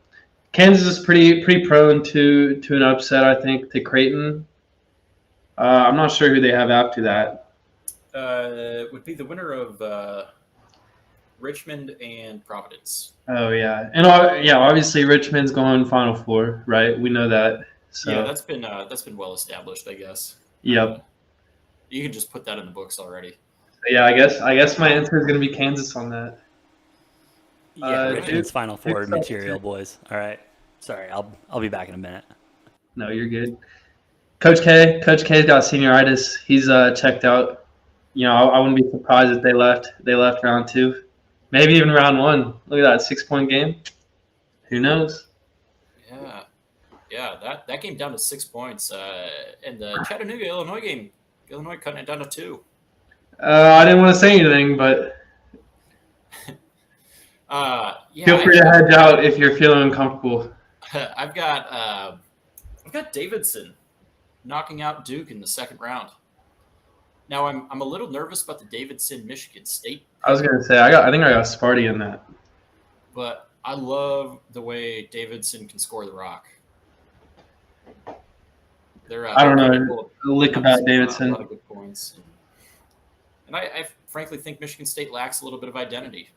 Kansas is pretty prone to an upset, I think, to Creighton. I'm not sure who they have after that. It would be the winner of Richmond and Providence. Oh yeah, and obviously Richmond's going Final Four, right? We know that. So yeah, that's been well established, I guess. Yep. You can just put that in the books already. Yeah, I guess my answer is going to be Kansas on that. Yeah, Richmond's Duke- Final Four Duke's material, up to- boys. All right. Sorry, I'll be back in a minute. No, you're good. Coach K's got senioritis. He's checked out. I wouldn't be surprised if they left. They left round 2, maybe even round 1. Look at that 6-point game. Who knows? Yeah. That came down to 6 points. And the Chattanooga Illinois game, Illinois cutting it down to 2. I didn't want to say anything, but feel free to hedge out if you're feeling uncomfortable. I've got Davidson knocking out Duke in the second round. Now I'm a little nervous about the Davidson Michigan State, I was gonna say I think I got Sparty in that. but I love the way Davidson can score the rock. I don't know a lick about Davidson. A lot of good points, and I frankly think Michigan State lacks a little bit of identity.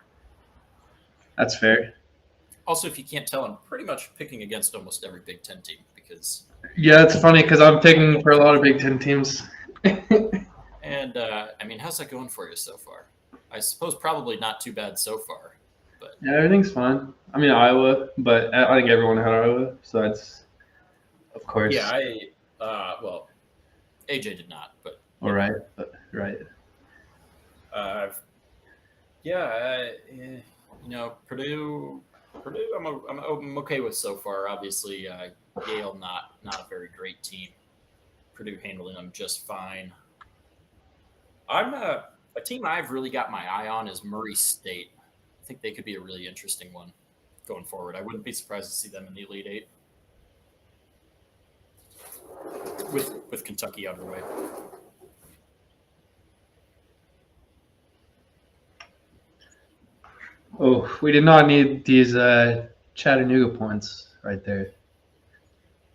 That's fair. Also, if you can't tell, I'm pretty much picking against almost every Big Ten team because. Yeah, it's funny because I'm picking for a lot of Big Ten teams. And how's that going for you so far? I suppose probably not too bad so far, but Yeah, everything's fine. I mean Iowa, but I think everyone had Iowa, so that's of course. yeah, AJ did not, but All right, right. Purdue. I'm okay with so far. Obviously, Yale not a very great team. Purdue handling them just fine. I'm a team I've really got my eye on is Murray State. I think they could be a really interesting one going forward. I wouldn't be surprised to see them in the Elite Eight with Kentucky out of the way. Oh, we did not need these Chattanooga points right there.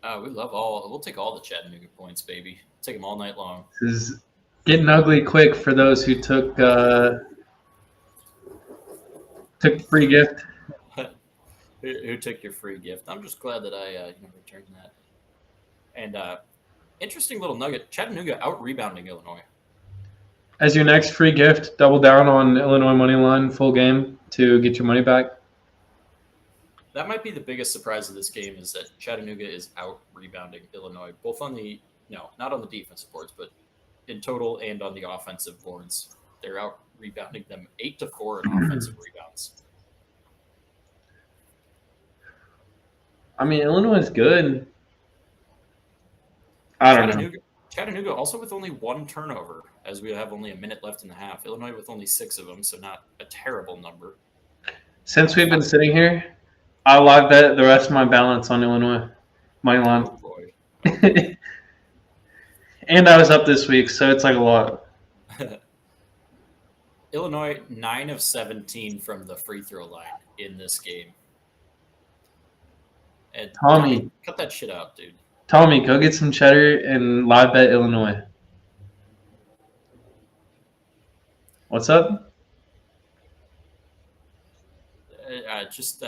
We'll take all the Chattanooga points, baby. Take them all night long. This getting ugly quick for those who took the free gift. Who took your free gift? I'm just glad that I returned that. And interesting little nugget: Chattanooga out rebounding Illinois. As your next free gift, double down on Illinois money line full game to get your money back. That might be the biggest surprise of this game is that Chattanooga is out rebounding Illinois, both on the not on the defensive boards, but in total and on the offensive boards. They're out rebounding them 8-4 in offensive rebounds. I mean, Illinois is good. I don't know. Chattanooga also with only 1 turnover, as we have only a minute left in the half. Illinois with only 6 of them, so not a terrible number. Since we've been sitting here, I live bet the rest of my balance on Illinois money line. Oh boy. And I was up this week, so it's like a lot. Illinois 9 of 17 from the free throw line in this game. And Tommy, cut that shit out, dude. Tommy, go get some cheddar and live bet Illinois. What's up? I'll just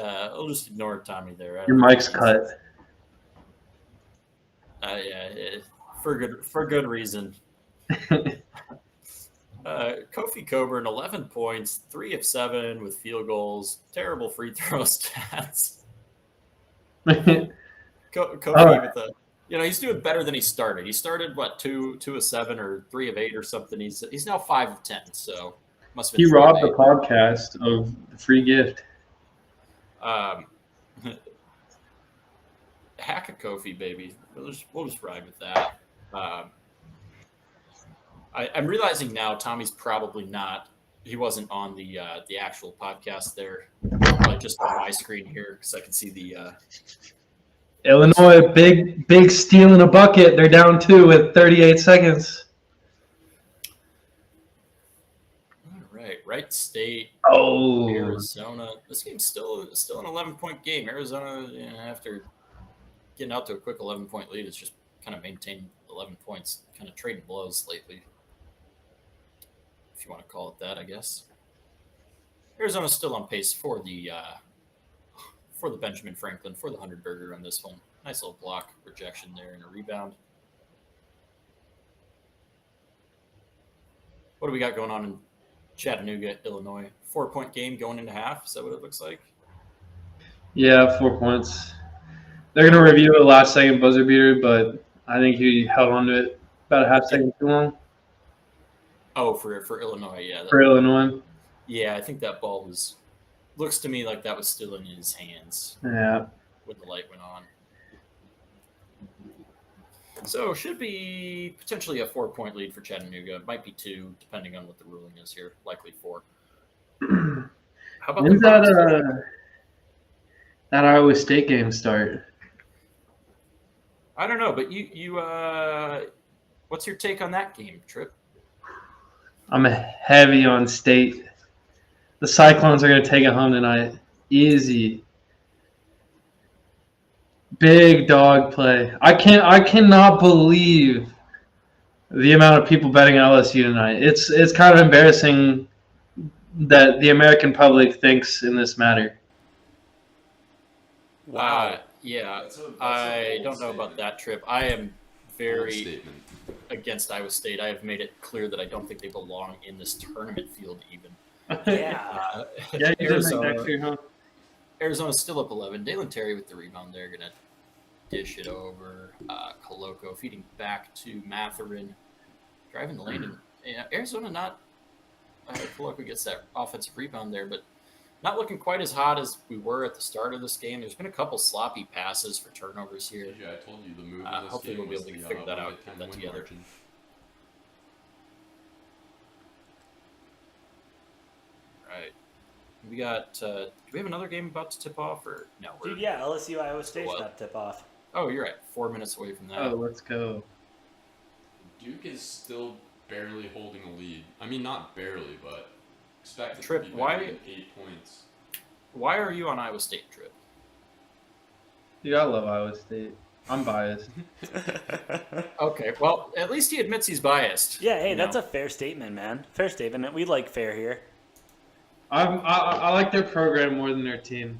ignore Tommy there. Your mic's cut. Yeah, for good reason. Kofi Coburn, 11 points, 3 of 7 with field goals. Terrible free throw stats. Kofi with a, he's doing better than he started. He started 2 of 7 or 3 of 8 or something. He's now 5 of 10. So must have been. He robbed the podcast of the free gift. Hack a Kofi, baby. We'll just ride with that. I'm realizing now Tommy's probably not. He wasn't on the actual podcast there. Probably just on my screen here because I can see the. Illinois, big steal in a bucket. They're down 2 with 38 seconds. All right, Wright State. Oh, Arizona. This game's still an 11-point game. Arizona, after getting out to a quick 11-point lead, it's just kind of maintained 11 points, kind of trading blows lately, if you want to call it that, I guess. Arizona's still on pace for the Benjamin Franklin, for the 100-burger on this one. Nice little block rejection there and a rebound. What do we got going on in Chattanooga, Illinois? 4-point game going into half. Is that what it looks like? yeah, 4 points. They're going to review a last-second buzzer beater, but I think he held on to it about a half second too long. Oh, for Illinois, yeah. For Illinois. Yeah, I think that ball looks to me like that was still in his hands. Yeah. When the light went on. So should be potentially a 4-point lead for Chattanooga. It might be 2, depending on what the ruling is here. Likely 4. How about When's that Iowa State game start? I don't know, but you what's your take on that game, Trip? I'm heavy on State. The Cyclones are going to take it home tonight. Easy. Big dog play. I cannot believe the amount of people betting LSU tonight. It's kind of embarrassing that the American public thinks in this matter. Wow. Yeah, That's a I bold don't know about statement. that, Trip. I am Bold very statement. against Iowa State. I have made it clear that I don't think they belong in this tournament field even. Yeah. Yeah, you did make that clear, huh? Arizona's still up 11. Dalen Terry with the rebound there, going to dish it over. Coloco feeding back to Matherin. Driving the lane. And, Arizona not... Coloco gets that offensive rebound there, but not looking quite as hot as we were at the start of this game. There's been a couple sloppy passes for turnovers here. Yeah, I told you the move in this Hopefully game we'll be was able to the figure that over out, 10 put that win together. margin. Right. We got... do we have another game about to tip off? Or no? Dude, yeah, LSU Iowa State's What? about to tip off. Oh, you're right. 4 minutes away from that. Oh, let's go. Duke is still barely holding a lead. I mean, not barely, but expect it Trip, to be why- better than 8 points. Why are you on Iowa State, Trip? Dude, I love Iowa State. I'm biased. Okay, well, at least he admits he's biased. Yeah, hey, you that's know? a fair statement, man. Fair statement. We like fair here. I like their program more than their team.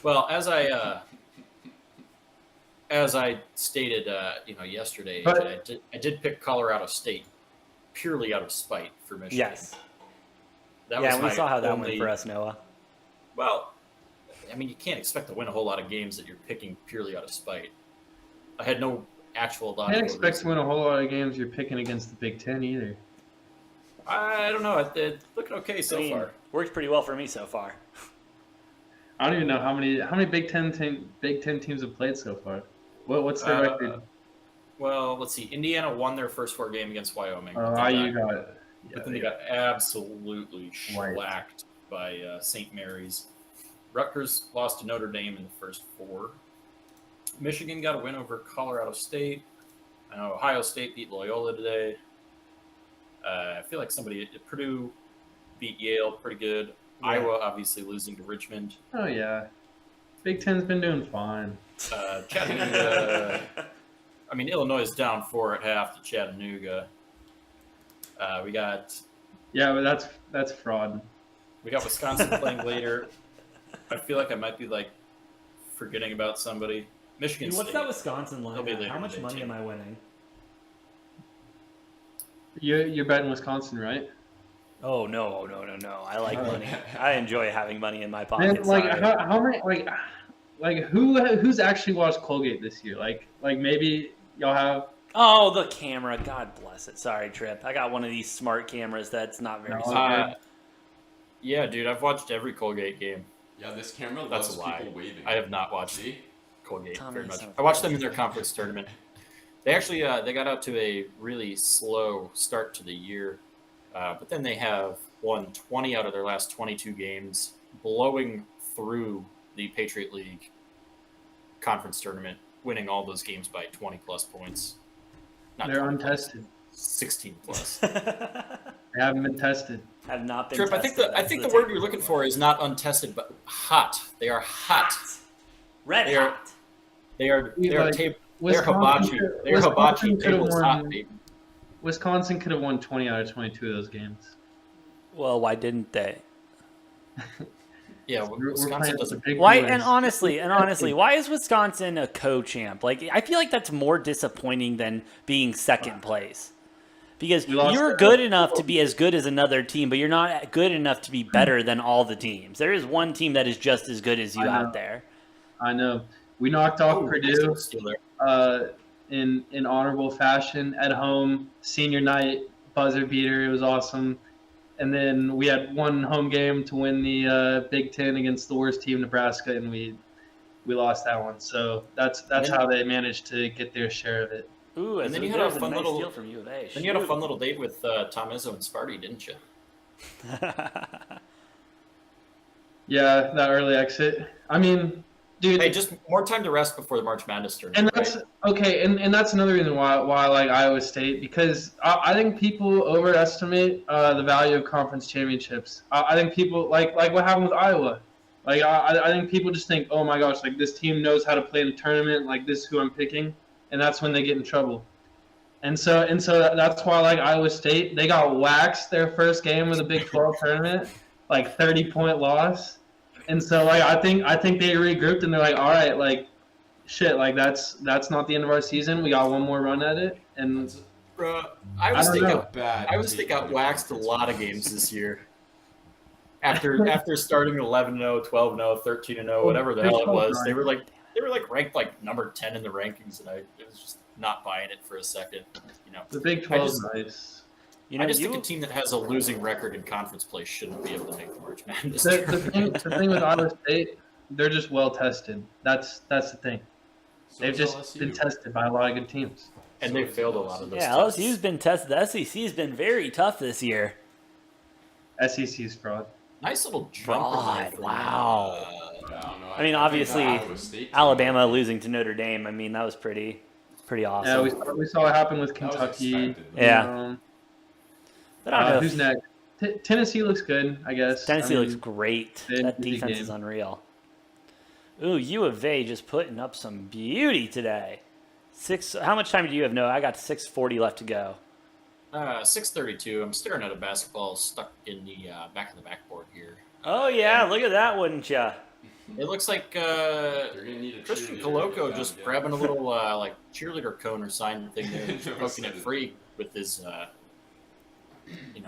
Well, as I stated, yesterday, But- I did pick Colorado State purely out of spite for Michigan. Yes. That Yeah, was and we my saw how that only- went for us, Noah. Well, I mean, you can't expect to win a whole lot of games that you're picking purely out of spite. I had no actual I logical can't expect reason. to win a whole lot of games you're picking against the Big Ten either. I don't know. It's looking okay so I mean, far. worked pretty well for me so far. I don't even know how many Big Ten teams have played so far. What's their record? Well, let's see. Indiana won their first 4 game against Wyoming. Oh, but IU then got it. but then they got absolutely Wiped. shellacked by St. Mary's. Rutgers lost to Notre Dame in the first 4. Michigan got a win over Colorado State. I know Ohio State beat Loyola today. I feel like Purdue beat Yale pretty good. Yeah. Iowa obviously losing to Richmond. Oh yeah, Big Ten's been doing fine. Chattanooga. I mean, Illinois is down 4 at half to Chattanooga. We got Yeah, but that's fraud. Wisconsin playing later. I feel like I might be forgetting about somebody. Michigan Dude, what's State. that Wisconsin line? They'll be at? later How much today, money too. am I winning? You're betting Wisconsin, right? Oh no. I like money. I enjoy having money in my Man, pocket. like sorry. how many who's actually watched Colgate this year? Like maybe y'all have. Oh, the camera. God bless it. Sorry, Trip. I got one of these smart cameras that's not very No. smart. Yeah, dude, I've watched every Colgate game. Yeah, this camera That's loves a lie. people waving. I have not watched See? Colgate Tommy, very much. son of I a watched them bitch. in their conference tournament. They actually they got out to a really slow start to the year, but then they have won 20 out of their last 22 games, blowing through the Patriot League conference tournament, winning all those games by 20 plus points. Not They're 20 plus, untested. 16 plus. They haven't been tested. Have not been. Trip, I think tested. I think the word you're looking for is not untested, but hot. They are hot. Red They are- hot. They are Like, they're Wisconsin hibachi. could- They're Wisconsin hibachi could have tables hot, won. baby. Wisconsin could have won 20 out of 22 of those games. Well, why didn't they? Yeah, We're Wisconsin playing doesn't. big Why? boys. And honestly, why is Wisconsin a co-champ? Like, I feel like that's more disappointing than being second place. Because We lost you're that. good enough to be as good as another team, but you're not good enough to be better than all the teams. There is one team that is just as good as you I know. out there. I know. We knocked off Purdue Still there. in honorable fashion at home. Senior night buzzer beater. It was awesome. And then we had one home game to win the Big Ten against the worst team, Nebraska, and we lost that one. So that's how they managed to get their share of it. Ooh, And then so you had there's a fun nice little- steal from U of A. Then you had a Shoot. fun little date with Tom Izzo and Sparty, didn't you? Yeah, that early exit. I mean, dude. Hey, just more time to rest before the March Madness tournament. And that's right? okay, and that's another reason why I like Iowa State, because I think people overestimate the value of conference championships. I think people like what happened with Iowa. Like I think people just think, oh my gosh, like this team knows how to play in a tournament, like this is who I'm picking, and that's when they get in trouble. And so that's why I like Iowa State. They got waxed their first game of the Big 12 tournament, like 30-point loss. And so like I think they regrouped and they're like, all right, like shit, like that's not the end of our season. We got one more run at it, and That's Bruh, I Iowa don't State know. got bad. Iowa State got waxed a lot of games this year. After starting 11-0, 12-0, 13-0, whatever the hell it was, they were ranked like number 10 in the rankings, and I was just not buying it for a second. You know, the Big 12 is nice. You know, I just think a team that has a losing record in conference play shouldn't be able to make the March Madness. The tournament. thing with Iowa State, they're just well tested. That's the thing. So They've is just LSU. been tested by a lot of good teams. And they failed a lot of those. yeah, tests. LSU's been tested. The SEC's been very tough this year. SEC's fraud. Nice little jump. in there Fraud, from, wow. Yeah, I don't know. I mean, think obviously, that Iowa State team- Alabama losing to Notre Dame. I mean, that was pretty awesome. Yeah, we saw what happened with That was Kentucky. expected. Yeah. Um, but I don't know. who's next? Tennessee looks good, I guess. Tennessee I mean, looks great. they had That a good defense game. is unreal. Ooh, U of A just putting up some beauty today. How much time do you have, Noah? I got 6:40 left to go. 6:32. I'm staring at a basketball stuck in the back of the backboard here. Oh, yeah, look at that, wouldn't ya? It looks like They're gonna need a Christian cheerleader to Coloco get just that grabbing a little like cheerleader cone or sign thing there, and poking it free with his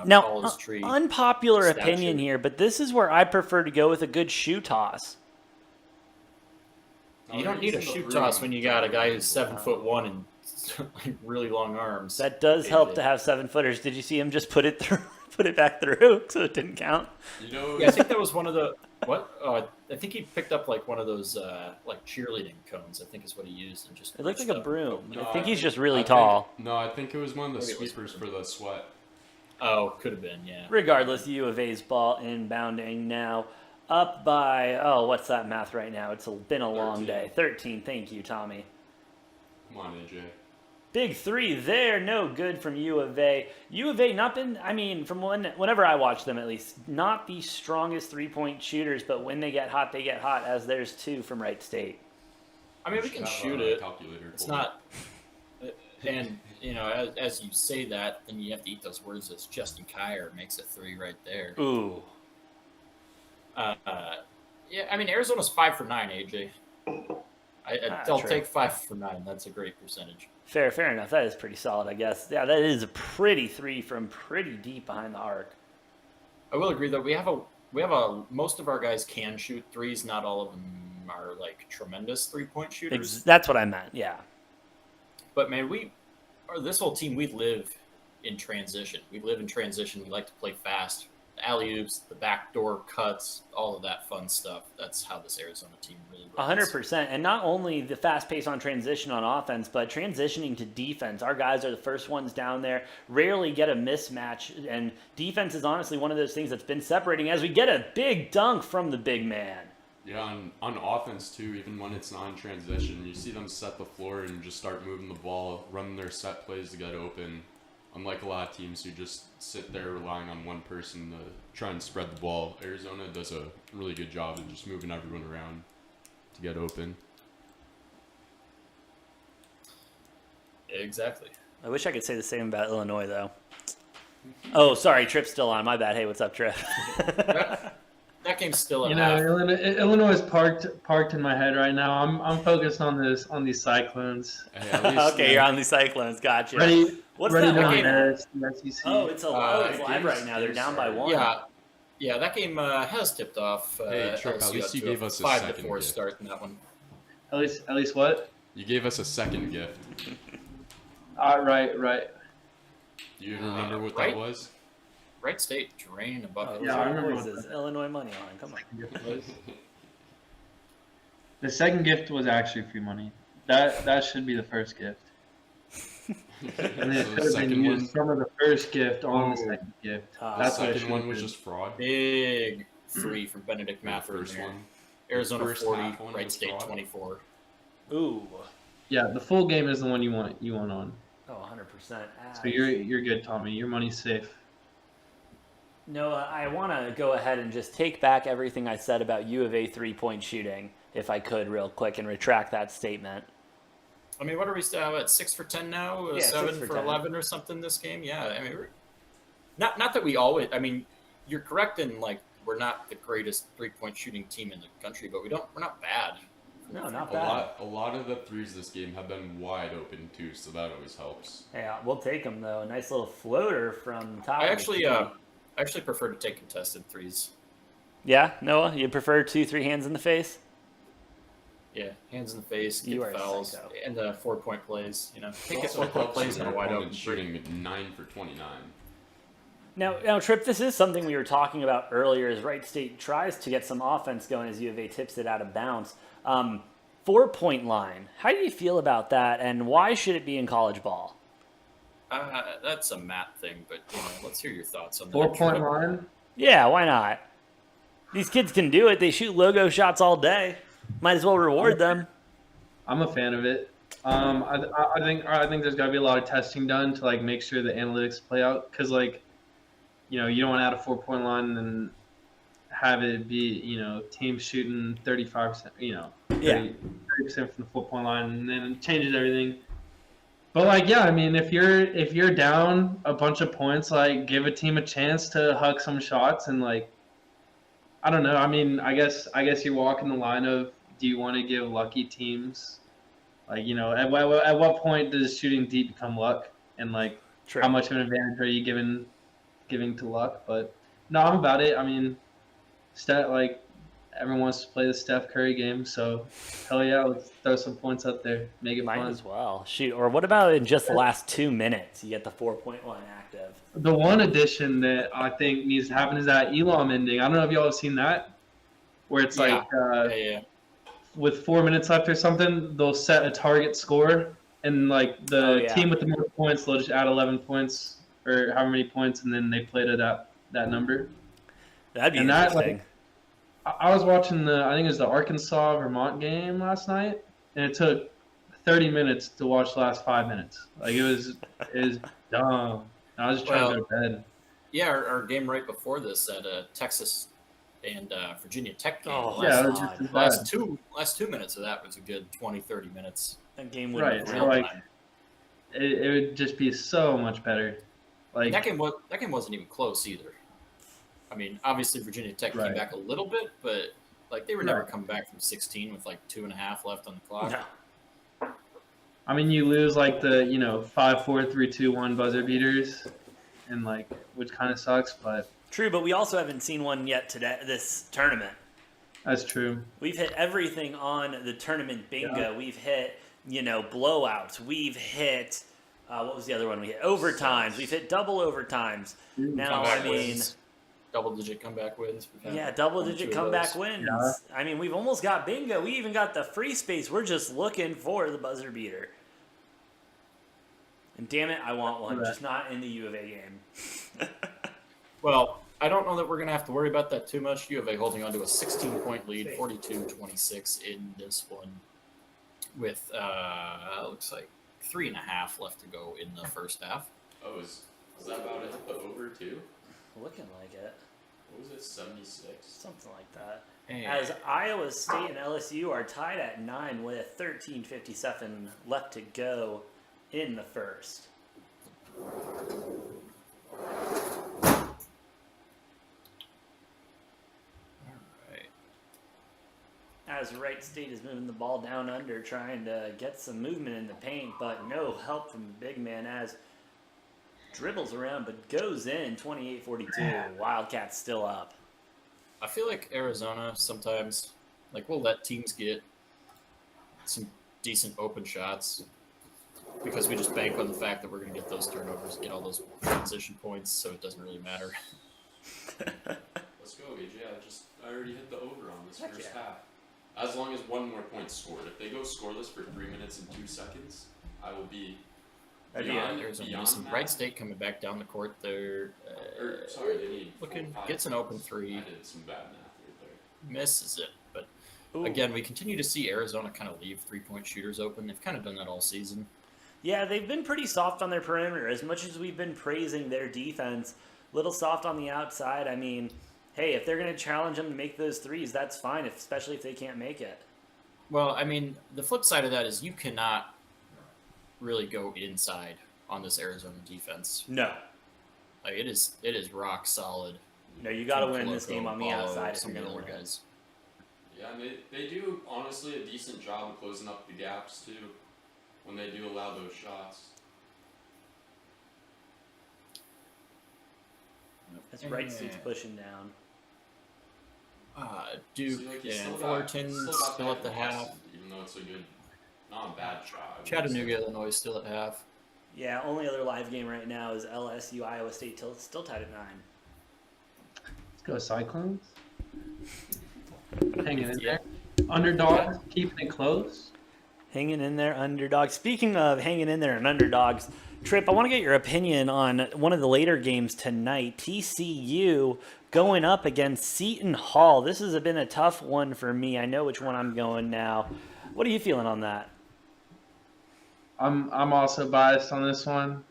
Now, tallest tree. unpopular statue. opinion here, but this is where I prefer to go with a good shoe toss. You don't need a shoot toss when you got a guy who's 7'1" and like really long arms. That does help to have 7-footers. Did you see him just put it through, put it back through, so it didn't count? You know, Yeah, I think that was one of the what? Oh, I think he picked up like one of those like cheerleading cones. I think is what he used and just. It looked like a broom. No, I think he's just really I think- tall. No, I think it was one of the Maybe it was sweepers for the sweat. Oh, could have been, yeah. Regardless, U of A's ball inbounding now. Up by, what's that math right now? It's been a long 13. day. 13, thank you, Tommy. Come on, AJ. Big three there, no good from U of A. U of A not been, I mean, from whenever I watch them at least, not the strongest three-point shooters, but when they get hot, as there's two from Wright State. I mean, we Should can have shoot a it. calculator It's pulled up. not. And as you say that, then you have to eat those words as Justin Kier makes a three right there. Ooh. Yeah, I mean Arizona's 5 for 9, AJ. I'll True. take 5 for 9. That's a great percentage. Fair enough. That is pretty solid, I guess. Yeah, that is a pretty three from pretty deep behind the arc. I will agree though. We have most of our guys can shoot threes. Not all of them are like tremendous 3-point shooters. That's what I meant, yeah. But man, this whole team, we live in transition. We live in transition. We like to play fast. The alley-oops, the backdoor cuts, all of that fun stuff. That's how this Arizona team really runs. 100%. And not only the fast pace on transition on offense, but transitioning to defense. Our guys are the first ones down there, rarely get a mismatch. And defense is honestly one of those things that's been separating as we get a big dunk from the big man. Yeah, on offense too, even when it's not in transition, you see them set the floor and just start moving the ball, running their set plays to get open. Unlike a lot of teams who just sit there relying on one person to try and spread the ball, Arizona does a really good job of just moving everyone around to get open. Exactly. I wish I could say the same about Illinois, though. Oh, sorry, Tripp's still on. My bad. Hey, what's up, Trip? That game's still You at know, half. Illinois is parked in my head right now. I'm focused on these Cyclones. Hey, at least, Okay, you're on the Cyclones. Gotcha. Ready, What's ready that to line? embarrass the SEC. Oh, it's live game's- right now. They're game's down by started. one. Yeah, that game has tipped off. Hey, Trip, at LSU least you to gave us a 5-4 second gift. start in that one. At least what? You gave us a second gift. Right. Do you even remember what right? that was? Wright State draining a bucket. Oh, Yeah, I remember what is what this? Illinois money line. Come on. The second gift was actually free money. That should be the first gift. And then it So could the have been second used one, some of the first gift on the Oh. second gift. Ah, the That's what it second one should've was been. just fraud. Big three from Benedict The Mather. first there. one. Arizona First 40, half one Wright was State fraud. 24. Ooh. Yeah, the full game is the one you want on. Oh, 100%. So you're good, Tommy. Your money's safe. Noah, I want to go ahead and just take back everything I said about U of A three-point shooting, if I could, real quick, and retract that statement. I mean, what are we still at? 6 for 10 now? Yeah, 7 6 for for 10. 11 or something this game? Yeah, I mean, not that we always. I mean, you're correct in like we're not the greatest 3-point shooting team in the country, but we're not bad. No, not A bad. lot of the threes this game have been wide open too, so that always helps. Hey, we'll take them, though. A nice little floater from top. I of the actually prefer to take contested threes. Yeah, Noah, you prefer 2-3 hands in the face? Yeah, hands in the face, You get are a fouls, psycho. and 4-point plays. You know, take it Also 4-point helps plays when and a your wide open opponent's three. shooting 9 for 29. Now, Tripp, this is something we were talking about earlier. As Wright State tries to get some offense going, as U of A tips it out of bounds. 4-point line. How do you feel about that, and why should it be in college ball? That's a Matt thing, but let's hear your thoughts on that. 4-point line. Yeah, why not? These kids can do it. They shoot logo shots all day. Might as well reward them. I'm a fan of it. I think there's got to be a lot of testing done to like make sure the analytics play out, because like, you don't want to add a 4-point line and then have it be team shooting 35%. Yeah. great. 30% from the 4-point line, and then it changes everything. But like, yeah, I mean, if you're down a bunch of points, like give a team a chance to hug some shots and like, I don't know. I mean, I guess you're walking the line of, do you want to give lucky teams, like, at what point does shooting deep become luck, and like True. how much of an advantage are you giving to luck? But no, I'm about it. I mean, like everyone wants to play the Steph Curry game, so hell yeah, let's throw some points up there, make it Might fun. as well. Shoot. Or what about in just the last 2 minutes? You get the 4-point line active. The one addition that I think needs to happen is that Elam ending. I don't know if y'all have seen that, where it's like Yeah. with 4 minutes left or something, they'll set a target score, and like the team with the most points, they'll just add 11 points or however many points, and then they play to that number. That'd be And interesting. I was watching I think it was the Arkansas Vermont game last night, and it took 30 minutes to watch the last 5 minutes. Like it was dumb. I was just trying to go to bed. Yeah, our game right before this at Texas and Virginia Tech game. Oh, Yeah, my it was God. just as bad. last 2 minutes of that was a good 20, 30 minutes. That game would Right, be so real like time. it would just be so much better. Like That game wasn't even close either. I mean, obviously Virginia Tech came Right. back a little bit, but like they were never Right. coming back from 16 with like 2.5 left on the clock. No. I mean, you lose like the 5, 4, 3, 2, 1 buzzer beaters, and like which kind of sucks, but True, but we also haven't seen one yet today. This tournament, that's true. we've hit everything on the tournament bingo. We've hit blowouts. We've hit what was the other one? We hit overtimes. We've hit double overtimes. Now, Comeback I mean, wins. Double-digit comeback wins. We've had yeah, double-digit two of comeback those. wins. Yeah. I mean, we've almost got bingo. We even got the free space. We're just looking for the buzzer beater. And damn it, I want one, Okay. just not in the U of A game. Well, I don't know that we're going to have to worry about that too much. U of A holding on to a 16-point lead, 42-26 in this one, with looks like 3.5 left to go in the first half. Oh, is that about it? The over too? Looking like it. What was it? 76. Something like that. And As Iowa State and LSU are tied at 9 with 13:57 left to go in the first. Alright. As Wright State is moving the ball down under, trying to get some movement in the paint, but no help from the big man as dribbles around but goes in 28-42. Wildcats still up. I feel like Arizona sometimes, like, we'll let teams get some decent open shots because we just bank on the fact that we're going to get those turnovers, get all those transition points, so it doesn't really matter. Let's go, AJ. I already hit the over on this Heck first yeah. half. As long as one more point scored. If they go scoreless for 3 minutes and 2 seconds, I will be beyond, Arizona beyond decent. that. Wright State coming back down the court there. Or, sorry, they need Looking, 4, 5 gets an open points. three, I did some bad math right there. misses it. But Ooh. again, we continue to see Arizona kind of leave 3-point shooters open. They've kind of done that all season. Yeah, they've been pretty soft on their perimeter. As much as we've been praising their defense, little soft on the outside. I mean, hey, if they're going to challenge them to make those threes, that's fine, especially if they can't make it. Well, I mean, the flip side of that is you cannot really go inside on this Arizona defense. No. Like, it is rock solid. No, you got to Tim win this Coloco, game on the Paulo, outside if some you're of going the to other win. guys. Yeah, and they do, honestly, a decent job of closing up the gaps, too, when they do allow those shots. That's Wright State's pushing down. Duke See, like, he's and still got Fullerton that still at the half. velocity, even though it's a good, not a bad shot. I wouldn't Chattanooga, say. Illinois still at half. Yeah, only other live game right now is LSU Iowa State still tied at 9. Let's go Cyclones. Hanging in Yeah. there. Underdogs, keeping it close. Hanging in there, underdogs. Speaking of hanging in there and underdogs, Tripp, I want to get your opinion on one of the later games tonight. TCU going up against Seton Hall. This has been a tough one for me. I know which one I'm going now. What are you feeling on that? I'm also biased on this one.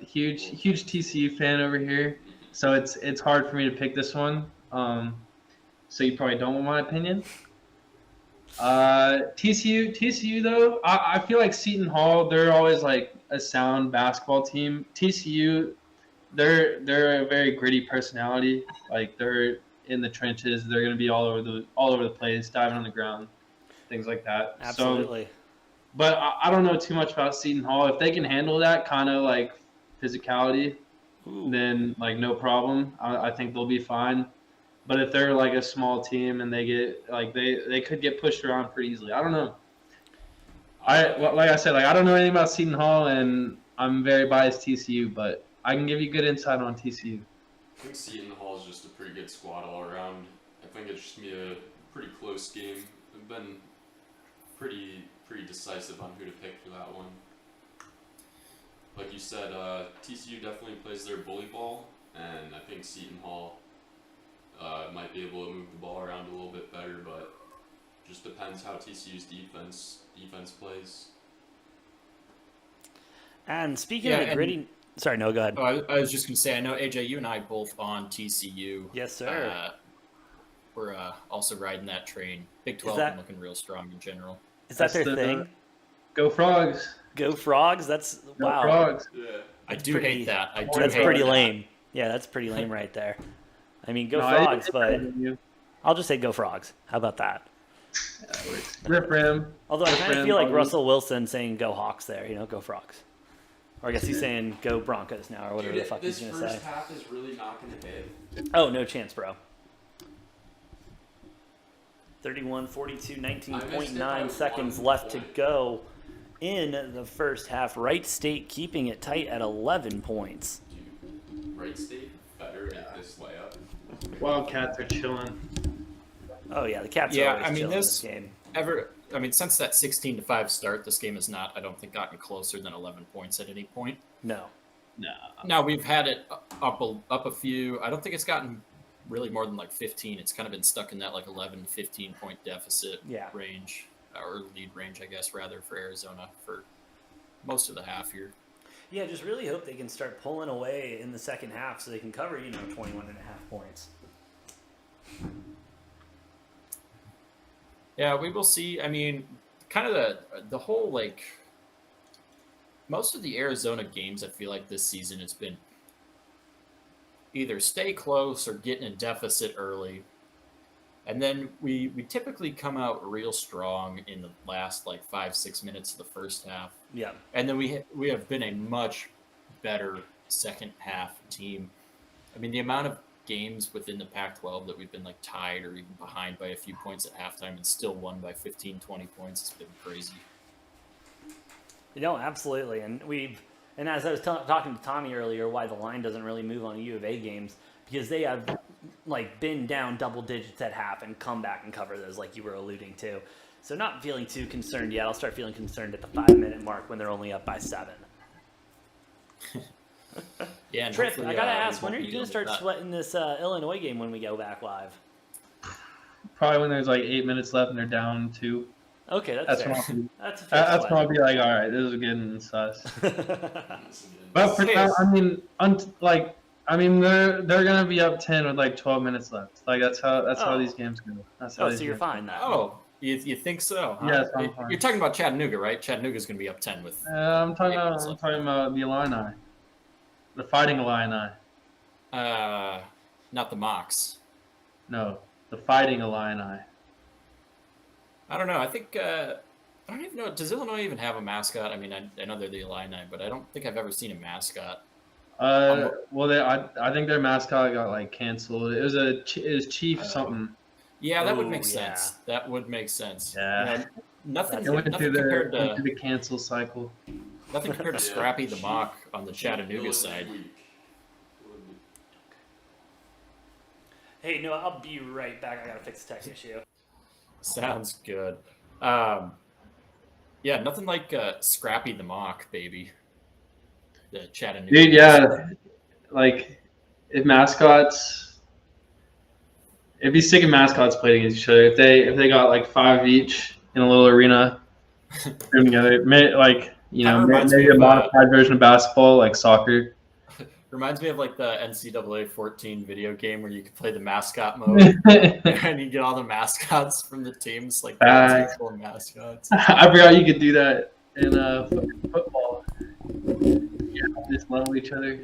Huge TCU fan over here, so it's hard for me to pick this one. So you probably don't want my opinion. TCU though, I feel like Seton Hall, they're always like a sound basketball team. TCU, they're a very gritty personality. Like they're in the trenches. They're gonna be all over the place, diving on the ground, things like that. Absolutely. So, but I don't know too much about Seton Hall. If they can handle that kind of like physicality, then like no problem. I think they'll be fine. But if they're like a small team and they get like they could get pushed around pretty easily. I don't know. Like I said, like I don't know anything about Seton Hall, and I'm very biased TCU, but I can give you good insight on TCU. I think Seton Hall is just a pretty good squad all around. I think it's just gonna be a pretty close game. I've been pretty decisive on who to pick for that one. Like you said, TCU definitely plays their bully ball, and I think Seton Hall might be able to move the ball around a little bit better, but just depends how TCU's defense plays. And speaking of the gritty, sorry, no, go ahead. Oh, I was just going to say, I know AJ, you and I both on TCU. Yes, sir. We're also riding that train. Big 12 been looking real strong in general. Is that their thing? Go Frogs. Go Frogs? That's wow. Go Frogs. Yeah. I do hate that. That's pretty lame. Yeah, that's pretty lame right there. I mean, go Frogs, but I'll just say go Frogs. How about that? Rip Ram. Although I kind of feel like Russell Wilson saying go Hawks there, go Frogs. Or I guess he's saying go Broncos now, or whatever the fuck he's going to say. This first half is really not going to hit. Oh, no chance, bro. 31-42, 19.9 seconds left to go in the first half. Wright State keeping it tight at 11 points. Dude, Wright State better make this layup. Wildcats are chilling. Oh, yeah, the Cats are always chilling this game. Since that 16-5 start, this game has not, I don't think, gotten closer than 11 points at any point. No. Now, we've had it up a few. I don't think it's gotten really more than like 15. It's kind of been stuck in that like 11, 15 point deficit range, or lead range, I guess, rather, for Arizona for most of the half here. Yeah, just really hope they can start pulling away in the second half so they can cover, 21.5 points. Yeah, we will see. I mean, kind of the whole, like, most of the Arizona games, I feel like this season has been either stay close or get in a deficit early. And then we typically come out real strong in the last, like, 5-6 minutes of the first half. Yeah. And then we have been a much better second half team. I mean, the amount of games within the Pac-12 that we've been like tied or even behind by a few points at halftime and still won by 15, 20 points has been crazy. Absolutely. And as I was talking to Tommy earlier, why the line doesn't really move on U of A games, because they have like been down double digits at half and come back and cover those, like you were alluding to. So not feeling too concerned yet. I'll start feeling concerned at the 5-minute mark when they're only up by 7. Yeah, and Tripp, I gotta ask, when are you gonna start sweating this Illinois game when we go back live? Probably when there's like 8 minutes left and they're down 2. Okay, that's fair. That's when I'll be like, all right, this is getting sus. But for now, I mean, they're gonna be up 10 with like 12 minutes left. Like that's how these games go. So you're fine now. Oh, you think so? Huh? Yes, I'm fine. You're talking about Chattanooga, right? Chattanooga's gonna be up 10 with. I'm talking about the Illini, the Fighting Illini. Not the Mocs. No, the Fighting Illini. I don't know. I think I don't even know. Does Illinois even have a mascot? I mean, I know they're the Illini, but I don't think I've ever seen a mascot. Well, I think their mascot got like canceled. It was Chief something. Yeah, that would make sense. That would make sense. Yeah. Nothing Went through compared to the cancel cycle. Nothing compared to Scrappy the Mock on the Chattanooga side. Hey, no, I'll be right back. I gotta fix the tech issue. Sounds good. Yeah, nothing like Scrappy the Mock, baby. The Chattanooga. Dude, yeah. Like, if mascots, it'd be sick if mascots played against each other. If they got like 5 each in a little arena, together, maybe a modified version of basketball, like soccer. Reminds me of like the NCAA 14 video game where you could play the mascot mode and you get all the mascots from the teams, like Facts. four mascots. I forgot you could do that in football. Yeah, just level each other.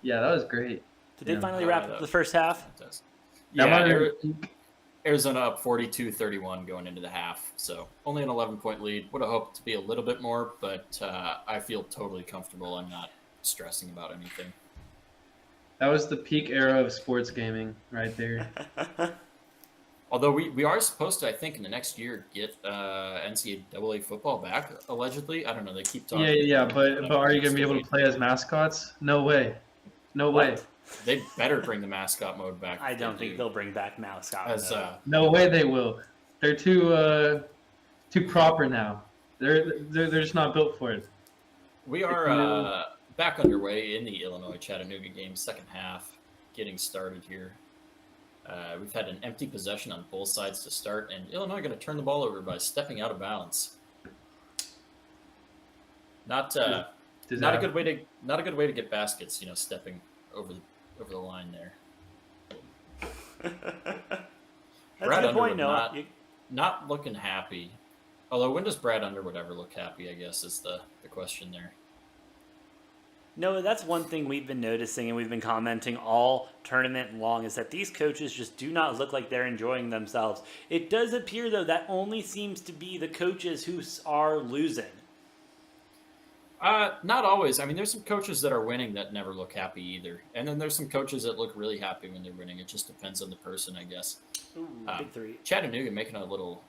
Yeah, that was great. Did they finally wrap up the first half? That Yeah, might have- Arizona up 42-31 going into the half, so only an 11-point lead. Would have hoped to be a little bit more, but I feel totally comfortable. I'm not stressing about anything. That was the peak era of sports gaming right there. Although we are supposed to, I think, in the next year get NCAA football back, allegedly. I don't know. They keep talking. Yeah, but are you going to be able to play as mascots? No way. No way. They better bring the mascot mode back. I don't think they'll bring back mascot As, mode. No way they will. They're too proper now. They're just not built for it. we are back underway in the Illinois-Chattanooga game, second half, getting started here. We've had an empty possession on both sides to start, and Illinois going to turn the ball over by stepping out of bounds. Not a good way to get baskets. Stepping over the line there. That's Brad a good point, Underwood Noah. not looking happy. Although when does Brad Underwood ever look happy? I guess is the question there. No, that's one thing we've been noticing and we've been commenting all tournament long is that these coaches just do not look like they're enjoying themselves. It does appear, though, that only seems to be the coaches who are losing. Not always. I mean, there's some coaches that are winning that never look happy either. And then there's some coaches that look really happy when they're winning. It just depends on the person, I guess. Ooh, big three. Chattanooga making a little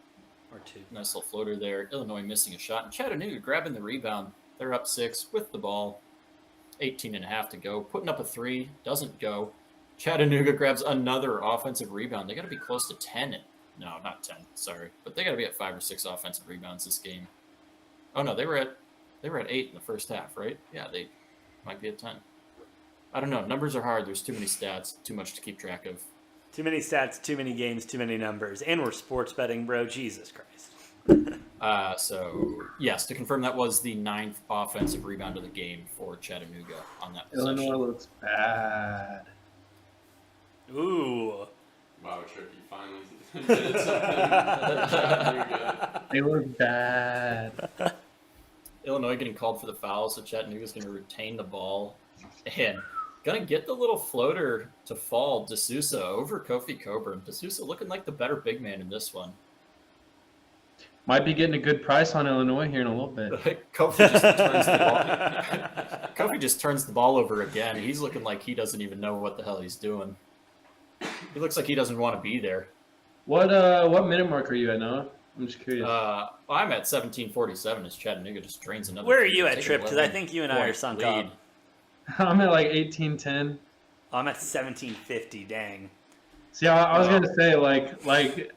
Or two. nice little floater there. Illinois missing a shot. And Chattanooga grabbing the rebound. They're up 6 with the ball. 18.5 to go. Putting up a 3. Doesn't go. Chattanooga grabs another offensive rebound. They got to be close to 10. No, not 10. Sorry. But they got to be at 5 or 6 offensive rebounds this game. Oh, no. They were at 8 in the first half, right? Yeah, they might be at 10. I don't know. Numbers are hard. There's too many stats. Too much to keep track of. Too many stats, too many games, too many numbers. And we're sports betting, bro. Jesus Christ. So, yes, to confirm, that was the 9th offensive rebound of the game for Chattanooga on that possession. Illinois looks bad. Ooh. Wow, Tricky finally did something. They look bad. Illinois getting called for the foul, so Chattanooga's going to retain the ball and going to get the little floater to fall. D'Souza over Kofi Coburn. D'Souza looking like the better big man in this one. Might be getting a good price on Illinois here in a little bit. Kofi just turns the ball. Kofi just turns the ball over again. He's looking like he doesn't even know what the hell he's doing. He looks like he doesn't want to be there. What minute mark are you at, Noah? I'm just curious. I'm at 17:47 as Chattanooga just drains another. Where are you at, Take Trip? Because I 11 think you and I are point sunk lead. up. I'm at like 18:10. I'm at 1750. Dang. See, I was gonna say I feel like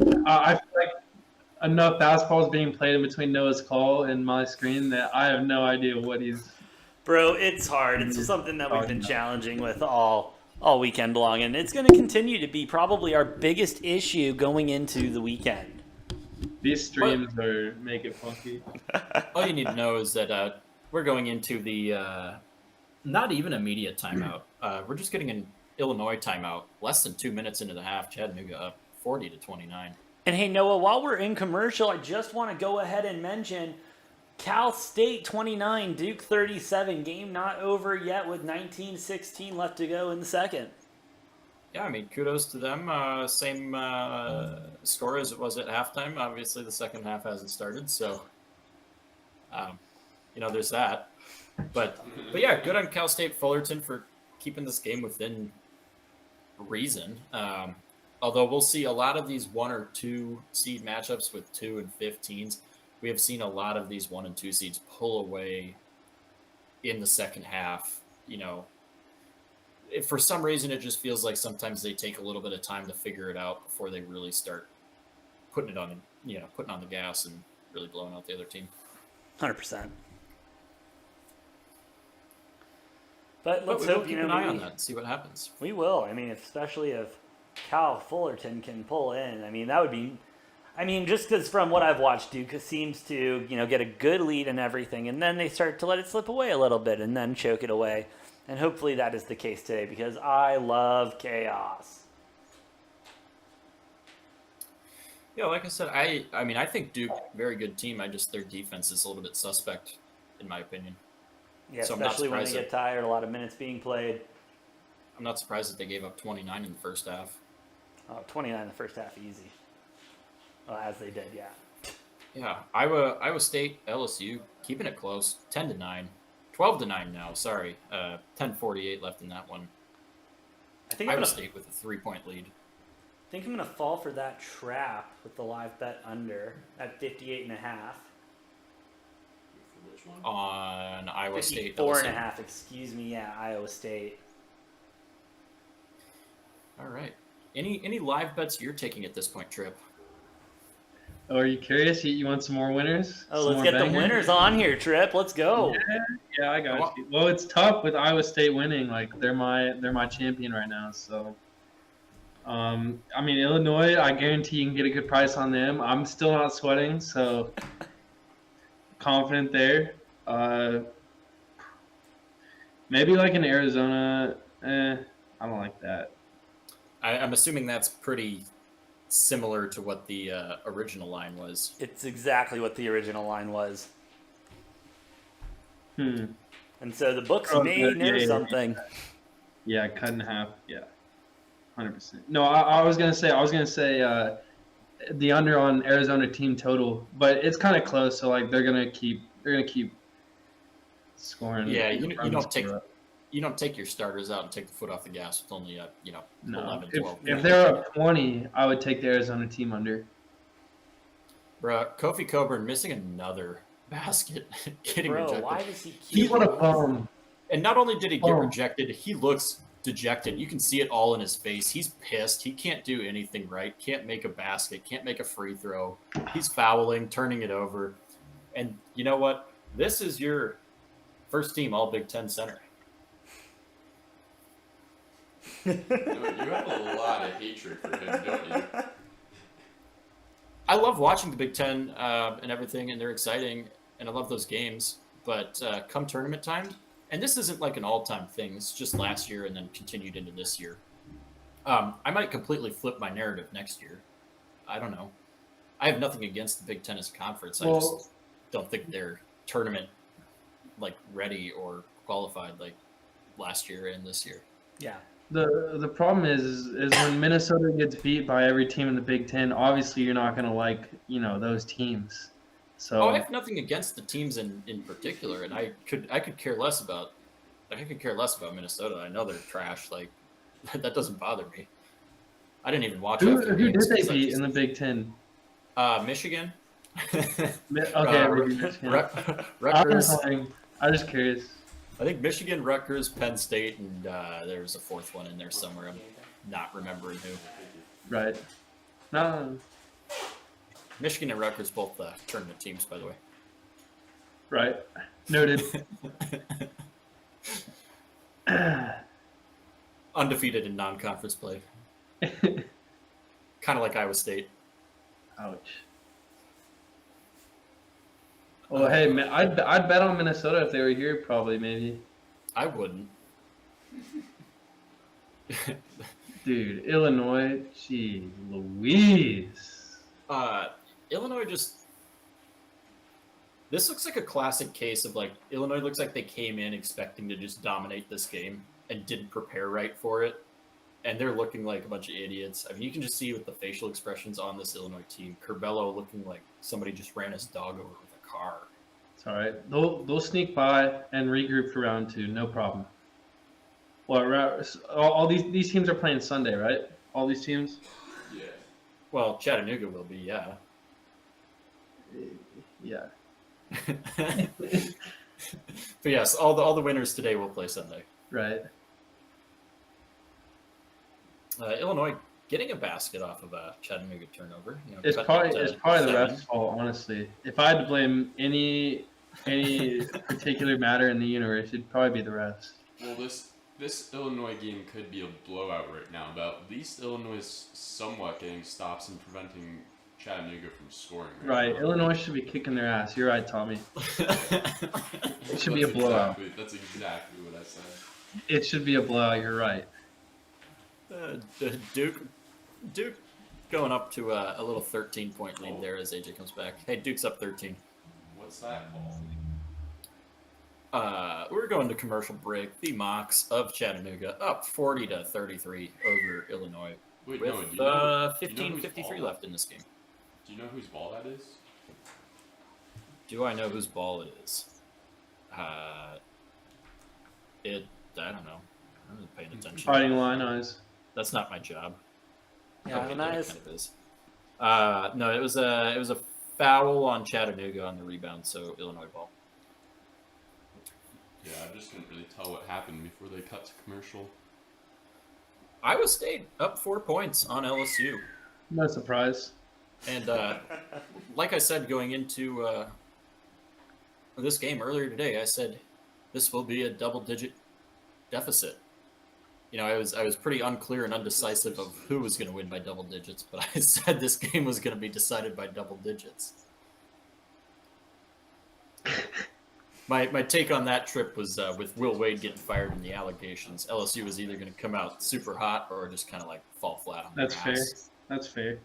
enough basketball is being played in between Noah's call and my screen that I have no idea what he's. Bro, it's hard. It's something that we've been challenging with all weekend long, and it's going to continue to be probably our biggest issue going into the weekend. These streams make it funky. All you need to know is that we're going into the not even immediate timeout. We're just getting an Illinois timeout. Less than 2 minutes into the half, Chattanooga up 40-29. And hey, Noah, while we're in commercial, I just want to go ahead and mention Cal State 29, Duke 37. Game not over yet with 19:16 left to go in the second. Yeah, I mean, kudos to them. Same score as it was at halftime. Obviously, the second half hasn't started, so there's that. But yeah, good on Cal State Fullerton for keeping this game within reason. Although we'll see a lot of these 1 or 2 seed matchups with 2 and 15s. We have seen a lot of these 1 and 2 seeds pull away in the second half. If for some reason it just feels like sometimes they take a little bit of time to figure it out before they really start putting on the gas and really blowing out the other team. 100%. But let's we'll hope keep an eye on that and see what happens. We will. I mean, especially if Cal Fullerton can pull in. I mean, that would be. I mean, just because from what I've watched, Duke seems to get a good lead and everything, and then they start to let it slip away a little bit, and then choke it away. And hopefully that is the case today because I love chaos. Yeah, like I said, I mean, I think Duke, very good team. Their defense is a little bit suspect, in my opinion. Yeah, So I'm not especially when they surprised get tired, a lot of minutes being played. I'm not surprised that they gave up 29 in the first half. Oh, 29 in the first half, easy. Well, as they did, yeah. Yeah, Iowa State, LSU, keeping it close, 10-9, 12-9 now. Sorry, 10:48 left in that one. I think I'm Iowa gonna, State with a 3-point lead. I think I'm gonna fall for that trap with the live bet under at 58.5. Which one? On Iowa State. 54.5. Excuse me. Yeah, Iowa State. All right. Any live bets you're taking at this point, Trip? Oh, are you curious? You want some more winners? Oh, Some let's more get the bangers? winners on here, Trip. Let's go. Yeah, I got you. Well, it's tough with Iowa State winning. Like they're my champion right now. So, I mean Illinois. I guarantee you can get a good price on them. I'm still not sweating, so confident there. Maybe like in Arizona. I don't like that. I'm assuming that's pretty similar to what the original line was. It's exactly what the original line was. And so the books may know something. Yeah, cut in half. Yeah, 100%. No, I was gonna say the under on Arizona team total, but it's kind of close. So like they're gonna keep scoring. Yeah, you don't take your starters out and take the foot off the gas with only 11, 12. If they're up 20, I would take the Arizona team under. Bruh, Kofi Coburn missing another basket, getting Bro, rejected. why does he keep What a bum. And not only did he get rejected, he looks dejected. You can see it all in his face. He's pissed. He can't do anything right. Can't make a basket. Can't make a free throw. He's fouling, turning it over. And you know what? This is your first team All Big Ten center. You have a lot of hatred for him, don't you? I love watching the Big Ten and everything, and they're exciting, and I love those games. But come tournament time, and this isn't like an all-time thing. It's just last year and then continued into this year. I might completely flip my narrative next year. I don't know. I have nothing against the Big Ten as a conference. I just don't think they're tournament like ready or qualified like last year and this year. Yeah. The problem is when Minnesota gets beat by every team in the Big Ten, obviously you're not gonna like those teams. So I have nothing against the teams in particular, and I could care less about Minnesota. I know they're trash. Like that doesn't bother me. I didn't even watch. Who did they beat in the Big Ten? Michigan. Okay, Rutgers. I'm just curious. I think Michigan, Rutgers, Penn State, and there's a fourth one in there somewhere. I'm not remembering who. Right. No. Michigan and Rutgers both tournament teams, by the way. Right. Noted. Undefeated in non-conference play. Kind of like Iowa State. Ouch. Well, hey, man, I'd bet on Minnesota if they were here, probably, maybe. I wouldn't. Dude, Illinois, gee Louise. Illinois this looks like a classic case of like Illinois looks like they came in expecting to just dominate this game and didn't prepare right for it. And they're looking like a bunch of idiots. I mean, you can just see with the facial expressions on this Illinois team. Curbelo looking like somebody just ran his dog over with a car. It's all right. They'll sneak by and regroup for round 2, no problem. All these teams are playing Sunday, right? All these teams? Yeah. Well, Chattanooga will be, yeah. Yeah. But yes, all the winners today will play Sunday. Right. Illinois getting a basket off of a Chattanooga turnover. It's probably the refs' fault, honestly. If I had to blame any particular matter in the universe, it'd probably be the refs. Well, this Illinois game could be a blowout right now, but at least Illinois is somewhat getting stops and preventing Chattanooga from scoring. Right. Illinois should be kicking their ass. You're right, Tommy. It should be a blowout. That's exactly what I said. It should be a blowout. You're right. Duke going up to a little 13-point lead there as AJ comes back. Hey, Duke's up 13. What's that called? We're going to commercial break. The Mocs of Chattanooga up 40-33 over Illinois Wait, with no, do you know, 15:53 left in this game. Do you know whose ball that is? Do I know whose ball it is? I don't know. I'm not paying attention. Fighting Illinois. That's not my job. Yeah, Okay, nice. it kind of is. No, it was a foul on Chattanooga on the rebound, so Illinois ball. Yeah, I just couldn't really tell what happened before they cut to commercial. Iowa State up 4 points on LSU. No surprise. And like I said, going into this game earlier today, I said this will be a double-digit deficit. You know, I was pretty unclear and undecisive of who was going to win by double digits, but I said this game was going to be decided by double digits. My take on that trip was with Will Wade getting fired and the allegations. LSU was either going to come out super hot or just kind of like fall flat on their That's fair. ass. That's fair.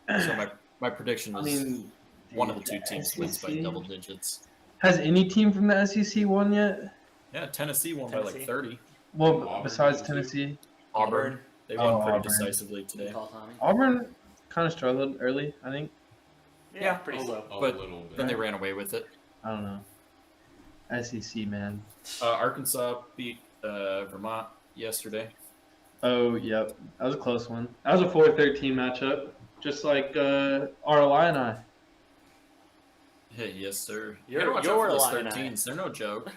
So my prediction I was mean, one of the two teams wins by SEC? double digits. Has any team from the SEC won yet? Yeah, Tennessee won by Tennessee. like 30. Well, Auburn, besides Tennessee? Tennessee, Auburn, they won Oh, pretty Auburn. decisively today. Call Tommy. Auburn kind of struggled early. I think. Yeah, pretty slow. A But little bit. Then they ran away with it. I don't know. SEC man. Arkansas beat Vermont yesterday. Oh, yep. That was a close one. That was a 4-13 matchup, just like RLI and I. Hey, yes, sir. You're- Gotta watch you're out for those Illini. 13s. They're no joke.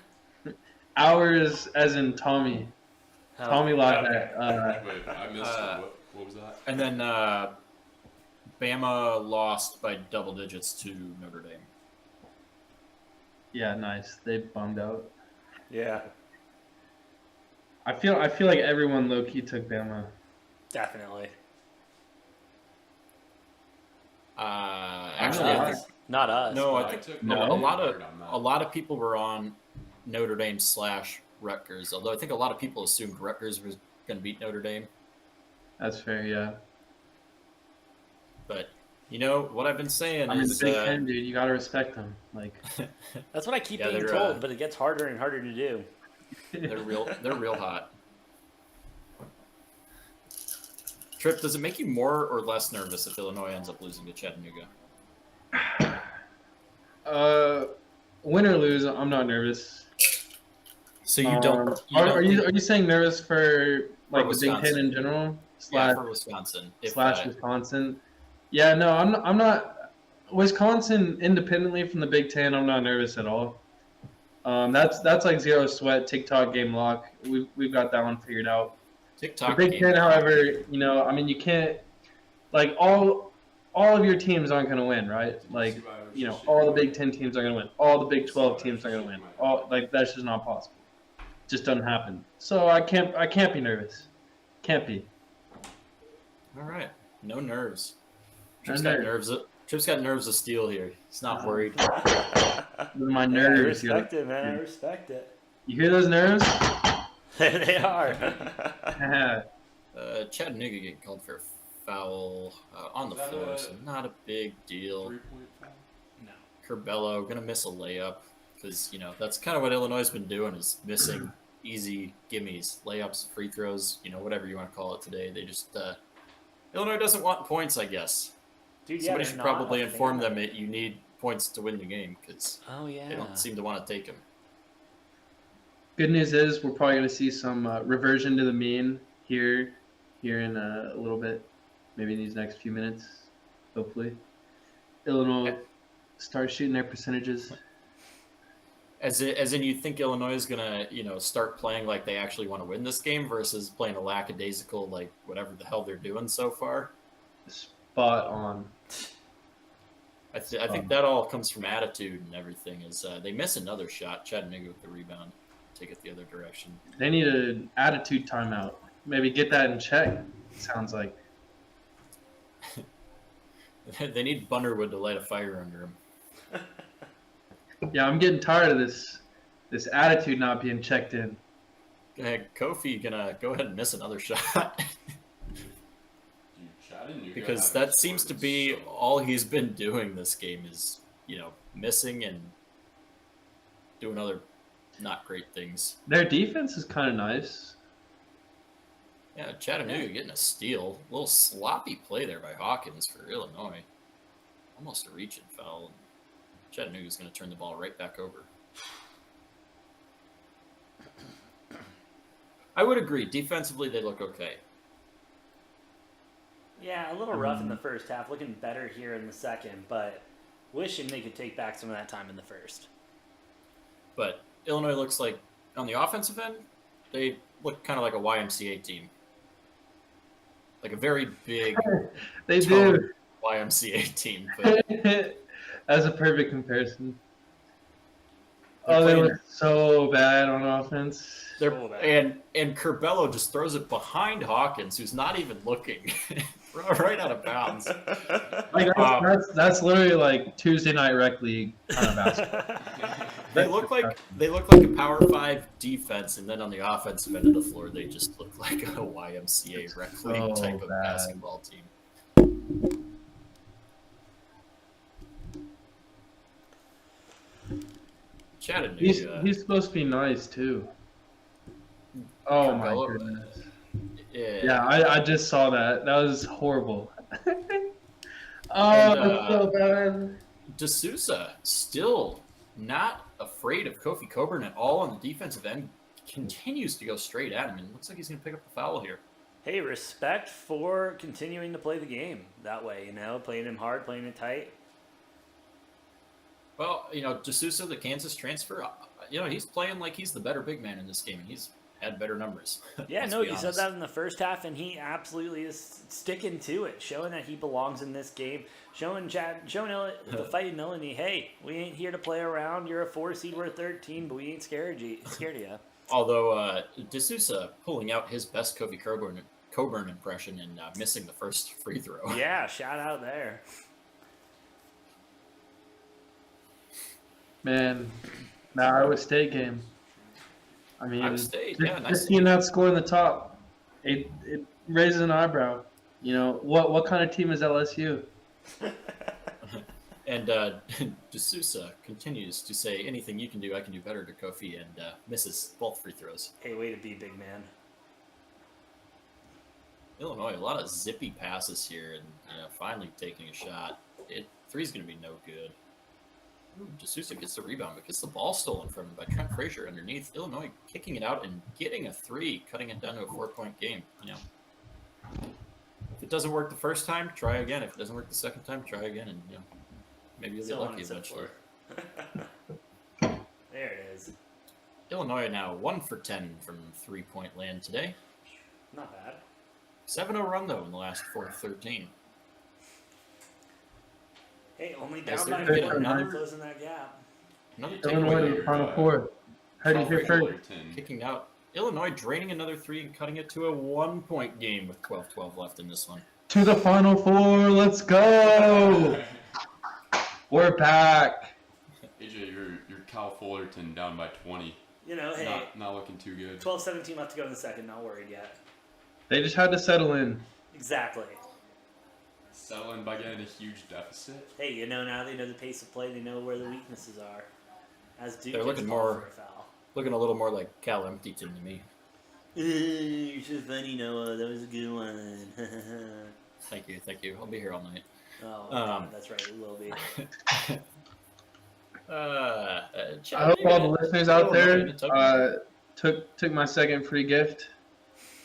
Ours, as in Tommy. Oh, Tommy lied okay. that. Wait, I missed it. What was that? And then Bama lost by double digits to Notre Dame. Yeah, nice. They bummed out. Yeah, I feel like everyone low key took Bama. definitely. Actually, I not. think Not us. no. I I think took No. a lot Harvard on that. of a lot of people were on Notre Dame / Rutgers. Although I think a lot of people assumed Rutgers was going to beat Notre Dame. That's fair, yeah. But you know what I've been saying I mean, the is Big Ten, dude, you gotta respect them. Like, That's what I keep Yeah, being they're, told, but it gets harder and harder to do. they're real hot. Trip, does it make you more or less nervous if Illinois ends up losing to Chattanooga? win or lose, I'm not nervous. So you don't. You Are don't you think- are you saying nervous for like the Big Wisconsin. Ten in general? yeah, Slash for Wisconsin? If, Wisconsin. Yeah, no, I'm not. Wisconsin, independently from the Big Ten, I'm not nervous at all. That's like zero sweat TikTok game lock. We've got that one figured out. TikTok The Big game. Ten, however, you know, I mean, you can't like all of your teams aren't going to win, right? Like, you know, all the Big Ten teams are going to win. All the Big 12 teams are going to win. All like that's just not possible. Just doesn't happen. So I can't be nervous. Can't be. All right, no nerves. No Trip's got nerves. nerves. Trip's got nerves of steel here. He's not worried. My I nerves. respect it, man. I respect it. You hear those nerves? There they are. Chattanooga getting called for a foul on the Is that floor, a so not a big deal. 3-point foul? No. Curbelo gonna miss a layup because you know that's kind of what Illinois has been doing is missing easy gimmies, layups, free throws, you know, whatever you want to call it today. They just Illinois doesn't want points, I guess. Dude, yeah, Somebody they're should not probably a fan inform of them it. that you need points to win the game because Oh yeah. they don't seem to want to take them. Good news is we're probably going to see some reversion to the mean here in a little bit, maybe in these next few minutes, hopefully. Illinois start shooting their percentages. As in, you think Illinois is gonna, start playing like they actually want to win this game versus playing a lackadaisical, like whatever the hell they're doing so far. Spot on. I think that all comes from attitude and everything. Is they miss another shot, Chattanooga with the rebound, take it the other direction. They need an attitude timeout. Maybe get that in check. Sounds like. They need Bunderwood to light a fire under them. Yeah, I'm getting tired of this attitude not being checked in. Kofi gonna go ahead and miss another shot Dude, Chattanooga because having that seems to scored be so all he's been doing this game is, missing and doing other not great things. Their defense is kind of nice. Yeah, Chattanooga getting a steal. A little sloppy play there by Hawkins for Illinois. Almost a reach and foul. Chattanooga's going to turn the ball right back over. I would agree. Defensively, they look okay. Yeah, a little rough in the first half. Looking better here in the second, but wishing they could take back some of that time in the first. But Illinois looks like, on the offensive end, they look kind of like a YMCA team. Like a very big They do. YMCA team. But That's a perfect comparison. They're They playing- were so bad on offense. So bad. and Curbelo just throws it behind Hawkins, who's not even looking, right out of bounds. Like that's literally like Tuesday night rec league kind of basketball. They look like a Power 5 defense, and then on the offensive end of the floor, they just look like a YMCA rec league So type of bad. basketball team. Chattanooga. He's supposed to be nice too. Oh my Curbelo, goodness. Yeah. Yeah, I just saw that. That was horrible. Oh, And, that's so bad. D'Souza still not afraid of Kofi Coburn at all on the defensive end. Continues to go straight at him, and looks like he's going to pick up the foul here. Hey, respect for continuing to play the game that way, playing him hard, playing it tight. Well, D'Souza, the Kansas transfer, he's playing like he's the better big man in this game, and he's had better numbers. Yeah, Let's no, be you said honest. that in the first half, and he absolutely is sticking to it, showing that he belongs in this game, showing the fight in Illinois, hey, we ain't here to play around. You're a 4 seed, we're 13, but we ain't scared of you. Although D'Souza pulling out his best Kofi Coburn impression and missing the first free throw. Yeah, shout out there. Man, the Iowa State game. I mean, Iowa State, just, yeah, nice. just seeing that score in the top, it raises an eyebrow. What kind of team is LSU? And D'Souza continues to say, anything you can do, I can do better to Kofi, and misses both free throws. Hey, way to be, big man. Illinois, a lot of zippy passes here, and finally taking a shot. Three's going to be no good. Ooh, D'Souza gets the rebound, but gets the ball stolen from him by Trent Frazier underneath. Illinois kicking it out and getting a three, cutting it down to a 4-point game. If it doesn't work the first time, try again. If it doesn't work the second time, try again, and maybe you'll get So on lucky and so eventually. forth. There it is. Illinois now 1 for 10 from 3-point land today. Not bad. 7-0 run though in the last 4-13. Hey, only Yes, down by they're four, good. now they're closing that gap. Another Illinois takeaway to the here. Final Four. Heard it here first. Kicking out Illinois, draining another three and cutting it to a 1-point game with 12-12 left in this one. To the Final Four. Let's go. We're back. AJ, you're Cal Fullerton down by 20. Hey, Not looking too good. 12-17 left to go in the second. Not worried yet. They just had to settle in. Exactly. Settling by getting a huge deficit. Hey, now they know the pace of play. They know where the weaknesses are. As Duke They're gets looking called more- for a foul. Looking a little more like Cal Emptyton to me. You're so funny, Noah. That was a good one. Thank you. I'll be here all night. Oh, Um, that's right. It will be. I hope all the listeners out there took my second free gift.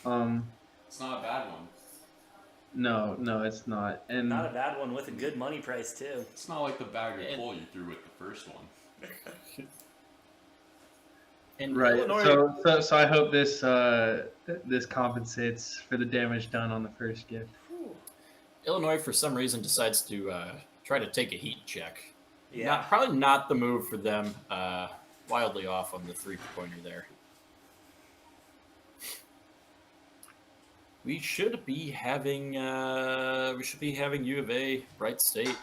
It's not a bad one. No, it's not. And Not a bad one with a good money price too. It's not like the bag of coal you threw with the first one. And right. Illinois, So I hope this compensates for the damage done on the first gift. Illinois, for some reason, decides to try to take a heat check. Yeah. Probably not the move for them. Wildly off on the three-pointer there. We should be having U of A, Wright State,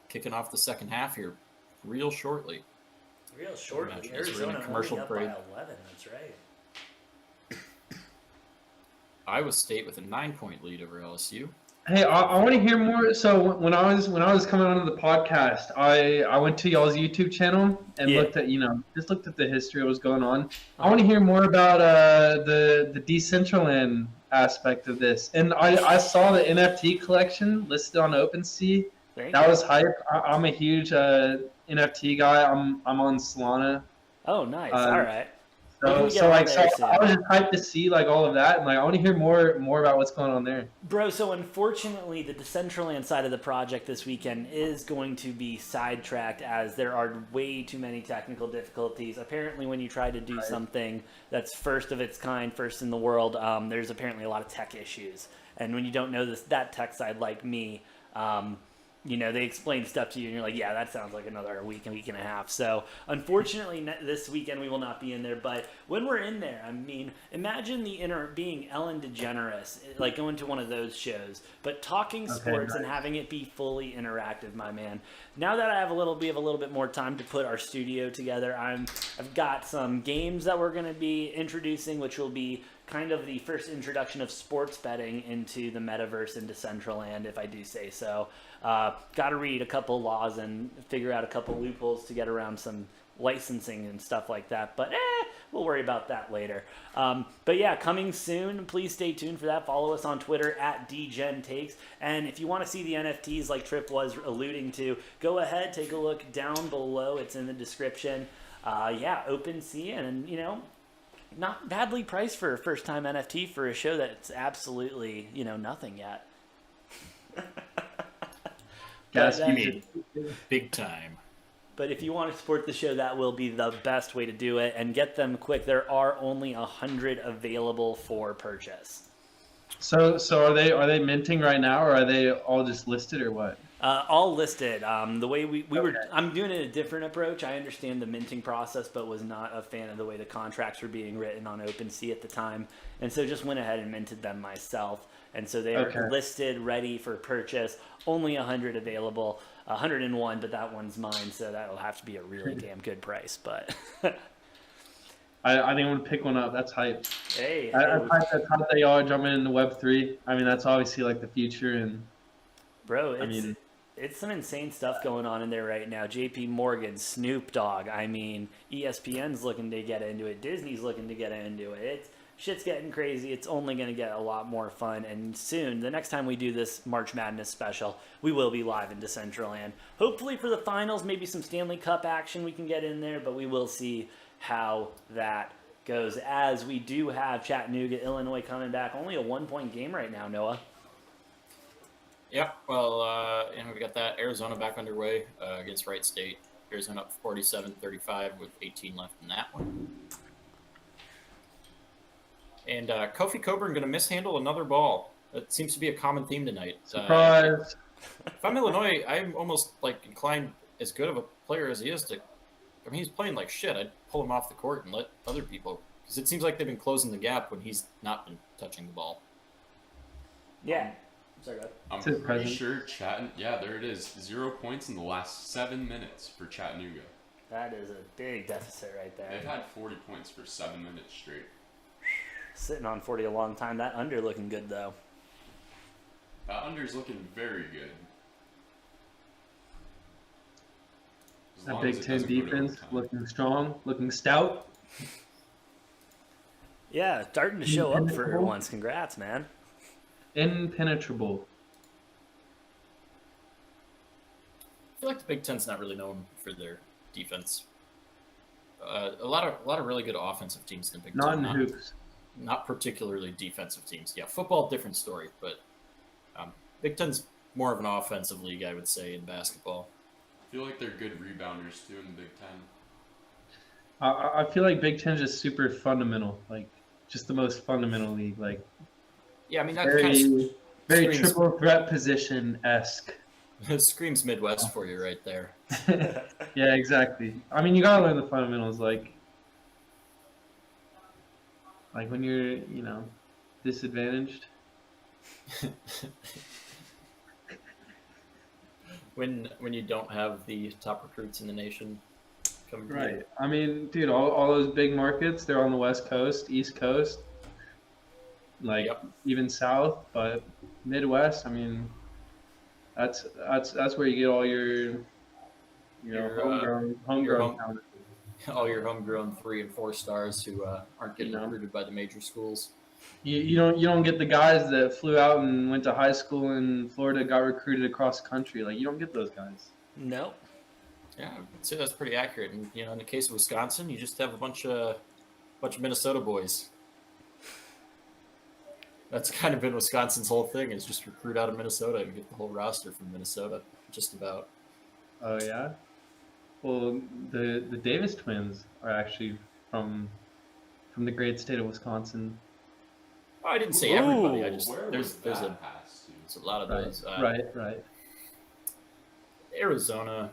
kicking off the second half here real shortly. Real shortly. Imagine this, we're in a Arizona commercial only up break. by 11. That's right. Iowa State with a 9-point lead over LSU. Hey, I want to hear more. So when I was coming onto the podcast, I went to y'all's YouTube channel and Yeah. looked at just looked at the history of what's going on. I want to hear more about the Decentraland aspect of this. And I saw the NFT collection listed on OpenSea. Thank That you. was hype. I'm a huge NFT guy. I'm on Solana. Oh, nice. Uh, All right. We're gonna get So on like there so I soon. was just hyped to see like all of that, and like I want to hear more about what's going on there. Bro, so unfortunately, the Decentraland side of the project this weekend is going to be sidetracked as there are way too many technical difficulties. Apparently, when you try to do something that's first of its kind, first in the world, there's apparently a lot of tech issues. And when you don't know that tech side like me, they explain stuff to you and you're like, yeah, that sounds like another week and a half. So unfortunately, this weekend we will not be in there. But when we're in there, I mean, imagine being Ellen DeGeneres, like going to one of those shows, but talking sports and having it be fully interactive, my man. Now that I have a little bit more time to put our studio together, I've got some games that we're going to be introducing, which will be kind of the first introduction of sports betting into the metaverse and Decentraland, if I do say so. Got to read a couple laws and figure out a couple loopholes to get around some licensing and stuff like that. But we'll worry about that later. But yeah, coming soon. Please stay tuned for that. Follow us on Twitter at DGenTakes. And if you want to see the NFTs like Trip was alluding to, go ahead, take a look down below. It's in the description. OpenSea and not badly priced for a first-time NFT for a show that's absolutely, nothing yet. Yes, You mean big time. But if you want to support the show, that will be the best way to do it. And get them quick. There are only 100 available for purchase. So are they minting right now, or are they all just listed, or what? All listed. The way we were, I'm doing a different approach. I understand the minting process, but was not a fan of the way the contracts were being written on OpenSea at the time, and so just went ahead and minted them myself. And so they are listed, ready for purchase. Only 100 available, 101, but that one's mine, so that'll have to be a really damn good price. But I think I'm gonna pick one up. That's hype. hey, I hype that y'all are jumping into Web3. I mean, that's obviously like the future, and bro, it's some insane stuff going on in there right now. JP Morgan, Snoop Dogg. I mean, ESPN's looking to get into it. Disney's looking to get into it. Shit's getting crazy. It's only going to get a lot more fun. And soon, the next time we do this March Madness special, we will be live in Decentraland. Hopefully for the finals, maybe some Stanley Cup action we can get in there, but we will see how that goes. As we do have Chattanooga, Illinois coming back. Only a 1-point game right now, Noah. Yep. Well, we got that Arizona back underway against Wright State. Arizona up 47-35 with 18 left in that one. And Kofi Coburn going to mishandle another ball. That seems to be a common theme tonight. surprise. If I'm Illinois, I'm almost inclined, as good of a player as he is, he's playing like shit. I'd pull him off the court and let other people, because it seems like they've been closing the gap when he's not been touching the ball. Yeah. Sorry, go ahead. I'm Says pretty present. sure yeah, there it is. 0 points in the last 7 minutes for Chattanooga. That is a big deficit right there. They've had 40 points for 7 minutes straight. Sitting on 40 a long time. That under looking good, though. That under's looking very good. As That long as Big it Ten doesn't go to defense overtime. looking strong, looking stout. Yeah, starting to show up for once. Congrats, man. Impenetrable. I feel like the Big Ten's not really known for their defense. A lot of really good offensive teams in the Big Not Ten. in hoops. Not particularly defensive teams. Yeah, football, different story. But Big Ten's more of an offensive league, I would say, in basketball. I feel like they're good rebounders too in the Big Ten. I feel like Big Ten's just super fundamental, like just the most fundamental league, like Yeah, I mean, that very, kind of very screams, triple threat position esque. screams Midwest for you right there. Yeah, exactly. I mean, you gotta learn the fundamentals, like when you're, disadvantaged. When you don't have the top recruits in the nation coming. Right. I mean, dude, all those big markets, they're on the West Coast, East Coast, like Yep. even South, but Midwest. I mean, that's where you get all your Your, your homegrown home, talent. all your homegrown 3 and 4 stars who aren't getting You know. recruited by the major schools. You don't get the guys that flew out and went to high school in Florida, got recruited across the country. Like you don't get those guys. Nope. Yeah, I'd say that's pretty accurate. And in the case of Wisconsin, you just have a bunch of Minnesota boys. That's kind of been Wisconsin's whole thing, is just recruit out of Minnesota and get the whole roster from Minnesota, just about. Oh yeah. Well, the Davis twins are actually from the great state of Wisconsin. Oh, I didn't say everybody. I Ooh, just Where there's was a that pass to? there's a lot of Right, those. right. Arizona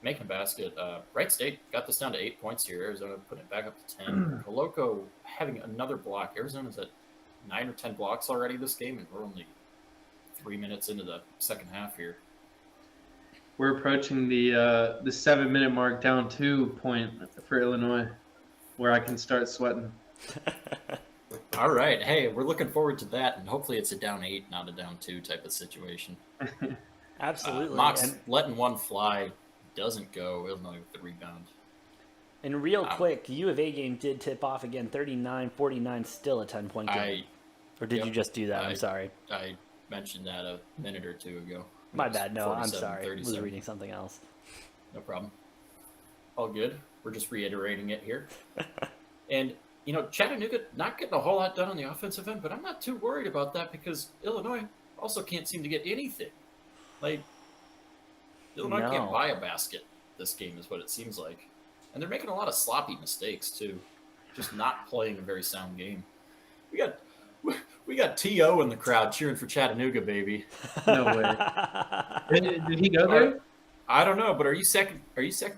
making a basket. Wright State got this down to 8 points here. Arizona putting it back up to 10. Coloco having another block. Arizona's at 9 or 10 blocks already this game, and we're only 3 minutes into the second half here. We're approaching the 7-minute mark, down 2 point for Illinois, where I can start sweating. All right. Hey, we're looking forward to that, and hopefully it's a down 8, not a down 2 type of situation. Absolutely. Mox And, letting one fly doesn't go. Illinois with the rebound. and real quick, U of A game did tip off again, 39-49, still a 10-point game. Or did yep, you just do that? I'm sorry. I mentioned that a minute or two ago. My It was bad. No, I'm sorry. I 47-37. was reading something else. No problem. All good. We're just reiterating it here. And, Chattanooga not getting a whole lot done on the offensive end, but I'm not too worried about that because Illinois also can't seem to get anything. Like, Illinois can't buy a basket this game is what it seems like. And they're making a lot of sloppy mistakes, too. Just not playing a very sound game. We got T.O. in the crowd cheering for Chattanooga, baby. No way. Did he go there? I don't know, but are you second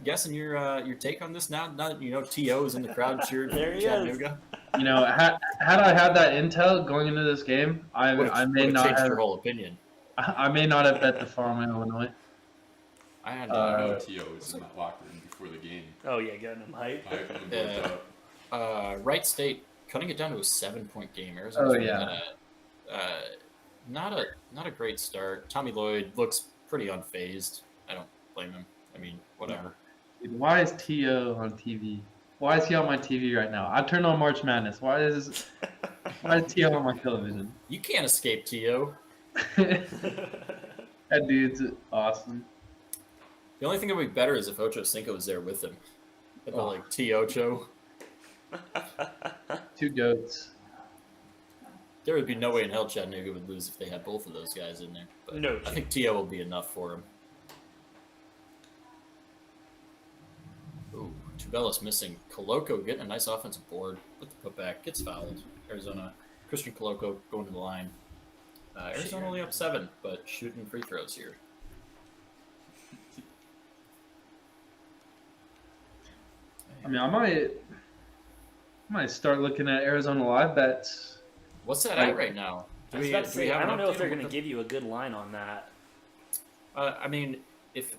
guessing your take on this now? Now that T.O. is in the crowd cheering for There he Chattanooga. Had I had that intel going into this game, I may not changed have. your whole opinion. I may not have bet the farm in Illinois. I had I know T.O. was in that locker room before the game. Oh, yeah, getting him hype. Hyping them both up. Wright State cutting it down to a 7-point game. Arizona's not a great start. Tommy Lloyd looks pretty unfazed. I don't blame him. I mean, whatever. Dude, why is T.O. on TV? Why is he on my TV right now? I turned on March Madness. Why is T.O. on my television? You can't escape T.O. That dude's awesome. The only thing that would be better is if Ocho Cinco was there with him. Like T-Ocho. 2 goats. There would be no way in hell Chattanooga would lose if they had both of those guys in there. But No I think T.O. will be enough for him. Ooh, Tubelis missing. Coloco getting a nice offensive board with the putback. Gets fouled. Arizona. Christian Coloco going to the line. Arizona only up 7, but shooting free throws here. I mean, I might start looking at Arizona live bets. What's that at right now? I was about to say, I don't know if they're going to give you a good line on that. I mean, if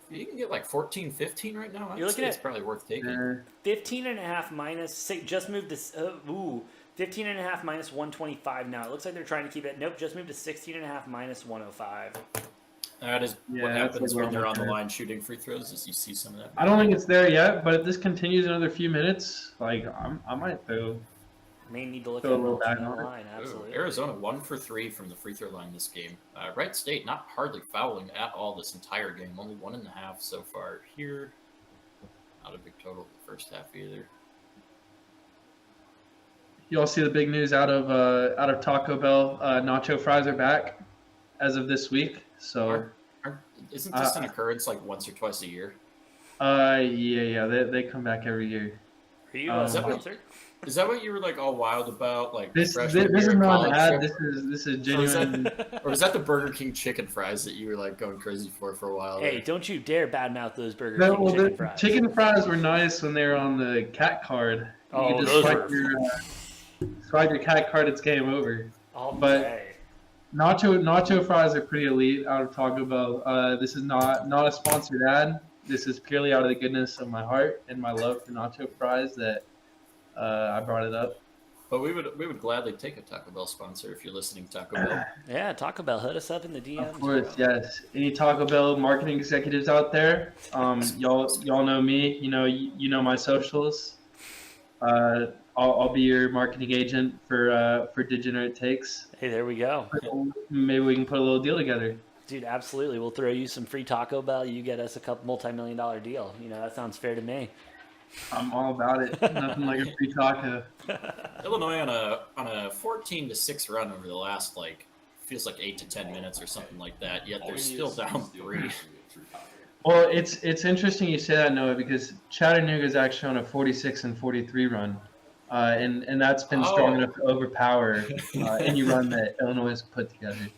you can get like 14, 15 right now, You're looking it's at- probably worth taking. 15.5 minus, just moved to, 15.5 minus 125 now. It looks like they're trying to keep it. Nope, just moved to 16.5 minus 105. That is Yeah, what that's happens like when they're on the okay. line shooting free throws. Is you see some of that. I don't think it's there yet, but if this continues another few minutes, like I might throw. May need to look Throw at a little the back on it. line, Ooh, absolutely. Arizona 1 for 3 from the free throw line this game. Wright State not hardly fouling at all this entire game. Only 1.5 so far here. Not a big total the first half either. You all see the big news out of Taco Bell? Nacho fries are back as of this week. So, Isn't this an occurrence like once or twice a year? yeah, they come back every year. Are you Is that sponsored? Is that what you were like all wild about? Like This freshman is year in not an college? ad. This is Or was genuine. that- Or was that the Burger King chicken fries that you were like going crazy for a while? Hey, there? don't you dare badmouth those Burger No, King well, chicken the fries. chicken fries were nice when they were on the cat card. You Oh, could those swipe were- swipe your cat card, it's game over. All but- day. Nacho fries are pretty elite out of Taco Bell. This is not a sponsored ad. this is purely out of the goodness of my heart and my love for nacho fries that I brought it up. But we would gladly take a Taco Bell sponsor if you're listening, Taco Bell. Yeah, Taco Bell, hit us up in the DMs. Of course, bro. yes. Any Taco Bell marketing executives out there? Y'all know me. You know my socials. I'll be your marketing agent for Degenerate Takes. Hey, there we go. Maybe we can put a little deal together. Dude, absolutely. We'll throw you some free Taco Bell. You get us a couple multi-million-dollar deal. That sounds fair to me. I'm all about it. Nothing like a free taco. Illinois on a 14-6 run over the last feels like 8 to 10 minutes or something like that. Yet they're still down 3. Well, it's interesting you say that, Noah, because Chattanooga is actually on a 46-43 run, and that's been strong enough to overpower any run that Illinois has put together.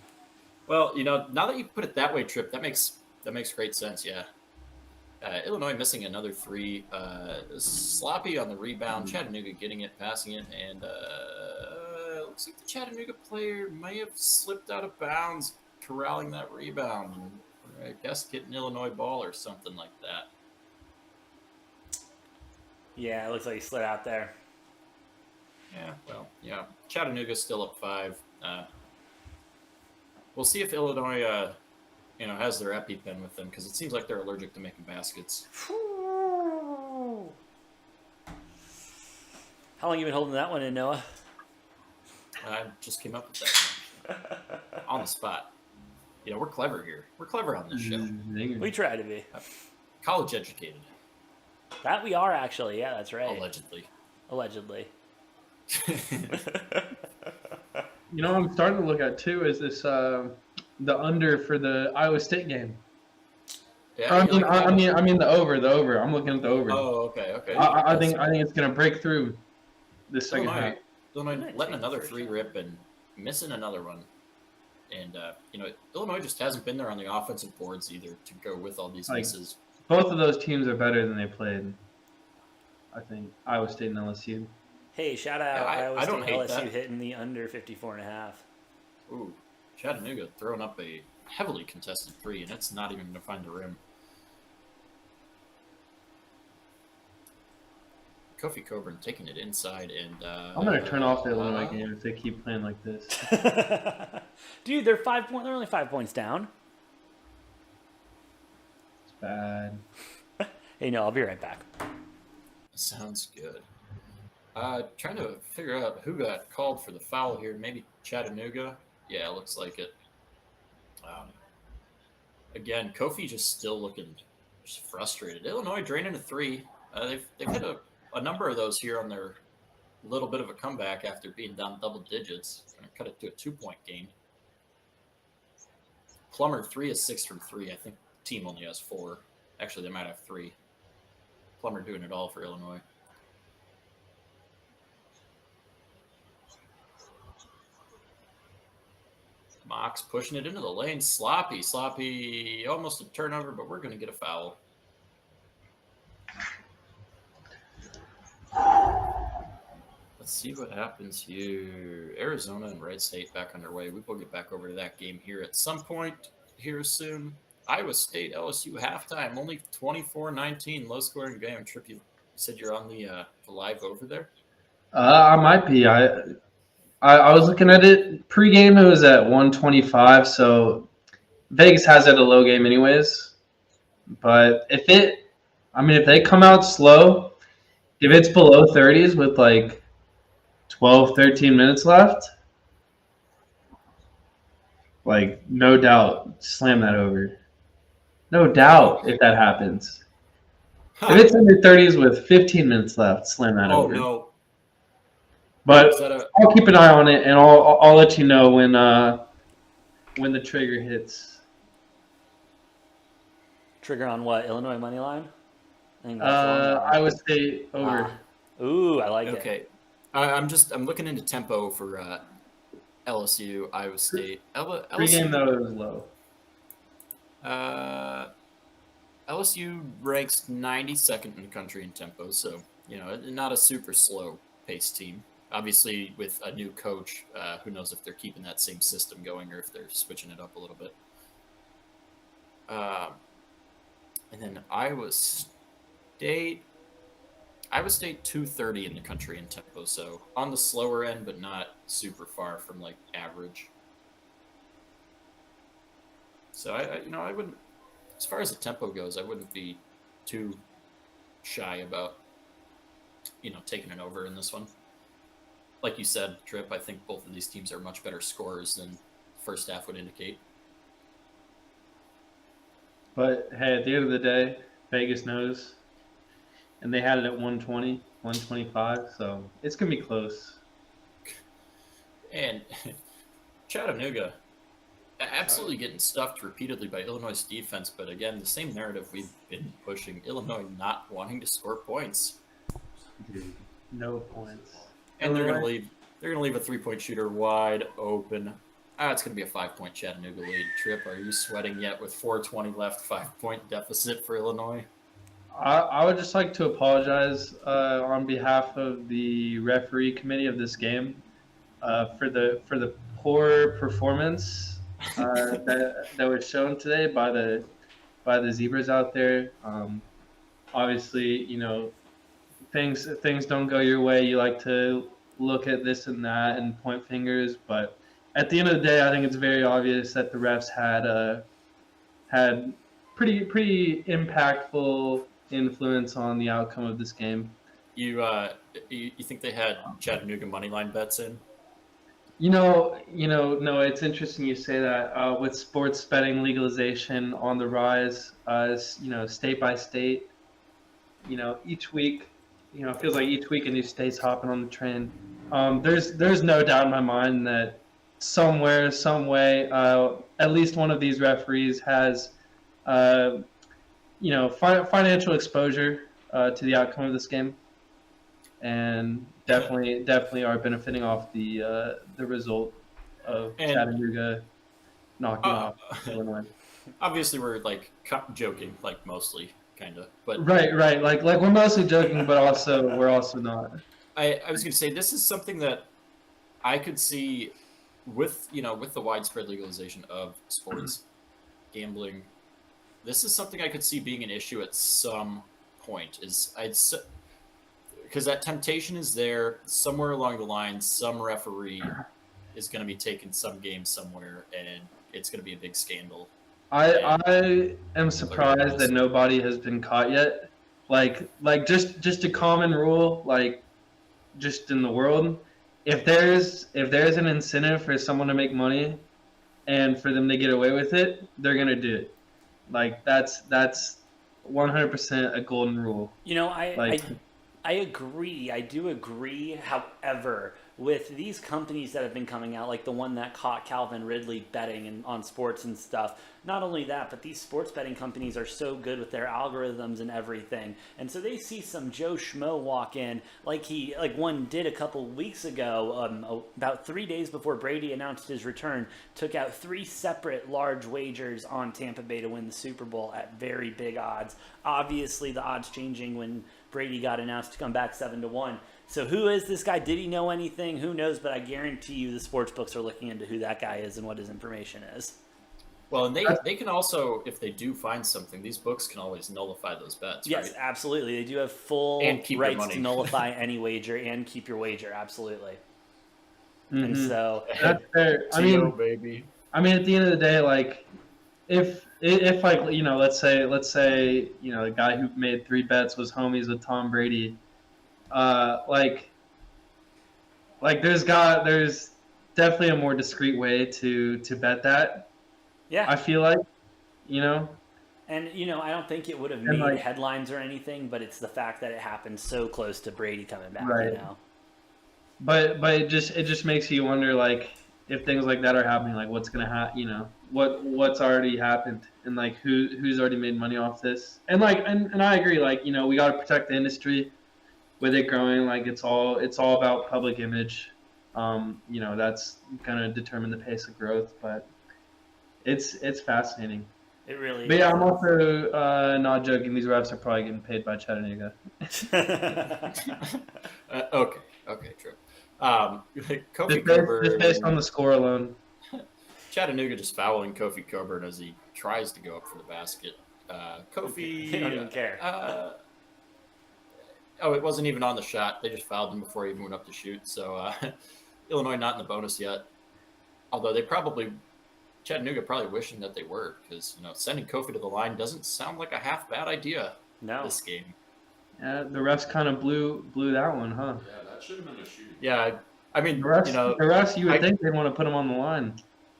Well, now that you put it that way, Tripp, that makes great sense. Yeah. Illinois missing another 3. Sloppy on the rebound. Chattanooga getting it, passing it, and looks like the Chattanooga player may have slipped out of bounds, corralling that rebound, and I guess getting Illinois ball or something like that. Yeah, it looks like he slid out there. Yeah, well, yeah. Chattanooga's still up 5. We'll see if Illinois has their EpiPen with them, because it seems like they're allergic to making baskets. How long you been holding that one in, Noah? I just came up with that on the spot. We're clever here. We're clever on this show. We try to be. College educated. That we are, actually. Yeah, that's right. Allegedly. Allegedly. What I'm starting to look at too is this the under for the Iowa State game. Yeah, I mean the over. I'm looking at the over. Oh, okay. I think it's gonna break through this second half. Illinois letting another 3 rip and missing another one, and Illinois just hasn't been there on the offensive boards either to go with all these misses. Both of those teams are better than they played. I think Iowa State and LSU. Hey, shout out Iowa I State don't hate LSU that. hitting the under 54.5. Ooh, Chattanooga throwing up a heavily contested 3, and it's not even going to find the rim. Kofi Coburn taking it inside, and I'm gonna turn off the Illinois game if they keep playing like this. Dude, they're only 5 points down. It's bad. Hey, no, I'll be right back. Sounds good. Trying to figure out who got called for the foul here. Maybe Chattanooga. Yeah, looks like it. Again, Kofi just still looking just frustrated. Illinois draining a 3. They've hit a number of those here on their little bit of a comeback after being down double digits. Going to cut it to a 2-point game. Plummer 3 is 6 from 3. I think the team only has 4. Actually, they might have 3. Plummer doing it all for Illinois. Mox pushing it into the lane. Sloppy. Almost a turnover, but we're going to get a foul. Let's see what happens here. Arizona and Wright State back underway. We will get back over to that game here at some point here soon. Iowa State, LSU halftime. Only 24-19. Low-scoring game. Tripp, you said you're on the live over there? I might be. I was looking at it pregame. It was at 125, so Vegas has it a low game anyways. But if they come out slow, if it's below 30s with 12, 13 minutes left, no doubt, slam that over. No doubt if that happens. If it's in the 30s with 15 minutes left, slam that over. Oh, no. But I'll keep an eye on it, and I'll let you know when the trigger hits. Trigger on what? Illinois money line? Iowa State over. Ooh, I like it. Okay. I'm looking into tempo for LSU, Iowa State. Pre-game, though, it was low. LSU ranks 92nd in the country in tempo, so, not a super slow-paced team. Obviously, with a new coach, who knows if they're keeping that same system going or if they're switching it up a little bit. And then Iowa State 230 in the country in tempo, so on the slower end, but not super far from like average. So I wouldn't, as far as the tempo goes, I wouldn't be too shy about taking it over in this one. Like you said, Trip, I think both of these teams are much better scorers than the first half would indicate. But hey, at the end of the day, Vegas knows, and they had it at 120, 125, so it's gonna be close. And Chattanooga, absolutely getting stuffed repeatedly by Illinois' defense, but again, the same narrative we've been pushing: Illinois not wanting to score points. Dude, no points. And they're gonna leave a 3-point shooter wide open. It's gonna be a 5-point Chattanooga lead. Trip, are you sweating yet with 4:20 left, 5-point deficit for Illinois? I would just like to apologize on behalf of the referee committee of this game for the poor performance that was shown today by the Zebras out there. Obviously, things don't go your way. You like to look at this and that and point fingers, but at the end of the day, I think it's very obvious that the refs had pretty impactful influence on the outcome of this game. You think they had Chattanooga moneyline bets in? No, it's interesting you say that. With sports betting legalization on the rise, state by state, each week, it feels like each week a new state's hopping on the train. There's no doubt in my mind that somewhere, some way, at least one of these referees has, financial exposure to the outcome of this game, and definitely are benefiting off the result of Chattanooga knocking off Illinois. Obviously, we're like joking, like mostly, kind of, but right, like we're mostly joking, but also we're also not. I was going to say this is something that I could see with the widespread legalization of sports gambling. This is something I could see being an issue at some point. Because that temptation is there somewhere along the line. Some referee is going to be taking some game somewhere, and it's going to be a big scandal. I am surprised that nobody has been caught yet. Like just a common rule, like just in the world, if there's an incentive for someone to make money and for them to get away with it, they're gonna do it. Like that's 100% a golden rule. I agree. I do agree. However, with these companies that have been coming out, like the one that caught Calvin Ridley betting on sports and stuff, not only that, but these sports betting companies are so good with their algorithms and everything. And so they see some Joe Schmo walk in, like one did a couple weeks ago, about 3 days before Brady announced his return, took out 3 separate large wagers on Tampa Bay to win the Super Bowl at very big odds. Obviously, the odds changing when Brady got announced to come back 7-1. So who is this guy? Did he know anything? Who knows? But I guarantee you the sports books are looking into who that guy is and what his information is. Well, and they can also, if they do find something, these books can always nullify those bets. Yes, right? absolutely. They do have full rights to nullify any wager and keep your wager. Absolutely. Mm-hmm. And so that's fair. Baby. I mean, at the end of the day, like if like let's say the guy who made 3 bets was homies with Tom Brady, like there's definitely a more discreet way to bet that. Yeah, I feel like, And I don't think it would have made headlines or anything, but it's the fact that it happened so close to Brady coming back. Right. But it just makes you wonder, like, if things like that are happening, like what's gonna happen, what's already happened, and like who's already made money off this, and like and I agree, like we got to protect the industry with it growing, like it's all about public image, that's gonna determine the pace of growth, but it's fascinating. It really but is. Yeah, I'm also not joking. These refs are probably getting paid by Chattanooga. Okay, true. Kofi Coburn, just based on the score alone. Chattanooga just fouling Kofi Coburn as he tries to go up for the basket. Kofi. They don't even care. It wasn't even on the shot. They just fouled him before he even went up to shoot. So Illinois not in the bonus yet. Although Chattanooga probably wishing that they were, because sending Kofi to the line doesn't sound like a half bad idea. No. This game. Yeah, the refs kind of blew that one, huh? Yeah, that should have been a shooting. Yeah, I mean, The refs, you would think they'd want to put him on the line.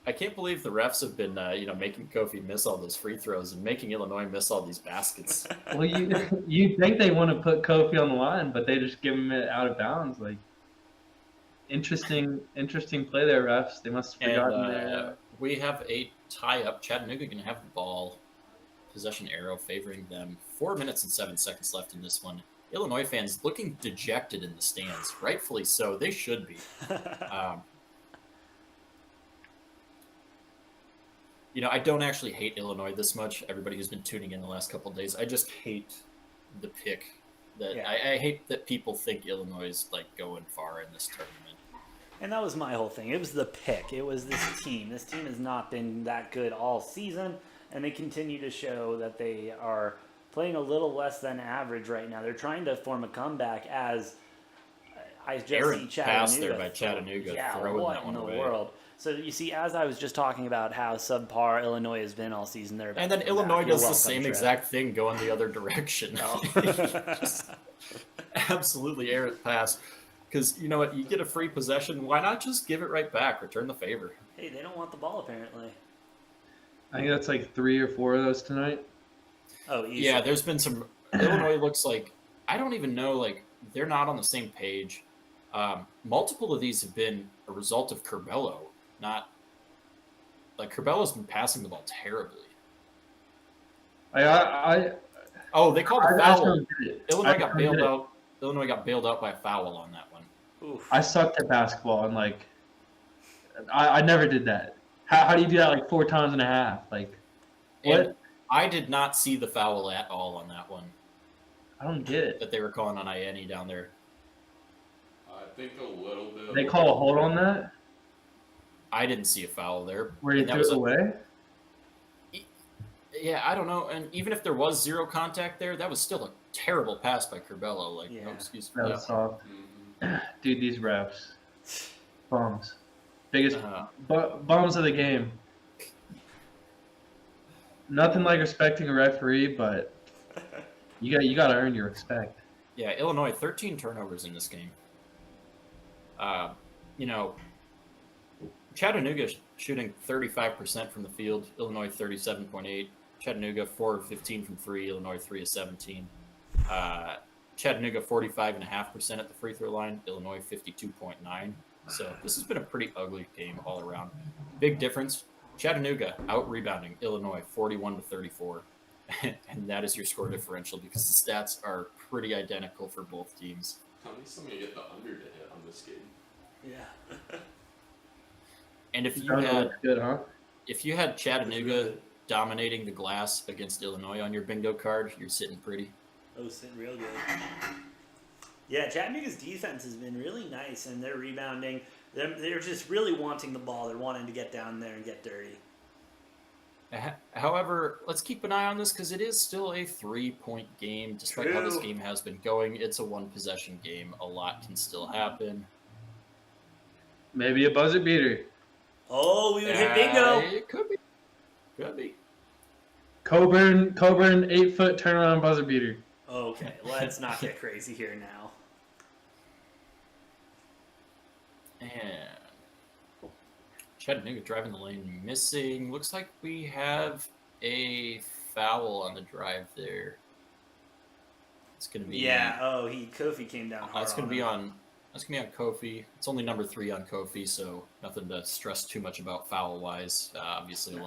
I can't believe the refs have been, making Kofi miss all those free throws and making Illinois miss all these baskets. Well, you think they want to put Kofi on the line, but they just give him it out of bounds. Like, interesting play there, refs. They must have forgotten their. We have a tie-up. Chattanooga going to have the ball. Possession arrow favoring them. 4 minutes and 7 seconds left in this one. Illinois fans looking dejected in the stands. Rightfully so. They should be. I don't actually hate Illinois this much. Everybody who's been tuning in the last couple of days, I just hate the pick. I hate that people think Illinois is going far in this tournament. And that was my whole thing. It was the pick. It was this team. This team has not been that good all season, and they continue to show that they are playing a little less than average right now. They're trying to form a comeback as I just see Chattanooga. Pass there by Chattanooga throwing what that one in the away. World? So you see, as I was just talking about how subpar Illinois has been all season, and then Illinois does the same exact thing, going the other direction. Just absolutely errant pass. Because you know what, you get a free possession. Why not just give it right back? Return the favor. Hey, they don't want the ball apparently. I think that's 3 or 4 of those tonight. Oh, easy. Yeah, there's been some. Illinois looks like, I don't even know. They're not on the same page. Multiple of these have been a result of Curbelo. Not Curbelo's been passing the ball terribly. They called a foul. Illinois got bailed out. Illinois got bailed out by a foul on that one. Oof. I sucked at basketball and I never did that. How do you do that 4 times and a half? What? And I did not see the foul at all on that one. I don't get it. That they were calling on Ianni down there. I think a little bit. They call a hold on that? I didn't see a foul there. Where he threw it away? Yeah, I don't know. And even if there was zero contact there, that was still a terrible pass by Curbelo. Yeah. No excuse for That that. was soft. Mhm. Dude, these refs. Bums. Biggest bums of the game. Nothing like respecting a referee, but you got to earn your respect. Yeah, Illinois, 13 turnovers in this game. Chattanooga shooting 35% from the field. Illinois 37.8. Chattanooga 4 of 15 from 3. Illinois 3 of 17. Chattanooga 45.5% at the free throw line. Illinois 52.9. So this has been a pretty ugly game all around. Big difference. Chattanooga out rebounding Illinois 41 to 34. And that is your score differential because the stats are pretty identical for both teams. At least I'm going to get the under to hit on this game. Yeah. And if Good, huh? if you had Chattanooga dominating the glass against Illinois on your bingo card, you're sitting pretty. Oh, sitting real good. Yeah, Chattanooga's defense has been really nice, and they're rebounding. They're just really wanting the ball. They're wanting to get down there and get dirty. However, let's keep an eye on this because it is still a 3-point game. Despite how this game has been going, it's a 1-possession game. A lot can still happen. Maybe a buzzer beater. Oh, we would hit bingo. It could be. Could be. Coburn 8-foot turnaround buzzer beater. Okay, let's not get crazy here now. And Chattanooga driving the lane, missing. Looks like we have a foul on the drive there. It's gonna be Kofi came down hard. That's gonna be on Kofi. It's only number 3 on Kofi, so nothing to stress too much about foul wise. Obviously, not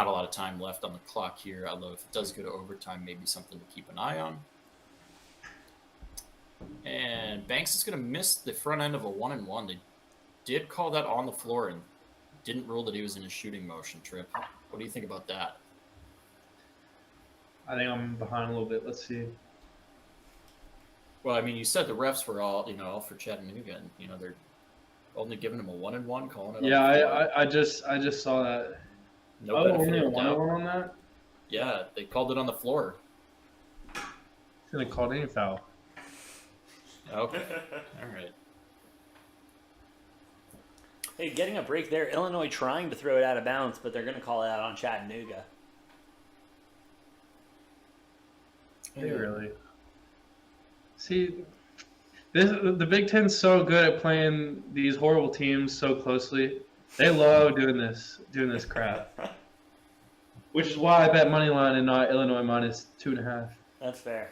a lot of time left on the clock here. Although if it does go to overtime, maybe something to keep an eye on. And Banks is going to miss the front end of a 1-and-1. They did call that on the floor and didn't rule that he was in a shooting motion. Trip. What do you think about that? I think I'm behind a little bit. Let's see. Well, I mean, you said the refs were all for Chattanooga, and they're only giving him a 1-and-1, calling it. Yeah, I just saw that. No Oh, benefit only of a the doubt. 1-1 on that? Yeah, they called it on the floor. Should have called any foul. Okay. All right. Hey, getting a break there. Illinois trying to throw it out of bounds, but they're going to call it out on Chattanooga. They really. See, the Big Ten's so good at playing these horrible teams so closely. They love doing this crap. Which is why I bet money line and not Illinois minus 2.5. That's fair.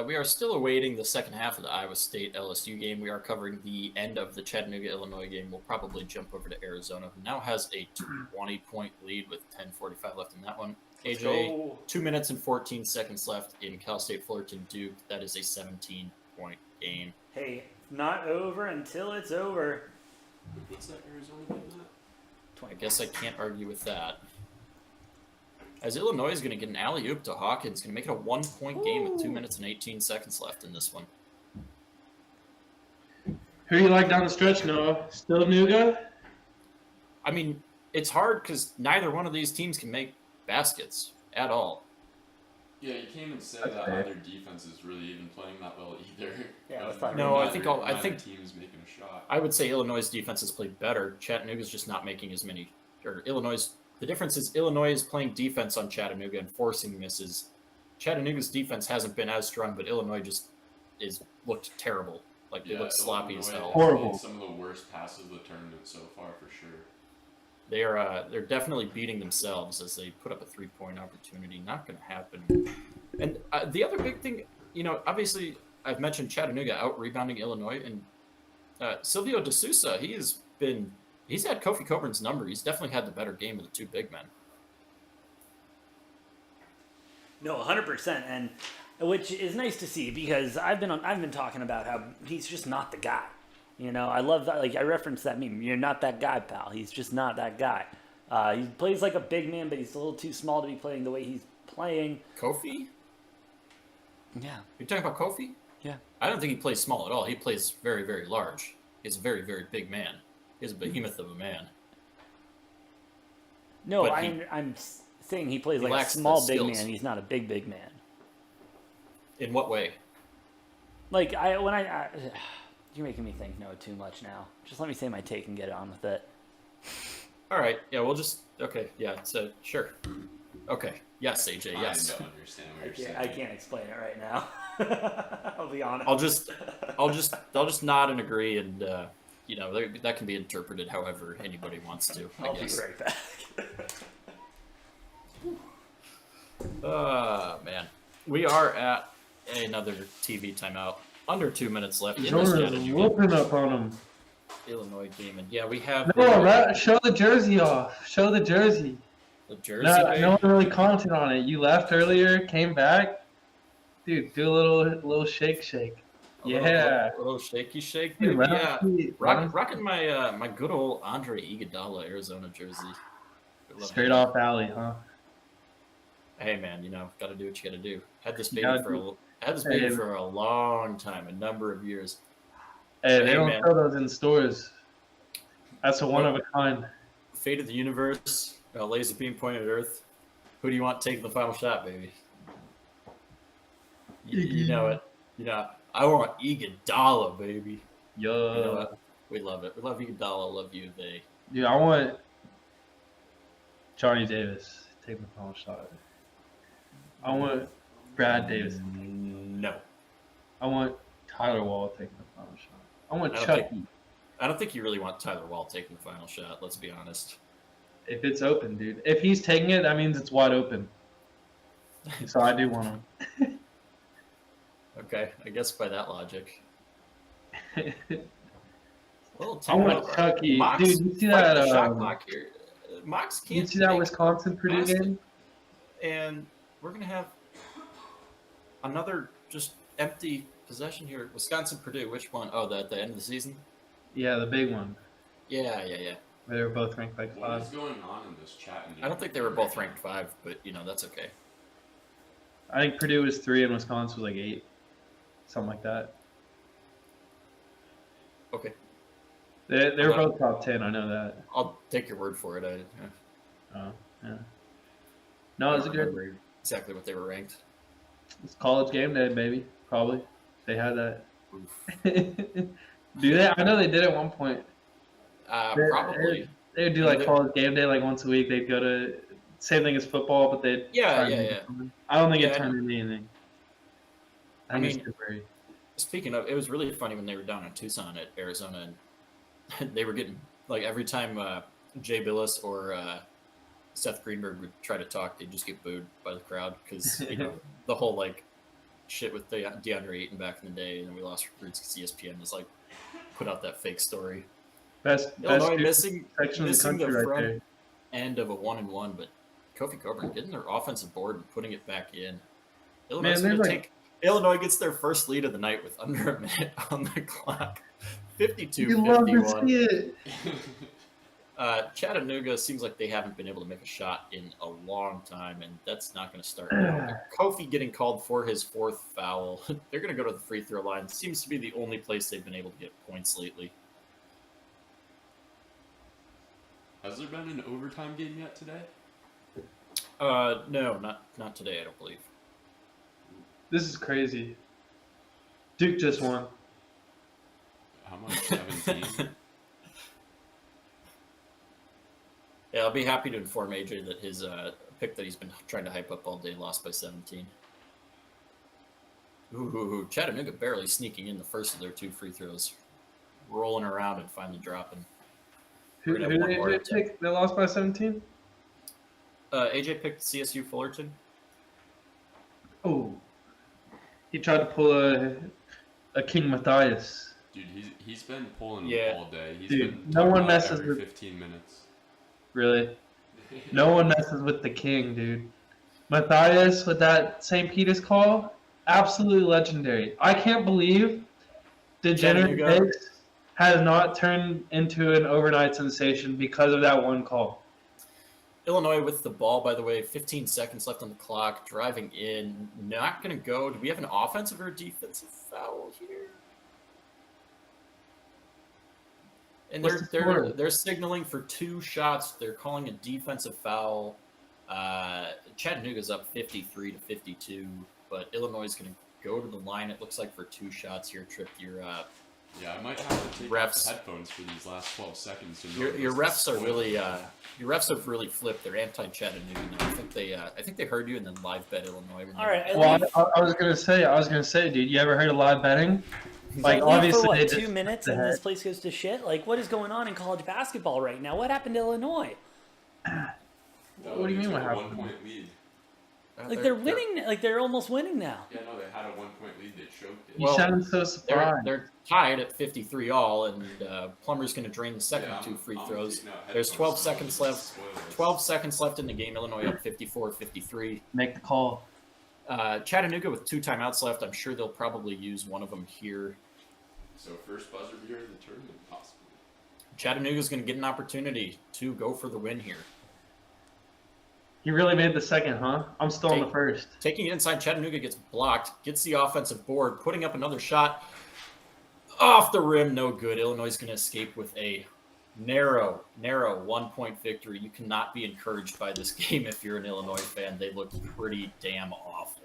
We are still awaiting the second half of the Iowa State LSU game. We are covering the end of the Chattanooga Illinois game. We'll probably jump over to Arizona, who now has a 20-point lead with 10:45 left in that one. Let's AJ, go. 2 minutes and 14 seconds left in Cal State Fullerton Duke. That is a 17-point game. Hey, not over until it's over. What's that Arizona game at? I guess I can't argue with that. As Illinois is going to get an alley-oop to Hawkins, going to make it a 1-point game with 2 minutes and 18 seconds left in this one. Who do you like down the stretch, Noah? Still Nuga? I mean, it's hard because neither one of these teams can make baskets at all. Yeah, you can't even say That's that fair. either defense is really even playing that well either. Yeah, let's But talk No, about I think neither- I think neither team's making a shot. I would say Illinois' defense has played better. Chattanooga's just not making as many. Or Illinois. The difference is Illinois is playing defense on Chattanooga and forcing misses. Chattanooga's defense hasn't been as strong, but Illinois just looked terrible. Like they look sloppy as Illinois hell. has made Horrible. Some of the worst passes of the tournament so far, for sure. They're definitely beating themselves as they put up a 3-point opportunity. Not going to happen. And the other big thing, obviously I've mentioned Chattanooga out rebounding Illinois, and Silvio De Sousa, he's had Kofi Coburn's number. He's definitely had the better game of the two big men. No, 100%, and which is nice to see because I've been talking about how he's just not the guy. I love that. Like I referenced that meme. You're not that guy, pal. He's just not that guy. He plays like a big man, but he's a little too small to be playing the way he's playing. Kofi? Yeah. You're talking about Kofi? Yeah. I don't think he plays small at all. He plays very, very large. He's a very, very big man. He's a behemoth of a man. No, But I'm saying he plays he like a lacks the small big skills. man. He's not a big man. In what way? Like you're making me think too much now. Just let me say my take and get on with it. All right. Yeah, we'll just okay. Yeah. So sure. Okay. Yes, AJ. Yes. I don't understand what you're saying. I can't explain it right now. I'll be honest. I'll just nod and agree, and that can be interpreted however anybody wants to. I I'll be guess. right back. Man, we are at another TV timeout. Under 2 minutes left in this Jordan's Chattanooga whooping up on him. Illinois game, and yeah, we have No, show the jersey off. Show the jersey. the jersey. No one really commented on it. You left earlier, came back. Dude, do a little shake. Yeah. a little shaky shake, Dude, baby. let Yeah, him see- rocking my my good old Andre Iguodala Arizona jersey. Love Straight it. off alley, huh? Hey man, got to do what you got to do. Had this baby gotta for for a long time, a number of years. Hey, they Hey, don't man. sell those in stores. That's a one of a kind. Fate of the universe, laser beam pointed at Earth. Who do you want taking the final shot, baby? You know it. I want Iguodala, baby. Yo. You know what? We love it. We love Iguodala. Love you, they. Dude, I want Johnny Davis taking the final shot. I want Brad Davis. No, I want Tyler Wall taking the final shot. I want I don't Chucky. I don't think you really want Tyler Wall taking the final shot. Let's be honest. If it's open, dude. If he's taking it, that means it's wide open. So I do want him. Okay, I guess by that logic. Well, I want Chucky. Mox, Dude, you see fight that? the shot clock here. Mox can't. You see that make Wisconsin Purdue basket. game? And we're gonna have another just empty possession here. Wisconsin Purdue. Which one? Oh, at the end of the season. Yeah, the big one. Yeah. They were both ranked like What is 5. going on in this chat? I don't think they were both ranked 5, but that's okay. I think Purdue was 3 and Wisconsin was like 8. Something like that. Okay, They were both top 10, I know that. I'll take your word for it. Oh, yeah. No, it's a good. Remember exactly what they were ranked. It's college game day, baby. Probably they had that. Oof. Do they? I know they did at one point. Probably. They would do I mean, like college game day like once a week. They'd go to same thing as football, but they'd Yeah, try and make yeah. it something. I don't think it Yeah, I turned into anything. I I think mean, it's temporary. Speaking of, it was really funny when they were down in Tucson at Arizona, and they were getting like every time Jay Billis or Seth Greenberg would try to talk, they'd just get booed by the crowd because the whole like shit with DeAndre Ayton back in the day, and then we lost recruits because ESPN was like put out that fake story. Best Illinois two missing section of the missing the country right front there. end of a 1-1, but Kofi Coburn getting their offensive board and putting it back in. Illinois Man, going to they're take. Illinois gets their first lead of the night with under a minute on the clock. 52-51. You love to see it. Chattanooga seems like they haven't been able to make a shot in a long time, and that's not going to start now. Kofi getting called for his fourth foul. They're going to go to the free throw line. Seems to be the only place they've been able to get points lately. Has there been an overtime game yet today? No, not today, I don't believe. This is crazy. Duke just won. How much? 17? Yeah, I'll be happy to inform AJ that his pick that he's been trying to hype up all day lost by 17. Ooh, Chattanooga barely sneaking in the first of their two free throws. Rolling around and finally dropping. Who We're gonna have did one more AJ pick? They lost by 17? AJ picked CSU Fullerton. Oh. He tried to pull a King Matthias. Dude, he's been pulling Yeah. all day. He's Dude, been no talking one about it messes every with- 15 minutes. Really? No one messes with the king, dude. Matthias with that St. Peter's call, absolutely legendary. I can't believe Degenerate Chattanooga. Takes has not turned into an overnight sensation because of that one call. Illinois with the ball, by the way, 15 seconds left on the clock, driving in, not going to go. Do we have an offensive or a defensive foul here? And What's the score? they're signaling for two shots. They're calling a defensive foul. Chattanooga's up 53-52, but Illinois is going to go to the line. It looks like for two shots here. Trip, your Yeah, I might have to take Refs. off the headphones for these last 12 seconds. To know your this refs are is really your refs have really flipped. They're anti-Chattanooga now. I think they heard you and then live bet Illinois. when All they- right, Well, I was gonna say, dude, you ever heard of live betting? Like, for obviously, what, they 2 just- minutes and this place goes to shit? Like, what is going on in college basketball right now? What happened to Illinois? What do you mean what A happened? 1-point lead. Like, they're winning. Like, they're almost winning now. Yeah, no, they had a 1-point lead. They choked it. You Well, sound so surprised. They're tied at 53 all, and Plummer's going to drain the second Yeah, two free I'm throws. taking out There's headphones 12 so seconds I don't left. spoil this. 12 seconds left in the game. Illinois up 54-53. Make the call. Chattanooga with 2 timeouts left. I'm sure they'll probably use one of them here. So first buzzer beater in the tournament, possibly. Chattanooga's going to get an opportunity to go for the win here. He really made the second, huh? I'm still on the first. Taking it inside, Chattanooga gets blocked, gets the offensive board, putting up another shot. Off the rim, no good. Illinois is going to escape with a narrow 1-point victory. You cannot be encouraged by this game if you're an Illinois fan. They look pretty damn awful.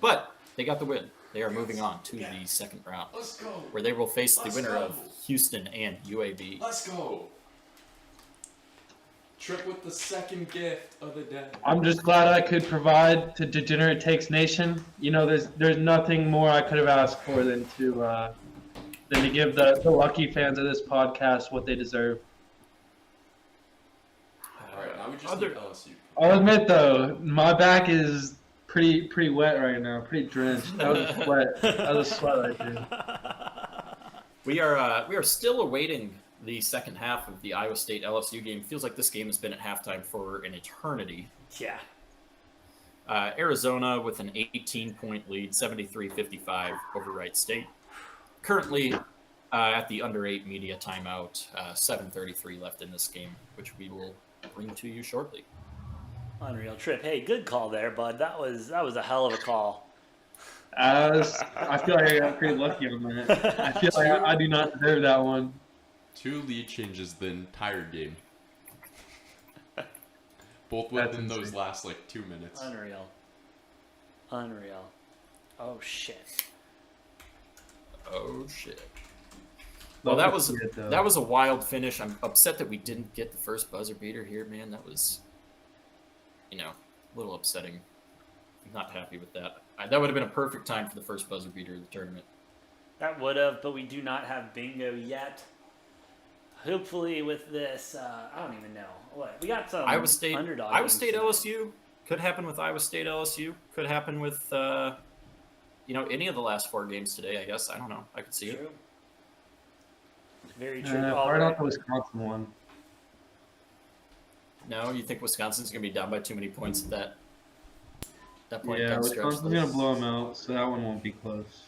But they got the win. They are moving on to the second round, Let's go. where they will face the Let's winner go. of Houston and UAB. Let's go. Trip with the second gift of the day. I'm just glad I could provide to Degenerate Takes Nation. You know, there's nothing more I could have asked for than to give the lucky fans of this podcast what they deserve. All right, now we just Other- need LSU. I'll admit though, my back is pretty wet right now, pretty drenched. That was a sweat. That was a sweat right there. We are still awaiting the second half of the Iowa State LSU game. Feels like this game has been at halftime for an eternity. Yeah. Arizona with an 18-point lead, 73-55 over Wright State. Currently at the under 8 media timeout, 7:33 left in this game, which we will bring to you shortly. Unreal. Trip. Hey, good call there, bud. That was a hell of a call. I feel like I got pretty lucky on that. I feel like I do not deserve that one. 2 lead changes the entire game. Both That's within those insane. last like 2 minutes. Unreal. Oh shit. Oh shit. Well, that was a wild finish. I'm upset that we didn't get the first buzzer beater here, man. That was, a little upsetting. I'm not happy with that. That would have been a perfect time for the first buzzer beater of the tournament. That would have, but we do not have bingo yet. Hopefully, with this, I don't even know what we got. Some Iowa State, underdog. Iowa games State, tonight. LSU could happen with Iowa State, LSU. Could happen with, any of the last 4 games today. I guess I don't know. I could see it. True. Very true. Right off the Wisconsin one. No, you think Wisconsin's going to be down by too many points at that point? Yeah, down stretch? Wisconsin's gonna blow them out, so that one won't be close.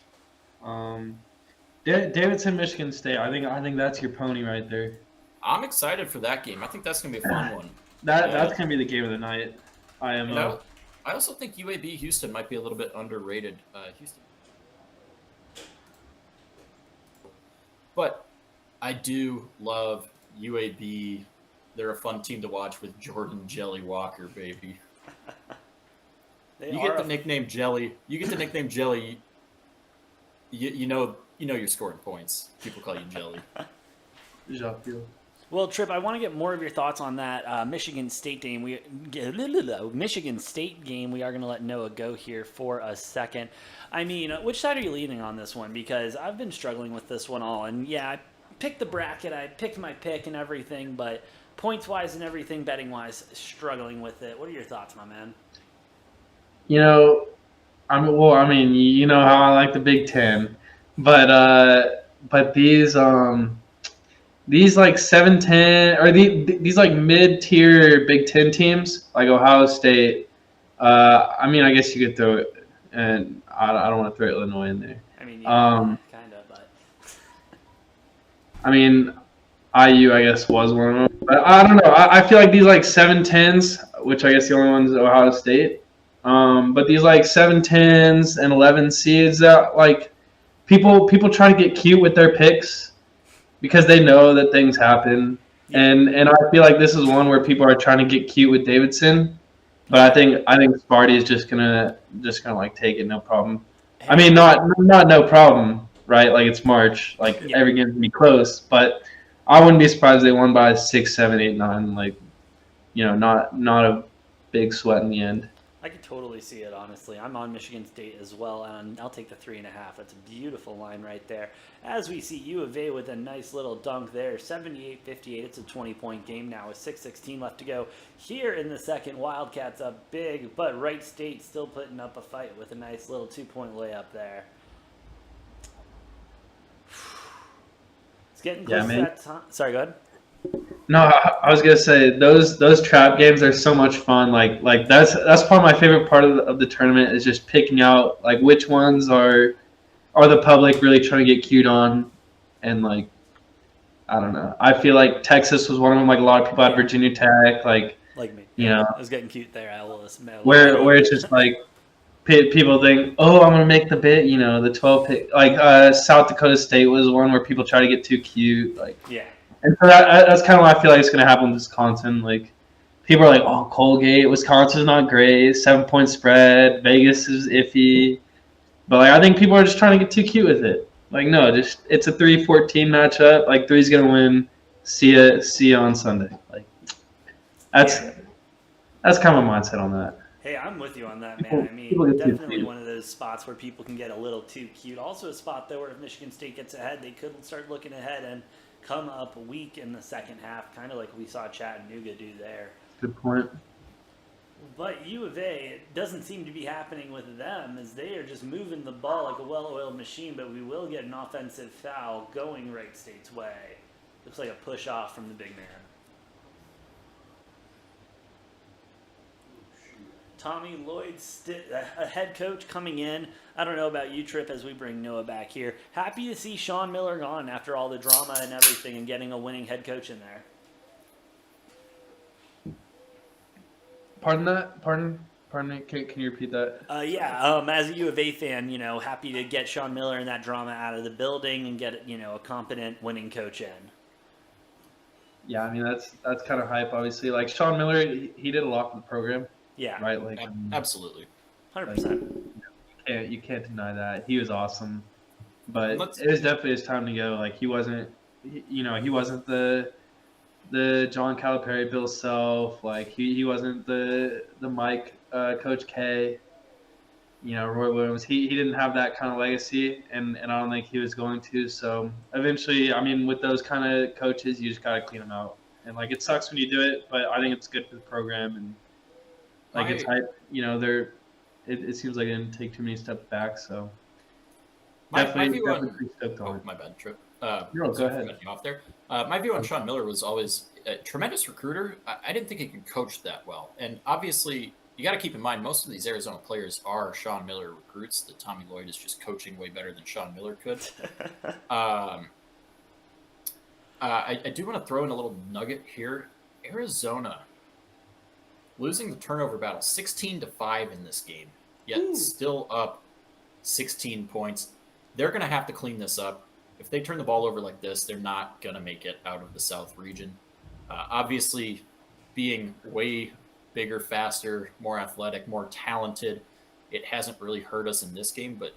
Davidson, Michigan State. I think that's your pony right there. I'm excited for that game. I think that's going to be a fun one. That's gonna be the game of the night. IMO. I also think UAB Houston might be a little bit underrated. Houston, but I do love UAB. They're a fun team to watch with Jordan Jelly Walker, baby. You get the nickname Jelly. You know you're scoring points. People call you Jelly. Well, Trip, I want to get more of your thoughts on that Michigan State game. Michigan State game. We are going to let Noah go here for a second. I mean, which side are you leaning on this one? Because I've been struggling with this one all, and yeah, I picked the bracket, I picked my pick and everything, but points-wise and everything, betting-wise, struggling with it. What are your thoughts, my man? You know how I like the Big Ten, but these like 7-10 or these like mid-tier Big Ten teams like Ohio State. I guess you could throw it, and I don't want to throw Illinois in there. I mean, yeah, kind of, but IU I guess was one of them, but I don't know. I feel like these like 7-10s, which I guess the only one is Ohio State. But these like 7-10s and 11 seeds that like people try to get cute with their picks because they know that things happen. And I feel like this is one where people are trying to get cute with Davidson. But I think Sparty is just gonna like take it, no problem. I mean, not no problem, right? Like it's March, like every game's gonna be close. But I wouldn't be surprised if they won by 6, 7, 8, 9. Like, not a big sweat in the end. I could totally see it, honestly. I'm on Michigan State as well, and I'll take the 3.5. That's a beautiful line right there. As we see U of A with a nice little dunk there, 78-58. It's a 20-point game now with 6:16 left to go. Here in the second, Wildcats up big, but Wright State still putting up a fight with a nice little 2-point layup there. It's getting close to that time. Sorry, go ahead. No, I was gonna say those trap games are so much fun. Like that's probably my favorite part of the tournament is just picking out like which ones are the public really trying to get cute on, and like I don't know. I feel like Texas was one of them. Like a lot of people had Virginia Tech. Like me. I was getting cute there. I will admit. Where it's just like people think, oh, I'm gonna make the bid. The 12 pick. Like South Dakota State was one where people try to get too cute. Like yeah. And so that's kind of what I feel like it's going to happen with Wisconsin. Like, people are like, oh, Colgate, Wisconsin's not great, 7-point spread, Vegas is iffy. But, like, I think people are just trying to get too cute with it. Like, no, just it's a 3-14 matchup. Like, 3's going to win. See ya on Sunday. Like, that's kind of my mindset on that. Hey, I'm with you on that, man. I mean, definitely one of those spots where people can get a little too cute. Also a spot, though, where if Michigan State gets ahead, they could start looking ahead and come up weak in the second half, kind of like we saw Chattanooga do there. Good point. But U of A, it doesn't seem to be happening with them as they are just moving the ball like a well-oiled machine, but we will get an offensive foul going Wright State's way. Looks like a push off from the big man. Tommy Lloyd, a head coach coming in. I don't know about you, Trip, as we bring Noah back here. Happy to see Sean Miller gone after all the drama and everything and getting a winning head coach in there. Pardon that? Pardon? Can you repeat that? As a U of A fan, happy to get Sean Miller and that drama out of the building and get, a competent winning coach in. yeah, I mean that's kind of hype. Obviously, like Sean Miller, he did a lot for the program, Yeah, right? Like, I mean, Absolutely. 100%. you can't deny that he was awesome. But Let's it was definitely his time to go. Like he wasn't the John Calipari, Bill Self. Like he wasn't the Mike, Coach K. Roy Williams. He didn't have that kind of legacy, and I don't think he was going to. So eventually, I mean, with those kind of coaches, you just gotta clean them out. And like it sucks when you do it, but I think it's good for the program and like it's my, hype. It seems like it didn't take too many steps back. So my definitely view on pretty stoked on oh it. my bad, Trip. No, go Sorry for ahead. cutting you off there. My view on Sean Miller was always a tremendous recruiter. I didn't think he could coach that well, and obviously you got to keep in mind most of these Arizona players are Sean Miller recruits. That Tommy Lloyd is just coaching way better than Sean Miller could. I do want to throw in a little nugget here. Arizona losing the turnover battle 16-5 in this game, yet still up 16 points. They're going to have to clean this up. If they turn the ball over like this, they're not going to make it out of the South region. Obviously, being way bigger, faster, more athletic, more talented, it hasn't really hurt us in this game, but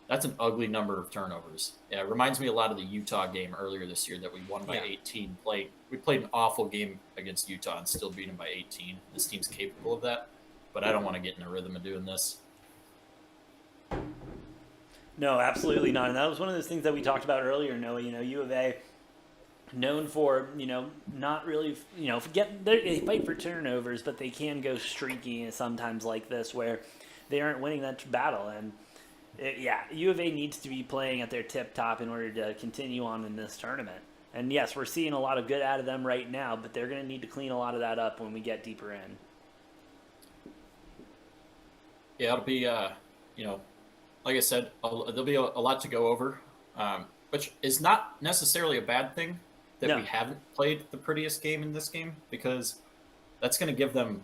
that's an ugly number of turnovers. Yeah, it reminds me a lot of the Utah game earlier this year that we won by 18. We played an awful game against Utah and still beat them by 18. This team's capable of that, but I don't want to get in a rhythm of doing this. No, absolutely not. And that was one of those things that we talked about earlier, Noah. U of A, known for, not really, they fight for turnovers, but they can go streaky sometimes like this where they aren't winning that battle. And U of A needs to be playing at their tip top in order to continue on in this tournament. And yes, we're seeing a lot of good out of them right now, but they're going to need to clean a lot of that up when we get deeper in. Yeah, it'll be, like I said, there'll be a lot to go over, which is not necessarily a bad thing that we haven't played the prettiest game in this game, because that's going to give them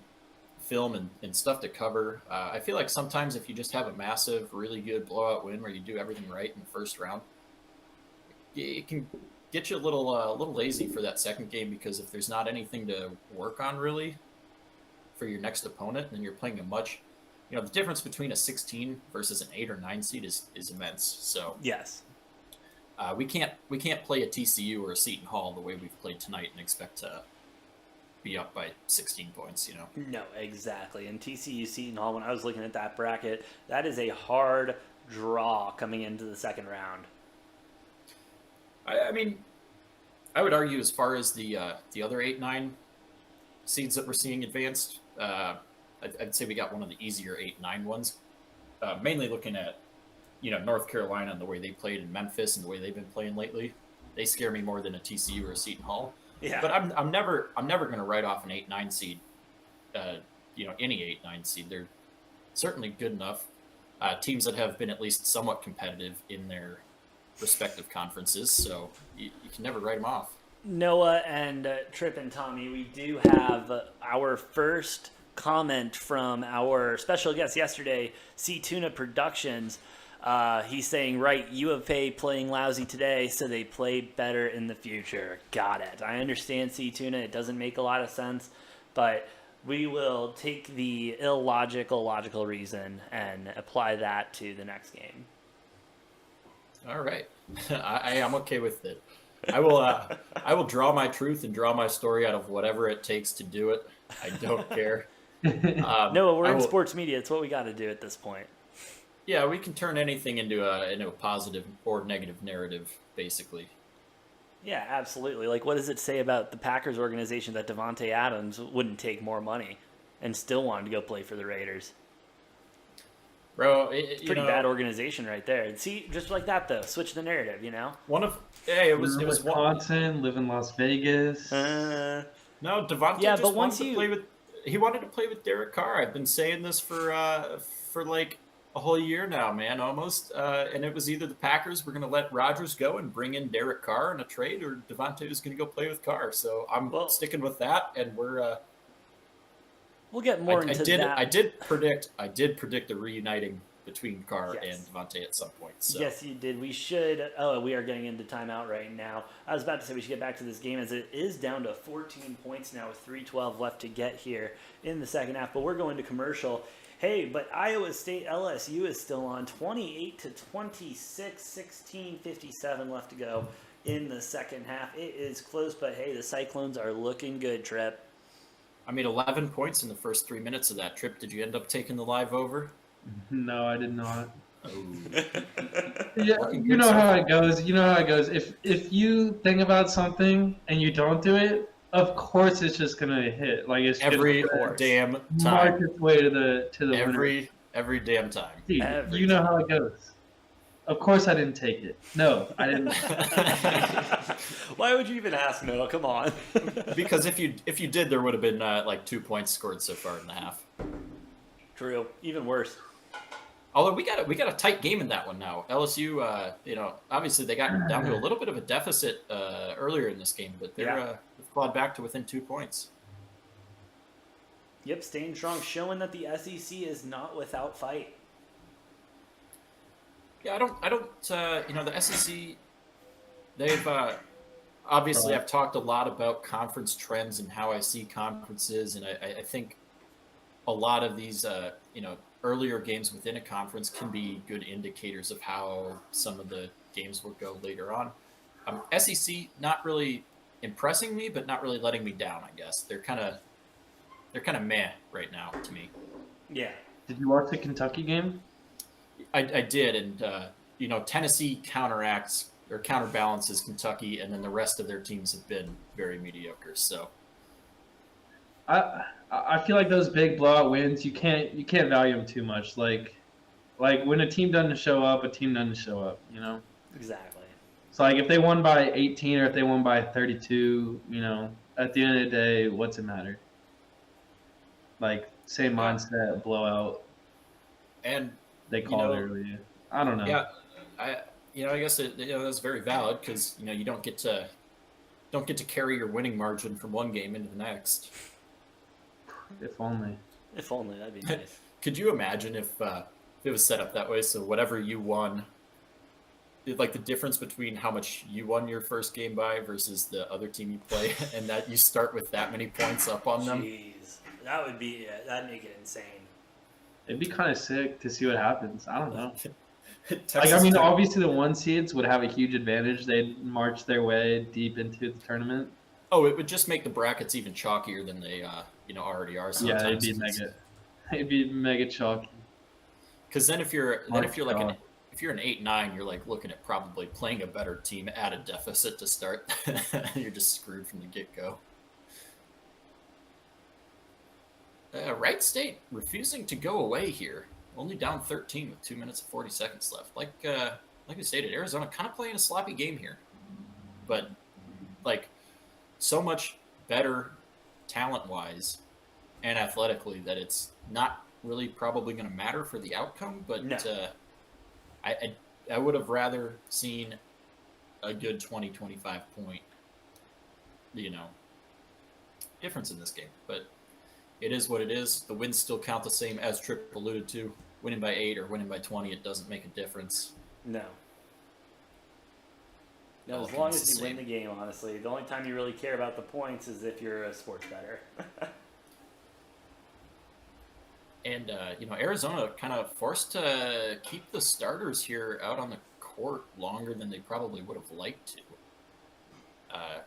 film and stuff to cover. I feel like sometimes if you just have a massive, really good blowout win where you do everything right in the first round, it can get you a little lazy for that second game, because if there's not anything to work on really for your next opponent, then you're playing a much, the difference between a 16 versus an 8 or 9 seed is immense. So yes, we can't play a TCU or a Seton Hall the way we've played tonight and expect to be up by 16 points. No, exactly. And TCU Seton Hall, when I was looking at that bracket, that is a hard draw coming into the second round. I mean, I would argue as far as the other 8-9 seeds that we're seeing advanced, I'd say we got one of the easier 8-9 ones. Mainly looking at, North Carolina and the way they played in Memphis and the way they've been playing lately. They scare me more than a TCU or a Seton Hall. Yeah. But I'm never going to write off an 8-9 seed. Any 8-9 seed. They're certainly good enough. Teams that have been at least somewhat competitive in their respective conferences, so you can never write them off. Noah and Tripp and Tommy, we do have our first comment from our special guest yesterday, C Tuna Productions. He's saying, right, U of A playing lousy today, so they play better in the future. Got it. I understand, C Tuna. It doesn't make a lot of sense, but we will take the logical reason and apply that to the next game. All right. I am okay with it. I will draw my truth and draw my story out of whatever it takes to do it. I don't care. No, we're in sports media. It's what we got to do at this point. Yeah, we can turn anything into a positive or negative narrative, basically. Yeah, absolutely. Like, what does it say about the Packers organization that Devontae Adams wouldn't take more money and still wanted to go play for the Raiders? Bro, it's pretty bad organization right there. And see, just like that though, switch the narrative. It was Wisconsin, live in Las Vegas. No, Devontae just wanted to play with. He wanted to play with Derek Carr. I've been saying this for like a whole year now, man, almost. And it was either the Packers were going to let Rodgers go and bring in Derek Carr in a trade, or Devontae was going to go play with Carr. So I'm sticking with that, and we're. We'll get more into that. I did predict a reuniting between Carr Yes. and Devontae at some point. So. Yes, you did. We should. Oh, we are getting into timeout right now. I was about to say we should get back to this game as it is down to 14 points now with 3:12 left to get here in the second half. But we're going to commercial. Hey, but Iowa State LSU is still on 28-26, 16:57 left to go in the second half. It is close, but hey, the Cyclones are looking good, Trip. I made 11 points in the first 3 minutes of that trip. Did you end up taking the live over? No, I did not. Oh. Yeah, you know how it goes. You know how it goes. If you think about something and you don't do it, of course it's just gonna hit. Like it's Every just gonna damn mark time. its way to the winner. Every damn time. Dude, Every you know time. how it goes. Of course I didn't take it. No, I didn't. Why would you even ask, Noah? Come on. Because if you did, there would have been like 2 points scored so far in the half. True. Even worse. Although we got a tight game in that one now. LSU, obviously they got down to a little bit of a deficit earlier in this game, but they've clawed back to within 2 points. Yep, staying strong, showing that the SEC is not without fight. Yeah, I don't. The SEC, they've obviously I've talked a lot about conference trends and how I see conferences, and I think a lot of these, earlier games within a conference can be good indicators of how some of the games will go later on. SEC not really impressing me, but not really letting me down. I guess they're kind of meh right now to me. Yeah. Did you watch the Kentucky game? I did, and Tennessee counterbalances Kentucky, and then the rest of their teams have been very mediocre. So I feel like those big blowout wins, you can't value them too much. Like when a team doesn't show up, a team doesn't show up. You know. Exactly. So like if they won by 18 or if they won by 32, at the end of the day, what's it matter? Like same mindset, blowout. And they called it earlier. I don't know. Yeah, I guess that's very valid because you don't get to carry your winning margin from one game into the next. If only. If only, that'd be nice. Could you imagine if it was set up that way? So whatever you won, like the difference between how much you won your first game by versus the other team you play, and that you start with that many points up on them. Jeez, that'd make it insane. It'd be kind of sick to see what happens. I don't know. Texas Obviously the 1 seeds would have a huge advantage. They'd march their way deep into the tournament. Oh, it would just make the brackets even chalkier than they already are. Yeah, it'd be mega chalky. Because then if you're an 8-9, you're like looking at probably playing a better team at a deficit to start. You're just screwed from the get-go. Wright State refusing to go away here. Only down 13 with 2 minutes and 40 seconds left. Like we stated, Arizona kind of playing a sloppy game here. But, so much better talent-wise and athletically that it's not really probably going to matter for the outcome. But no. I would have rather seen a good 20, 25 point, difference in this game. But it is what it is. The wins still count the same, as Tripp alluded to. Winning by 8 or winning by 20, it doesn't make a difference. No. No, as long as you win the game, honestly. The only time you really care about the points is if you're a sports bettor. And, Arizona kind of forced to keep the starters here out on the court longer than they probably would have liked to.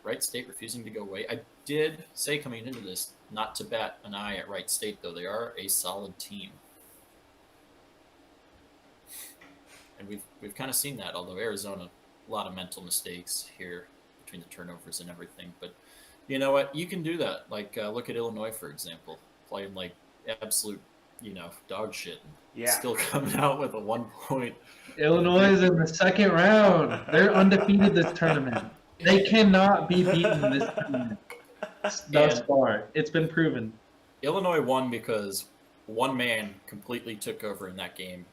Wright State refusing to go away. I did say coming into this not to bat an eye at Wright State, though. They are a solid team. And we've kind of seen that, although Arizona, a lot of mental mistakes here between the turnovers and everything. But you know what? You can do that. Look at Illinois, for example, playing like absolute, dog shit. And still coming out with a 1 point. Illinois is in the second round. They're undefeated this tournament. They cannot be beaten this tournament thus far. It's been proven. Illinois won because one man completely took over in that game.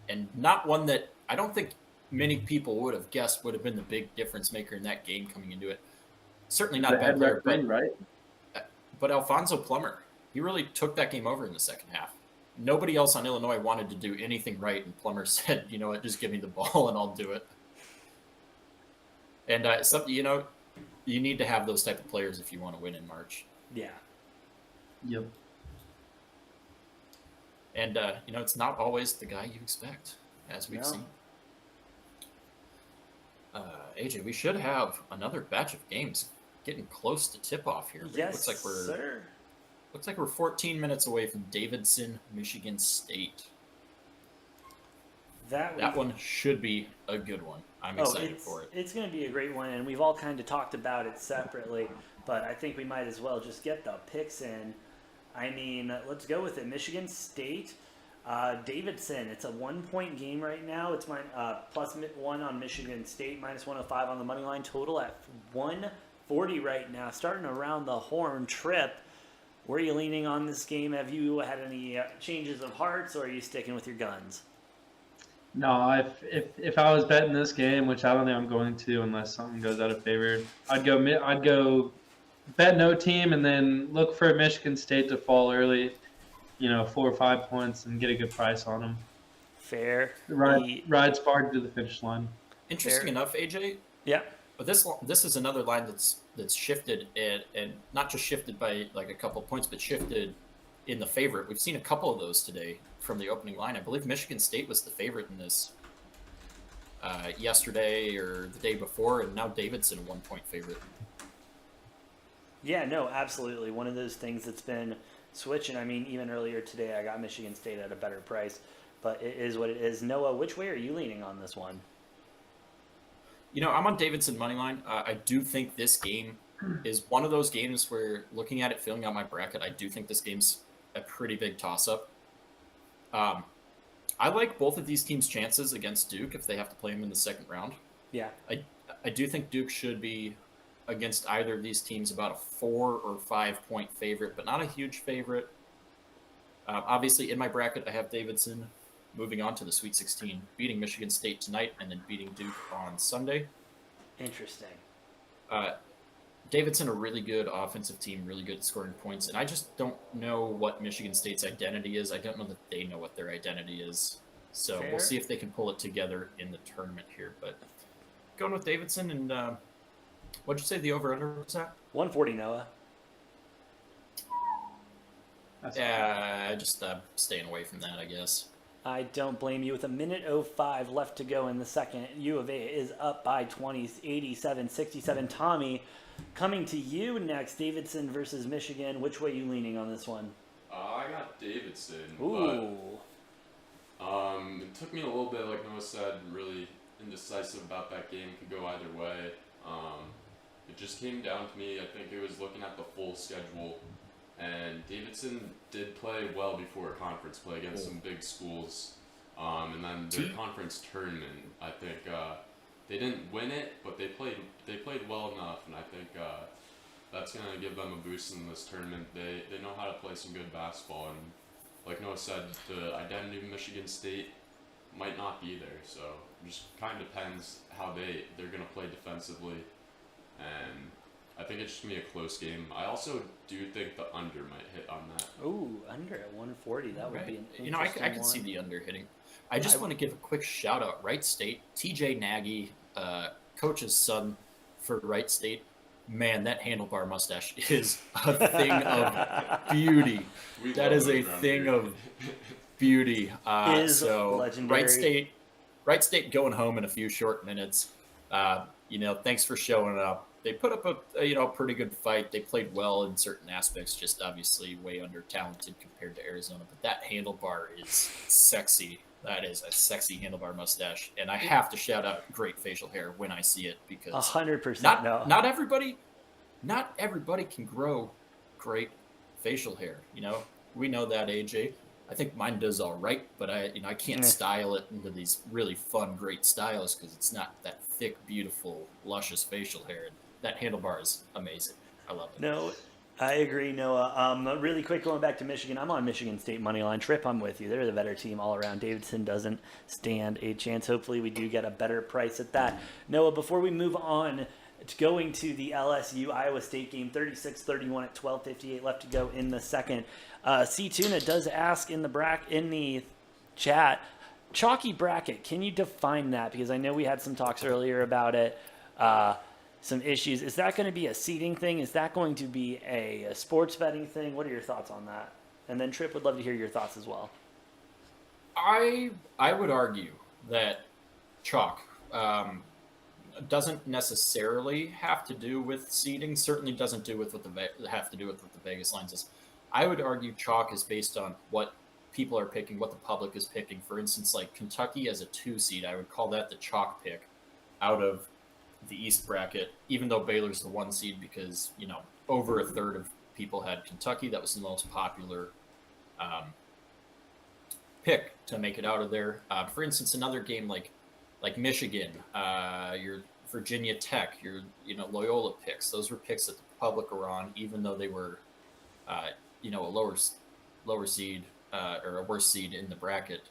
And not one that I don't think many people would have guessed would have been the big difference maker in that game coming into it. Certainly not a bad player, right? But Alfonso Plummer, he really took that game over in the second half. nobody else on Illinois wanted to do anything right, and Plummer said, "You know what? Just give me the ball and I'll do it." And something, you need to have those type of players if you want to win in March. Yeah. Yep. And it's not always the guy you expect, as we've seen. AJ, we should have another batch of games getting close to tip-off here. Yes, sir. Looks like we're 14 minutes away from Davidson, Michigan State. That one should be a good one. I'm excited for it. It's going to be a great one, and we've all kind of talked about it separately, but I think we might as well just get the picks in. I mean, let's go with it. Michigan State, Davidson. It's a 1-point game right now. It's +1 on Michigan State, -105 on the money line. Total at 140 right now. Starting around the horn. Trip, where are you leaning on this game? Have you had any changes of hearts, or are you sticking with your guns? No, if I was betting this game, which I don't think I'm going to unless something goes out of favor, I'd go bet no team and then look for Michigan State to fall early, 4 or 5 points, and get a good price on them. Fair. Ride Spark to the finish line. Interesting enough, AJ. Yeah. But this is another line that's shifted and not just shifted by like a couple of points, but shifted in the favorite. We've seen a couple of those today from the opening line. I believe Michigan State was the favorite in this yesterday or the day before, and now Davidson a 1-point favorite. Yeah, no, absolutely. One of those things that's been switching. I mean, even earlier today, I got Michigan State at a better price, but it is what it is. Noah, which way are you leaning on this one? I'm on Davidson money line. I do think this game is one of those games where, looking at it, filling out my bracket, I do think this game's a pretty big toss-up. I like both of these teams' chances against Duke if they have to play them in the second round. Yeah. I do think Duke should be against either of these teams about a 4 or 5 point favorite, but not a huge favorite. Obviously, in my bracket, I have Davidson moving on to the Sweet 16, beating Michigan State tonight and then beating Duke on Sunday. Interesting. Davidson, a really good offensive team, really good at scoring points, and I just don't know what Michigan State's identity is. I don't know that they know what their identity is. So We'll see if they can pull it together in the tournament here. But going with Davidson, and what'd you say the over-under was at? 140, Noah. Just staying away from that, I guess. I don't blame you. With a minute 05 left to go in the second, U of A is up by 20, 87-67. Tommy, coming to you next, Davidson versus Michigan. Which way are you leaning on this one? I got Davidson. Ooh. But, it took me a little bit, like Noah said, really indecisive about that game. Could go either way. It just came down to me. I think it was looking at the full schedule. And Davidson did play well before conference play against some big schools. And then their conference tournament, I think they didn't win it, but they played well enough, and I think that's going to give them a boost in this tournament. They know how to play some good basketball, and like Noah said, the identity of Michigan State might not be there, so it just kind of depends how they're going to play defensively, and I think it's just going to be a close game. I also do think the under might hit on that. Ooh, under at 140. That would be an interesting I can see the under hitting. I just want to give a quick shout out. Wright State, TJ Nagy, coach's son for Wright State. Man, that handlebar mustache is a thing of beauty. That is a thing of beauty. So legendary. Wright State going home in a few short minutes. Thanks for showing up. They put up a pretty good fight. They played well in certain aspects, just obviously way under talented compared to Arizona. But that handlebar is sexy. That is a sexy handlebar mustache, and I have to shout out great facial hair when I see it because 100%. Not everybody can grow great facial hair. We know that, AJ. I think mine does all right, but I can't style it into these really fun, great styles because it's not that thick, beautiful, luscious facial hair. That handlebar is amazing. I love it. No, I agree, Noah. Really quick, going back to Michigan, I'm on Michigan State money line. Trip, I'm with you. They're the better team all around. Davidson doesn't stand a chance. Hopefully, we do get a better price at that. Noah, before we move on, It's going to the LSU Iowa State game, 36-31 at 12:58 left to go in the second. C Tuna does ask in the chat, chalky bracket. Can you define that? Because I know we had some talks earlier about it. Some issues. Is that going to be a seeding thing? Is that going to be a sports betting thing? What are your thoughts on that? And then Trip would love to hear your thoughts as well. I would argue that chalk doesn't necessarily have to do with seeding. Certainly doesn't do with have to do with what the Vegas lines is. I would argue chalk is based on what people are picking, what the public is picking. For instance, like Kentucky as a 2 seed, I would call that the chalk pick out of the East bracket, even though Baylor's the 1 seed, because, you know, over a third of people had Kentucky. That was the most popular pick to make it out of there. For instance, another game like Michigan, your Virginia Tech, your Loyola picks. Those were picks that the public were on, even though they were a lower seed or a worse seed in the bracket.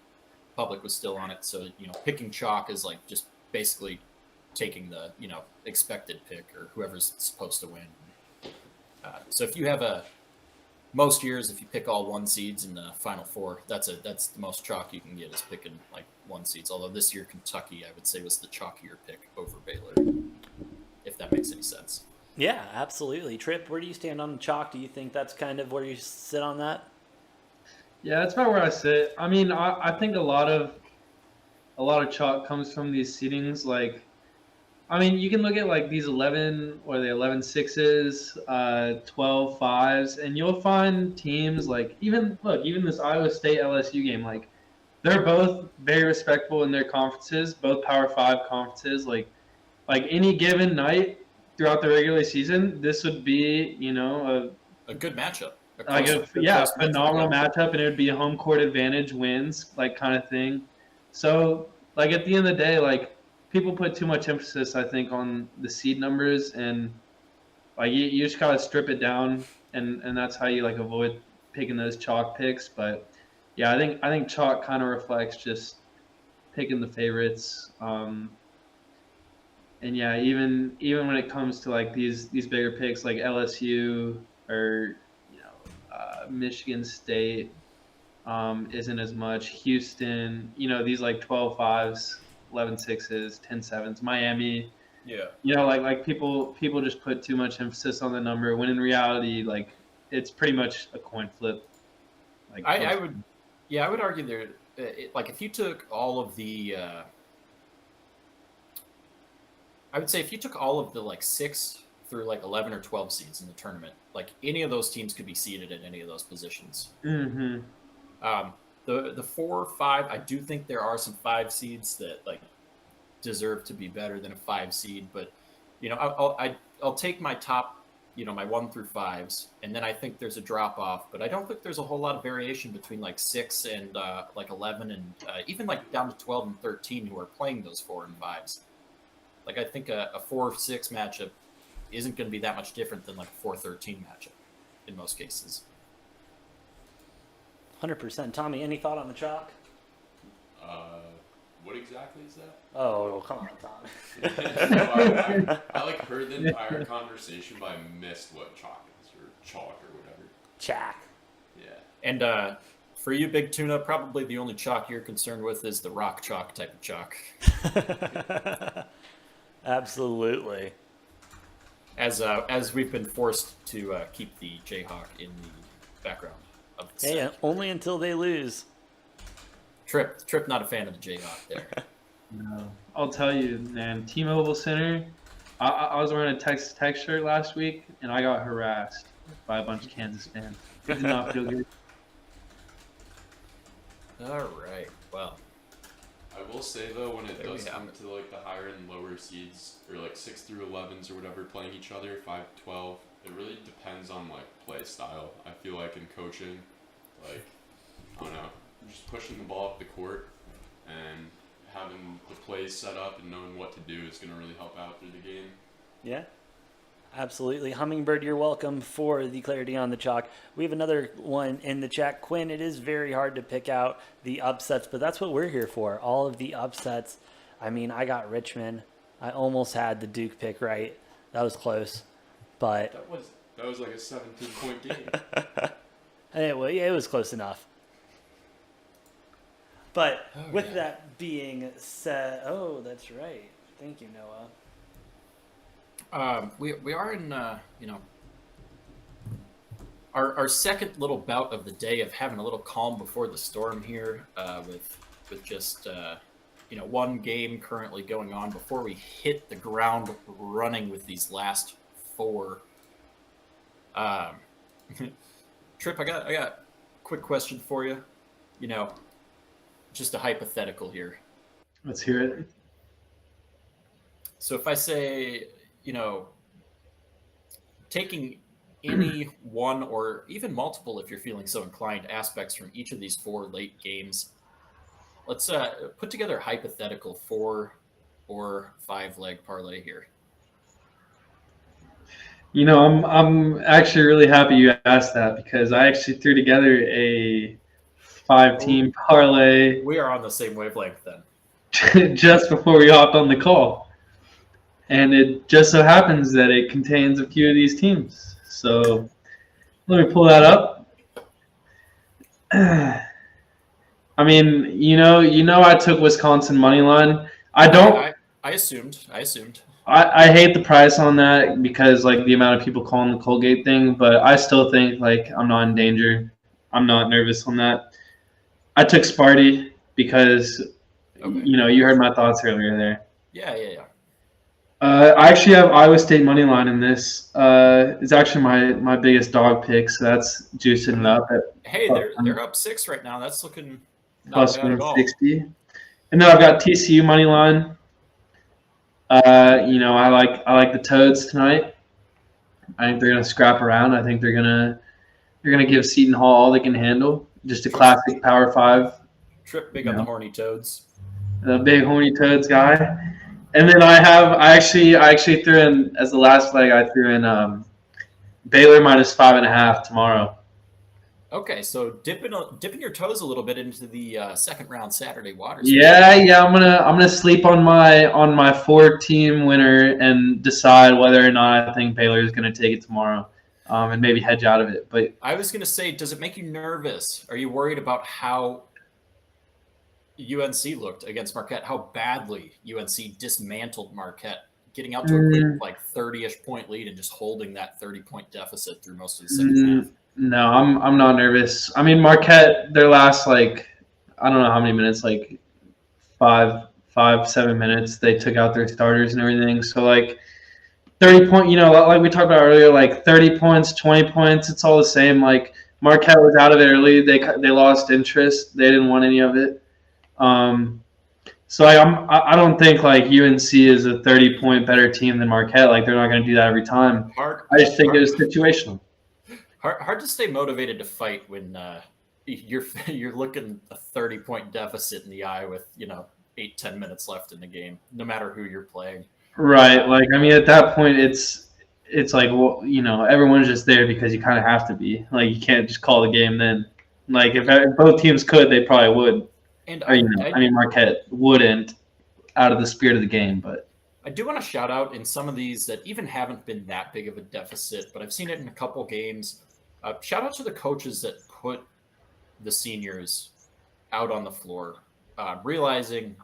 Public was still on it, so picking chalk is like just basically taking the expected pick or whoever's supposed to win. So if you have most years, if you pick all 1 seeds in the Final Four, that's the most chalk you can get is picking like 1 seeds. Although this year Kentucky, I would say, was the chalkier pick over Baylor, if that makes any sense. Yeah, absolutely. Trip, where do you stand on chalk? Do you think that's kind of where you sit on that? Yeah, that's about where I sit. I mean, I think a lot of chalk comes from these seedings. Like, I mean, you can look at like these 11 6s, 12 5s, and you'll find teams like even this Iowa State LSU game. Like, they're both very respectable in their conferences, both Power 5 conferences. Like any given night throughout the regular season, this would be A good matchup. Phenomenal matchup, and it would be a home court advantage wins, like, kind of thing. So, like, at the end of the day, like, people put too much emphasis, I think, on the seed numbers, and like you just gotta strip it down, and that's how you like avoid picking those chalk picks. But yeah, I think chalk kind of reflects just picking the favorites. And yeah, even when it comes to like these bigger picks like LSU or Michigan State isn't as much. Houston, these like 12 5s, 11 6s, 10 7s, Miami. Yeah. Like people just put too much emphasis on the number when in reality, like, it's pretty much a coin flip. Like, I would argue there, like, if you took all of the, I would say if you took all of the like 6 through like 11 or 12 seeds in the tournament, like any of those teams could be seeded at any of those positions. Mm-hmm. The 4 or 5, I do think there are some 5 seeds that like deserve to be better than a 5 seed, but I'll take my top, my 1 through 5s, and then I think there's a drop off, but I don't think there's a whole lot of variation between like 6 and like 11 and even like down to 12 and 13 who are playing those 4 and 5s. Like, I think a 4-6 matchup isn't going to be that much different than like a 4-13 matchup in most cases. 100%. Tommy, any thought on the chalk? What exactly is that? Oh, come on, Tommy. I like heard the entire conversation, but I missed what chalk is, or chalk or whatever. Chalk. Yeah. And for you, Big Tuna, probably the only chalk you're concerned with is the rock chalk type of chalk. Absolutely. As we've been forced to keep the Jayhawk in the background of the Hey, set. only until they lose. Trip, not a fan of the Jayhawk there. No, I'll tell you, man. T-Mobile Center. I was wearing a Texas Tech shirt last week, and I got harassed by a bunch of Kansas fans. It did not feel good. All right. Well, I will say though, when it There we does have come to like the higher and lower seeds, or like 6 through 11s or whatever, playing each other, 5-12, it really depends on like play style. I feel like in coaching, like, I don't know, just pushing the ball up the court and having the plays set up and knowing what to do is going to really help out through the game. Yeah, absolutely. Hummingbird, you're welcome for the clarity on the chalk. We have another one in the chat. Quinn, it is very hard to pick out the upsets, but that's what we're here for. All of the upsets. I mean, I got Richmond. I almost had the Duke pick right. That was close, but That was like a 17-point game. it was close enough. But with yeah. that being said, oh, that's right. Thank you, Noah. We are in our second little bout of the day of having a little calm before the storm here, with just one game currently going on before we hit the ground running with these last 4. Trip, I got a quick question for you. Just a hypothetical here. Let's hear it. So if I say, taking any one or even multiple, if you're feeling so inclined, aspects from each of these 4 late games, let's put together a hypothetical 4 or 5 leg parlay here. I'm actually really happy you asked that because I actually threw together a 5-team parlay We are on the same wavelength then. just before we hopped on the call. And it just so happens that it contains a few of these teams. So let me pull that up. I mean, I took Wisconsin money line. I assumed. I hate the price on that because like the amount of people calling the Colgate thing, but I still think like I'm not in danger. I'm not nervous on that. I took Sparty because you heard my thoughts earlier there. Yeah. I actually have Iowa State money line in this. It's actually my biggest dog pick, so that's juicing it up at Hey, they're up 6 right now. That's looking not plus bad at all. 160. And then I've got TCU money line. I like the Toads tonight. I think they're gonna scrap around. I think they're gonna give Seton Hall all they can handle. Just a classic Power 5. Trip big on the horny Toads. The big horny Toads guy. And then I actually threw in as the last leg. I threw in Baylor minus 5.5 tomorrow. Okay, so dipping your toes a little bit into the second round Saturday waters. Yeah. I'm gonna sleep on my 4-team winner and decide whether or not I think Baylor is gonna take it tomorrow, and maybe hedge out of it. But I was gonna say, does it make you nervous? Are you worried about how UNC looked against Marquette? How badly UNC dismantled Marquette, getting out to a quick 30-ish point lead and just holding that 30-point deficit through most of the second half. No, I'm not nervous. I mean, Marquette, their last I don't know how many minutes, 7 minutes, they took out their starters and everything. So 30 point, like we talked about earlier, 30 points, 20 points, it's all the same. Marquette was out of it early. They lost interest. They didn't want any of it. So I don't think UNC is a 30-point better team than Marquette. They're not going to do that every time. I just think it was situational. Hard to stay motivated to fight when you're looking a 30-point deficit in the eye with 8-10 minutes left in the game, no matter who you're playing. Right. At that point, it's everyone's just there because you kind of have to be. You can't just call the game then. If both teams could, they probably would. And Marquette wouldn't out of the spirit of the game, but I do want to shout out in some of these that even haven't been that big of a deficit, but I've seen it in a couple games. Shout out to the coaches that put the seniors out on the floor, realizing,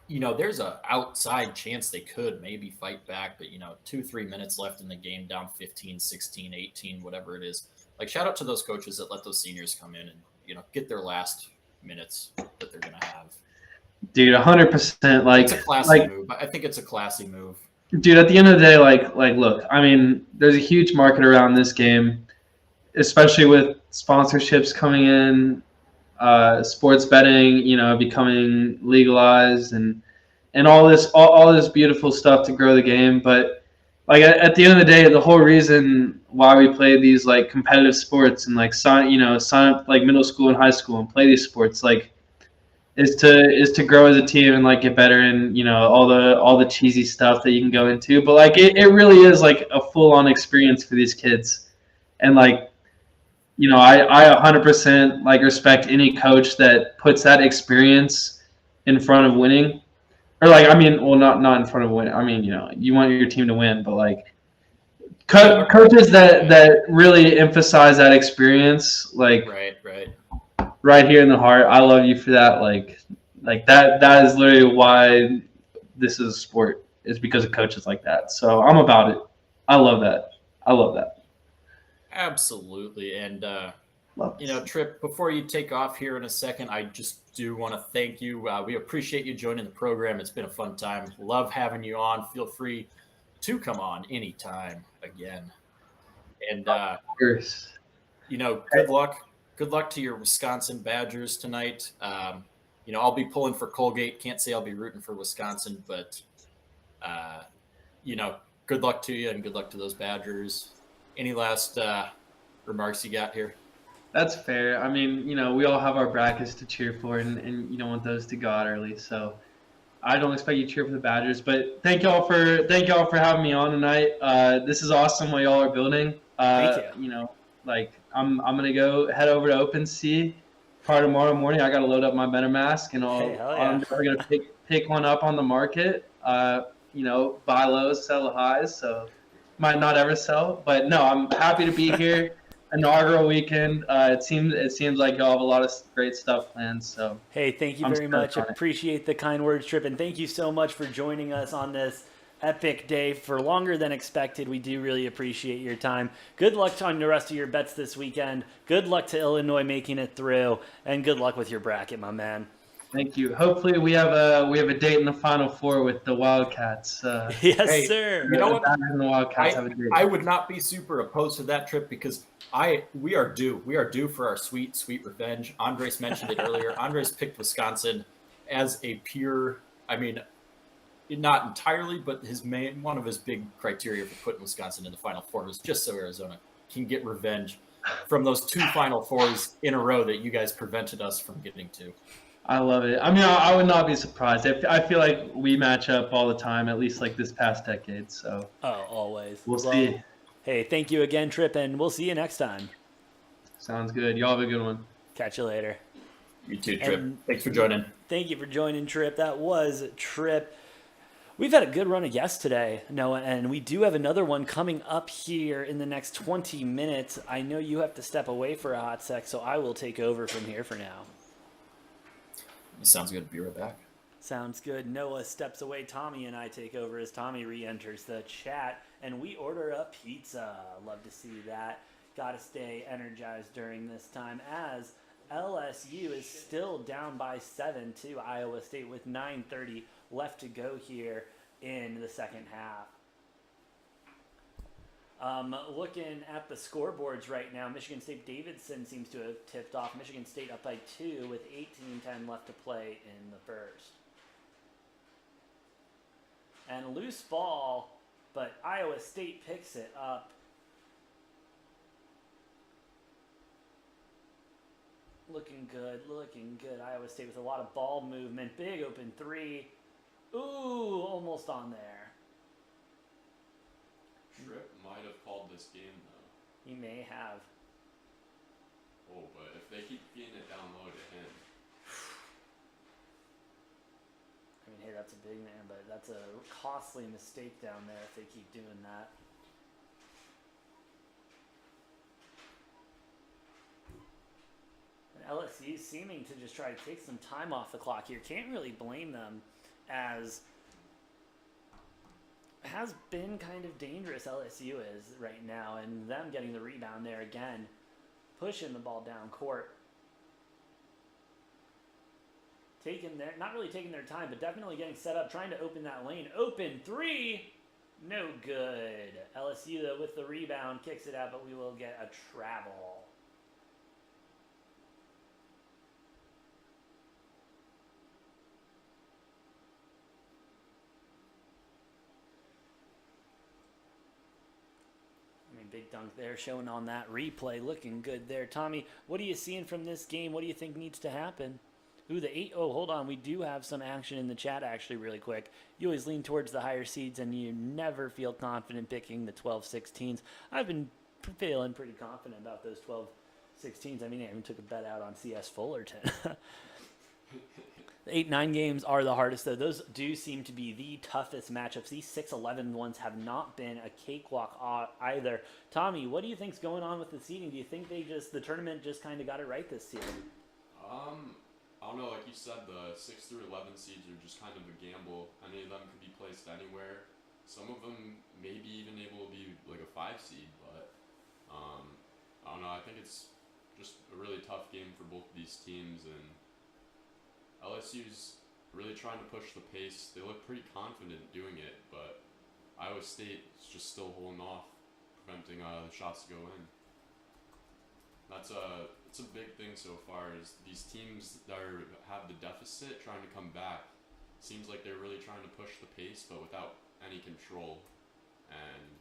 there's a outside chance they could maybe fight back, but 2-3 minutes left in the game, down 15, 16, 18, whatever it is. Shout out to those coaches that let those seniors come in and, get their last minutes that they're going to have. Dude, 100%. It's a classy move. I think it's a classy move. Dude, at the end of the day, look, there's a huge market around this game, especially with sponsorships coming in, sports betting, becoming legalized, and all this beautiful stuff to grow the game. But at the end of the day, the whole reason why we play these competitive sports and sign up middle school and high school and play these sports is to grow as a team and get better and all the cheesy stuff that you can go into. But it really is a full on experience for these kids, and I 100% respect any coach that puts that experience in front of winning. or like, I mean, well, not in front of win. I mean, you want your team to win, but like coaches that really emphasize that experience, like Right. right here in the heart. I love you for that. Like that is literally why this is a sport, is because of coaches like that. So I'm about it. I love that. I love that. Absolutely. And Love you know, it. Trip, before you take off here in a second, I just do want to thank you. We appreciate you joining the program. It's been a fun time. Love having you on. Feel free to come on anytime again. And Cheers. you know, good luck. Good luck to your Wisconsin Badgers tonight. You know, I'll be pulling for Colgate. Can't say I'll be rooting for Wisconsin, but uh, you know, good luck to you and good luck to those Badgers. Any last remarks you got here? That's fair. I mean, we all have our brackets to cheer for, and you don't want those to go out early. So I don't expect you to cheer for the Badgers, but thank y'all for having me on tonight. This is awesome what y'all are building. Thank you. Like I'm gonna go head over to OpenSea probably tomorrow morning. I gotta load up my MetaMask, and Hey, hell yeah. I'm definitely gonna pick one up on the market. Buy lows, sell highs. So might not ever sell, but no, I'm happy to be here. Inaugural weekend. It seems like y'all have a lot of great stuff planned. So Hey, thank you I'm very stoked much. on it. Appreciate the kind words, Trip, and thank you so much for joining us on this epic day for longer than expected. We do really appreciate your time. Good luck on the rest of your bets this weekend. Good luck to Illinois making it through, and good luck with your bracket, my man. Thank you. Hopefully, we have a date in the Final Four with the Wildcats. Yes, Hey, sir. you know what? And the Wildcats have a date. I would not be super opposed to that Trip because we are due. We are due for our sweet revenge. Andres mentioned it earlier. Andres picked Wisconsin as a pure. I mean, not entirely, but one of his big criteria for putting Wisconsin in the Final Four was just so Arizona can get revenge from those 2 Final Fours in a row that you guys prevented us from getting to. I love it. I mean, I would not be surprised. I feel like we match up all the time, at least like this past decade. So Always. we'll see. Hey, thank you again, Trip, and we'll see you next time. Sounds good. Y'all have a good one. Catch you later. You too, Trip. And Thanks for joining. Thank you for joining, Trip. That was Trip. We've had a good run of guests today, Noah, and we do have another one coming up here in the next 20 minutes. I know you have to step away for a hot sec, so I will take over from here for now. Sounds good. Be right back. Sounds good. Noah steps away. Tommy and I take over as Tommy re-enters the chat, and we order a pizza. Love to see that. Got to stay energized during this time as LSU is still down by 7 to Iowa State with 9:30 left to go here in the second half. Looking at the scoreboards right now, Michigan State Davidson seems to have tipped off. Michigan State up by 2 with 18:10 left to play in the first. And loose ball, but Iowa State picks it up. Looking good, looking good. Iowa State with a lot of ball movement. Big open 3. Ooh, almost on there. Tripp might have called this game though. He may have. Oh, but if they keep getting it down low to him. I mean, hey, that's a big man, but that's a costly mistake down there if they keep doing that. And LSU seeming to just try to take some time off the clock here. Can't really blame them, as has been kind of dangerous LSU is right now, and them getting the rebound there again, pushing the ball down court. Not really taking their time, but definitely getting set up, trying to open that lane. Open 3, no good. LSU though with the rebound kicks it out, but we will get a travel. Big dunk there, showing on that replay. Looking good there. Tommy, what are you seeing from this game? What do you think needs to happen? Ooh, the 8. Oh, hold on. We do have some action in the chat, actually, really quick. You always lean towards the higher seeds, and you never feel confident picking the 12-16s. I've been feeling pretty confident about those 12-16s. I mean, I even took a bet out on CS Fullerton. The 8-9 games are the hardest, though. Those do seem to be the toughest matchups. These 6-11 ones have not been a cakewalk either. Tommy, what do you think's going on with the seeding? Do you think the tournament just kind of got it right this year? I don't know. Like you said, the 6 through 11 seeds are just kind of a gamble. Any of them could be placed anywhere. Some of them may be even able to be like a 5 seed, but I don't know. I think it's just a really tough game for both of these teams, and LSU's really trying to push the pace. They look pretty confident doing it, but Iowa State is just still holding off, preventing the shots to go in. It's a big thing so far. Is these teams that have the deficit trying to come back. Seems like they're really trying to push the pace, but without any control. And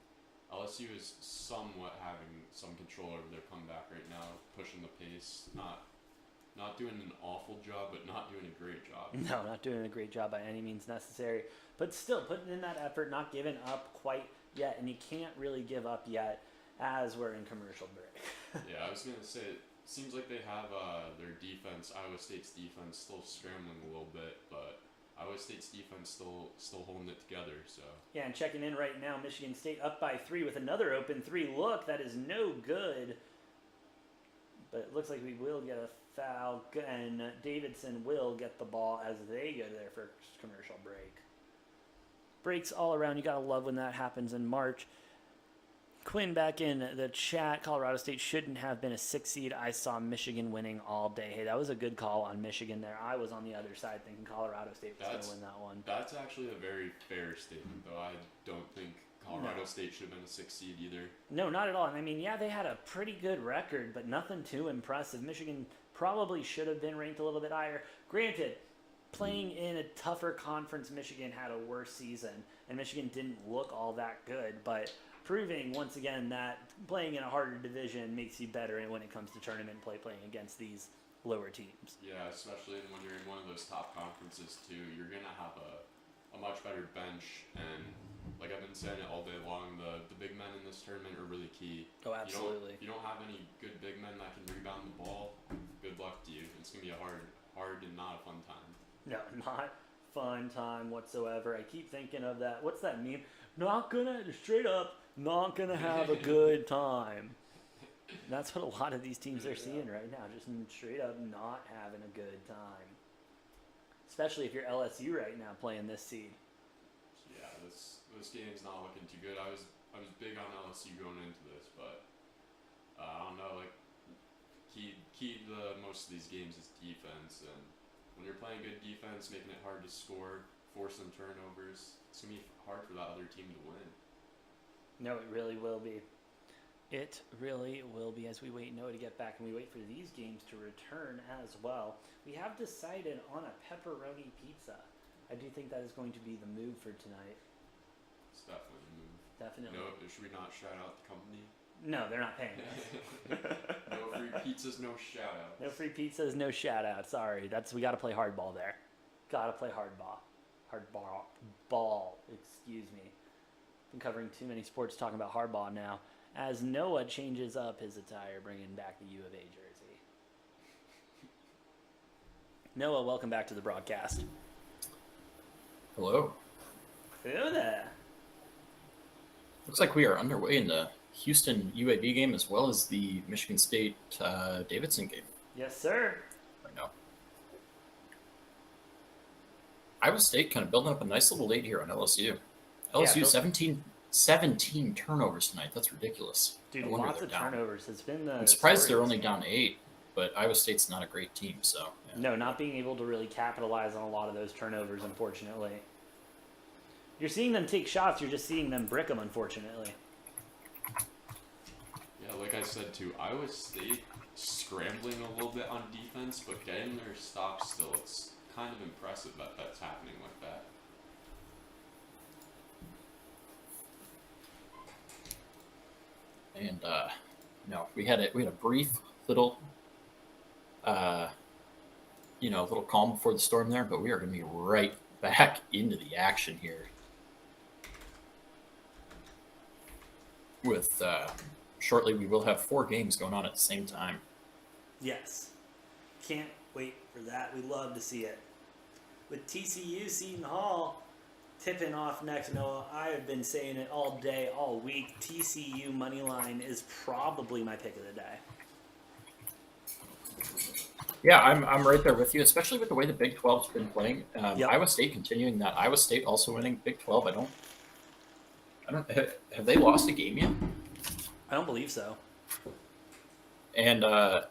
LSU is somewhat having some control over their comeback right now, pushing the pace. Not doing an awful job, but not doing a great job. No, not doing a great job by any means necessary. But still, putting in that effort, not giving up quite yet. And you can't really give up yet as we're in commercial break. Yeah, I was going to say, it seems like they have their defense, Iowa State's defense, still scrambling a little bit, but Iowa State's defense still holding it together. So Yeah, and checking in right now, Michigan State up by 3 with another open 3. Look, that is no good. But it looks like we will get a foul, and Davidson will get the ball as they go to their first commercial break. Breaks all around. You got to love when that happens in March. Quinn back in the chat. Colorado State shouldn't have been a 6 seed. I saw Michigan winning all day. Hey, that was a good call on Michigan there. I was on the other side thinking Colorado State was going to win that one. That's actually a very fair statement, though. I don't think Colorado State should have been a 6 seed either. No, not at all. And I mean, yeah, they had a pretty good record, but nothing too impressive. Michigan probably should have been ranked a little bit higher. Granted, playing in a tougher conference, Michigan had a worse season, and Michigan didn't look all that good, but proving once again that playing in a harder division makes you better when it comes to tournament play, playing against these lower teams. Yeah, especially when you're in one of those top conferences too, you're gonna have a much better bench, and like I've been saying it all day long, the big men in this tournament are really key. Oh, absolutely. If you don't have any good big men that can rebound the ball, good luck to you. It's gonna be a hard and not a fun time. No, not fun time whatsoever. I keep thinking of that. What's that meme? Not gonna have a good time. That's what a lot of these teams are seeing right now. Just straight up not having a good time. Especially if you're LSU right now playing this seed. Yeah, this game's not looking too good. I was big on LSU going into this, but I don't know. Like key to most of these games is defense, and when you're playing good defense, making it hard to score, forcing turnovers, it's gonna be hard for that other team to win. No, it really will be. It really will be as we wait Noah to get back and we wait for these games to return as well. We have decided on a pepperoni pizza. I do think that is going to be the move for tonight. It's definitely a move. Definitely. No, should we not shout out the company? No, they're not paying us. No free pizzas, no shout outs. No free pizzas, no shout outs. Sorry. We got to play hardball there. Got to play hardball. Ball, excuse me. Been covering too many sports talking about hardball now. As Noah changes up his attire, bringing back the U of A jersey. Noah, welcome back to the broadcast. Hello. Hello there. Looks like we are underway in the Houston UAB game as well as the Michigan State Davidson game Yes, sir. right now. Iowa State kind of building up a nice little lead here on LSU. LSU Yeah, 17 turnovers tonight. That's ridiculous. Dude, No wonder lots they're of down. turnovers has been the I'm surprised story they're of only this down game. 8, but Iowa State's not a great team, so. Yeah. No, not being able to really capitalize on a lot of those turnovers, unfortunately. You're seeing them take shots, you're just seeing them brick them, unfortunately. Yeah, like I said too, Iowa State scrambling a little bit on defense, but getting their stops still. It's kind of impressive that that's happening like that. And no, we had a brief little little calm before the storm there, but we are going to be right back into the action here with shortly we will have 4 games going on at the same time. Yes. Can't wait for that. We love to see it. with TCU Seton Hall tipping off next. Noah, I have been saying it all day, all week. TCU money line is probably my pick of the day. Yeah, I'm right there with you, especially with the way the Big 12's been playing. Yep. Iowa State continuing that. Iowa State also winning Big 12. I don't. Have they lost a game yet? I don't believe so. And I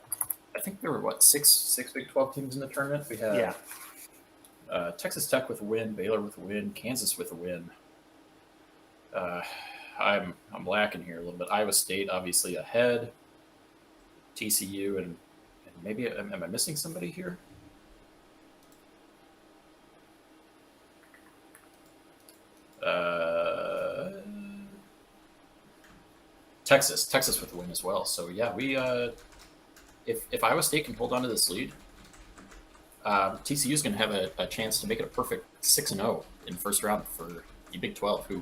think there were six Big 12 teams in the tournament. We had Texas Tech with a win, Baylor with a win, Kansas with a win. I'm lacking here a little bit. Iowa State obviously ahead. TCU and maybe am I missing somebody here? Texas with a win as well. So yeah, we if Iowa State can hold on to this lead, TCU is going to have a chance to make it a perfect 6-0 in the first round for the Big 12. Who,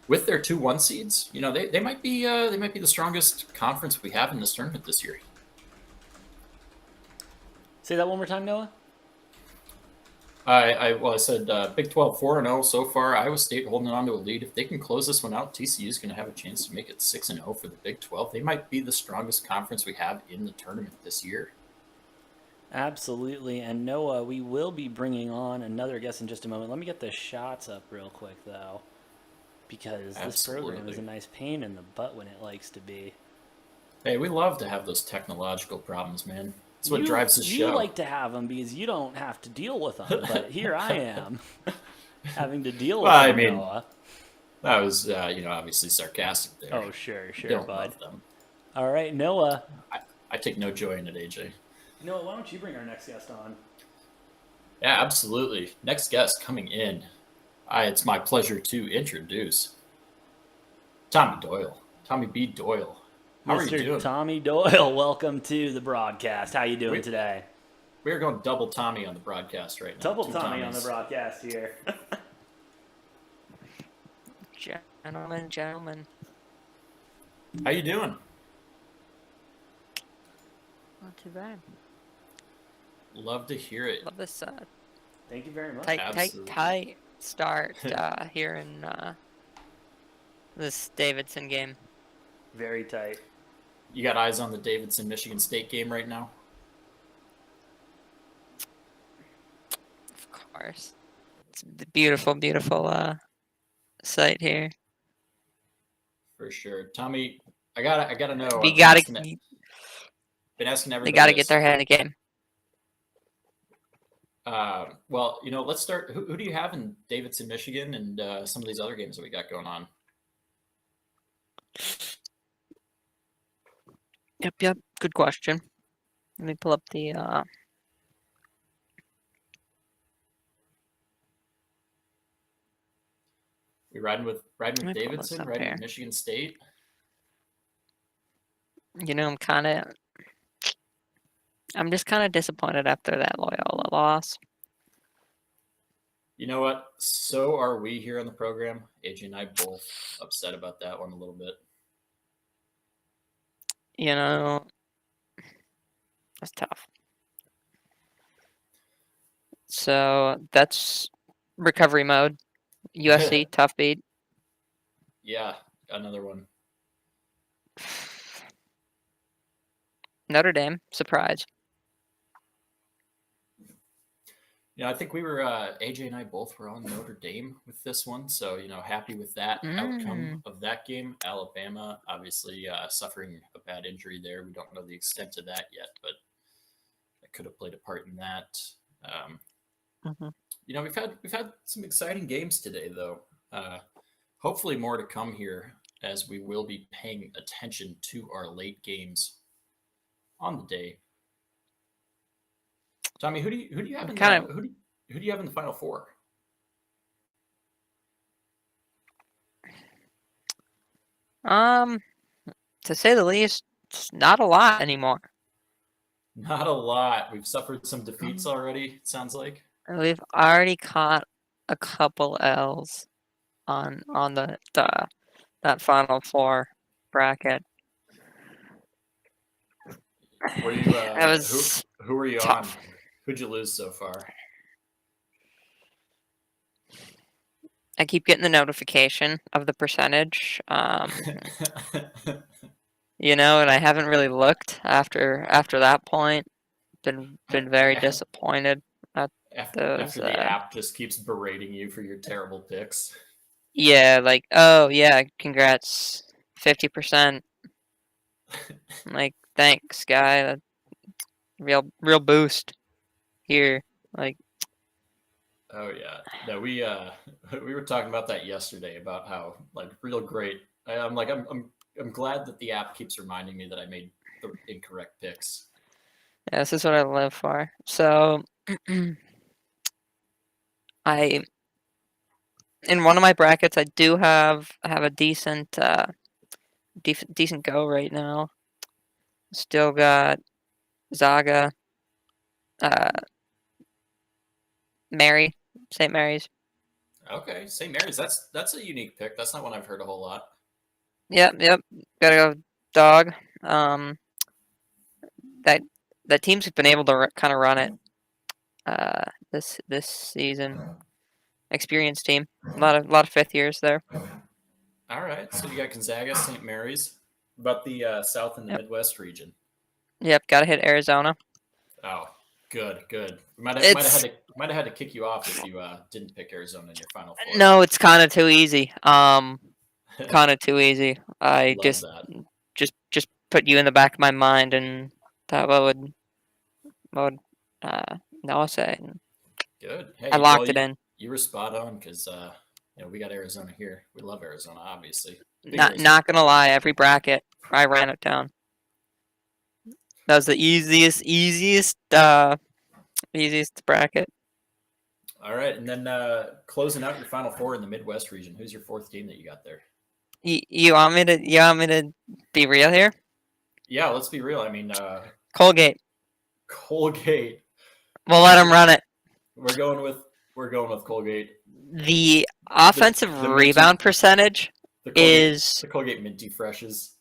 with their 2-1 seeds, they might be the strongest conference we have in this tournament this year. Say that one more time, Noah. I said Big 12 4-0 so far. Iowa State holding on to a lead. If they can close this one out, TCU is going to have a chance to make it 6-0 for the Big 12. They might be the strongest conference we have in the tournament this year. Absolutely. And Noah, we will be bringing on another guest in just a moment. Let me get the shots up real quick, though, because this program is a nice pain in the butt when it likes to be. Hey, we love to have those technological problems, man. That's what drives the show. You like to have them because you don't have to deal with them, but here I am having to deal with them, Noah. That was, obviously sarcastic there. Oh, sure, don't bud. love them. All right, Noah. I take no joy in it, AJ. Noah, why don't you bring our next guest on? Yeah, absolutely. Next guest coming in. It's my pleasure to introduce Tommy Doyle. Tommy B. Doyle. How are you doing? Tommy Doyle, welcome to the broadcast. How you doing today? We're going double Tommy on the broadcast right now. Double Tommy on the broadcast here. Gentlemen. How you doing? Not too bad. Love to hear it. Love this Thank you very much. tight start here in this Davidson game. Very tight. You got eyes on the Davidson-Michigan State game right now? Of course. It's a beautiful, beautiful site here. For sure. Tommy, I gotta know. We gotta been asking everybody. They gotta get their head in the game. Well, let's start. Who do you have in Davidson, Michigan, and some of these other games that we got going on? Yep. Good question. Let me pull up the We riding with pull this Davidson, up riding here. with Michigan State. I'm just kind of disappointed after that Loyola loss. You know what? So are we here on the program. AJ and I both upset about that one a little bit. That's tough. So that's recovery mode. USC, tough beat. Yeah, another one. Notre Dame, surprise. I think we were AJ and I both were on Notre Dame with this one, so happy with that outcome of that game. Alabama obviously suffering a bad injury there. We don't know the extent of that yet, but it could have played a part in that. We've had some exciting games today, though. Hopefully more to come here, as we will be paying attention to our late games on the day. Tommy, who do you have in who do you have in the Final Four? To say the least, it's not a lot anymore. Not a lot. We've suffered some defeats already, it sounds like. We've already caught a couple L's on that Final Four bracket. Were you That was who were you tough. on? Who'd you lose so far? I keep getting the notification of the percentage. You know, and I haven't really looked after that point. Been very disappointed at those. After the app just keeps berating you for your terrible picks. Yeah, like, oh yeah, congrats, 50%. Like, thanks, guy. That real boost here. Like, Oh yeah, no, we we were talking about that yesterday about how like real great. I'm glad that the app keeps reminding me that I made the incorrect picks. yeah, this is what I live for. So, I in one of my brackets, I do have a decent decent go right now. Still got Zaga, uh, Mary, St. Mary's. Okay, St. Mary's. That's a unique pick. That's not one I've heard a whole lot. Yep. Gotta go dog. That team's been able to kind of run it this season. Experienced team. A lot of fifth years there. All right, so you got Gonzaga, St. Mary's. About the South and the Yep. Midwest region. Yep. Gotta hit Arizona. Oh, good. We might have had to kick you off if you didn't pick Arizona in your final four. No, it's kind of too easy. Kind of too easy. I Love that. just put you in the back of my mind and thought what would Noah say. Good. Hey, I locked it in. You were spot on because we got Arizona here. We love Arizona, obviously. Not gonna lie, every bracket I ran it down. That was the easiest bracket. All right, and then closing out your final four in the Midwest region. Who's your fourth team that you got there? You want me to be real here? Yeah, let's be real. I mean, Colgate. We'll let them run it. We're going with Colgate. The offensive rebound percentage is the Colgate Minty Freshes.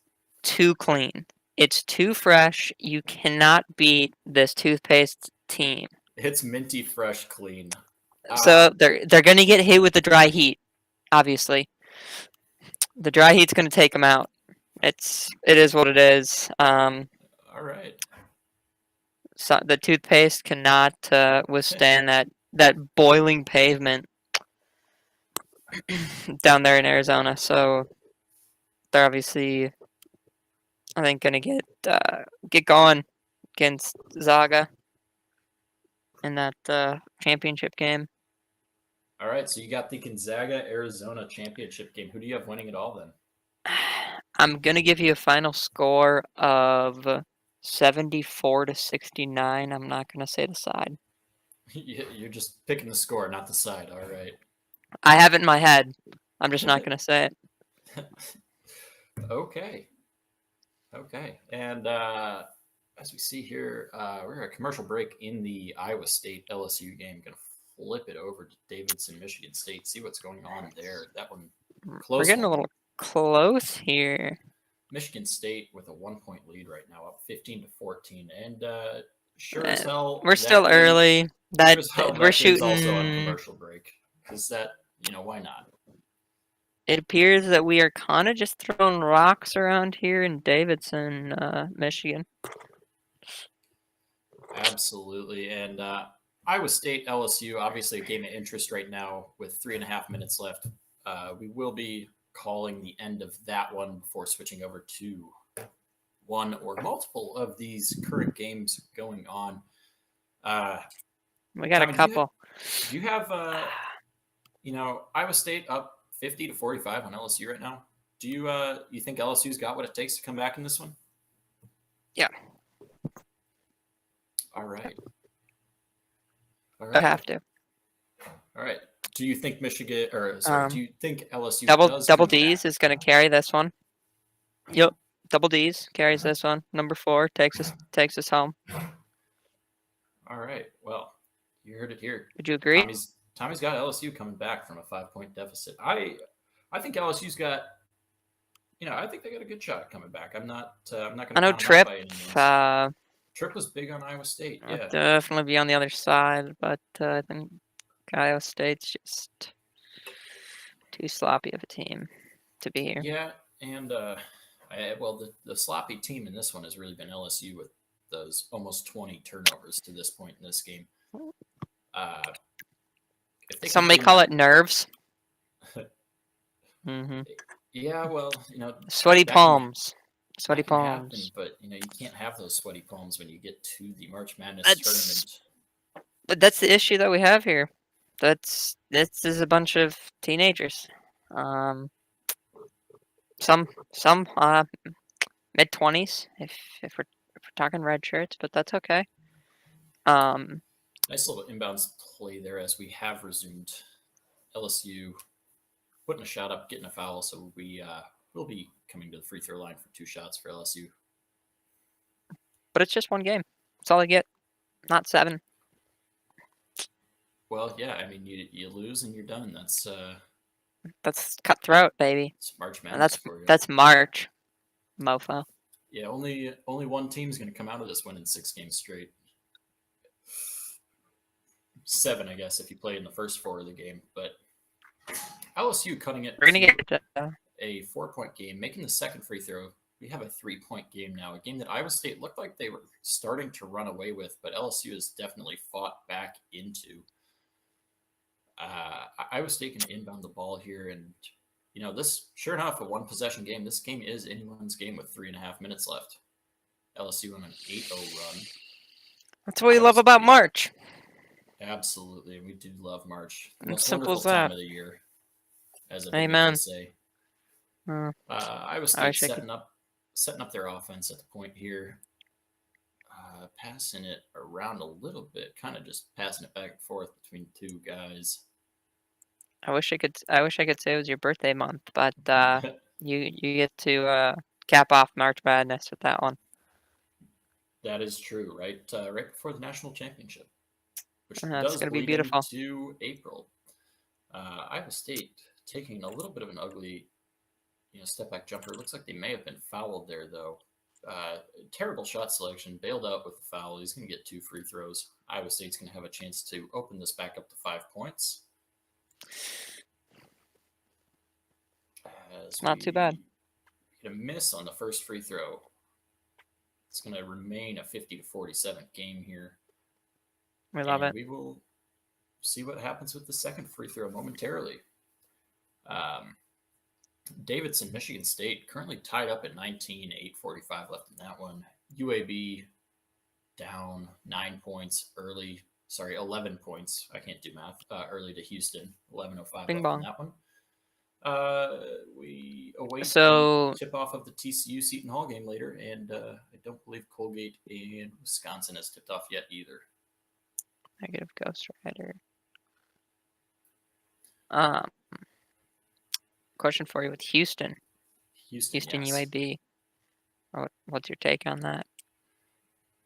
Too clean. It's too fresh. You cannot beat this toothpaste team. It's minty fresh clean. So they're gonna get hit with the dry heat, obviously. The dry heat's gonna take them out. It is what it is. All right. So the toothpaste cannot withstand that boiling pavement down there in Arizona. So they're obviously, I think, gonna get going against Zaga in that championship game. All right, so you got the Gonzaga Arizona championship game. Who do you have winning it all then? I'm gonna give you a final score of 74-69. I'm not gonna say the side. You're just picking the score, not the side. All right. I have it in my head. I'm just not gonna say it. Okay. And as we see here, we're at a commercial break in the Iowa State LSU game. Going to flip it over to Davidson, Michigan State. See what's going on there. That one close. We're getting a little close here. Michigan State with a 1-point lead right now, up 15-14, and sure as hell, we're still early. We're shooting. Also on commercial break because why not? It appears that we are kind of just throwing rocks around here in Davidson, Michigan. Absolutely. And Iowa State, LSU, obviously a game of interest right now with 3.5 minutes left. We will be calling the end of that one before switching over to one or multiple of these current games going on. We got Tommy, a couple. Do you have, Iowa State up 50-45 on LSU right now? Do you think LSU's got what it takes to come back in this one? Yeah. All right. I have to. All right. Do you think Michigan, do you think LSU double D's is going to carry this one? Yep. Double D's carries this one. Number 4 takes us home. All right. Well, you heard it here. Would you agree? Tommy's got LSU coming back from a 5-point deficit. I think LSU's got, I think they got a good shot coming back. I'm not going to. I know Tripp. Tripp was big on Iowa State. Yeah, definitely be on the other side, but I think Iowa State's just too sloppy of a team to be here. Yeah, and the sloppy team in this one has really been LSU with those almost 20 turnovers to this point in this game. If they Some may continue call that- it nerves. hmm Yeah, well, Sweaty that can- palms. Sweaty that can happen, palms. but you can't have those sweaty palms when you get to the March Madness That's- tournament. But that's the issue that we have here. This is a bunch of teenagers. Some mid-20s if we're talking red shirts, but that's okay. Nice little inbounds play there as we have resumed. LSU putting a shot up, getting a foul, so we'll be coming to the free throw line for 2 shots for LSU. But it's just one game. That's all I get. Not 7. Well, yeah, I mean you lose and you're done. That's cutthroat, baby. It's March And Madness for you. that's March, mofo. Yeah, only one team's going to come out of this winning 6 games straight. 7, I guess, if you play in the first 4 of the game. But LSU cutting it. We're gonna get a 4-point game, making the second free throw. We have a 3-point game now, a game that Iowa State looked like they were starting to run away with, but LSU has definitely fought back into. Iowa State can inbound the ball here, and this, sure enough, a 1-possession game. This game is anyone's game with 3.5 minutes left. LSU on an 8-0 run. That's what we love about March. Absolutely, and we do love March. The It's most simple wonderful as time that. of the year, as Amen. would say. Iowa I State wish I setting up their offense at the point here, passing it around a little bit, kind of just passing it back and forth between 2 guys. I wish I could say it was your birthday month, but you get to cap off March Madness with that one. That is true, right? Right before the national championship, which That's does gonna be bleed beautiful. into April. Iowa State taking a little bit of an ugly, step back jumper. It looks like they may have been fouled there, though. Terrible shot selection, bailed out with the foul. He's going to get 2 free throws. Iowa State's going to have a chance to open this back up to 5 points. Not too bad. Get a miss on the first free throw. It's going to remain a 50-47 game here. We love it. We will see what happens with the second free throw momentarily. Davidson, Michigan State, currently tied up at 19, 8:45 left in that one. UAB down 9 points early. Sorry, 11 points. I can't do math. Early to Houston, 11:05 Bing left bong. in that one. We await So- the tip off of the TCU Seton Hall game later, and I don't believe Colgate and Wisconsin has tipped off yet either. Negative Ghost Rider. Question for you with Houston Houston, yes. UAB. What's your take on that?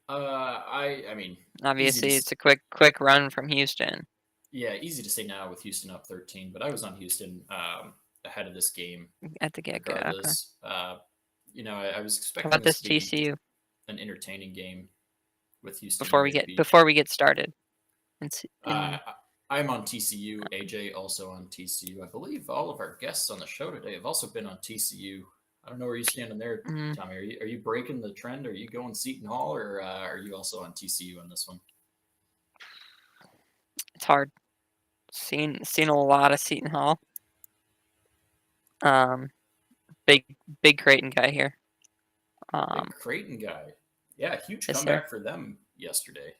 I mean, Obviously, easy to it's a quick run from Houston. Yeah, easy to say now with Houston up 13, but I was on Houston ahead of this game. At the get-go. Okay. Regardless, I was How expecting about this to be TCU an entertaining game with Houston. before we get started? I'm on TCU. AJ also on TCU. I believe all of our guests on the show today have also been on TCU. I don't know where you stand on there, Tommy. Are you breaking the trend? Are you going Seton Hall, or are you also on TCU on this one? It's hard. Seen a lot of Seton Hall. Big Creighton guy here. Big Creighton guy. Yeah, huge Yes, comeback for them yesterday.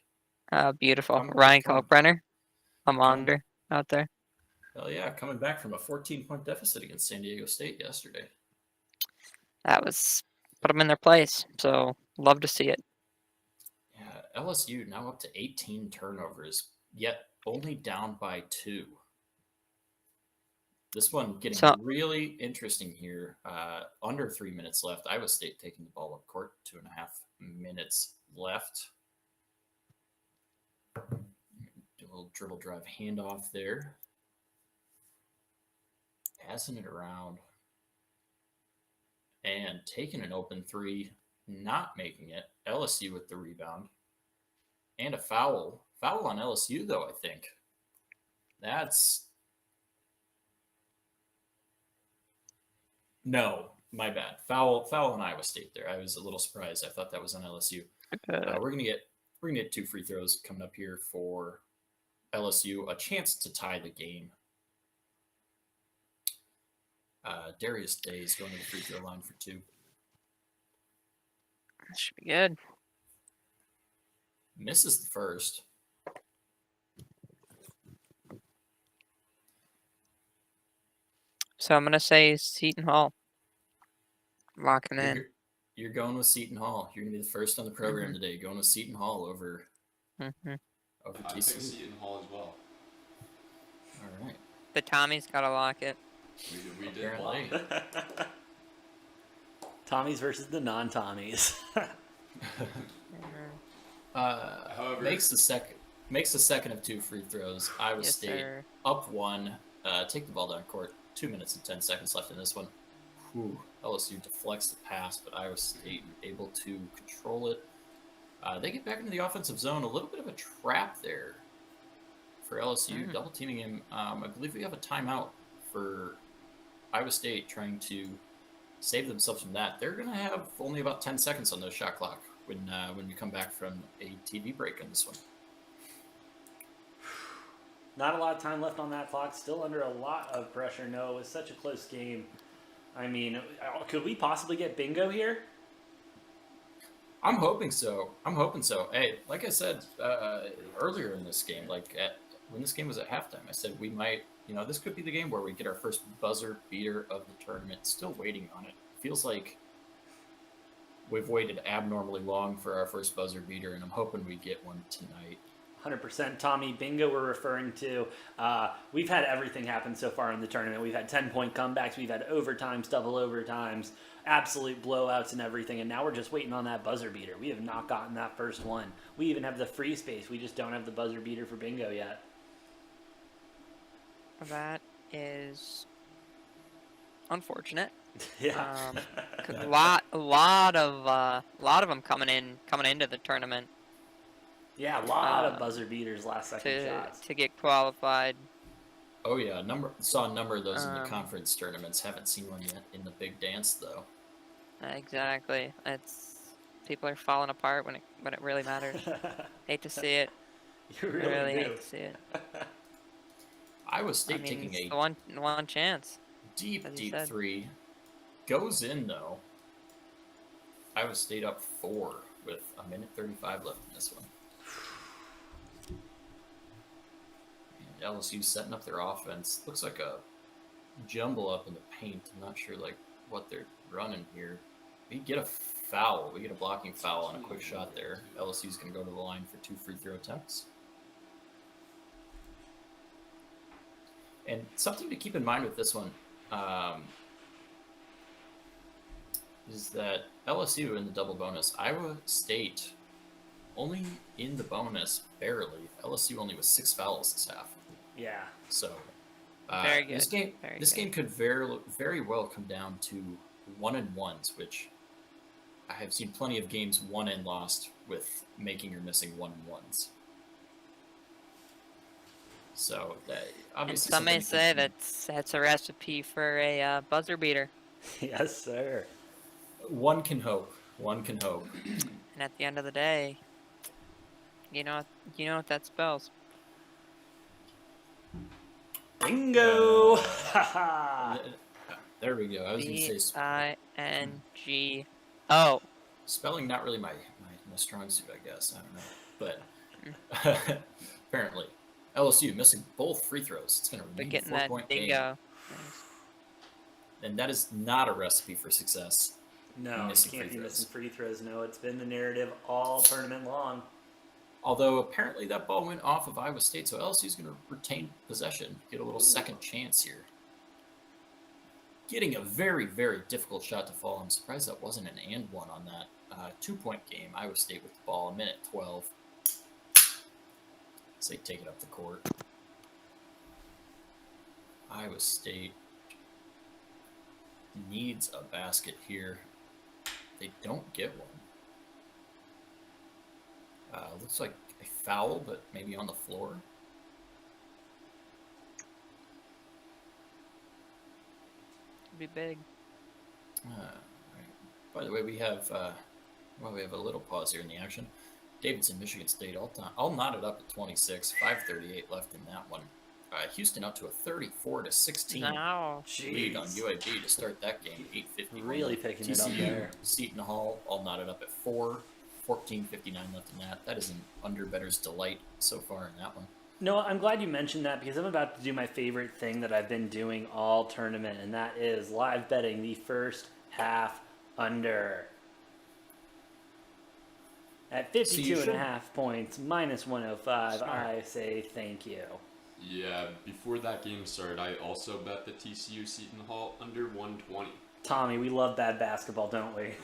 Beautiful. Coming Ryan from- Kalkbrenner, a monitor out there. Hell yeah, coming back from a 14-point deficit against San Diego State yesterday. That was put them in their place. So love to see it. Yeah, LSU now up to 18 turnovers, yet only down by 2. This one getting really interesting here. Under 3 minutes left. Iowa State taking the ball up court. 2.5 minutes left. Do a little dribble drive handoff there. Passing it around. And taking an open 3. Not making it. LSU with the rebound. And a foul. Foul on LSU, though, I think. That's No, my bad. Foul on Iowa State there. I was a little surprised. I thought that was on LSU. We're gonna get 2 free throws coming up here for LSU, a chance to tie the game. Darius Day is going to the free throw line for 2. That should be good. Misses the first. So I'm gonna say Seton Hall. Locking in. You're going with Seton Hall. You're gonna be the first on the program today. Going with Seton Hall over Mm-hmm. over I picked TCU. Seton Hall as well. All right. The Tommy's gotta lock it. We did Apparently. block. Tommies versus the non-Tommies. However, Makes the second of 2 free throws. Iowa Yes, State sir. up 1. Take the ball down court. 2 minutes and 10 seconds left in this one. Whew. LSU deflects the pass, but Iowa State able to control it. They get back into the offensive zone. A little bit of a trap there for LSU, double teaming him. I believe we have a timeout for Iowa State trying to save themselves from that. They're going to have only about 10 seconds on their shot clock when we come back from a TV break on this one. Not a lot of time left on that clock. Still under a lot of pressure. No, it was such a close game. I mean, could we possibly get bingo here? I'm hoping so. Hey, like I said earlier in this game, when this game was at halftime, I said we might, this could be the game where we get our first buzzer beater of the tournament. Still waiting on it. Feels like we've waited abnormally long for our first buzzer beater, and I'm hoping we get one tonight. 100% Tommy bingo we're referring to. We've had everything happen so far in the tournament. We've had 10-point comebacks. We've had overtimes, double overtimes, absolute blowouts and everything. And now we're just waiting on that buzzer beater. We have not gotten that first one. We even have the free space. We just don't have the buzzer beater for bingo yet. That is unfortunate. Yeah. 'Cause a lot of them coming into the tournament Yeah, a lot of buzzer beaters last second shots. to get qualified. Oh yeah, saw a number of those in the conference tournaments. Haven't seen one yet in the big dance though. Exactly. People are falling apart when it really matters. Hate to see it. You I really, really do. hate to see it. Iowa State taking it's a the one chance. deep as you said. 3. Goes in though. Iowa State up 4 with 1:35 left in this one. And LSU setting up their offense. Looks like a jumble up in the paint. I'm not sure what they're running here. We get a foul. We get a blocking foul on a quick shot there. LSU's going to go to the line for 2 free throw attempts. And something to keep in mind with this one is that LSU in the double bonus, Iowa State only in the bonus barely. LSU only with 6 fouls this half. Yeah. So Very good. This game could very well come down to 1-and-1s, which I have seen plenty of games won and lost with making or missing 1-and-1s. So And obviously, some may something say that's a recipe for a buzzer beater. Yes, sir. one can hope. One can hope. And at the end of the day, you know what that spells. Bingo! There we go. I was going to say Bingo. spelling, not really my strong suit, I guess. I don't know, but apparently LSU missing both free throws. It's going to But remain a getting that 4-point game, bingo. and that is not a recipe for success. No, Missing can't free be throws. missing free throws. No, it's been the narrative all tournament long. Although apparently that ball went off of Iowa State, so LSU's going to retain possession, get a little second chance here. Getting a very, very difficult shot to fall. I'm surprised that wasn't an and one on that 2-point game. Iowa State with the ball, 1:12. As they take it up the court. Iowa State needs a basket here. They don't get one. Looks like a foul, but maybe on the floor. Be big. Right. By the way, we have we have a little pause here in the action. Davidson, Michigan State, all knotted up at 26, 5:38 left in that one. Houston up to a 34-16 No. lead on Jeez. UAB to start that game. 8:51. Really picking it up TCU, there. Seton Hall, all knotted up at 4, 14:59 left in that. That is an under-better's delight so far in that one. No, I'm glad you mentioned that because I'm about to do my favorite thing that I've been doing all tournament, and that is live betting the first half under. At 52 and a half points, minus 105, Smart. I say thank you. Yeah, before that game started, I also bet the TCU Seton Hall under 120. Tommy, we love bad basketball, don't we?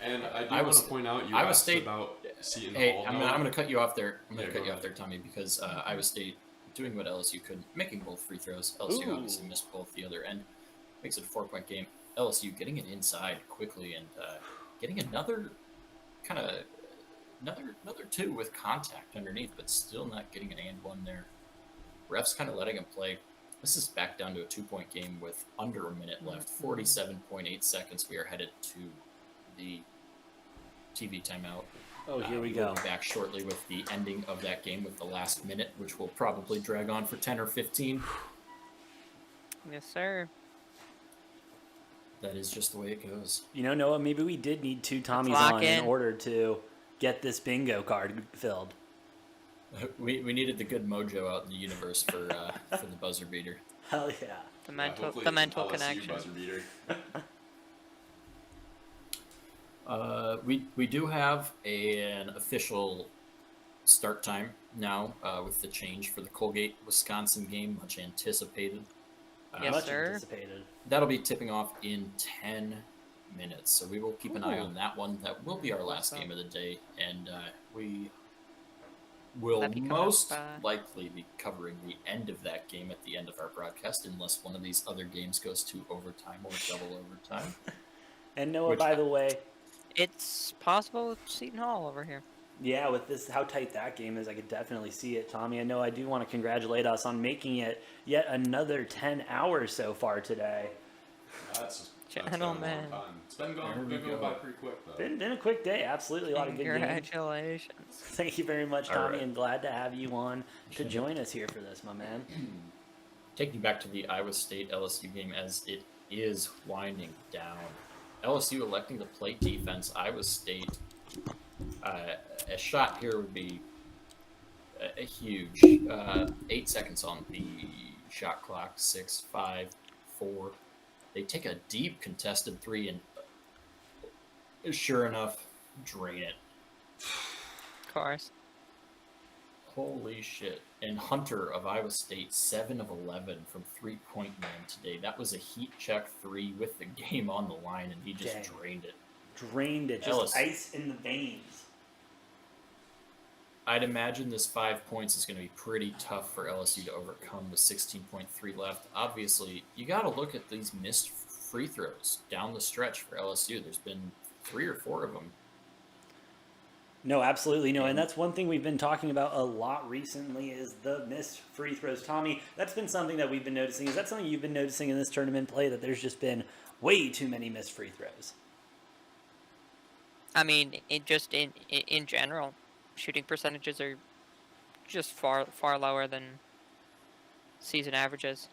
And I do Iowa want to State- point out you Iowa asked State- about Seton Hey, Hall. I'm though. going to cut you off there. I'm going Yeah, to cut go you off ahead. there, Tommy, because Iowa State doing what LSU couldn't, making both free throws. LSU Ooh. obviously missed both the other end. Makes it a 4-point game. LSU getting it inside quickly and getting another kind of another 2 with contact underneath, but still not getting an and 1 there. Refs kind of letting him play. This is back down to a 2-point game with under a minute left. 47.8 seconds. We are headed to the TV timeout. Oh, here we We'll go. be back shortly with the ending of that game with the last minute, which will probably drag on for 10 or 15. Yes, sir. That is just the way it goes. You know, Noah, maybe we did need 2 Tommies lock on in in. order to get this bingo card filled. We needed the good mojo out in the universe for the buzzer beater. Hell yeah. The Yeah, mental, hopefully the it's an mental LSU connection. buzzer beater. We do have an official start time now with the change for the Colgate Wisconsin game, much anticipated. Yes, Much sir. anticipated. That'll be tipping off in 10 minutes, so we will keep an eye on that one. That will be our last game of the day, and we will That'd be coming up, most uh, likely be covering the end of that game at the end of our broadcast, unless one of these other games goes to overtime or double overtime. And Noah, Which- by the way, It's possible with Seton Hall over here. yeah, with this, how tight that game is, I could definitely see it, Tommy. I know I do want to congratulate us on making it yet another 10 hours so far today. That's been a long Gentlemen. time. It's been There going, we been going go. by pretty quick, though. Been a quick day, absolutely a lot of good games. Congratulations. Thank you very much, All Tommy, right. and glad to have you on to join us here for this, my man. Taking you back to the Iowa State LSU game as it is winding down. LSU electing to play defense. Iowa State, a shot here would be a huge. 8 seconds on the shot clock. 6, 5, 4. They take a deep contested 3 and sure enough, drain it. Of course. Holy shit. And Hunter of Iowa State, 7 of 11 from 3-point land today. That was a heat check 3 with the game on the line, and he just Dang. drained it. Drained it, just Ellis. ice in the veins. I'd imagine this 5 points is going to be pretty tough for LSU to overcome with 16.3 left. Obviously, you got to look at these missed free throws down the stretch for LSU. There's been 3 or 4 of them. No, absolutely no. And that's one thing we've been talking about a lot recently is the missed free throws. Tommy, that's been something that we've been noticing. Is that something you've been noticing in this tournament play, that there's just been way too many missed free throws? I mean, in general, shooting percentages are just far lower than season averages.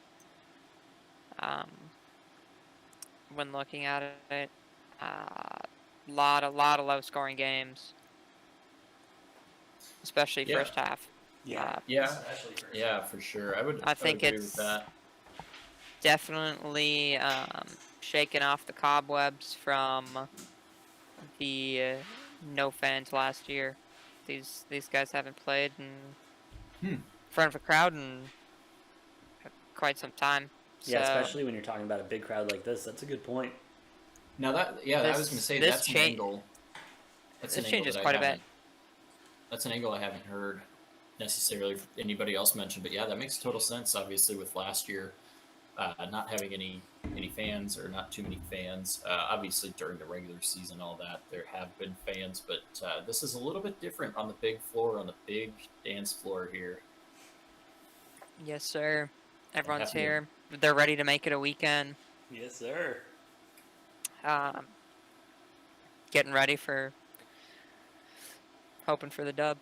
When looking at it, lot of low scoring games, especially Yeah. first half. Yeah. Yeah, Especially for yeah, for sure. I would think agree it's with that. Definitely shaking off the cobwebs from the no fans last year. These guys haven't played in front of a crowd in quite some time. Yeah, So, especially when you're talking about a big crowd like this. That's a good point. Now I was going to say this that's an cha- angle. That's this an angle changes that I quite a bit. haven't- That's an angle I haven't heard necessarily anybody else mention, but yeah, that makes total sense. Obviously, with last year not having any fans or not too many fans. Obviously, during the regular season, all that there have been fans, but this is a little bit different on the big floor, on the big dance floor here. Yes, sir. Everyone's happy to- here. They're ready to make it a weekend. Yes, sir. Getting ready for hoping for the dub.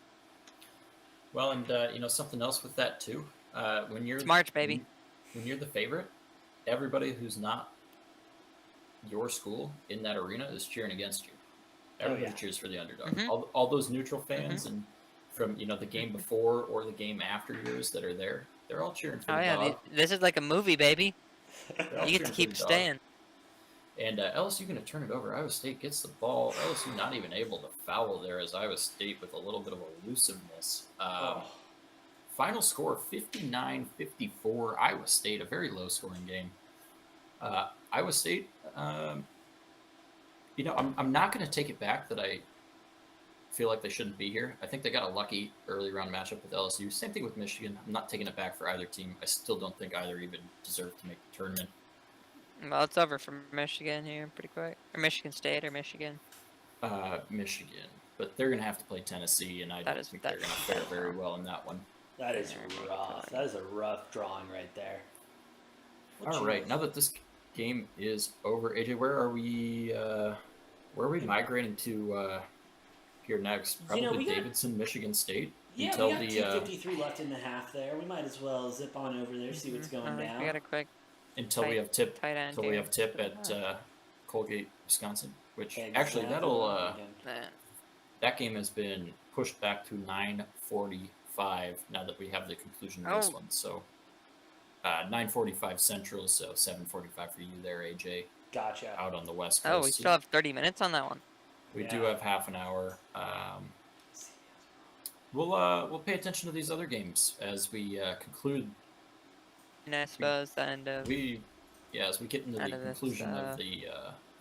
Well, and something else with that too. When you're It's March, baby. when you're the favorite, everybody who's not your school in that arena is cheering against you. Everybody cheers for the underdog. Mhm. All those neutral fans and from the game before or the game after yours that are there, they're all cheering for Oh the yeah, dog. this is like a movie, baby. They're all You get to cheering for keep the dog. staying. And LSU going to turn it over. Iowa State gets the ball. LSU not even able to foul there as Iowa State with a little bit of elusiveness. Final score 59-54. Iowa State, a very low scoring game. Iowa State, I'm not going to take it back that I feel like they shouldn't be here. I think they got a lucky early round matchup with LSU. Same thing with Michigan. I'm not taking it back for either team. I still don't think either even deserve to make the tournament. Well, it's over for Michigan here pretty quick. Or Michigan State or Michigan. Michigan. But they're going to have to play Tennessee, and I don't think they're going to fare very well in that one. That is rough. That is a rough drawing right there. All right, now that this game is over, AJ, where are we migrating to here next? Probably we got- Davidson, Michigan State. Yeah, until we got the 2:53 left in the half there. We might as well zip on over there, see what's going We down. got a quick until we have tip tight end until we here. have tip at Colgate, Wisconsin, which Exactly. actually that'll Eh, that game has been pushed back to 9:45 now that we have the conclusion of this Oh. one. So 9:45 Central, so 7:45 for you there, AJ, Gotcha. out on the West Coast. Oh, we still have 30 minutes on that one. We do Yeah. have half an hour. We'll pay attention to these other games as we conclude. And I suppose the end of As we get into the End of this, conclusion of the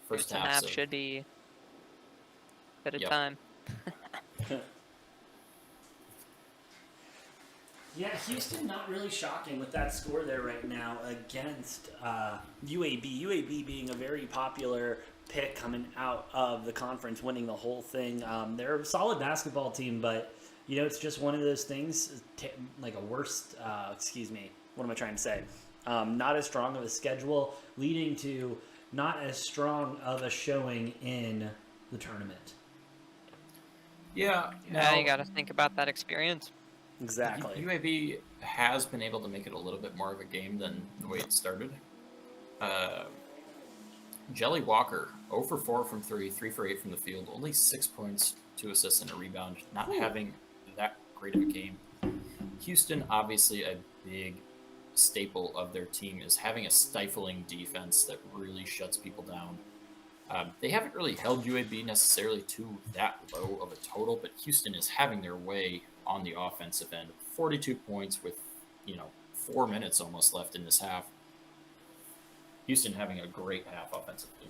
first second half. half So should be a bit of Yep. time. Yeah, Houston not really shocking with that score there right now against UAB. UAB being a very popular pick coming out of the conference, winning the whole thing. They're a solid basketball team, but it's just one of those things, like a worst. What am I trying to say? Not as strong of a schedule, leading to not as strong of a showing in the tournament. yeah, Now you got to think about that experience. Exactly. UAB has been able to make it a little bit more of a game than the way it started. Jelly Walker, 0 for 4 from 3, 3 for 8 from the field, only 6 points, 2 assists, and a rebound. Not having that great of a game. Houston, obviously a big staple of their team, is having a stifling defense that really shuts people down. They haven't really held UAB necessarily to that low of a total, but Houston is having their way on the offensive end. 42 points with, 4 minutes almost left in this half. Houston having a great half offensively.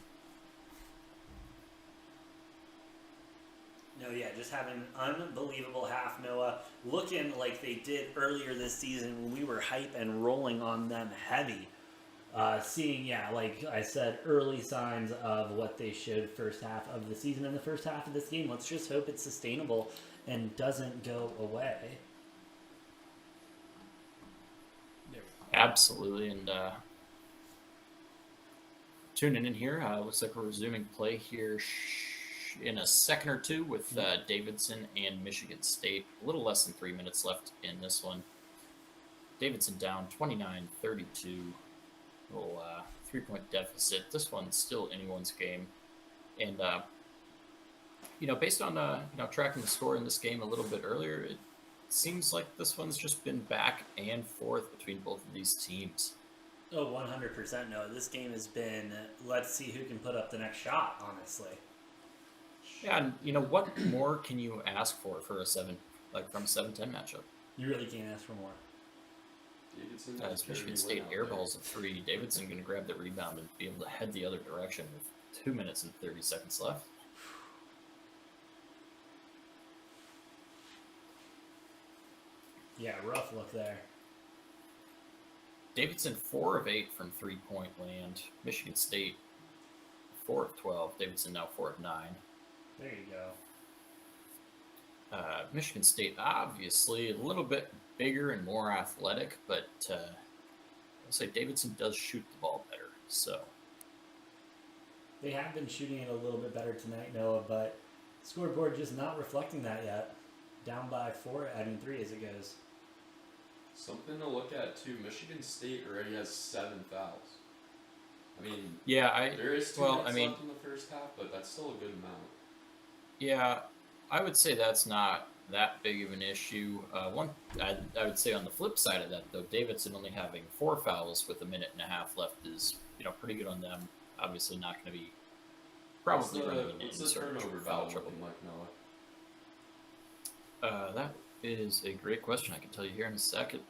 No, yeah, just having an unbelievable half, Noah. Looking like they did earlier this season when we were hype and rolling on them heavy. Seeing, like I said, early signs of what they showed first half of the season and the first half of this game. Let's just hope it's sustainable and doesn't go away. Absolutely, and tuning in here, looks like we're resuming play here in a second or two with Davidson and Michigan State. A little less than 3 minutes left in this one. Davidson down 29-32. Little 3-point deficit. This one's still anyone's game. And, based on, tracking the score in this game a little bit earlier, it seems like this one's just been back and forth between both of these teams. Oh, 100% no. This game has been, let's see who can put up the next shot, honestly. Yeah, and, what more can you ask for a 7, from a 7-10 matchup? You really can't ask for more. Davidson As Michigan State airballs a 3, Davidson going to grab the rebound and be able to head the other direction with 2 minutes and 30 seconds left. Yeah, rough look there. Davidson 4 of 8 from 3-point land. Michigan State 4 of 12. Davidson now 4 of 9. There you go. Michigan State obviously a little bit bigger and more athletic, but I'll say Davidson does shoot the ball better. So They have been shooting it a little bit better tonight, Noah, but scoreboard just not reflecting that yet. Down by 3 as it goes. Something to look at too. Michigan State already has 7 fouls. I mean, Yeah, there is 2 minutes left in the first half, but that's still a good amount. Yeah, I would say that's not that big of an issue. I would say on the flip side of that, though, Davidson only having 4 fouls with a minute and a half left is pretty good on them. Obviously, not going to be probably running What's in the sort of turnover foul battle trouble. looking like, Noah? That is a great question. I can tell you here in a second.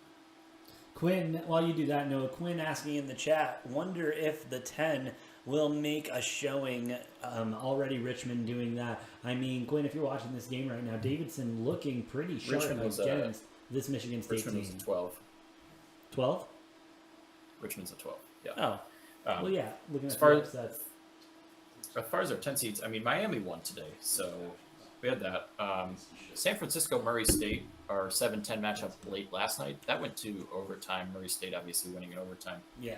Quinn, while you do that, Noah, Quinn asking in the chat, wonder if the 10 will make a showing. Already Richmond doing that. I mean, Quinn, if you're watching this game right now, Davidson looking pretty sharp against this Michigan State Richmond team. was a 12. 12? Richmond's a 12. Yeah. Oh. Well, yeah. Looking at as far the upsets. As far as our 10 seeds, I mean, Miami won today, so we had that. San Francisco, Murray State, our 7-10 matchup late last night. That went to overtime. Murray State obviously winning in overtime. Yeah.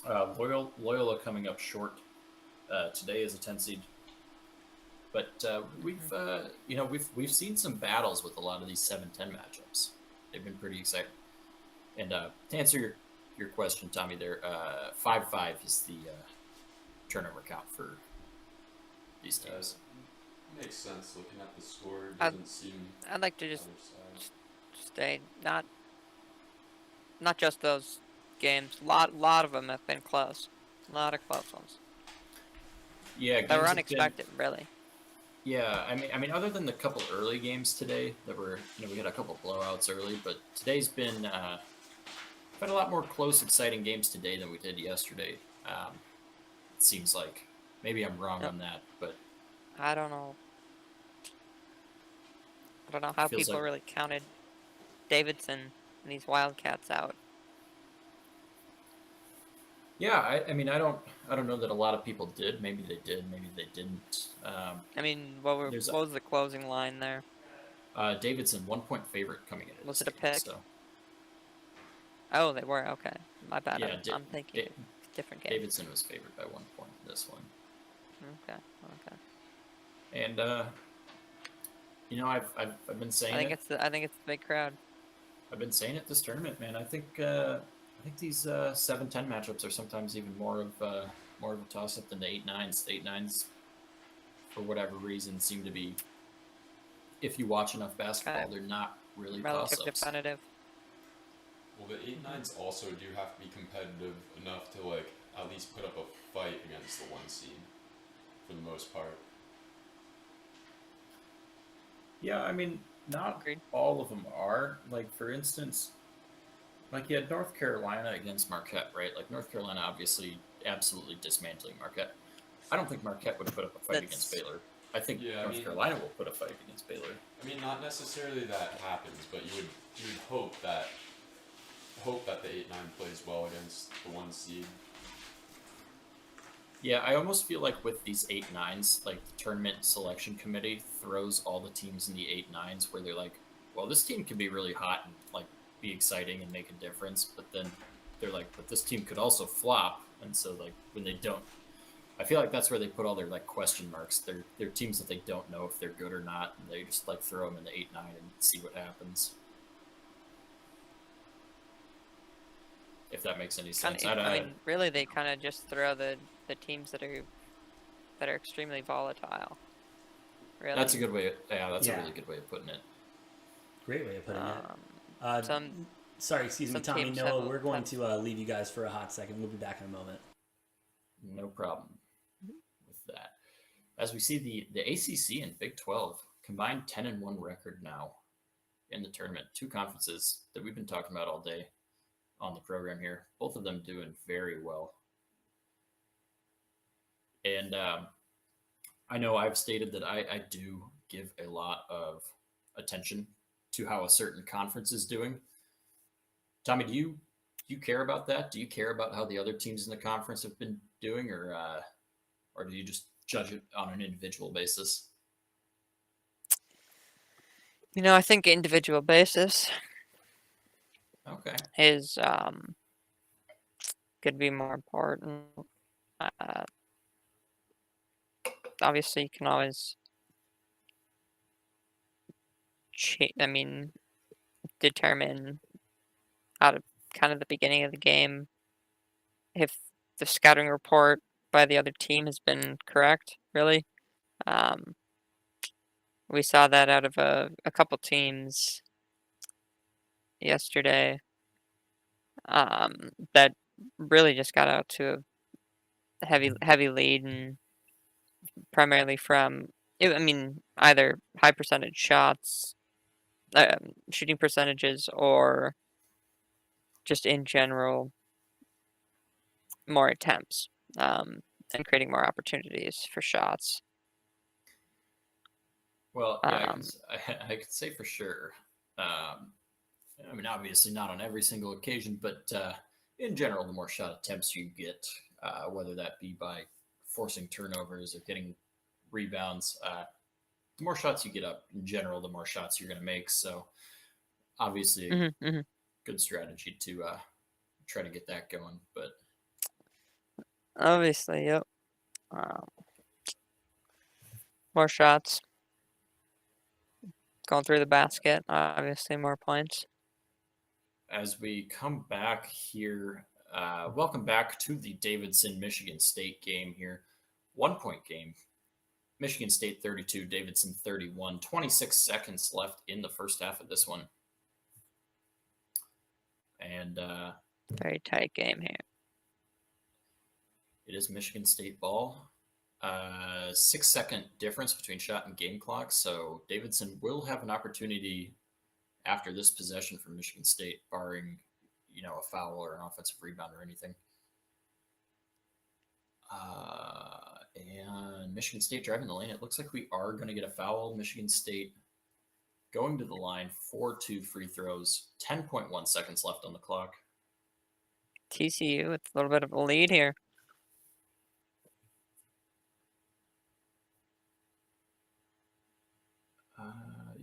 Loyola coming up short today as a 10 seed. But we've seen some battles with a lot of these 7-10 matchups. They've been pretty exciting. And to answer your question, Tommy, there 5-5 is the turnover count for these teams. Makes sense looking at the score. It doesn't seem. I'd like to just other side. stay not just those games. Lot of them have been close. A lot of close ones. Yeah, That were games have unexpected, really. Yeah, I mean, other than the couple early games today that were, we had a couple blowouts early, but today's been we've had a lot more close, exciting games today than we did yesterday. It seems like maybe I'm wrong on that, but I don't know. I don't know how Feels people like- really counted Davidson and these Wildcats out. yeah, I mean, I don't know that a lot of people did. Maybe they did, maybe they didn't. I mean, what was the closing line there? Davidson 1-point favorite coming in. Was this it a game, pick? So Oh, they were. Okay. My bad. Yeah, I'm thinking different game. Davidson was favored by 1 point in this one. Okay. And I've been saying I think it. it's the big crowd. I've been saying it this tournament, man. I think these 7-10 matchups are sometimes even more of a toss-up than the 8-9s. The 8-9s, for whatever reason, seem to be. If you watch enough basketball, they're not really Relative toss-ups. competitive. Well, the 8-9s also do have to be competitive enough to at least put up a fight against the 1 seed, for the most part. Yeah, I mean, not Agreed. all of them are. Like, for instance, you had North Carolina against Marquette, right? Like, North Carolina obviously absolutely dismantling Marquette. I don't think Marquette would put up a fight against Baylor. I think North Carolina will put a fight against Baylor. I mean, not necessarily that happens, but you would hope that the 8-9 plays well against the 1 seed. Yeah, I almost feel like with these 8-9s, like the tournament selection committee throws all the teams in the 8-9s where they're like, well, this team can be really hot and be exciting and make a difference, but then they're like, but this team could also flop, and so when they don't, I feel like that's where they put all their question marks. They're teams that they don't know if they're good or not, and they just throw them in the 8-9 and see what happens. If that makes any sense. I mean, really, they kind of just throw the teams that are extremely volatile. Really. That's a good way. That's a really good way of putting it. Great way of putting it. Sorry, excuse me, some Tommy, teams Noah, have- we're going to leave you guys for a hot second. We'll be back in a moment. No problem with that. As we see the ACC and Big 12 combined 10-1 record now in the tournament. 2 conferences that we've been talking about all day on the program here. Both of them doing very well. And I know I've stated that I do give a lot of attention to how a certain conference is doing. Tommy, do you care about that? Do you care about how the other teams in the conference have been doing, or do you just judge it on an individual basis? I think individual basis Okay. is could be more important. obviously you can always determine out of kind of the beginning of the game if the scouting report by the other team has been correct, really. We saw that out of a couple teams yesterday that really just got out to a heavy lead, and primarily from, either high percentage shots, shooting percentages, or just in general more attempts, and creating more opportunities for shots. Well, yeah, I could say for sure. Obviously not on every single occasion, but in general, the more shot attempts you get, whether that be by forcing turnovers or getting rebounds, the more shots you get up in general, the more shots you're going to make. So obviously a good strategy to try to get that going. But obviously, yep. More shots going through the basket, obviously more points. As we come back here, welcome back to the Davidson-Michigan State game here. 1-point game. Michigan State 32, Davidson 31. 26 seconds left in the first half of this one. And very tight game here. It is Michigan State ball. 6-second difference between shot and game clock. So Davidson will have an opportunity after this possession from Michigan State, barring, a foul or an offensive rebound or anything. And Michigan State driving the lane. It looks like we are going to get a foul. Michigan State going to the line for 2 free throws. 10.1 seconds left on the clock. TCU with a little bit of a lead here.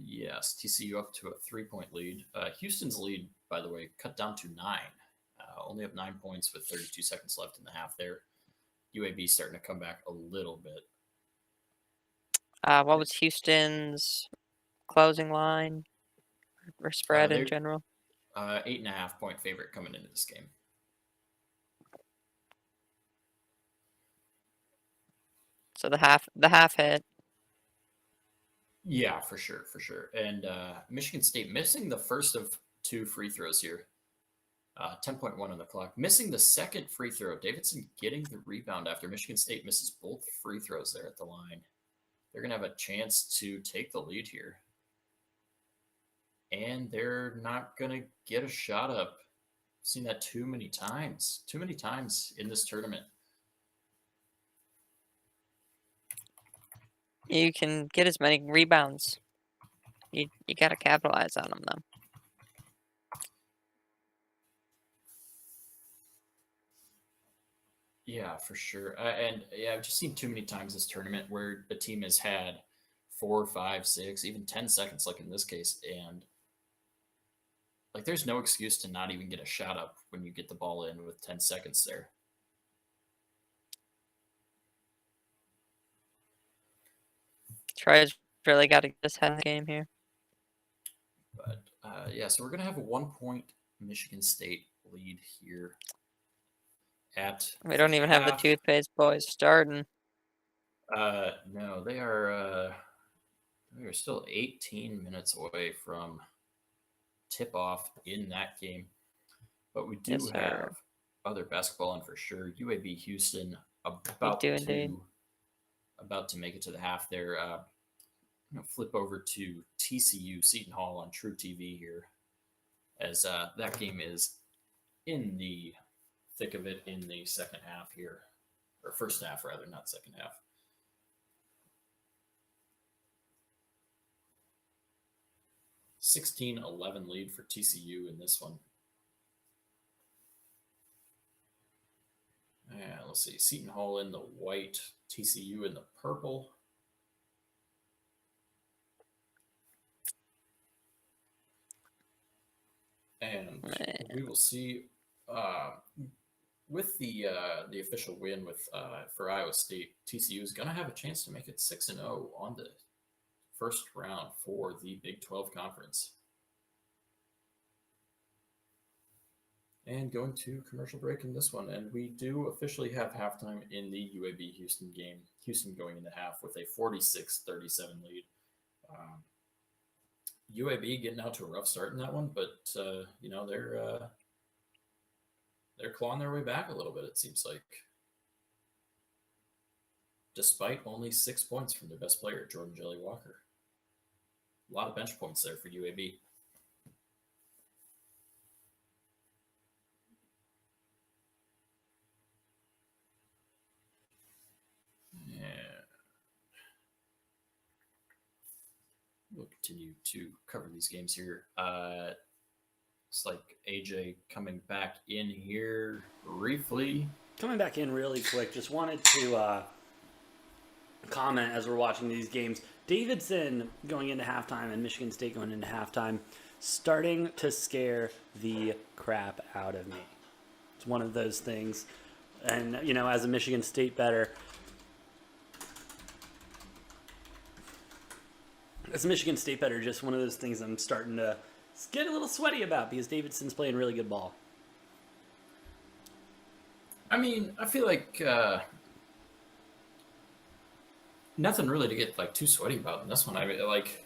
Yes, TCU up to a 3-point lead. Houston's lead, by the way, cut down to 9. Only up 9 points with 32 seconds left in the half there. UAB starting to come back a little bit. What was Houston's closing line or spread in general? 8.5-point favorite coming into this game. So the half hit. Yeah, for sure. And Michigan State missing the first of 2 free throws here. 10.1 on the clock. Missing the second free throw. Davidson getting the rebound after Michigan State misses both free throws there at the line. They're going to have a chance to take the lead here. And they're not going to get a shot up. I've seen that too many times in this tournament. You can get as many rebounds. You got to capitalize on them, though. Yeah, for sure. I've just seen too many times this tournament where a team has had 4, 5, 6, even 10 seconds, like in this case, and there's no excuse to not even get a shot up when you get the ball in with 10 seconds there. Troy's really got to get his head in the game here. But so we're gonna have a 1-point Michigan State lead here. We don't even have the toothpaste boys starting. No, they are still 18 minutes away from tip off in that game. But we do have other basketball on for sure. UAB Houston about to make it to the half there. Flip over to TCU Seton Hall on True TV here, as that game is in the thick of it in the second half here, or first half rather, not second half. (16-11) lead for TCU in this one. Yeah, let's see. Seton Hall in the white, TCU in the purple. And we will see with the official win with for Iowa State, TCU is going to have a chance to make it 6-0 on the first round for the Big 12 conference. And going to commercial break in this one, and we do officially have halftime in the UAB Houston game. Houston going into half with a 46-37 lead. UAB getting out to a rough start in that one, but you know, they're clawing their way back a little bit, it seems like. Despite only 6 points from their best player, Jordan Jelly Walker. A lot of bench points there for UAB. We'll continue to cover these games here. It's like AJ coming back in here briefly. Coming back in really quick, just wanted to comment as we're watching these games. Davidson going into halftime and Michigan State going into halftime, starting to scare the crap out of me. It's one of those things. And, you know, as a Michigan State bettor, just one of those things I'm starting to get a little sweaty about because Davidson's playing really good ball. I mean, I feel like nothing really to get like too sweaty about in this one. I mean, like,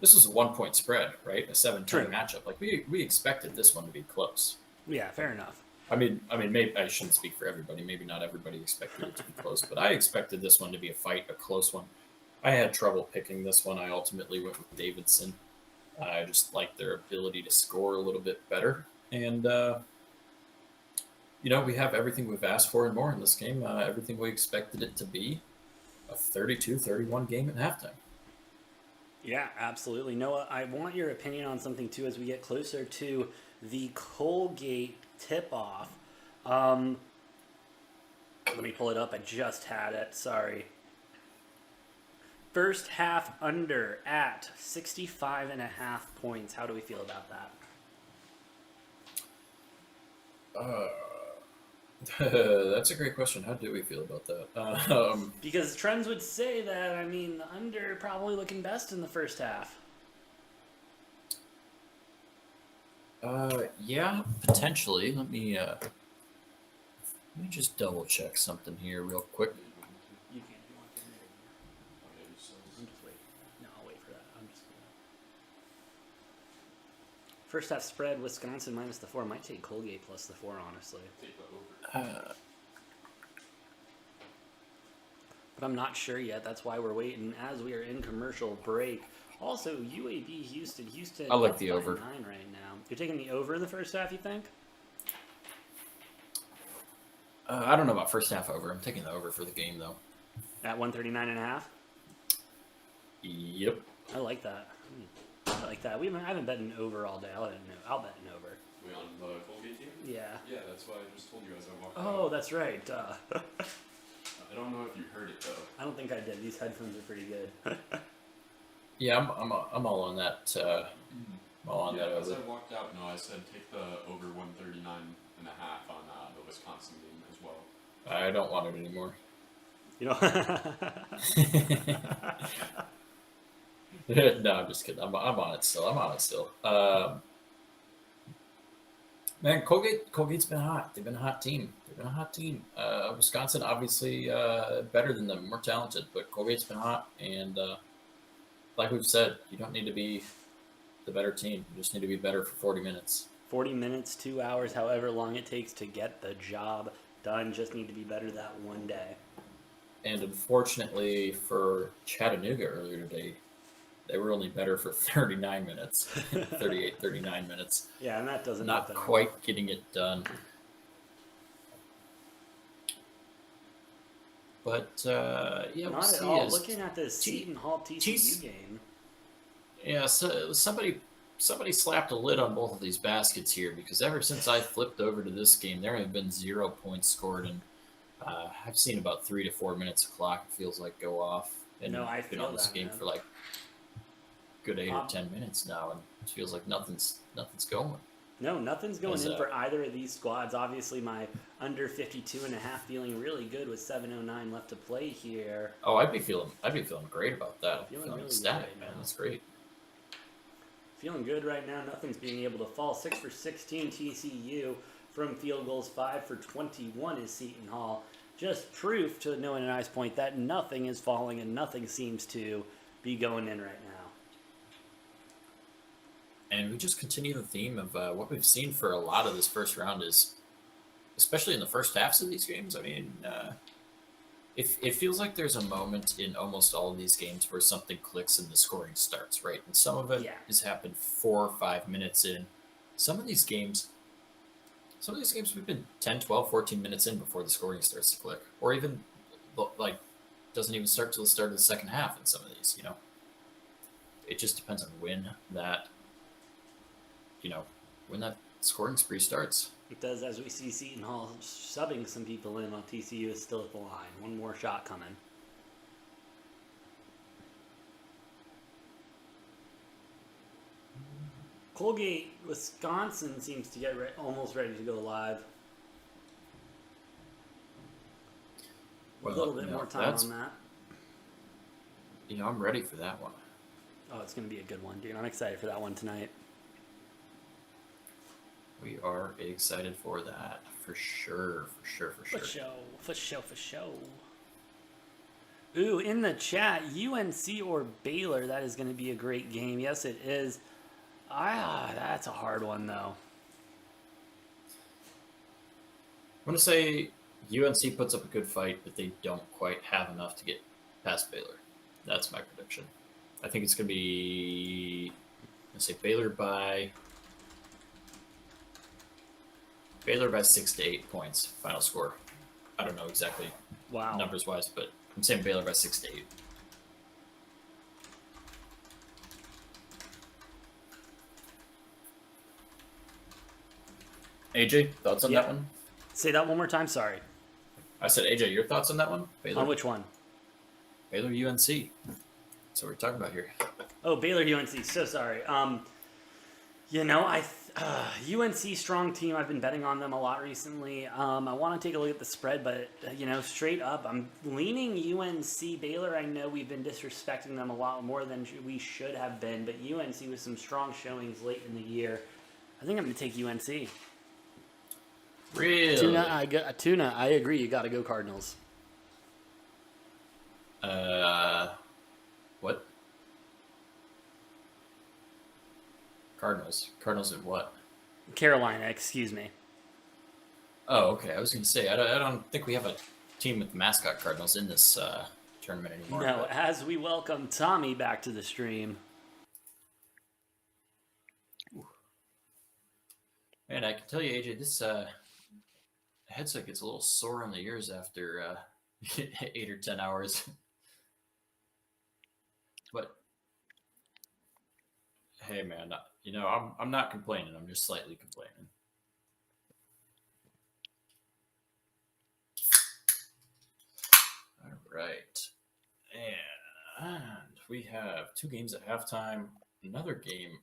this was a 1 point spread, right? A 7-2 matchup. Like we expected this one to be close. Yeah, fair enough. I mean, maybe I shouldn't speak for everybody. Maybe not everybody expected it to be close, but I expected this one to be a fight, a close one. I had trouble picking this one. I ultimately went with Davidson. I just like their ability to score a little bit better. And, you know, we have everything we've asked for and more in this game. Everything we expected it to be. A 32-31 game at halftime. Yeah, absolutely. Noah, I want your opinion on something, too, as we get closer to the Colgate tip-off. Let me pull it up. I just had it. Sorry. First half under at 65.5 points. How do we feel about that? That's a great question. How do we feel about that? Because trends would say that, I mean, the under probably looking best in the first half. Yeah, potentially. Let me just double check something here real quick. You can't do one thing. I'm just waiting. No, I'll wait for that. I'm just gonna... First half spread, Wisconsin minus the 4. Might take Colgate plus the 4, honestly. But I'm not sure yet. That's why we're waiting as we are in commercial break. Also, UAB Houston. I like the over 9 right now. You're taking the over in the first half, you think? I don't know about first half over. I'm taking the over for the game though. At 139.5. Yep. I like that. I like that. I haven't bet an over all day. I'll bet an over. We on the Colgate team? Yeah. Yeah, that's what I just told you as I walked out. Oh, that's right. I don't know if you heard it though. I don't think I did. These headphones are pretty good. Yeah, I'm all on that. All on that As over. I walked out, no, I said take the over 139.5 on the Wisconsin game as well. I don't want it anymore. You know. No, I'm just kidding. I'm on it still. Man, Colgate's been hot. They've been a hot team. Wisconsin, obviously, better than them, more talented, but Colgate's been hot. And like we've said, you don't need to be the better team. You just need to be better for 40 minutes. 40 minutes, 2 hours, however long it takes to get the job done. Just need to be better that one day. And unfortunately for Chattanooga earlier today, they were only better for 39 minutes, 39 minutes. Yeah, and that doesn't Not quite getting it done. But, yeah, Not we'll at see. all. Looking at this Seton Hall TCU game. Yeah, so somebody slapped a lid on both of these baskets here because ever since I flipped over to this game, there have been 0 points scored, and I've seen about 3 to 4 minutes of clock, it feels like, go off. And No, I I've been feel on this that, game man. for like good 8 or 10 minutes now, and it feels like nothing's going. No, nothing's going As, in for either of these squads. Obviously, my under 52.5 feeling really good with 7:09 left to play here. Oh, I'd be feeling great about that. Feeling Feeling really ecstatic, good, man. man. That's great. Feeling good right now. Nothing's being able to fall. 6 for 16 TCU from field goals. 5 for 21 is Seton Hall. Just proof to Noah and I's point that nothing is falling and nothing seems to be going in right now. And we just continue the theme of what we've seen for a lot of this first round is, especially in the first halves of these games. I mean, it feels like there's a moment in almost all of these games where something clicks and the scoring starts, right? And some of it has happened 4 or 5 minutes in. Some of these games we've been 10, 12, 14 minutes in before the scoring starts to click. Or even, like, doesn't even start till the start of the second half in some of these, you know? It just depends on when that scoring spree starts. It does, as we see Seton Hall subbing some people in while TCU is still at the line. One more shot coming. Colgate, Wisconsin seems to get almost ready to go live. Well, a little bit more time on that. I'm ready for that one. Oh, it's going to be a good one, dude. I'm excited for that one tonight. We are excited for that, for sure. For show. Ooh, in the chat, UNC or Baylor, that is going to be a great game. Yes, it is. That's a hard one, though. I'm going to say UNC puts up a good fight, but they don't quite have enough to get past Baylor. That's my prediction. I think it's going to be, let's say Baylor by 6 to 8 points, final score. I don't know exactly numbers wise, but I'm saying Baylor by 6 to 8. AJ, thoughts on that one? Say that one more time, sorry. I said, AJ, your thoughts on that one? Baylor? On which one? Baylor UNC. That's what we're talking about here. Oh, Baylor UNC. So sorry. UNC strong team. I've been betting on them a lot recently. I want to take a look at the spread, but straight up, I'm leaning UNC. Baylor, I know we've been disrespecting them a lot more than we should have been, but UNC with some strong showings late in the year. I think I'm going to take UNC. Really? Tuna, I agree. You got to go Cardinals. What? Cardinals in what? Carolina, excuse me. Oh, okay. I was going to say, I don't think we have a team with mascot Cardinals in this tournament anymore. No, as we welcome Tommy back to the stream. Man, I can tell you, AJ, this headset gets a little sore on the ears after 8 or 10 hours. But hey, man, I'm not complaining. I'm just slightly complaining. All right, and we have 2 games at halftime. Another game,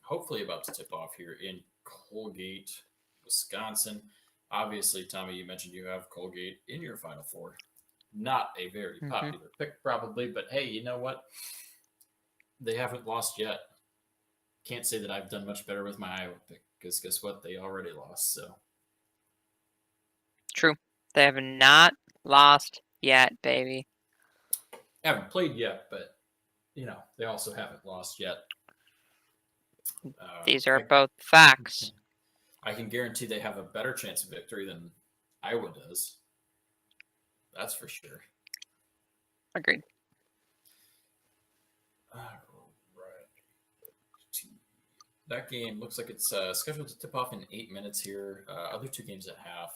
hopefully about to tip off here in Colgate, Wisconsin. Obviously, Tommy, you mentioned you have Colgate in your Final Four. Not a very popular pick, probably, but hey, you know what? They haven't lost yet. Can't say that I've done much better with my Iowa pick, because guess what? They already lost, so. True. They have not lost yet, baby. Haven't played yet, but, they also haven't lost yet. These are both facts. I can guarantee they have a better chance of victory than Iowa does. That's for sure. Agreed. All right. That game looks like it's scheduled to tip off in 8 minutes here. Other 2 games at half.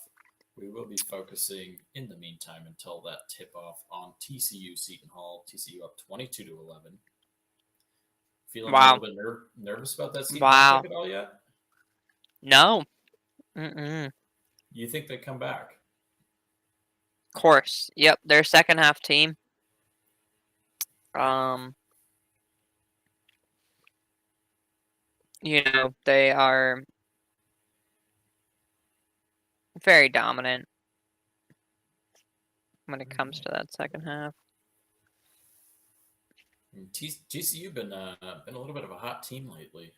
We will be focusing in the meantime until that tip off on TCU Seton Hall. TCU up 22-11. Feeling a little bit nervous about that Seton Hall pick at all yet? No. Mm-mm. You think they come back? Of course. Yep, their second half team. they are very dominant when it comes to that second half. TCU been a little bit of a hot team lately.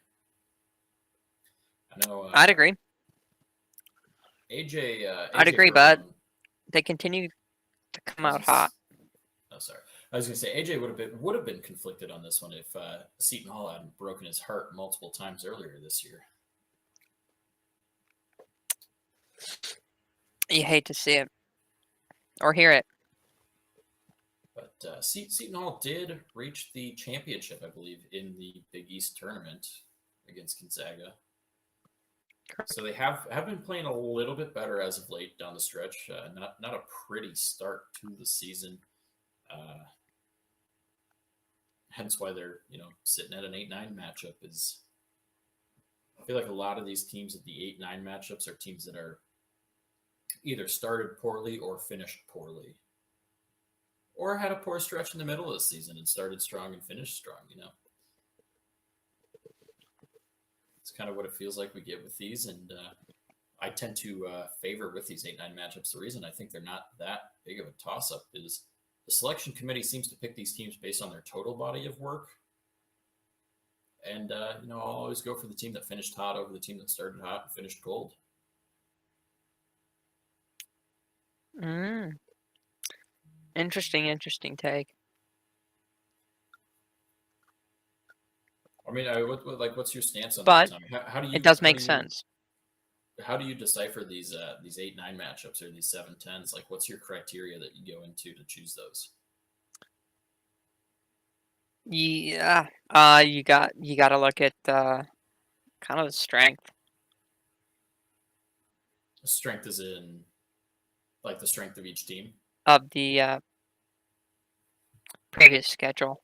I know. I'd agree. AJ. I'd AJ agree, Brown, but they continue to come I was out gonna hot. Oh, sorry. I was going to say AJ would have been conflicted on this one if Seton Hall hadn't broken his heart multiple times earlier this year. You hate to see it or hear it. But Seton Hall did reach the championship, I believe, in the Big East tournament against Gonzaga. So they have been playing a little bit better as of late down the stretch. Not a pretty start to the season. Hence why they're sitting at an 8-9 matchup. I feel like a lot of these teams at the 8-9 matchups are teams that are either started poorly or finished poorly, or had a poor stretch in the middle of the season and started strong and finished strong. It's kind of what it feels like we get with these, and I tend to favor with these 8-9 matchups. The reason I think they're not that big of a toss-up is the selection committee seems to pick these teams based on their total body of work. And, I'll always go for the team that finished hot over the team that started hot and finished cold. Interesting take. I mean, what's your stance on But that, Tommy? How do you? It does make sense. How do you decipher these 8-9 matchups or these 7-10s? Like, what's your criteria that you go into to choose those? Yeah, you got to look at kind of the strength. Strength is in, like, the strength of each team Of the previous schedule.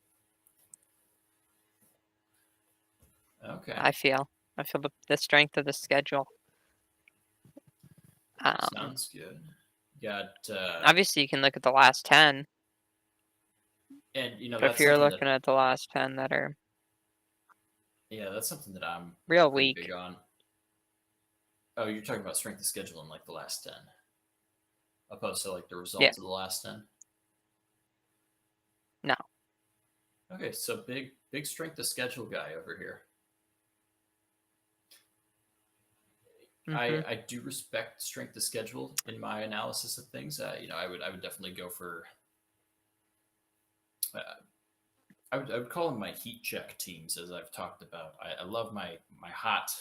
Okay. I feel the strength of the schedule. Sounds good. Got obviously you can look at the last 10. And but that's if you're something looking at the last 10 that are that's something that I'm real pretty weak. big on. Oh, you're talking about strength of schedule in like the last 10, opposed to like the results of the last 10. No. Okay, so big strength of schedule guy over here. I do respect strength of schedule in my analysis of things. I would definitely go for. I would call them my heat check teams, as I've talked about. I love my hot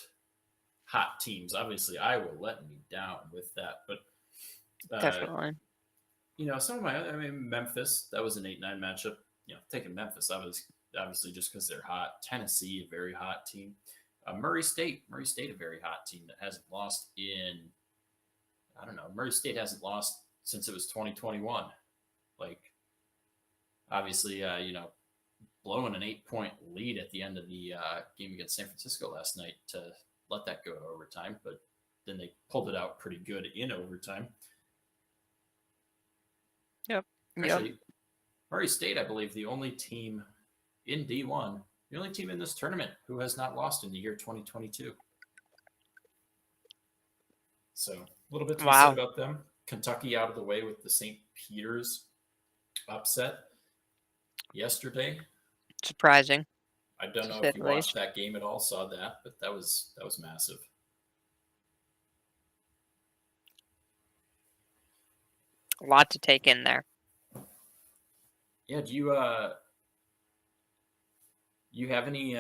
teams. Obviously, Iowa let me down with that, but Definitely. Some of Memphis, that was an 8-9 matchup. Taking Memphis, that was obviously just because they're hot. Tennessee, a very hot team. Murray State, a very hot team that hasn't lost in, I don't know, Murray State hasn't lost since it was 2021. Like, obviously, blowing an 8-point lead at the end of the game against San Francisco last night to let that go to overtime, but then they pulled it out pretty good in overtime. Yep. Actually, Murray State, I believe, the only team in D1, the only team in this tournament who has not lost in the year 2022. So a little bit to be said about them. Kentucky out of the way with the St. Peter's upset yesterday. Surprising. I don't know if you watched that game at all, saw that, but that was massive. A lot to take in there. Yeah, do you have any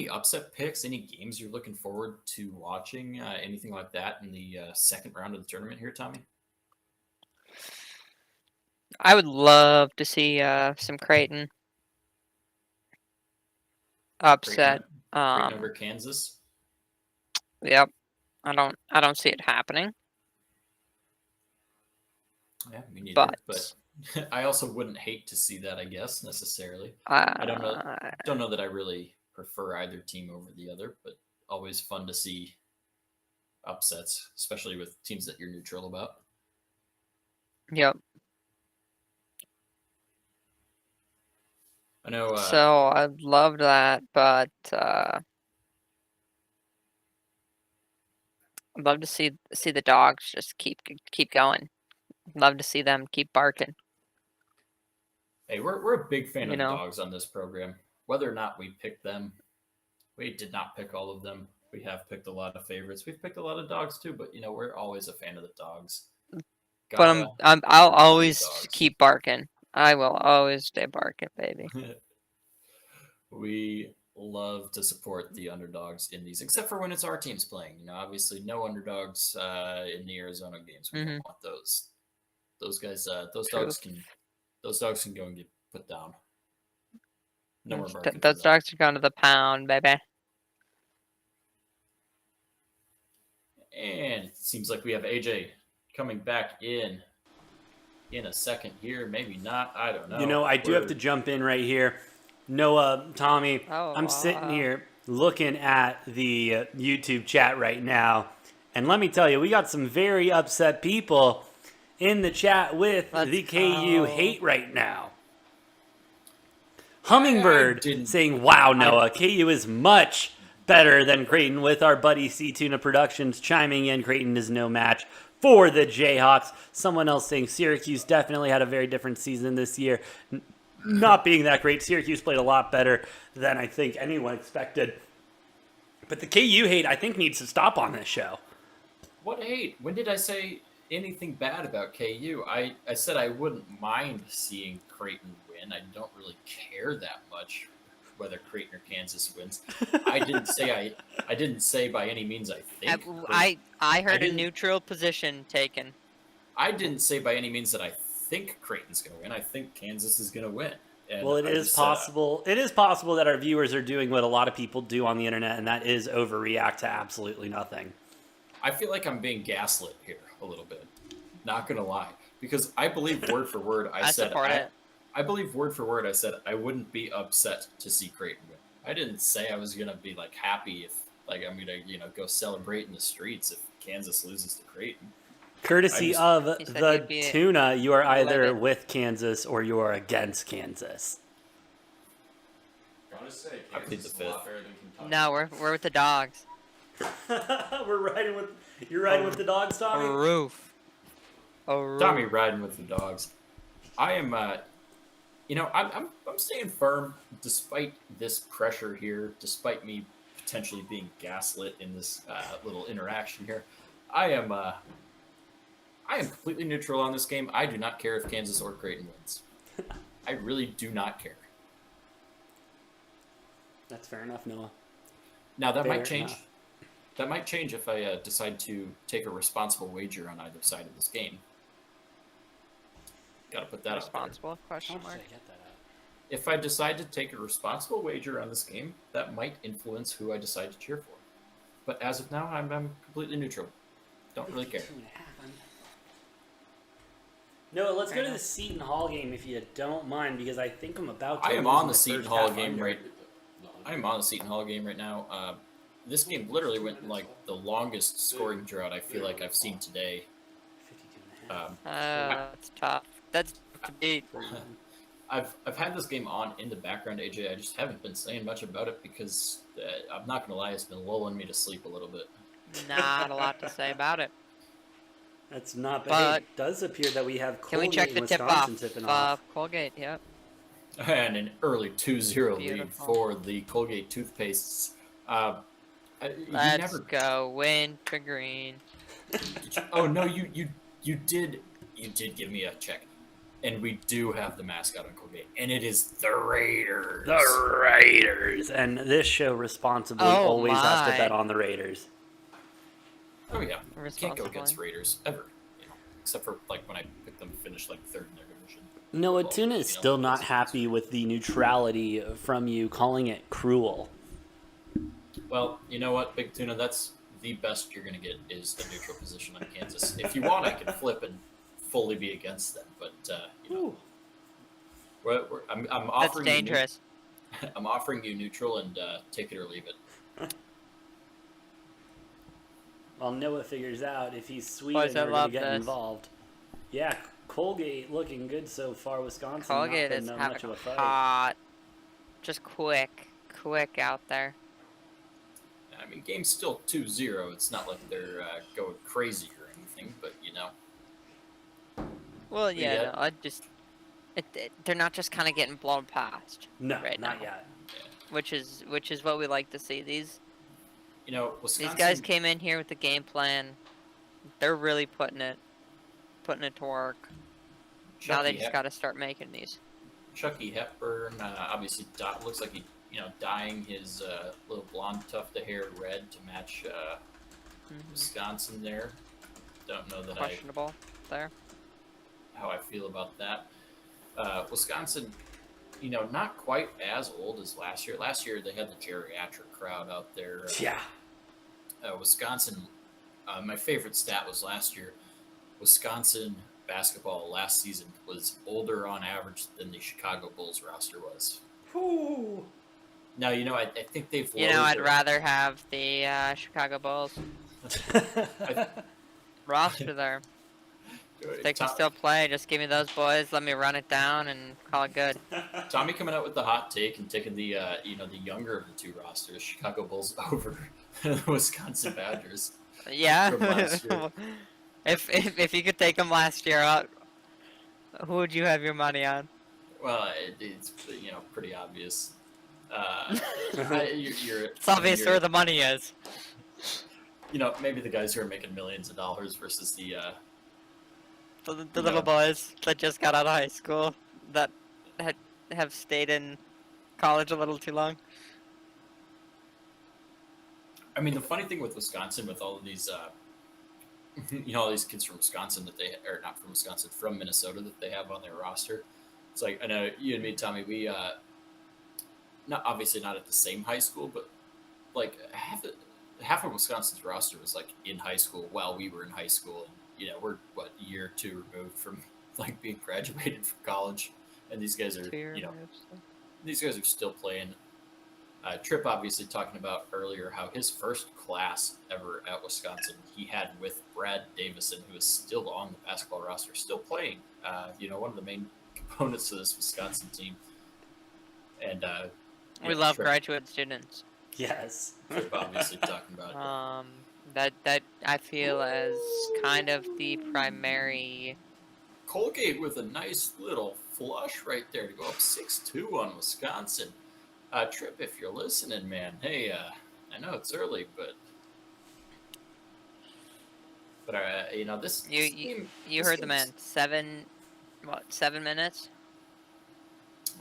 upset picks, any games you're looking forward to watching, anything like that in the second round of the tournament here, Tommy? I would love to see some Creighton upset. Creighton over Kansas. Yep. I don't see it happening. Yeah, me neither. But I also wouldn't hate to see that, I guess, necessarily. I don't know that I really prefer either team over the other, but always fun to see upsets, especially with teams that you're neutral about. Yep. I know. So I loved that, but I'd love to see the dogs just keep going. Love to see them keep barking. Hey, we're a big fan You of the know? dogs on this program. Whether or not we picked them, we did not pick all of them. We have picked a lot of favorites. We've picked a lot of dogs too, but we're always a fan of the dogs. But I'll Gotta always dogs. keep barking. I will always stay barking, baby. We love to support the underdogs in these, except for when it's our teams playing. Obviously, no underdogs in the Arizona games. We don't want those. Those guys, those dogs can go and get put down. No more barking. Those dogs are going to the pound, baby. And it seems like we have AJ coming back in a second here. Maybe not. I don't know. I do have to jump in right here. Noah, Tommy, I'm sitting here looking at the YouTube chat right now. And let me tell you, we got some very upset people in the chat with the KU hate right now. Hummingbird saying, wow, Noah, KU is much better than Creighton, with our buddy C Tuna Productions chiming in. Creighton is no match for the Jayhawks. Someone else saying Syracuse definitely had a very different season this year. Not being that great, Syracuse played a lot better than I think anyone expected. But the KU hate, I think, needs to stop on this show. What hate? When did I say anything bad about KU? I said I wouldn't mind seeing Creighton win. I don't really care that much whether Creighton or Kansas wins. I didn't say by any means I think. I heard a neutral position taken. I didn't say by any means that I think Creighton's going to win. I think Kansas is going to win. And well, it is possible. It is possible that our viewers are doing what a lot of people do on the internet, and that is overreact to absolutely nothing. I feel like I'm being gaslit here a little bit. Not going to lie, because I believe word for word I believe word for word I said I wouldn't be upset to see Creighton win. I didn't say I was going to be like happy if I'm going to go celebrate in the streets if Kansas loses to Creighton. Courtesy of the Tuna, you are either with Kansas or you are against Kansas. Gotta say, I plead the Kansas is a lot fifth. better than Kentucky. No, we're with the dogs. You're riding with the dogs, Tommy? A roof. Tommy riding with the dogs. I am I'm staying firm despite this pressure here, despite me potentially being gaslit in this little interaction here. I am completely neutral on this game. I do not care if Kansas or Creighton wins. I really do not care. That's fair enough, Noah. Now that might change. That might change if I decide to take a responsible wager on either side of this game. Got to put that responsible question mark. If I decide to take a responsible wager on this game, that might influence who I decide to cheer for. But as of now, I'm completely neutral. Don't really care. No, let's go to the Seton Hall game if you don't mind, because I think I'm about to. I am on the Seton Hall game right. I am on the Seton Hall game right now. This game literally went like the longest scoring drought I feel like I've seen today. That's tough. That's to beat. I've had this game on in the background, AJ. I just haven't been saying much about it because I'm not gonna lie, it's been lulling me to sleep a little bit. Not a lot to say about it. That's not bad. It does appear that we have Colgate, can we check the tip off? Colgate, yep. And an early 2-0 lead for the Colgate toothpastes. Let's go wintergreen. Oh no, you did give me a check. And we do have the mascot on Colgate, and it is the Raiders. The Raiders. And this show responsibly always has to bet on the Raiders. Oh yeah, can't go against Raiders ever, except for like when I picked them to finish like third in their division. Noah, Tuna is still not happy with the neutrality from you, calling it cruel. Well, you know what, Big Tuna, that's the best you're gonna get is the neutral position on Kansas. If you want, I can flip and fully be against them, but I'm offering. That's dangerous. I'm offering you neutral and take it or leave it. Well, Noah figures out if he's sweet and we're going to get involved. Yeah, Colgate looking good so far. Wisconsin Colgate not is much having of a fight. hot just quick out there. I mean, game's still 2-0. It's not like they're going crazy or anything, but Well, We yeah, get- no, they're not just kind of getting blown past, No, right not now. yet. which is what we like to see. These Wisconsin. guys came in here with the game plan. They're really putting it to work. Now they Chucky just got to start making these. Chucky Hepburn obviously looks like he, dyeing his little blonde tuft of hair red to match Wisconsin there. Don't know that Questionable there. how I feel about that. Wisconsin, not quite as old as last year. Last year they had the geriatric crowd out there. Yeah. Wisconsin, my favorite stat was last year. Wisconsin basketball last season was older on average than the Chicago Bulls roster was. Whew. Now, I think they've. I'd rather have the Chicago Bulls roster there. They can still play. Just give me those boys. Let me run it down and call it good. Tommy coming out with the hot take and taking the the younger of the two rosters, Chicago Bulls over the Wisconsin Badgers. Yeah. From last year. if you could take them last year, who would you have your money on? Well, it's pretty obvious. It's obvious where the money is. Maybe the guys who are making millions of dollars versus the The little boys that just got out of high school that have stayed in college a little too long. I mean, the funny thing with Wisconsin, with all of these, all these kids from Wisconsin not from Wisconsin, from Minnesota that they have on their roster. It's like, I know you and me, Tommy, we, not obviously not at the same high school, but like half of Wisconsin's roster was like in high school while we were in high school. And, we're a year or two removed from like being graduated from college, and these guys are, these guys are still playing. Tripp obviously talking about earlier how his first class ever at Wisconsin he had with Brad Davison, who is still on the basketball roster, still playing. One of the main components of this Wisconsin team. And We love Tripp, graduate students. Yes. Tripp obviously talking about it. That I feel as kind of the primary. Colgate with a nice little flush right there to go up 6-2 on Wisconsin. Tripp, if you're listening, man, hey, I know it's early, but this You this heard the man. game's- 7 minutes?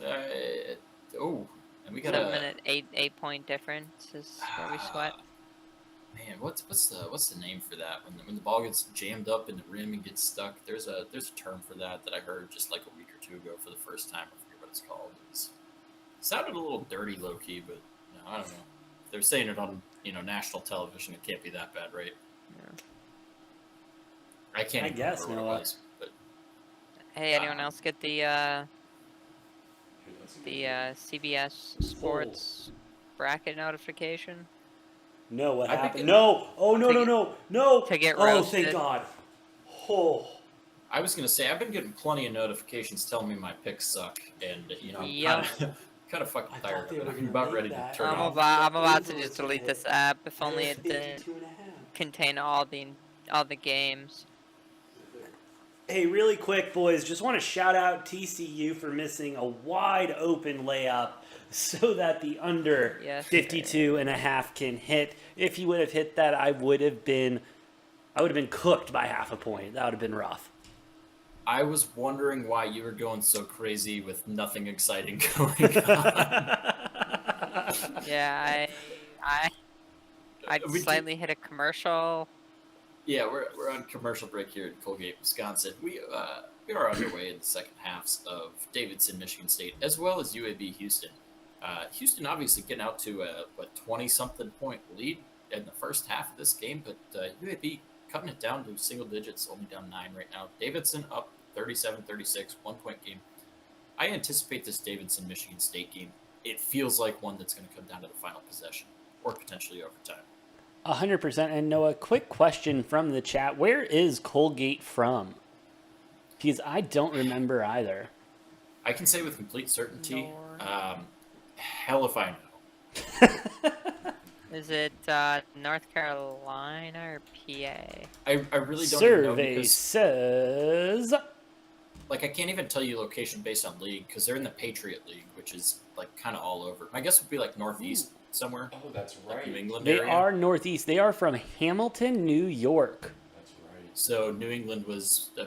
And we got 7 minute 8 point difference is where we sweat. Man, what's the name for that when the ball gets jammed up in the rim and gets stuck? There's a term for that I heard just like a week or two ago for the first time. I forget what it's called. It sounded a little dirty, low key, but I don't know. If they're saying it on national television, it can't be that bad, right? Yeah. I can't. I even guess, remember what it was, but Hey, anyone else get the CBS Sports bracket notification? No, what I've been happened? getting- No! Oh, no, no, no! No! To get Oh, roasted. thank God. Oh. I was gonna say I've been getting plenty of notifications telling me my picks suck, and I'm Yep. kind of fucking I thought tired they of it. were I'm gonna about make ready that. to turn I'm off. about to just delete this app if only it didn't 52.5. contain all the games. Hey, really quick, boys, just want to shout out TCU for missing a wide open layup so that the under Yes. 52.5 can hit. If you would have hit that, I would have been cooked by half a point. That would have been rough. I was wondering why you were going so crazy with nothing exciting going on. Yeah, I We do- slightly hit a commercial. Yeah, we're on commercial break here at Colgate, Wisconsin. We are underway in the second halves of Davidson, Michigan State, as well as UAB Houston. Houston obviously getting out to a 20-something point lead in the first half of this game, but UAB cutting it down to single digits, only down 9 right now. Davidson up 37-36, 1-point game. I anticipate this Davidson, Michigan State game. It feels like one that's going to come down to the final possession, or potentially overtime. 100%. And Noah, quick question from the chat. Where is Colgate from? Because I don't remember either. I can say with complete certainty, Nor- hell if I know. Is it North Carolina or PA? I really don't even know Survey because, says like, I can't even tell you location based on league because they're in the Patriot League, which is like kind of all over. My guess would be like Northeast somewhere, Oh, that's like right. New England they area. are Northeast. They are from Hamilton, New York. That's right. So New England was a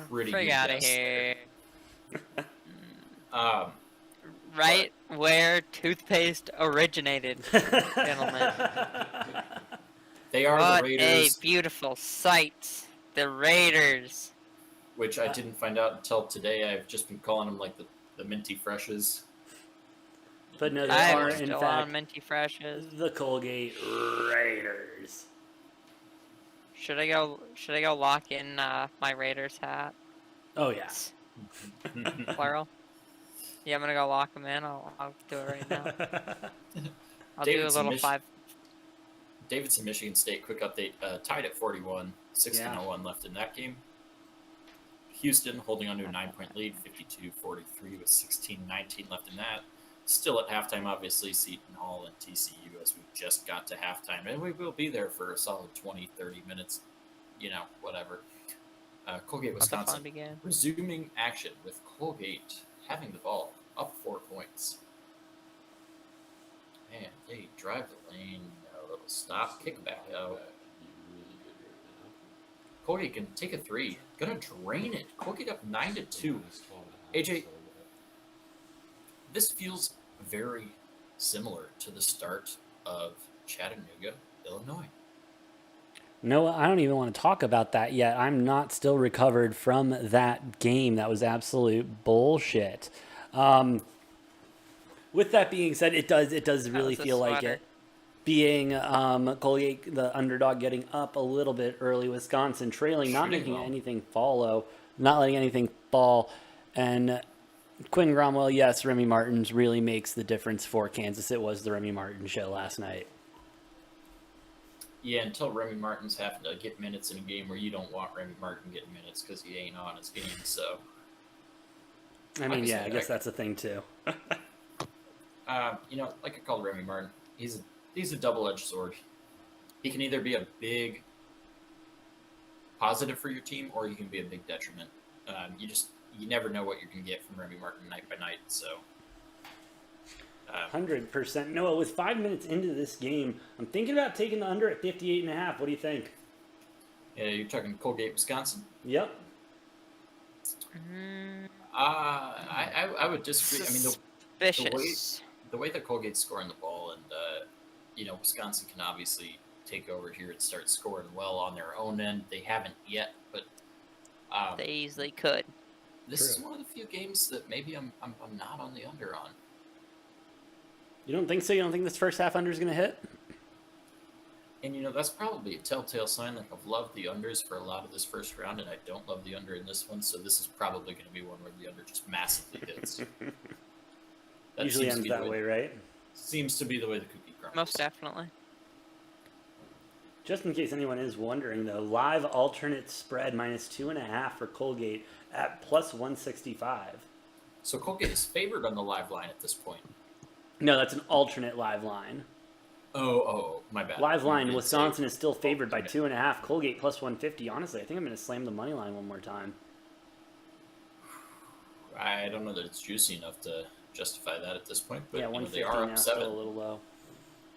pretty Frig good out of guess there. here. Right where toothpaste originated, gentlemen. They are What the Raiders, a beautiful sight. The Raiders. which I didn't find out until today. I've just been calling them like the minty freshes. But no, they are I'm in still fact on minty freshes. the Colgate Raiders. Should I go lock in my Raiders hat? Oh yeah. Plural. Yeah, I'm gonna go lock them in. I'll do it right now. I'll Davidson, do a little 5. Davidson, Michigan State, quick update, tied at 41, 16-01 Yeah. left in that game. Houston holding on to a 9-point lead, 52-43 with 16-19 left in that. Still at halftime, obviously, Seton Hall and TCU as we just got to halftime. And we will be there for a solid 20, 30 minutes, whatever. Colgate, Let the fun Wisconsin, begin. resuming action with Colgate having the ball, up 4 points. Man, they drive the lane, a little stop, kick back out. Colgate can take a 3. Gonna drain it. Colgate up 9-2. AJ, this feels very similar to the start of Chattanooga, Illinois. No, I don't even want to talk about that yet. I'm not still recovered from that game. That was absolute bullshit. With that being said, it does really was a feel like sweater. it. Being Colgate, the underdog, getting up a little bit early, Wisconsin trailing, not Shooting making well. anything follow, not letting anything fall, and Quinn Gromwell, yes, Remy Martins really makes the difference for Kansas. It was the Remy Martin show last night. Yeah, until Remy Martin's having to get minutes in a game where you don't want Remy Martin getting minutes because he ain't on his game. So, I mean, Like I yeah, said, I guess that's a thing too. like I called Remy Martin, he's a double-edged sword. He can either be a big positive for your team or he can be a big detriment. You never know what you're gonna get from Remy Martin night by night. So. 100%. Noah, with 5 minutes into this game, I'm thinking about taking the under at 58.5. What do you think? Yeah, you're talking Colgate, Wisconsin. Yep. I would disagree. I mean, Suspicious. the way that Colgate's scoring the ball, and Wisconsin can obviously take over here and start scoring well on their own end. They haven't yet, but They easily could. this is True. one of the few games that maybe I'm not on the under on. You don't think so? You don't think this first half under is going to hit? And that's probably a telltale sign. Like I've loved the unders for a lot of this first round, and I don't love the under in this one. So this is probably going to be one where the under just massively hits. That Usually seems to ends be that the way, right? Seems to be the way the cookie crumbles. Most definitely. Just in case anyone is wondering, though, live alternate spread -2.5 for Colgate at +165. So Colgate is favored on the live line at this point. No, that's an alternate live line. Oh, my bad. Live line, You did Wisconsin say- is still favored by alternate. 2.5. Colgate +150. Honestly, I think I'm going to slam the money line one more time. I don't know that it's juicy enough to justify that at this point, but Yeah, they 150 are now, up still 7. a little low.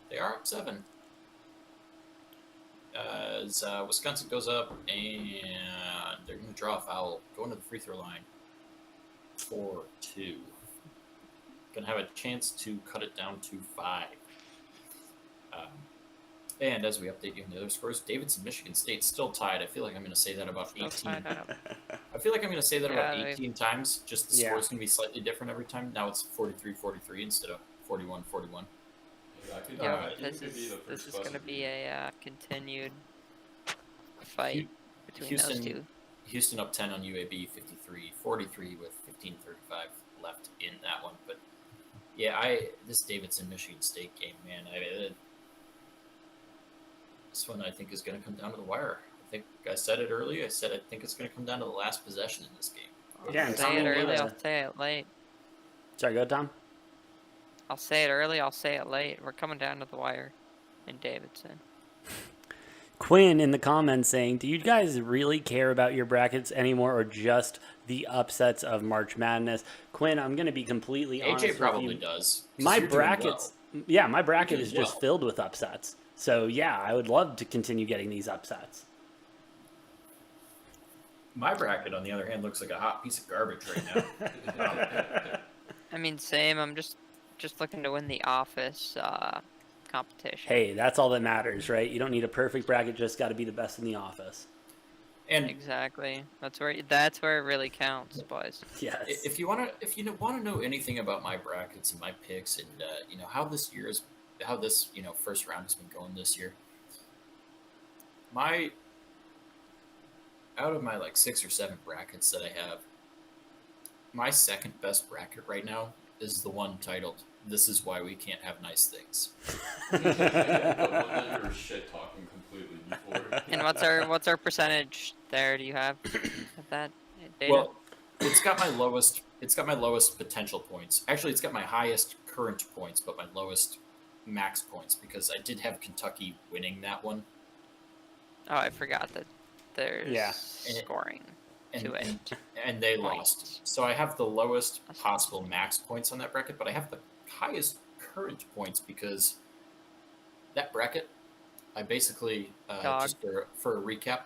They are up 7. As Wisconsin goes up, and they're going to draw a foul, going to the free throw line. 4-2. Going to have a chance to cut it down to 5. And as we update you on the other scores, Davidson, Michigan State still tied. I feel like I'm going to say that about Still 18. tied up. I feel like I'm going to say that about Yeah, 18 times. Just the Yeah. score's going to be slightly different every time. Now it's 43-43 instead of 41-41. Yeah, I could, Yeah, I but think this it could be is the this first is going to buzzer be a continued fight between Houston- those two. Houston up 10 on UAB, 53-43 with 15:35 left in that one. But yeah, this Davidson Michigan State game, man, this one I think is going to come down to the wire. I think I said it earlier. I said I think it's going to come down to the last possession in this game. Yeah, and Say Tommy it early, Miller- I'll say it late. Sorry, go ahead, Tom. I'll say it early, I'll say it late. We're coming down to the wire in Davidson. Quinn in the comments saying, do you guys really care about your brackets anymore or just the upsets of March Madness? Quinn, I'm going to be completely honest AJ probably with you. does. 'cause My you're doing brackets, well. yeah, my bracket You're is doing just well. filled with upsets. So, yeah, I would love to continue getting these upsets. My bracket, on the other hand, looks like a hot piece of garbage right now. I mean, same. I'm just looking to win the office competition. Hey, that's all that matters, right? You don't need a perfect bracket, just got to be the best in the office. And Exactly. That's where it really counts, boys. Yes. if you want to know anything about my brackets and my picks and how this first round has been going this year, out of my like 6 or 7 brackets that I have, my second best bracket right now is the one titled "This is why we can't have nice things." The one that you were shit talking completely before. And what's our percentage there? Do you have that data? Well, it's got my lowest potential points. Actually, it's got my highest current points, but my lowest max points because I did have Kentucky winning that one. Oh, I forgot that there's Yeah. scoring to it. And they Points. lost. So I have the lowest possible max points on that bracket, but I have the highest current points because that bracket, I basically, just for a recap,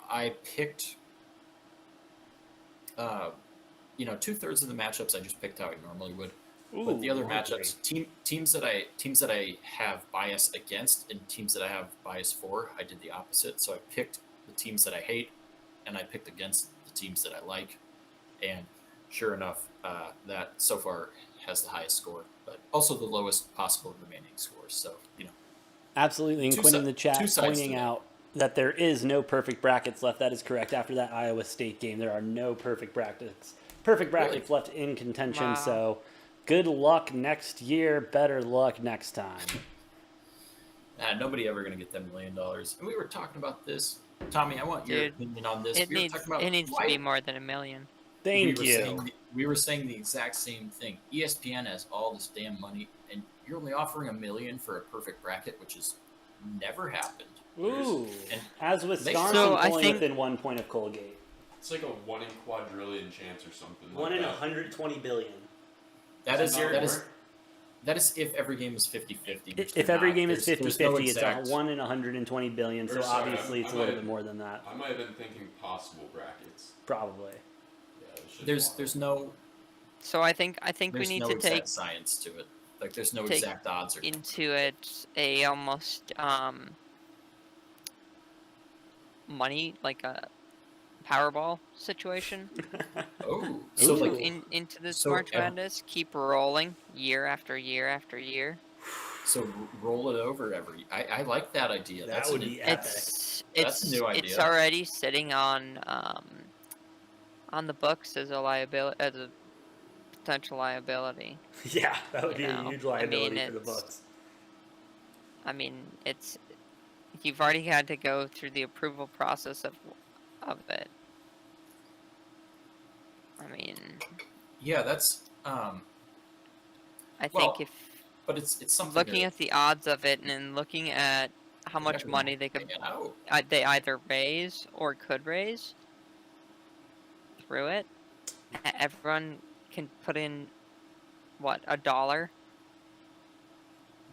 I picked, 2/3 of the matchups I just picked how I normally would. But the other matchups, teams that I have bias against and teams that I have bias for, I did the opposite. So I picked the teams that I hate, and I picked against the teams that I like. And sure enough, that so far has the highest score, but also the lowest possible remaining scores. So Absolutely. And Quinn in the chat two sides pointing to that. out that there is no perfect brackets left. That is correct. After that Iowa State game, there are no perfect brackets. Left in contention. Wow. So good luck next year. Better luck next time. Nobody ever going to get that $1 million. And we were talking about this. Tommy, I want your Dude, opinion on this. It We were needs talking about to why- be more than $1 million. Thank we you. We were saying the exact same thing. ESPN has all this damn money, and you're only offering $1 million for a perfect bracket, which has never happened. Ooh. And As Wisconsin So I pulling think- within 1 point of Colgate. It's like a 1 in quadrillion chance or something. 1 like in that. 120 billion. that is Not that is more? that is if every game is 50-50. which If they're every not. game is There's 50-50, no it's exact- 1 in 120 billion. So Or sorry, obviously it's I a little might- bit more than that. I might have been thinking possible brackets. Probably. Yeah, it's just There's no So I think we there's need no to exact take science to it. Like there's no take exact odds or into it a almost money, like a Powerball situation. oh so Ooh. like into this so March ev- Madness, keep rolling year after year after year. so roll it over every. I like that idea. That That's would an- be epic. That's a new It's idea. already sitting on the books as a liability, as a potential liability. Yeah, that would You be know, a huge I mean, liability for the it's- books. I mean, you've already had to go through the approval process of it. I mean, Yeah, that's I Well, think if but it's something looking to at the odds of it and looking at how much everyone money they could hang out. they either raise or could raise through it, everyone can put in what, $1?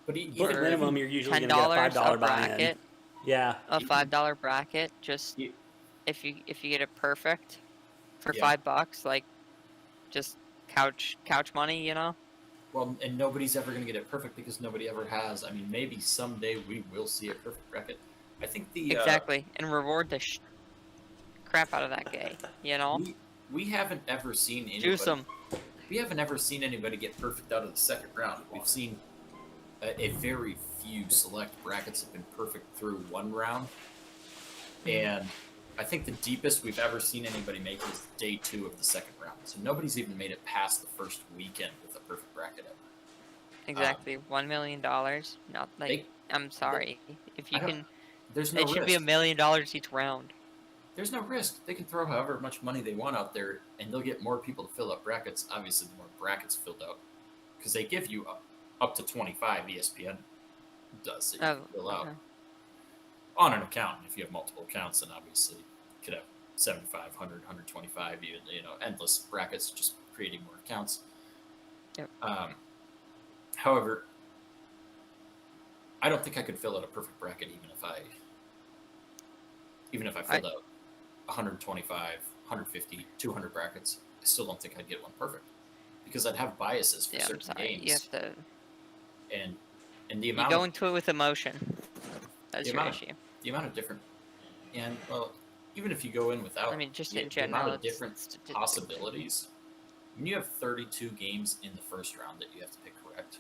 But Book Or minimum, you're usually going to $10 get a $5 a buy-in. bracket, Yeah. a $5 bracket. Just You- if you get it perfect for Yeah. $5, like just couch money, you know. Well, and nobody's ever going to get it perfect because nobody ever has. I mean, maybe someday we will see a perfect bracket. I think the Exactly, and reward the crap out of that guy, you know. we haven't ever seen anybody. Juice them. We haven't ever seen anybody get perfect out of the second round. We've seen a very few select brackets have been perfect through one round, and I think the deepest we've ever seen anybody make is day 2 of the second round. So nobody's even made it past the first weekend with a perfect bracket ever. Exactly, $1 million. Not like They- I'm sorry, if you I don't- can, There's no it should risk. be $1 million each round. There's no risk. They can throw however much money they want out there, and they'll get more people to fill up brackets. Obviously, the more brackets filled out, because they give you up to 25. ESPN does that you can fill out okay. on an account. If you have multiple accounts, then obviously you could have 75, 100, 125, even endless brackets, just creating more accounts. Yep. However, I don't think I could fill out a perfect bracket even if I filled out 125, 150, 200 brackets. I still don't think I'd get one perfect because I'd have biases for certain games. You have to. And the You amount go into it with emotion. That's the your amount issue. the amount of different, and well, even if you go in without, I mean, just the in general, amount of it's different statistically- possibilities. When you have 32 games in the first round that you have to pick correct,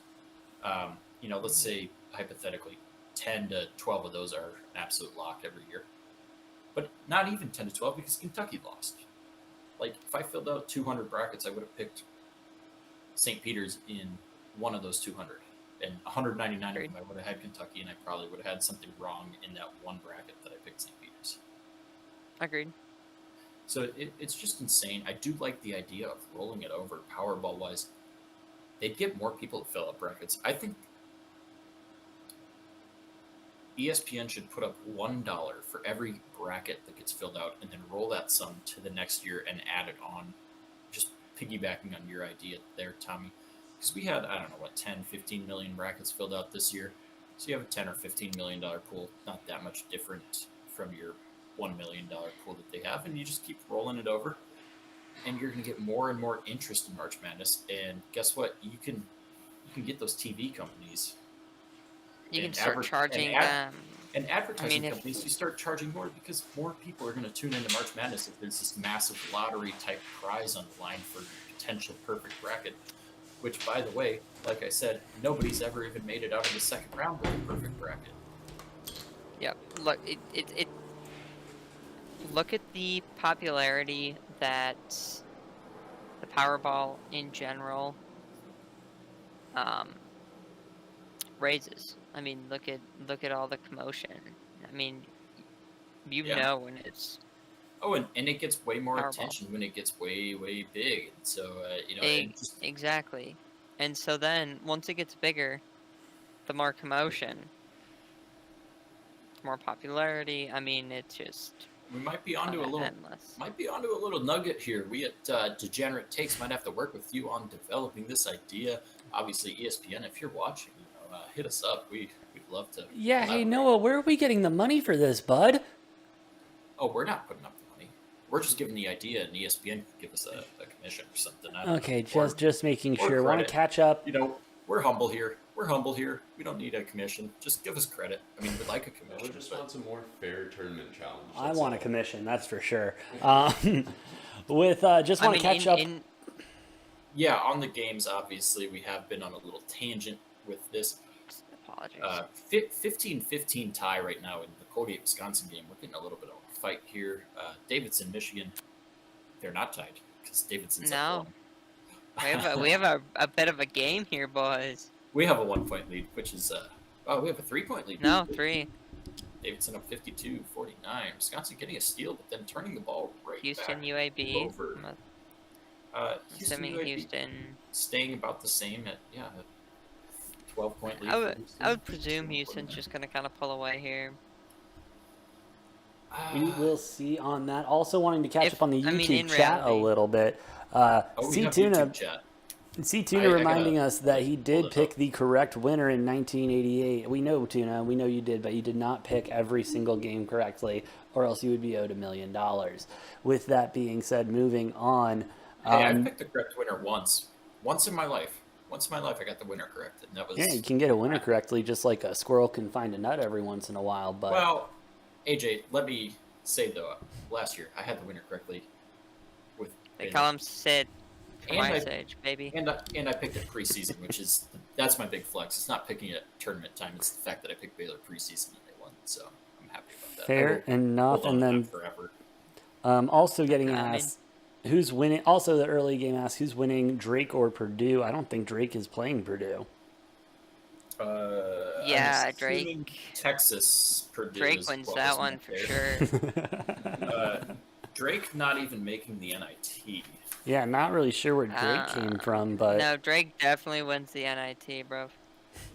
let's say hypothetically 10 to 12 of those are an absolute lock every year, but not even 10 to 12 because Kentucky lost. Like if I filled out 200 brackets, I would have picked St. Peter's in one of those 200, and 199 of them I would have had Kentucky, and I probably would have had something wrong in that one bracket that I picked St. Peter's. Agreed. So it's just insane. I do like the idea of rolling it over Powerball wise. They'd get more people to fill out brackets. I think ESPN should put up $1 for every bracket that gets filled out and then roll that sum to the next year and add it on. Just piggybacking on your idea there, Tommy. Because we had, 10, 15 million brackets filled out this year. So you have a $10 or $15 million pool. Not that much different from your $1 million pool that they have. And you just keep rolling it over. And you're going to get more and more interest in March Madness. And guess what? You can get those TV companies. You can start charging them. And advertising companies, you start charging more because more people are going to tune into March Madness if there's this massive lottery-type prize on the line for potential perfect bracket. Which, by the way, like I said, nobody's ever even made it out of the second round with a perfect bracket. Yep. Look, look at the popularity that the Powerball in general raises. I mean, look at all the commotion. I mean, know when it's. Oh, and it gets way more Powerball. attention when it gets way, way big. And so, Exactly. And so then, once it gets bigger, the more commotion, the more popularity. I mean, it's just. We might be onto endless. a little nugget here. We at Degenerate Takes might have to work with you on developing this idea. Obviously, ESPN, if you're watching, hit us up. We'd love to. Yeah, hey collaborate. Noah, where are we getting the money for this, bud? Oh, we're not putting up the money. We're just giving the idea, and ESPN can give us a commission or something. Okay, just making sure. Want to credit. catch up? We're humble here. We don't need a commission. Just give us credit. I mean, we'd like a commission. We just want some more fair tournament challenge. I want a commission, that's for sure. Want to catch up. Yeah, on the games, obviously, we have been on a little tangent with this. Apologies. 15-15 tie right now in the Colgate, Wisconsin game. We're getting a little bit of a fight here. Davidson, Michigan, they're not tied because Davidson's up one. we have a bit of a game here, boys. We have a 1-point lead, which is we have a 3-point lead. No, 3. Davidson up 52-49. Wisconsin getting a steal, but then turning the ball right Houston, back UAB. over. Assuming UAB Houston staying about the same at a 12-point lead. I would presume Houston's just gonna kind of pull away here. We will see on that. Also wanting to catch up on the YouTube in chat reality. a little bit. C Tuna reminding us that he did pick the correct winner in 1988. We know, Tuna, we know you did, but you did not pick every single game correctly, or else you would be owed $1 million. With that being said, moving on. Hey, I picked the correct winner once. Once in my life, I got the winner correct, and that was. Yeah, you can get a winner correctly, just like a squirrel can find a nut every once in a while. But well, AJ, let me say though, last year I had the winner correctly. They call him Sid. And Ice Age, baby. And I picked it preseason, that's my big flex. It's not picking it at tournament time; it's the fact that I picked Baylor preseason and they won. So I'm happy about that. Fair enough. And then forever. Also getting asked who's winning. Also, the early game asked who's winning, Drake or Purdue. I don't think Drake is playing Purdue. Yeah, Drake. Texas, Purdue. Drake wins that one for sure. Drake not even making the NIT. Yeah, not really sure where Drake came from, but No, Drake definitely wins the NIT, bro.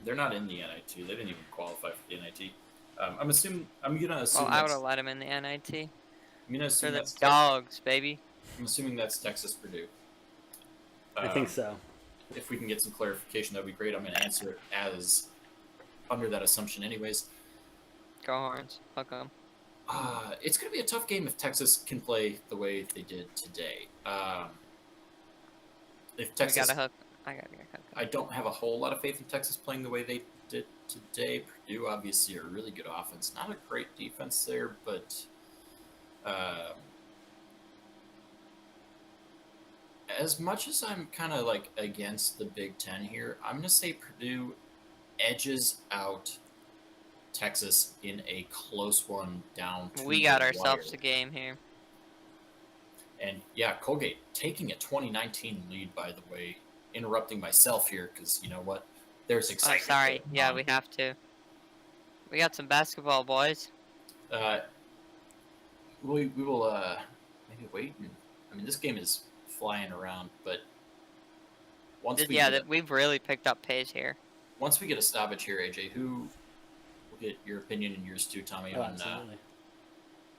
They're not in the NIT. They didn't even qualify for the NIT. I'm gonna assume Well, I would have let him in the NIT. I'm gonna assume For the that's dogs, baby. I'm assuming that's Texas Purdue. I think so. If we can get some clarification, that'd be great. I'm gonna answer it as under that assumption, anyways. Go Horns. Fuck 'em. It's gonna be a tough game if Texas can play the way they did today. If Texas, We gotta hook. I gotta get hook. I don't have a whole lot of faith in Texas playing the way they did today. Purdue obviously a really good offense, not a great defense there, but as much as I'm kind of like against the Big Ten here, I'm gonna say Purdue edges out Texas in a close one down to We got the ourselves wire. a game here. And yeah, Colgate taking a 2019 lead, by the way. Interrupting myself here because you know what? There's Oh, excitement. sorry. going Yeah, on. we have to. We got some basketball, boys. We will maybe wait. I mean, this game is flying around, but once we get We've really picked up pace here. once we get a stoppage here, AJ, who will get your opinion and yours too, Tommy, Oh, on absolutely.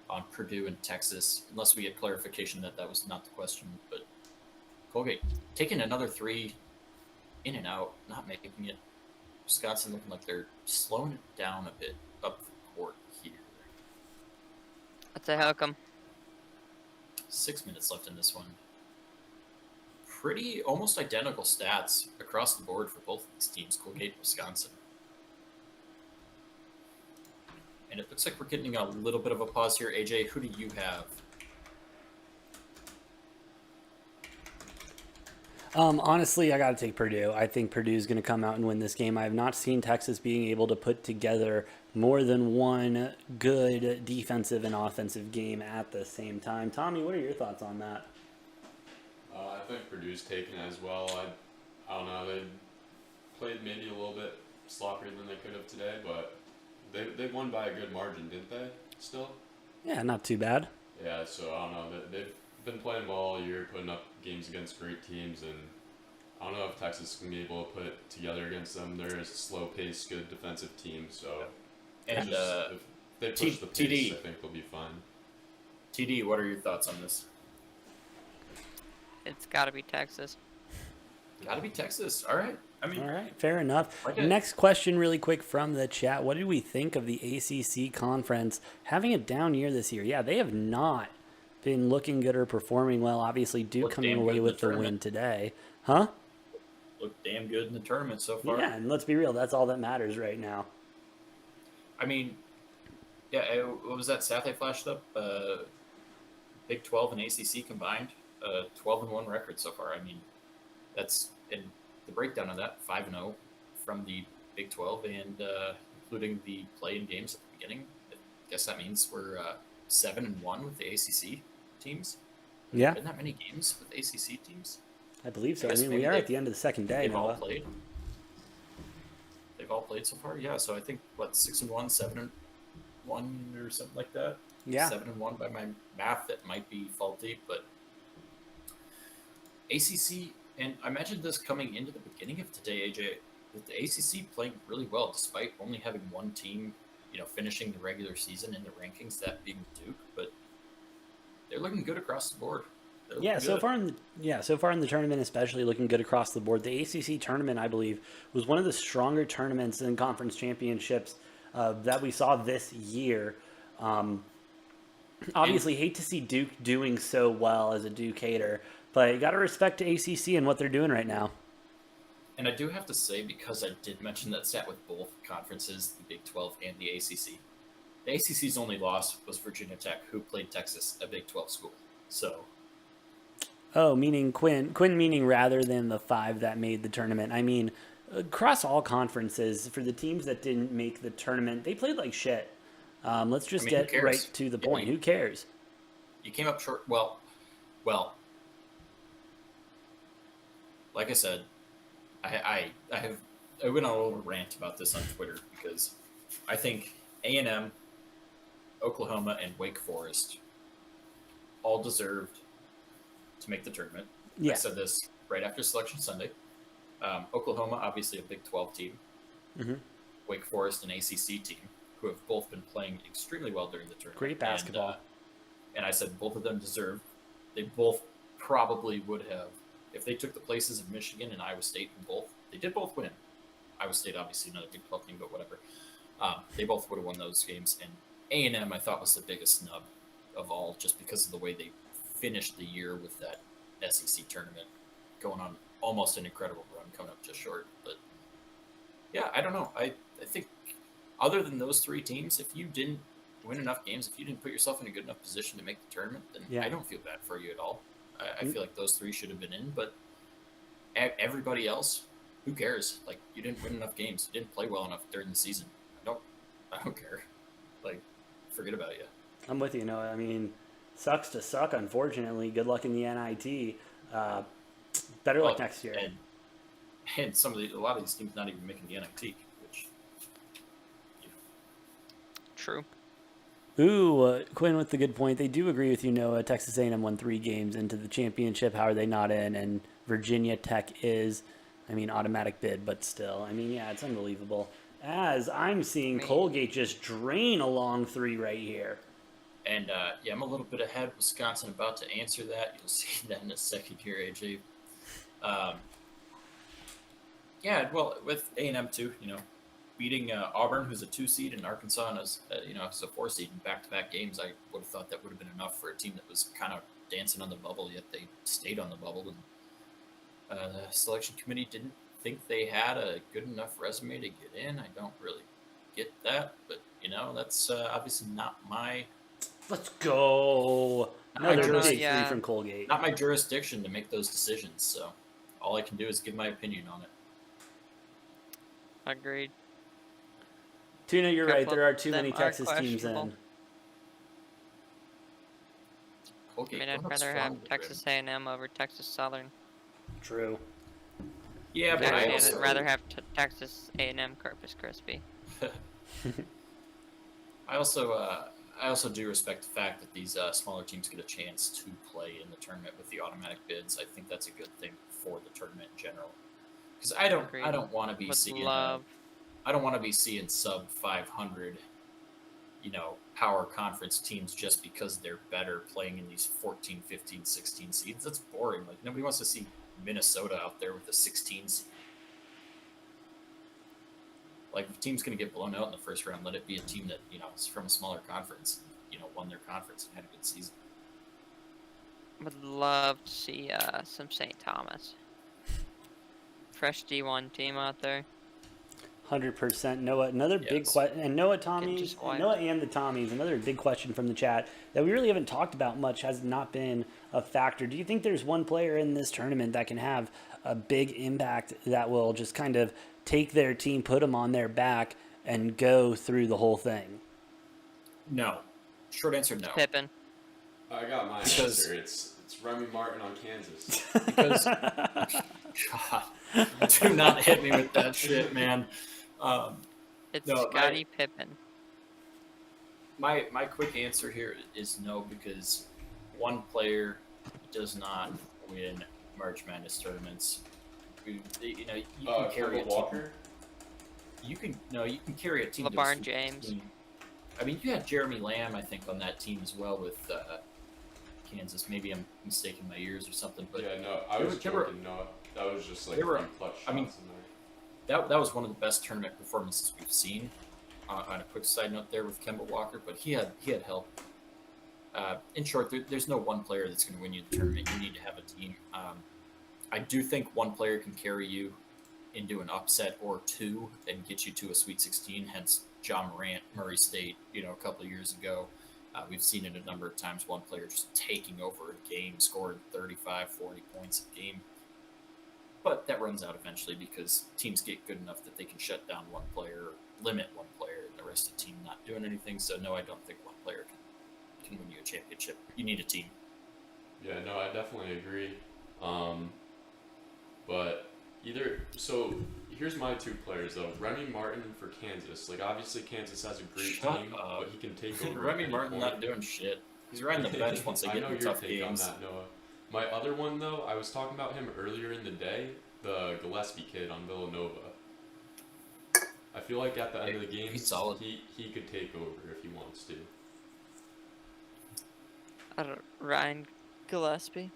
on Purdue and Texas, unless we get clarification that that was not the question. But Colgate taking another three in and out, not making it. Wisconsin looking like they're slowing it down a bit up the court here. Let's say hook 'em. 6 minutes left in this one. Pretty almost identical stats across the board for both of these teams, Colgate and Wisconsin. And it looks like we're getting a little bit of a pause here. AJ, who do you have? Honestly, I got to take Purdue. I think Purdue's going to come out and win this game. I have not seen Texas being able to put together more than one good defensive and offensive game at the same time. Tommy, what are your thoughts on that? I think Purdue's taken it as well. I don't know. They played maybe a little bit sloppier than they could have today, but they won by a good margin, didn't they? Still. Yeah, not too bad. Yeah. So I don't know. They've been playing well all year, putting up games against great teams, and I don't know if Texas can be able to put it together against them. They're a slow-paced, good defensive team, so And if they push the pace, TD. I think they'll be fine. TD, what are your thoughts on this? It's gotta be Texas. Gotta be Texas. All right. I mean, All right, fair enough. Okay. Next question, really quick from the chat. What did we think of the ACC conference having a down year this year? Yeah, they have not been looking good or performing well. Obviously, Duke Looked coming damn good away in with the the win tournament. today. Huh? looked damn good in the tournament so far. Yeah, and let's be real. That's all that matters right now. I mean, yeah, what was that stat they flashed up? Big 12 and ACC combined, 12-1 record so far. I mean, that's in the breakdown of that 5-0 from the Big 12 and including the play-in games at the beginning. I guess that means we're 7-1 with the ACC teams. Yeah, Been that many games with ACC teams? I believe so. I guess mean, we maybe are they- at the end of the second day They've all now. played. They've all played so far. Yeah, so I think what 6-1, 7-1, or something like that. Yeah. 7-1 by my math. That might be faulty, but ACC, and I mentioned this coming into the beginning of today, AJ, with the ACC playing really well despite only having one team, finishing the regular season in the rankings, that being Duke, but they're looking good across the board. They're Yeah, looking so good. far in the tournament, especially looking good across the board. The ACC tournament, I believe, was one of the stronger tournaments in conference championships that we saw this year. Obviously, hate to see Duke doing so well as a Duke-hater, but you got to respect ACC and what they're doing right now. And I do have to say, because I did mention that stat with both conferences, the Big 12 and the ACC, the ACC's only loss was Virginia Tech, who played Texas, a Big 12 school. So, Oh, meaning Quinn. Quinn meaning rather than the 5 that made the tournament. I mean, across all conferences, for the teams that didn't make the tournament, they played like shit. Let's just who get cares? right to the Yeah, point. Who cares? you came up short. Well, like I said, I went on a little rant about this on Twitter because I think A&M, Oklahoma, and Wake Forest all deserved to make the tournament. Yeah. I said this right after Selection Sunday. Oklahoma, obviously a Big 12 team. Mhm. Wake Forest, an ACC team, who have both been playing extremely well during the tournament. Great basketball. And I said both of them deserve. They both probably would have, if they took the places of Michigan and Iowa State, they did both win. Iowa State, obviously, not a Big 12 team, but whatever. They both would have won those games. And A&M, I thought, was the biggest snub of all, just because of the way they finished the year with that SEC tournament, going on almost an incredible run, coming up just short. But yeah, I don't know. I think other than those three teams, if you didn't win enough games, if you didn't put yourself in a good enough position to make the tournament, then I don't feel bad for you at all. I feel like those three should have been in, but everybody else, who cares? Like, you didn't win enough games. You didn't play well enough during the season. I don't care. Like, forget about you. I'm with you, Noah. I mean, sucks to suck, unfortunately. Good luck in the NIT. Better luck next year. And a lot of these teams not even making the NIT, which, True. Ooh, Quinn with the good point. They do agree with you, Noah. Texas A&M won 3 games into the championship. How are they not in? And Virginia Tech is, automatic bid, but still. It's unbelievable. As I'm seeing Colgate just drain a long 3 right here. And, I'm a little bit ahead. Wisconsin about to answer that. You'll see that in a second here, AJ. Well, with A&M too, beating Auburn, who's a 2 seed, and Arkansas, as a 4 seed in back-to-back games, I would have thought that would have been enough for a team that was kind of dancing on the bubble, yet they stayed on the bubble. And the selection committee didn't think they had a good enough resume to get in. I don't really get that, but that's obviously not my. Let's go. Another big 3 from Colgate. Not my jurisdiction to make those decisions. So all I can do is give my opinion on it. Agreed. Tuna, you're right. There are too many Texas teams in. Okay, I'd rather have Texas A&M over Texas Southern. True. Yeah, but I'd rather have Texas A&M Corpus Christi. I also do respect the fact that these smaller teams get a chance to play in the tournament with the automatic bids. I think that's a good thing for the tournament in general. Because I don't want to be seeing I don't want to be seeing sub 500, power conference teams just because they're better playing in these 14, 15, 16 seeds. That's boring. Like, nobody wants to see Minnesota out there with a 16 seed. Like, if a team's going to get blown out in the first round, let it be a team that, is from a smaller conference, won their conference and had a good season. Would love to see some St. Thomas. Fresh D1 team out there. 100%. Noah, another big question. And Noah, Tommy, Noah and the Tommies, another big question from the chat that we really haven't talked about much, has not been a factor. Do you think there's one player in this tournament that can have a big impact that will just kind of take their team, put them on their back, and go through the whole thing? No. Short answer, no. Pippen. I got my answer. It's Remy Martin on Kansas. Because, God, do not hit me with that shit, man. It's Scottie Pippen. My quick answer here is no, because one player does not win March Madness tournaments. You can carry a Walker. You can carry a team. LeBron James. You had Jeremy Lamb, I think, on that team as well with Kansas. Maybe I'm mistaking my ears or something. But yeah, no, I was joking. No, that was just like clutch shots in there. That was one of the best tournament performances we've seen. On a quick side note there with Kemba Walker, but he had help. In short, there's no one player that's going to win you the tournament. You need to have a team. I do think one player can carry you into an upset or two and get you to a Sweet 16, hence John Morant, Murray State, a couple of years ago. We've seen it a number of times, one player just taking over a game, scored 35, 40 points a game. But that runs out eventually because teams get good enough that they can shut down one player, or limit one player, and the rest of the team not doing anything. So, no, I don't think one player can win you a championship. You need a team. Yeah, no, I definitely agree. But so here's my 2 players though. Remy Martin for Kansas. Like, obviously Kansas has a great team, but he can take over. Remy Martin not doing shit. He's riding the bench once they I get know in your tough take games. on that, Noah. My other one, though, I was talking about him earlier in the day, the Gillespie kid on Villanova. I feel like at the end of the game, He's solid. he could take over if he wants to. Ryan Gillespie.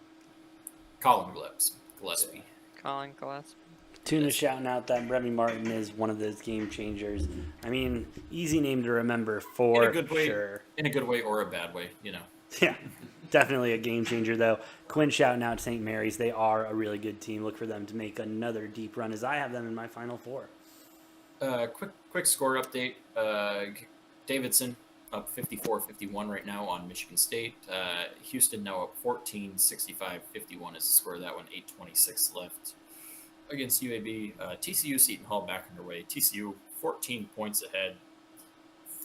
Colin Gillespie. Colin Gillespie. Tuna shouting out that Remy Martin is one of those game changers. I mean, easy name to remember for In a good way, sure. in a good way or a bad way, you know. Yeah, definitely a game changer, though. Quinn shouting out St. Mary's. They are a really good team. Look for them to make another deep run, as I have them in my Final Four. Quick score update. Davidson up 54-51 right now on Michigan State. Houston now up 14, 65-51 is the score of that one. 8:26 left against UAB. TCU Seton Hall back underway. TCU 14 points ahead.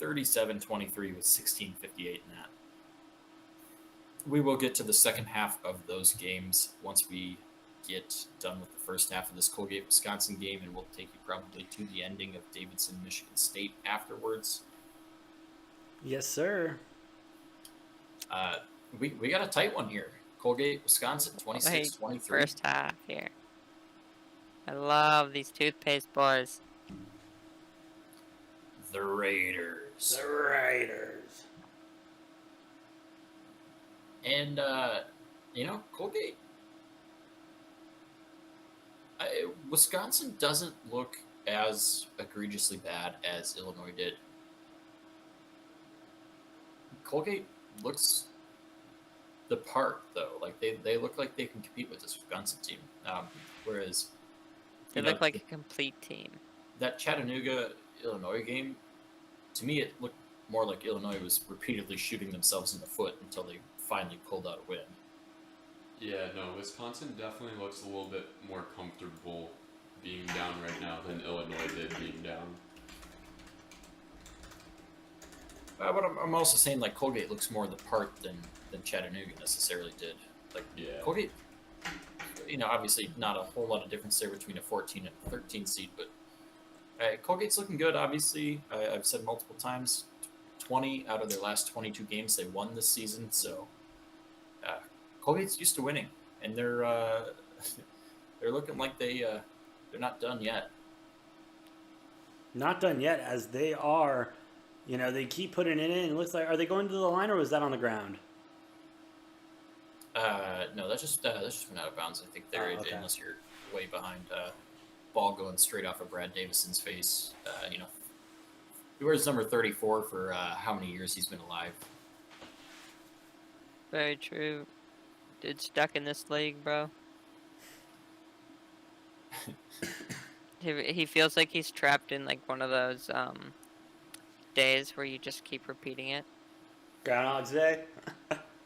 37-23 with 16:58 in that. We will get to the second half of those games once we get done with the first half of this Colgate-Wisconsin game, and we'll take you probably to the ending of Davidson-Michigan State afterwards. Yes, sir. We got a tight one here. Colgate-Wisconsin, 26-23. First half here. I love these toothpaste boys. The Raiders. The Raiders. And, Colgate. Wisconsin doesn't look as egregiously bad as Illinois did. Colgate looks the part, though. Like, they look like they can compete with this Wisconsin team. Whereas... They look like a complete team. That Chattanooga-Illinois game, to me, it looked more like Illinois was repeatedly shooting themselves in the foot until they finally pulled out a win. Yeah, no, Wisconsin definitely looks a little bit more comfortable being down right now than Illinois did being down. But I'm also saying, like, Colgate looks more the part than Chattanooga necessarily did. Like, Yeah. Colgate, obviously not a whole lot of difference there between a 14 and a 13 seed, but Colgate's looking good, obviously. I've said multiple times, 20 out of their last 22 games they won this season, so Colgate's used to winning, and they're looking like they're not done yet. Not done yet, as they are. They keep putting it in. It looks like, are they going to the line, or was that on the ground? No, that just went out of bounds. I think there, okay. Unless you're way behind. Ball going straight off of Brad Davison's face. He wears number 34 for how many years he's been alive. Very true. Dude stuck in this league, bro. He feels like he's trapped in like one of those days where you just keep repeating it. Groundhog's Day?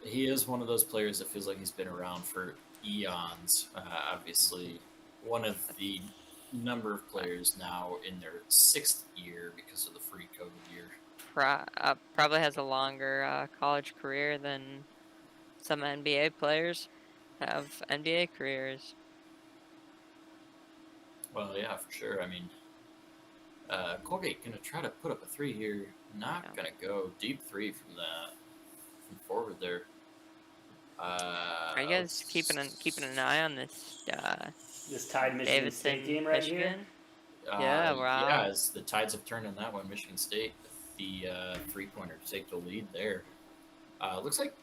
He is one of those players that feels like he's been around for eons. Obviously, one of the number of players now in their 6th year because of the free COVID year. Probably has a longer college career than some NBA players have NBA careers. Well, yeah, for sure. I mean, Colgate gonna try to put up a 3 here. Not gonna go deep 3 from forward there. Are you guys keeping an eye on this? This tied Michigan Davidson State game right Michigan? here? Yeah, wow. Yeah, as the tides have turned on that one, Michigan State, the 3-pointer to take the lead there. Looks like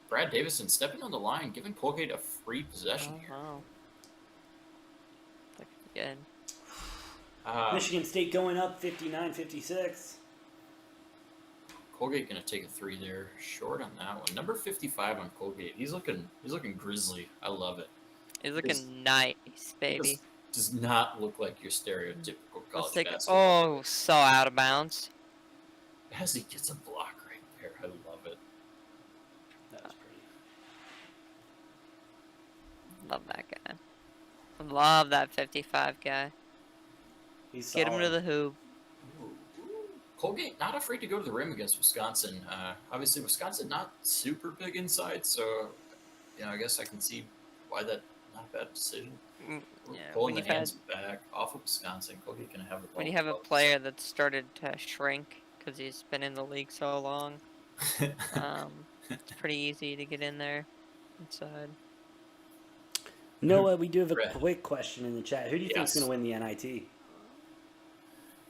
Brad Davison stepping on the line, giving Colgate a free possession here. Wow. Looking good. Michigan State going up 59-56. Colgate gonna take a 3 there, short on that one. Number 55 on Colgate. He's looking grizzly. I love it. He's looking nice, baby. Does not look like your stereotypical college Oh, basketball. so out of bounds. As he gets a block right there, I love it. That was pretty. Love that guy. Love that 55 guy. He's Get him to solid. the hoop. Colgate not afraid to go to the rim against Wisconsin. Obviously, Wisconsin not super big inside, so I guess I can see why that not a bad decision. Yeah, Pulling the hands back off of Wisconsin. Colgate gonna have the ball. When you have a player that's started to shrink because he's been in the league so long, It's pretty easy to get in there inside. Noah, we do have a Right. quick question in the chat. Who do you think is Yes. going to win the NIT?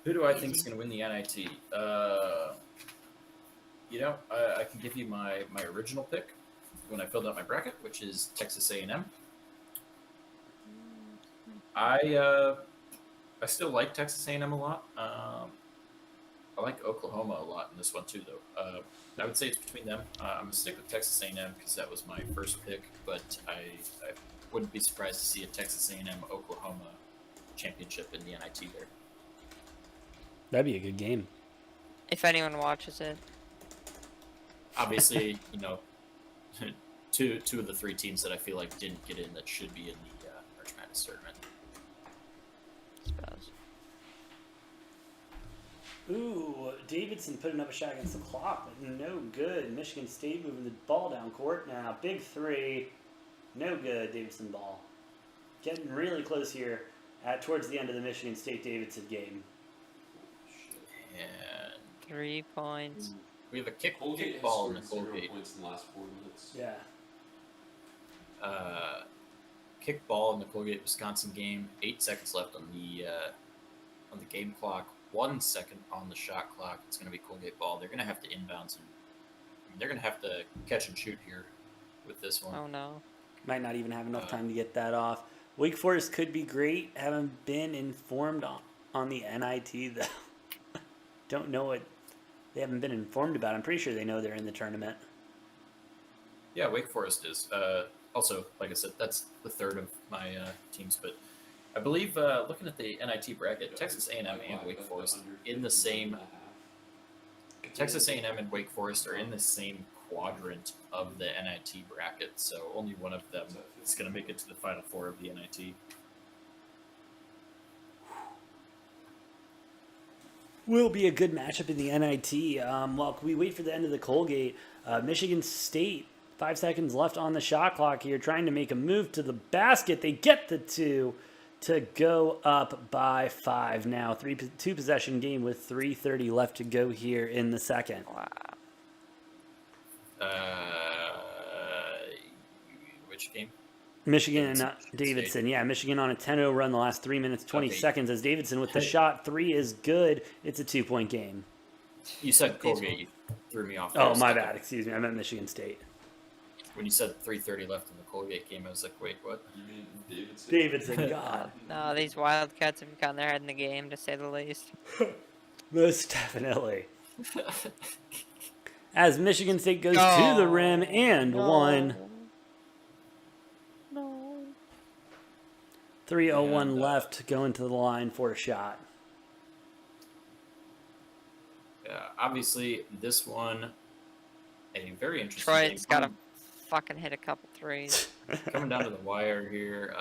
Who do I think is Easy. going to win the NIT? I can give you my original pick when I filled out my bracket, which is Texas A&M. I still like Texas A&M a lot. I like Oklahoma a lot in this one too, though. I would say it's between them. I'm gonna stick with Texas A&M because that was my first pick, but I wouldn't be surprised to see a Texas A&M Oklahoma championship in the NIT there. That'd be a good game. If anyone watches it. Obviously, two of the three teams that I feel like didn't get in that should be in the March Madness tournament. I suppose. Ooh, Davidson putting up a shot against the clock, but no good. Michigan State moving the ball down court now. Big three. No good, Davidson ball. Getting really close here towards the end of the Michigan State-Davidson game. And 3 points. we have a kick Colgate has ball in the scored 0 Colgate. points in the last 4 minutes. Yeah. Kick ball in the Colgate Wisconsin game. 8 seconds left on the game clock. 1 second on the shot clock. It's going to be Colgate ball. They're going to have to inbounds. They're going to have to catch and shoot here with this one. Oh no. Might not even have enough time to get that off. Wake Forest could be great. Haven't been informed on the NIT, though. Don't know what they haven't been informed about. I'm pretty sure they know they're in the tournament. Yeah, Wake Forest is. Also, like I said, that's the third of my teams. But I believe, looking at the NIT bracket, Texas A&M and Wake Forest in the same. Texas A&M and Wake Forest are in the same quadrant of the NIT bracket, so only one of them is going to make it to the Final Four of the NIT. Will be a good matchup in the NIT. While we wait for the end of the Colgate, Michigan State, 5 seconds left on the shot clock here, trying to make a move to the basket. They get the 2 to go up by 5 now. 2 possession game with 3:30 left to go here in the second. Wow. Which game? Michigan and Davidson. Davidson. Yeah, Michigan on a 10-0 run the last 3 minutes, 20 Okay. seconds as Davidson with the shot. 3 is good. It's a 2-point game. You said Colgate. You threw me off. there Oh, a my second. bad. Excuse me. I meant Michigan State. When you said 3:30 left in the Colgate game, I was like, wait, what? You mean Davidson? Davidson, God. No, these Wildcats have gotten their head in the game, to say the least. Most definitely. As Michigan State goes to the rim and one. No. 3:01 And, left going to the line for a shot. Obviously, this one, a very interesting Detroit's game. got to fucking hit a couple threes. Coming down to the wire here.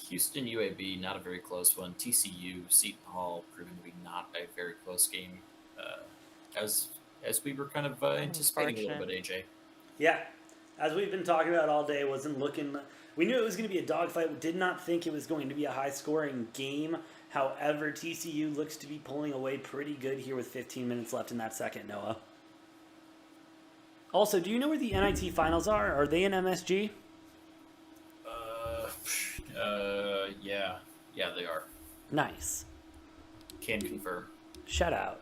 Houston UAB, not a very close one. TCU, Seton Hall, proving to be not a very close game. As we were kind of anticipating a little bit, AJ. Yeah. As we've been talking about all day, wasn't looking. We knew it was going to be a dogfight. We did not think it was going to be a high-scoring game. However, TCU looks to be pulling away pretty good here with 15 minutes left in that second, Noah. Also, do you know where the NIT finals are? Are they in MSG? Yeah, they are. Nice. Can confirm. Shout out.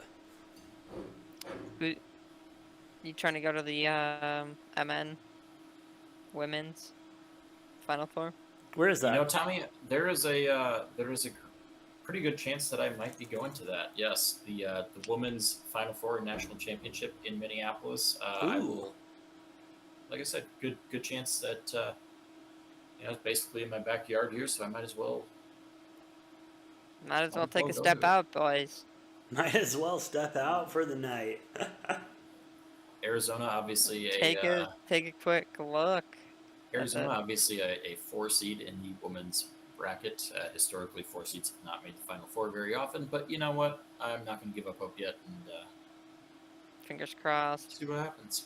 You trying to go to the MN women's Final Four? Where is that? Tommy, there is a pretty good chance that I might be going to that. Yes, the women's Final Four national championship in Minneapolis. I will, like I said, good chance that it's basically in my backyard here, so I might as well. Might as well take a go step to it. out, boys. Might as well step out for the night. Arizona, obviously Take a quick look. Arizona, That's it. obviously a 4 seed in the women's bracket. Historically, 4 seeds have not made the Final Four very often, but you know what? I'm not going to give up hope yet, and Fingers crossed. see what happens.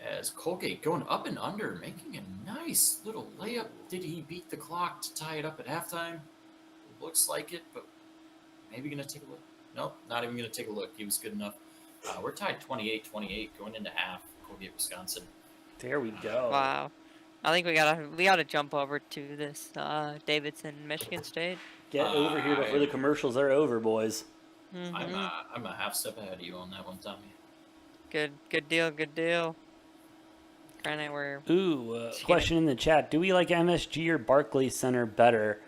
As Colgate going up and under, making a nice little layup. Did he beat the clock to tie it up at halftime? Looks like it, but maybe going to take a look. Nope, not even going to take a look. He was good enough. We're tied 28-28 going into half. Colgate, Wisconsin. There we go. Wow. I think we gotta jump over to this Davidson, Michigan State. Get over here before the commercials are over, boys. I'm a half step ahead of you on that one, Tommy. Good deal. Granted, we're Question in the chat: do we like MSG or Barclays Center better?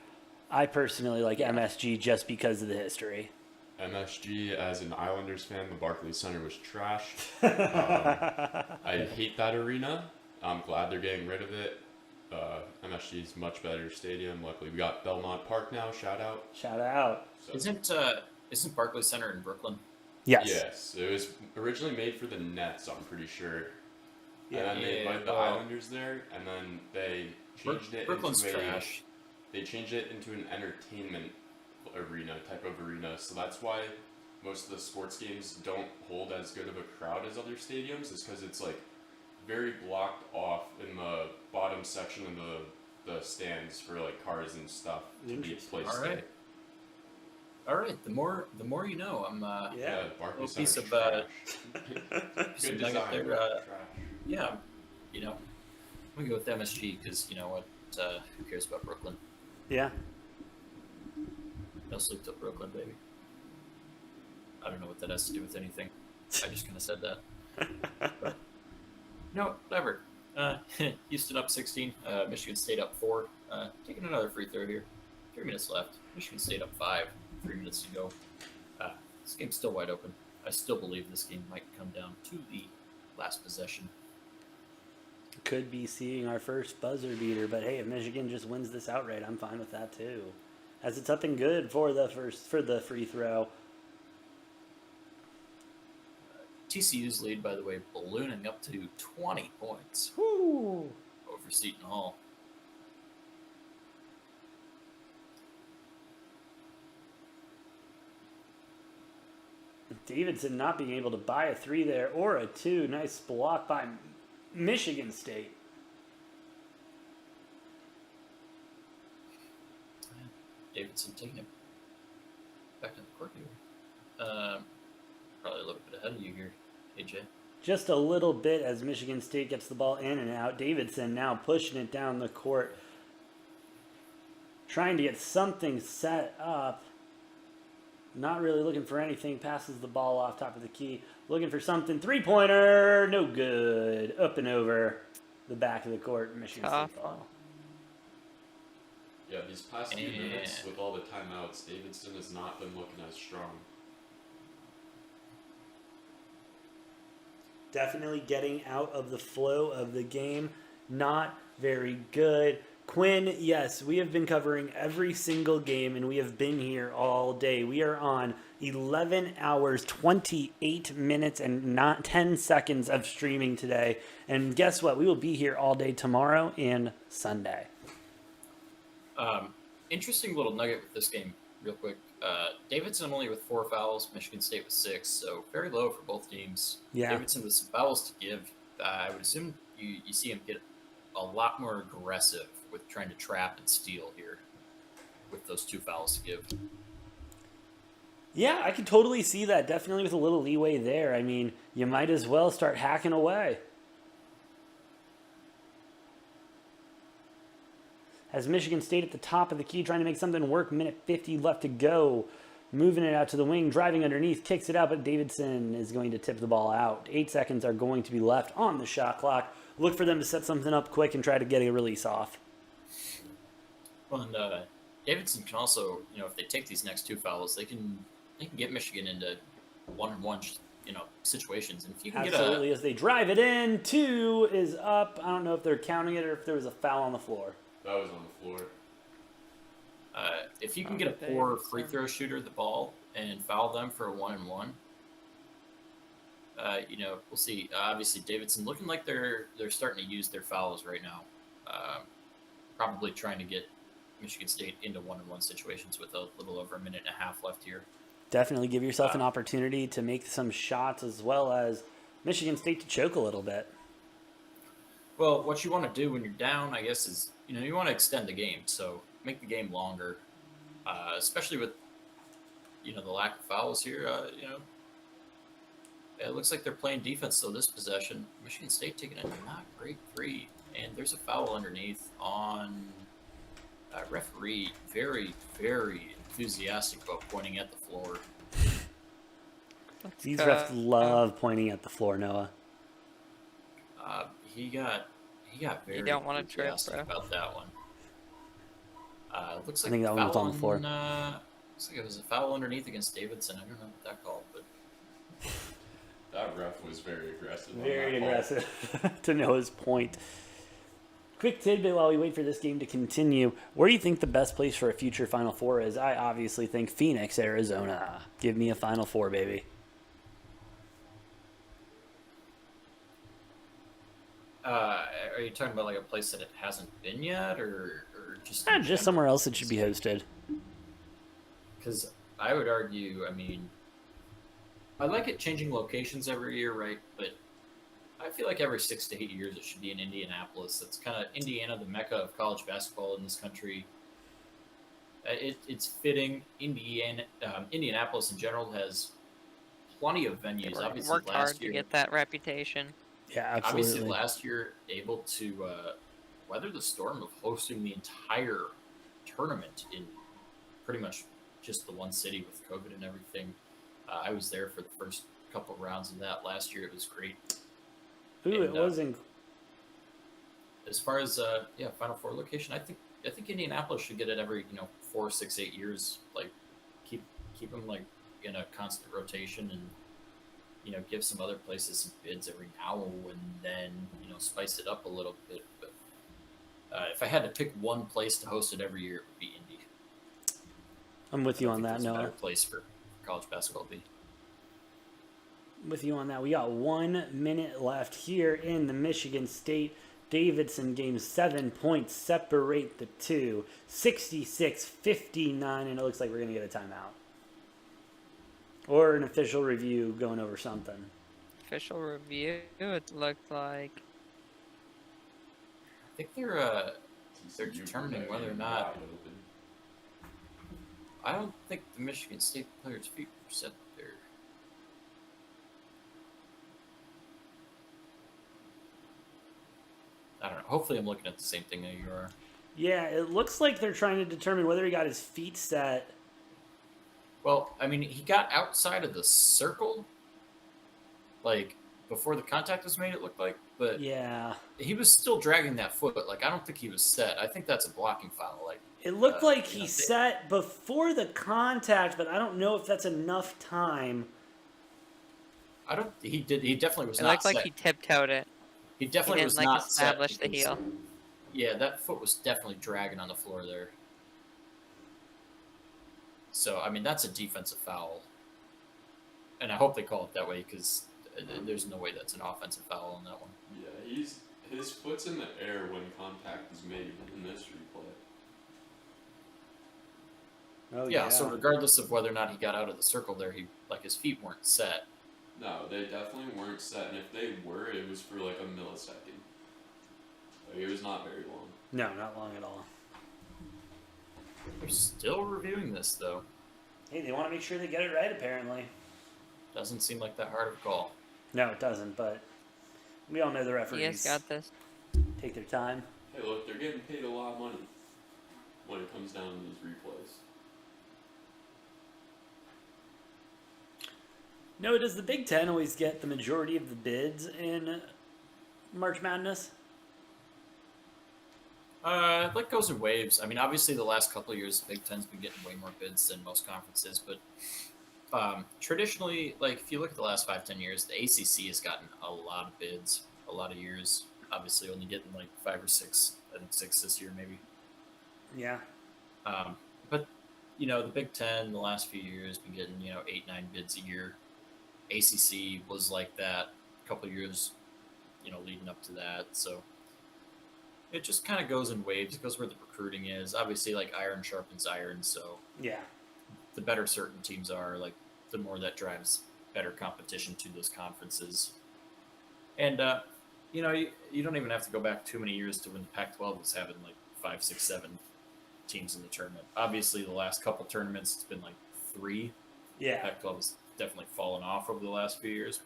I personally like MSG just because of the history. MSG, as an Islanders fan, the Barclays Center was trash. I hate that arena. I'm glad they're getting rid of it. MSG is much better stadium. Luckily, we got Belmont Park now. Shout out. So. Isn't Barclays Center in Brooklyn? Yes. Yes, it was originally made for the Nets. I'm pretty sure. Yeah, and then they invited the Islanders there, and then they changed it Brooklyn's into trash. They changed it into an entertainment type of arena. So that's why most of the sports games don't hold as good of a crowd as other stadiums. Is because it's like very blocked off in the bottom section of the stands for like cars and stuff to be placed there. All right. The more you know. I'm Barclays piece Center's of trash. Good nugget design, there, trash. yeah. You know, we go with MSG because you know what? Who cares about Brooklyn? Yeah. No sleep till Brooklyn, baby. I don't know what that has to do with anything. I just kind of said that. But, no, whatever. Houston up 16. Michigan State up 4. Taking another free throw here. 3 minutes left. Michigan State up 5. 3 minutes to go. This game's still wide open. I still believe this game might come down to the last possession. Could be seeing our first buzzer beater, but hey, if Michigan just wins this outright, I'm fine with that too. As it's up and good for the free throw. TCU's lead, by the way, ballooning up to 20 points. Woo! Over Seton Hall. Davidson not being able to buy a 3 there or a 2. Nice block by Michigan State. Davidson taking it back to the court here. Probably a little bit ahead of you here, AJ. Just a little bit as Michigan State gets the ball in and out. Davidson now pushing it down the court. Trying to get something set up. Not really looking for anything. Passes the ball off top of the key. Looking for something. 3-pointer. No good. Up and over the back of the court. Michigan State ball. Yeah, these past few minutes with all the timeouts, Davidson has not been looking as strong. Definitely getting out of the flow of the game. Not very good. Quinn, yes, we have been covering every single game, and we have been here all day. We are on 11 hours, 28 minutes, and not 10 seconds of streaming today. And guess what? We will be here all day tomorrow and Sunday. Interesting little nugget with this game, real quick. Davidson only with 4 fouls, Michigan State with 6, so very low for both teams. Yeah. Davidson with some fouls to give. I would assume you see him get a lot more aggressive with trying to trap and steal here with those 2 fouls to give. Yeah, I could totally see that. Definitely with a little leeway there. I mean, you might as well start hacking away. As Michigan State at the top of the key, trying to make something work. Minute 50 left to go. Moving it out to the wing, driving underneath, kicks it out, but Davidson is going to tip the ball out. 8 seconds are going to be left on the shot clock. Look for them to set something up quick and try to get a release off. Well, and Davidson can also, if they take these next 2 fouls, they can get Michigan into 1-on-1, situations. And if you can Absolutely, as they drive it in, 2 is up. I don't know if they're counting it or if there was a foul on the floor. That was on the floor. If you can get a poor free throw shooter the ball and foul them for a 1-on-1, we'll see. Obviously, Davidson looking like they're starting to use their fouls right now. Probably trying to get Michigan State into 1-on-1 situations with a little over a minute and a half left here. Definitely give yourself an opportunity to make some shots as well as Michigan State to choke a little bit. Well, what you want to do when you're down, I guess, is you want to extend the game. So make the game longer, especially with the lack of fouls here, it looks like they're playing defense. So this possession, Michigan State taking a not great three, and there's a foul underneath on referee. Very, very enthusiastic about pointing at the floor. These refs love pointing at the floor, Noah. He got very You don't want to trip, enthusiastic bro. about that one. Looks like I think that one was foul on the floor. Looks like it was a foul underneath against Davidson. I don't know what that called, but That ref was very aggressive. on Very that call. aggressive, to Noah's point. Quick tidbit while we wait for this game to continue. Where do you think the best place for a future Final Four is? I obviously think Phoenix, Arizona. Give me a Final Four, baby. Are you talking about like a place that it hasn't been yet, or just Just somewhere else that should be hosted. Because I would argue, I mean, I like it changing locations every year, right? But I feel like every 6 to 8 years it should be in Indianapolis. That's kind of Indiana, the mecca of college basketball in this country. It's fitting. Indianapolis in general has plenty of venues. Obviously, Worked hard last year, to get that reputation. Yeah, obviously absolutely. last year able to weather the storm of hosting the entire tournament in pretty much just the one city with COVID and everything. I was there for the first couple of rounds of that last year. It was great. Ooh, it And, wasn't. As far as Final Four location, I think Indianapolis should get it every 4, 6, 8 years. Like keep them like in a constant rotation, and give some other places some bids every now and then. Spice it up a little bit. But if I had to pick one place to host it every year, it would be Indy. I'm with you I on think that, there's a better Noah. place for college basketball to be. With you on that. We got 1 minute left here in the Michigan State Davidson game. 7 points separate the two. 66-59, and it looks like we're going to get a timeout. Or an official review going over something. Official review, it looked like. I think they're determining whether or not. Wide open. I don't think the Michigan State players' feet were set there. I don't know. Hopefully, I'm looking at the same thing that you are. Yeah, it looks like they're trying to determine whether he got his feet set. Well, I mean, he got outside of the circle, like before the contact was made. It looked like, but Yeah. he was still dragging that foot. Like, I don't think he was set. I think that's a blocking foul. Like, It looked like you he know, set before the contact, but I don't know if that's enough time. I don't. He did. He definitely was It not looked like set. he tiptoed it. He He definitely didn't was like not establish set the because- heel. Yeah, that foot was definitely dragging on the floor there. So, I mean, that's a defensive foul. And I hope they call it that way because there's no way that's an offensive foul on that one. Yeah, his foot's in the air when contact is made in this replay. Oh, Yeah, so regardless of whether or not he got out of the circle there, his feet weren't set. No, they definitely weren't set, and if they were, it was for like a millisecond. Like, it was not very long. No, not long at all. They're still reviewing this, though. Hey, they want to make sure they get it right, apparently. Doesn't seem like that hard of a call. No, it doesn't, but we all know the He referees has got this. take their time. Hey, look, they're getting paid a lot of money when it comes down to these replays. No, does the Big Ten always get the majority of the bids in March Madness? That goes in waves. I mean, obviously, the last couple of years, the Big Ten's been getting way more bids than most conferences. But traditionally, like if you look at the last 5-10 years, the ACC has gotten a lot of bids, a lot of years. Obviously, only getting like 5 or 6. I think 6 this year, maybe. Yeah. But the Big Ten, the last few years, been getting 8, 9 bids a year. ACC was like that a couple of years, leading up to that. So it just kind of goes in waves. It goes where the recruiting is. Obviously, like iron sharpens iron. So Yeah. the better certain teams are, like the more that drives better competition to those conferences. And you don't even have to go back too many years to when the Pac-12 was having like 5, 6, 7 teams in the tournament. Obviously, the last couple tournaments, it's been like 3 Yeah. Pac-12 has definitely fallen off over the last few years.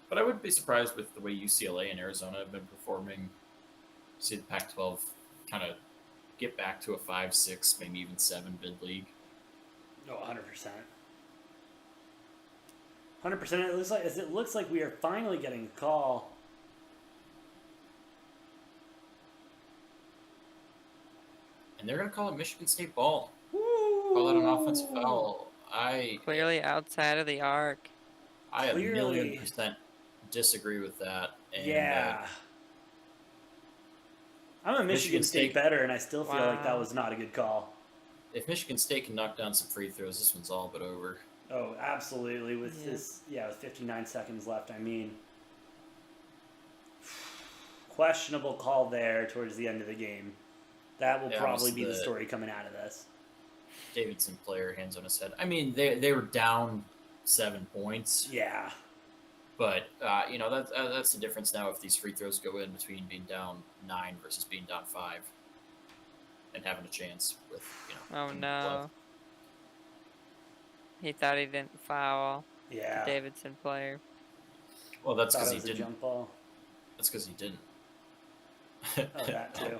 But I wouldn't be surprised with the way UCLA and Arizona have been performing. See the Pac-12 kind of get back to a 5, 6, maybe even 7 bid league. Oh, 100%. 100%. It looks like we are finally getting a call. And they're going to call it Michigan State ball. Woo! Call that an offensive foul. Clearly outside of the arc. I a Clearly. $1,000,000% disagree with that. And, Yeah. I'm a Michigan State better, and I still feel like that Wow. was not a good call. if Michigan State can knock down some free throws, this one's all but over. Oh, absolutely. With Yeah. with 59 seconds left, I mean, questionable call there towards the end of the game. That will Yeah, probably almost be the the- story coming out of this. Davidson player, hands on his head. I mean, they were down 7 points, Yeah. but that's the difference now. If these free throws go in between being down 9 versus being down 5, and having a chance with Oh no. He thought he didn't foul Yeah. the Davidson player. Well, that's Thought because it he was a didn't. jump ball. That's because he didn't. Oh, that too.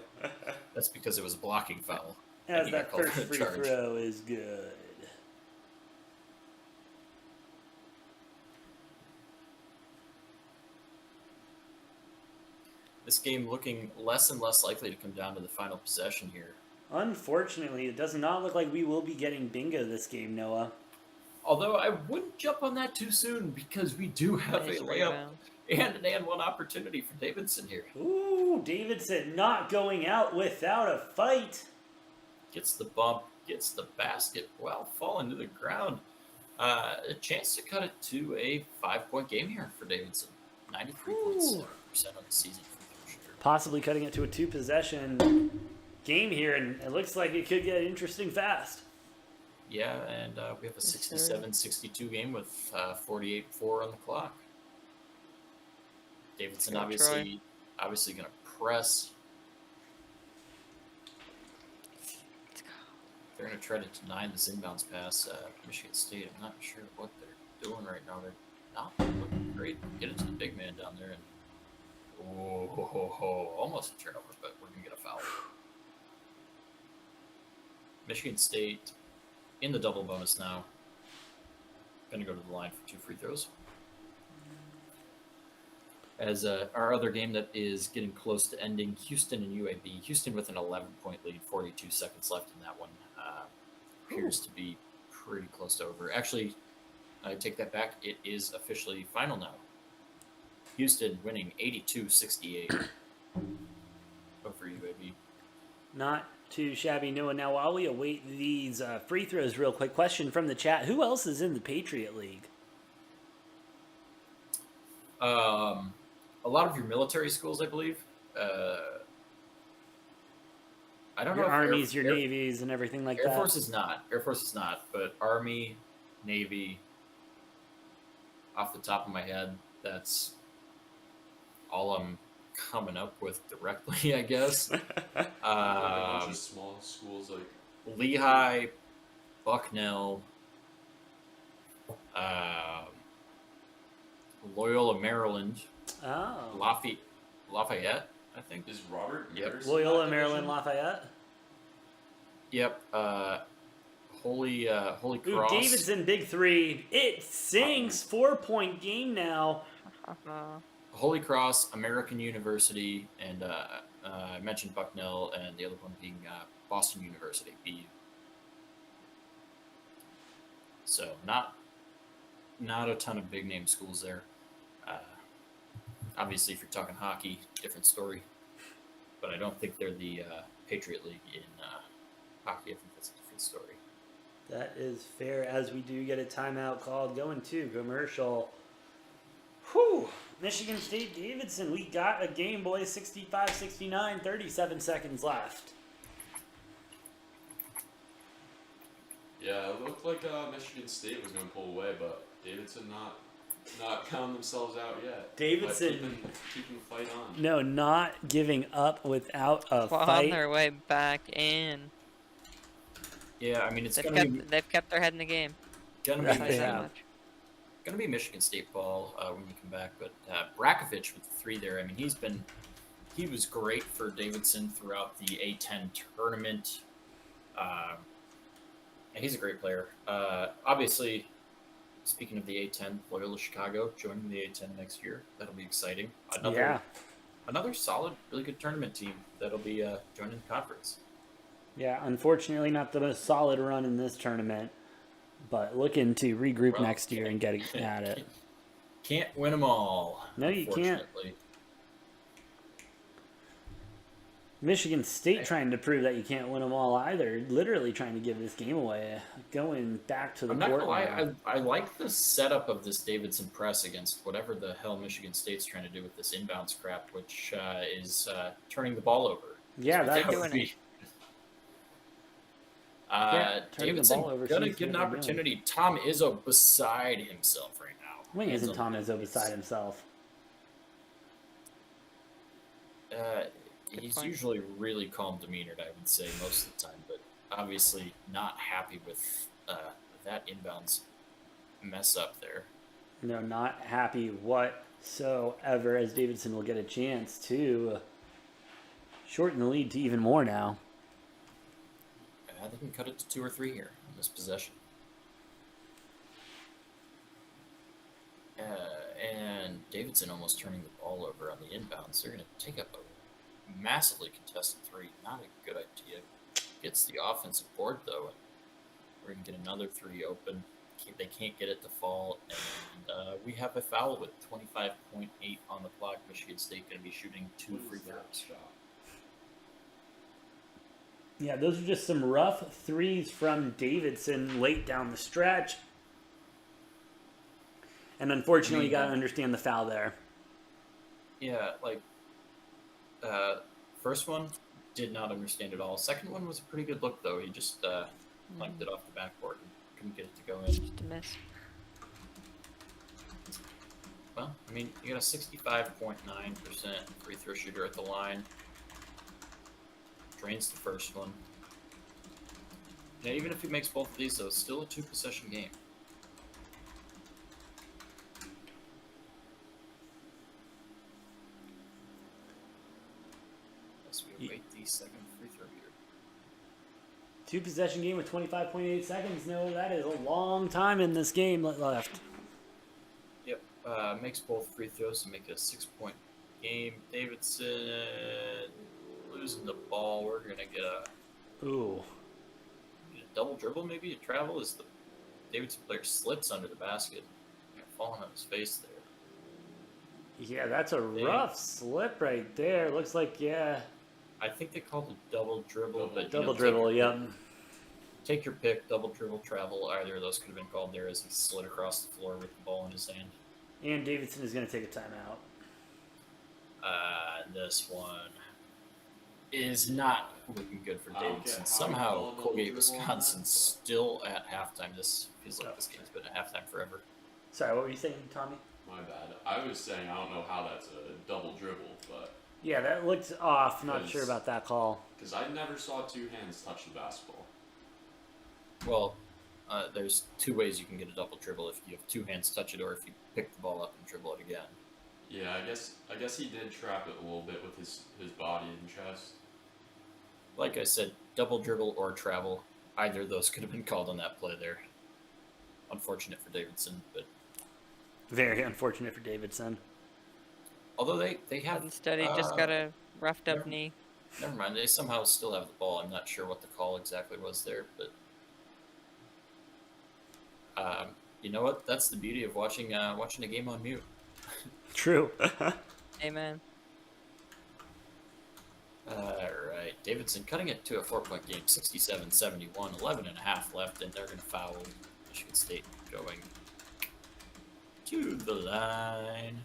That's because it was a blocking foul. As he got that called first for a free charge. throw is good. This game looking less and less likely to come down to the final possession here. Unfortunately, it does not look like we will be getting bingo this game, Noah. Although I wouldn't jump on that too soon because we do have Nice a layup rebound. and an and one opportunity for Davidson here. Ooh, Davidson not going out without a fight. Gets the bump, gets the basket while falling to the ground. A chance to cut it to a 5-point game here for Davidson. 93.7% of the season free throw shooter. Possibly cutting it to a 2-possession game here, and it looks like it could get interesting fast. Yeah, and we have a Yes, sir. 67-62 game with 48-4 on the clock. Davidson Go, obviously going to press. Let's go. They're going to try to deny this inbounds pass. Michigan State, I'm not sure what they're doing right now. They're not looking great. Get into the big man down there, and almost a turnover, but we're going to get a foul. Michigan State in the double bonus now. Going to go to the line for 2 free throws. As our other game that is getting close to ending, Houston and UAB. Houston with an 11-point lead, 42 seconds left in that one. Appears to be pretty close to over. Actually, I take that back. It is officially final now. Houston winning 82-68 over UAB. Not too shabby, Noah. Now, while we await these free throws, real quick question from the chat: who else is in the Patriot League? A lot of your military schools, I believe. I don't know. Your if armies, your navies, and everything like Air that. Force is not. Air Force is not. But Army, Navy. Off the top of my head, that's all I'm coming up with directly, I guess. A bunch of small schools like Lehigh, Bucknell, Loyola, Maryland, Oh, Lafayette, I think. is Robert Yep. Maris in Loyola, that Maryland, division? Lafayette. Yep. Holy Ooh, Cross. Davidson, big three. It sinks. 4-point game now. Holy Cross, American University, and I mentioned Bucknell, and the other one being Boston University, BU. So not a ton of big name schools there. Obviously, if you're talking hockey, different story. But I don't think they're the Patriot League in hockey. I think that's a different story. That is fair, as we do get a timeout called going to commercial. Whew. Michigan State Davidson, we got a game, boys. 65-69, 37 seconds left. Yeah, it looked like Michigan State was going to pull away, but Davidson not counting themselves out yet. Davidson- But keeping the fight on. No, not giving up without a On fight. their way back in. Yeah, I mean it's They've kept their head in the game. gonna I'll be tell you that Yeah. much. gonna be Michigan State ball when we come back. But Brakovich with the 3 there. I mean he was great for Davidson throughout the A10 tournament. And he's a great player. Obviously, speaking of the A10, Loyola Chicago joining the A10 next year. That'll be exciting. Another solid, really good tournament team that'll be joining the conference. Yeah, unfortunately, not the most solid run in this tournament, but looking to regroup Well, next year and get at it. Can't win them all. No, you can't. Unfortunately. Michigan State trying to prove that you can't win them all either. Literally trying to give this game away. Going back to the I'm not court. gonna lie, I like the setup of this Davidson press against whatever the hell Michigan State's trying to do with this inbounds crap, which is turning the ball over. Yeah, They're that's doing it. turning the Davidson ball over gonna seems to get an be what they're opportunity. Tom Izzo beside himself right now. When Hands isn't on Tom the Izzo knees. beside himself? He's point. usually really calm demeanored, I would say, most of the time, but obviously not happy with that inbounds mess up there. No, not happy whatsoever, as Davidson will get a chance to shorten the lead to even more now. They can cut it to 2 or 3 here in this possession. And Davidson almost turning the ball over on the inbounds. They're going to take up a massively contested 3. Not a good idea. Gets the offensive board, though. And we're going to get another 3 open. They can't get it to fall. And we have a foul with 25.8 on the clock. Michigan State going to be shooting 2 free throws. Yeah, those are just some rough threes from Davidson late down the stretch. And unfortunately, you got to understand the foul there. Yeah, like, first one, did not understand at all. Second one was a pretty good look, though. He just planked it off the backboard and couldn't get it to go in. Just a miss. Well, I mean, you got a 65.9% free throw shooter at the line. Drains the first one. Yeah, even if he makes both of these, though, it's still a 2-possession game. As we await the second free throw here. 2-possession game with 25.8 seconds. No, that is a long time in this game left. Yep, makes both free throws to make it a 6-point game. Davidson losing the ball. We're gonna get a double dribble, maybe a travel as the Davidson player slips under the basket, falling on his face there. Yeah, that's a rough slip right there. Looks like, yeah. I think they called it double dribble, but Double dribble, yep. Take your pick, double dribble, travel. Either of those could have been called there as he slid across the floor with the ball in his hand. And Davidson is going to take a timeout. This one is not looking good for Davidson. Somehow, Colgate, Wisconsin still at halftime. This feels like this game's been at halftime forever. Sorry, what were you saying, Tommy? My bad. I was saying I don't know how that's a double dribble, but Yeah, that looked off. Not Because- sure about that call. because I never saw 2 hands touch the basketball. Well, there's 2 ways you can get a double dribble: if you have 2 hands touch it, or if you pick the ball up and dribble it again. Yeah, I guess he did trap it a little bit with his body and chest. Like I said, double dribble or travel. Either of those could have been called on that play there. Unfortunate for Davidson, but Very unfortunate for Davidson. although they have Instead, he just got a roughed up never- knee. never mind, they somehow still have the ball. I'm not sure what the call exactly was there, but you know what? That's the beauty of watching a game on mute. True. Amen. Alright, Davidson cutting it to a 4-point game, 67-71, 11 and a half left, and they're going to foul Michigan State going to the line.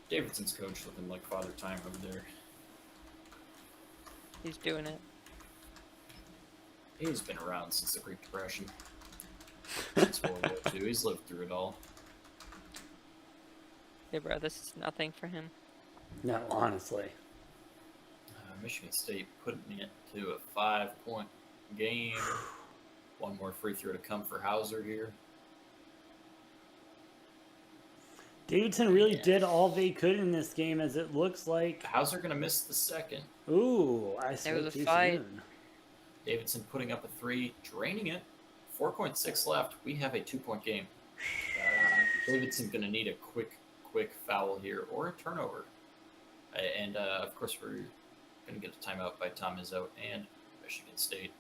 Davidson's coach looking like Father Time over there. He's doing it. He's been around since the Great Depression. Since World War II. He's lived through it all. Hey, bro, this is nothing for him. No, honestly. Michigan State putting it to a 5-point game. One more free throw to come for Hauser here. Davidson really did all they could in this game, as it looks like. Hauser going to miss the second. Ooh, I There was spoke a too fight. soon. Davidson putting up a 3, draining it. 4.6 left. We have a 2-point game. Davidson going to need a quick foul here or a turnover. And, of course, we're going to get a timeout by Tom Izzo and Michigan State.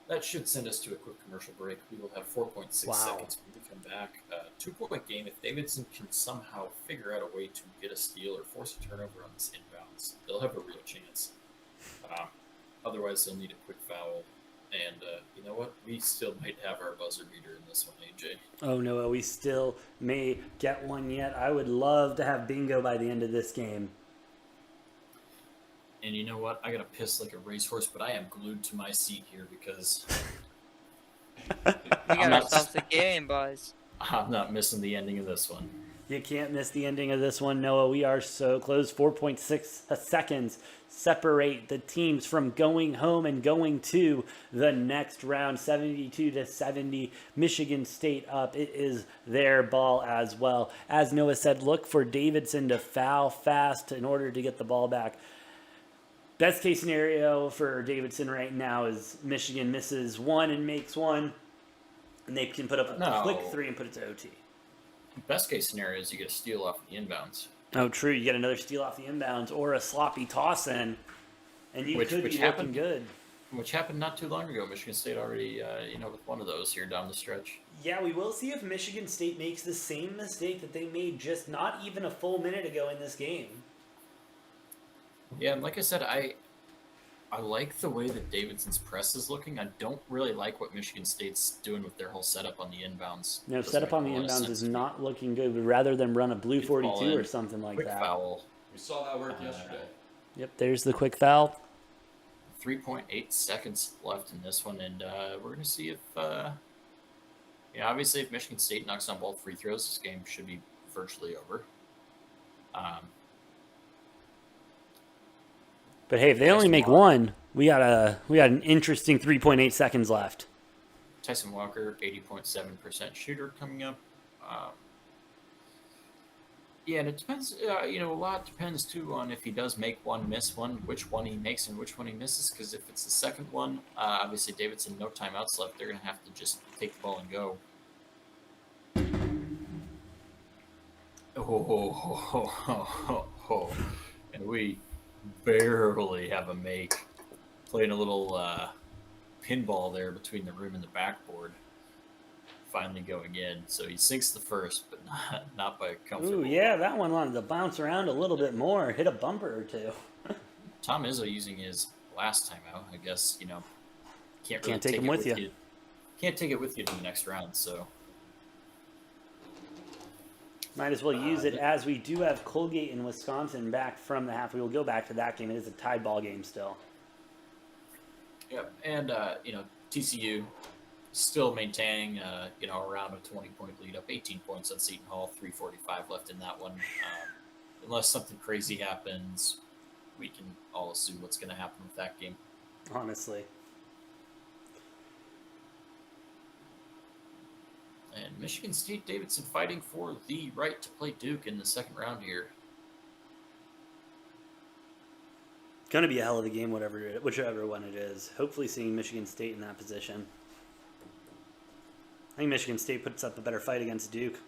That should send us to a quick commercial break. We will have 4.6 seconds when we come back. 2-point game. If Davidson can somehow figure out a way to get a steal or force a turnover on this inbounds, they'll have a real chance. Otherwise, they'll need a quick foul. And you know what? We still might have our buzzer beater in this one, AJ. Oh, no, we still may get one yet. I would love to have bingo by the end of this game. And you know what? I got to piss like a racehorse, but I am glued to my seat here because We got ourselves a game, boys. I'm not missing the ending of this one. You can't miss the ending of this one, Noah. We are so close. 4.6 seconds separate the teams from going home and going to the next round. 72-70. Michigan State up. It is their ball as well. As Noah said, look for Davidson to foul fast in order to get the ball back. Best case scenario for Davidson right now is Michigan misses one and makes one, and they can put up a quick 3 and put it to OT. Best case scenario is you get a steal off the inbounds. Oh, true. You get another steal off the inbounds or a sloppy toss in, and you could be looking good. Which happened not too long ago. Michigan State already, with one of those here down the stretch. Yeah, we will see if Michigan State makes the same mistake that they made just not even a full minute ago in this game. Yeah, and like I said, I like the way that Davidson's press is looking. I don't really like what Michigan State's doing with their whole setup on the inbounds. No, setup on the inbounds is not looking good. But rather than run a blue 42 or something like quick that. Foul. We saw that work yesterday. Yep, there's the quick foul. 3.8 seconds left in this one, and we're going to see if, obviously if Michigan State knocks on both free throws, this game should be virtually over. But hey, if they only make one, we got an interesting 3.8 seconds left. Tyson Walker, 80.7% shooter coming up. Yeah, and it depends. A lot depends too on if he does make one, miss one, which one he makes and which one he misses. Because if it's the second one, obviously Davidson, no timeouts left. They're gonna have to just take the ball and go. And we barely have a make. Playing a little pinball there between the rim and the backboard. Finally going in. So he sinks the first, but not by a comfortable. Ooh, yeah, that one wanted to bounce around a little bit more, hit a bumper or two. Tom Izzo using his last time out, I guess, can't really take him with you. Can't take it with you to the next round, so. Might as well use it, as we do have Colgate and Wisconsin back from the half. We will go back to that game. It is a tied ball game still. Yep, and, TCU still maintaining, around a 20-point lead, up 18 points on Seton Hall, 3:45 left in that one. Unless something crazy happens, we can all assume what's going to happen with that game. Honestly. And Michigan State Davidson fighting for the right to play Duke in the second round here. Going to be a hell of a game, whichever one it is. Hopefully seeing Michigan State in that position. I think Michigan State puts up a better fight against Duke.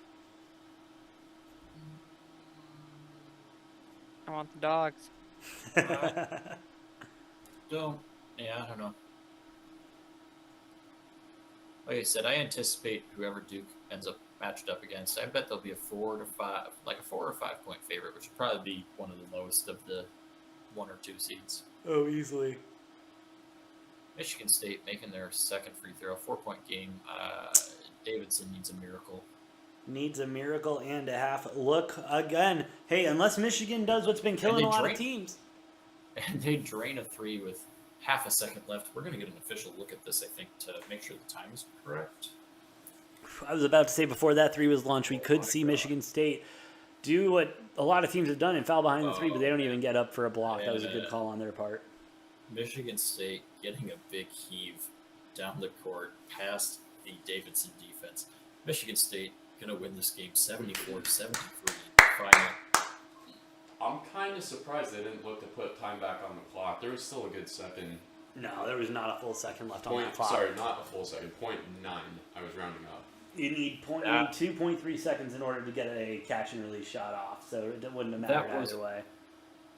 I want the dogs. I don't know. Like I said, I anticipate whoever Duke ends up matched up against, I bet there'll be a 4 or 5 point favorite, which would probably be one of the lowest of the 1 or 2 seeds. Oh, easily. Michigan State making their second free throw, 4-point game. Davidson needs a miracle. Needs a miracle and a half. Look again. Hey, unless Michigan does what's been killing a lot of teams. And they drain a 3 with half a second left. We're going to get an official look at this, I think, to make sure the time is correct. I was about to say before that 3 was launched, we could see Michigan State do what a lot of teams have done and foul behind the three, but they don't even get up for a block. That was a good call on their part. Michigan State getting a big heave down the court past the Davidson defense. Michigan State going to win this game 74-73. Final. I'm kind of surprised they didn't look to put time back on the clock. There was still a good second. No, there was not a full second left on that clock. Sorry, not a full second. 0.9. I was rounding up. You need 2.3 seconds in order to get a catch and release shot off, so it wouldn't have mattered either way.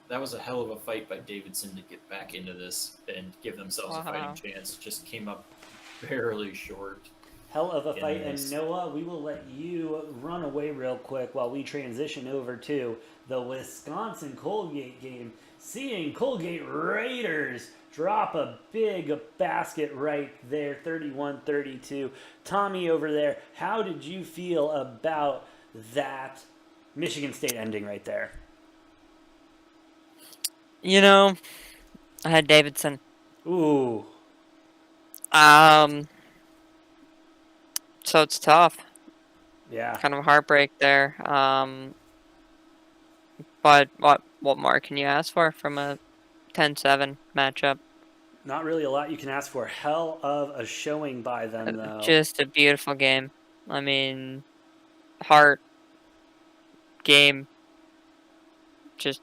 That was a hell of a fight by Davidson to get back into this and give themselves a fighting chance. Just came up barely short. Hell of a fight, and Noah, we will let you run away real quick while we transition over to the Wisconsin-Colgate game. Seeing Colgate Raiders drop a big basket right there, 31-32. Tommy over there, how did you feel about that Michigan State ending right there? You know, I had Davidson. Ooh. So it's tough. Yeah. Kind of heartbreak there. But what more can you ask for from a 10-7 matchup? Not really a lot you can ask for. Hell of a showing by them, though. Just a beautiful game. I mean, heart game. Just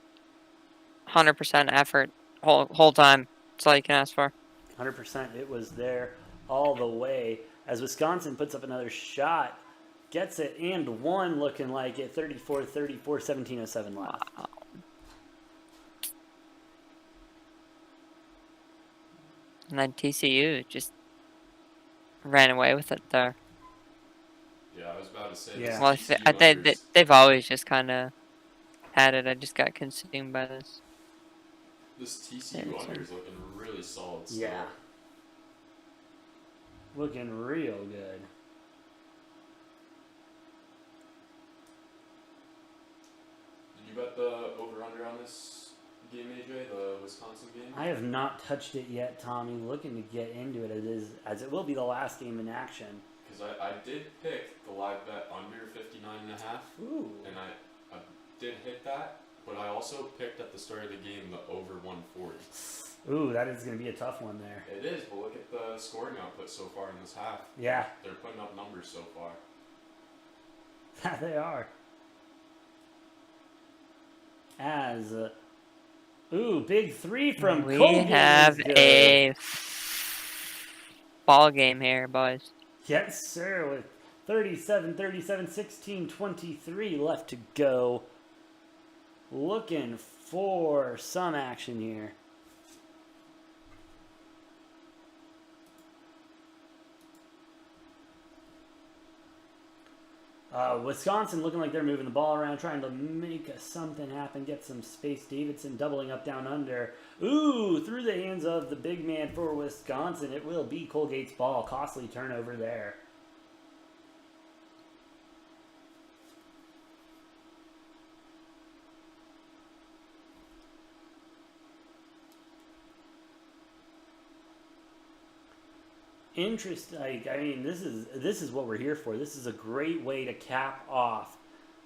100% effort whole time. That's all you can ask for. 100%. It was there all the way. As Wisconsin puts up another shot, gets it and one, looking like it. 34-34, 17:07 left. Wow. And then TCU just ran away with it there. Yeah, I was about to say. Yeah. Well, they've always just kind of had it. I just got consumed by this. This TCU under is looking really solid still. Yeah. Looking real good. Did you bet the over-under on this game, AJ, the Wisconsin game? I have not touched it yet, Tommy. Looking to get into it as it will be the last game in action. Because I did pick the live bet under 59.5. Ooh. And I did hit that, but I also picked at the start of the game the over 140. Ooh, that is going to be a tough one there. It is, but look at the scoring output so far in this half. Yeah. They're putting up numbers so far. They are. As, ooh, big three from Colgate. We have a ball game here, boys. Yes, sir, with 37-37, 16-23 left to go. Looking for some action here. Wisconsin looking like they're moving the ball around, trying to make something happen, get some space. Davidson doubling up down under. Ooh, through the hands of the big man for Wisconsin. It will be Colgate's ball. Costly turnover there. Interesting. I mean, this is what we're here for. This is a great way to cap off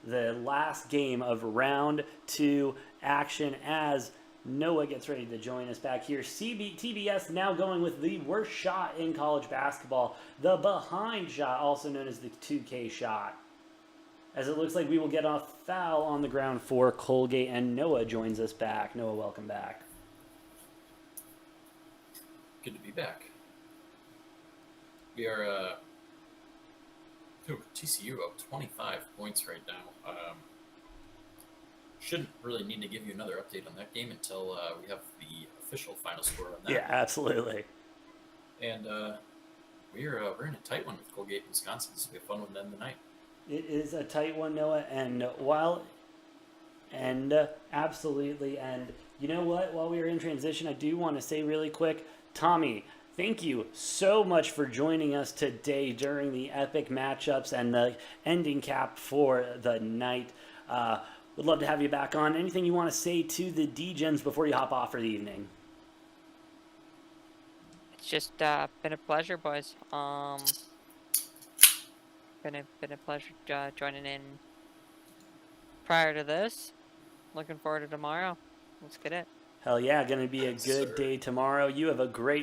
the last game of round 2 action as Noah gets ready to join us back here. TBS now going with the worst shot in college basketball, the behind shot, also known as the 2K shot. As it looks like we will get a foul on the ground for Colgate, and Noah joins us back. Noah, welcome back. Good to be back. We are TCU up 25 points right now. Shouldn't really need to give you another update on that game until we have the official final score on that. Yeah, absolutely. And we're in a tight one with Colgate, Wisconsin. This will be a fun one to end the night. It is a tight one, Noah, and absolutely, and you know what? While we are in transition, I do want to say really quick, Tommy, thank you so much for joining us today during the epic matchups and the ending cap for the night. Would love to have you back on. Anything you want to say to the Degens before you hop off for the evening? It's just been a pleasure, boys. Been a pleasure joining in. prior to this. Looking forward to tomorrow. Let's get it. Hell yeah, going to be a Yes, good sir. day tomorrow. You have a great